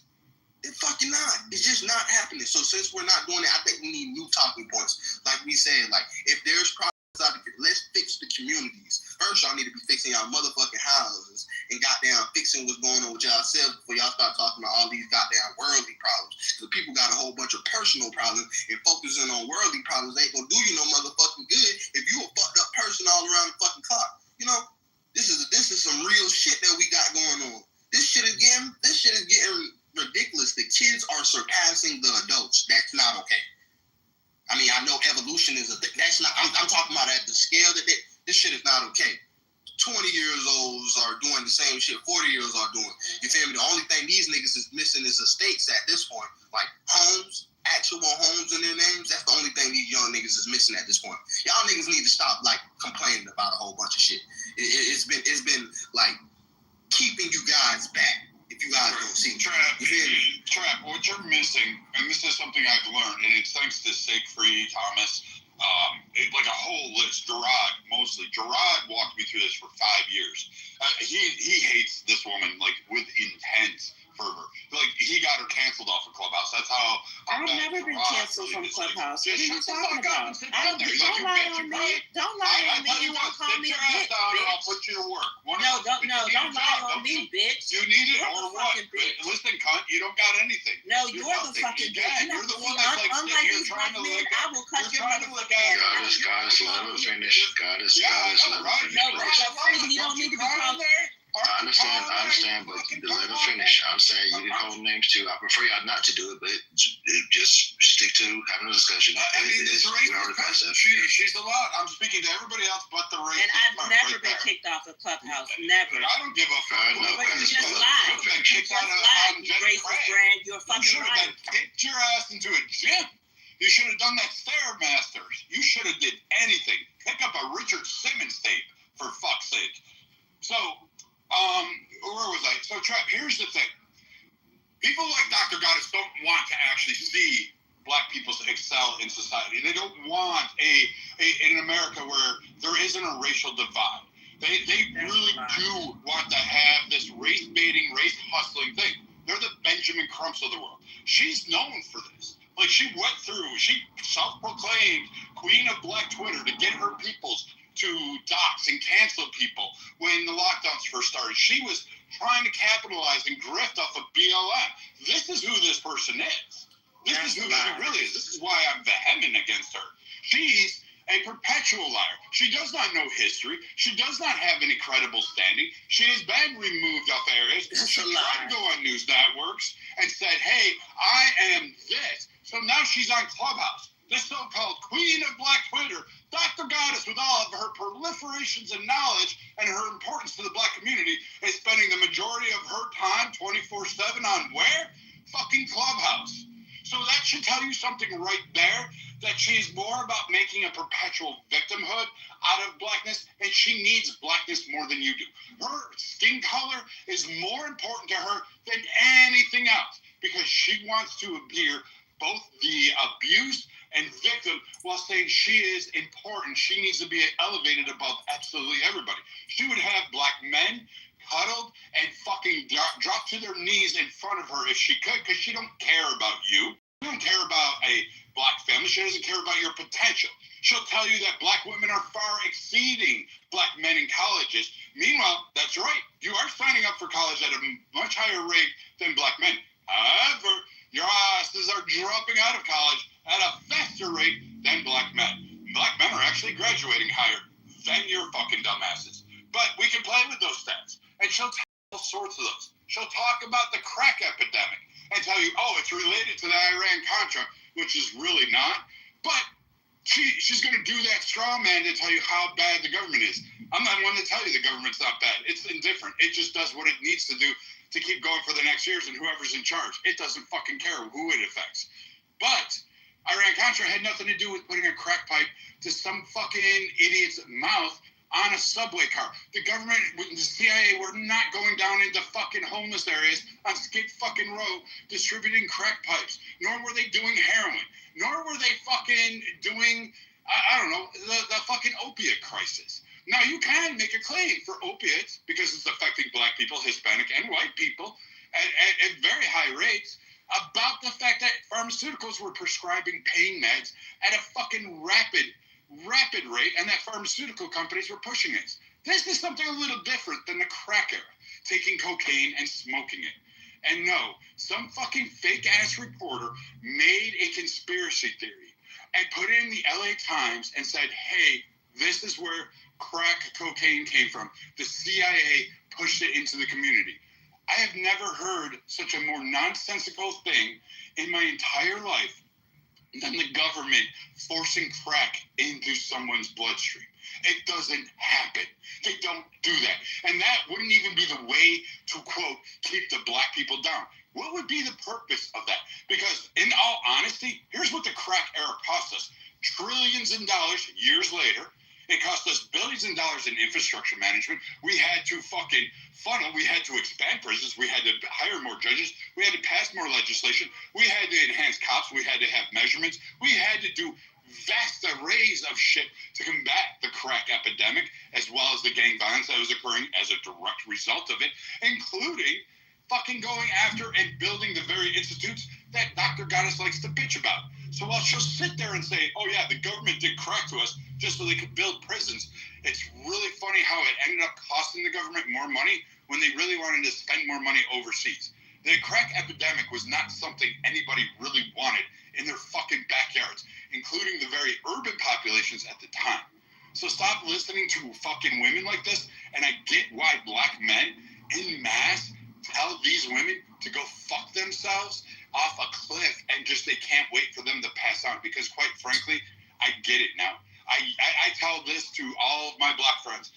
They're fucking not. It's just not happening. So since we're not doing it, I think we need new talking points. Like we said, like if there's problems out there, let's fix the communities. First, y'all need to be fixing y'all motherfucking houses and goddamn fixing what's going on with y'all selves before y'all start talking about all these goddamn worldly problems. Because people got a whole bunch of personal problems, and focusing on worldly problems ain't gonna do you no motherfucking good if you a fucked up person all around the fucking clock. You know, this is some real shit that we got going on. This shit is getting ridiculous. The kids are surpassing the adults. That's not okay. I mean, I know evolution is a thing. That's not. I'm talking about at the scale that this shit is not okay. 20 years olds are doing the same shit 40-year-olds are doing. You feel me? The only thing these niggas is missing is estates at this point. Like homes, actual homes in their names. That's the only thing these young niggas is missing at this point. Y'all niggas need to stop like complaining about a whole bunch of shit. It's been like keeping you guys back. If you guys don't see Trap, what you're missing, and this is something I've learned, and it's thanks to Siegfried Thomas, like a whole list. Gerard walked me through this for 5 years. He hates this woman like with intense fervor. Like he got her canceled off of Clubhouse. That's how. I've never been canceled from Clubhouse. What are you talking about? Don't lie on me. Don't lie on me. And don't call me a bitch. I'll put you to work. Don't lie on me, bitch. You need it or what? Listen, cunt, you don't got anything. No, you're the fucking bitch. You're the one that's like you're trying to look at. I will cut your motherfucking ass. Goddess, let him finish. Goddess, let him finish. No, but you don't need to be called. I understand, but let him finish. I'm saying you can call names too. I prefer y'all not to do it, but just stick to having a discussion. I mean, this she's a lot. I'm speaking to everybody else but the race. And I've never been kicked off of Clubhouse. Never. I don't give a fuck. But you just lied. You just lied, you racist brand. You're a fucking liar. Kicked your ass into a gym. You should have done that Stairmasters. You should have did anything. Pick up a Richard Simmons tape, for fuck's sake. So, where was I? So, Trap, here's the thing. People like Dr. Goddess don't want to actually see black people excel in society. They don't want an America where there isn't a racial divide. They really do want to have this race-baiting, race-hustling thing. They're the Benjamin Crumps of the world. She's known for this. Like, she self-proclaimed queen of black Twitter to get her peoples to dox and cancel people when the lockdowns first started. She was trying to capitalize and grift off of BLM. This is who this person is. This is who she really is. This is why I'm vehement against her. She's a perpetual liar. She does not know history. She does not have any credible standing. She has been removed off areas. She tried to go on news networks and said, hey, I am this. So now she's on Clubhouse. This so-called queen of black Twitter, Dr. Goddess, with all of her proliferations and knowledge and her importance to the black community, is spending the majority of her time 24/7 on where? Fucking Clubhouse. So that should tell you something right there, that she is more about making a perpetual victimhood out of blackness, and she needs blackness more than you do. Her skin color is more important to her than anything else, because she wants to appear both the abused and victim while saying she is important. She needs to be elevated above absolutely everybody. She would have black men huddled and fucking drop to their knees in front of her if she could, because she don't care about you. She don't care about a black family. She doesn't care about your potential. She'll tell you that black women are far exceeding black men in colleges. Meanwhile, that's right. You are signing up for college at a much higher rate than black men. However, your asses are dropping out of college at a faster rate than black men. Black men are actually graduating higher than your fucking dumbasses. But we can play with those stats. And she'll tell all sorts of those. She'll talk about the crack epidemic and tell you, oh, it's related to the Iran-Contra, which is really not. But she's going to do that straw man to tell you how bad the government is. I'm not one to tell you the government's not bad. It's indifferent. It just does what it needs to do to keep going for the next years, and whoever's in charge. It doesn't fucking care who it affects. But Iran-Contra had nothing to do with putting a crack pipe to some fucking idiot's mouth on a subway car. The government, the CIA, were not going down into fucking homeless areas on Skid fucking Row distributing crack pipes. Nor were they doing heroin. Nor were they fucking doing, I don't know, the fucking opiate crisis. Now, you can make a claim for opiates because it's affecting black people, Hispanic, and white people at very high rates about the fact that pharmaceuticals were prescribing pain meds at a fucking rapid rate, and that pharmaceutical companies were pushing it. This is something a little different than the crack era, taking cocaine and smoking it. And no, some fucking fake-ass reporter made a conspiracy theory and put it in the LA Times and said, hey, this is where crack cocaine came from. The CIA pushed it into the community. I have never heard such a more nonsensical thing in my entire life than the government forcing crack into someone's bloodstream. It doesn't happen. They don't do that. And that wouldn't even be the way to, quote, keep the black people down. What would be the purpose of that? Because in all honesty, here's what the crack era cost us. Trillions in dollars years later. It cost us billions in dollars in infrastructure management. We had to fucking funnel. We had to expand prisons. We had to hire more judges. We had to pass more legislation. We had to enhance cops. We had to have measurements. We had to do vast arrays of shit to combat the crack epidemic, as well as the gang violence that was occurring as a direct result of it, including fucking going after and building the very institutes that Dr. Goddess likes to bitch about. So while she'll sit there and say, oh yeah, the government did crack to us just so they could build prisons, it's really funny how it ended up costing the government more money when they really wanted to spend more money overseas. The crack epidemic was not something anybody really wanted in their fucking backyards, including the very urban populations at the time. So stop listening to fucking women like this, and I get why black men en masse tell these women to go fuck themselves off a cliff and just they can't wait for them to pass on, because quite frankly, I get it now. I tell this to all of my black friends.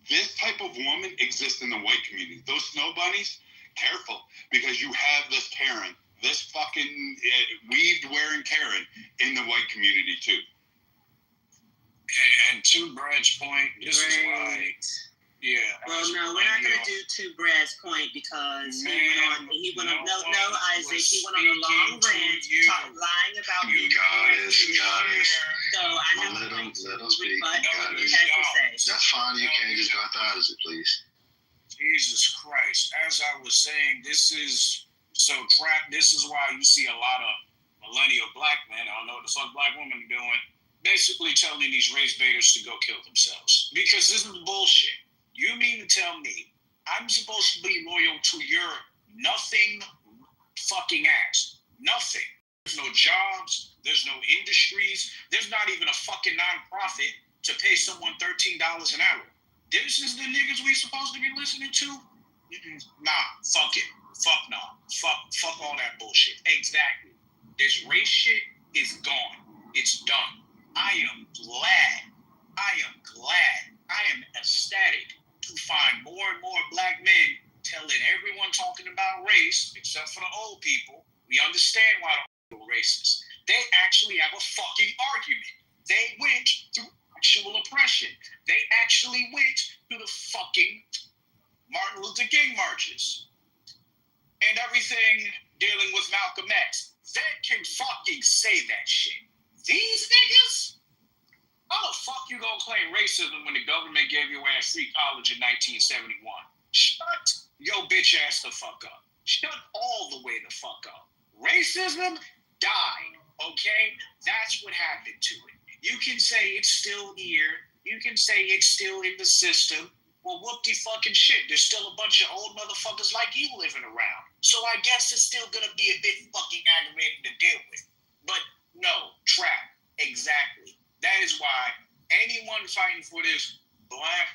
This type of woman exists in the white community. Those snow bunnies, careful, because you have this Karen, this fucking weaved wearing Karen in the white community too. And to Brad's point, this is why. Yeah. Well, no, we're not going to do to Brad's point because he went on, no, Isaac, he went on a long rant, lying about me. Goddess. So I know Let him speak. But what he had to say. That's fine. You can't just go out Isaac, please. Jesus Christ. As I was saying, this is why you see a lot of millennial black men, I don't know what the fuck black women are doing, basically telling these race baiters to go kill themselves. Because this is bullshit. You mean to tell me I'm supposed to be loyal to your nothing fucking ass? Nothing. There's no jobs. There's no industries. There's not even a fucking nonprofit to pay someone $13 an hour. This is the niggas we supposed to be listening to? Nah, fuck it. Fuck no. Fuck all that bullshit. Exactly. This race shit is gone. It's done. I am glad. I am ecstatic to find more and more black men telling everyone talking about race, except for the old people. We understand why the old racist. They actually have a fucking argument. They went through actual oppression. They actually went through the fucking Martin Luther King marches and everything dealing with Malcolm X. They can fucking say that shit. These niggas? How the fuck you gonna claim racism when the government gave your ass free college in 1971? Shut your bitch ass the fuck up. Shut all the way the fuck up. Racism died, okay? That's what happened to it. You can say it's still here. You can say it's still in the system. Well, whoop-de-fucking shit. There's still a bunch of old motherfuckers like you living around. So I guess it's still gonna be a bit fucking aggravating to deal with. But no, trap. Exactly. That is why anyone fighting for this black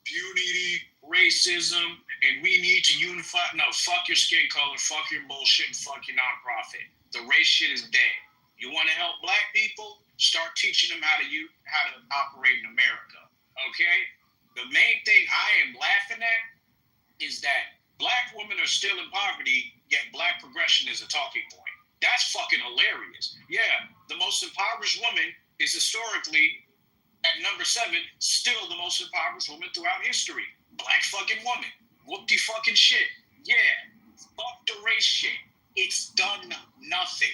unity, racism, and we need to unify. No, fuck your skin color, fuck your bullshit, and fuck your nonprofit. The race shit is dead. You want to help black people? Start teaching them how to operate in America. Okay? The main thing I am laughing at is that black women are still in poverty, yet black progression is a talking point. That's fucking hilarious. Yeah, the most impoverished woman is historically, at number 7, still the most impoverished woman throughout history. Black fucking woman. Whoop-de-fucking shit. Yeah. Fuck the race shit. It's done nothing.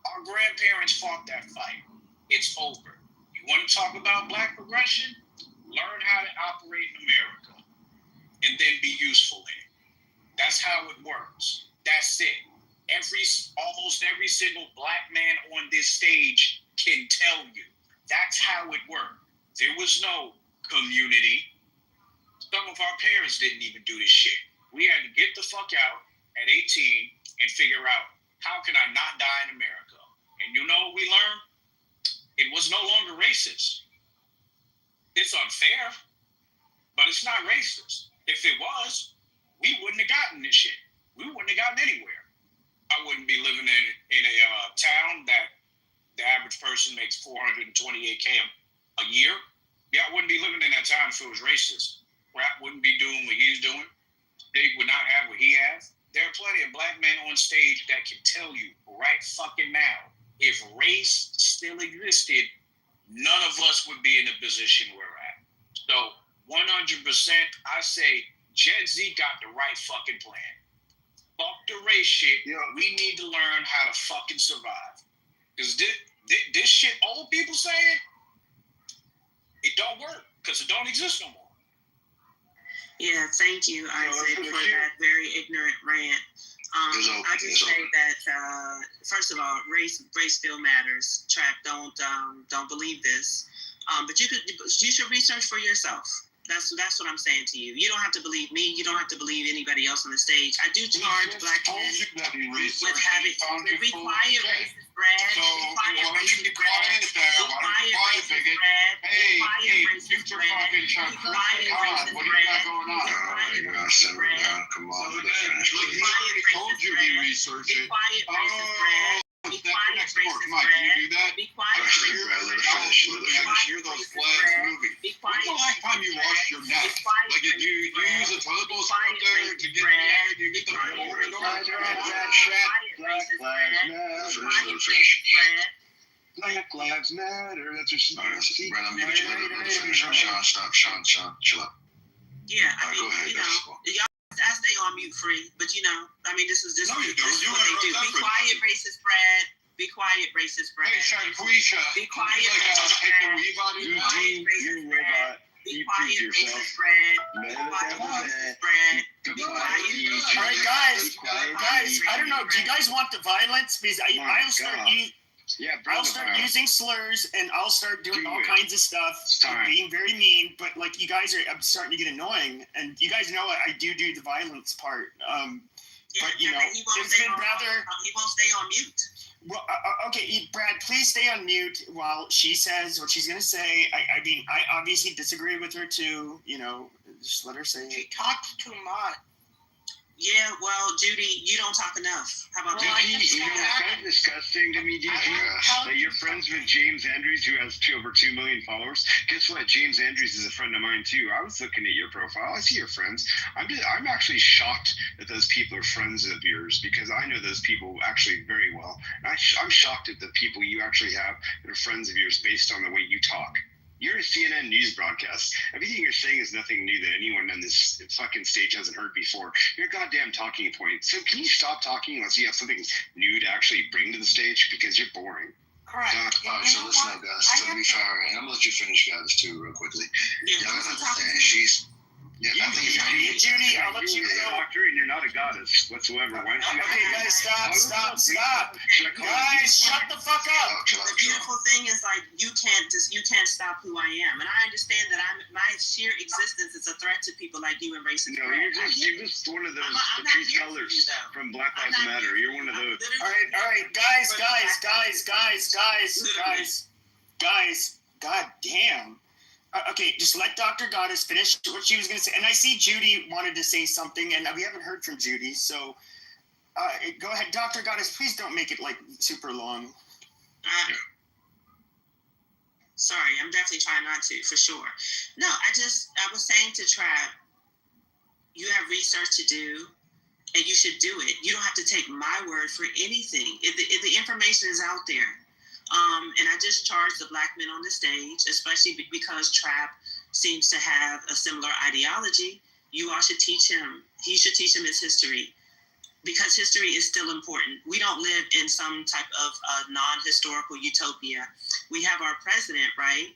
Our grandparents fought that fight. It's over. You want to talk about black progression? Learn how to operate in America. And then be useful in it. That's how it works. That's it. Almost every single black man on this stage can tell you. That's how it worked. There was no community. Some of our parents didn't even do this shit. We had to get the fuck out at 18 and figure out, how can I not die in America? And you know what we learned? It was no longer racist. It's unfair, but it's not racist. If it was, we wouldn't have gotten this shit. We wouldn't have gotten anywhere. I wouldn't be living in a town that the average person makes $428K a year. Y'all wouldn't be living in that time if it was racist. Rap wouldn't be doing what he's doing. Big would not have what he has. There are plenty of black men on stage that can tell you right fucking now, if race still existed, none of us would be in the position we're at. So 100%, I say Gen Z got the right fucking plan. Fuck the race shit. We need to learn how to fucking survive. Because this shit old people saying, it don't work because it don't exist no more. Yeah, thank you, Isaac, for that very ignorant rant. I just say that first of all, race still matters. Trap, don't believe this. But you should research for yourself. That's what I'm saying to you. You don't have to believe me. You don't have to believe anybody else on the stage. I do charge black men with having be quiet, racist Brad. Be quiet, racist Brad. Be quiet, racist Brad. Be quiet, racist Brad. Be quiet, racist Brad. Be quiet, racist Brad. Come on, let us finish. Be quiet, racist Brad. Be quiet, racist Brad. Be quiet, racist Brad. Be quiet, racist Brad. Hear those flags moving. When's the last time you washed your neck? Like, do you use a toilet bowl scrub there to get the air? Do you get the Black Lives Matter. That's what she's saying. Sean, chill out. Yeah, I mean, y'all, I stay on mute free, but I mean, this is what they do. Be quiet, racist Brad. Be quiet, racist Brad. Hey, Shaquisha. Be quiet, racist Brad. Be quiet, racist Brad. Be quiet, racist Brad. Be quiet, racist Brad. Be quiet. All right, guys, I don't know. Do you guys want the violence? Because I'll start using slurs and I'll start doing all kinds of stuff, being very mean. But like, you guys I'm starting to get annoying, and you guys know I do the violence part. But it's been rather. He won't stay on mute. Well, okay, Brad, please stay on mute while she says what she's gonna say. I mean, I obviously disagree with her too. Just let her say it. She talks too much. Yeah, well, Judy, you don't talk enough. How about that? It's kind of disgusting to me, DG, that you're friends with James Andrews, who has over 2 million followers. Guess what? James Andrews is a friend of mine, too. I was looking at your profile. I see your friends. I'm actually shocked that those people are friends of yours, because I know those people actually very well. And I'm shocked at the people you actually have that are friends of yours based on the way you talk. You're a CNN news broadcast. Everything you're saying is nothing new that anyone on this fucking stage hasn't heard before. You're a goddamn talking point. So can you stop talking unless you have something new to actually bring to the stage? Because you're boring. Correct. So listen up, guys. To be fair, and I'm gonna let you finish, guys, too, real quickly. Y'all gotta understand, she's... Judy, I'll let you go. Doctor, and you're not a goddess whatsoever. Why don't you? Okay, guys, stop. Guys, shut the fuck up. The beautiful thing is, like, you can't stop who I am, and I understand that my sheer existence is a threat to people like you and racist. No, you're just one of those Patrice colors from Black Lives Matter. You're one of those. All right, guys. God damn. Okay, just let Dr. Goddess finish what she was going to say. And I see Judy wanted to say something, and we haven't heard from Judy. So go ahead, Dr. Goddess. Please don't make it like super long. Sorry, I'm definitely trying not to, for sure. No, I was saying to Trap, you have research to do, and you should do it. You don't have to take my word for anything. If the information is out there. And I just charged the black men on the stage, especially because Trap seems to have a similar ideology. You all should teach him. He should teach him his history, because history is still important. We don't live in some type of non-historical utopia. We have our president, right?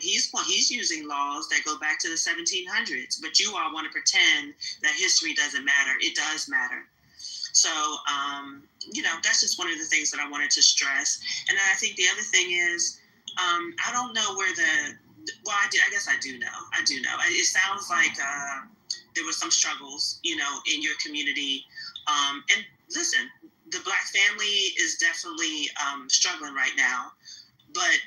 He's using laws that go back to the 1700s, but you all want to pretend that history doesn't matter. It does matter. So, that's just one of the things that I wanted to stress. And then I think the other thing is, I don't know where I guess I do know. It sounds like there were some struggles, in your community. And listen, the Black family is definitely struggling right now, but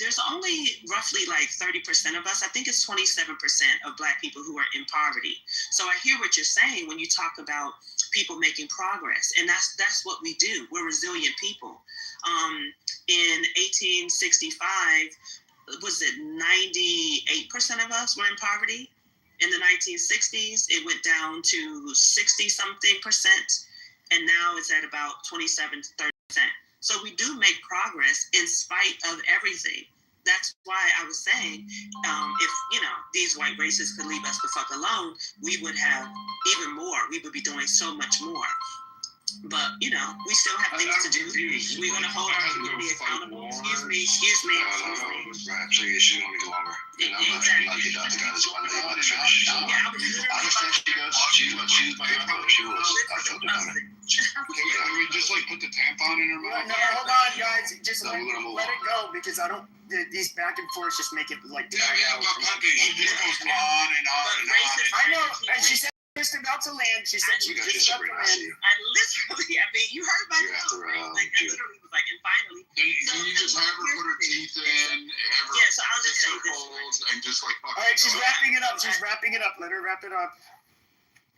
there's only roughly like 30% of us. I think it's 27% of Black people who are in poverty. So I hear what you're saying when you talk about people making progress, and that's what we do. We're resilient people. In 1865, was it 98% of us were in poverty. In the 1960s, it went down to 60-something%, and now it's at about 27-30%. So we do make progress in spite of everything. That's why I was saying, if, these white racists could leave us the fuck alone, we would have even more. We would be doing so much more. But, we still have things to do. We're going to hold our people to be accountable. Excuse me. Actually, she's going to be longer. I'm not the other guy that's going to let it finish. I understand she does. She's painful. She was. I felt her coming. Can we just put the tampon in her mouth? No, hold on, guys. Just let it go because I don't. These back and forth just make it like. Yeah, but Pepe, she just goes on and on and on. I know. And she said just about to land. She said she just about to land. I literally, you heard my joke, right? I literally was like, and finally. Can you just have her put her teeth in? Yeah, so I'll just say this. And just fucking. All right, she's wrapping it up. Let her wrap it up.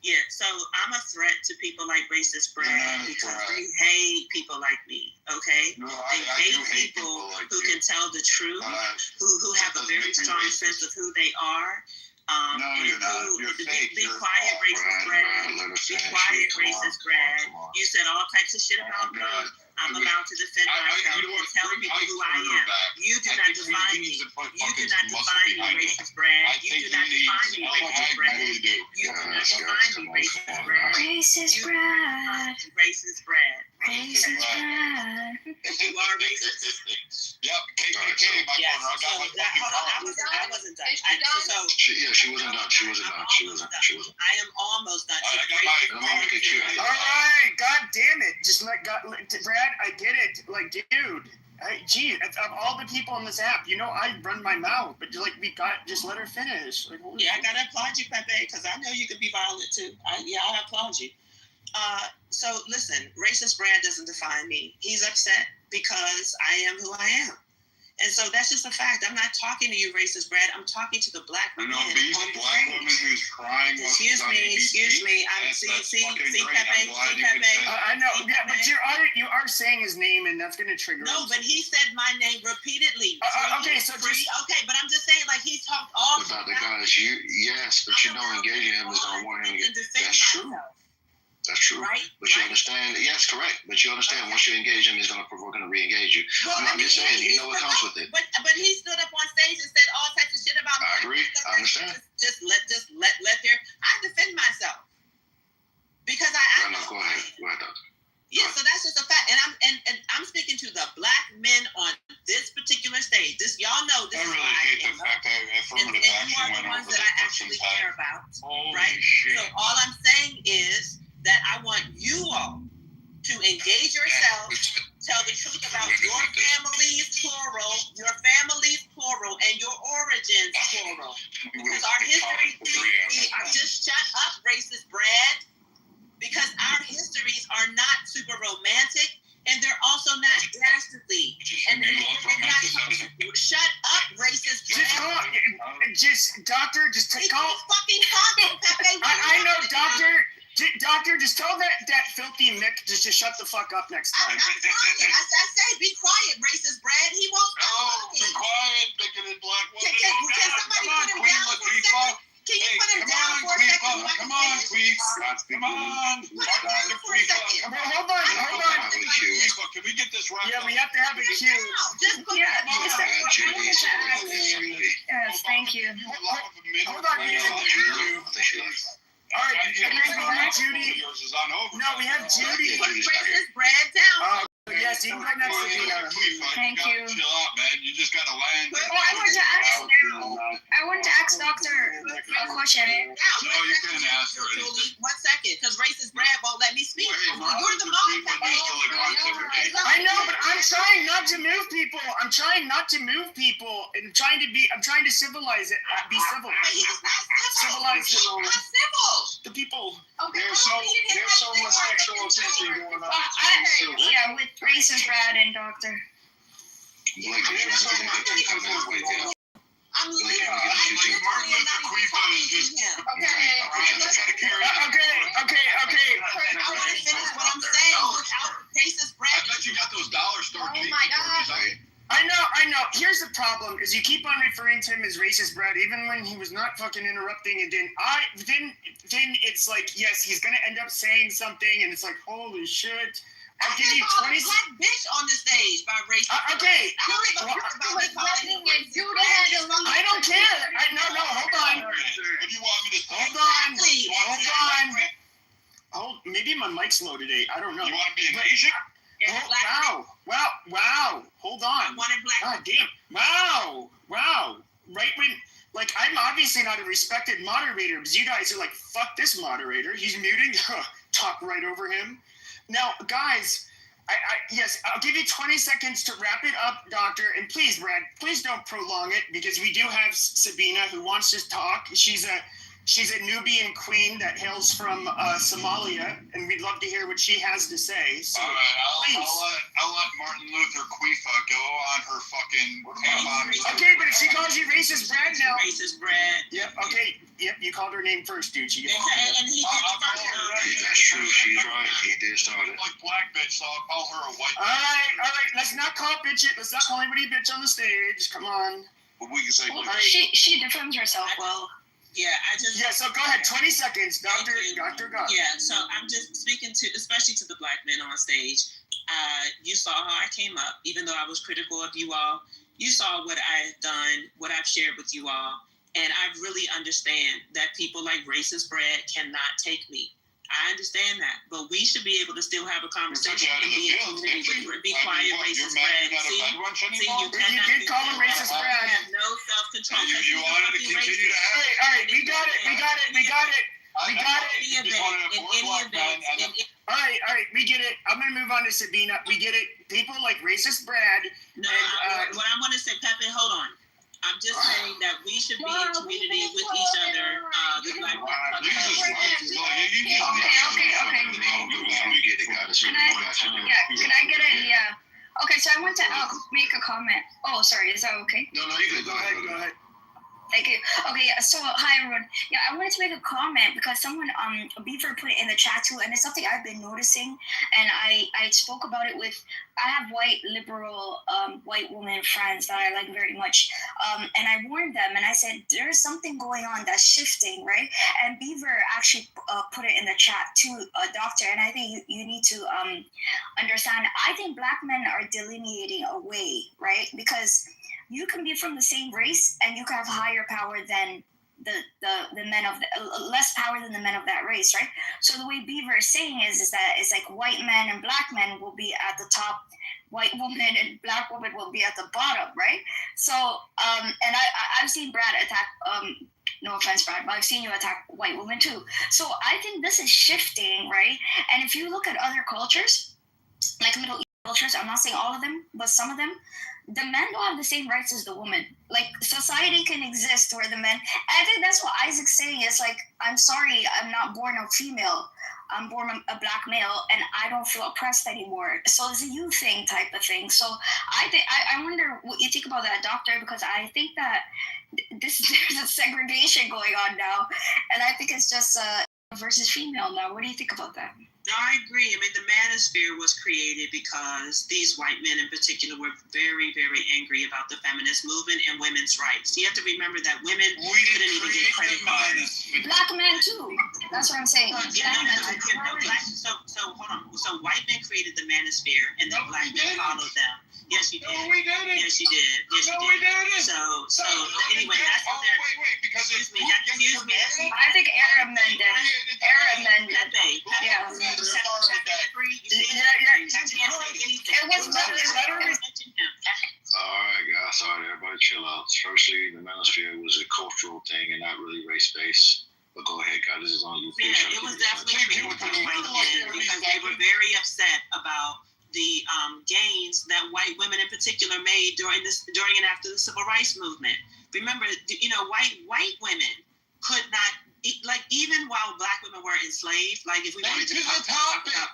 Yeah, so I'm a threat to people like racist Brad because they hate people like me, okay? No, they hate people like who can tell the truth, who have a very strong sense of who they are. No, you're not. You're fake. Be quiet, racist Brad. Be quiet, racist Brad. You said all types of shit about me. I'm about to defend myself and tell people who I am. You do not define me. You do not define me, racist Brad. You do not define me, racist Brad. You do not define me, racist Brad. Racist Brad. Racist Brad. Racist Brad. You are racist. Yep, KKK, my brother. I got my fucking I wasn't done. She wasn't done. She wasn't. I am almost done. All right, God damn it. Just let Brad, I get it. Like, dude. Of all the people on this app, I run my mouth, but just let her finish. Like, I gotta applaud you, Pepe, because I know you can be violent too. I applaud you. So listen, racist Brad doesn't define me. He's upset because I am who I am. And so that's just a fact. I'm not talking to you, racist Brad. I'm talking to the black women. These black women who's crying. Excuse me. See, Pepe. I know, but you are saying his name, and that's going to trigger. No, but he said my name repeatedly. Okay, so but I'm just saying, he talked all about the guys. Yes, but engaging him is going to want him to get. That's true. That's true. Right? But you understand, yes, correct. But you understand once you engage him, he's going to provoke him to re-engage you. Well, I'm just saying, what comes with it. But he stood up on stage and said all types of shit about me. I agree. I understand. Just let I defend myself. Because go ahead, doctor. Yeah, so that's just a fact. And I'm speaking to the black men on this particular stage. Y'all know this is why I came up. And you are the ones that I actually care about. Right? So all I'm saying is that I want you all to engage yourselves, tell the truth about your families, plural, and your origins, plural. Because our history, just shut up, racist Brad. Because our histories are not super romantic, and they're also not dastardly. And shut up, racist Brad. Doctor, just take off. Fucking talking, Pepe. I know, Doctor, just tell that filthy Mick just to shut the fuck up next time. I'm trying. I say, be quiet, racist Brad. He won't stop talking. Be quiet, bigoted black woman. Can somebody put him down for a second? Can you put him down for a second? Come on, Queef. Come on. Put him down for a second. Hold on. Can we get this right? Yeah, we have to have a cue. Just put him down. Yes, thank you. Hold on. All right, we have Judy. No, we have Judy. Put racist Brad down. Yes, you can put next to Dina. Thank you. Chill out, man. You just gotta land. I want to ask Doctor a question. No, you can't ask her anything. 1 second, because racist Brad won't let me speak. You're the mom. I know, but I'm trying not to move people. I'm trying to civilize it. Be civil. Civilize it. Not civil. The people. Okay. There's so much sexual attention going on. Yeah, with racist Brad and Doctor. I'm literally Martin Luther Queef is just okay. I want to finish what I'm saying without racist Brad. I bet you got those dollar store Oh my God. I know. Here's the problem. because you keep on referring to him as racist, Brad, even when he was not fucking interrupting. And then it's like, yes, he's gonna end up saying something, and it's like, holy shit. I'll give you 20 seconds. Black bitch on the stage by racist. Okay. I don't give a fuck about me calling him racist. I don't care. No, hold on. If you want me to Hold on. Maybe my mic's low today. I don't know. You want to be an Asian? Wow. Hold on. God damn. Wow. Right when, like, I'm obviously not a respected moderator, because you guys are like, fuck this moderator. He's muting. Talk right over him. Now, guys, yes, I'll give you 20 seconds to wrap it up, Doctor. And please, Brad, please don't prolong it, because we do have Sabina who wants to talk. She's a Nubian queen that hails from Somalia, and we'd love to hear what she has to say. So, all right, I'll let Martin Luther Quifa go on her fucking tampon. Okay, but if she calls you racist, Brad, now. Racist, Brad. Yep. Okay. Yep. You called her name first, dude. She gets and he did first. That's true. She's right. He did start it. Like black bitch, so I'll call her a white. All right. Let's not call bitch it. Let's not call anybody bitch on the stage. Come on. But we can say. She defends herself well. Yeah, Yeah, so go ahead. 20 seconds, Doctor. Go. Yeah, so I'm just speaking to, especially to the black men on stage. You saw how I came up, even though I was critical of you all. You saw what I've done, what I've shared with you all, and I really understand that people like racist Brad cannot take me. I understand that, but we should be able to still have a conversation and be in community with be quiet, racist Brad. See, you cannot did call him racist Brad. Have no self-control. You wanted to continue to have it. All right, we got it. All right, we get it. I'm gonna move on to Sabina. We get it. People like racist Brad. No, what I want to say, Pepe, hold on. I'm just saying that we should be in community with each other. The black Can I get it? Yeah. Okay, so I want to make a comment. Oh, sorry. Is that okay? No, you can go ahead. Thank you. Okay, yeah. So hi everyone. Yeah, I wanted to make a comment because someone Beaver put it in the chat too, and it's something I've been noticing, and I spoke about it with. I have white liberal white woman friends that I like very much, and I warned them, and I said there's something going on that's shifting, right? And Beaver actually put it in the chat too, Doctor, and I think you need to understand. I think black men are delineating a way, right? Because you can be from the same race and you can have higher power than the men of less power than the men of that race, right? So the way Beaver is saying is that it's like white men and black men will be at the top, white woman and black woman will be at the bottom, right? So and I've seen Brad attack no offense, Brad, but I've seen you attack white women too. So I think this is shifting, right? And if you look at other cultures, like Middle East cultures, I'm not saying all of them, but some of them, the men don't have the same rights as the woman. Like, society can exist where the men, I think that's what Isaac's saying. It's like, I'm sorry, I'm not born a female. I'm born a black male, and I don't feel oppressed anymore. So it's a you thing type of thing. So I wonder what you think about that, Doctor, because I think that there's a segregation going on now, and I think it's just versus female now. What do you think about that? No, I agree. I mean, the manosphere was created because these white men in particular were very, very angry about the feminist movement and women's rights. You have to remember that women couldn't even get credit cards. Black men too. That's what I'm saying. So hold on. So white men created the manosphere and then black men followed them. Yes, you did. No, we did it. Yes, you did. Yes, no, you did. We did it. So anyway, that's what they're. Wait, because excuse me. I think Arab men did. Arab men did. Yeah. It was All right, guys. All right, everybody chill out. Firstly, the manosphere was a cultural thing and not really race-based. But go ahead, guys. This is on you. Yeah, it was definitely created by white men because they were very upset about the gains that white women in particular made during and after the civil rights movement. Remember, white women could not, like, even while black women were enslaved, like if we wanted to talk about,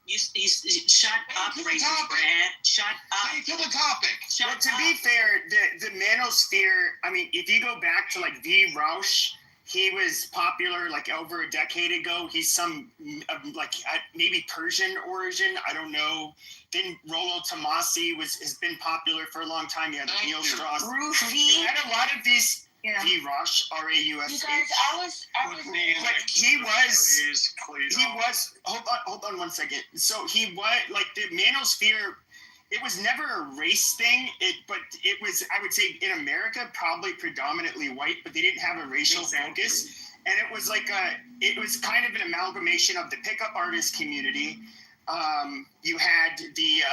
you shut up, racist Brad. Shut up. To the topic. Well, to be fair, the manosphere, I mean, if you go back to like V. Rausch, He was popular like over a decade ago. He's some like maybe Persian origin. I don't know. Then Rollo Tomasi has been popular for a long time. He had Neil Strauss. He had a lot of these. Yeah. V. Rush, R-A-U-S-H. You guys, I was. Like he was. Hold on 1 second. So he was like the manosphere. It was never a race thing. But it was, I would say, in America, probably predominantly white, but they didn't have a racial focus. And it was like it was kind of an amalgamation of the pickup artist community. You had the,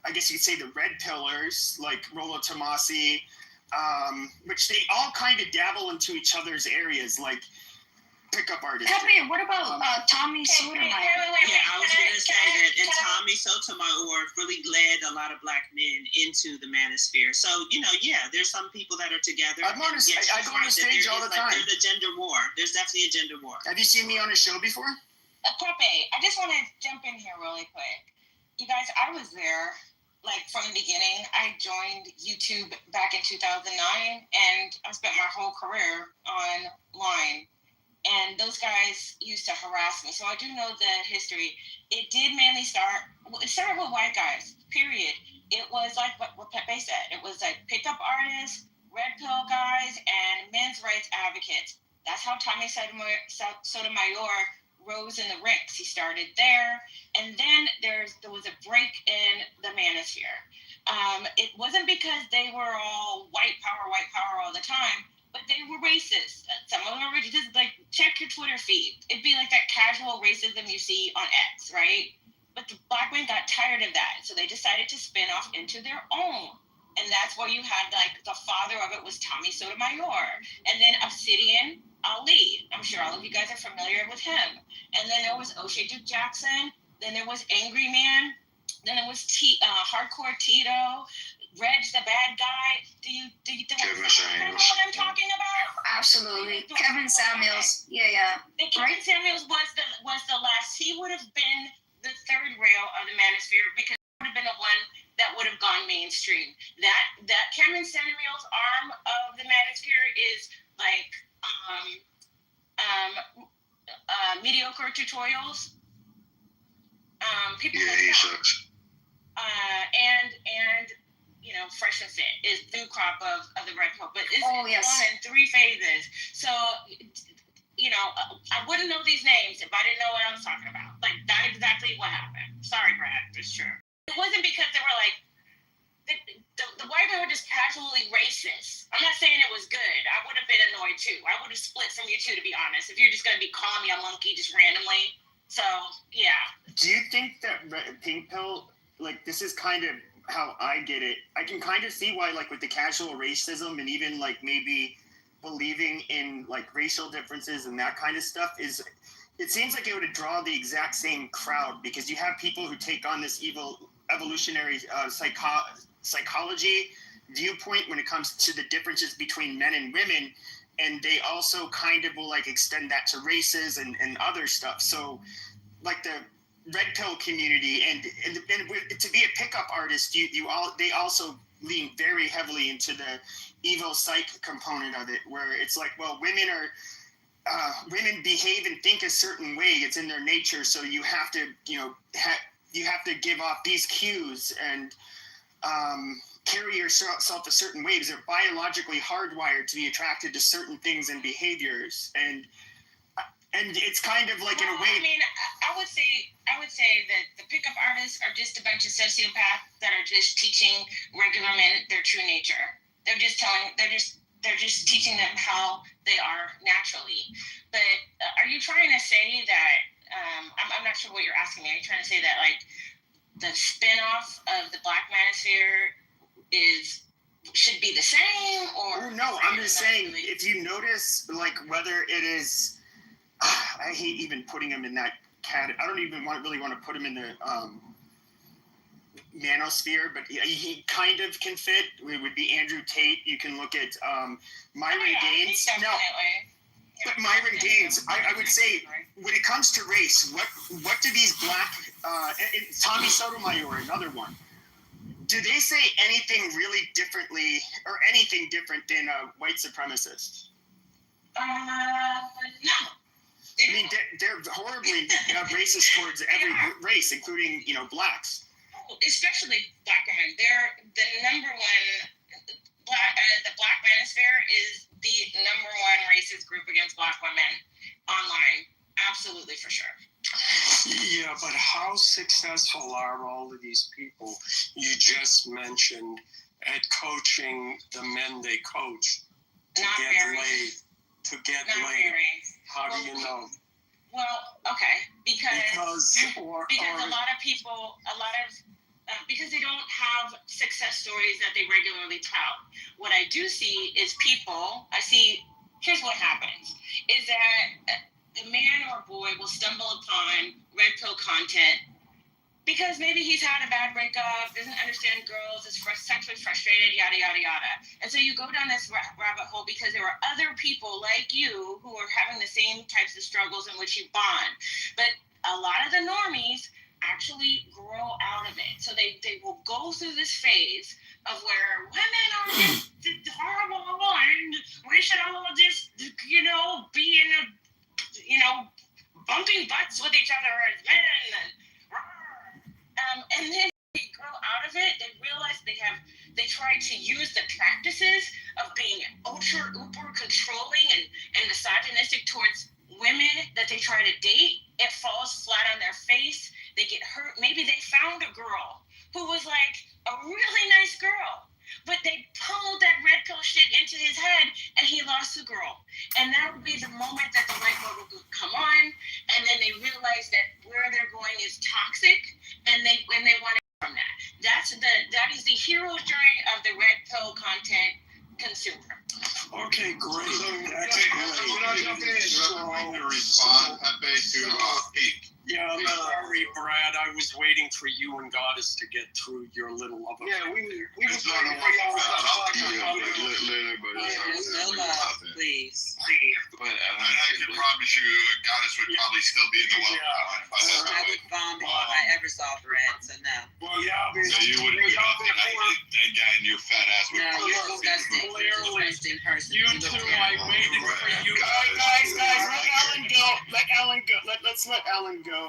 I guess you'd say the red pillars, like Rollo Tomasi, which they all kind of dabble into each other's areas, like pickup artists. Pepe, what about Tommy Sotomayor? Yeah, I was going to say that, and Tommy Sotomayor really led a lot of black men into the manosphere. So, there's some people that are together. I go on the stage all the time. There's a gender war. There's definitely a gender war. Have you seen me on a show before? Pepe, I just want to jump in here really quick. You guys, I was there. Like from the beginning, I joined YouTube back in 2009, and I spent my whole career online. And those guys used to harass me. So I do know the history. It did mainly start with white guys, period. It was like what Pepe said. It was like pickup artists, red pill guys, and men's rights advocates. That's how Tommy Sotomayor rose in the ranks. He started there. And then there was a break in the manosphere. It wasn't because they were all white power all the time. But they were racist. Some of them were just like, check your Twitter feed. It'd be like that casual racism you see on X, right? But the black men got tired of that. So they decided to spin off into their own. And that's where you had like the father of it was Tommy Sotomayor. And then Obsidian Ali. I'm sure all of you guys are familiar with him. And then there was O'Shea Duke Jackson. Then there was Angry Man. Then it was Hardcore Tito. Reg, the bad guy. Do you know what I'm talking about? Absolutely. Kevin Samuels. Yeah. Kevin Samuels was the last. He would have been the third rail of the manosphere because he would have been the one that would have gone mainstream. That Kevin Samuels arm of the manosphere is like mediocre tutorials. People like he that. sucks. And Fresh and Fit is new crop of the red pill, but it's yes. gone in 3 phases. So, I wouldn't know these names if I didn't know what I was talking about. Like, that's exactly what happened. Sorry, Brad, it's true. It wasn't because they were like, the white men were just casually racist. I'm not saying it was good. I would have been annoyed too. I would have split from you too, to be honest, if you're just going to be calling me a monkey just randomly. So, yeah. Do you think that pink pill, like, this is kind of how I get it? I can kind of see why, like, with the casual racism and even, like, maybe believing in, like, racial differences and that kind of stuff is, it seems like it would draw the exact same crowd because you have people who take on this evil evolutionary psychology viewpoint when it comes to the differences between men and women, and they also kind of will, like, extend that to races and other stuff. So, like, the red pill community and to be a pickup artist, they also lean very heavily into the evil psych component of it, where it's like, well, women behave and think a certain way. It's in their nature, so you have to, you have to give off these cues and carry yourself a certain way because they're biologically hardwired to be attracted to certain things and behaviors, and it's kind of like, in a way. I mean, I would say that the pickup artists are just a bunch of sociopaths that are just teaching regular men their true nature. They're just teaching them how they are naturally. But are you trying to say that? I'm not sure what you're asking me. Are you trying to say that, like, the spin-off of the Black Manosphere should be the same, or no? I'm just saying, if you notice, like, whether it is. I hate even putting him in that cat. I don't even really want to put him in the manosphere, but he kind of can fit. It would be Andrew Tate. You can look at Myron Gaines. No, but Myron Gaines, I would say, when it comes to race, what do these black Tommy Sotomayor, another one, do they say anything really differently or anything different than white supremacists? No. I mean, they're horribly racist towards every race, including, blacks. Especially black women. They're the number one. The Black Manosphere is the number one racist group against black women online. Absolutely, for sure. Yeah, but how successful are all of these people you just mentioned at coaching the men they coach to Not get very. laid? To get Not laid. very. How do you know? Well, okay, because a lot of people, because they don't have success stories that they regularly tout. What I do see is here's what happens, is that a man or a boy will stumble upon red pill content because maybe he's had a bad breakup, doesn't understand girls, is sexually frustrated, yada, yada, yada. And so you go down this rabbit hole because there are other people like you who are having the same types of struggles in which you bond. But a lot of the normies actually grow out of it. So they will go through this phase of where women are just horrible and we should all just, be in a, bumping butts with each other as men. And then they grow out of it. They realize they try to use the practices of being uber controlling and misogynistic towards women that they try to date. It falls flat on their face. They get hurt. Maybe they found a girl who was like a really nice girl, but they pummeled that red pill shit into his head and he lost the girl. And that would be the moment that the light bulb would come on, and then they realize that where they're going is toxic, and they want it from that. That is the hero's journey of the red pill content consumer. Okay, great. That's great. To respond, Pepe, to Pete. Yeah, I'm sorry, Brad. I was waiting for you and Goddess to get through your little love affair. Yeah, we was waiting for y'all to talk about please. But I can promise you, Goddess would probably still be in the love. I would vomit if I ever saw Brad, so no. Well, yeah, so you wouldn't do nothing. That guy and your fat ass would probably disgusting. Disgusting person. You two, I waited for you. Guys, let Ellen go. Let's let Ellen go.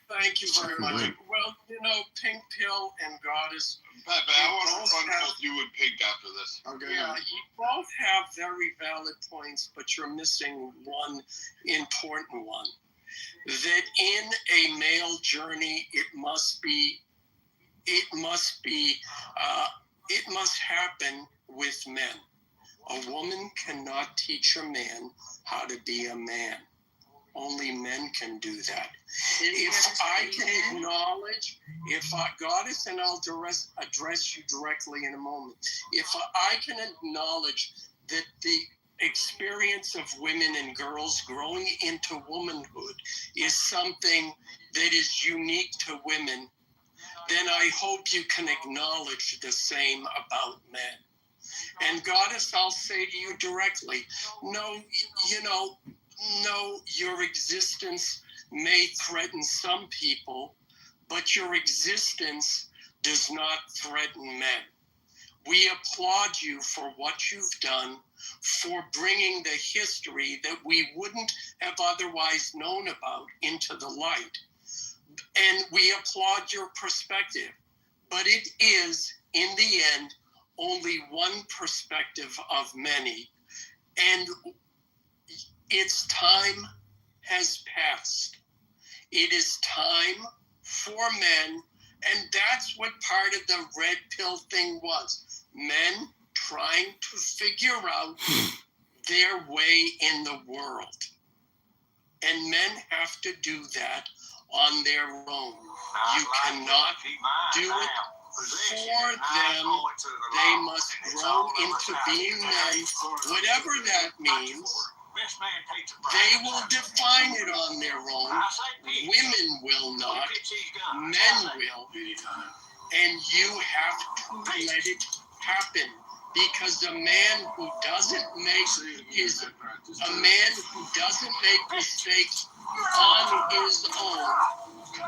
Thank you very much. Well, Pink Pill and Goddess. Pepe, I want to fun with you and Pink after this. Okay. Yeah, you both have very valid points, but you're missing one important one. That in a male journey, it must happen with men. A woman cannot teach a man how to be a man. Only men can do that. If I can acknowledge, Goddess, and I'll address you directly in a moment. If I can acknowledge that the experience of women and girls growing into womanhood is something that is unique to women, then I hope you can acknowledge the same about men. And Goddess, I'll say to you directly, no, your existence may threaten some people, but your existence does not threaten men. We applaud you for what you've done, for bringing the history that we wouldn't have otherwise known about into the light. And we applaud your perspective, but it is, in the end, only one perspective of many. And its time has passed. It is time for men, and that's what part of the red pill thing was. Men trying to figure out their way in the world. And men have to do that on their own. You cannot do it for them. They must grow into being men, whatever that means. They will define it on their own. Women will not. Men will. And you have to let it happen. Because a man who doesn't make mistakes on his own,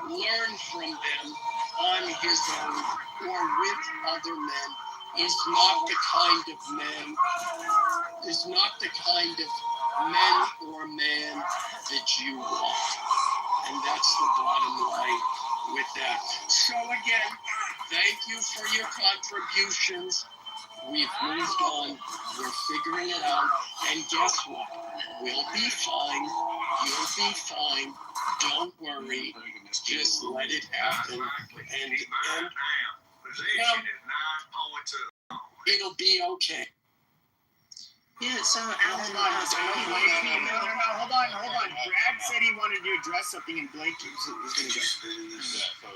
learn from them on his own or with other men is not the kind of men, or man that you want. And that's the bottom line with that. So again, thank you for your contributions. We've moved on. We're figuring it out. And guess what? We'll be fine. You'll be fine. Don't worry. Just let it happen. And well, it'll be okay. Yeah, so Alan, hold on. Brad said he wanted to address something, and Blake was going to go.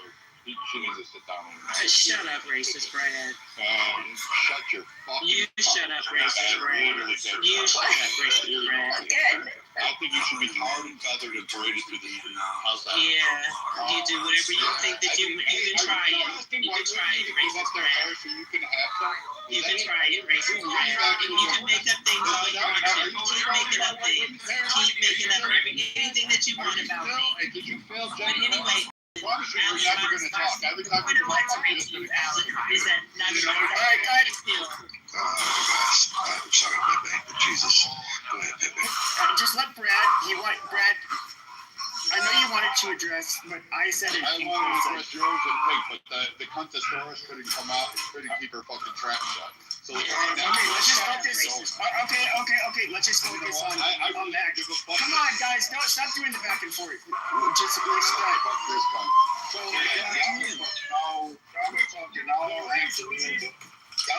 She needs to sit down. Shut up, racist Brad. Shut your fucking. You shut up, racist Brad. You shut up, racist Brad. I think you should be tarred and feathered and paraded through the street. How's that? Yeah, you do whatever you think that you can try it. You can try it, racist Brad. You can have some. You can try it, racist Brad. And you can make up things all you want to. Keep making up things. Keep making up anything that you want about me. Did you fail, But anyway. Promise you, we're never going to talk. Every time we talk, we're just going to Is that not all right, guys? Sorry, Pepe. Jesus. Go ahead, Pepe. Just let Brad. Brad. I know you wanted to address, but I said it. I wanted to address yours and Pink, but the Cuntosaurus couldn't come out. Couldn't keep her fucking trap shut. So okay, let's just focus. Okay. Let's just focus on that. Come on, guys, don't stop doing the back and forth. Just start. This one. So y'all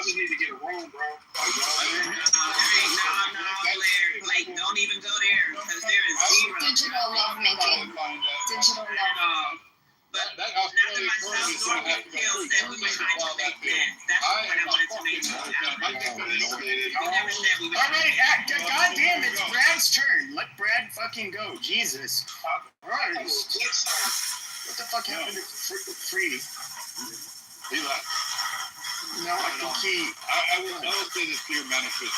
just need to get a room, bro. Like, don't even go there because there is zero. Digital lovemaking. Digital love. But not that myself nor Big Bill said we were trying to make men. That's the point I wanted to make sure. We never said we were all right, God damn, it's Brad's turn. Let Brad fucking go. Jesus. Christ. What the fuck happened to Free? He left. No, I think he. I will say this to your manosphere.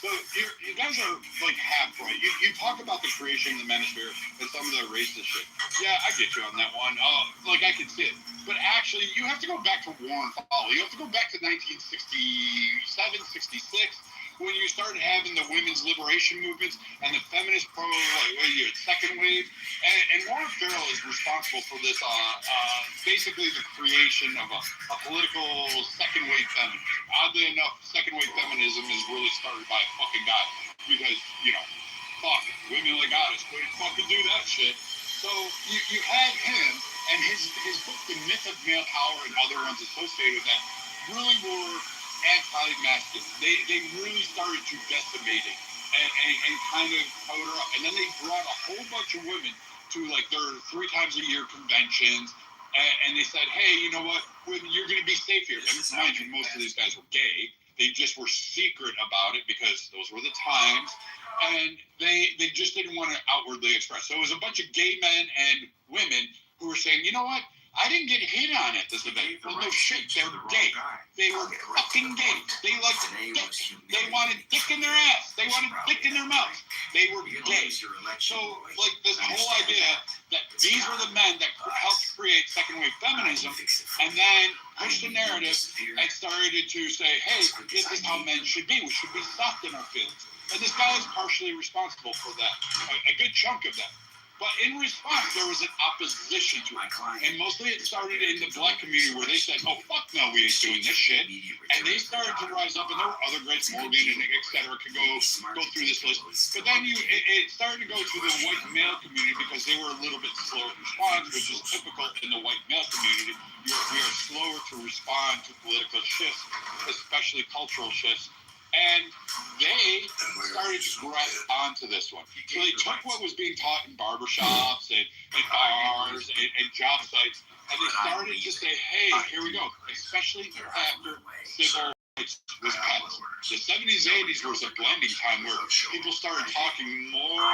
So you guys are like half right. You talk about the creation of the manosphere and some of the racist shit. Yeah, I get you on that one. Like I can see it. But actually, you have to go back to Warren Follow. You have to go back to 1967, 66, when you started having the women's liberation movements and the feminist second wave. And Warren Farrell is responsible for this, basically the creation of a political second wave feminism. Oddly enough, second wave feminism is really started by a fucking guy. Because, fuck, women like goddess couldn't fucking do that shit. So you had him and his book, The Myth of Male Power, and other ones associated with that really were anti-masculine. They really started to decimate it and kind of cover her up. And then they brought a whole bunch of women to like their 3 times a year conventions, and they said, hey, you know what? You're going to be safe here. And mind you, most of these guys were gay. They just were secret about it because those were the times. And they just didn't want to outwardly express. So it was a bunch of gay men and women who were saying, you know what? I didn't get hit on at this event. Well, no shit, they were gay. They were fucking gay. They liked dick. They wanted dick in their ass. They wanted dick in their mouth. They were gay. So, like, this whole idea that these were the men that helped create second wave feminism and then pushed the narrative and started to say, hey, this is how men should be. We should be soft in our feelings. And this guy is partially responsible for that, a good chunk of that. But in response, there was an opposition to it. And mostly it started in the black community where they said, oh, fuck no, we ain't doing this shit. And they started to rise up, and there were other greats, Morgan and et cetera, could go through this list. But then it started to go to the white male community because they were a little bit slower to respond, which is typical in the white male community. We are slower to respond to political shifts, especially cultural shifts. And they started to grasp onto this one. So they took what was being taught in barbershops and bars and job sites, and they started to say, hey, here we go, especially after civil rights was passed. The 70s, 80s was a blending time where people started talking more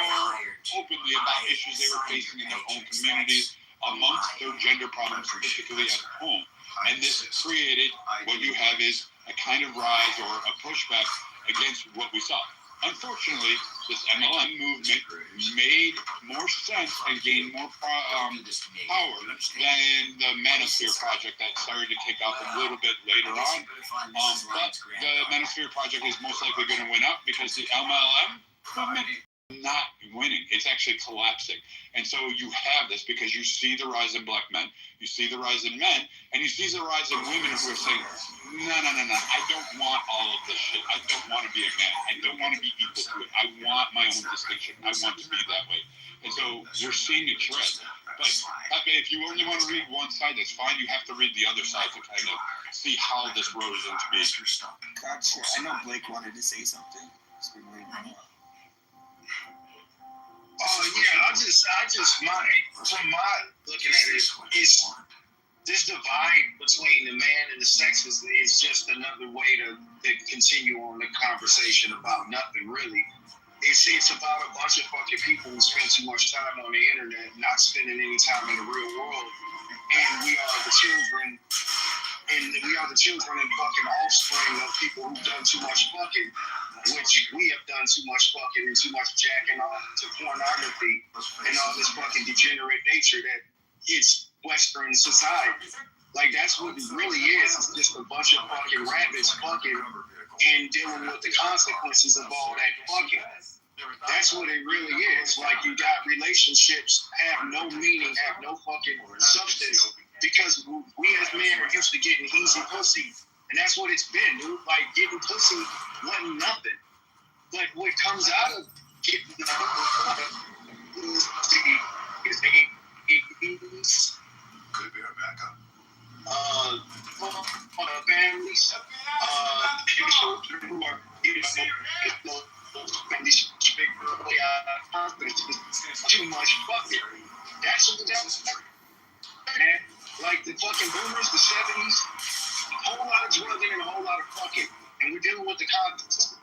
openly about issues they were facing in their own communities amongst their gender problems, particularly at home. And this created what you have is a kind of rise or a pushback against what we saw. unfortunately, this MLM movement made more sense and gained more power than the Manosphere Project that started to kick off a little bit later on. But the Manosphere Project is most likely going to win up because the MLM movement is not winning. It's actually collapsing. And so you have this because you see the rise in black men, you see the rise in men, and you see the rise in women who are saying, no, I don't want all of this shit. I don't want to be a man. I don't want to be equal to it. I want my own distinction. I want to be that way. And so we're seeing it shred. But if you only want to read one side, that's fine. You have to read the other side to kind of see how this road is into being. Gotcha. I know Blake wanted to say something. He's been waiting on it. Oh yeah, I just from my looking at it, is this divide between the man and the sexes is just another way to continue on the conversation about nothing really. It's about a bunch of fucking people who spend too much time on the internet, not spending any time in the real world, and we are the children and fucking offspring of people who've done too much fucking. Which we have done too much fucking and too much jacking off to pornography and all this fucking degenerate nature that it's Western society. Like, that's what it really is. It's just a bunch of fucking rabbits fucking and dealing with the consequences of all that fucking. That's what it really is. Like, you got relationships have no meaning, have no fucking substance because we as men are used to getting easy pussy. And that's what it's been, dude. Like, getting pussy wasn't nothing. But what comes out of getting is could be a backup. Families, children who are, too much fucking. That's what that's man. Like the fucking boomers, the 70s, a whole lot of drugging and a whole lot of fucking. And we're dealing with the consequences.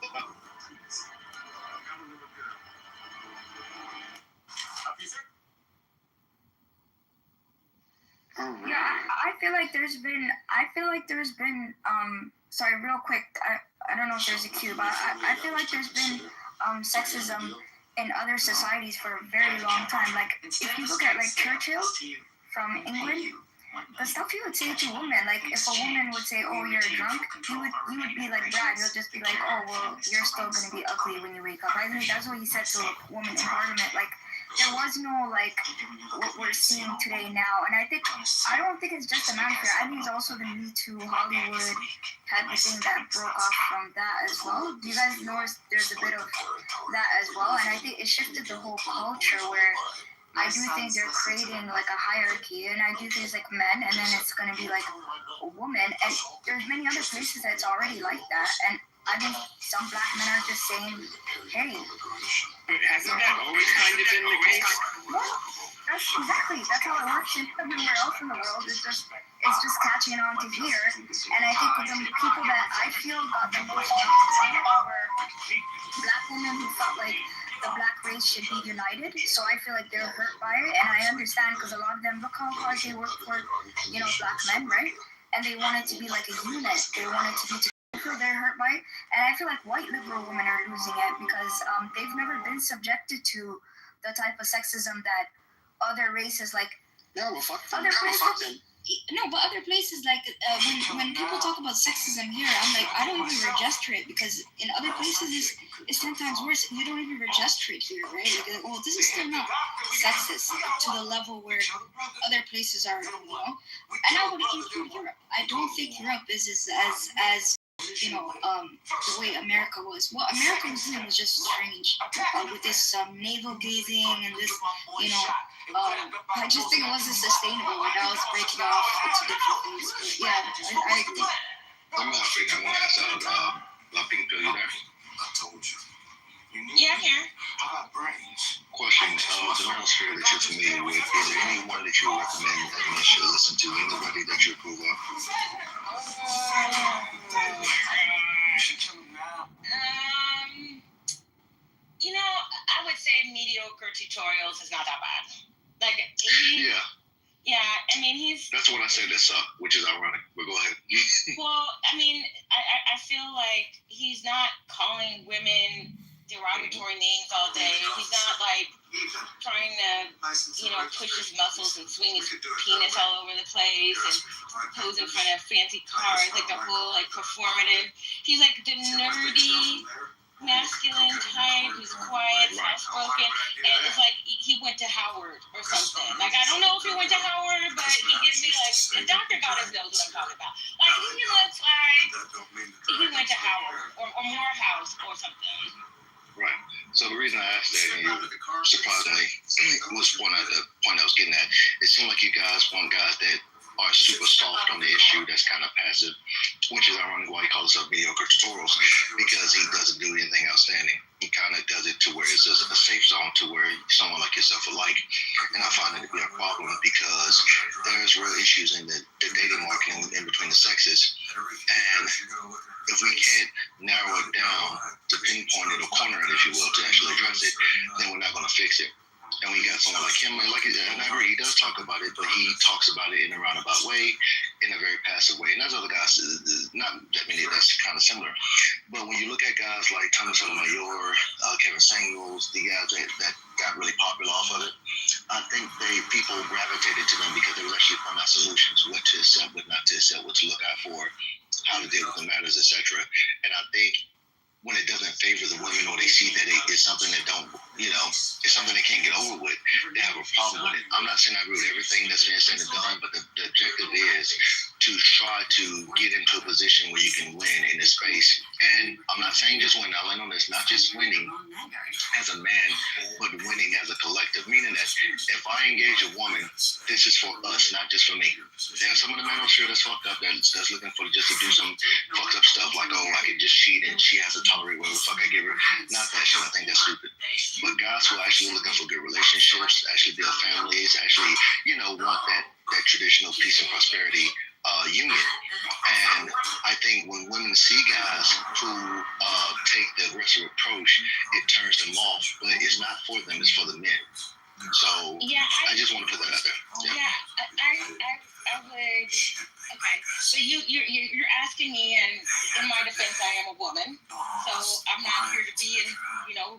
Yeah, I feel like there's been sorry, real quick, I don't know if there's a cue, but I feel like there's been sexism in other societies for a very long time. Like if you look at like Churchill from England, the stuff he would say to women, like if a woman would say, "Oh, you're drunk," you would be like, "Brad," you'll just be like, "Oh, well, you're still gonna be ugly when you wake up." I think that's what he said to a woman in Parliament. Like there was no like what we're seeing today now, and I don't think it's just the Manosphere. I think it's also the Me Too Hollywood type of thing that broke off from that as well. Do you guys notice there's a bit of that as well? And I think it shifted the whole culture where I do think they're creating like a hierarchy, and I do think it's like men, and then it's going to be like a woman, and there's many other places that's already like that, and I think some black men are just saying, hey. Hasn't that always kind of been the case? That's how it works everywhere else in the world. It's just catching on to here, and I think the people that I feel got the most were black women who felt like the black race should be united. So I feel like they're hurt by it, and I understand because a lot of them look how hard they work for, black men, right? And they want it to be like a unit. They want it to be together. They're hurt by it, and I feel like white liberal women are losing it because they've never been subjected to the type of sexism that other races like. Yeah, well, fuck them. No, but other places like when people talk about sexism here, I'm like, I don't even register it because in other places it's 10 times worse. You don't even register it here, right? Like, well, this is still not sexist to the level where other places are, And I would include Europe. I don't think Europe is as the way America was. What America was doing was just strange with this navel gazing and this, I just think it wasn't sustainable. Like I was breaking off into different things. But yeah, I think. I'm laughing. I want to ask La Pinto, you there? I told you. Yeah, I'm here. I got brains. Question, the Manosphere that you're familiar with, is there anyone that you recommend that men should listen to? Anybody that you approve of? I would say mediocre tutorials is not that bad. Like, yeah, I mean, That's what I said that sucked, which is ironic, but go ahead. Well, I mean, I feel like he's not calling women derogatory names all day. He's not like trying to, push his muscles and swing his penis all over the place and pose in front of fancy cars, like the whole like performative. He's like the nerdy, masculine type who's quiet, soft-spoken, and it's like he went to Howard or something. Like, I don't know if he went to Howard, but he gives me like, the Dr. Goddess knows what I'm talking about. Like, he looks like he went to Howard or Morehouse or something. Right. So the reason I asked that, and surprisingly, was the point I was getting at. It seemed like you guys want guys that are super soft on the issue, that's kind of passive, which is ironic why he calls himself mediocre tutorials, because he doesn't do anything outstanding. He kind of does it to where it's just a safe zone to where someone like yourself would like. And I find it to be a problem because there's real issues in the dating market in between the sexes. And if we can't narrow it down to pinpoint it or corner it, if you will, to actually address it, then we're not going to fix it. And we got someone like him, and I agree, he does talk about it, but he talks about it in a roundabout way, in a very passive way. And there's other guys, not that many that's kind of similar. But when you look at guys like Thomas Sotomayor, Kevin Samuels, the guys that got really popular off of it, I think people gravitated to them because they were actually finding out solutions, what to accept, what not to accept, what to look out for, how to deal with the matters, etc. And I think when it doesn't favor the women, or they see that it's something that it's something they can't get over with, they have a problem with it. I'm not saying I agree with everything that's being said and done, but the objective is to try to get into a position where you can win in this space. And I'm not saying just win, I'll land on this, not just winning as a man, but winning as a collective, meaning that if I engage a woman, this is for us, not just for me. There's some of the men I'm sure that's fucked up, that's looking for just to do some fucked up stuff like, oh, I could just cheat and she has to tolerate whatever the fuck I give her. Not that shit, I think that's stupid. But guys who are actually looking for good relationships, actually build families, actually, want that traditional peace and prosperity union. And I think when women see guys who take the aggressive approach, it turns them off. But it's not for them, it's for the men. So I just want to put that out there. I would. Okay, so you're asking me, and in my defense, I am a woman, so I'm not here to be in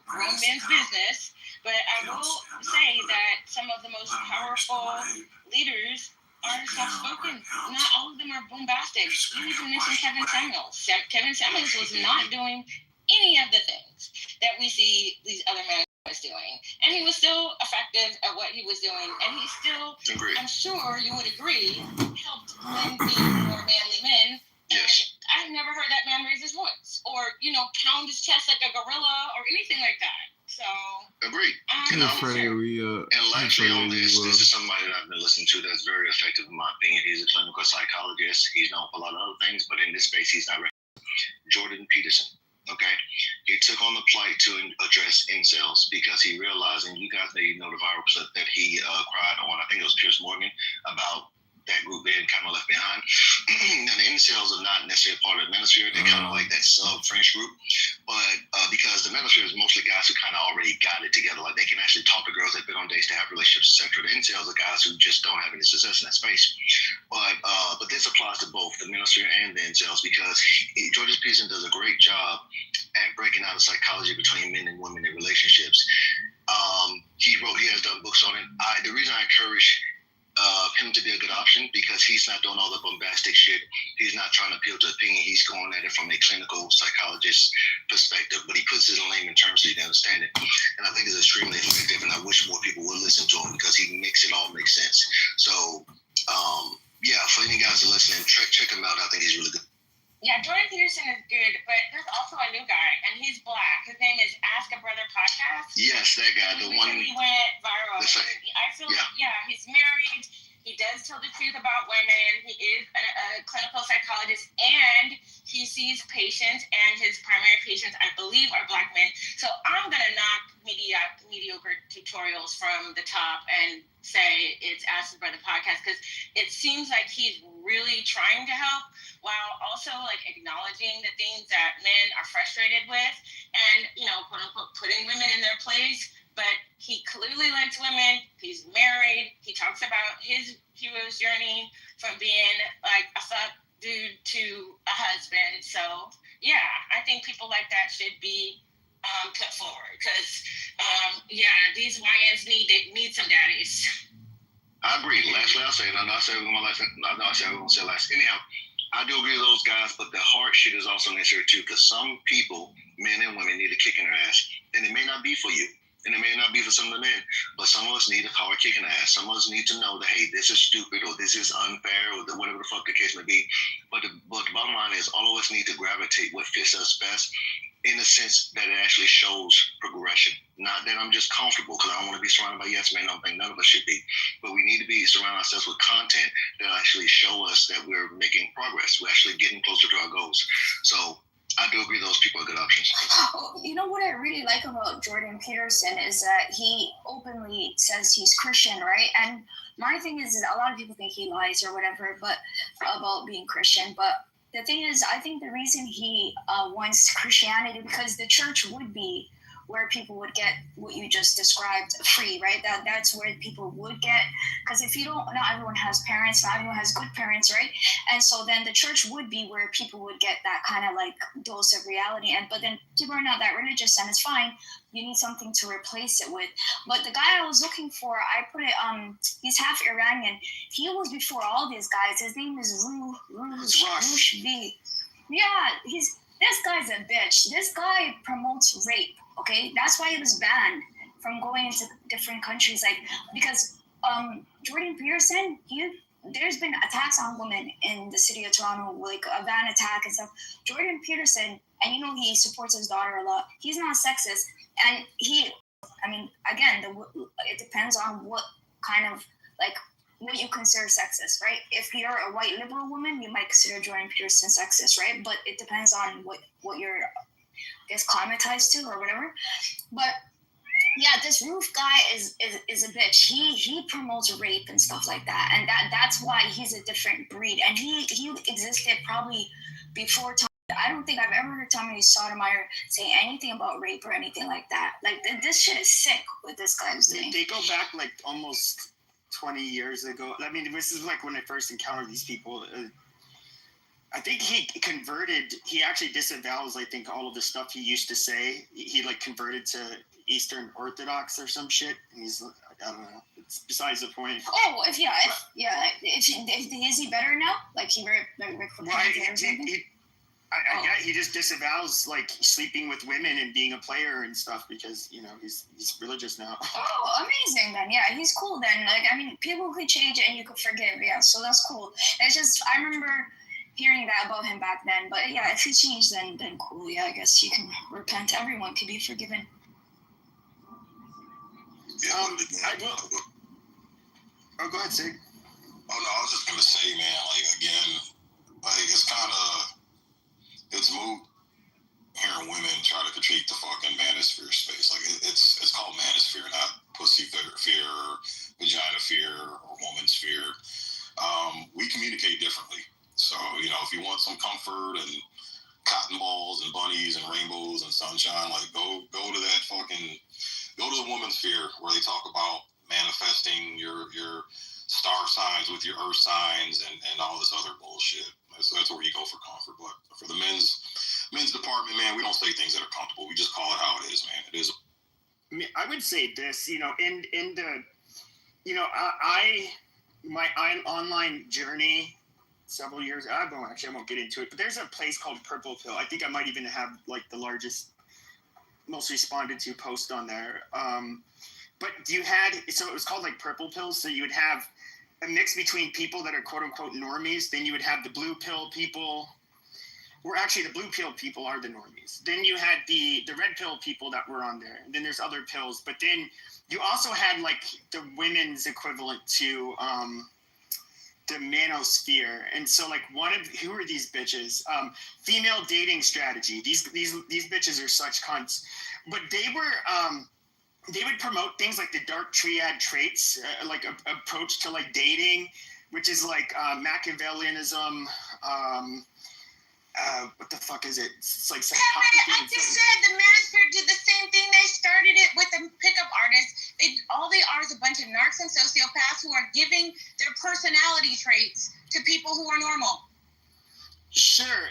grown men's business. But I will say that some of the most powerful leaders are soft-spoken. Not all of them are bombastic. You even mentioned Kevin Samuels. Kevin Samuels was not doing any of the things that we see these other men was doing, and he was still effective at what he was doing, and he still, I'm sure you would agree, helped men be more manly men. Yes. I've never heard that man raise his voice or pound his chest like a gorilla or anything like that. So agreed. And lastly on this is somebody that I've been listening to that's very effective in my opinion. He's a clinical psychologist. He's known for a lot of other things, but in this space he's not Jordan Peterson. Okay, he took on the plight to address incels because he realized, and you guys may know the viral clip that he cried on, I think it was Piers Morgan, about that group being kind of left behind. Now, the incels are not necessarily part of the manosphere. They're kind of like that sub-French group. But because the manosphere is mostly guys who kind of already got it together. Like, they can actually talk to girls they've been on dates to have relationships, etc. The incels are guys who just don't have any success in that space. But this applies to both the manosphere and the incels because Jordan Peterson does a great job at breaking out the psychology between men and women in relationships. He has done books on it. The reason I encourage him to be a good option because he's not doing all the bombastic shit. He's not trying to appeal to opinion. He's going at it from a clinical psychologist perspective, but he puts it in layman terms so you can understand it. And I think it's extremely effective, and I wish more people would listen to him because he makes it all make sense. So, for any guys that are listening, check him out. I think he's really good. Yeah, Jordan Peterson is good, but there's also a new guy, and he's black. His name is Ask a Brother Podcast. Yes, that guy, the one. He went viral. I feel he's married. He does tell the truth about women. He is a clinical psychologist, and he sees patients, and his primary patients, I believe, are black men. So I'm going to knock mediocre tutorials from the top and say it's Ask the Brother Podcast because it seems like he's really trying to help while also acknowledging the things that men are frustrated with and, quote unquote, putting women in their place. But he clearly likes women. He's married. He talks about his hero's journey from being a fuck dude to a husband. So, yeah, I think people like that should be put forward. I agree. Lastly, I'll say it. I'll say it with my last. I'll say it. I'll say it last. Anyhow, I do agree with those guys, but the hard shit is also necessary too, because some people, men and women, need a kick in their ass, and it may not be for you, and it may not be for some of the men, but some of us need a hard kick in the ass. Some of us need to know that, hey, this is stupid, or this is unfair, or whatever the fuck the case may be. But the bottom line is, all of us need to gravitate what fits us best, in the sense that it actually shows progression. Not that I'm just comfortable, because I don't want to be surrounded by yes men. I don't think none of us should be. But we need to be surround ourselves with content that actually show us that we're making progress. We're actually getting closer to our goals. So I do agree those people are good options. You know what I really like about Jordan Peterson is that he openly says he's Christian, right? And my thing is that a lot of people think he lies or whatever, but about being Christian. But the thing is, I think the reason he wants Christianity, because the church would be where people would get what you just described free, right? That's where people would get, because if you don't, not everyone has parents, not everyone has good parents, right? And so then the church would be where people would get that kind of like dose of reality. And but then people are not that religious, and it's fine. You need something to replace it with. But the guy I was looking for, I put it, he's half Iranian. He was before all these guys. His name is Rush V. Yeah, this guy's a bitch. This guy promotes rape. Okay, that's why he was banned from going into different countries. Like, because Jordan Peterson, there's been attacks on women in the city of Toronto, like a van attack and stuff. Jordan Peterson, and you know he supports his daughter a lot. He's not sexist, and again, it depends on what kind of like what you consider sexist, right? If you're a white liberal woman, you might consider Jordan Peterson sexist, right? But it depends on what you're, I guess, climatized to or whatever. But yeah, this Roof guy is a bitch. He promotes rape and stuff like that, and that's why he's a different breed. And he existed probably before Tom. I don't think I've ever heard Tommy Sotomayor say anything about rape or anything like that. Like this shit is sick with this guy's thing. They go back like almost 20 years ago. I mean, this is like when I first encountered these people. I think he converted. He actually disavows, I think, all of the stuff he used to say. He like converted to Eastern Orthodox or some shit. He's, I don't know. It's besides the point. Oh, is he better now? Like he he just disavows like sleeping with women and being a player and stuff because he's religious now. Oh, amazing then. Yeah, he's cool then. Like I mean, people could change and you could forgive. Yeah, so that's cool. It's just I remember hearing that about him back then. But yeah, if he changed, then cool. Yeah, I guess you can repent. Everyone can be forgiven. Yeah, I will. Oh, go ahead, Sig. Oh no, I was just gonna say, man. Like again, like it's kind of moot hearing women try to critique the fucking manosphere space. Like it's called manosphere, not pussy fear, or vagina fear, or woman's fear. We communicate differently. So, if you want some comfort and cotton balls and bunnies and rainbows and sunshine, like go to that go to the woman's sphere where they talk about manifesting your star signs with your earth signs and all this other bullshit. So that's where you go for comfort. But for the men's department, man, we don't say things that are comfortable. We just call it how it is, man. It is. I would say this, in the, my online journey several years. I won't get into it. But there's a place called Purple Pill. I think I might even have like the largest, most responded to post on there. But it was called like Purple Pill. So you would have a mix between people that are quote unquote normies. Then you would have the blue pill people. Or actually, the blue pill people are the normies. Then you had the red pill people that were on there. And then there's other pills. But then you also had like the women's equivalent to the manosphere. And so like who are these bitches? Female dating strategy. These bitches are such cunts. But they would promote things like the dark triad traits, like a approach to like dating, which is like Machiavellianism. What the fuck is it? It's like psychopathy. I just said the manosphere did the same thing. They started it with the pickup artists. All they are is a bunch of narcs and sociopaths who are giving their personality traits to people who are normal. Sure,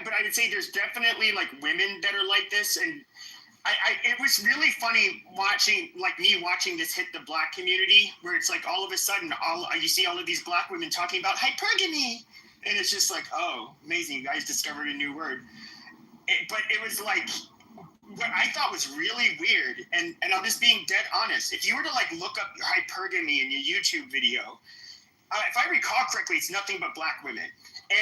but I would say there's definitely like women that are like this, and It was really funny watching this hit the black community, where it's like all of a sudden you see all of these black women talking about hypergamy, and it's just like, oh, amazing, you guys discovered a new word. But it was like, what I thought was really weird, and I'm just being dead honest. If you were to like look up hypergamy in your YouTube video, if I recall correctly, it's nothing but black women.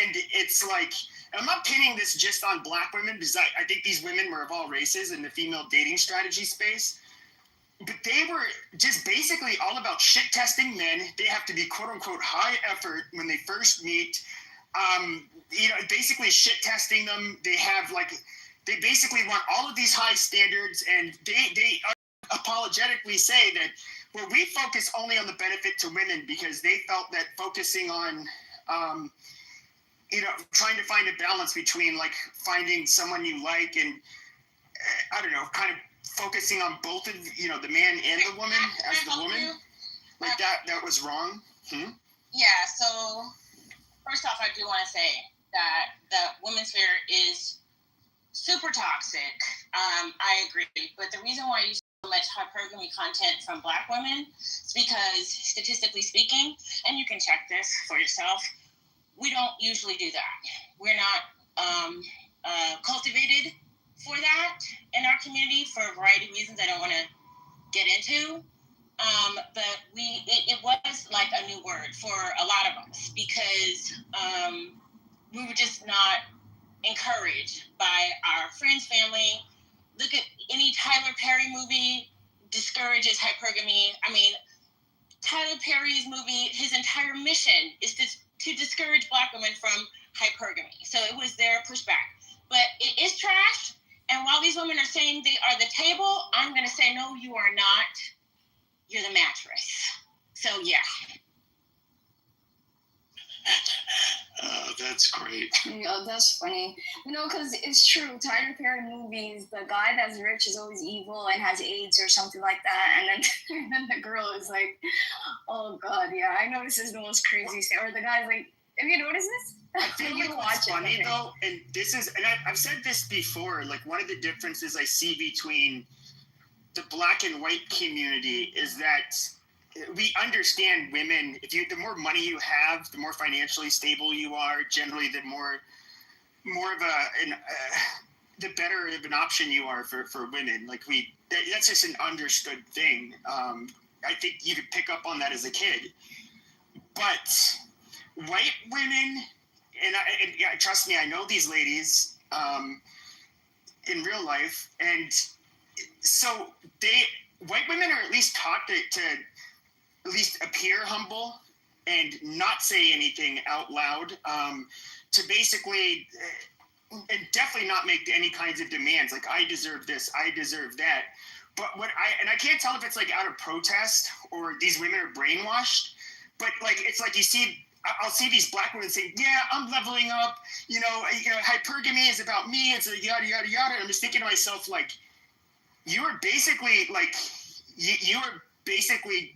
And it's like, I'm not pinning this just on black women, because I think these women were of all races in the female dating strategy space. But they were just basically all about shit testing men. They have to be quote unquote high effort when they first meet. Basically shit testing them. They basically want all of these high standards, and they apologetically say that, well, we focus only on the benefit to women, because they felt that focusing on, trying to find a balance between like finding someone you like and I don't know, kind of focusing on both of the man and the woman as the woman, like that was wrong. Yeah. So first off, I do want to say that the women's sphere is super toxic. I agree, but the reason why you see so much hypergamy content from black women is because, statistically speaking, and you can check this for yourself, we don't usually do that. We're not cultivated for that in our community for a variety of reasons I don't want to get into. But it was like a new word for a lot of us, because we were just not encouraged by our friends, family. Look at any Tyler Perry movie, discourages hypergamy. I mean, Tyler Perry's movie, his entire mission is to discourage black women from hypergamy. So it was their pushback. But it is trash. And while these women are saying they are the table, I'm going to say, no, you are not. You're the mattress. So, yeah. Oh, that's great. Yeah, that's funny. Because it's true. Tyler Perry movies, the guy that's rich is always evil and has AIDS or something like that. And then the girl is like, oh, God, yeah, I know this is the most crazy thing. Or the guy's like, have you noticed this? I feel like what's funny, though, and I've said this before, like one of the differences I see between the black and white community is that we understand women. The more money you have, the more financially stable you are. Generally, the more of the better of an option you are for women. Like that's just an understood thing. I think you could pick up on that as a kid. But white women, and trust me, I know these ladies in real life, and so white women are at least taught to at least appear humble and not say anything out loud, to basically, and definitely not make any kinds of demands like, I deserve this, I deserve that. But I can't tell if it's like out of protest or these women are brainwashed, but like, it's like I'll see these black women saying, yeah, I'm leveling up, hypergamy is about me, it's a yada, yada, yada. And I'm just thinking to myself, like, you are basically like, you are basically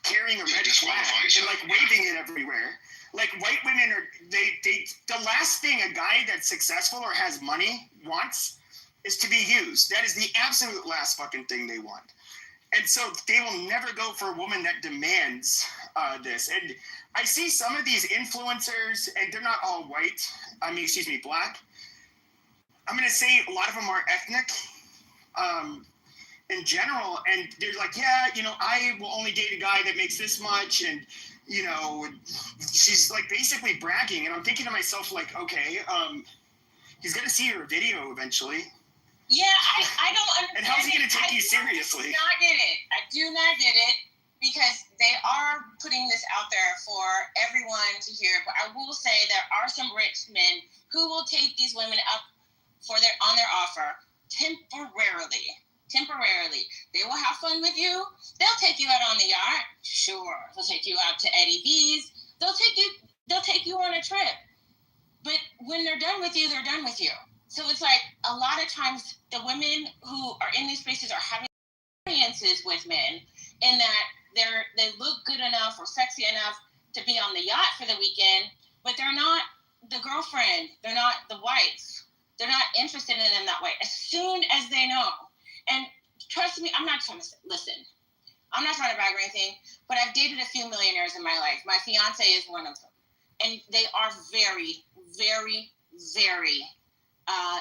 carrying a red flag and like waving it everywhere. Like white women the last thing a guy that's successful or has money wants is to be used. That is the absolute last fucking thing they want. And so they will never go for a woman that demands this. And I see some of these influencers, and they're not all white. Black. I'm going to say a lot of them are ethnic. In general, and they're like, yeah, I will only date a guy that makes this much, and she's like basically bragging, and I'm thinking to myself, like, okay, he's gonna see your video eventually. Yeah, I don't understand. And how's he gonna take you seriously? I do not get it, because they are putting this out there for everyone to hear. But I will say there are some rich men who will take these women up on their offer temporarily. They will have fun with you. They'll take you out on the yacht. Sure. They'll take you out to Eddie V's. They'll take you on a trip. But when they're done with you, they're done with you. So it's like a lot of times the women who are in these spaces are having experiences with men in that they look good enough or sexy enough to be on the yacht for the weekend, but they're not the girlfriend. They're not the wife. They're not interested in them that way. As soon as they know And trust me, I'm not trying to brag or anything, but I've dated a few millionaires in my life. My fiance is one of them. And they are very, very, very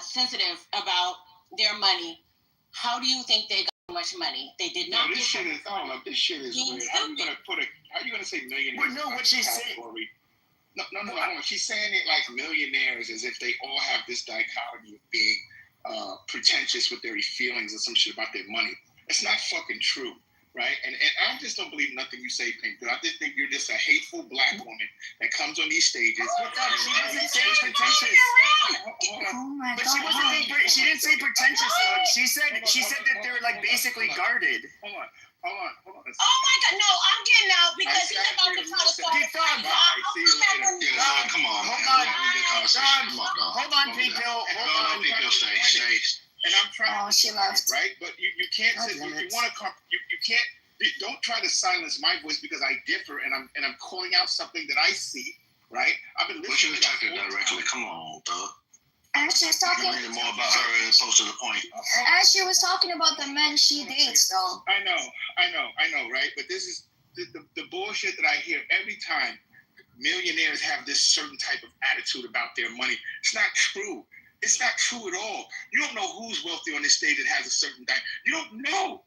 sensitive about their money. How do you think they got so much money? They did not. This shit is weird. How are you gonna say millionaires? Well, no, what she's saying. No. She's saying it like millionaires as if they all have this dichotomy of being pretentious with their feelings and some shit about their money. It's not fucking true, right? And I just don't believe nothing you say, Pink. I just think you're just a hateful black woman that comes on these stages. She doesn't say pretentious. Oh my But God. she didn't say pretentious. She said that they're like basically guarded. Hold on. Oh my God, no, I'm getting out because he's about to try to start a fight. Come on. Hold on, Pink Pill. Hold on. Pink Pill, stay. And I'm trying. Oh, she left. Right, but you can't say you want to. You can't. Don't try to silence my voice because I differ and I'm calling out something that I see. Right, I've been listening. But you were talking directly. Come on, dog. Ashley was talking. More about her as opposed to the point. Ashley was talking about the men she dates, though. I know, right? But this is the bullshit that I hear every time. Millionaires have this certain type of attitude about their money. It's not true. It's not true at all. You don't know who's wealthy on this stage that has a certain type. You don't know.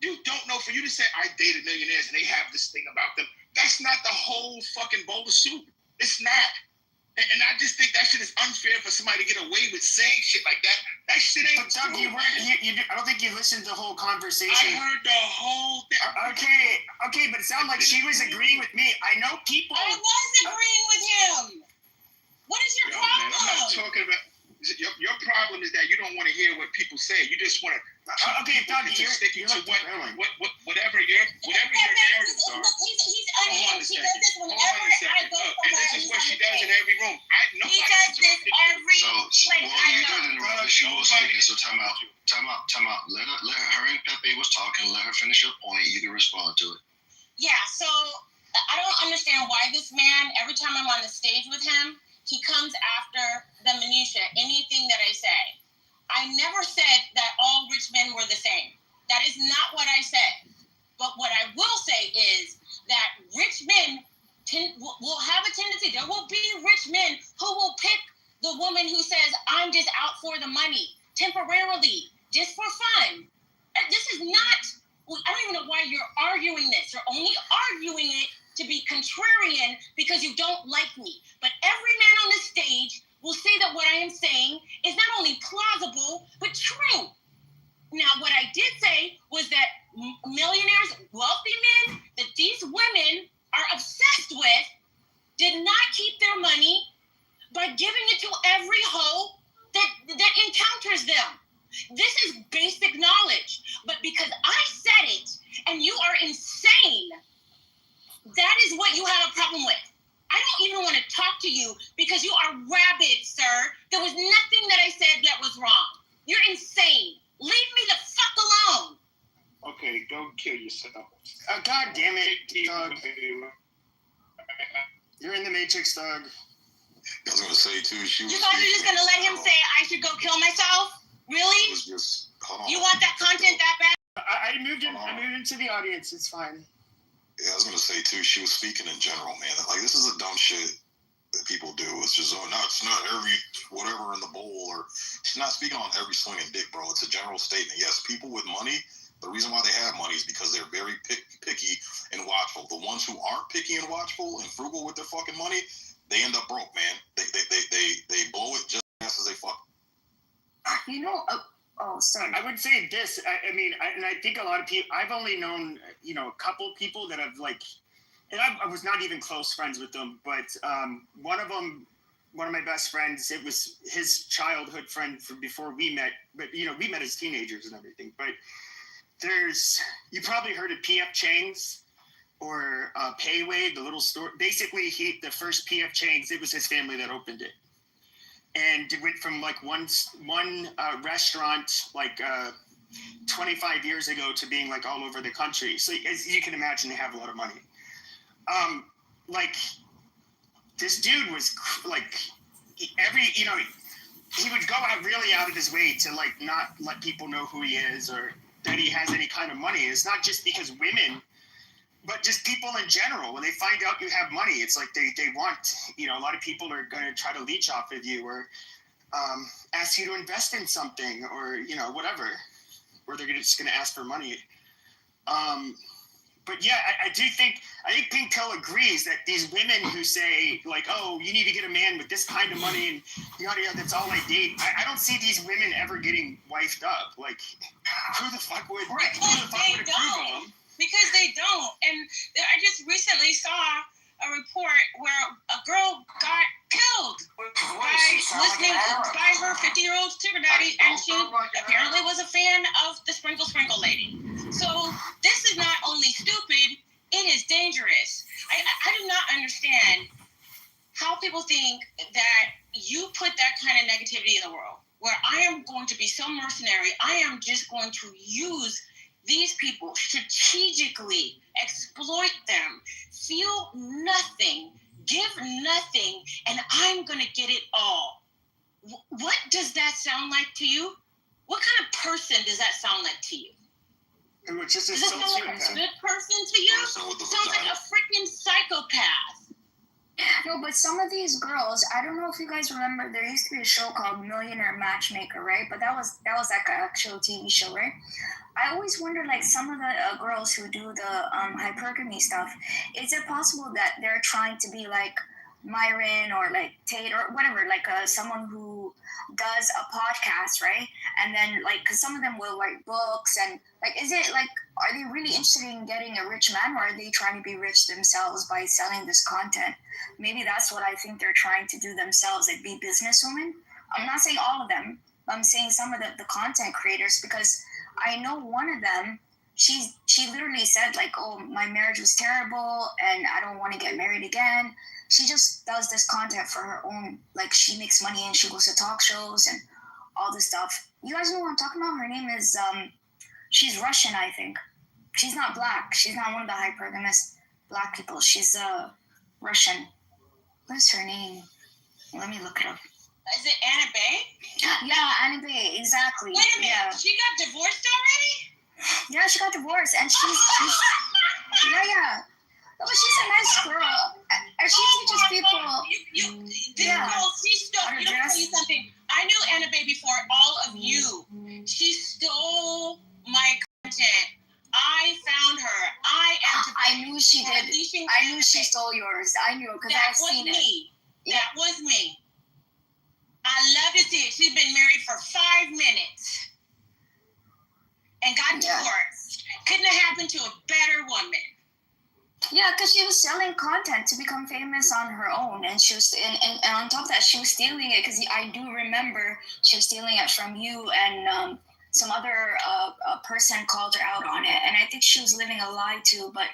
You don't know. For you to say, I dated millionaires and they have this thing about them, that's not the whole fucking bowl of soup. It's not. And I just think that shit is unfair for somebody to get away with saying shit like that. That shit ain't true. Doug, I don't think you listened to the whole conversation. I heard the whole thing. Okay, but it sounded like she was agreeing with me. I know people. I was agreeing with him. What is your problem? Man, I'm not talking about. Your problem is that you don't want to hear what people say. You just want to. Okay, Doug, you're sticking to whatever your narratives are. He's unhinged. He does this whenever I go somewhere. And this is what she does in every room. He does this every place I know. She was speaking, so time out. Let her and Pepe was talking. Let her finish her point. You can respond to it. Yeah, so I don't understand why this man, every time I'm on the stage with him, he comes after the minutia, anything that I say. I never said that all rich men were the same. That is not what I said. But what I will say is that rich men will have a tendency, there will be rich men who will pick the woman who says, I'm just out for the money, temporarily, just for fun. This is not, I don't even know why you're arguing this. You're only arguing it to be contrarian because you don't like me. But every man on this stage will say that what I am saying is not only plausible, but true. Now, what I did say was that millionaires, wealthy men, that these women are obsessed with, did not keep their money by giving it to every hoe that encounters them. This is basic knowledge. But because I said it, and you are insane, that is what you have a problem with. I don't even want to talk to you because you are rabid, sir. There was nothing that I said that was wrong. You're insane. Leave me the fuck alone. Okay, go kill yourself. God damn it, Doug. You're in the Matrix, Doug. I was gonna say too. You guys are just gonna let him say I should go kill myself? Really? You want that content that bad? I moved into the audience. It's fine. Yeah, I was gonna say too. She was speaking in general, man. Like this is a dumb shit that people do. It's just it's not every whatever in the bowl, or she's not speaking on every swinging dick, bro. It's a general statement. Yes, people with money. The reason why they have money is because they're very picky and watchful. The ones who aren't picky and watchful and frugal with their fucking money, they end up broke, man. They blow it just as fast as they fuck. You know. Oh, sorry. I would say this. I think a lot of people. I've only known, a couple people that have and I was not even close friends with them. But one of them, one of my best friends, it was his childhood friend from before we met. But we met as teenagers and everything. But you probably heard of PF Chang's or Payway, the little store. Basically, the first PF Chang's, it was his family that opened it. And it went from one restaurant 25 years ago to being all over the country. So as you can imagine, they have a lot of money. This dude was he would go out really out of his way to like not let people know who he is or that he has any kind of money. It's not just because women, but just people in general. When they find out you have money, it's like they want, you know, a lot of people are going to try to leech off of you or ask you to invest in something or, you know, whatever, or they're just going to ask for money. But yeah, I think Pink Pill agrees that these women who say like, oh, you need to get a man with this kind of money and yada yada, that's all I date. I don't see these women ever getting wifed up. Like, who the fuck would approve of them? Because they don't. And I just recently saw a report where a girl got killed by her 50-year-old sugar daddy, and she apparently was a fan of the Sprinkle Lady. So this is not only stupid, it is dangerous. I do not understand how people think that you put that kind of negativity in the world, where I am going to be so mercenary, I am just going to use these people, strategically exploit them, feel nothing, give nothing, and I'm going to get it all. What does that sound like to you? What kind of person does that sound like to you? Does it sound like a good person to you? Sounds like a freaking psychopath. No, but some of these girls, I don't know if you guys remember, there used to be a show called Millionaire Matchmaker, right? But that was like an actual TV show, right? I always wonder, like, some of the girls who do the hypergamy stuff, is it possible that they're trying to be like Myron or like Tate or whatever, like someone who does a podcast, right? And then like, because some of them will write books, and like, is it like, are they really interested in getting a rich man, or are they trying to be rich themselves by selling this content? Maybe that's what I think they're trying to do themselves, like be businesswomen. I'm not saying all of them, but I'm saying some of the content creators, because I know one of them, she literally said like, oh, my marriage was terrible and I don't want to get married again. She just does this content for her own, like she makes money and she goes to talk shows and all this stuff. You guys know what I'm talking about? Her name is, she's Russian, I think. She's not black. She's not one of the hypergamous black people. She's Russian. What's her name? Let me look it up. Is it Anna Bay? Yeah, Anna Bay, exactly. Wait a minute, yeah. She got divorced already? Yeah, she got divorced, and she's yeah. But she's a nice girl, and she teaches people. This girl, she stole. You know, tell you something. I knew Anna Bay before all of you. She stole my content. I found her. I knew she did. I knew she stole yours. I knew because I've seen it. That was me. I love to see it. She's been married for 5 minutes and got divorced. Couldn't have happened to a better woman. Yeah, because she was selling content to become famous on her own, and she was, and on top of that, she was stealing it. Because I do remember she was stealing it from you, and some other person called her out on it, and I think she was living a lie too. But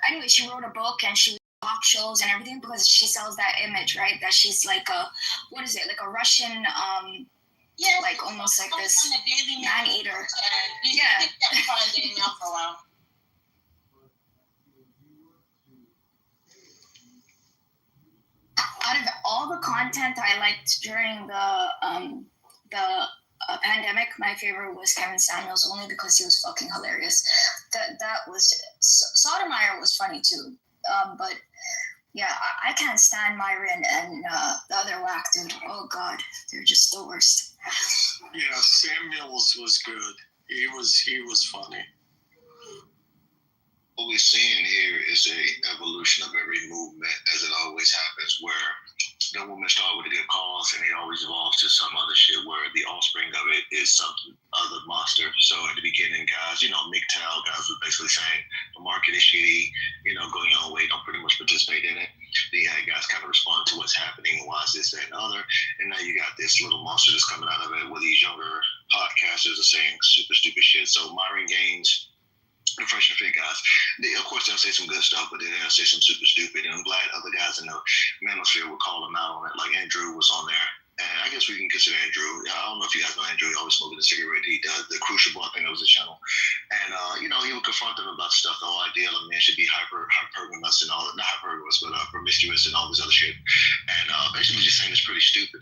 anyway, she wrote a book and she talk shows and everything because she sells that image, right? That she's like a, what is it? Like a Russian, like almost like this man eater. Yeah. For a while. Out of all the content I liked during the pandemic, my favorite was Kevin Samuels, only because he was fucking hilarious. That was Sotomayor was funny too, but yeah, I can't stand Myron and the other whack dude. Oh God, they're just the worst. Yeah, Samuels was good. He was funny. What we're seeing here is a evolution of every movement, as it always happens, where the women start with a good cause and it always evolves to some other shit where the offspring of it is some other monster. So at the beginning, guys, MGTOW guys were basically saying the market is shitty, go your own way, don't pretty much participate in it. Then you had guys kind of respond to what's happening, why is this, that, and other. And now you got this little monster that's coming out of it where these younger podcasters are saying super stupid shit. So Myron Gaines, the Fresh and Fit guys, of course they'll say some good stuff, but then they'll say some super stupid. And I'm glad other guys in the manosphere will call them out on it. Like Andrew was on there. And I guess we can consider Andrew. I don't know if you guys know Andrew. He always smoking a cigarette. He does the Crucible. I think that was his channel. And he would confront them about stuff. The whole idea of a man should be hypergamous and all that. Not hypergamous, promiscuous and all this other shit. And basically just saying it's pretty stupid.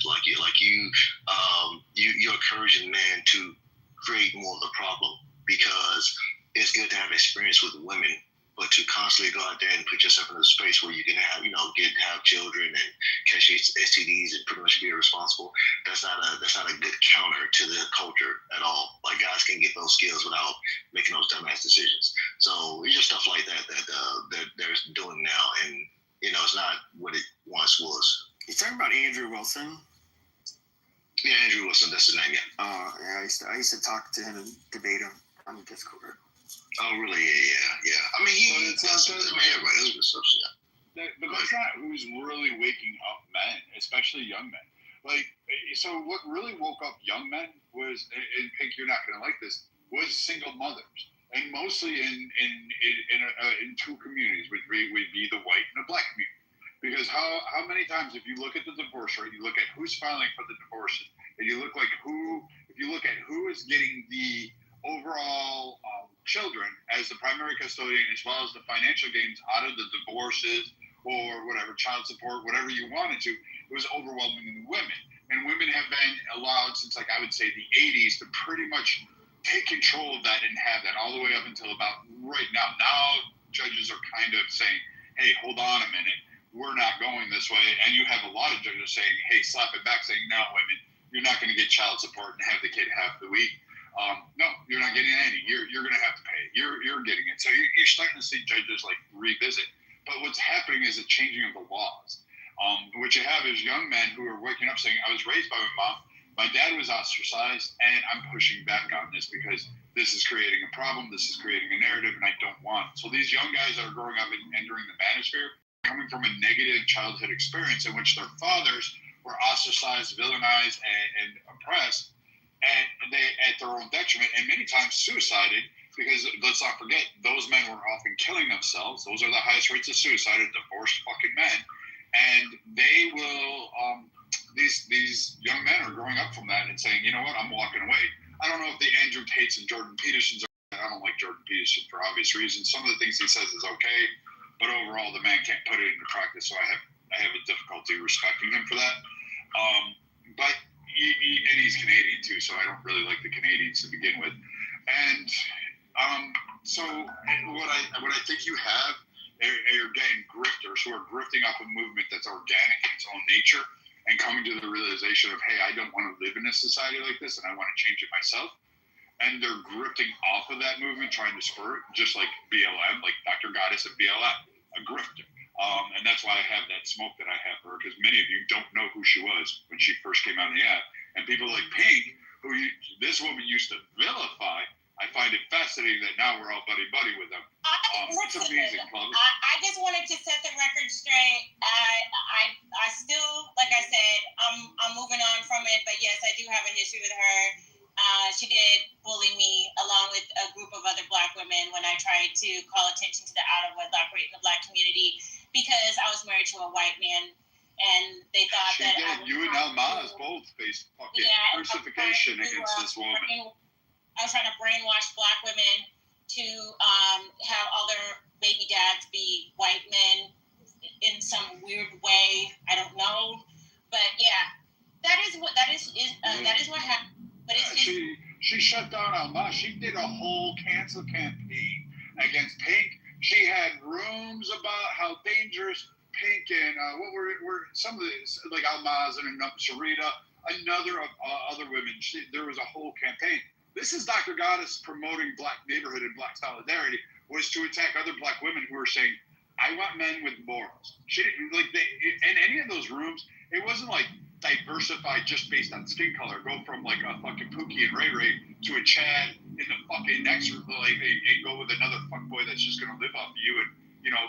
You're encouraging men to create more of the problem because it's good to have experience with women, but to constantly go out there and put yourself in a space where you can have, have children and catch STDs and pretty much be irresponsible, that's not a good counter to the culture at all. Like, guys can get those skills without making those dumbass decisions. So it's just stuff like that they're doing now, and it's not what it once was. You're talking about Andrew Wilson? Yeah, Andrew Wilson, that's his name, yeah. Oh, yeah, I used to talk to him and debate him on the Discord. Oh, really? Yeah. I mean, everybody does good stuff, yeah. But that's not who's really waking up men, especially young men. Like, so what really woke up young men was, and Pink, you're not going to like this, was single mothers. And mostly in two communities, which would be the white and the black community. Because how many times, if you look at the divorce rate, you look at who's filing for the divorces, and you look if you look at who is getting the overall children as the primary custodian, as well as the financial gains out of the divorces or whatever, child support, whatever you wanted to, it was overwhelmingly women. And women have been allowed since, I would say, the 80s to pretty much take control of that and have that all the way up until about right now. Now judges are kind of saying, hey, hold on a minute, we're not going this way. And you have a lot of judges saying, hey, slap it back, saying, no, women, you're not going to get child support and have the kid half the week. No, you're not getting any. You're going to have to pay. You're getting it. So you're starting to see judges revisit. But what's happening is a changing of the laws. What you have is young men who are waking up saying, I was raised by my mom. My dad was ostracized, and I'm pushing back on this because this is creating a problem. This is creating a narrative, and I don't want it. So these young guys that are growing up and entering the manosphere, coming from a negative childhood experience in which their fathers were ostracized, villainized, and oppressed, and they at their own detriment, and many times suicided, because let's not forget, those men were often killing themselves. Those are the highest rates of suicide, are divorced fucking men. And they will, these young men are growing up from that and saying, you know what, I'm walking away. I don't know if the Andrew Tates and Jordan Petersons I don't like Jordan Peterson for obvious reasons. Some of the things he says is okay, but overall the man can't put it into practice, so I have a difficulty respecting him for that. But he's Canadian too, so I don't really like the Canadians to begin with. And so what I think you have are getting grifters who are grifting off a movement that's organic in its own nature and coming to the realization of, hey, I don't want to live in a society like this and I want to change it myself. And they're grifting off of that movement, trying to spur it, just like BLM, like Dr. Goddess of BLM, a grifter. And that's why I have that smoke that I have for her, because many of you don't know who she was when she first came out in the app. And people like Pink, who this woman used to vilify, I find it fascinating that now we're all buddy-buddy with them. It's amazing, Chloe. I just wanted to set the record straight. I still, like I said, I'm moving on from it, but yes, I do have a history with her. She did bully me along with a group of other Black women when I tried to call attention to the out-of-wedlock rate in the Black community because I was married to a white man, and they thought she that did. You and Almaz both faced fucking crucifixion against this woman. I was trying to brainwash Black women to have all their baby dads be white men in some weird way. I don't know, but yeah, that is what happened. But she shut down Almaz. She did a whole cancel campaign against Pink. She had rooms about how dangerous Pink and what were some of the, like Almaz and Sarita, another of other women. There was a whole campaign. This is Dr. Goddess promoting Black neighborhood and Black solidarity, was to attack other Black women who were saying, I want men with morals. She didn't, in any of those rooms, it wasn't like diversify just based on skin color. Go from like a fucking Pookie and Ray Ray to a Chad in the fucking next room, and go with another fuckboy that's just gonna live off of you and,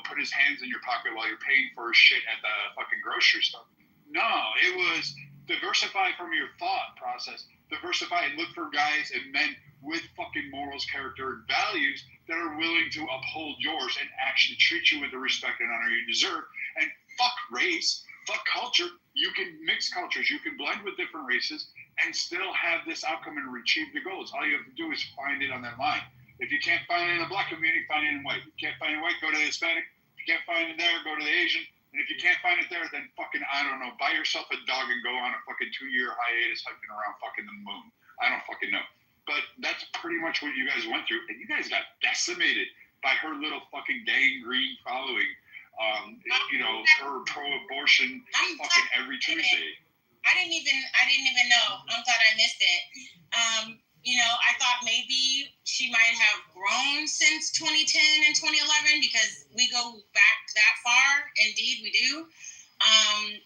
put his hands in your pocket while you're paying for his shit at the fucking grocery store. No, it was diversify from your thought process. Diversify and look for guys and men with fucking morals, character, and values that are willing to uphold yours and actually treat you with the respect and honor you deserve. And fuck race, fuck culture. You can mix cultures. You can blend with different races and still have this outcome and achieve the goals. All you have to do is find it on that line. If you can't find it in the Black community, find it in white. If you can't find it in white, go to Hispanic. If If you can't find it there, go to the Asian. And if you can't find it there, then fucking, I don't know, buy yourself a dog and go on a fucking 2-year hiatus hiking around fucking the moon. I don't fucking know. But that's pretty much what you guys went through. And you guys got decimated by her little fucking gangrene following. Her pro-abortion fucking every Tuesday. I didn't even know. I thought I missed it. I thought maybe she might have grown since 2010 and 2011 because we go back that far. Indeed, we do. I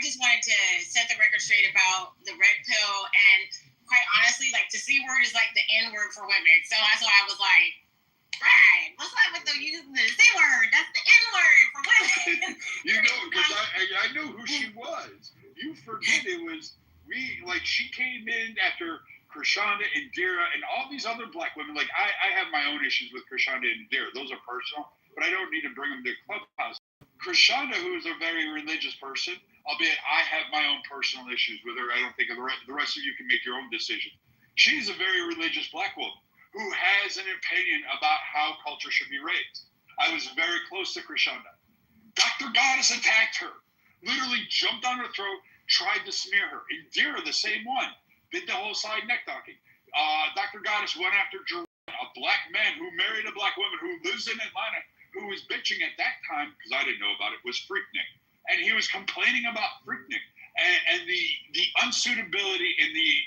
just wanted to set the record straight about the red pill, and quite honestly, like, the C word is like the N word for women. So that's why I was like, right, what's up with the using the C word? That's the N word for women. Because I know who she was. You forget it was she came in after Krishanda and Dira and all these other black women. Like, I have my own issues with Krishanda and Dira. Those are personal, but I don't need to bring them to Clubhouse. Krishanda, who is a very religious person, albeit I have my own personal issues with her. I don't think the rest of you can make your own decision. She's a very religious black woman who has an opinion about how culture should be raised. I was very close to Krishanda. Dr. Goddess attacked her, literally jumped on her throat, tried to smear her. And Dira, the same one, did the whole side neck docking. Dr. Goddess went after Jerome, a black man who married a black woman who lives in Atlanta, who was bitching at that time, because I didn't know about it, was Freaknik. And he was complaining about Freaknik and the unsuitability and the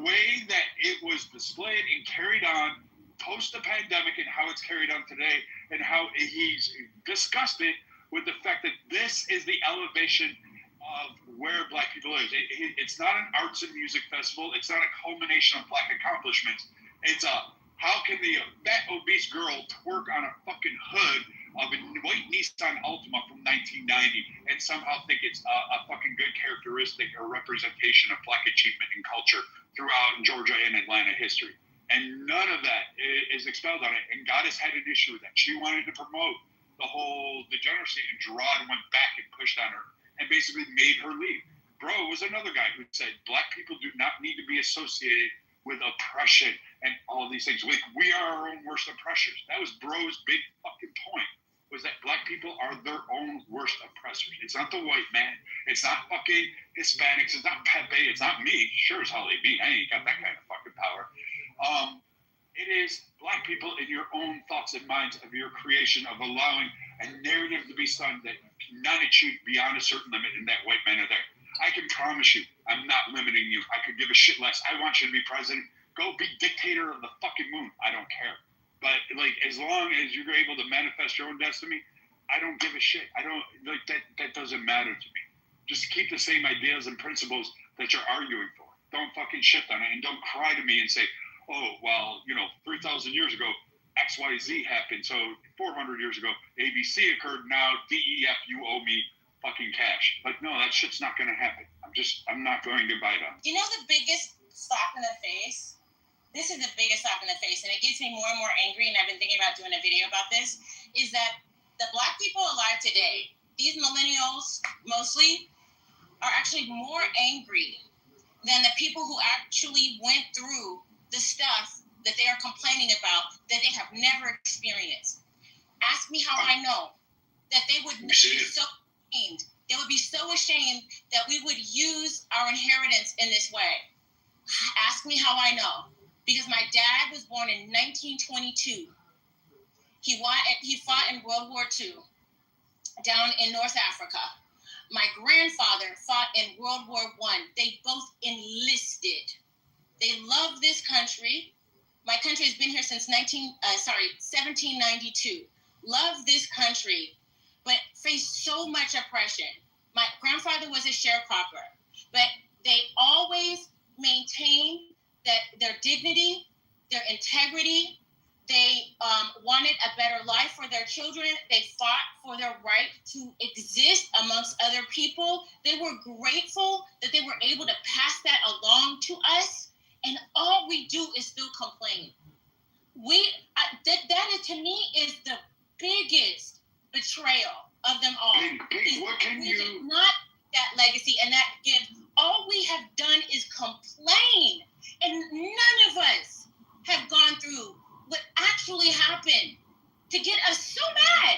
way that it was displayed and carried on post the pandemic and how it's carried on today, and how he's disgusted with the fact that this is the elevation of where black people live. It's not an arts and music festival. It's not a culmination of black accomplishments. It's how can the fat obese girl twerk on a fucking hood of a white Nissan Altima from 1990 and somehow think it's a fucking good characteristic or representation of black achievement and culture throughout Georgia and Atlanta history. And none of that is expelled on it. And Goddess had an issue with that. She wanted to promote the whole degeneracy, and Gerard went back and pushed on her and basically made her leave. Bro was another guy who said black people do not need to be associated with oppression and all these things. We are our own worst oppressors. That was Bro's big fucking point, was that black people are their own worst oppressors. It's not the white man. It's not fucking Hispanics. It's not Pepe. It's not me. Sure as hell ain't me. I ain't got that kind of fucking power. It is black people in your own thoughts and minds of your creation, of allowing a narrative to be spun that cannot achieve beyond a certain limit, and that white men are there. I can promise you, I'm not limiting you. I could give a shit less. I want you to be president. Go be dictator of the fucking moon. I don't care. But as long as you're able to manifest your own destiny, I don't give a shit. I don't that doesn't matter to me. Just keep the same ideas and principles that you're arguing for. Don't fucking shit on it, and don't cry to me and say, oh, well, 3,000 years ago, XYZ happened. So 400 years ago, ABC occurred. Now DEF, you owe me fucking cash. No, that shit's not going to happen. I'm not going to bite on. The biggest slap in the face? This is the biggest slap in the face, and it gets me more and more angry, and I've been thinking about doing a video about this, is that the black people alive today, these millennials mostly, are actually more angry than the people who actually went through the stuff that they are complaining about that they have never experienced. Ask me how I know that they would be so ashamed. They would be so ashamed that we would use our inheritance in this way. Ask me how I know. Because my dad was born in 1922. He fought in World War II down in North Africa. My grandfather fought in World War I. They both enlisted. They love this country. My country has been here since 1792. Love this country, but faced so much oppression. My grandfather was a sharecropper, but they always maintained that their dignity, their integrity, they wanted a better life for their children. They fought for their right to exist amongst other people. They were grateful that they were able to pass that along to us. And all we do is still complain. That is, to me, is the biggest betrayal of them all. Not that legacy and that gift. All we have done is complain. And none of us have gone through what actually happened to get us so mad.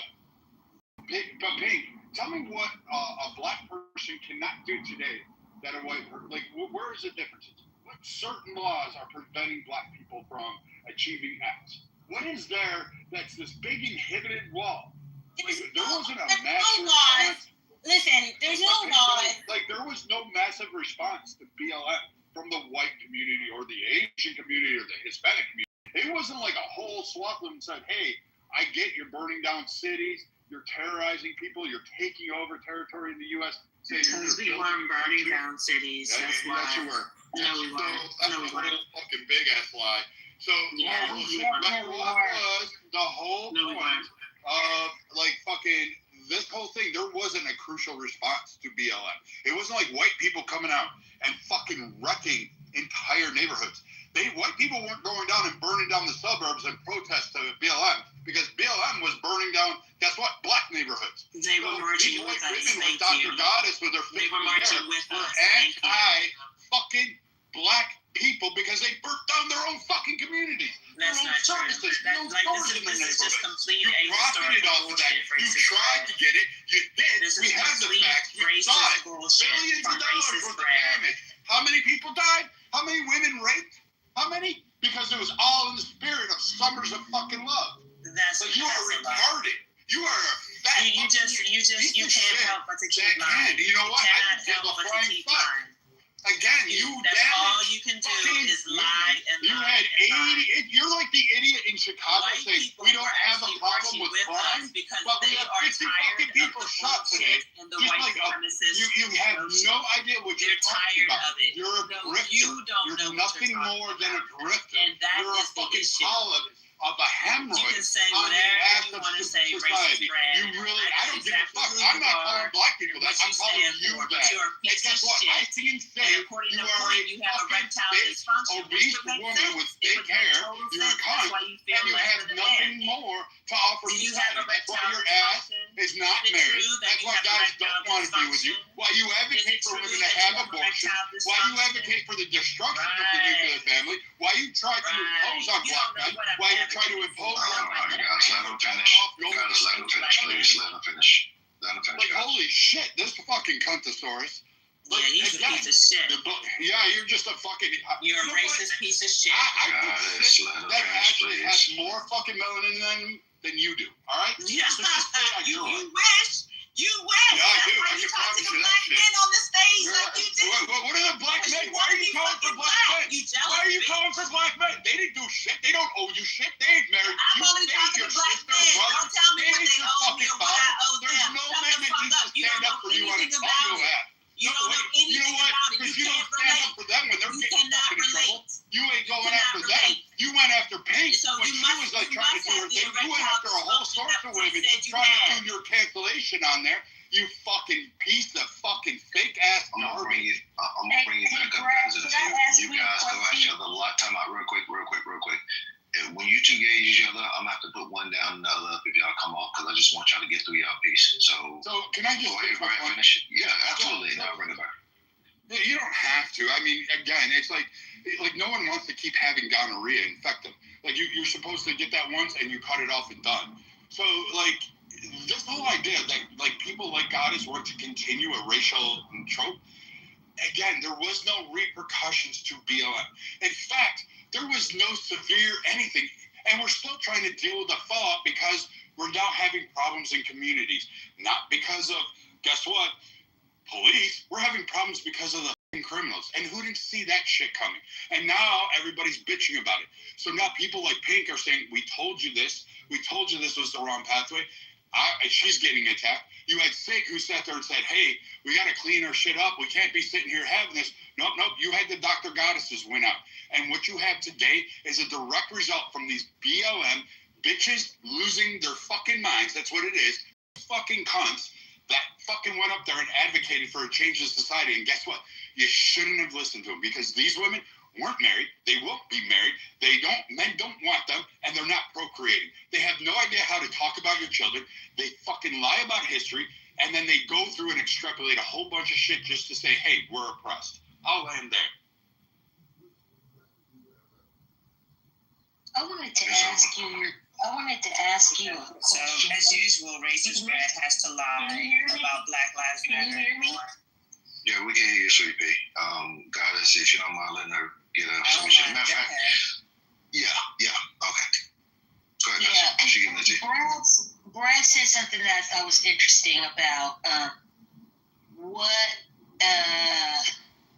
But Pink, tell me what a black person cannot do today that a white person, like, where is the difference? What certain laws are preventing black people from achieving X? What is there that's this big inhibited wall? Like, there wasn't a massive response. Listen, there's no laws. Like, there was no massive response to BLM from the white community or the Asian community or the Hispanic community. It wasn't like a whole swath of them said, hey, I get you're burning down cities, you're terrorizing people, you're taking over territory in the U.S. Because we weren't burning down cities. That's why. Yes, you were. No, we weren't. That's No, we a weren't. real fucking big ass lie. So, Yeah, what was the whole point of, like, fucking this whole thing? There wasn't a crucial response to BLM. It wasn't like white people coming out and fucking wrecking entire neighborhoods. White people weren't going down and burning down the suburbs and protest to BLM because BLM was burning down, guess what, black neighborhoods. They were marching with us. With Thank Dr. you. Goddess with their They were marching with were us. Thank you. anti-fucking black people because they burnt down their own fucking communities. That's not true. This is just complete ahistorical bullshit. You tried to get it. You did. We have the facts. You saw it. Billions of dollars worth of damage. How many people died? How many women raped? How many? Because it was all in the spirit of Summers of fucking Love. That's you are retarded. You are a fat. You can't help but to keep lying. You know what? I cannot help but to keep lying. Again, that's all you can do is lie and you lie. Had 80. You're like the idiot in Chicago saying we don't have a problem with crime, but we have 50 fucking people shot today. The white supremacists. You have no idea what you're talking about. You're a grifter. You're nothing more than a grifter. And that you're is a fucking solid of a hemorrhoid. You can say whatever you want to say, racist Brad. You really, I don't give a fuck. I'm not calling black people that. I'm calling you that. But you're a piece of shit. I see and say according you to are point, you have a erectile dysfunction. obese woman with big hair. You're a cunt, and you have nothing more to offer society. That's why your ass is not married. That's why guys don't want to be with you. Why you advocate for women to have abortion. Why you advocate for the destruction of the nuclear family. Why you try to impose on black men. Why you try to impose on black men. Let him finish. Let him finish, please. Let him finish. Like, holy shit, this fucking cuntosaurus. Yeah, he's a piece of shit. Yeah, you're just a fucking... You're a racist piece of shit. I that actually has more fucking melanin than you do, all right? Yeah, you wish. You wish. Yeah, I do. That's why you talk to the black men on the stage like you do. What are the black men? Why are you calling for black men? You jealous? Why are you calling for black men? They didn't do shit. They don't owe you shit. They ain't married. I'm only talking to black men. Don't tell me what they owe me or what I owe them. There's no man that needs to stand up for you on a that. You don't know anything about it. Because you don't stand up for them when they're getting fucking in trouble. You ain't going after them. You went after Pink when she was like trying to do her thing. You went after a whole sorts of women trying to do your cancellation on there. You fucking piece of fucking fake ass I'm gonna bring it back up, guys. You guys go at each other a lot. Time out, real quick. When you two engage each other, I'm gonna have to put one down and the other up if y'all come off, because I just want y'all to get through y'all piece. So can I just finish? Yeah, absolutely. Now bring it back. You don't have to. I mean, again, it's like no one wants to keep having gonorrhea infect them. Like you're supposed to get that once and you cut it off and done. So like this whole idea that like people like Goddess want to continue a racial trope. Again, there was no repercussions to BLM. In fact, there was no severe anything, and we're still trying to deal with the fallout because we're now having problems in communities. Not because of, guess what, police. We're having problems because of the criminals. And who didn't see that shit coming? And now everybody's bitching about it. So now people like Pink are saying, we told you this. We told you this was the wrong pathway. She's getting attacked. You had Sig who sat there and said, hey, we got to clean our shit up. We can't be sitting here having this. Nope. You had the Dr. Goddesses win out. And what you have today is a direct result from these BLM bitches losing their fucking minds. That's what it is. Fucking cunts that fucking went up there and advocated for a change in society. And guess what? You shouldn't have listened to them because these women weren't married. They won't be married. Men don't want them, and they're not procreating. They have no idea how to talk about your children. They fucking lie about history, and then they go through and extrapolate a whole bunch of shit just to say, hey, we're oppressed. I'll land there. I wanted to ask you I wanted to ask you. So, as usual, racist Brad has to lie about Black Lives Matter. Can you hear me? Yeah, we can hear you, Sweet Pea. Goddess, if you don't mind letting her get a submission. Matter of fact, yeah, okay. Go ahead, Yeah, she giving it to you. Brad said something that I thought was interesting about what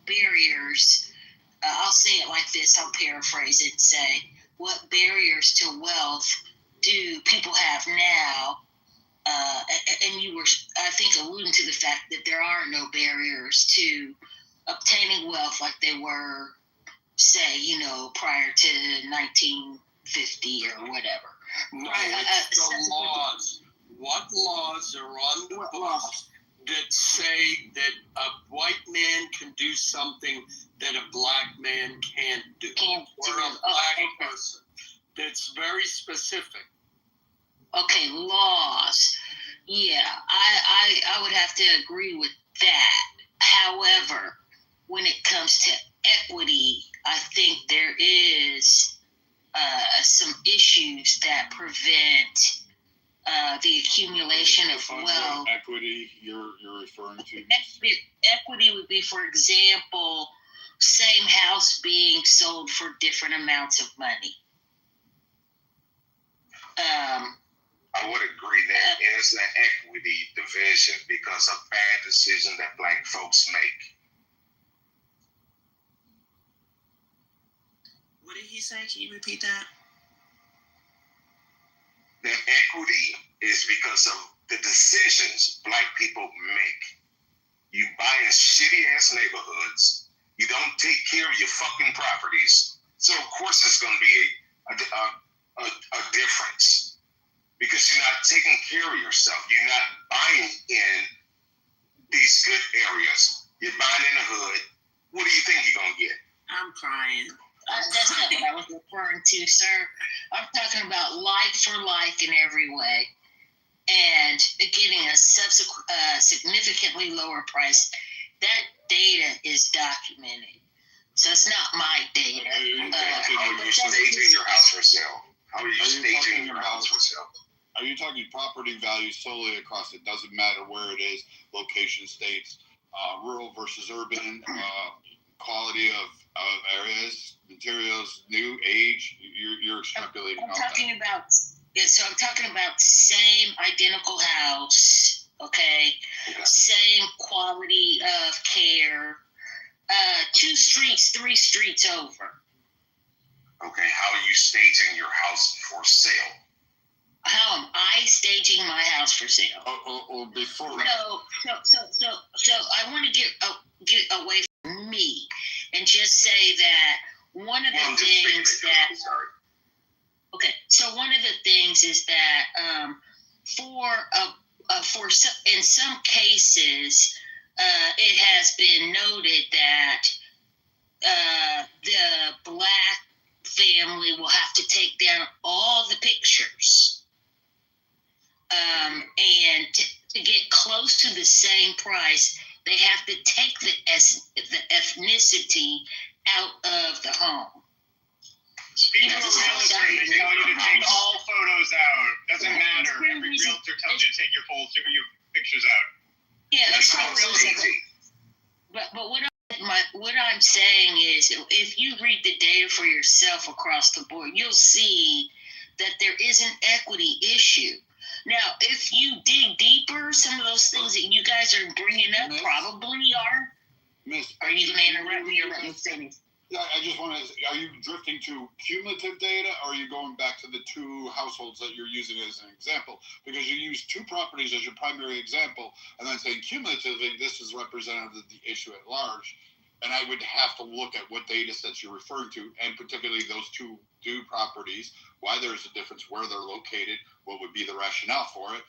barriers. I'll say it like this. I'll paraphrase it and say, what barriers to wealth do people have now? And you were, I think, alluding to the fact that there are no barriers to obtaining wealth like they were, say, prior to 1950 or whatever. No, it's the laws. What laws are on the books that say that a white man can do something that a black man can't do? Or a black person. That's very specific. Okay, laws. Yeah, I would have to agree with that. However, when it comes to equity, I think there is some issues that prevent the accumulation of wealth. Equity you're referring to? Equity would be, for example, same house being sold for different amounts of money. I would agree that is an equity division because of bad decisions that black folks make. What did he say? Can you repeat that? The equity is because of the decisions black people make. You buy in shitty ass neighborhoods. You don't take care of your fucking properties. So of course it's going to be a difference because you're not taking care of yourself. You're not buying in these good areas. You're buying in the hood. What do you think you're going to get? I'm crying. That's not what I was referring to, sir. I'm talking about like for like in every way, and getting a significantly lower price. That data is documented, so it's not my data. How are you staging your house for sale? How are you staging your house for sale? Are you talking property value solely across? It doesn't matter where it is, location, states, rural versus urban, quality of areas, materials, new age. You're extrapolating. I'm talking about same identical house. Okay, same quality of care. 2 streets, 3 streets over. Okay, how are you staging your house for sale? How am I staging my house for sale? Or before? No, so I want to get away from me and just say that one of the things that. Okay, so one of the things is that in some cases, it has been noted that the black family will have to take down all the pictures. And to get close to the same price, they have to take the ethnicity out of the home. Speaking of real estate, they tell you to take all photos out. Doesn't matter. Every realtor tells you to take your pictures out. Yeah, that's not real estate. But what I'm saying is, if you read the data for yourself across the board, you'll see that there is an equity issue. Now, if you dig deeper, some of those things that you guys are bringing up probably are. Are you going to interrupt me or let me finish? Yeah, I just want to. Are you drifting to cumulative data, or are you going back to the 2 households that you're using as an example? Because you use 2 properties as your primary example, and then saying cumulatively, this is representative of the issue at large. And I would have to look at what data sets you're referring to, and particularly those two properties, why there's a difference, where they're located, what would be the rationale for it.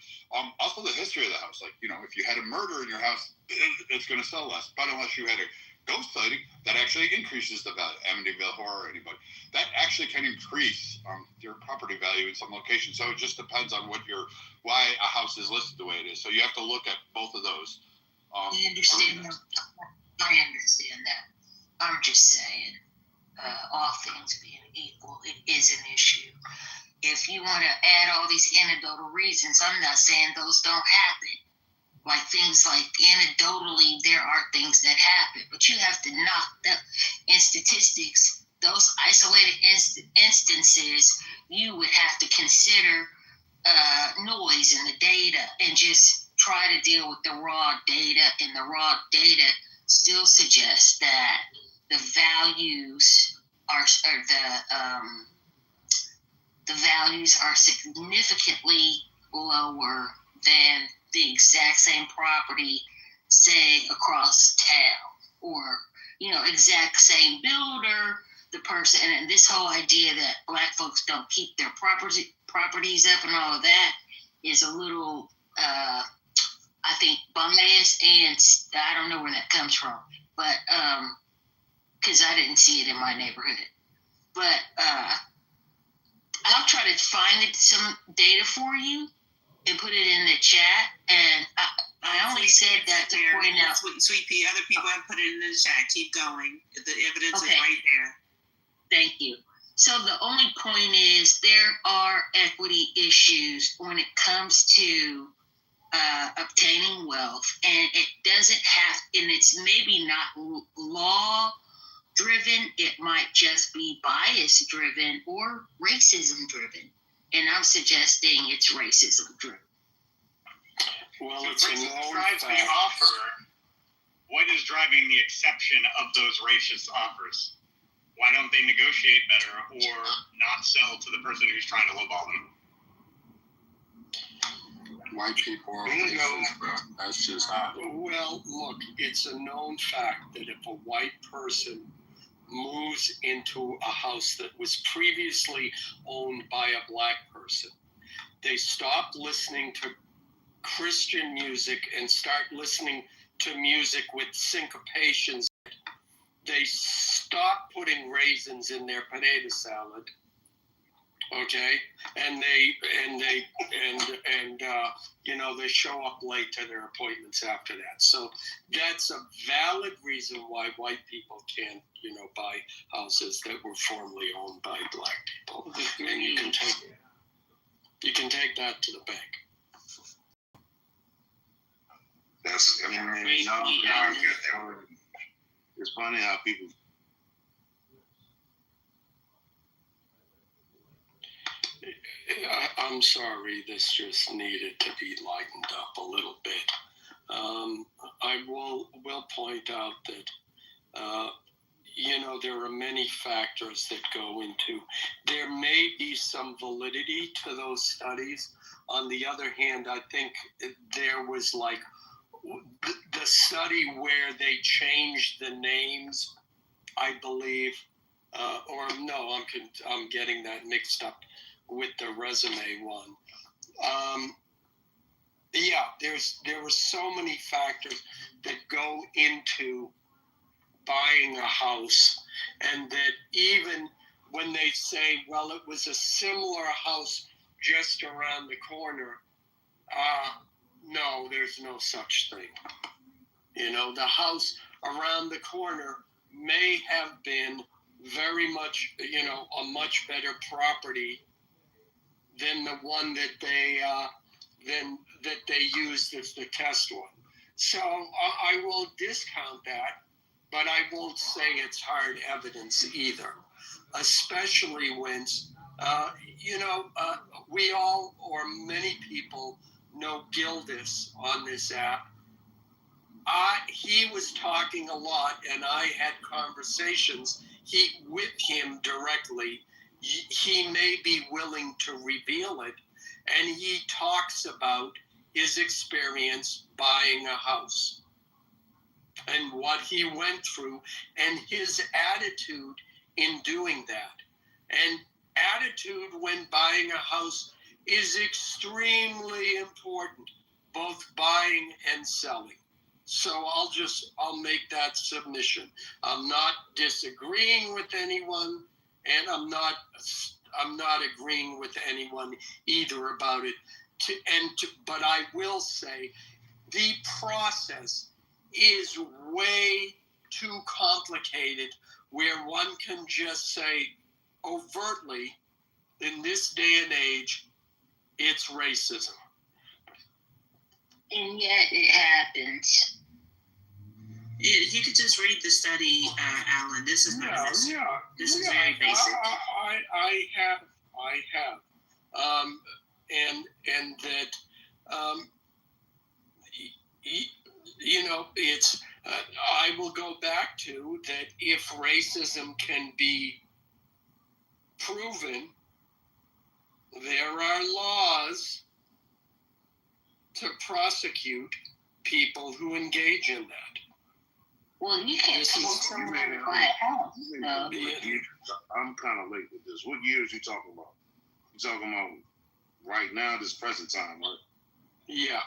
Also the history of the house. Like, if you had a murder in your house, it's going to sell less. But unless you had a ghost sighting, that actually increases the value. Amityville Horror, anybody. That actually can increase your property value in some locations. So it just depends on why a house is listed the way it is. So you have to look at both of those. I understand that. I'm just saying, all things being equal, it is an issue. if you want to add all these anecdotal reasons, I'm not saying those don't happen. Like things like anecdotally, there are things that happen, but you have to knock that in statistics, those isolated instances, you would have to consider noise in the data and just try to deal with the raw data. And the raw data still suggests that the values the values are significantly lower than the exact same property, say across town, or exact same builder, the person, and this whole idea that Black folks don't keep their properties up and all of that is a little, I think, biased, and I don't know where that comes from, but because I didn't see it in my neighborhood, but I'll try to find some data for you and put it in the chat. And I only said that to point out. Sweet Pea, other people have put it in the chat. Keep going. The evidence is right there. Thank you. So the only point is there are equity issues when it comes to obtaining wealth, and it doesn't have, and it's maybe not law driven, it might just be bias driven or racism driven. And I'm suggesting it's racism driven. Well, it's a known fact. The offer. What is driving the exception of those racist offers? Why don't they negotiate better or not sell to the person who's trying to lowball them? White people are racist, bro. That's just how. Well, look, it's a known fact that if a white person moves into a house that was previously owned by a black person, they stop listening to Christian music and start listening to music with syncopations. They stop putting raisins in their potato salad. Okay, and they show up late to their appointments after that. So that's a valid reason why white people can't, buy houses that were formerly owned by black people. And you can take that to the bank. That's it's funny how people. I'm sorry, this just needed to be lightened up a little bit. I will point out that, there are many factors that go into. There may be some validity to those studies. On the other hand, I think there was the study where they changed the names, I believe, I'm getting that mixed up with the resume one. There were so many factors that go into buying a house, and that even when they say, well, it was a similar house just around the corner, no, there's no such thing. The house around the corner may have been very much, a much better property than the one that they used as the test one. So I will discount that, but I won't say it's hard evidence either, especially when, we all, or many people, know Gildis on this app. He was talking a lot, and I had conversations with him directly. He may be willing to reveal it, and he talks about his experience buying a house and what he went through and his attitude in doing that. And attitude when buying a house is extremely important, both buying and selling. So I'll make that submission. I'm not disagreeing with anyone, and I'm not agreeing with anyone either about it. But I will say the process is way too complicated where one can just say overtly, in this day and age, it's racism. And yet it happens. If you could just read the study, Alan. This is not This is very basic. I have. And that, it's, I will go back to that if racism can be proven, there are laws to prosecute people who engage in that. Well, you can't tell someone to buy a house. I'm kind of late with this. What years you talking about? You talking about right now, this present time, right? Yeah.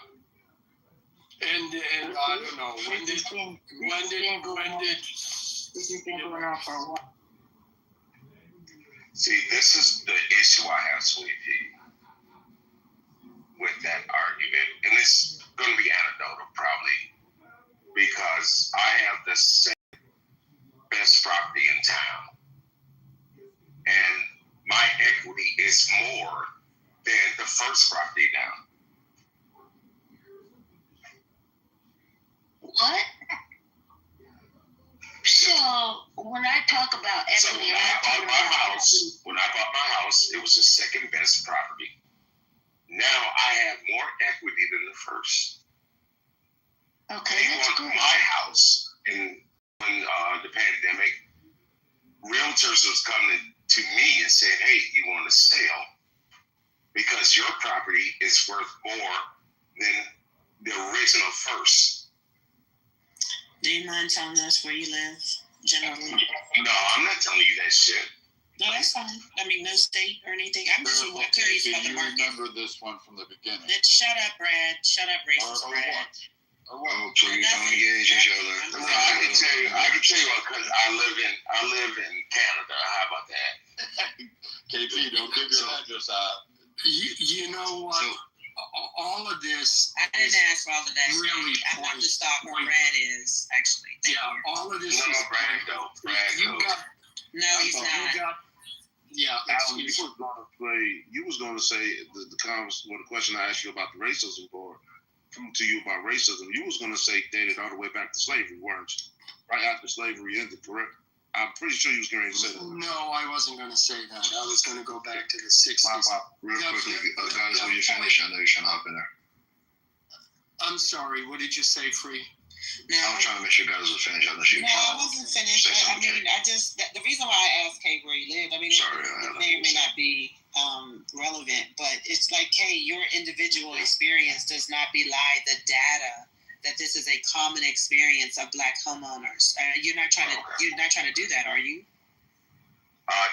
And I don't know, when did this has been going on for a while. See, this is the issue I have, Sweetie, with that argument. And it's going to be anecdotal, probably, because I have the same best property in town. And my equity is more than the first property down. What? So when I talk about equity, when I bought my house, it was the second best property. Now I have more equity than the first. Okay, they that's want good. my house, and when the pandemic, realtors was coming to me and saying, "Hey, you want to sell because your property is worth more than the original first." Do you mind telling us where you live, generally? No, I'm not telling you that shit. No, that's fine. I mean, no state or anything. I'm just curious about the market. You remember this one from the beginning. Shut up, Brad. Shut up, racist Brad. Oh, please don't engage each other. No, I can tell you what, because I live in Canada. How about that? KP, don't give your address out. You know what? All of this. I didn't ask for all of that. Really, I have to stop where Brad is, actually. All of this no, is. Brad, though. No, he's not. Alan, you was going to say the question I asked you about the racism part, to you about racism, you was going to say dated all the way back to slavery, weren't you? Right after slavery ended, correct? I'm pretty sure you was going to say that. No, I wasn't going to say that. I was going to go back to the 60s. Real quickly, guys, when you finish, I know you're trying to hop in there. I'm sorry, what did you say, Free? No, I was trying to make sure you guys were finished. I know she No, I wasn't finished. I mean, the reason why I asked Kay where he lived, I mean, it may or may not be relevant, but it's like, Kay, your individual experience does not belie the data that this is a common experience of Black homeowners. You're not trying to do that, are you?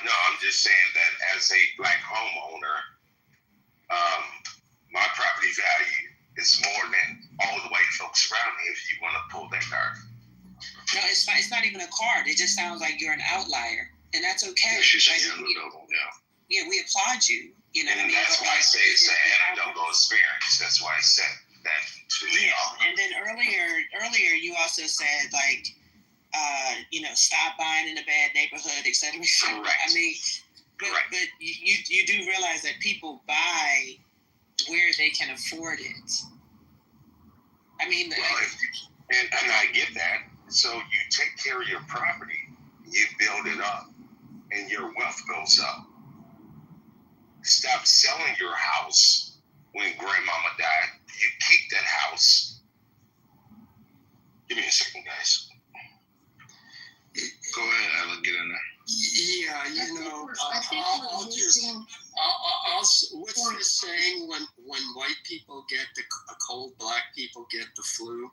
No, I'm just saying that as a Black homeowner, my property value is more than all the white folks around me, if you want to pull that card. No, it's fine. It's not even a card. It just sounds like you're an outlier, and that's okay. Yeah, she's saying anecdotal, yeah, we applaud you. You know, and that's why I say it's an anecdotal experience. That's why I said that to you. And then earlier you also said, like, stop buying in a bad neighborhood, et cetera. Correct. I mean, but you do realize that people buy where they can afford it. I mean, and I get that. So you take care of your property, you build it up, and your wealth goes up. Stop selling your house when grandmama died. You keep that house. Give me a second, guys. Go ahead, Alan, get in there. Yeah, what's this saying when white people get a cold, Black people get the flu?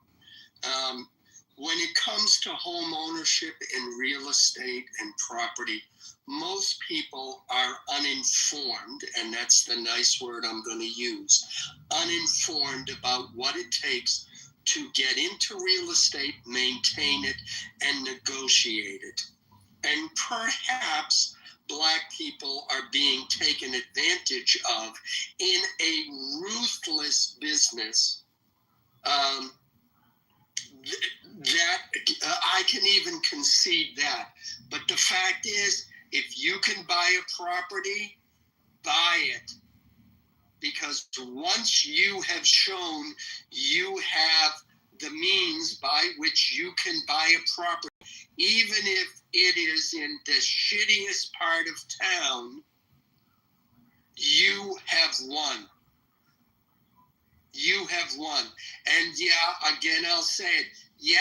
When it comes to home ownership and real estate and property, most people are uninformed, and that's the nice word I'm going to use, uninformed about what it takes to get into real estate, maintain it, and negotiate it. And perhaps Black people are being taken advantage of in a ruthless business that I can even concede that. But the fact is, if you can buy a property buy it. Because once you have shown you have the means by which you can buy a property, even if it is in the shittiest part of town, you have won. You have won. And yeah, again, I'll say it. Yeah,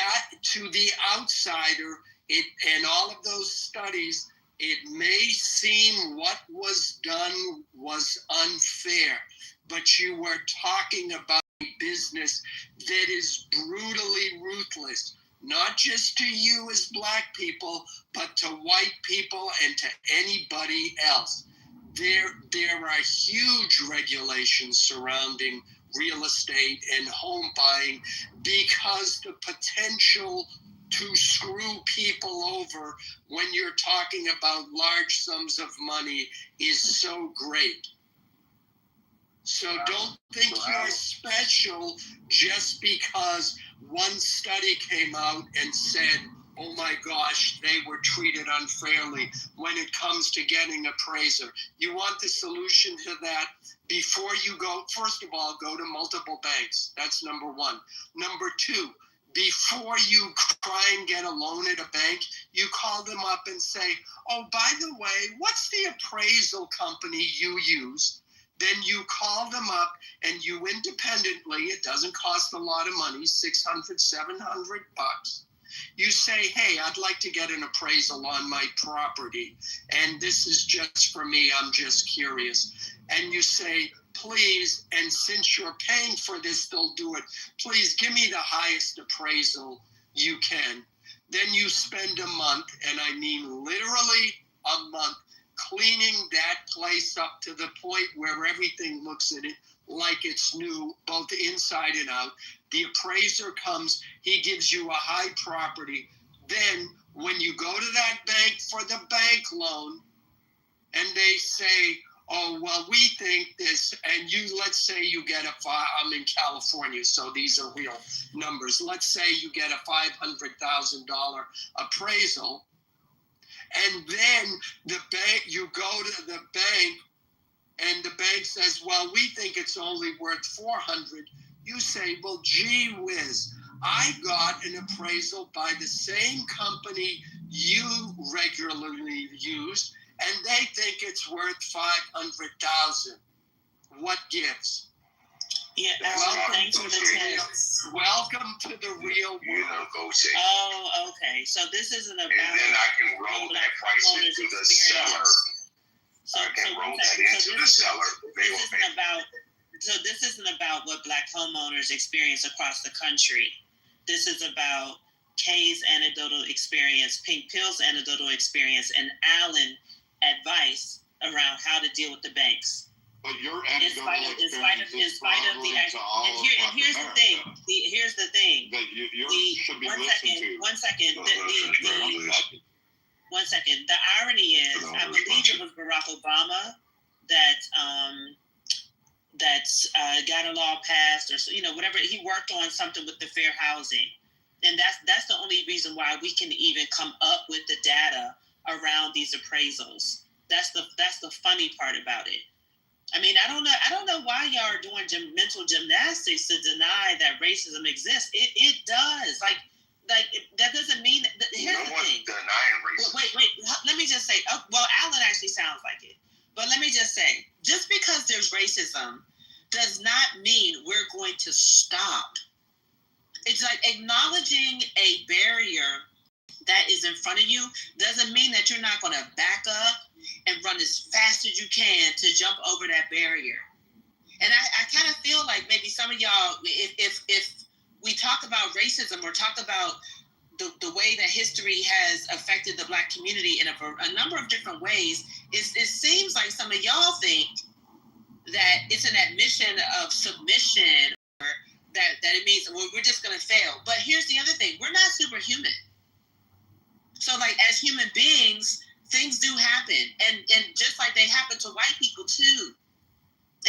to the outsider, and all of those studies, it may seem what was done was unfair, but you were talking about a business that is brutally ruthless, not just to you as black people, but to white people and to anybody else. There are huge regulations surrounding real estate and home buying because the potential to screw people over when you're talking about large sums of money is so great. So don't think you're special just because one study came out and said, oh my gosh, they were treated unfairly when it comes to getting appraiser. You want the solution to that? Before you go, first of all, go to multiple banks. That's number one. Number two, before you try and get a loan at a bank, you call them up and say, oh, by the way, what's the appraisal company you use? Then you call them up and you independently, it doesn't cost a lot of money, $600, $700. You say, hey, I'd like to get an appraisal on my property, and this is just for me, I'm just curious. And you say, please, and since you're paying for this, they'll do it. Please give me the highest appraisal you can. Then you spend a month, and I mean literally a month, cleaning that place up to the point where everything looks at it like it's new, both inside and out. The appraiser comes, he gives you a high property. Then when you go to that bank for the bank loan, and they say, oh, well, we think this, and you, let's say you get I'm in California, so these are real numbers. Let's say you get a $500,000 appraisal, and then the bank, you go to the bank, and the bank says, well, we think it's only worth 400. You say, well, gee whiz, I got an appraisal by the same company you regularly use, and they think it's worth 500,000. What gives? Yeah, thanks for the text. Welcome to the real world. Oh, okay. So this isn't about. And then I can roll that price into the seller. I can roll that into the seller. This isn't about what Black homeowners experience across the country. This is about Kay's anecdotal experience, Pink Pill's anecdotal experience, and Alan advice around how to deal with the banks. But your anecdotal experience is probably to all of Black here's America. the thing. Here's the thing. That you should be listened to. One second. One second. The irony is, I believe it was Barack Obama that got a law passed, or whatever. He worked on something with the fair housing, and that's the only reason why we can even come up with the data around these appraisals. That's the funny part about it. I mean, I don't know why y'all are doing mental gymnastics to deny that racism exists. It does. Like that doesn't mean that. Here's the thing. Denying racism. Wait. Let me just say. Well, Alan actually sounds like it. But let me just say, just because there's racism does not mean we're going to stop. It's like acknowledging a barrier that is in front of you doesn't mean that you're not going to back up and run as fast as you can to jump over that barrier. And I kind of feel like maybe some of y'all, if we talk about racism or talk about the way that history has affected the Black community in a number of different ways, it seems like some of y'all think that it's an admission of submission, or that it means, well, we're just going to fail. But here's the other thing. We're not superhuman. So, like, as human beings, things do happen. And just like they happen to white people, too.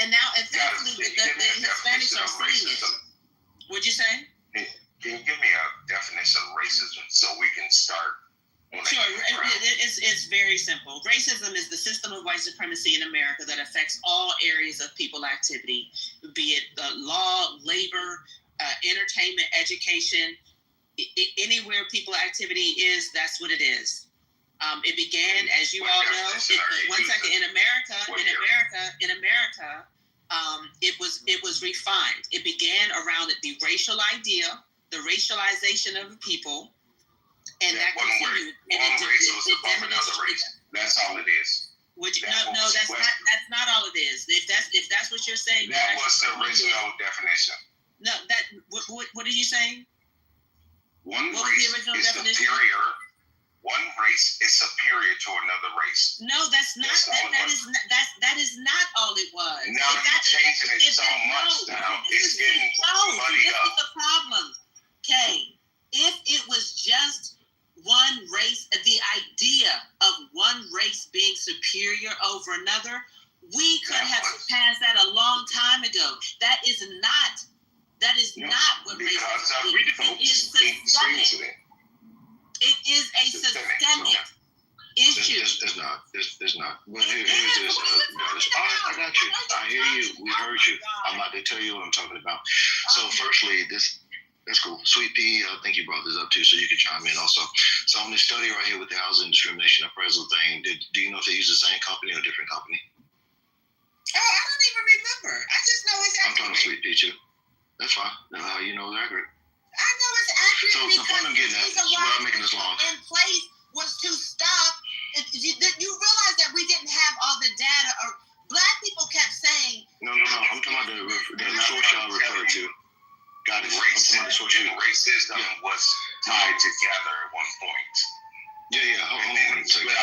And now, thankfully, the Hispanics are seeing it. What'd you say? Can you give me a definition of racism so we can start? Sure. It's very simple. Racism is the system of white supremacy in America that affects all areas of people activity, be it law, labor, entertainment, education, anywhere people activity is, that's what it is. It began, as you all know, in America, it was refined. It began around the racial idea, the racialization of the people, and that continued. One race was above another race. That's all it is. That's not all it is. If that's what you're saying, that was the original definition. No, what are you saying? One race is superior. One race is superior to another race. No, that's not. That is not all it was. Now you're changing it so much now. It's getting muddy up. This is the problem. Okay, if it was just one race, the idea of one race being superior over another, we could have surpassed that a long time ago. That is not what racism is. It is systemic. It is a systemic issue. It's not. Well, here's this. I got you. I hear you. We heard you. I'm about to tell you what I'm talking about. So, firstly, that's cool. Sweet Pea, I think you brought this up too, so you can chime in also. So, on this study right here with the housing discrimination appraisal thing, do you know if they use the same company or a different company? Oh, I don't even remember. I just know it's accurate. I'm talking Sweet Pea too. That's fine. That's how you know it's accurate. I know it's accurate so because the point I'm getting at is what I'm making this long. In place was to stop. You realize that we didn't have all the data, or Black people kept saying. No. I'm talking about the source y'all referred to. Got it. Racism was tied together at one point. Yeah. Hold on a second.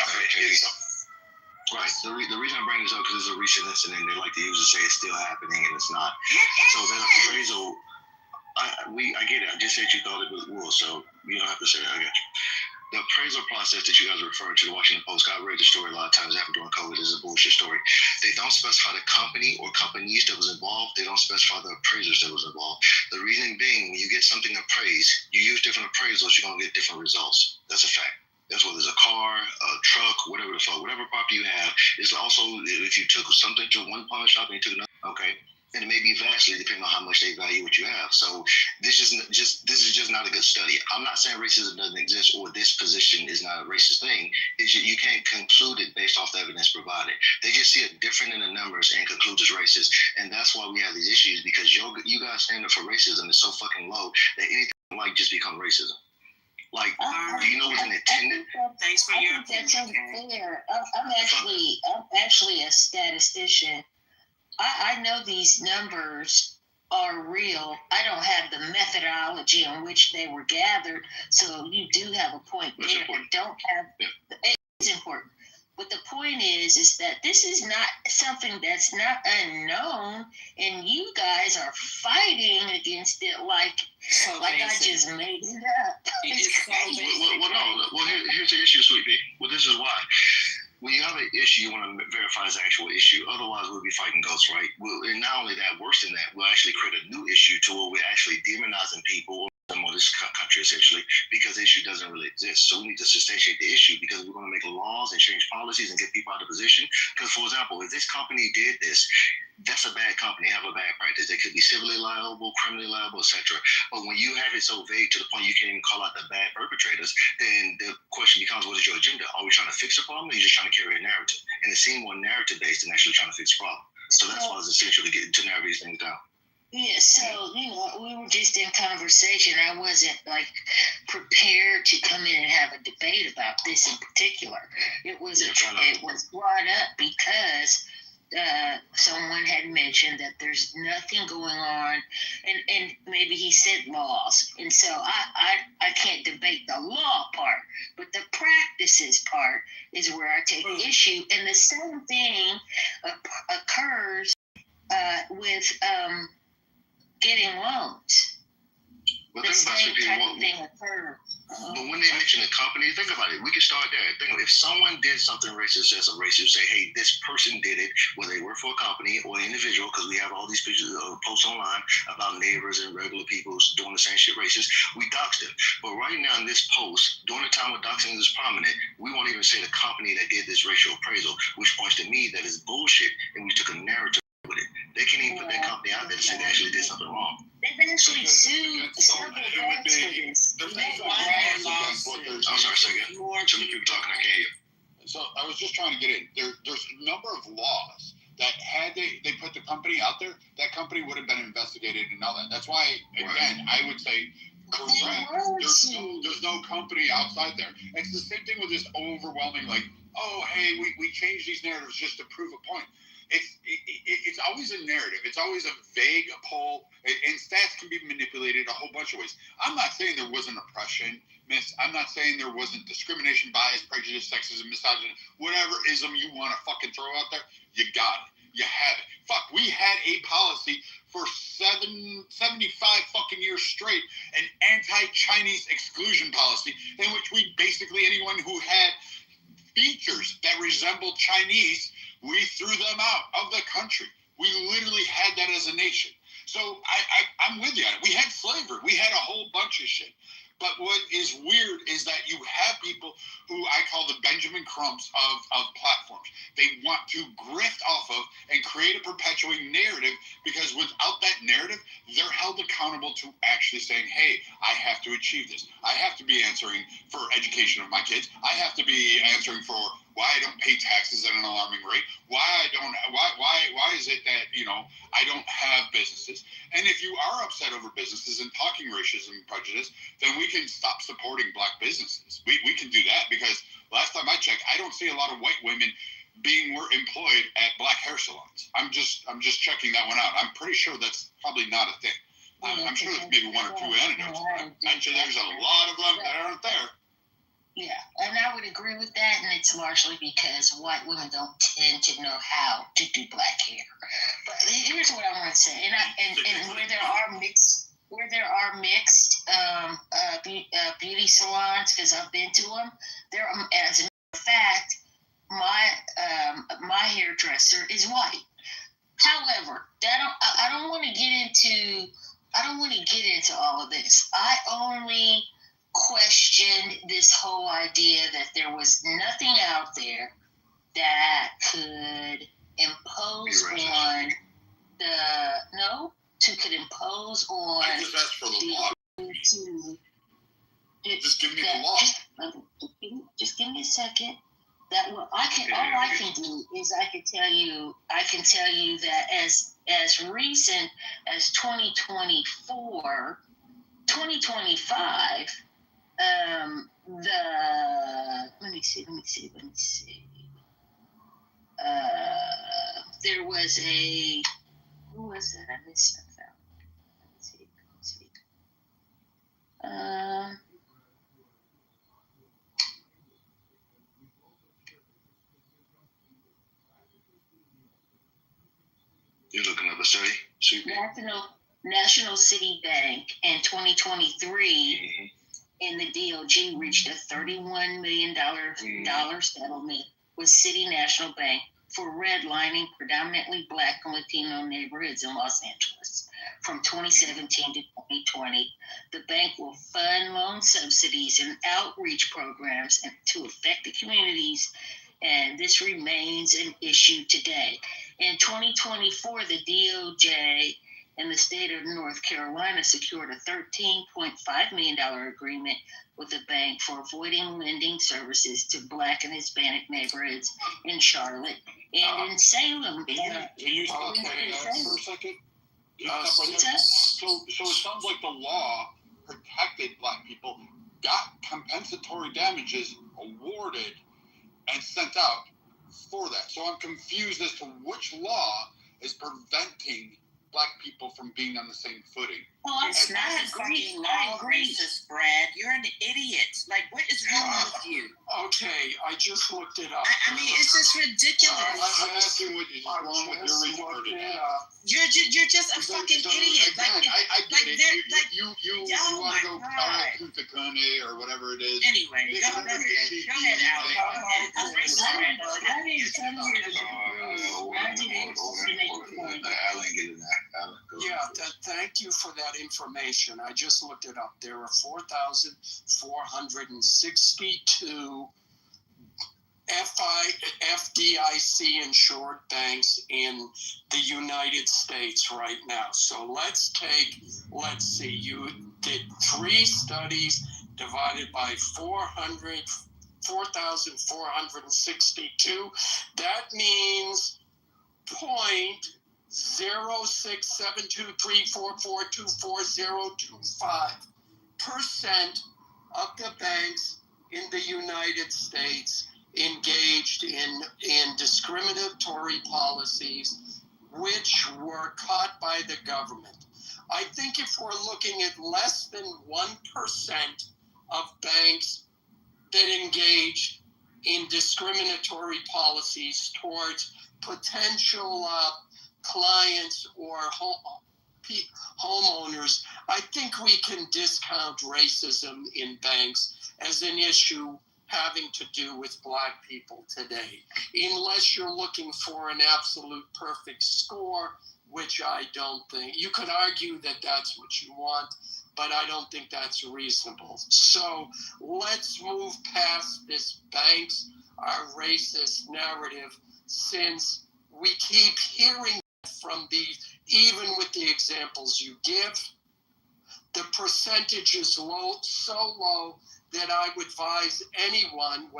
Right. The reason I bring this up because it's a recent incident. They like to use to say it's still happening and it's not. So that appraisal. I get it. I just said you thought it was, so you don't have to say that. I got you. The appraisal process that you guys are referring to, the Washington Post, I read the story a lot of times after during COVID. This is a bullshit story. They don't specify the company or companies that was involved. They don't specify the appraisers that was involved. The reason being, when you get something appraised, you use different appraisals, you're going to get different results. That's a fact. That's whether it's a car, a truck, whatever the fuck, whatever property you have. It's also, if you took something to one pawn shop and you took another, okay. And it may be vastly depending on how much they value what you have. So this is just not a good study. I'm not saying racism doesn't exist or this position is not a racist thing. You can't conclude it based off the evidence provided. They just see it different in the numbers and conclude it's racist. And that's why we have these issues, because you guys' standard for racism is so fucking low that anything like just become racism. Like, do you know what's intended? Thanks for your opinion. That's unfair. I'm actually a statistician. I know these numbers are real. I don't have the methodology on which they were gathered, so you do have a point there. It's important. But the point is that this is not something that's not unknown, and you guys are fighting against it like I just made it up. Well, here's the issue, Sweet Pea. Well, this is why. When you have an issue, you want to verify the actual issue. Otherwise, we'll be fighting ghosts, right? And not only that, worse than that, we'll actually create a new issue to where we're actually demonizing people or this country, essentially, because the issue doesn't really exist. So we need to substantiate the issue because we're going to make laws and change policies and get people out of position. Because, for example, if this company did this, that's a bad company, have a bad practice. They could be civilly liable, criminally liable, etc. But when you have it so vague to the point you can't even call out the bad perpetrators, then the question becomes, what is your agenda? Are we trying to fix a problem, or are you just trying to carry a narrative? And it seems more narrative-based than actually trying to fix a problem. So that's why it's essential to narrow these things down. Yeah, so, we were just in conversation. I wasn't, prepared to come in and have a debate about this in particular. It was brought up because someone had mentioned that there's nothing going on, and maybe he said laws. And so I can't debate the law part, but the practices part is where I take issue. And the same thing occurs with getting loans. The same type of thing occurs. But when they mention a company, think about it. We can start there. Think of, if someone did something racist as a racist, say, hey, this person did it, whether they work for a company or an individual, because we have all these pictures posts online about neighbors and regular people doing the same shit racist. We doxed them. But right now in this post, during the time when doxing is prominent, we won't even say the company that did this racial appraisal, which points to me that is bullshit, and we took a narrative with it. They can't even put that company out there to say they actually did something wrong. They've actually sued several banks for this. I'm sorry, say again. Too many people talking, I can't hear. So I was just trying to get in. There's a number of laws that had they put the company out there, that company would have been investigated and all that. That's why, again, I would say correct. There's no company outside there. It's the same thing with this overwhelming, like, oh, hey, we changed these narratives just to prove a point. It's always a narrative. It's always a vague poll, and stats can be manipulated a whole bunch of ways. I'm not saying there wasn't oppression, miss. I'm not saying there wasn't discrimination, bias, prejudice, sexism, misogyny, whatever ism you want to fucking throw out there. You got it. You have it. Fuck, we had a policy for 75 fucking years straight, an anti-Chinese exclusion policy, in which we basically, anyone who had features that resembled Chinese, we threw them out of the country. We literally had that as a nation. So I'm with you on it. We had slavery. We had a whole bunch of shit. But what is weird is that you have people who I call the Benjamin Crumps of platforms. They want to grift off of and create a perpetuating narrative, because without that narrative, they're held accountable to actually saying, hey, I have to achieve this. I have to be answering for education of my kids. I have to be answering for why I don't pay taxes at an alarming rate. Why is it that, I don't have businesses? And if you are upset over businesses and talking racism and prejudice, then we can stop supporting black businesses. We can do that, because last time I checked, I don't see a lot of white women being employed at black hair salons. I'm just checking that one out. I'm pretty sure that's probably not a thing. I'm sure there's maybe one or two anecdotes. Actually, there's a lot of them that aren't there. Yeah, and I would agree with that, and it's largely because white women don't tend to know how to do black hair. But here's what I want to say, and where there are mixed beauty salons, because I've been to them, there, as a matter of fact, my hairdresser is white. However, I don't want to get into all of this. I only questioned this whole idea that there was nothing out there that could impose on just give me the law. Just give me a second. All I can do is I can tell you that as recent as 2024, 2025, let me see. There was who was it? I missed it. Let's see. You're looking at the study? National City Bank in 2023 in the DOJ reached a $31 million settlement with City National Bank for redlining predominantly Black and Latino neighborhoods in Los Angeles from 2017 to 2020. The bank will fund loan subsidies and outreach programs to affected communities, and this remains an issue today. In 2024, the DOJ and the state of North Carolina secured a $13.5 million agreement with the bank for avoiding lending services to Black and Hispanic neighborhoods in Charlotte and in Salem. Can you stop that for a second? So it sounds like the law protected Black people, got compensatory damages awarded and sent out for that. So I'm confused as to which law is preventing Black people from being on the same footing. Well, it's not fucking non-racist, Brad. You're an idiot. Like, what is wrong with you? Okay, I just looked it up. I mean, it's just ridiculous. I'm asking what is wrong with your research. You're just a fucking idiot. I get it. You want to go Kukakune or whatever it is. Anyway, go ahead, Alan. Thank you for that information. I just looked it up. There are 4,462 FDIC insured banks in the United States right now. So let's see, you did 3 studies divided by 4,462. That means 0.067234424025% of the banks in the United States engaged in discriminatory policies which were caught by the government. I think if we're looking at less than 1% of banks that engage in discriminatory policies towards potential clients or homeowners, I think we can discount racism in banks as an issue having to do with Black people today. Unless you're looking for an absolute perfect score, which I don't think. You could argue that that's what you want, but I don't think that's reasonable. So let's move past this banks are racist narrative, since we keep hearing from these, even with the examples you give. The percentage is low, so low that I would advise anyone,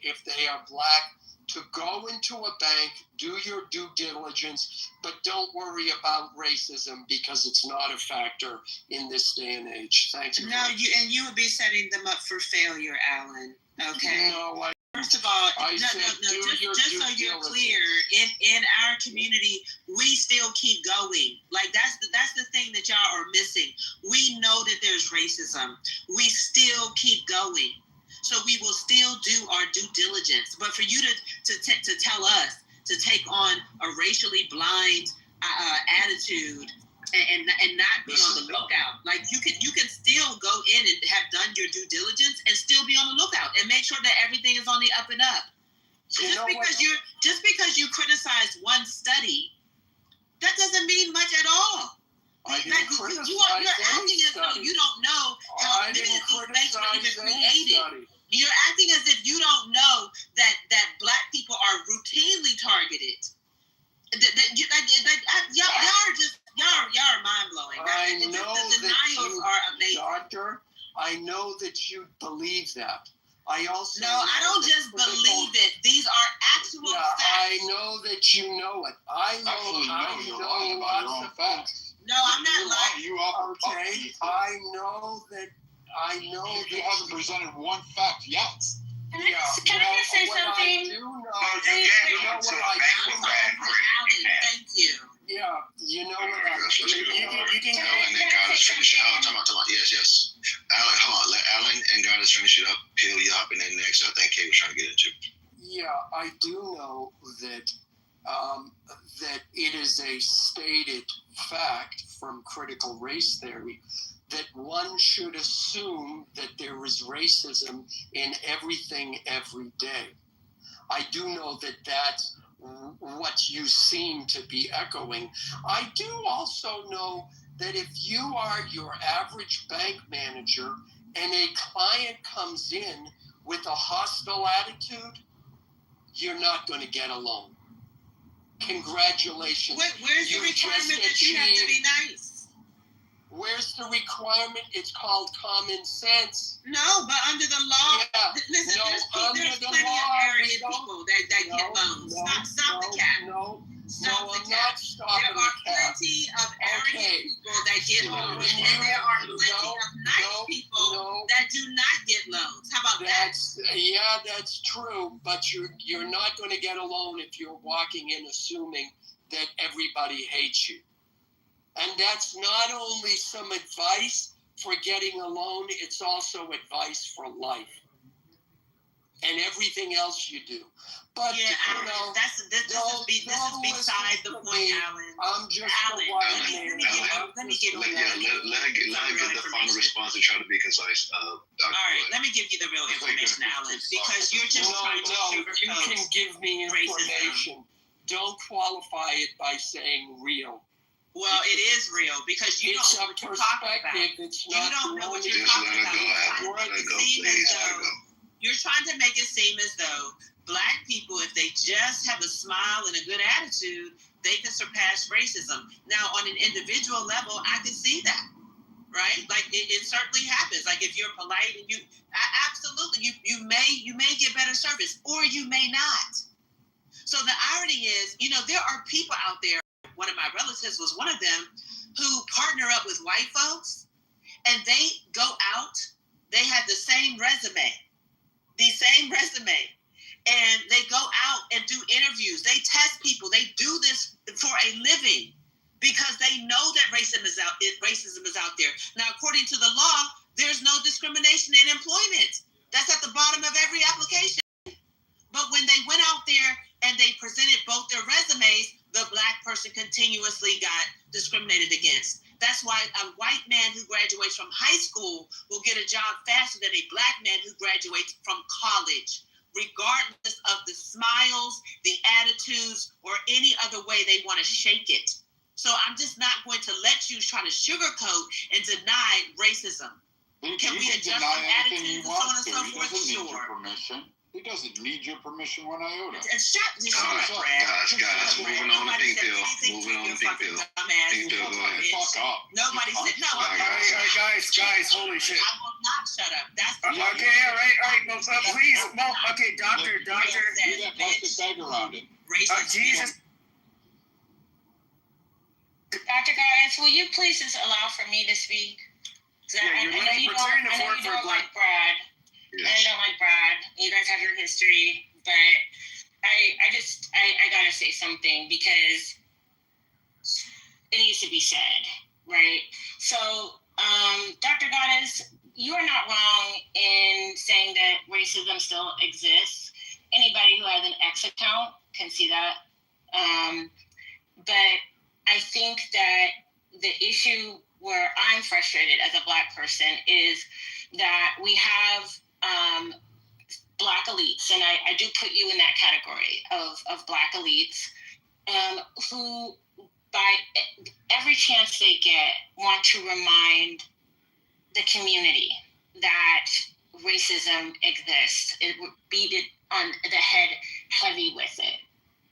if they are Black, to go into a bank, do your due diligence, but don't worry about racism because it's not a factor in this day and age. Thank you. No, you would be setting them up for failure, Alan. Okay. No, First of all, just so you're clear, in our community, we still keep going. Like that's the thing that y'all are missing. We know that there's racism. We still keep going. So we will still do our due diligence. But for you to tell us to take on a racially blind attitude and not be on the lookout, like you can still go in and have done your due diligence and still be on the lookout and make sure that everything is on the up and up. Just because you criticize one study, that doesn't mean much at all. You're acting as though you don't know how many of these banks were even created. You're acting as if you don't know that Black people are routinely targeted. Y'all are mind blowing. The denials are amazing. Doctor, I know that you believe that. I don't just believe it. These are actual facts. I know that you know it. I know lots of facts. No, I'm not lying. Okay, I know that. You haven't presented one fact yet. Can I just say something? Thank you. Yeah, you know what I you can go and then God is finish it up. Talking about, yes. Alan, hold on. Let Alan and God is finish it up, peel you up, and then next, I think Kay was trying to get into. Yeah, I do know that that it is a stated fact from critical race theory that one should assume that there is racism in everything every day. I do know that that's what you seem to be echoing. I do also know that if you are your average bank manager and a client comes in with a hostile attitude, you're not going to get a loan. Congratulations. Where's the requirement that you have to be nice? Where's the requirement? It's called common sense. No, but under the law, listen, there's plenty of arrogant people that get loans. Stop the cap. Stop the cap. There are plenty of arrogant people that get loans. And there are plenty of nice people that do not get loans. How about that? Yeah, that's true. But you're not going to get a loan if you're walking in assuming that everybody hates you. And that's not only some advice for getting a loan, it's also advice for life. and everything else you do. But yeah, you know, this is beside the point, Alan. I'm just Alan. Let me give you the final response and try to be concise. All right, let me give you the real information, Alan, because you're just trying to sugarcoat. You can give me information. Racism. Don't qualify it by saying real. Well, it is real because you don't know what you're talking about. You don't know what you're talking about. You're trying to make it seem as though Black people, if they just have a smile and a good attitude, they can surpass racism. Now, on an individual level, I can see that, right? Like it certainly happens. Like if you're polite and absolutely, you may get better service, or you may not. So the irony is, there are people out there. One of my relatives was one of them who partner up with white folks, and they go out. They have the same resume, and they go out and do interviews. They test people. They do this for a living because they know that racism is out there. Now, according to the law, there's no discrimination in employment. That's at the bottom of every application. But when they went out there and they presented both their resumes, the Black person continuously got discriminated against. That's why a white man who graduates from high school will get a job faster than a Black man who graduates from college, regardless of the smiles, the attitudes, or any other way they want to shake it. So I'm just not going to let you try to sugarcoat and deny racism. Can we adjust some attitudes and so on and so forth? Sure. He doesn't need your permission one iota. Shut up, Brad. Guys, moving on to Pink Pill. Pink Pill, go ahead. Fuck up. Nobody said no. All right, guys, holy shit. I will not shut up. That's okay. All right. No, please, no. Okay, doctor. Do that plastic bag around it. Jesus. Dr. Goddess, will you please just allow for me to speak? I know you don't like Brad. Yes. I don't like Brad. You guys have your history, but I gotta say something because it needs to be said, right? So, Dr. Goddess, you are not wrong in saying that racism still exists. Anybody who has an X account can see that. But I think that the issue where I'm frustrated as a Black person is that we have Black elites, and I do put you in that category of Black elites, who by every chance they get want to remind the community that racism exists. It would beat it on the head heavy with it.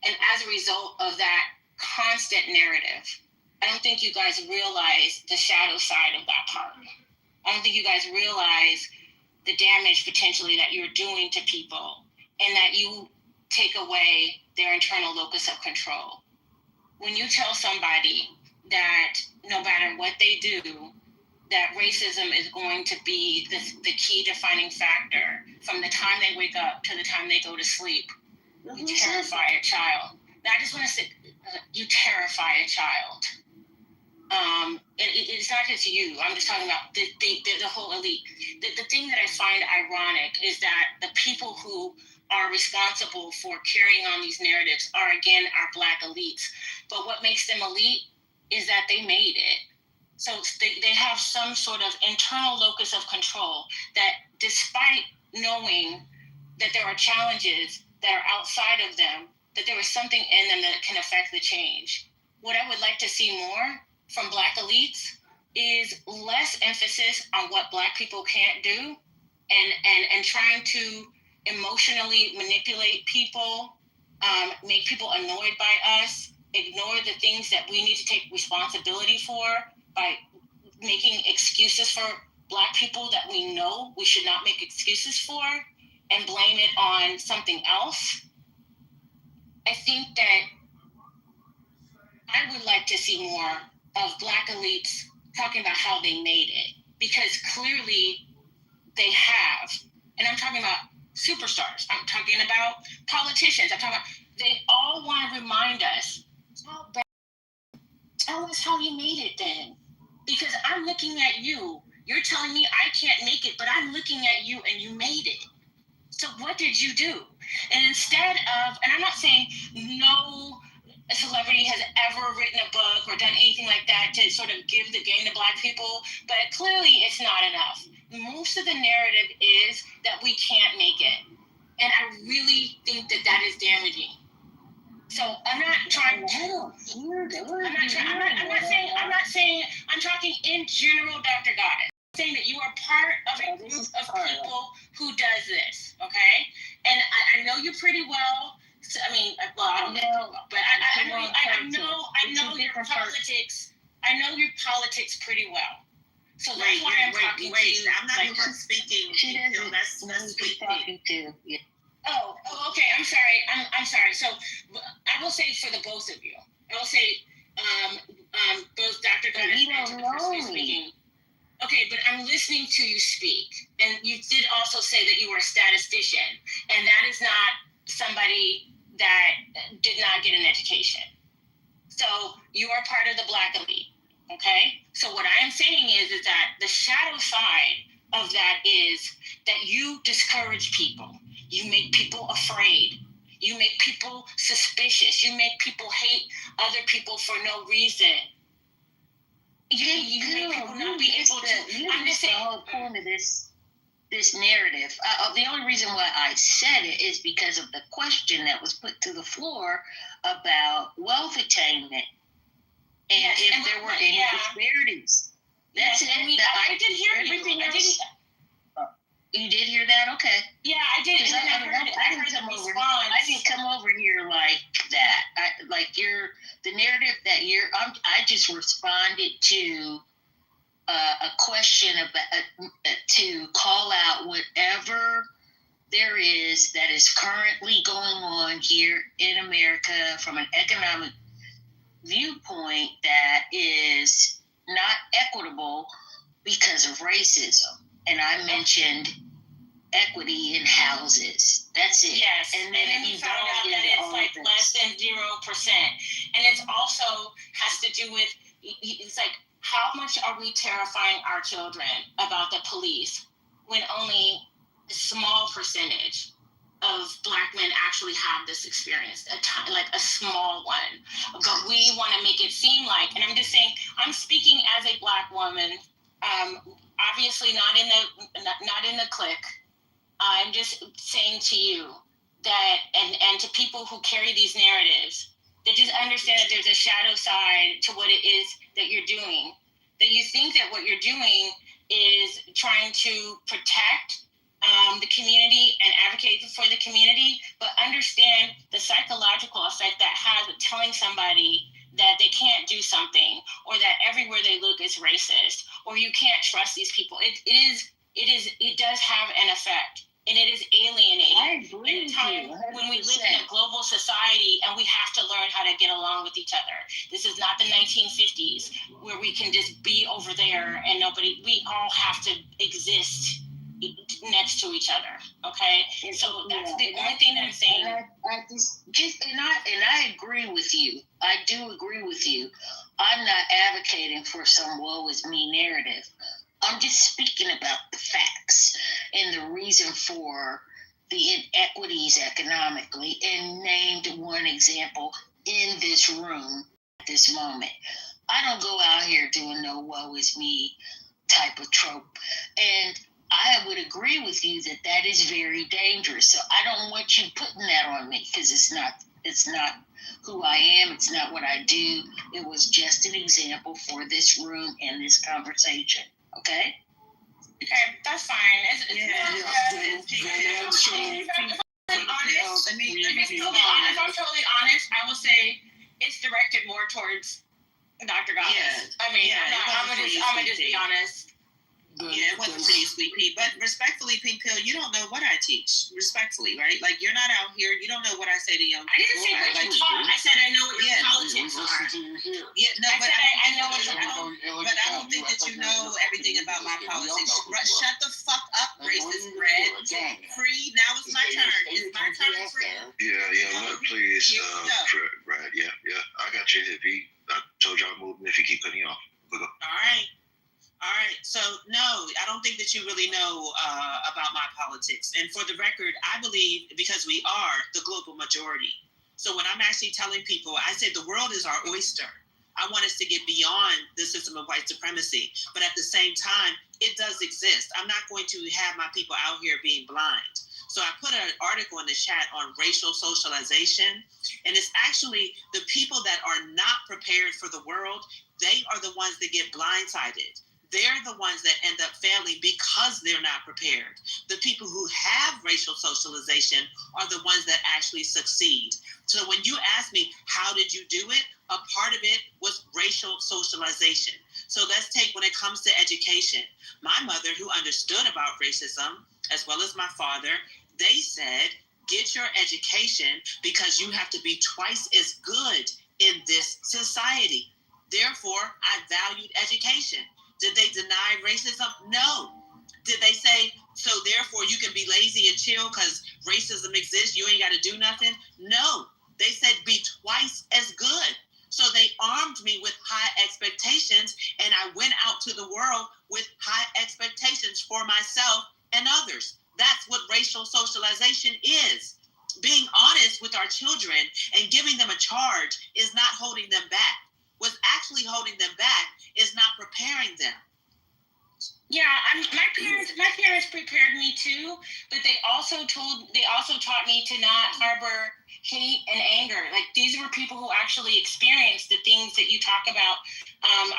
And as a result of that constant narrative, I don't think you guys realize the shadow side of that part. I don't think you guys realize the damage potentially that you're doing to people, and that you take away their internal locus of control. When you tell somebody that no matter what they do, that racism is going to be the key defining factor from the time they wake up to the time they go to sleep, you terrify a child. Now, I just want to say, you terrify a child. It's not just you. I'm just talking about the whole elite. The thing that I find ironic is that the people who are responsible for carrying on these narratives are, again, our Black elites. But what makes them elite is that they made it. So they have some sort of internal locus of control that, despite knowing that there are challenges that are outside of them, that there is something in them that can affect the change. What I would like to see more from Black elites is less emphasis on what Black people can't do and trying to emotionally manipulate people, make people annoyed by us, ignore the things that we need to take responsibility for by making excuses for Black people that we know we should not make excuses for and blame it on something else. I think that I would like to see more of Black elites talking about how they made it, because clearly they have. And I'm talking about superstars. I'm talking about politicians. I'm talking about, they all want to remind us, tell us how you made it then. Because I'm looking at you. You're telling me I can't make it, but I'm looking at you and you made it. So what did you do? And instead of, and I'm not saying no celebrity has ever written a book or done anything like that to sort of give the game to Black people, but clearly it's not enough. Most of the narrative is that we can't make it. And I really think that that is damaging. So I'm not trying to. I'm not saying. I'm talking in general, Dr. Goddess. I'm saying that you are part of a group of people who does this, okay? And I know you pretty well. So, I mean, well, I don't know, but I know your politics. I know your politics pretty well. So that's why I'm talking to you. I'm not even speaking. That's sweet talking to. Yeah. Oh, okay. I'm sorry. I'm sorry. So I will say for the both of you. I will say both Dr. Goddess and the person who's speaking. Okay, but I'm listening to you speak. And you did also say that you were a statistician. And that is not somebody that did not get an education. So you are part of the Black elite. Okay? So what I am saying is that the shadow side of that is that you discourage people. You make people afraid. You make people suspicious. You make people hate other people for no reason. You make people not be able to. I'm just saying the whole point of this narrative. The only reason why I said it is because of the question that was put to the floor about wealth attainment and if there were any disparities. That's it. I did hear everything you. You did hear that? Okay. Yeah, I did. And I didn't come over here like that. The narrative that I just responded to a question about to call out whatever there is that is currently going on here in America from an economic viewpoint that is not equitable because of racism. And I mentioned equity in houses. That's it. Yes. And then he found out that it's like less than 0%. And it's also has to do with, it's like, how much are we terrifying our children about the police when only a small percentage of Black men actually have this experience, a small one. But we want to make it seem like, and I'm just saying, I'm speaking as a Black woman, obviously not in the clique. I'm just saying to you that, and to people who carry these narratives, that just understand that there's a shadow side to what it is that you're doing. That you think that what you're doing is trying to protect the community and advocate for the community, but understand the psychological effect that has with telling somebody that they can't do something, or that everywhere they look is racist, or you can't trust these people. It does have an effect, and it is alienating. I agree in a time when we live in a global society and we have to learn how to get along with each other. This is not the 1950s where we can just be over there and we all have to exist next to each other. Okay, so that's the only thing that I'm saying. And I agree with you. I do agree with you. I'm not advocating for some woe is me narrative. I'm just speaking about the facts and the reason for the inequities economically, and named one example in this room at this moment. I don't go out here doing no woe is me type of trope. And I would agree with you that that is very dangerous. So I don't want you putting that on me, because it's not who I am. It's not what I do. It was just an example for this room and this conversation. Okay? Okay, that's fine. If I'm totally honest, I will say it's directed more towards Dr. Goddess. Yeah. I mean, I'm gonna just be honest. Yeah, it wasn't for you, Sweet Pea. But respectfully, Pink Pill, you don't know what I teach. Respectfully, right? Like, you're not out here. You don't know what I say to young people. I didn't say what you taught. I said I know what your politics are. Yeah, no, but I know what you But I don't think that you know everything about my politics. Shut the fuck up, racist Brad. Free, now it's my turn. It's my turn, Free. Yeah, please, Brad. Yeah, I got you. I told y'all moving if you keep cutting off. All right. So, no, I don't think that you really know critical about my politics. And for the record, I believe because we are the global majority. So when I'm actually telling people, I say the world is our oyster. I want us to get beyond the system of white supremacy. But at the same time, it does exist. I'm not going to have my people out here being blind. So I put an article in the chat on racial socialization. And it's actually the people that are not prepared for the world, they are the ones that get blindsided. They're the ones that end up failing because they're not prepared. The people who have racial socialization are the ones that actually succeed. So when you ask me, how did you do it? A part of it was racial socialization. So let's take when it comes to education. My mother, who understood about racism, as well as my father, they said, get your education because you have to be twice as good in this society. Therefore, I valued education. Did they deny racism? No. Did they say, so therefore you can be lazy and chill because racism exists, you ain't got to do nothing? No. They said be twice as good. So they armed me with high expectations, and I went out to the world with high expectations for myself and others. That's what racial socialization is. Being honest with our children and giving them a charge is not holding them back. What's actually holding them back is not preparing them. Yeah, my parents prepared me too, but they also taught me to not harbor hate and anger. Like, these were people who actually experienced the things that you talk about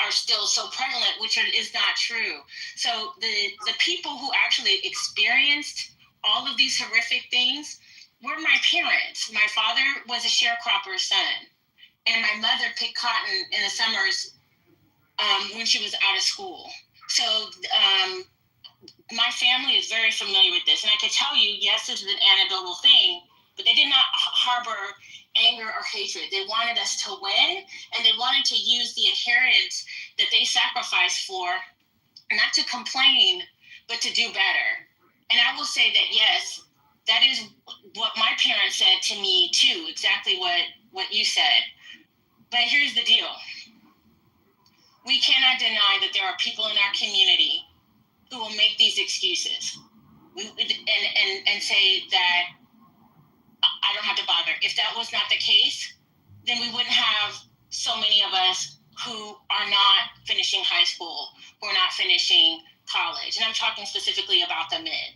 are still so prevalent, which is not true. So the people who actually experienced all of these horrific things were my parents. My father was a sharecropper's son, and my mother picked cotton in the summers when she was out of school. So my family is very familiar with this. And I can tell you, yes, this is an anecdotal thing, but they did not harbor anger or hatred. They wanted us to win, and they wanted to use the inheritance that they sacrificed for, not to complain, but to do better. And I will say that, yes, that is what my parents said to me too, exactly what you said. But here's the deal. We cannot deny that there are people in our community who will make these excuses and say that I don't have to bother. If that was not the case, then we wouldn't have so many of us who are not finishing high school, who are not finishing college. And I'm talking specifically about the men.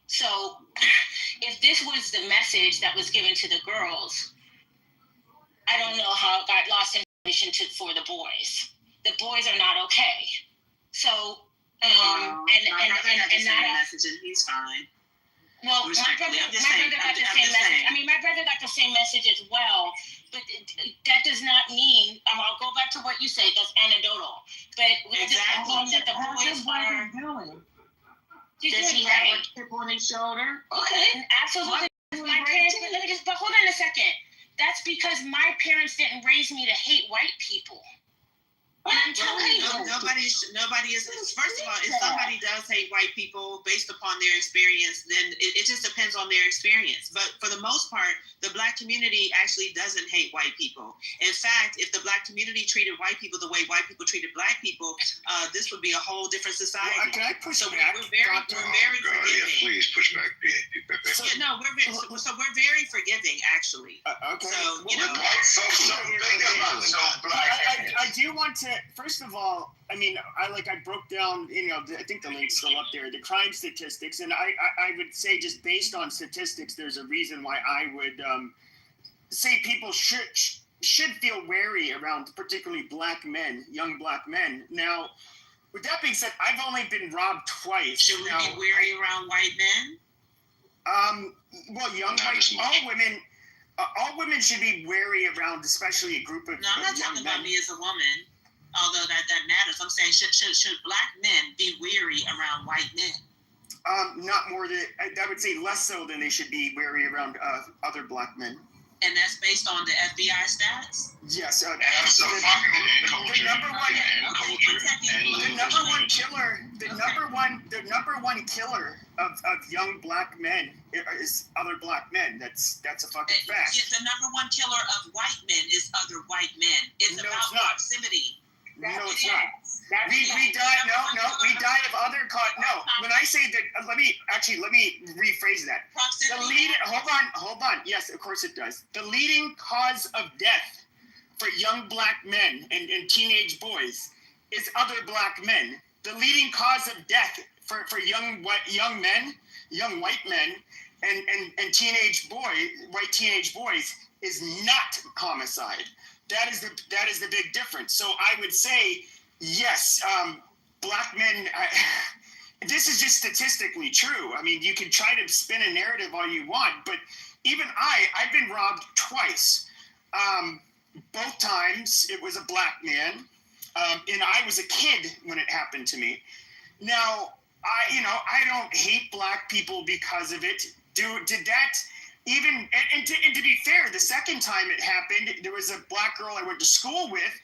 So if this was the message that was given to the girls, I don't know how it got lost in relation for the boys. The boys are not okay. So, my brother got the same message, and he's fine. Well, my brother got the same message. I mean, my brother got the same message as well, but that does not mean, I'll go back to what you say, that's anecdotal. But it does not mean that the boys are doing. Does he have a chip on his shoulder? Okay. Absolutely. My parents, but hold on a second. That's because my parents didn't raise me to hate white people. And I'm telling you, nobody is. First of all, if somebody does hate white people based upon their experience, then it just depends on their experience. But for the most part, the Black community actually doesn't hate white people. In fact, if the Black community treated white people the way white people treated Black people, this would be a whole different society. Well, can I push back? We're very forgiving. Yeah, please push back. We're very forgiving, actually. Okay. So you know. I do want to. First of all, I mean, I broke down, I think the link's still up there, the crime statistics, and I would say, just based on statistics, there's a reason why I would say people should feel wary around particularly Black men, young Black men. Now, with that being said, I've only been robbed twice. Should we be wary around white men? Well, all women should be wary around, especially a group of No, I'm not talking about me as a woman, although that matters. I'm saying should Black men be wary around white men? Not more than, I would say less so than they should be wary around other Black men. And that's based on the FBI stats? Yes. The number one killer of young Black men is other Black men. That's a fucking fact. The number one killer of white men is other white men. It's about proximity. No, it's not. We die. No. We die of other cause. No. When I say that, let me rephrase that. Hold on. Yes, of course it does. The leading cause of death for young black men and teenage boys is other black men. The leading cause of death for young white men and white teenage boys is not homicide. That is the big difference. So I would say, yes, black men. This is just statistically true. I mean, you can try to spin a narrative all you want, but even I've been robbed twice. Both times it was a black man, and I was a kid when it happened to me. Now, I don't hate black people because of it. Did that even, and to be fair, the second time it happened, there was a black girl I went to school with,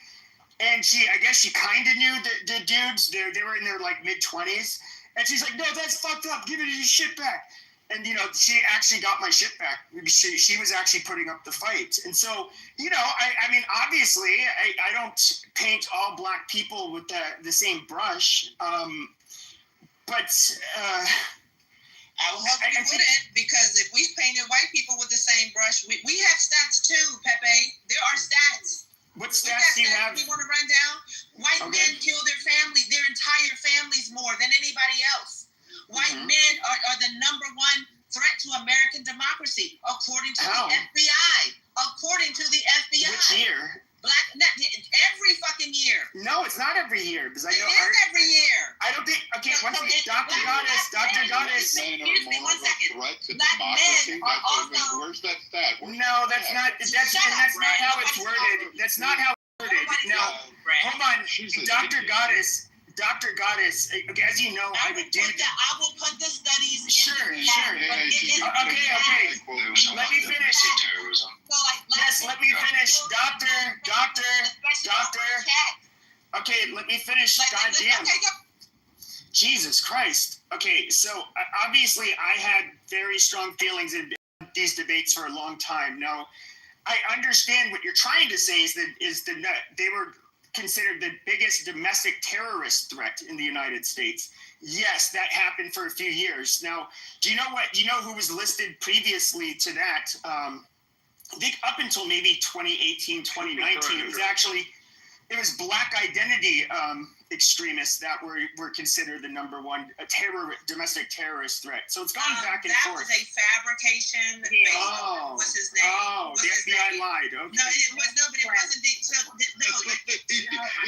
and I guess she kind of knew the dudes. They were in their like mid-20s, and she's like, "No, that's fucked up. Give it your shit back." And she actually got my shit back. She was actually putting up the fight. And so, I mean, obviously, I don't paint all black people with the same brush, but. I will hope you wouldn't, because if we painted white people with the same brush, we have stats too, Pepe. There are stats. What stats do you have? We want to run down. White men kill their entire families more than anybody else. White men are the number one threat to American democracy, according to the FBI. According to the FBI. Which year? Every fucking year. No, it's not every year, because I know it is every year. I don't think. Okay, one second, Dr. Goddess. Excuse me, one second. Black men are also. Where's that stat? No, that's not. That's not how it's worded. That's not how it's worded. Now, hold on, Dr. Goddess. Dr. Goddess, okay, as you know, I would do that. I will put the studies in. Sure. Okay. Let me finish. Yes, let me finish. Doctor. Okay, let me finish. Goddamn. Jesus Christ. Okay, so obviously I had very strong feelings in these debates for a long time. Now, I understand what you're trying to say is that they were considered the biggest domestic terrorist threat in the United States. Yes, that happened for a few years. Now, do you know who was listed previously to that? I think up until maybe 2018, 2019, it was black identity extremists that were considered the number one domestic terrorist threat. So it's gone back and forth. That was a fabrication. Oh, what's his name? Oh, the FBI lied. Okay. No, it wasn't.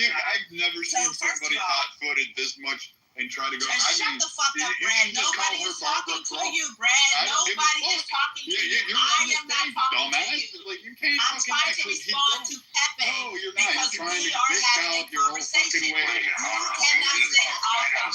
I've never seen somebody hot-footed this much and try to go. Shut the fuck up, Brad. Nobody is talking to you, Brad. Nobody is talking to you. I am not talking to you. I'm trying to respond to Pepe. No, you're not. Because you're trying we to are dish having out a your own fucking conversation. way. You cannot say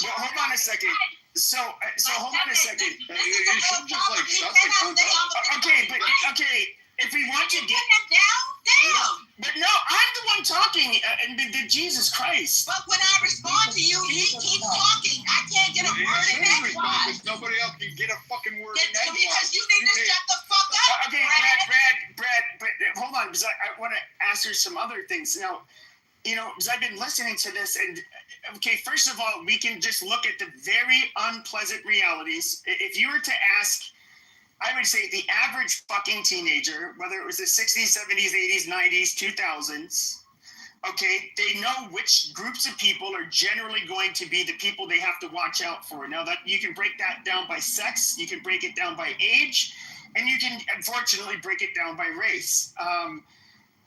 Well, hold on a second. So hold on a second. You should just like shut the fuck up. Okay. If we want to get him down, damn. But no, I'm the one talking. And Jesus Christ. But when I respond to you, he keeps talking. I can't get a word in edgewise. Nobody else can get a fucking word in edgewise. Because you need to shut the fuck up. Okay, Brad, but hold on, because I want to ask you some other things. Now, because I've been listening to this, and okay, first of all, we can just look at the very unpleasant realities. If you were to ask, I would say the average fucking teenager, whether it was the 60s, 70s, 80s, 90s, 2000s, okay, they know which groups of people are generally going to be the people they have to watch out for. Now, that you can break that down by sex, you can break it down by age, and you can unfortunately break it down by race.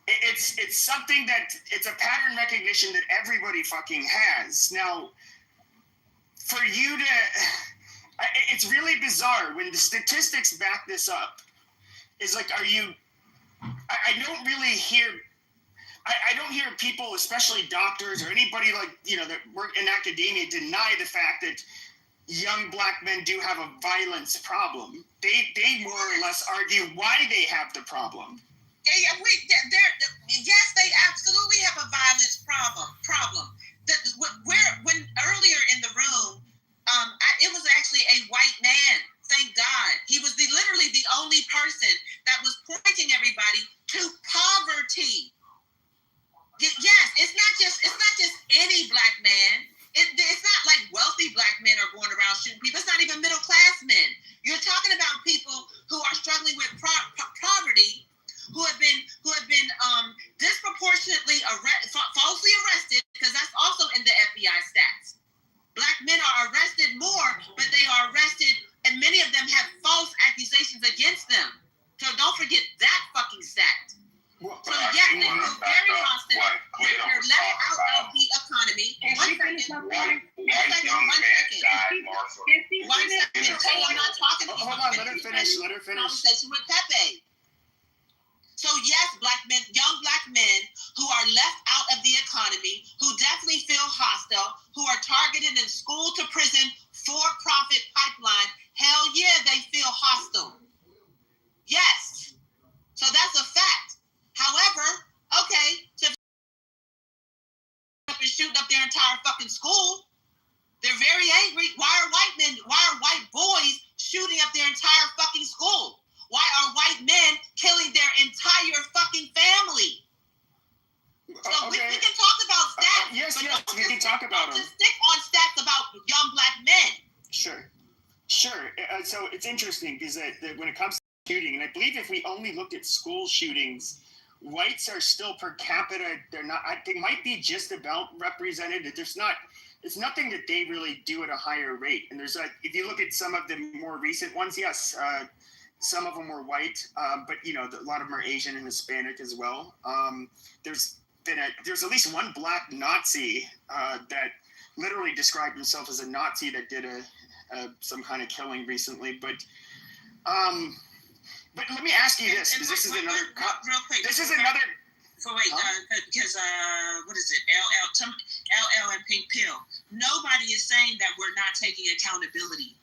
It's something that it's a pattern recognition that everybody fucking has. Now, for you to, it's really bizarre when the statistics back this up. Is like, I don't really hear, I don't hear people, especially doctors or anybody like, that work in academia, deny the fact that young black men do have a violence problem. They more or less argue why they have the problem. Yes, they absolutely have a violence problem. When earlier in the room, it was actually a white man. Thank God, he was literally the only person that was pointing everybody to poverty. Yes, it's not just I'm not talking to you. Hold on, let her finish. Conversation with Pepe. So yes, black men, young black men who are left out of the economy, who definitely feel hostile, who are targeted in school to prison for-profit pipeline, hell yeah, they feel hostile. Yes. So that's a fact. However, okay, to up and shooting up their entire fucking school, they're very angry. Why are white boys shooting up their entire fucking school? Why are white men killing their entire fucking family? So we can talk about stats. Yes, we can talk about them. Just stick on stats about young black men. Sure. So it's interesting because that when it comes to shooting, and I believe if we only looked at school shootings, whites are still per capita. They're not. They might be just about represented. It's nothing that they really do at a higher rate. And there's if you look at some of the more recent ones, yes, some of them were white, but a lot of them are Asian and Hispanic as well. There's at least one black Nazi that literally described himself as a Nazi that did some kind of killing recently. But let me ask you this, because this is another. Real quick. This is another. Because what is it? LL and Pink Pill. Nobody is saying that we're not taking accountability.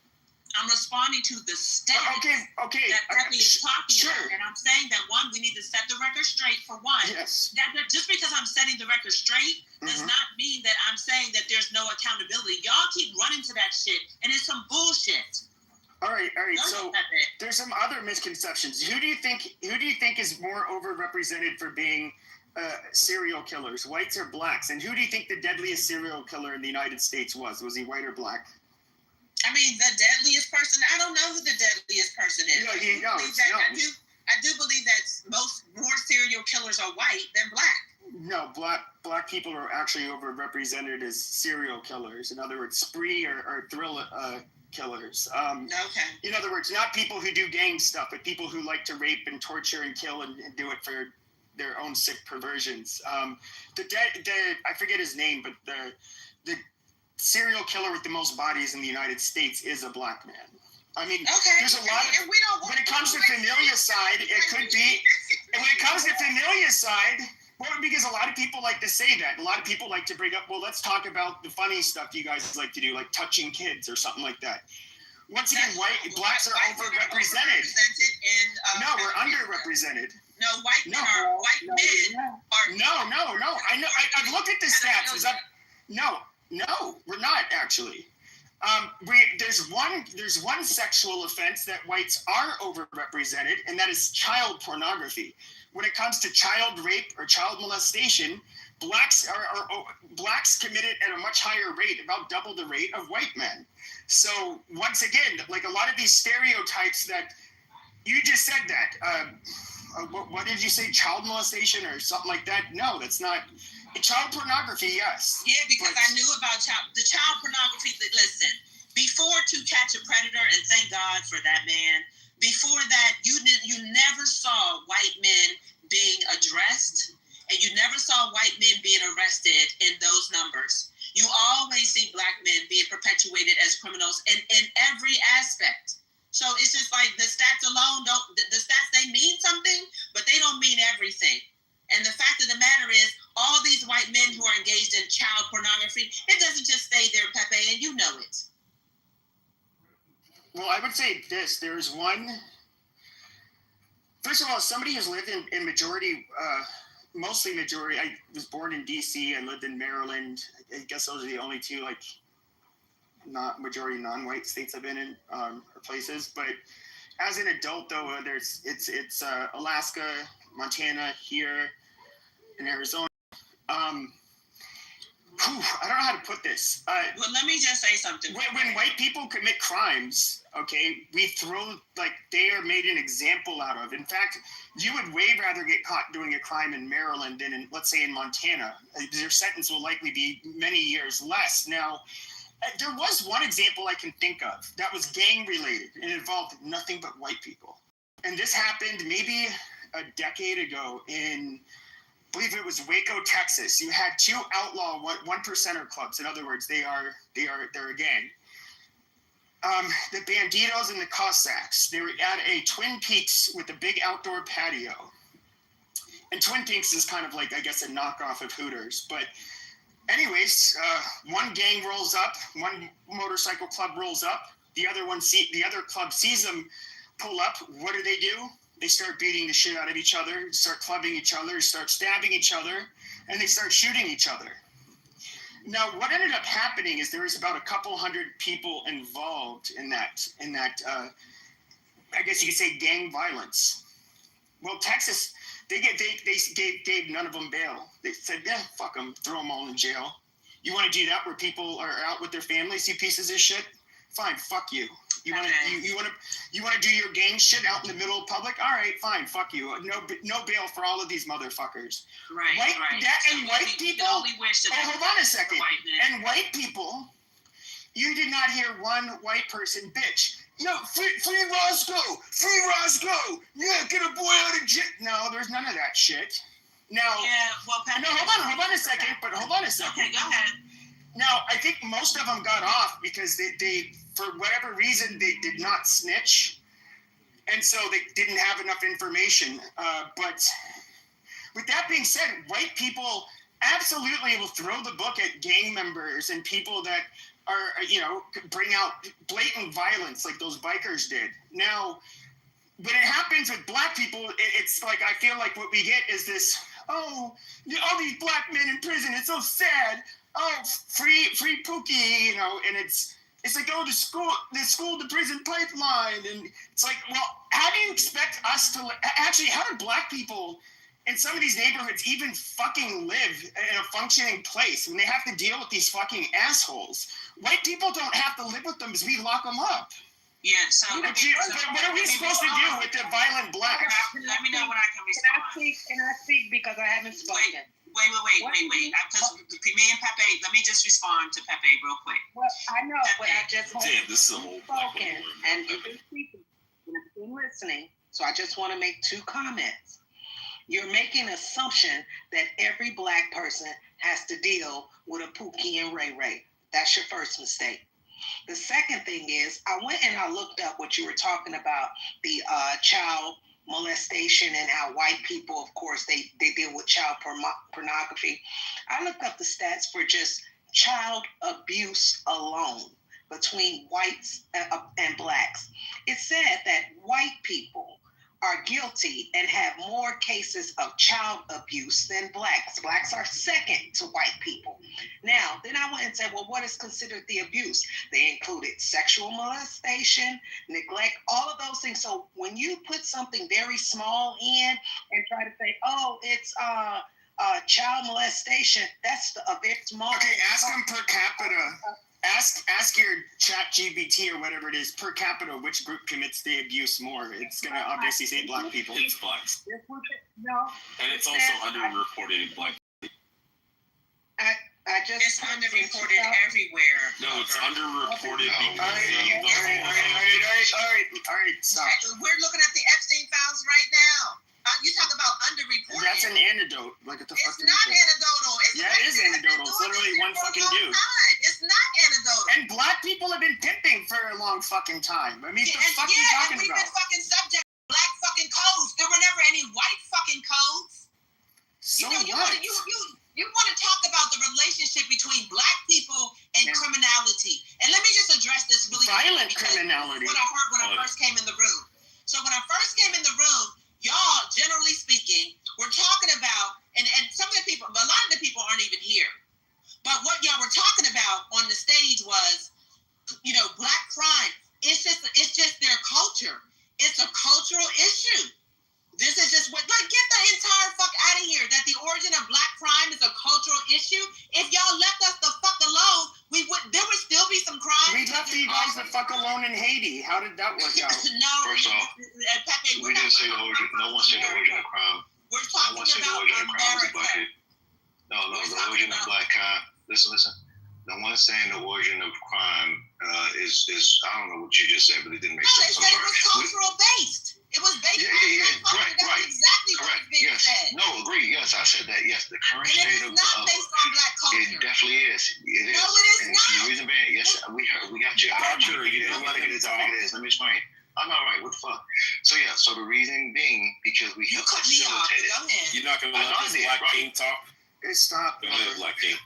I'm responding to the stats that Pepe is talking about. And I'm saying that, one, we need to set the record straight for one. Yes. That just because I'm setting the record straight does not mean that I'm saying that there's no accountability. Y'all keep running to that shit, and it's some bullshit. All right. So there's some other misconceptions. Who do you think is more overrepresented for being serial killers, whites or blacks? And who do you think the deadliest serial killer in the United States was? Was he white or black? I mean, the deadliest person. I don't know who the deadliest person is. I do believe that more serial killers are white than black. No, black people are actually overrepresented as serial killers. In other words, spree or thrill killers. In other words, not people who do gang stuff, but people who like to rape and torture and kill and do it for their own sick perversions. I forget his name, but the serial killer with the most bodies in the United States is a black man. I mean, there's a lot of. When it comes to familicide, it could be. And when it comes to familicide, because a lot of people like to say that. A lot of people like to bring up, well, let's talk about the funny stuff you guys like to do, like touching kids or something like that. Once again, blacks are overrepresented. No, we're underrepresented. No, white men are. No. I know. I've looked at the stats. No, we're not actually. There's one sexual offense that whites are overrepresented, and that is child pornography. When it comes to child rape or child molestation, blacks commit it at a much higher rate, about double the rate of white men. So once again, like a lot of these stereotypes that you just said that. What did you say? Child molestation or something like that? No, that's not. Child pornography, yes. Yeah, because I knew about the child pornography. Listen, before To Catch a Predator, and thank God for that, man. Before that, you never saw white men being addressed, and you never saw white men being arrested in those numbers. You always see black men being perpetuated as criminals in every aspect. So it's just like the stats alone the stats, they mean something, but they don't mean everything. And the fact of the matter is, all these white men who are engaged in child pornography, it doesn't just stay there, Pepe, and you know it. Well, I would say this. There's one. First of all, somebody who's lived in majority, mostly majority. I was born in D.C. I lived in Maryland. I guess those are the only two, like, not majority non-white states I've been in, or places. But as an adult, though, it's Alaska, Montana, here in Arizona. I don't know how to put this. Well, let me just say something. When white people commit crimes, okay, we they are made an example out of. In fact, you would way rather get caught doing a crime in Maryland than in, let's say, in Montana. Your sentence will likely be many years less. Now, there was one example I can think of that was gang related and involved nothing but white people. And this happened maybe a decade ago in, I believe it was Waco, Texas. You had two outlaw one percenter clubs. In other words, they're a gang. the Banditos and the Cossacks. They were at a Twin Peaks with a big outdoor patio. And Twin Peaks is kind of like, I guess, a knockoff of Hooters. But anyways, one gang rolls up, one motorcycle club rolls up, the other club sees them pull up. What do? They start beating the shit out of each other, start clubbing each other, start stabbing each other, and they start shooting each other. Now, what ended up happening is there was about a couple hundred people involved in that I guess you could say gang violence. Well, Texas, they gave none of them bail. They said, yeah, fuck them, throw them all in jail. You want to do that where people are out with their families, you pieces of shit? Fine, fuck you. You want to do your gang shit out in the middle of public? All right, fine, fuck you. No bail for all of these motherfuckers. Right. White people. Hold on a second. And white people, you did not hear one white person bitch. No, free Roscoe. Yeah, get a boy out of jail. No, there's none of that shit. Now, hold on a second. Okay, go ahead. Now, I think most of them got off because they for whatever reason, they did not snitch. And so they didn't have enough information. But with that being said, white people absolutely will throw the book at gang members and people that are, bring out blatant violence like those bikers did. Now, when it happens with black people, it's like, I feel like what we get is this, all these black men in prison, it's so sad. Oh, free Pookie, and it's like, the school to prison pipeline. And it's like, well, how do you expect us to, actually, how do black people in some of these neighborhoods even fucking live in a functioning place when they have to deal with these fucking assholes? White people don't have to live with them because we lock them up. Yeah, so what are we supposed to do with the violent blacks? Let me know when I can respond. Can I speak because I haven't spoken? Wait. Because me and Pepe, let me just respond to Pepe real quick. Well, I know, but I just this is a whole spoken, and you've been speaking, and I've been listening. So I just want to make two comments. You're making an assumption that every black person has to deal with a Pookie and Ray Ray. That's your first mistake. The second thing is, I went and I looked up what you were talking about, the child molestation and how white people, of course, they deal with child pornography. I looked up the stats for just child abuse alone between whites and blacks. It said that white people are guilty and have more cases of child abuse than blacks. Blacks are second to white people. Now, then I went and said, well, what is considered the abuse? They included sexual molestation, neglect, all of those things. So when you put something very small in and try to say, oh, it's child molestation, that's a very small. Okay, ask them per capita. Ask your chat GBT or whatever it is, per capita, which group commits the abuse more. It's going to obviously say black people. It's blacks. No. And it's also underreported in black people. It's underreported everywhere. No, it's underreported All right, stop. We're looking at the Epstein files right now. You talk about underreported. That's an antidote. Like what the fuck? It's not anecdotal. It is anecdotal. It's literally one fucking dude. It's not anecdotal. And black people have been pimping for a long fucking time. I mean, the fuck are you talking we've about? been fucking subject to black fucking codes. There were never any white fucking codes. So you want to talk about the relationship between black people and criminality. And let me just address this really violent quickly. Criminality. What I heard when I first came in the room. So when I first came in the room, y'all, generally speaking, we're talking about, and some of the people, but a lot of the people aren't even here. But what y'all were talking about on the stage was, black crime. It's just their culture. It's a cultural issue. This is just get the entire fuck out of here. That the origin of black crime is a cultural issue. If y'all left us the fuck alone, there would still be some crime. We left you guys the fuck alone in Haiti. How did that work out? No. First off, Pepe, we didn't say the origin. No one said the origin of crime. We're talking about America. No, the origin of black crime. Listen. No one's saying the origin of crime is I don't know what you just said, but it didn't make sense. No, they said it was cultural based. It was based on right. That's exactly Correct. what being said. No, agree. Yes, I said that. Yes, the current and state it is not based on black culture. It definitely is. It is. No, it is and not. The reason being, yes, we got you. Culture, you know what this. Let me explain. I'm all right. What the fuck? So yeah. So the reason being because we help facilitate it. Go ahead. You're not gonna let this Black King talk? Stop. Go ahead, Black King.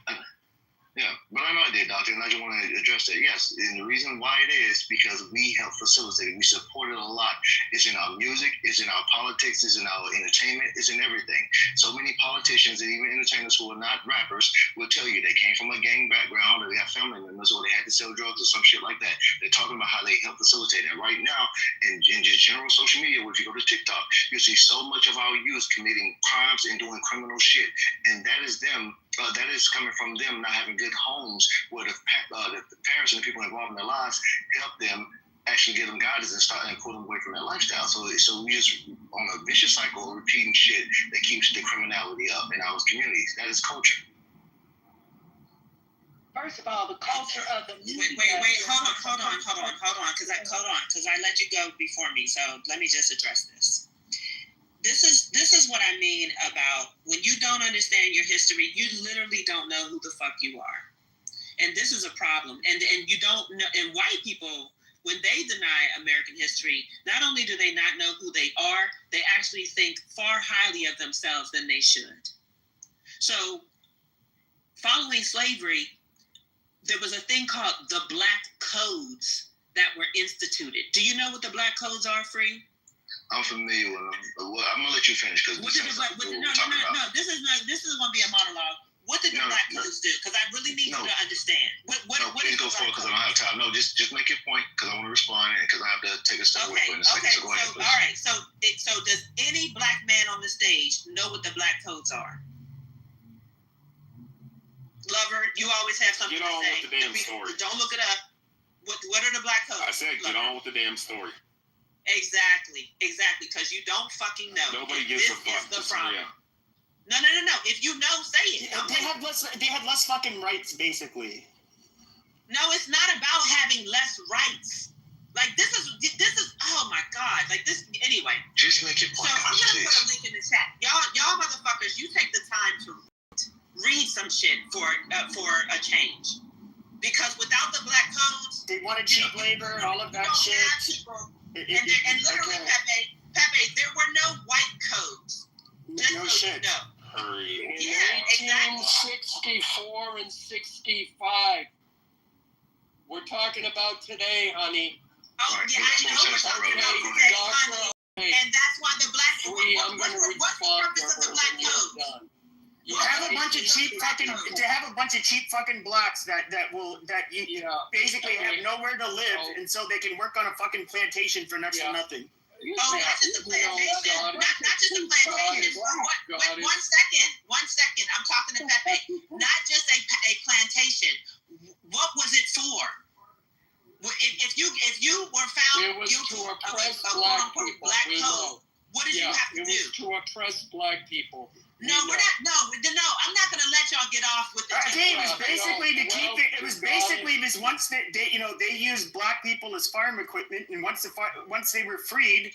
Yeah, but I know I did, Doctor, and I just want to address that. Yes, and the reason why it is because we help facilitate it. We support it a lot. It's in our music, it's in our politics, it's in our entertainment, it's in everything. So many politicians and even entertainers who are not rappers will tell you they came from a gang background, or they have family members, or they had to sell drugs or some shit like that. They're talking about how they help facilitate it. Right now, in just general social media, if you go to TikTok, you see so much of our youth committing crimes and doing criminal shit, and that is them. That is coming from them not having good homes where the parents and the people involved in their lives help them actually give them guidance and pull them away from that lifestyle. So we just on a vicious cycle of repeating shit that keeps the criminality up in our communities. That is culture. First of all, the culture of the media. Wait, hold on, because I let you go before me. So let me just address this. This is what I mean about when you don't understand your history, you literally don't know who the fuck you are. And this is a problem. And you don't know, and white people, when they deny American history, not only do they not know who they are, they actually think far highly of themselves than they should. So following slavery, there was a thing called the Black Codes that were instituted. Do you know what the Black Codes are, Free? I'm familiar with them. I'm gonna let you finish because No. This is gonna be a monologue. What did the Black Codes do? Because I really need you to understand. What please go forward because I don't have time. No, just make your point because I want to respond and because I have to take a step away for it in a second. So go ahead, please. All right. So does any black man on the stage know what the Black Codes are? Lover, you always have something to say. Get on with the damn story. Don't look it up. What are the Black Codes? I said get on with the damn story. Exactly, because you don't fucking know. Nobody gives a fuck. This is the problem. No. If you know, say it. Yeah, they had less fucking rights, basically. No, it's not about having less rights. Like this is. Oh my god. Like this. Anyway. Just make it point. So I'm gonna put a link in the chat. Y'all motherfuckers, you take the time to read some shit for a change. Because without the Black Codes, they wanted cheap labor and all of that shit. And literally, okay. Pepe, there were no white codes. No shit. In exactly. 1864 and 65. We're talking about today, honey. Oh, yeah, I know we're talking about today, honey. And that's why the Black Codes. What's the purpose of the Black Codes? You have a bunch of cheap fucking blacks that basically have nowhere to live, and so they can work on a fucking plantation for next to nothing. Oh, not just a plantation. Not just a plantation. One second. I'm talking to Pepe. Not just a plantation. What was it for? If you were found guilty of a quote-unquote black code, what did you have to do? It was to oppress black people. No, we're not. No, I'm not going to let y'all get off with the. Okay, it was basically to keep it. It was basically this once they used black people as farm equipment, and once they were freed,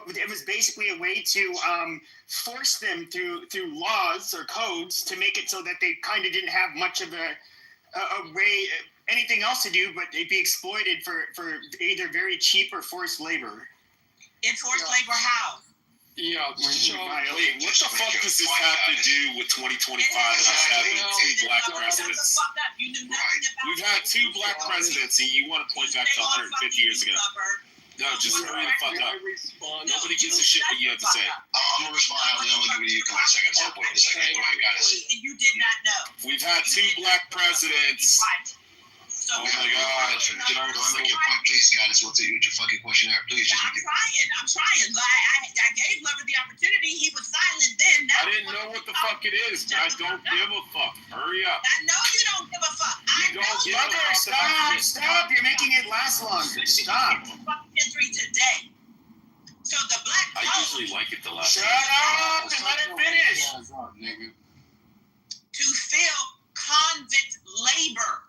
it was basically a way to force them through laws or codes to make it so that they kind of didn't have much of a way anything else to do, but they'd be exploited for either very cheap or forced labor. Enforced labor how? Yeah, so wait, what the fuck does this have to do with 2025 and us having two black presidents? We've had two black presidents, and you want to point back to 150 years ago. No, just hurry the fuck up. Nobody gives a shit what you have to say. I'm going to respond. I'm going to give you a second. So wait a second. Go ahead, guys. And you did not know. We've had two black presidents. Oh my God! Don't make your point, please, guys. What's your fucking questionnaire, please? I'm trying. I gave Lover the opportunity. He was silent then. I didn't know what the fuck it is. I don't give a fuck. Hurry up. I know you don't give a fuck. Stop! You're making it last long. Stop. History today. So the black. I usually like it the last. Shut up and let it finish. To fill convict labor.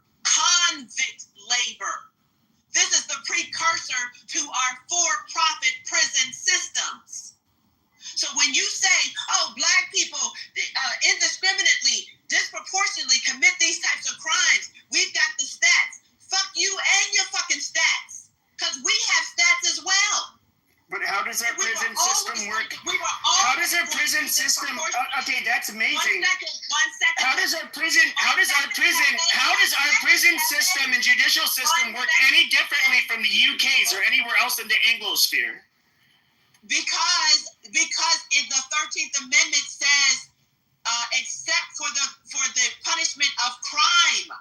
This is the precursor to our for-profit prison systems. So when you say, oh, black people indiscriminately, disproportionately commit these types of crimes, we've got the stats. Fuck you and your fucking stats. Because we have stats from work. We were all How does our prison system? Okay, that's amazing. One second. How does our prison system and judicial system work any differently from the UK's or anywhere else in the Anglosphere? Because in the 13th Amendment says, except for the punishment of crime.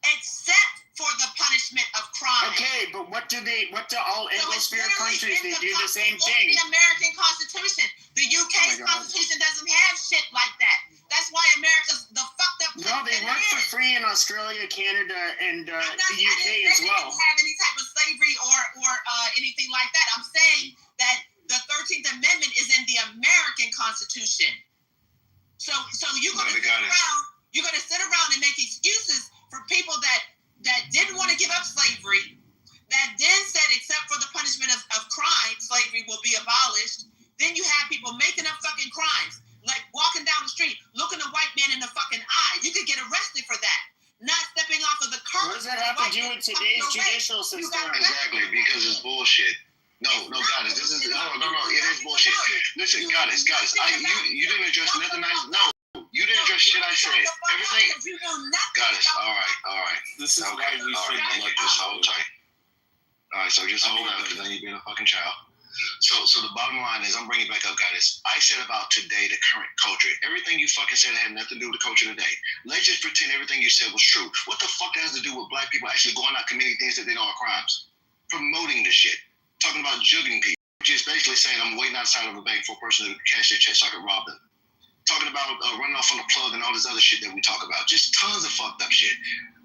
Except for the punishment of crime. Okay, but what do all Anglosphere countries? They do the same thing. The American Constitution. The UK's Constitution doesn't have shit like that. That's why America's the fucked up. No, they work for free in Australia, Canada, and the UK as well. They don't have any type of slavery or anything like that. I'm saying that the 13th Amendment is in the American Constitution. So you're gonna sit around and make excuses for people that didn't want to give up slavery, that then said except for the punishment of crime, slavery will be abolished. Then you have people making up fucking crimes, like walking down the street, looking a white man in the fucking eye. You could get arrested for that. Not stepping off of the curb. What does that have to do with today's judicial system? Exactly, because it's bullshit. No, Goddess, this is no, it is bullshit. Listen, Goddess, you didn't address nothing. You didn't address shit I said. Everything. Goddess, all right. This is why we shouldn't let this hold tight. All right, so just hold on, because then you're being a fucking child. So the bottom line is, I'm bringing it back up, Goddess. I said about today, the current culture. Everything you fucking said had nothing to do with the culture today. Let's just pretend everything you said was true. What the fuck has to do with black people actually going out committing things that they know are crimes? Promoting the shit. Talking about jugging people, which is basically saying I'm waiting outside of a bank for a person to cash their check so I can rob them. Talking about running off on the plug and all this other shit that we talk about. Just tons of fucked up shit.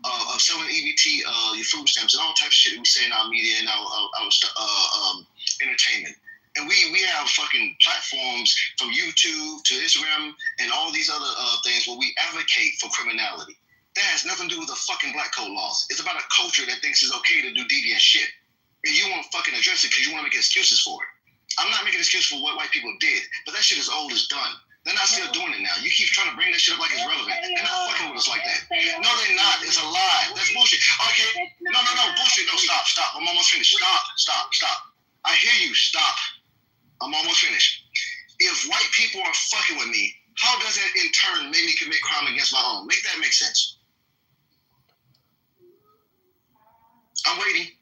Of selling EBT, your food stamps, and all types of shit that we say in our media and our entertainment. And we have fucking platforms from YouTube to Instagram and all these other things where we advocate for criminality. That has nothing to do with the fucking black code laws. It's about a culture that thinks it's okay to do deviant shit. And you won't fucking address it because you want to make excuses for it. I'm not making excuses for what white people did, but that shit is old as done. They're not still doing it now. You keep trying to bring that shit up like it's relevant. They're not fucking with us like that. No, they're not. It's a lie. That's bullshit. Okay. No, bullshit. No, stop. I'm almost finished. Stop. I hear you. Stop. I'm almost finished. If white people are fucking with me, how does that in turn make me commit crime against my own? Make that make sense. I'm waiting.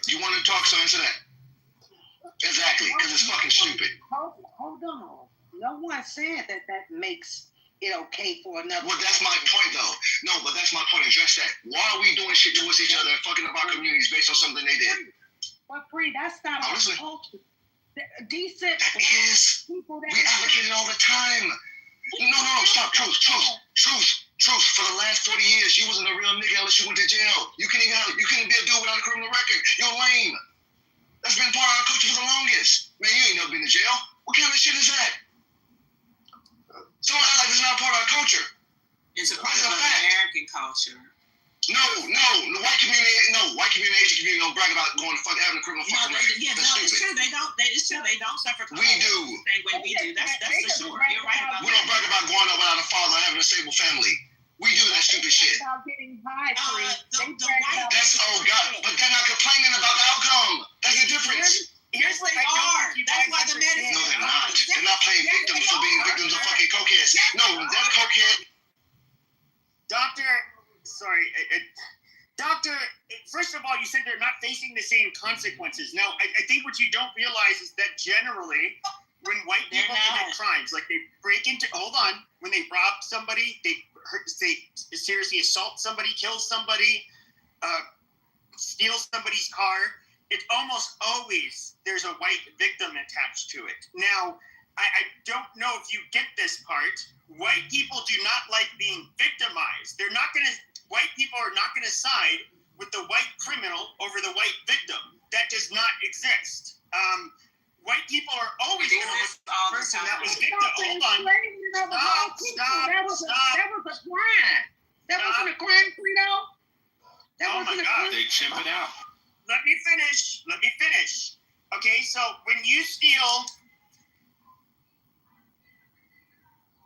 You want to talk, so answer that. Exactly, because it's fucking stupid. Hold on. No one said that makes it okay for another. Well, that's my point, though. No, but that's my point. Address that. Why are we doing shit towards each other and fucking up our communities based on something they did? But Free, that's not our culture. Decent. That is. We advocate it all the time. No, stop. Truth. For the last 40 years, you wasn't a real nigga unless you went to jail. You couldn't be a dude without a criminal record. You're lame. That's been part of our culture for the longest. Man, you ain't never been to jail. What kind of shit is that? Someone act like it's not part of our culture. It's a part of American culture. No, the white community, Asian community don't brag about going to having a criminal fucking record. It's true. They don't. It's true. They don't suffer. We do. The same way we do. That's for sure. You're right about that. We don't brag about going up without a father and having a stable family. We do that stupid shit. About getting high, That's God, but they're not complaining about the outcome. That's the difference. Here's what they are. That's why the medicine. No, they're not. They're not playing victims for being victims of fucking cokeheads. No, they're cokehead. Doctor, first of all, you said they're not facing the same consequences. Now, I think what you don't realize is that generally, when white people commit crimes, like they when they rob somebody, they seriously assault somebody, kill somebody, steal somebody's car, it's almost always there's a white victim attached to it. Now, I don't know if you get this part. White people do not like being victimized. White people are not going to side with the white criminal over the white victim. That does not exist. White people are always going to look at the person that was victim. Hold on. Stop. That was a crime. That wasn't a crime, Frito. That wasn't a crime. They chimp it out. Let me finish. Okay, so when you steal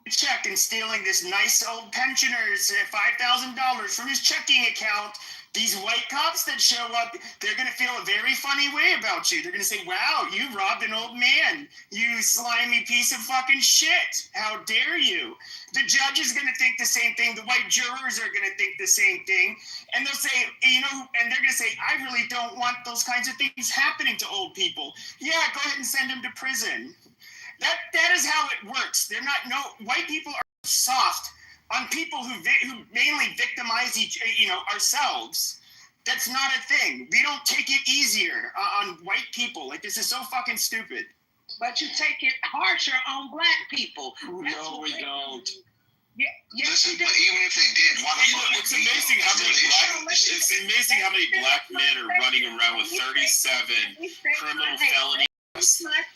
check and stealing this nice old pensioner's $5,000 from his checking account, These white cops that show up, they're going to feel a very funny way about you. They're going to say, wow, you robbed an old man. You slimy piece of fucking shit. How dare you? The judge is going to think the same thing. The white jurors are going to think the same thing. And they'll say, and they're going to say, I really don't want those kinds of things happening to old people. Yeah, go ahead and send them to prison. That is how it works. White people are soft on people who mainly victimize ourselves. That's not a thing. We don't take it easier on white people. Like, this is so fucking stupid. But you take it harsher on black people. No, we don't. Yeah, yes, Listen, you do. but even if they did, why the fuck? It's amazing how many black men are running around with 37 criminal felonies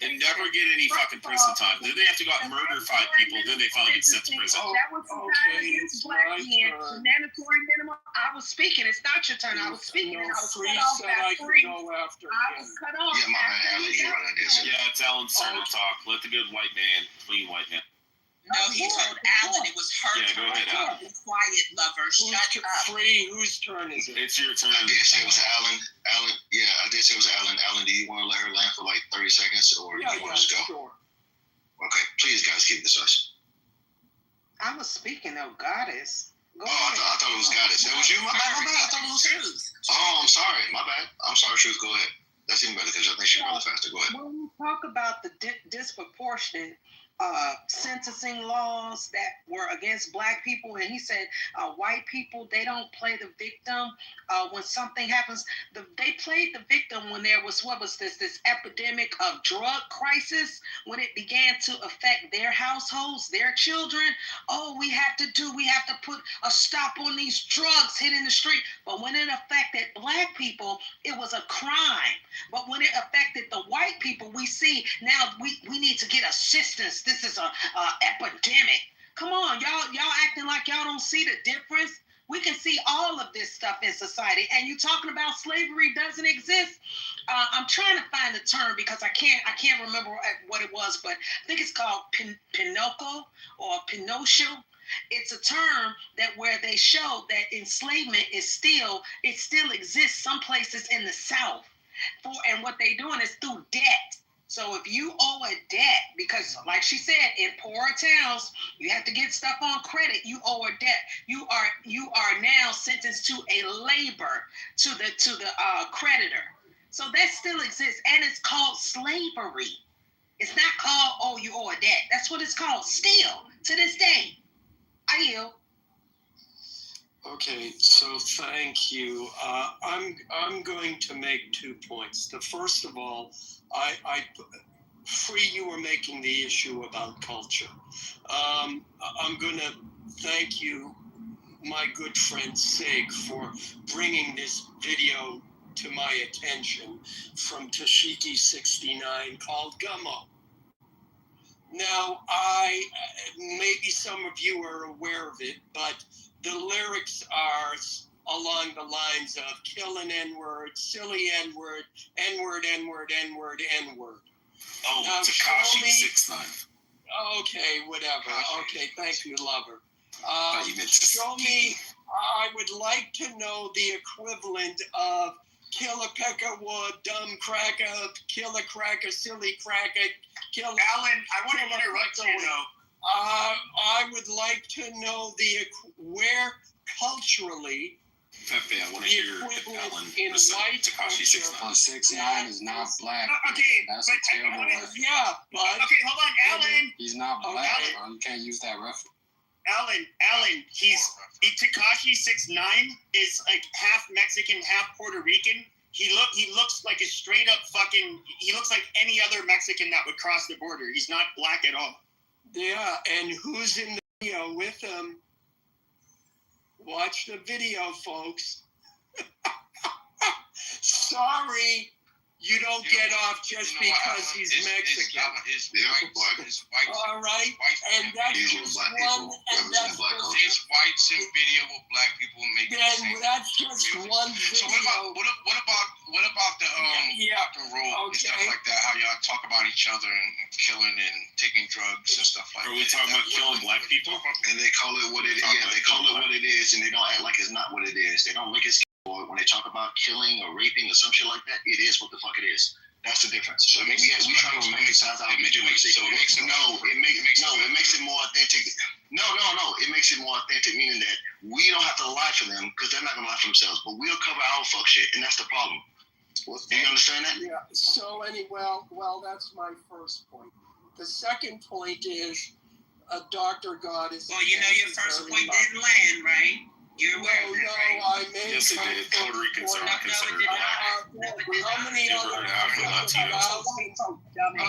and never get any fucking prison time. Then they have to go out and murder 5 people. Then they finally get sent to prison. That was against black men. Mandatory minimum. I was speaking. It's not your turn. I was speaking. And I was cut off after I was cut off. Yeah, my bad, Alan. You running this? Yeah, it's Alan's turn to talk. Let the good white man, clean white man. No, he told Alan it was her Yeah, go ahead, Alan. Be quiet, lover. Shut up. Whose turn is it? It's your turn. I did say it was Alan. I did say it was Alan. Alan, do you want to let her land for like 30 seconds, or do you want to just go? Sure. Okay, please, guys, keep this us. I was speaking of goddess. Go I thought it was goddess. That was you? My bad. I thought it was Truth. Oh, I'm sorry. My bad. I'm sorry, Truth. Go ahead. That's even better because I think she's really faster. Go ahead. When we talk about the disproportionate sentencing laws that were against black people, and he said white people, they don't play the victim when something happens. They played the victim when there was this epidemic of drug crisis, when it began to affect their households, their children. We have to put a stop on these drugs hitting the street. But when it affected black people, it was a crime. But when it affected the white people, we see now we need to get assistance. This is a epidemic. Come on, y'all acting like y'all don't see the difference. We can see all of this stuff in society. And you talking about slavery doesn't exist. I'm trying to find the term because I can't remember what it was, but I think it's called Pinocchio or Pinocchio. It's a term that where they show that enslavement still exists some places in the South. And what they're doing is through debt. So if you owe a debt, because like she said, in poorer towns, you have to get stuff on credit. You owe a debt. You are now sentenced to a labor to the creditor. So that still exists, and it's called slavery. It's not called you owe a debt. That's what it's called still to this day. I yield. Okay, so thank you. I'm going to make 2 points. The first of all, Free, you were making the issue about culture. I'm going to thank you, my good friend Sig, for bringing this video to my attention from Tashiki69 called Gummo. Now, maybe some of you are aware of it, but the lyrics are along the lines of kill an N-word, silly N-word, N-word, N-word, N-word, N-word. Oh, now, Takashi 69. Okay, whatever. Okay, thank you, lover. Show me, I would like to know the equivalent of kill a peck of wood, dumb cracker, kill a cracker, silly cracker, kill Alan, I want to interrupt you, though. I would like to know where culturally Pepe, I want to hear Alan in white Takashi 6ix9ine is not black. Okay, that's a terrible word. Yeah, but okay, hold on, Alan. He's not black, bro. You can't use that reference. Alan, Takashi 6ix9ine is like half Mexican, half Puerto Rican. He looks like a straight up fucking. He looks like any other Mexican that would cross the border. He's not black at all. Yeah, and who's in the video with him? Watch the video, folks. Sorry, you don't get off just because he's Mexican. All right, and that's just one. And that's his white sim video with black people making. Then that's just one video. So what about the rock and roll and stuff like that? How y'all talk about each other and killing and taking drugs and stuff like that. Are we talking about killing black people? And they call it what it is. Yeah, they call it what it is, and they don't act like it's not what it is. They don't lick his skateboard when when they talk about killing or raping or some shit like that, it is what the fuck it is. That's the difference. So we try to romanticize our legitimacy. So it makes it more authentic. No. It makes it more authentic, meaning that we don't have to lie for them because they're not gonna lie for themselves. But we'll cover our fuck shit, and that's the problem. Do you understand that? Yeah. So well, that's my first point. The second point is, Dr. Goddess. Well, you know your first point didn't land, right? You're aware of that, right? I made. Yes, it did. Puerto Ricans are considered. How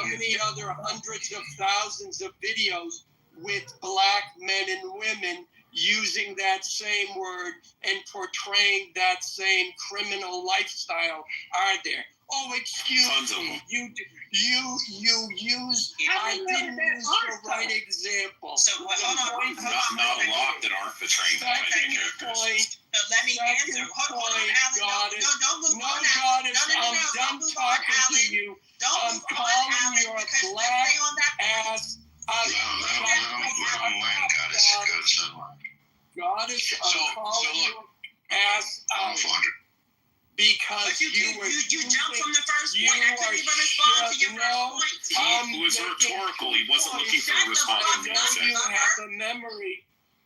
many other hundreds of thousands of videos with black men and women using that same word and portraying that same criminal lifestyle are there? Oh, excuse me. You use. I didn't use the right example. So hold on. Not a lot that aren't portraying white characters. So let me answer. Hold on, Alan. No, don't move on, Alan. I'm done talking to you. I'm calling your black ass out. Goddess, I'm calling your ass out. Because you jumped from the first point. I couldn't even respond to your first point. It was rhetorical. He wasn't looking for a response.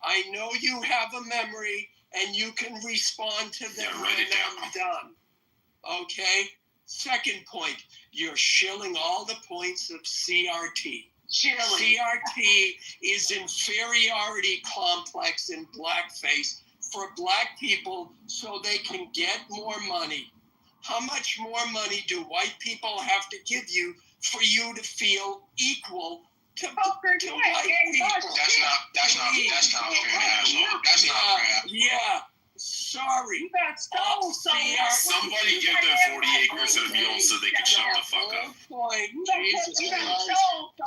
I know you have a memory, and you can respond to them when I'm done. Okay? Second point, you're shilling all the points of CRT. CRT is inferiority complex in blackface for black people so they can get more money. How much more money do white people have to give you for you to feel equal to white people? That's not fair. Yeah. Sorry. Somebody give them 40 acres of yield so they can shut the fuck up. Jesus Christ. Order.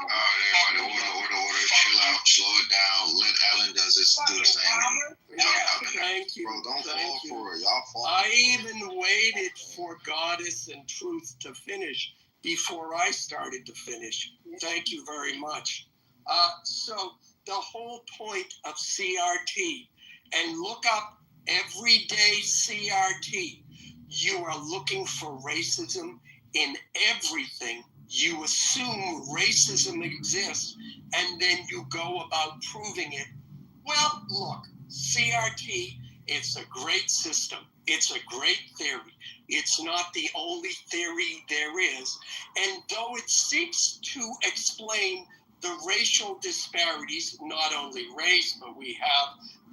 Chill out. Slow it down. Let Alan do his thing. Thank you. Bro, don't fall for it. Y'all fall. I even waited for Goddess and Truth to finish before I started to finish. Thank you very much. So the whole point of CRT, and look up everyday CRT, you are looking for racism in everything. You assume racism exists, and then you go about proving it. Well, look, CRT, it's a great system. It's a great theory. It's not the only theory there is. And though it seeks to explain the racial disparities, not only race, but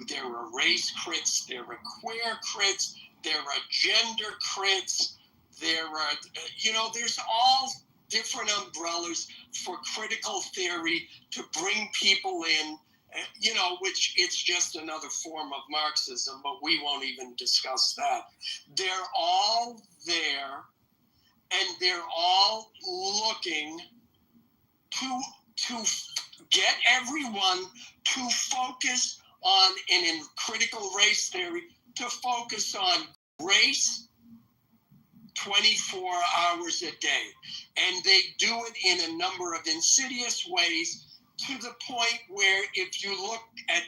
there are race crits, there are queer crits, there are gender crits, there are, there's all different umbrellas for critical theory to bring people in, which it's just another form of Marxism, but we won't even discuss that. They're all there, and they're all looking to get everyone to focus on, and in critical race theory, to focus on race 24 hours a day. And they do it in a number of insidious ways, to the point where if you look at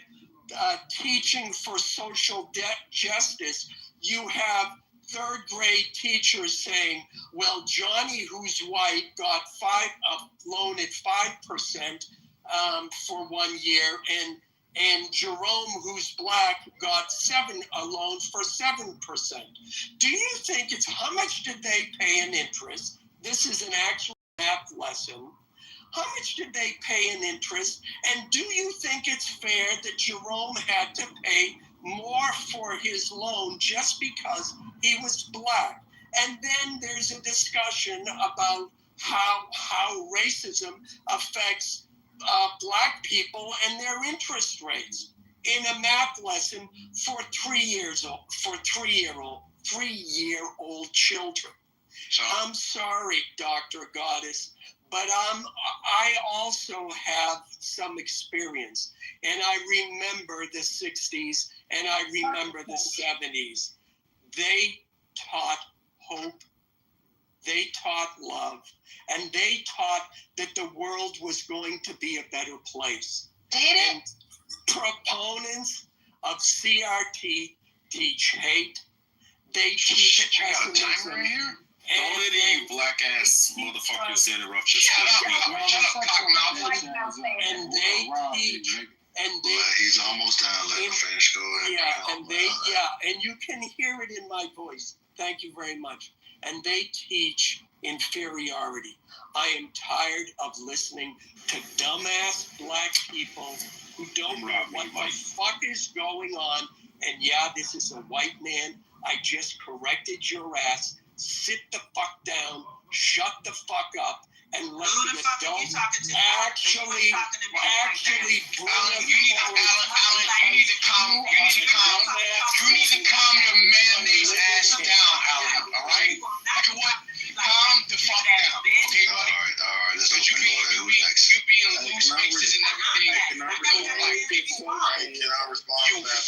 teaching for social justice, you have third grade teachers saying, well, Johnny, who's white, got loan at 5% for 1 year, and Jerome, who's black, got a loan for 7%. Do you think how much did they pay in interest? This is an actual math lesson. How much did they pay in interest? And do you think it's fair that Jerome had to pay more for his loan just because he was black? And then there's a discussion about how racism affects black people and their interest rates in a math lesson for 3-year-old children. I'm sorry, Dr. Goddess, but I also have some experience, and I remember the 60s and I remember the 70s. They taught hope, they taught love, and they taught that the world was going to be a better place. And proponents of CRT teach hate, They teach pessimism. Timer in here? Don't let you black ass motherfuckers interrupt this. Shut up, cockmouth. And they teach, He's almost done. Let him finish. Go ahead. And you can hear it in my voice. Thank you very much. And they teach inferiority. I am tired of listening to dumbass black people who don't know what the fuck is going on. And yeah, this is a white man. I just corrected your ass. Sit the fuck down. Shut the fuck up. And let the adults actually bring Alan, you need to calm your mayonnaise ass down, Alan. All right? You know what? Calm the fuck down. Okay, buddy? All right. Let's Because you be in loose spaces and everything. Can I respond to that?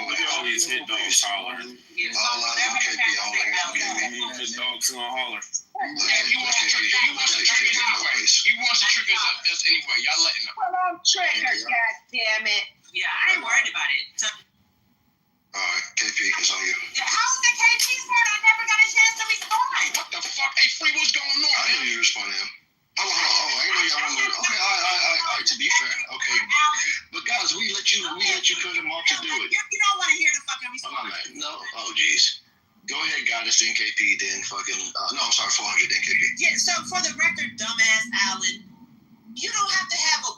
Look at all these hit dogs hollering. All eyes on KP. All eyes on KP. Hit dogs gonna holler. He wants to trigger us anyway. Y'all letting him. Well, I'm triggered, goddammit. Yeah, I ain't worried about it. So, All right, KP, it's on you. How's the KP's part? I never got a chance to respond. What the fuck? Hey, Free, what's going on? I know you respond to him. I know y'all want to. Okay, all right. To be fair, okay. But guys, we let you cut him off to do it. You don't want to hear the fucking response. No. Oh, jeez. Go ahead, Goddess, then KP, then fucking. No, I'm sorry, 400, then KP. Yeah. So for the record, dumbass Alan, you don't have to have a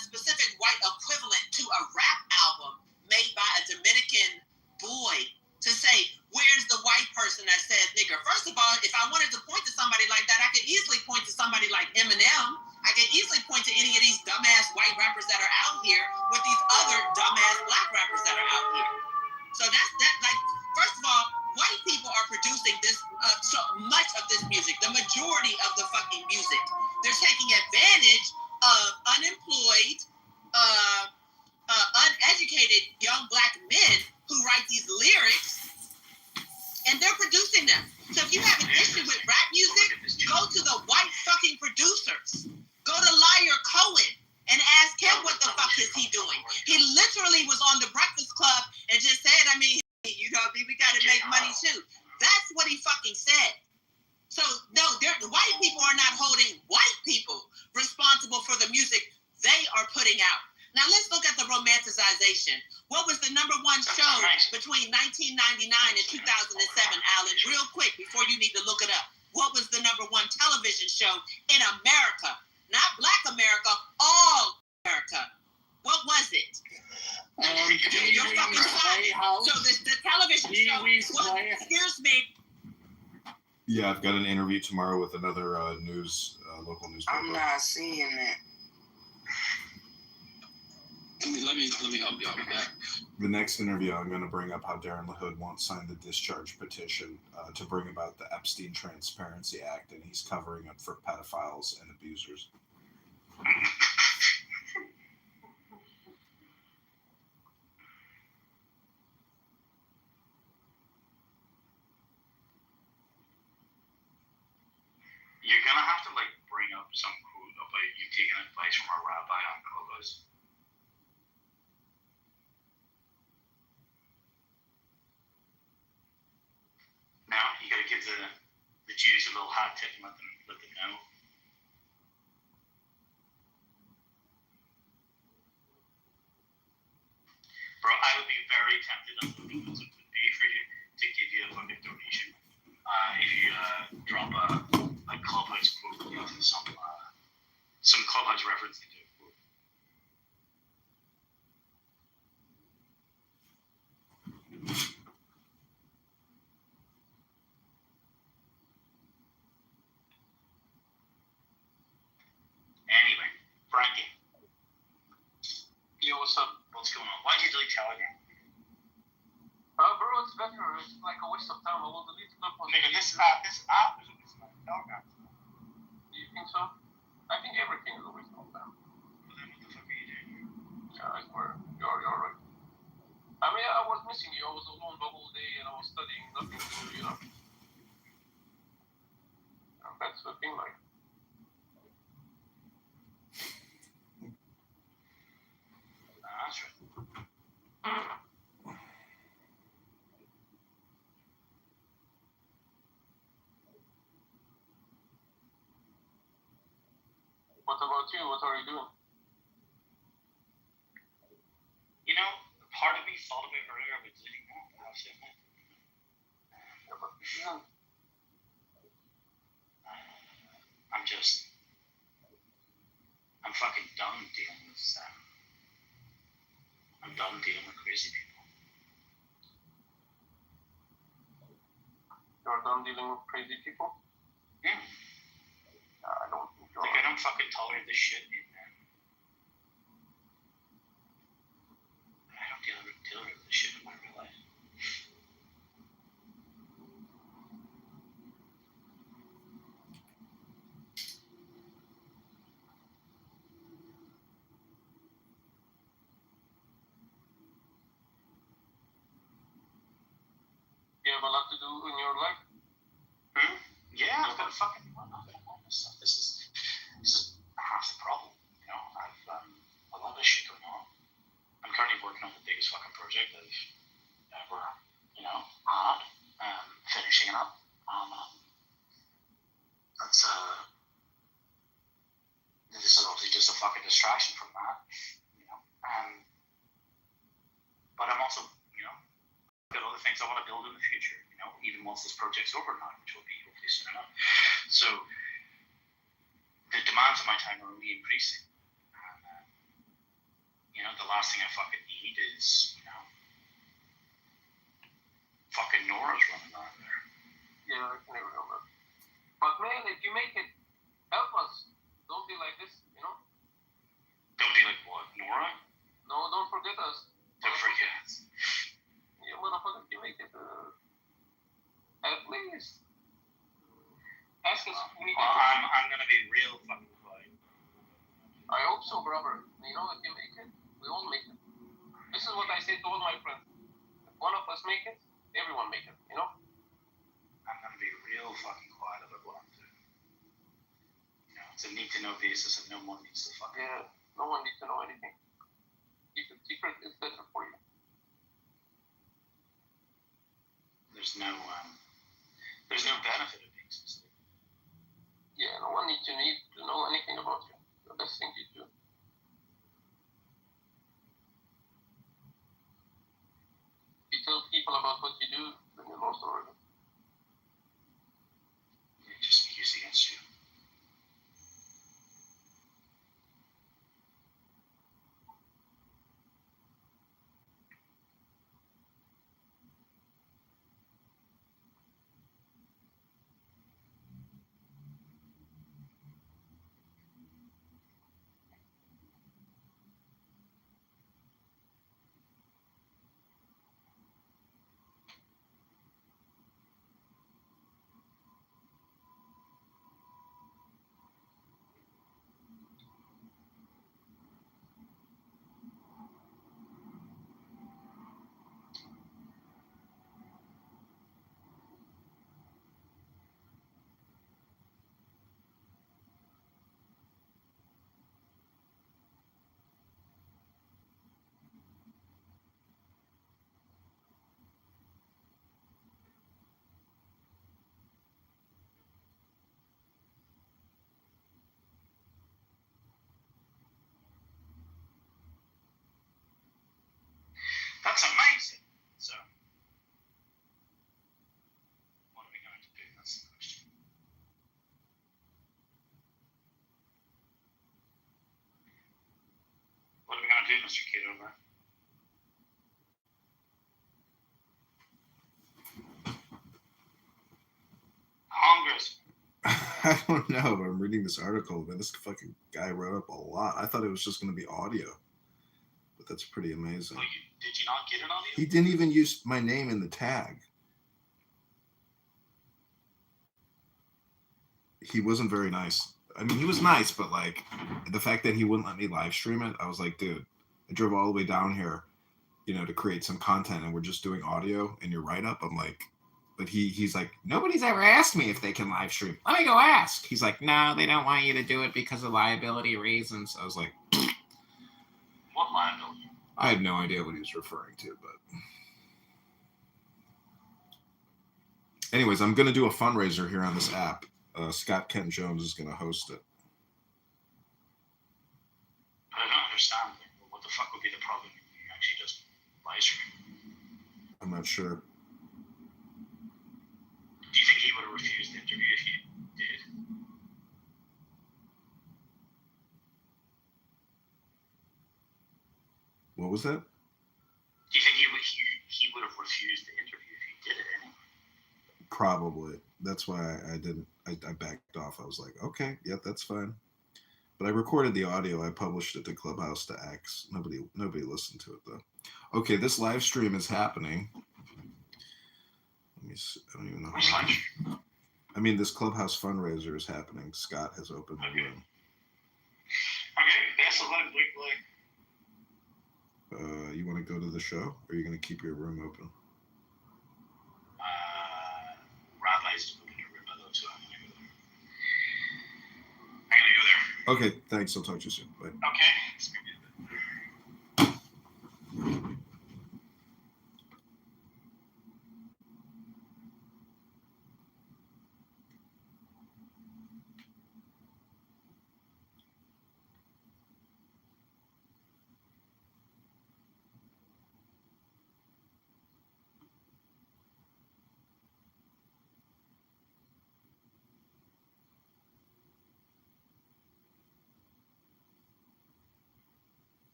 specific white equivalent to a rap album made by a Dominican boy to say, where's the white person that says nigger? First of all, if I wanted to point to somebody like that, I could easily point to somebody like Eminem. I could easily point to any of these dumbass white rappers that are out here with these other dumbass black rappers that are out here. So first of all, white people are producing this so much of this music, the majority of the fucking music. They're taking advantage of unemployed, uneducated young black men who write these lyrics, and they're producing them. So if you have an issue with rap music, go to the white fucking producers. Go to Liar Cohen and ask him what the fuck is he doing. He literally was on the Breakfast Club and just said, we got to make money too. That's what he fucking said. So no, the white people are not holding white people responsible for the music they are putting out. Now let's look at the romanticization. What was the number one show between 1999 and 2007, Alan? Real quick, before you need to look it up. What was the number one television show in America? Not Black America, all America. What was it? You're fucking fine. So the television show was, excuse me. Yeah, I've got an interview tomorrow with another local newspaper. I'm not seeing it. Let me help you out with that. The next interview, I'm going to bring up how Darren LaHood won't sign the discharge petition to bring about the Epstein Transparency Act, and he's covering up for pedophiles and abusers. You're gonna have to bring up some quote about you taking advice from a rabbi on Clubhouse. Now you gotta give the Jews a little hat tip and let them know. Bro, I would be very tempted on what it would be for you to give you a fucking donation. If you drop a Clubhouse quote of some Clubhouse reference into a quote. Anyway, Frankie. Yo, what's up? What's going on? Why did you delete Telegram? Bro, it's better. It's like a waste of time. I will delete it. Nigga, this app is a waste of time. Do you think so? I think everything is a waste of time. Well, then what the fuck are you doing? Yeah, I swear. You're right. I mean, I was missing you. I was alone the whole day and I was studying. Nothing to do, you know. And that's the thing, like. That's right. about you? What are you doing? You know, part of me thought of it earlier, but didn't know. I have to admit. Yeah, but yeah. I'm fucking done dealing with I'm done dealing with crazy people. You're done dealing with crazy people? Yeah. I don't think you're. Like, I don't fucking tolerate this shit in I don't deal with this shit in my real life. You have a lot to do in your life? Yeah, I've got a fucking stuff. This is half the problem. You know, I've a lot of shit going on. I'm currently working on the biggest fucking project I've ever, had. Finishing it up. That's this is obviously just a fucking distraction from that. But I'm also, got other things I want to build in the future. Even once this project's over now, which will be hopefully soon enough. So the demands of my time are only increasing. And, the last thing I fucking need is, fucking Nora's running around there. Yeah, I can remember. But man, if you make it, help us. Don't be like this, Don't be like what? Nora? No, don't forget us. Don't forget. Yeah, motherfucker, if you make it, at least. Ask us. I'm gonna be real fucking quiet. I hope so, brother. If you make it, we all make it. This is what I say to all my friends. If one of us make it, everyone make it, I'm gonna be real fucking quiet about what I'm doing. It's a need-to-know basis and no one needs to fucking know. No one needs to know anything. Keep it secret is better for you. There's no benefit of being specific. Yeah, no one needs to know anything about you. The best thing you do. If you tell people about what you do, then you lost already. It just be used against you. That's amazing. So, what are we going to do? That's the question. What are we going to do, Mr. Kitover? Congressman. I don't know, but I'm reading this article, and this fucking guy wrote up a lot. I thought it was just going to be audio, but that's pretty amazing. Oh, did you not get an audio? He didn't even use my name in the tag. He wasn't very nice. I mean, he was nice, but like the fact that he wouldn't let me live stream it, I was like, dude, I drove all the way down here, to create some content, and we're just doing audio in your write-up. I'm like, but he's like, nobody's ever asked me if they can live stream. Let me go ask. He's like, no, they don't want you to do it because of liability reasons. I was like, what liability? I had no idea what he was referring to, but anyways, I'm going to do a fundraiser here on this app. Scott Kent Jones is going to host it. understand what the fuck would be the problem if you actually just live stream. I'm not sure. Do you think he would have refused the interview if you did? What was that? Do you think he would have refused the interview if he did it anyway? Probably. That's why I didn't. I backed off. I was like, okay, yeah, that's fine. But I recorded the audio. I published it to Clubhouse to X. Nobody listened to it though. Okay, this live stream is happening. Let me see. I don't even know. I mean, this Clubhouse fundraiser is happening. Scott has opened the room. Okay, best of luck, Blake. You want to go to the show, or are you going to keep your room open? Rabbi's open your room, though, so I'm going to go there. Okay, thanks. I'll talk to you soon. Bye. Okay.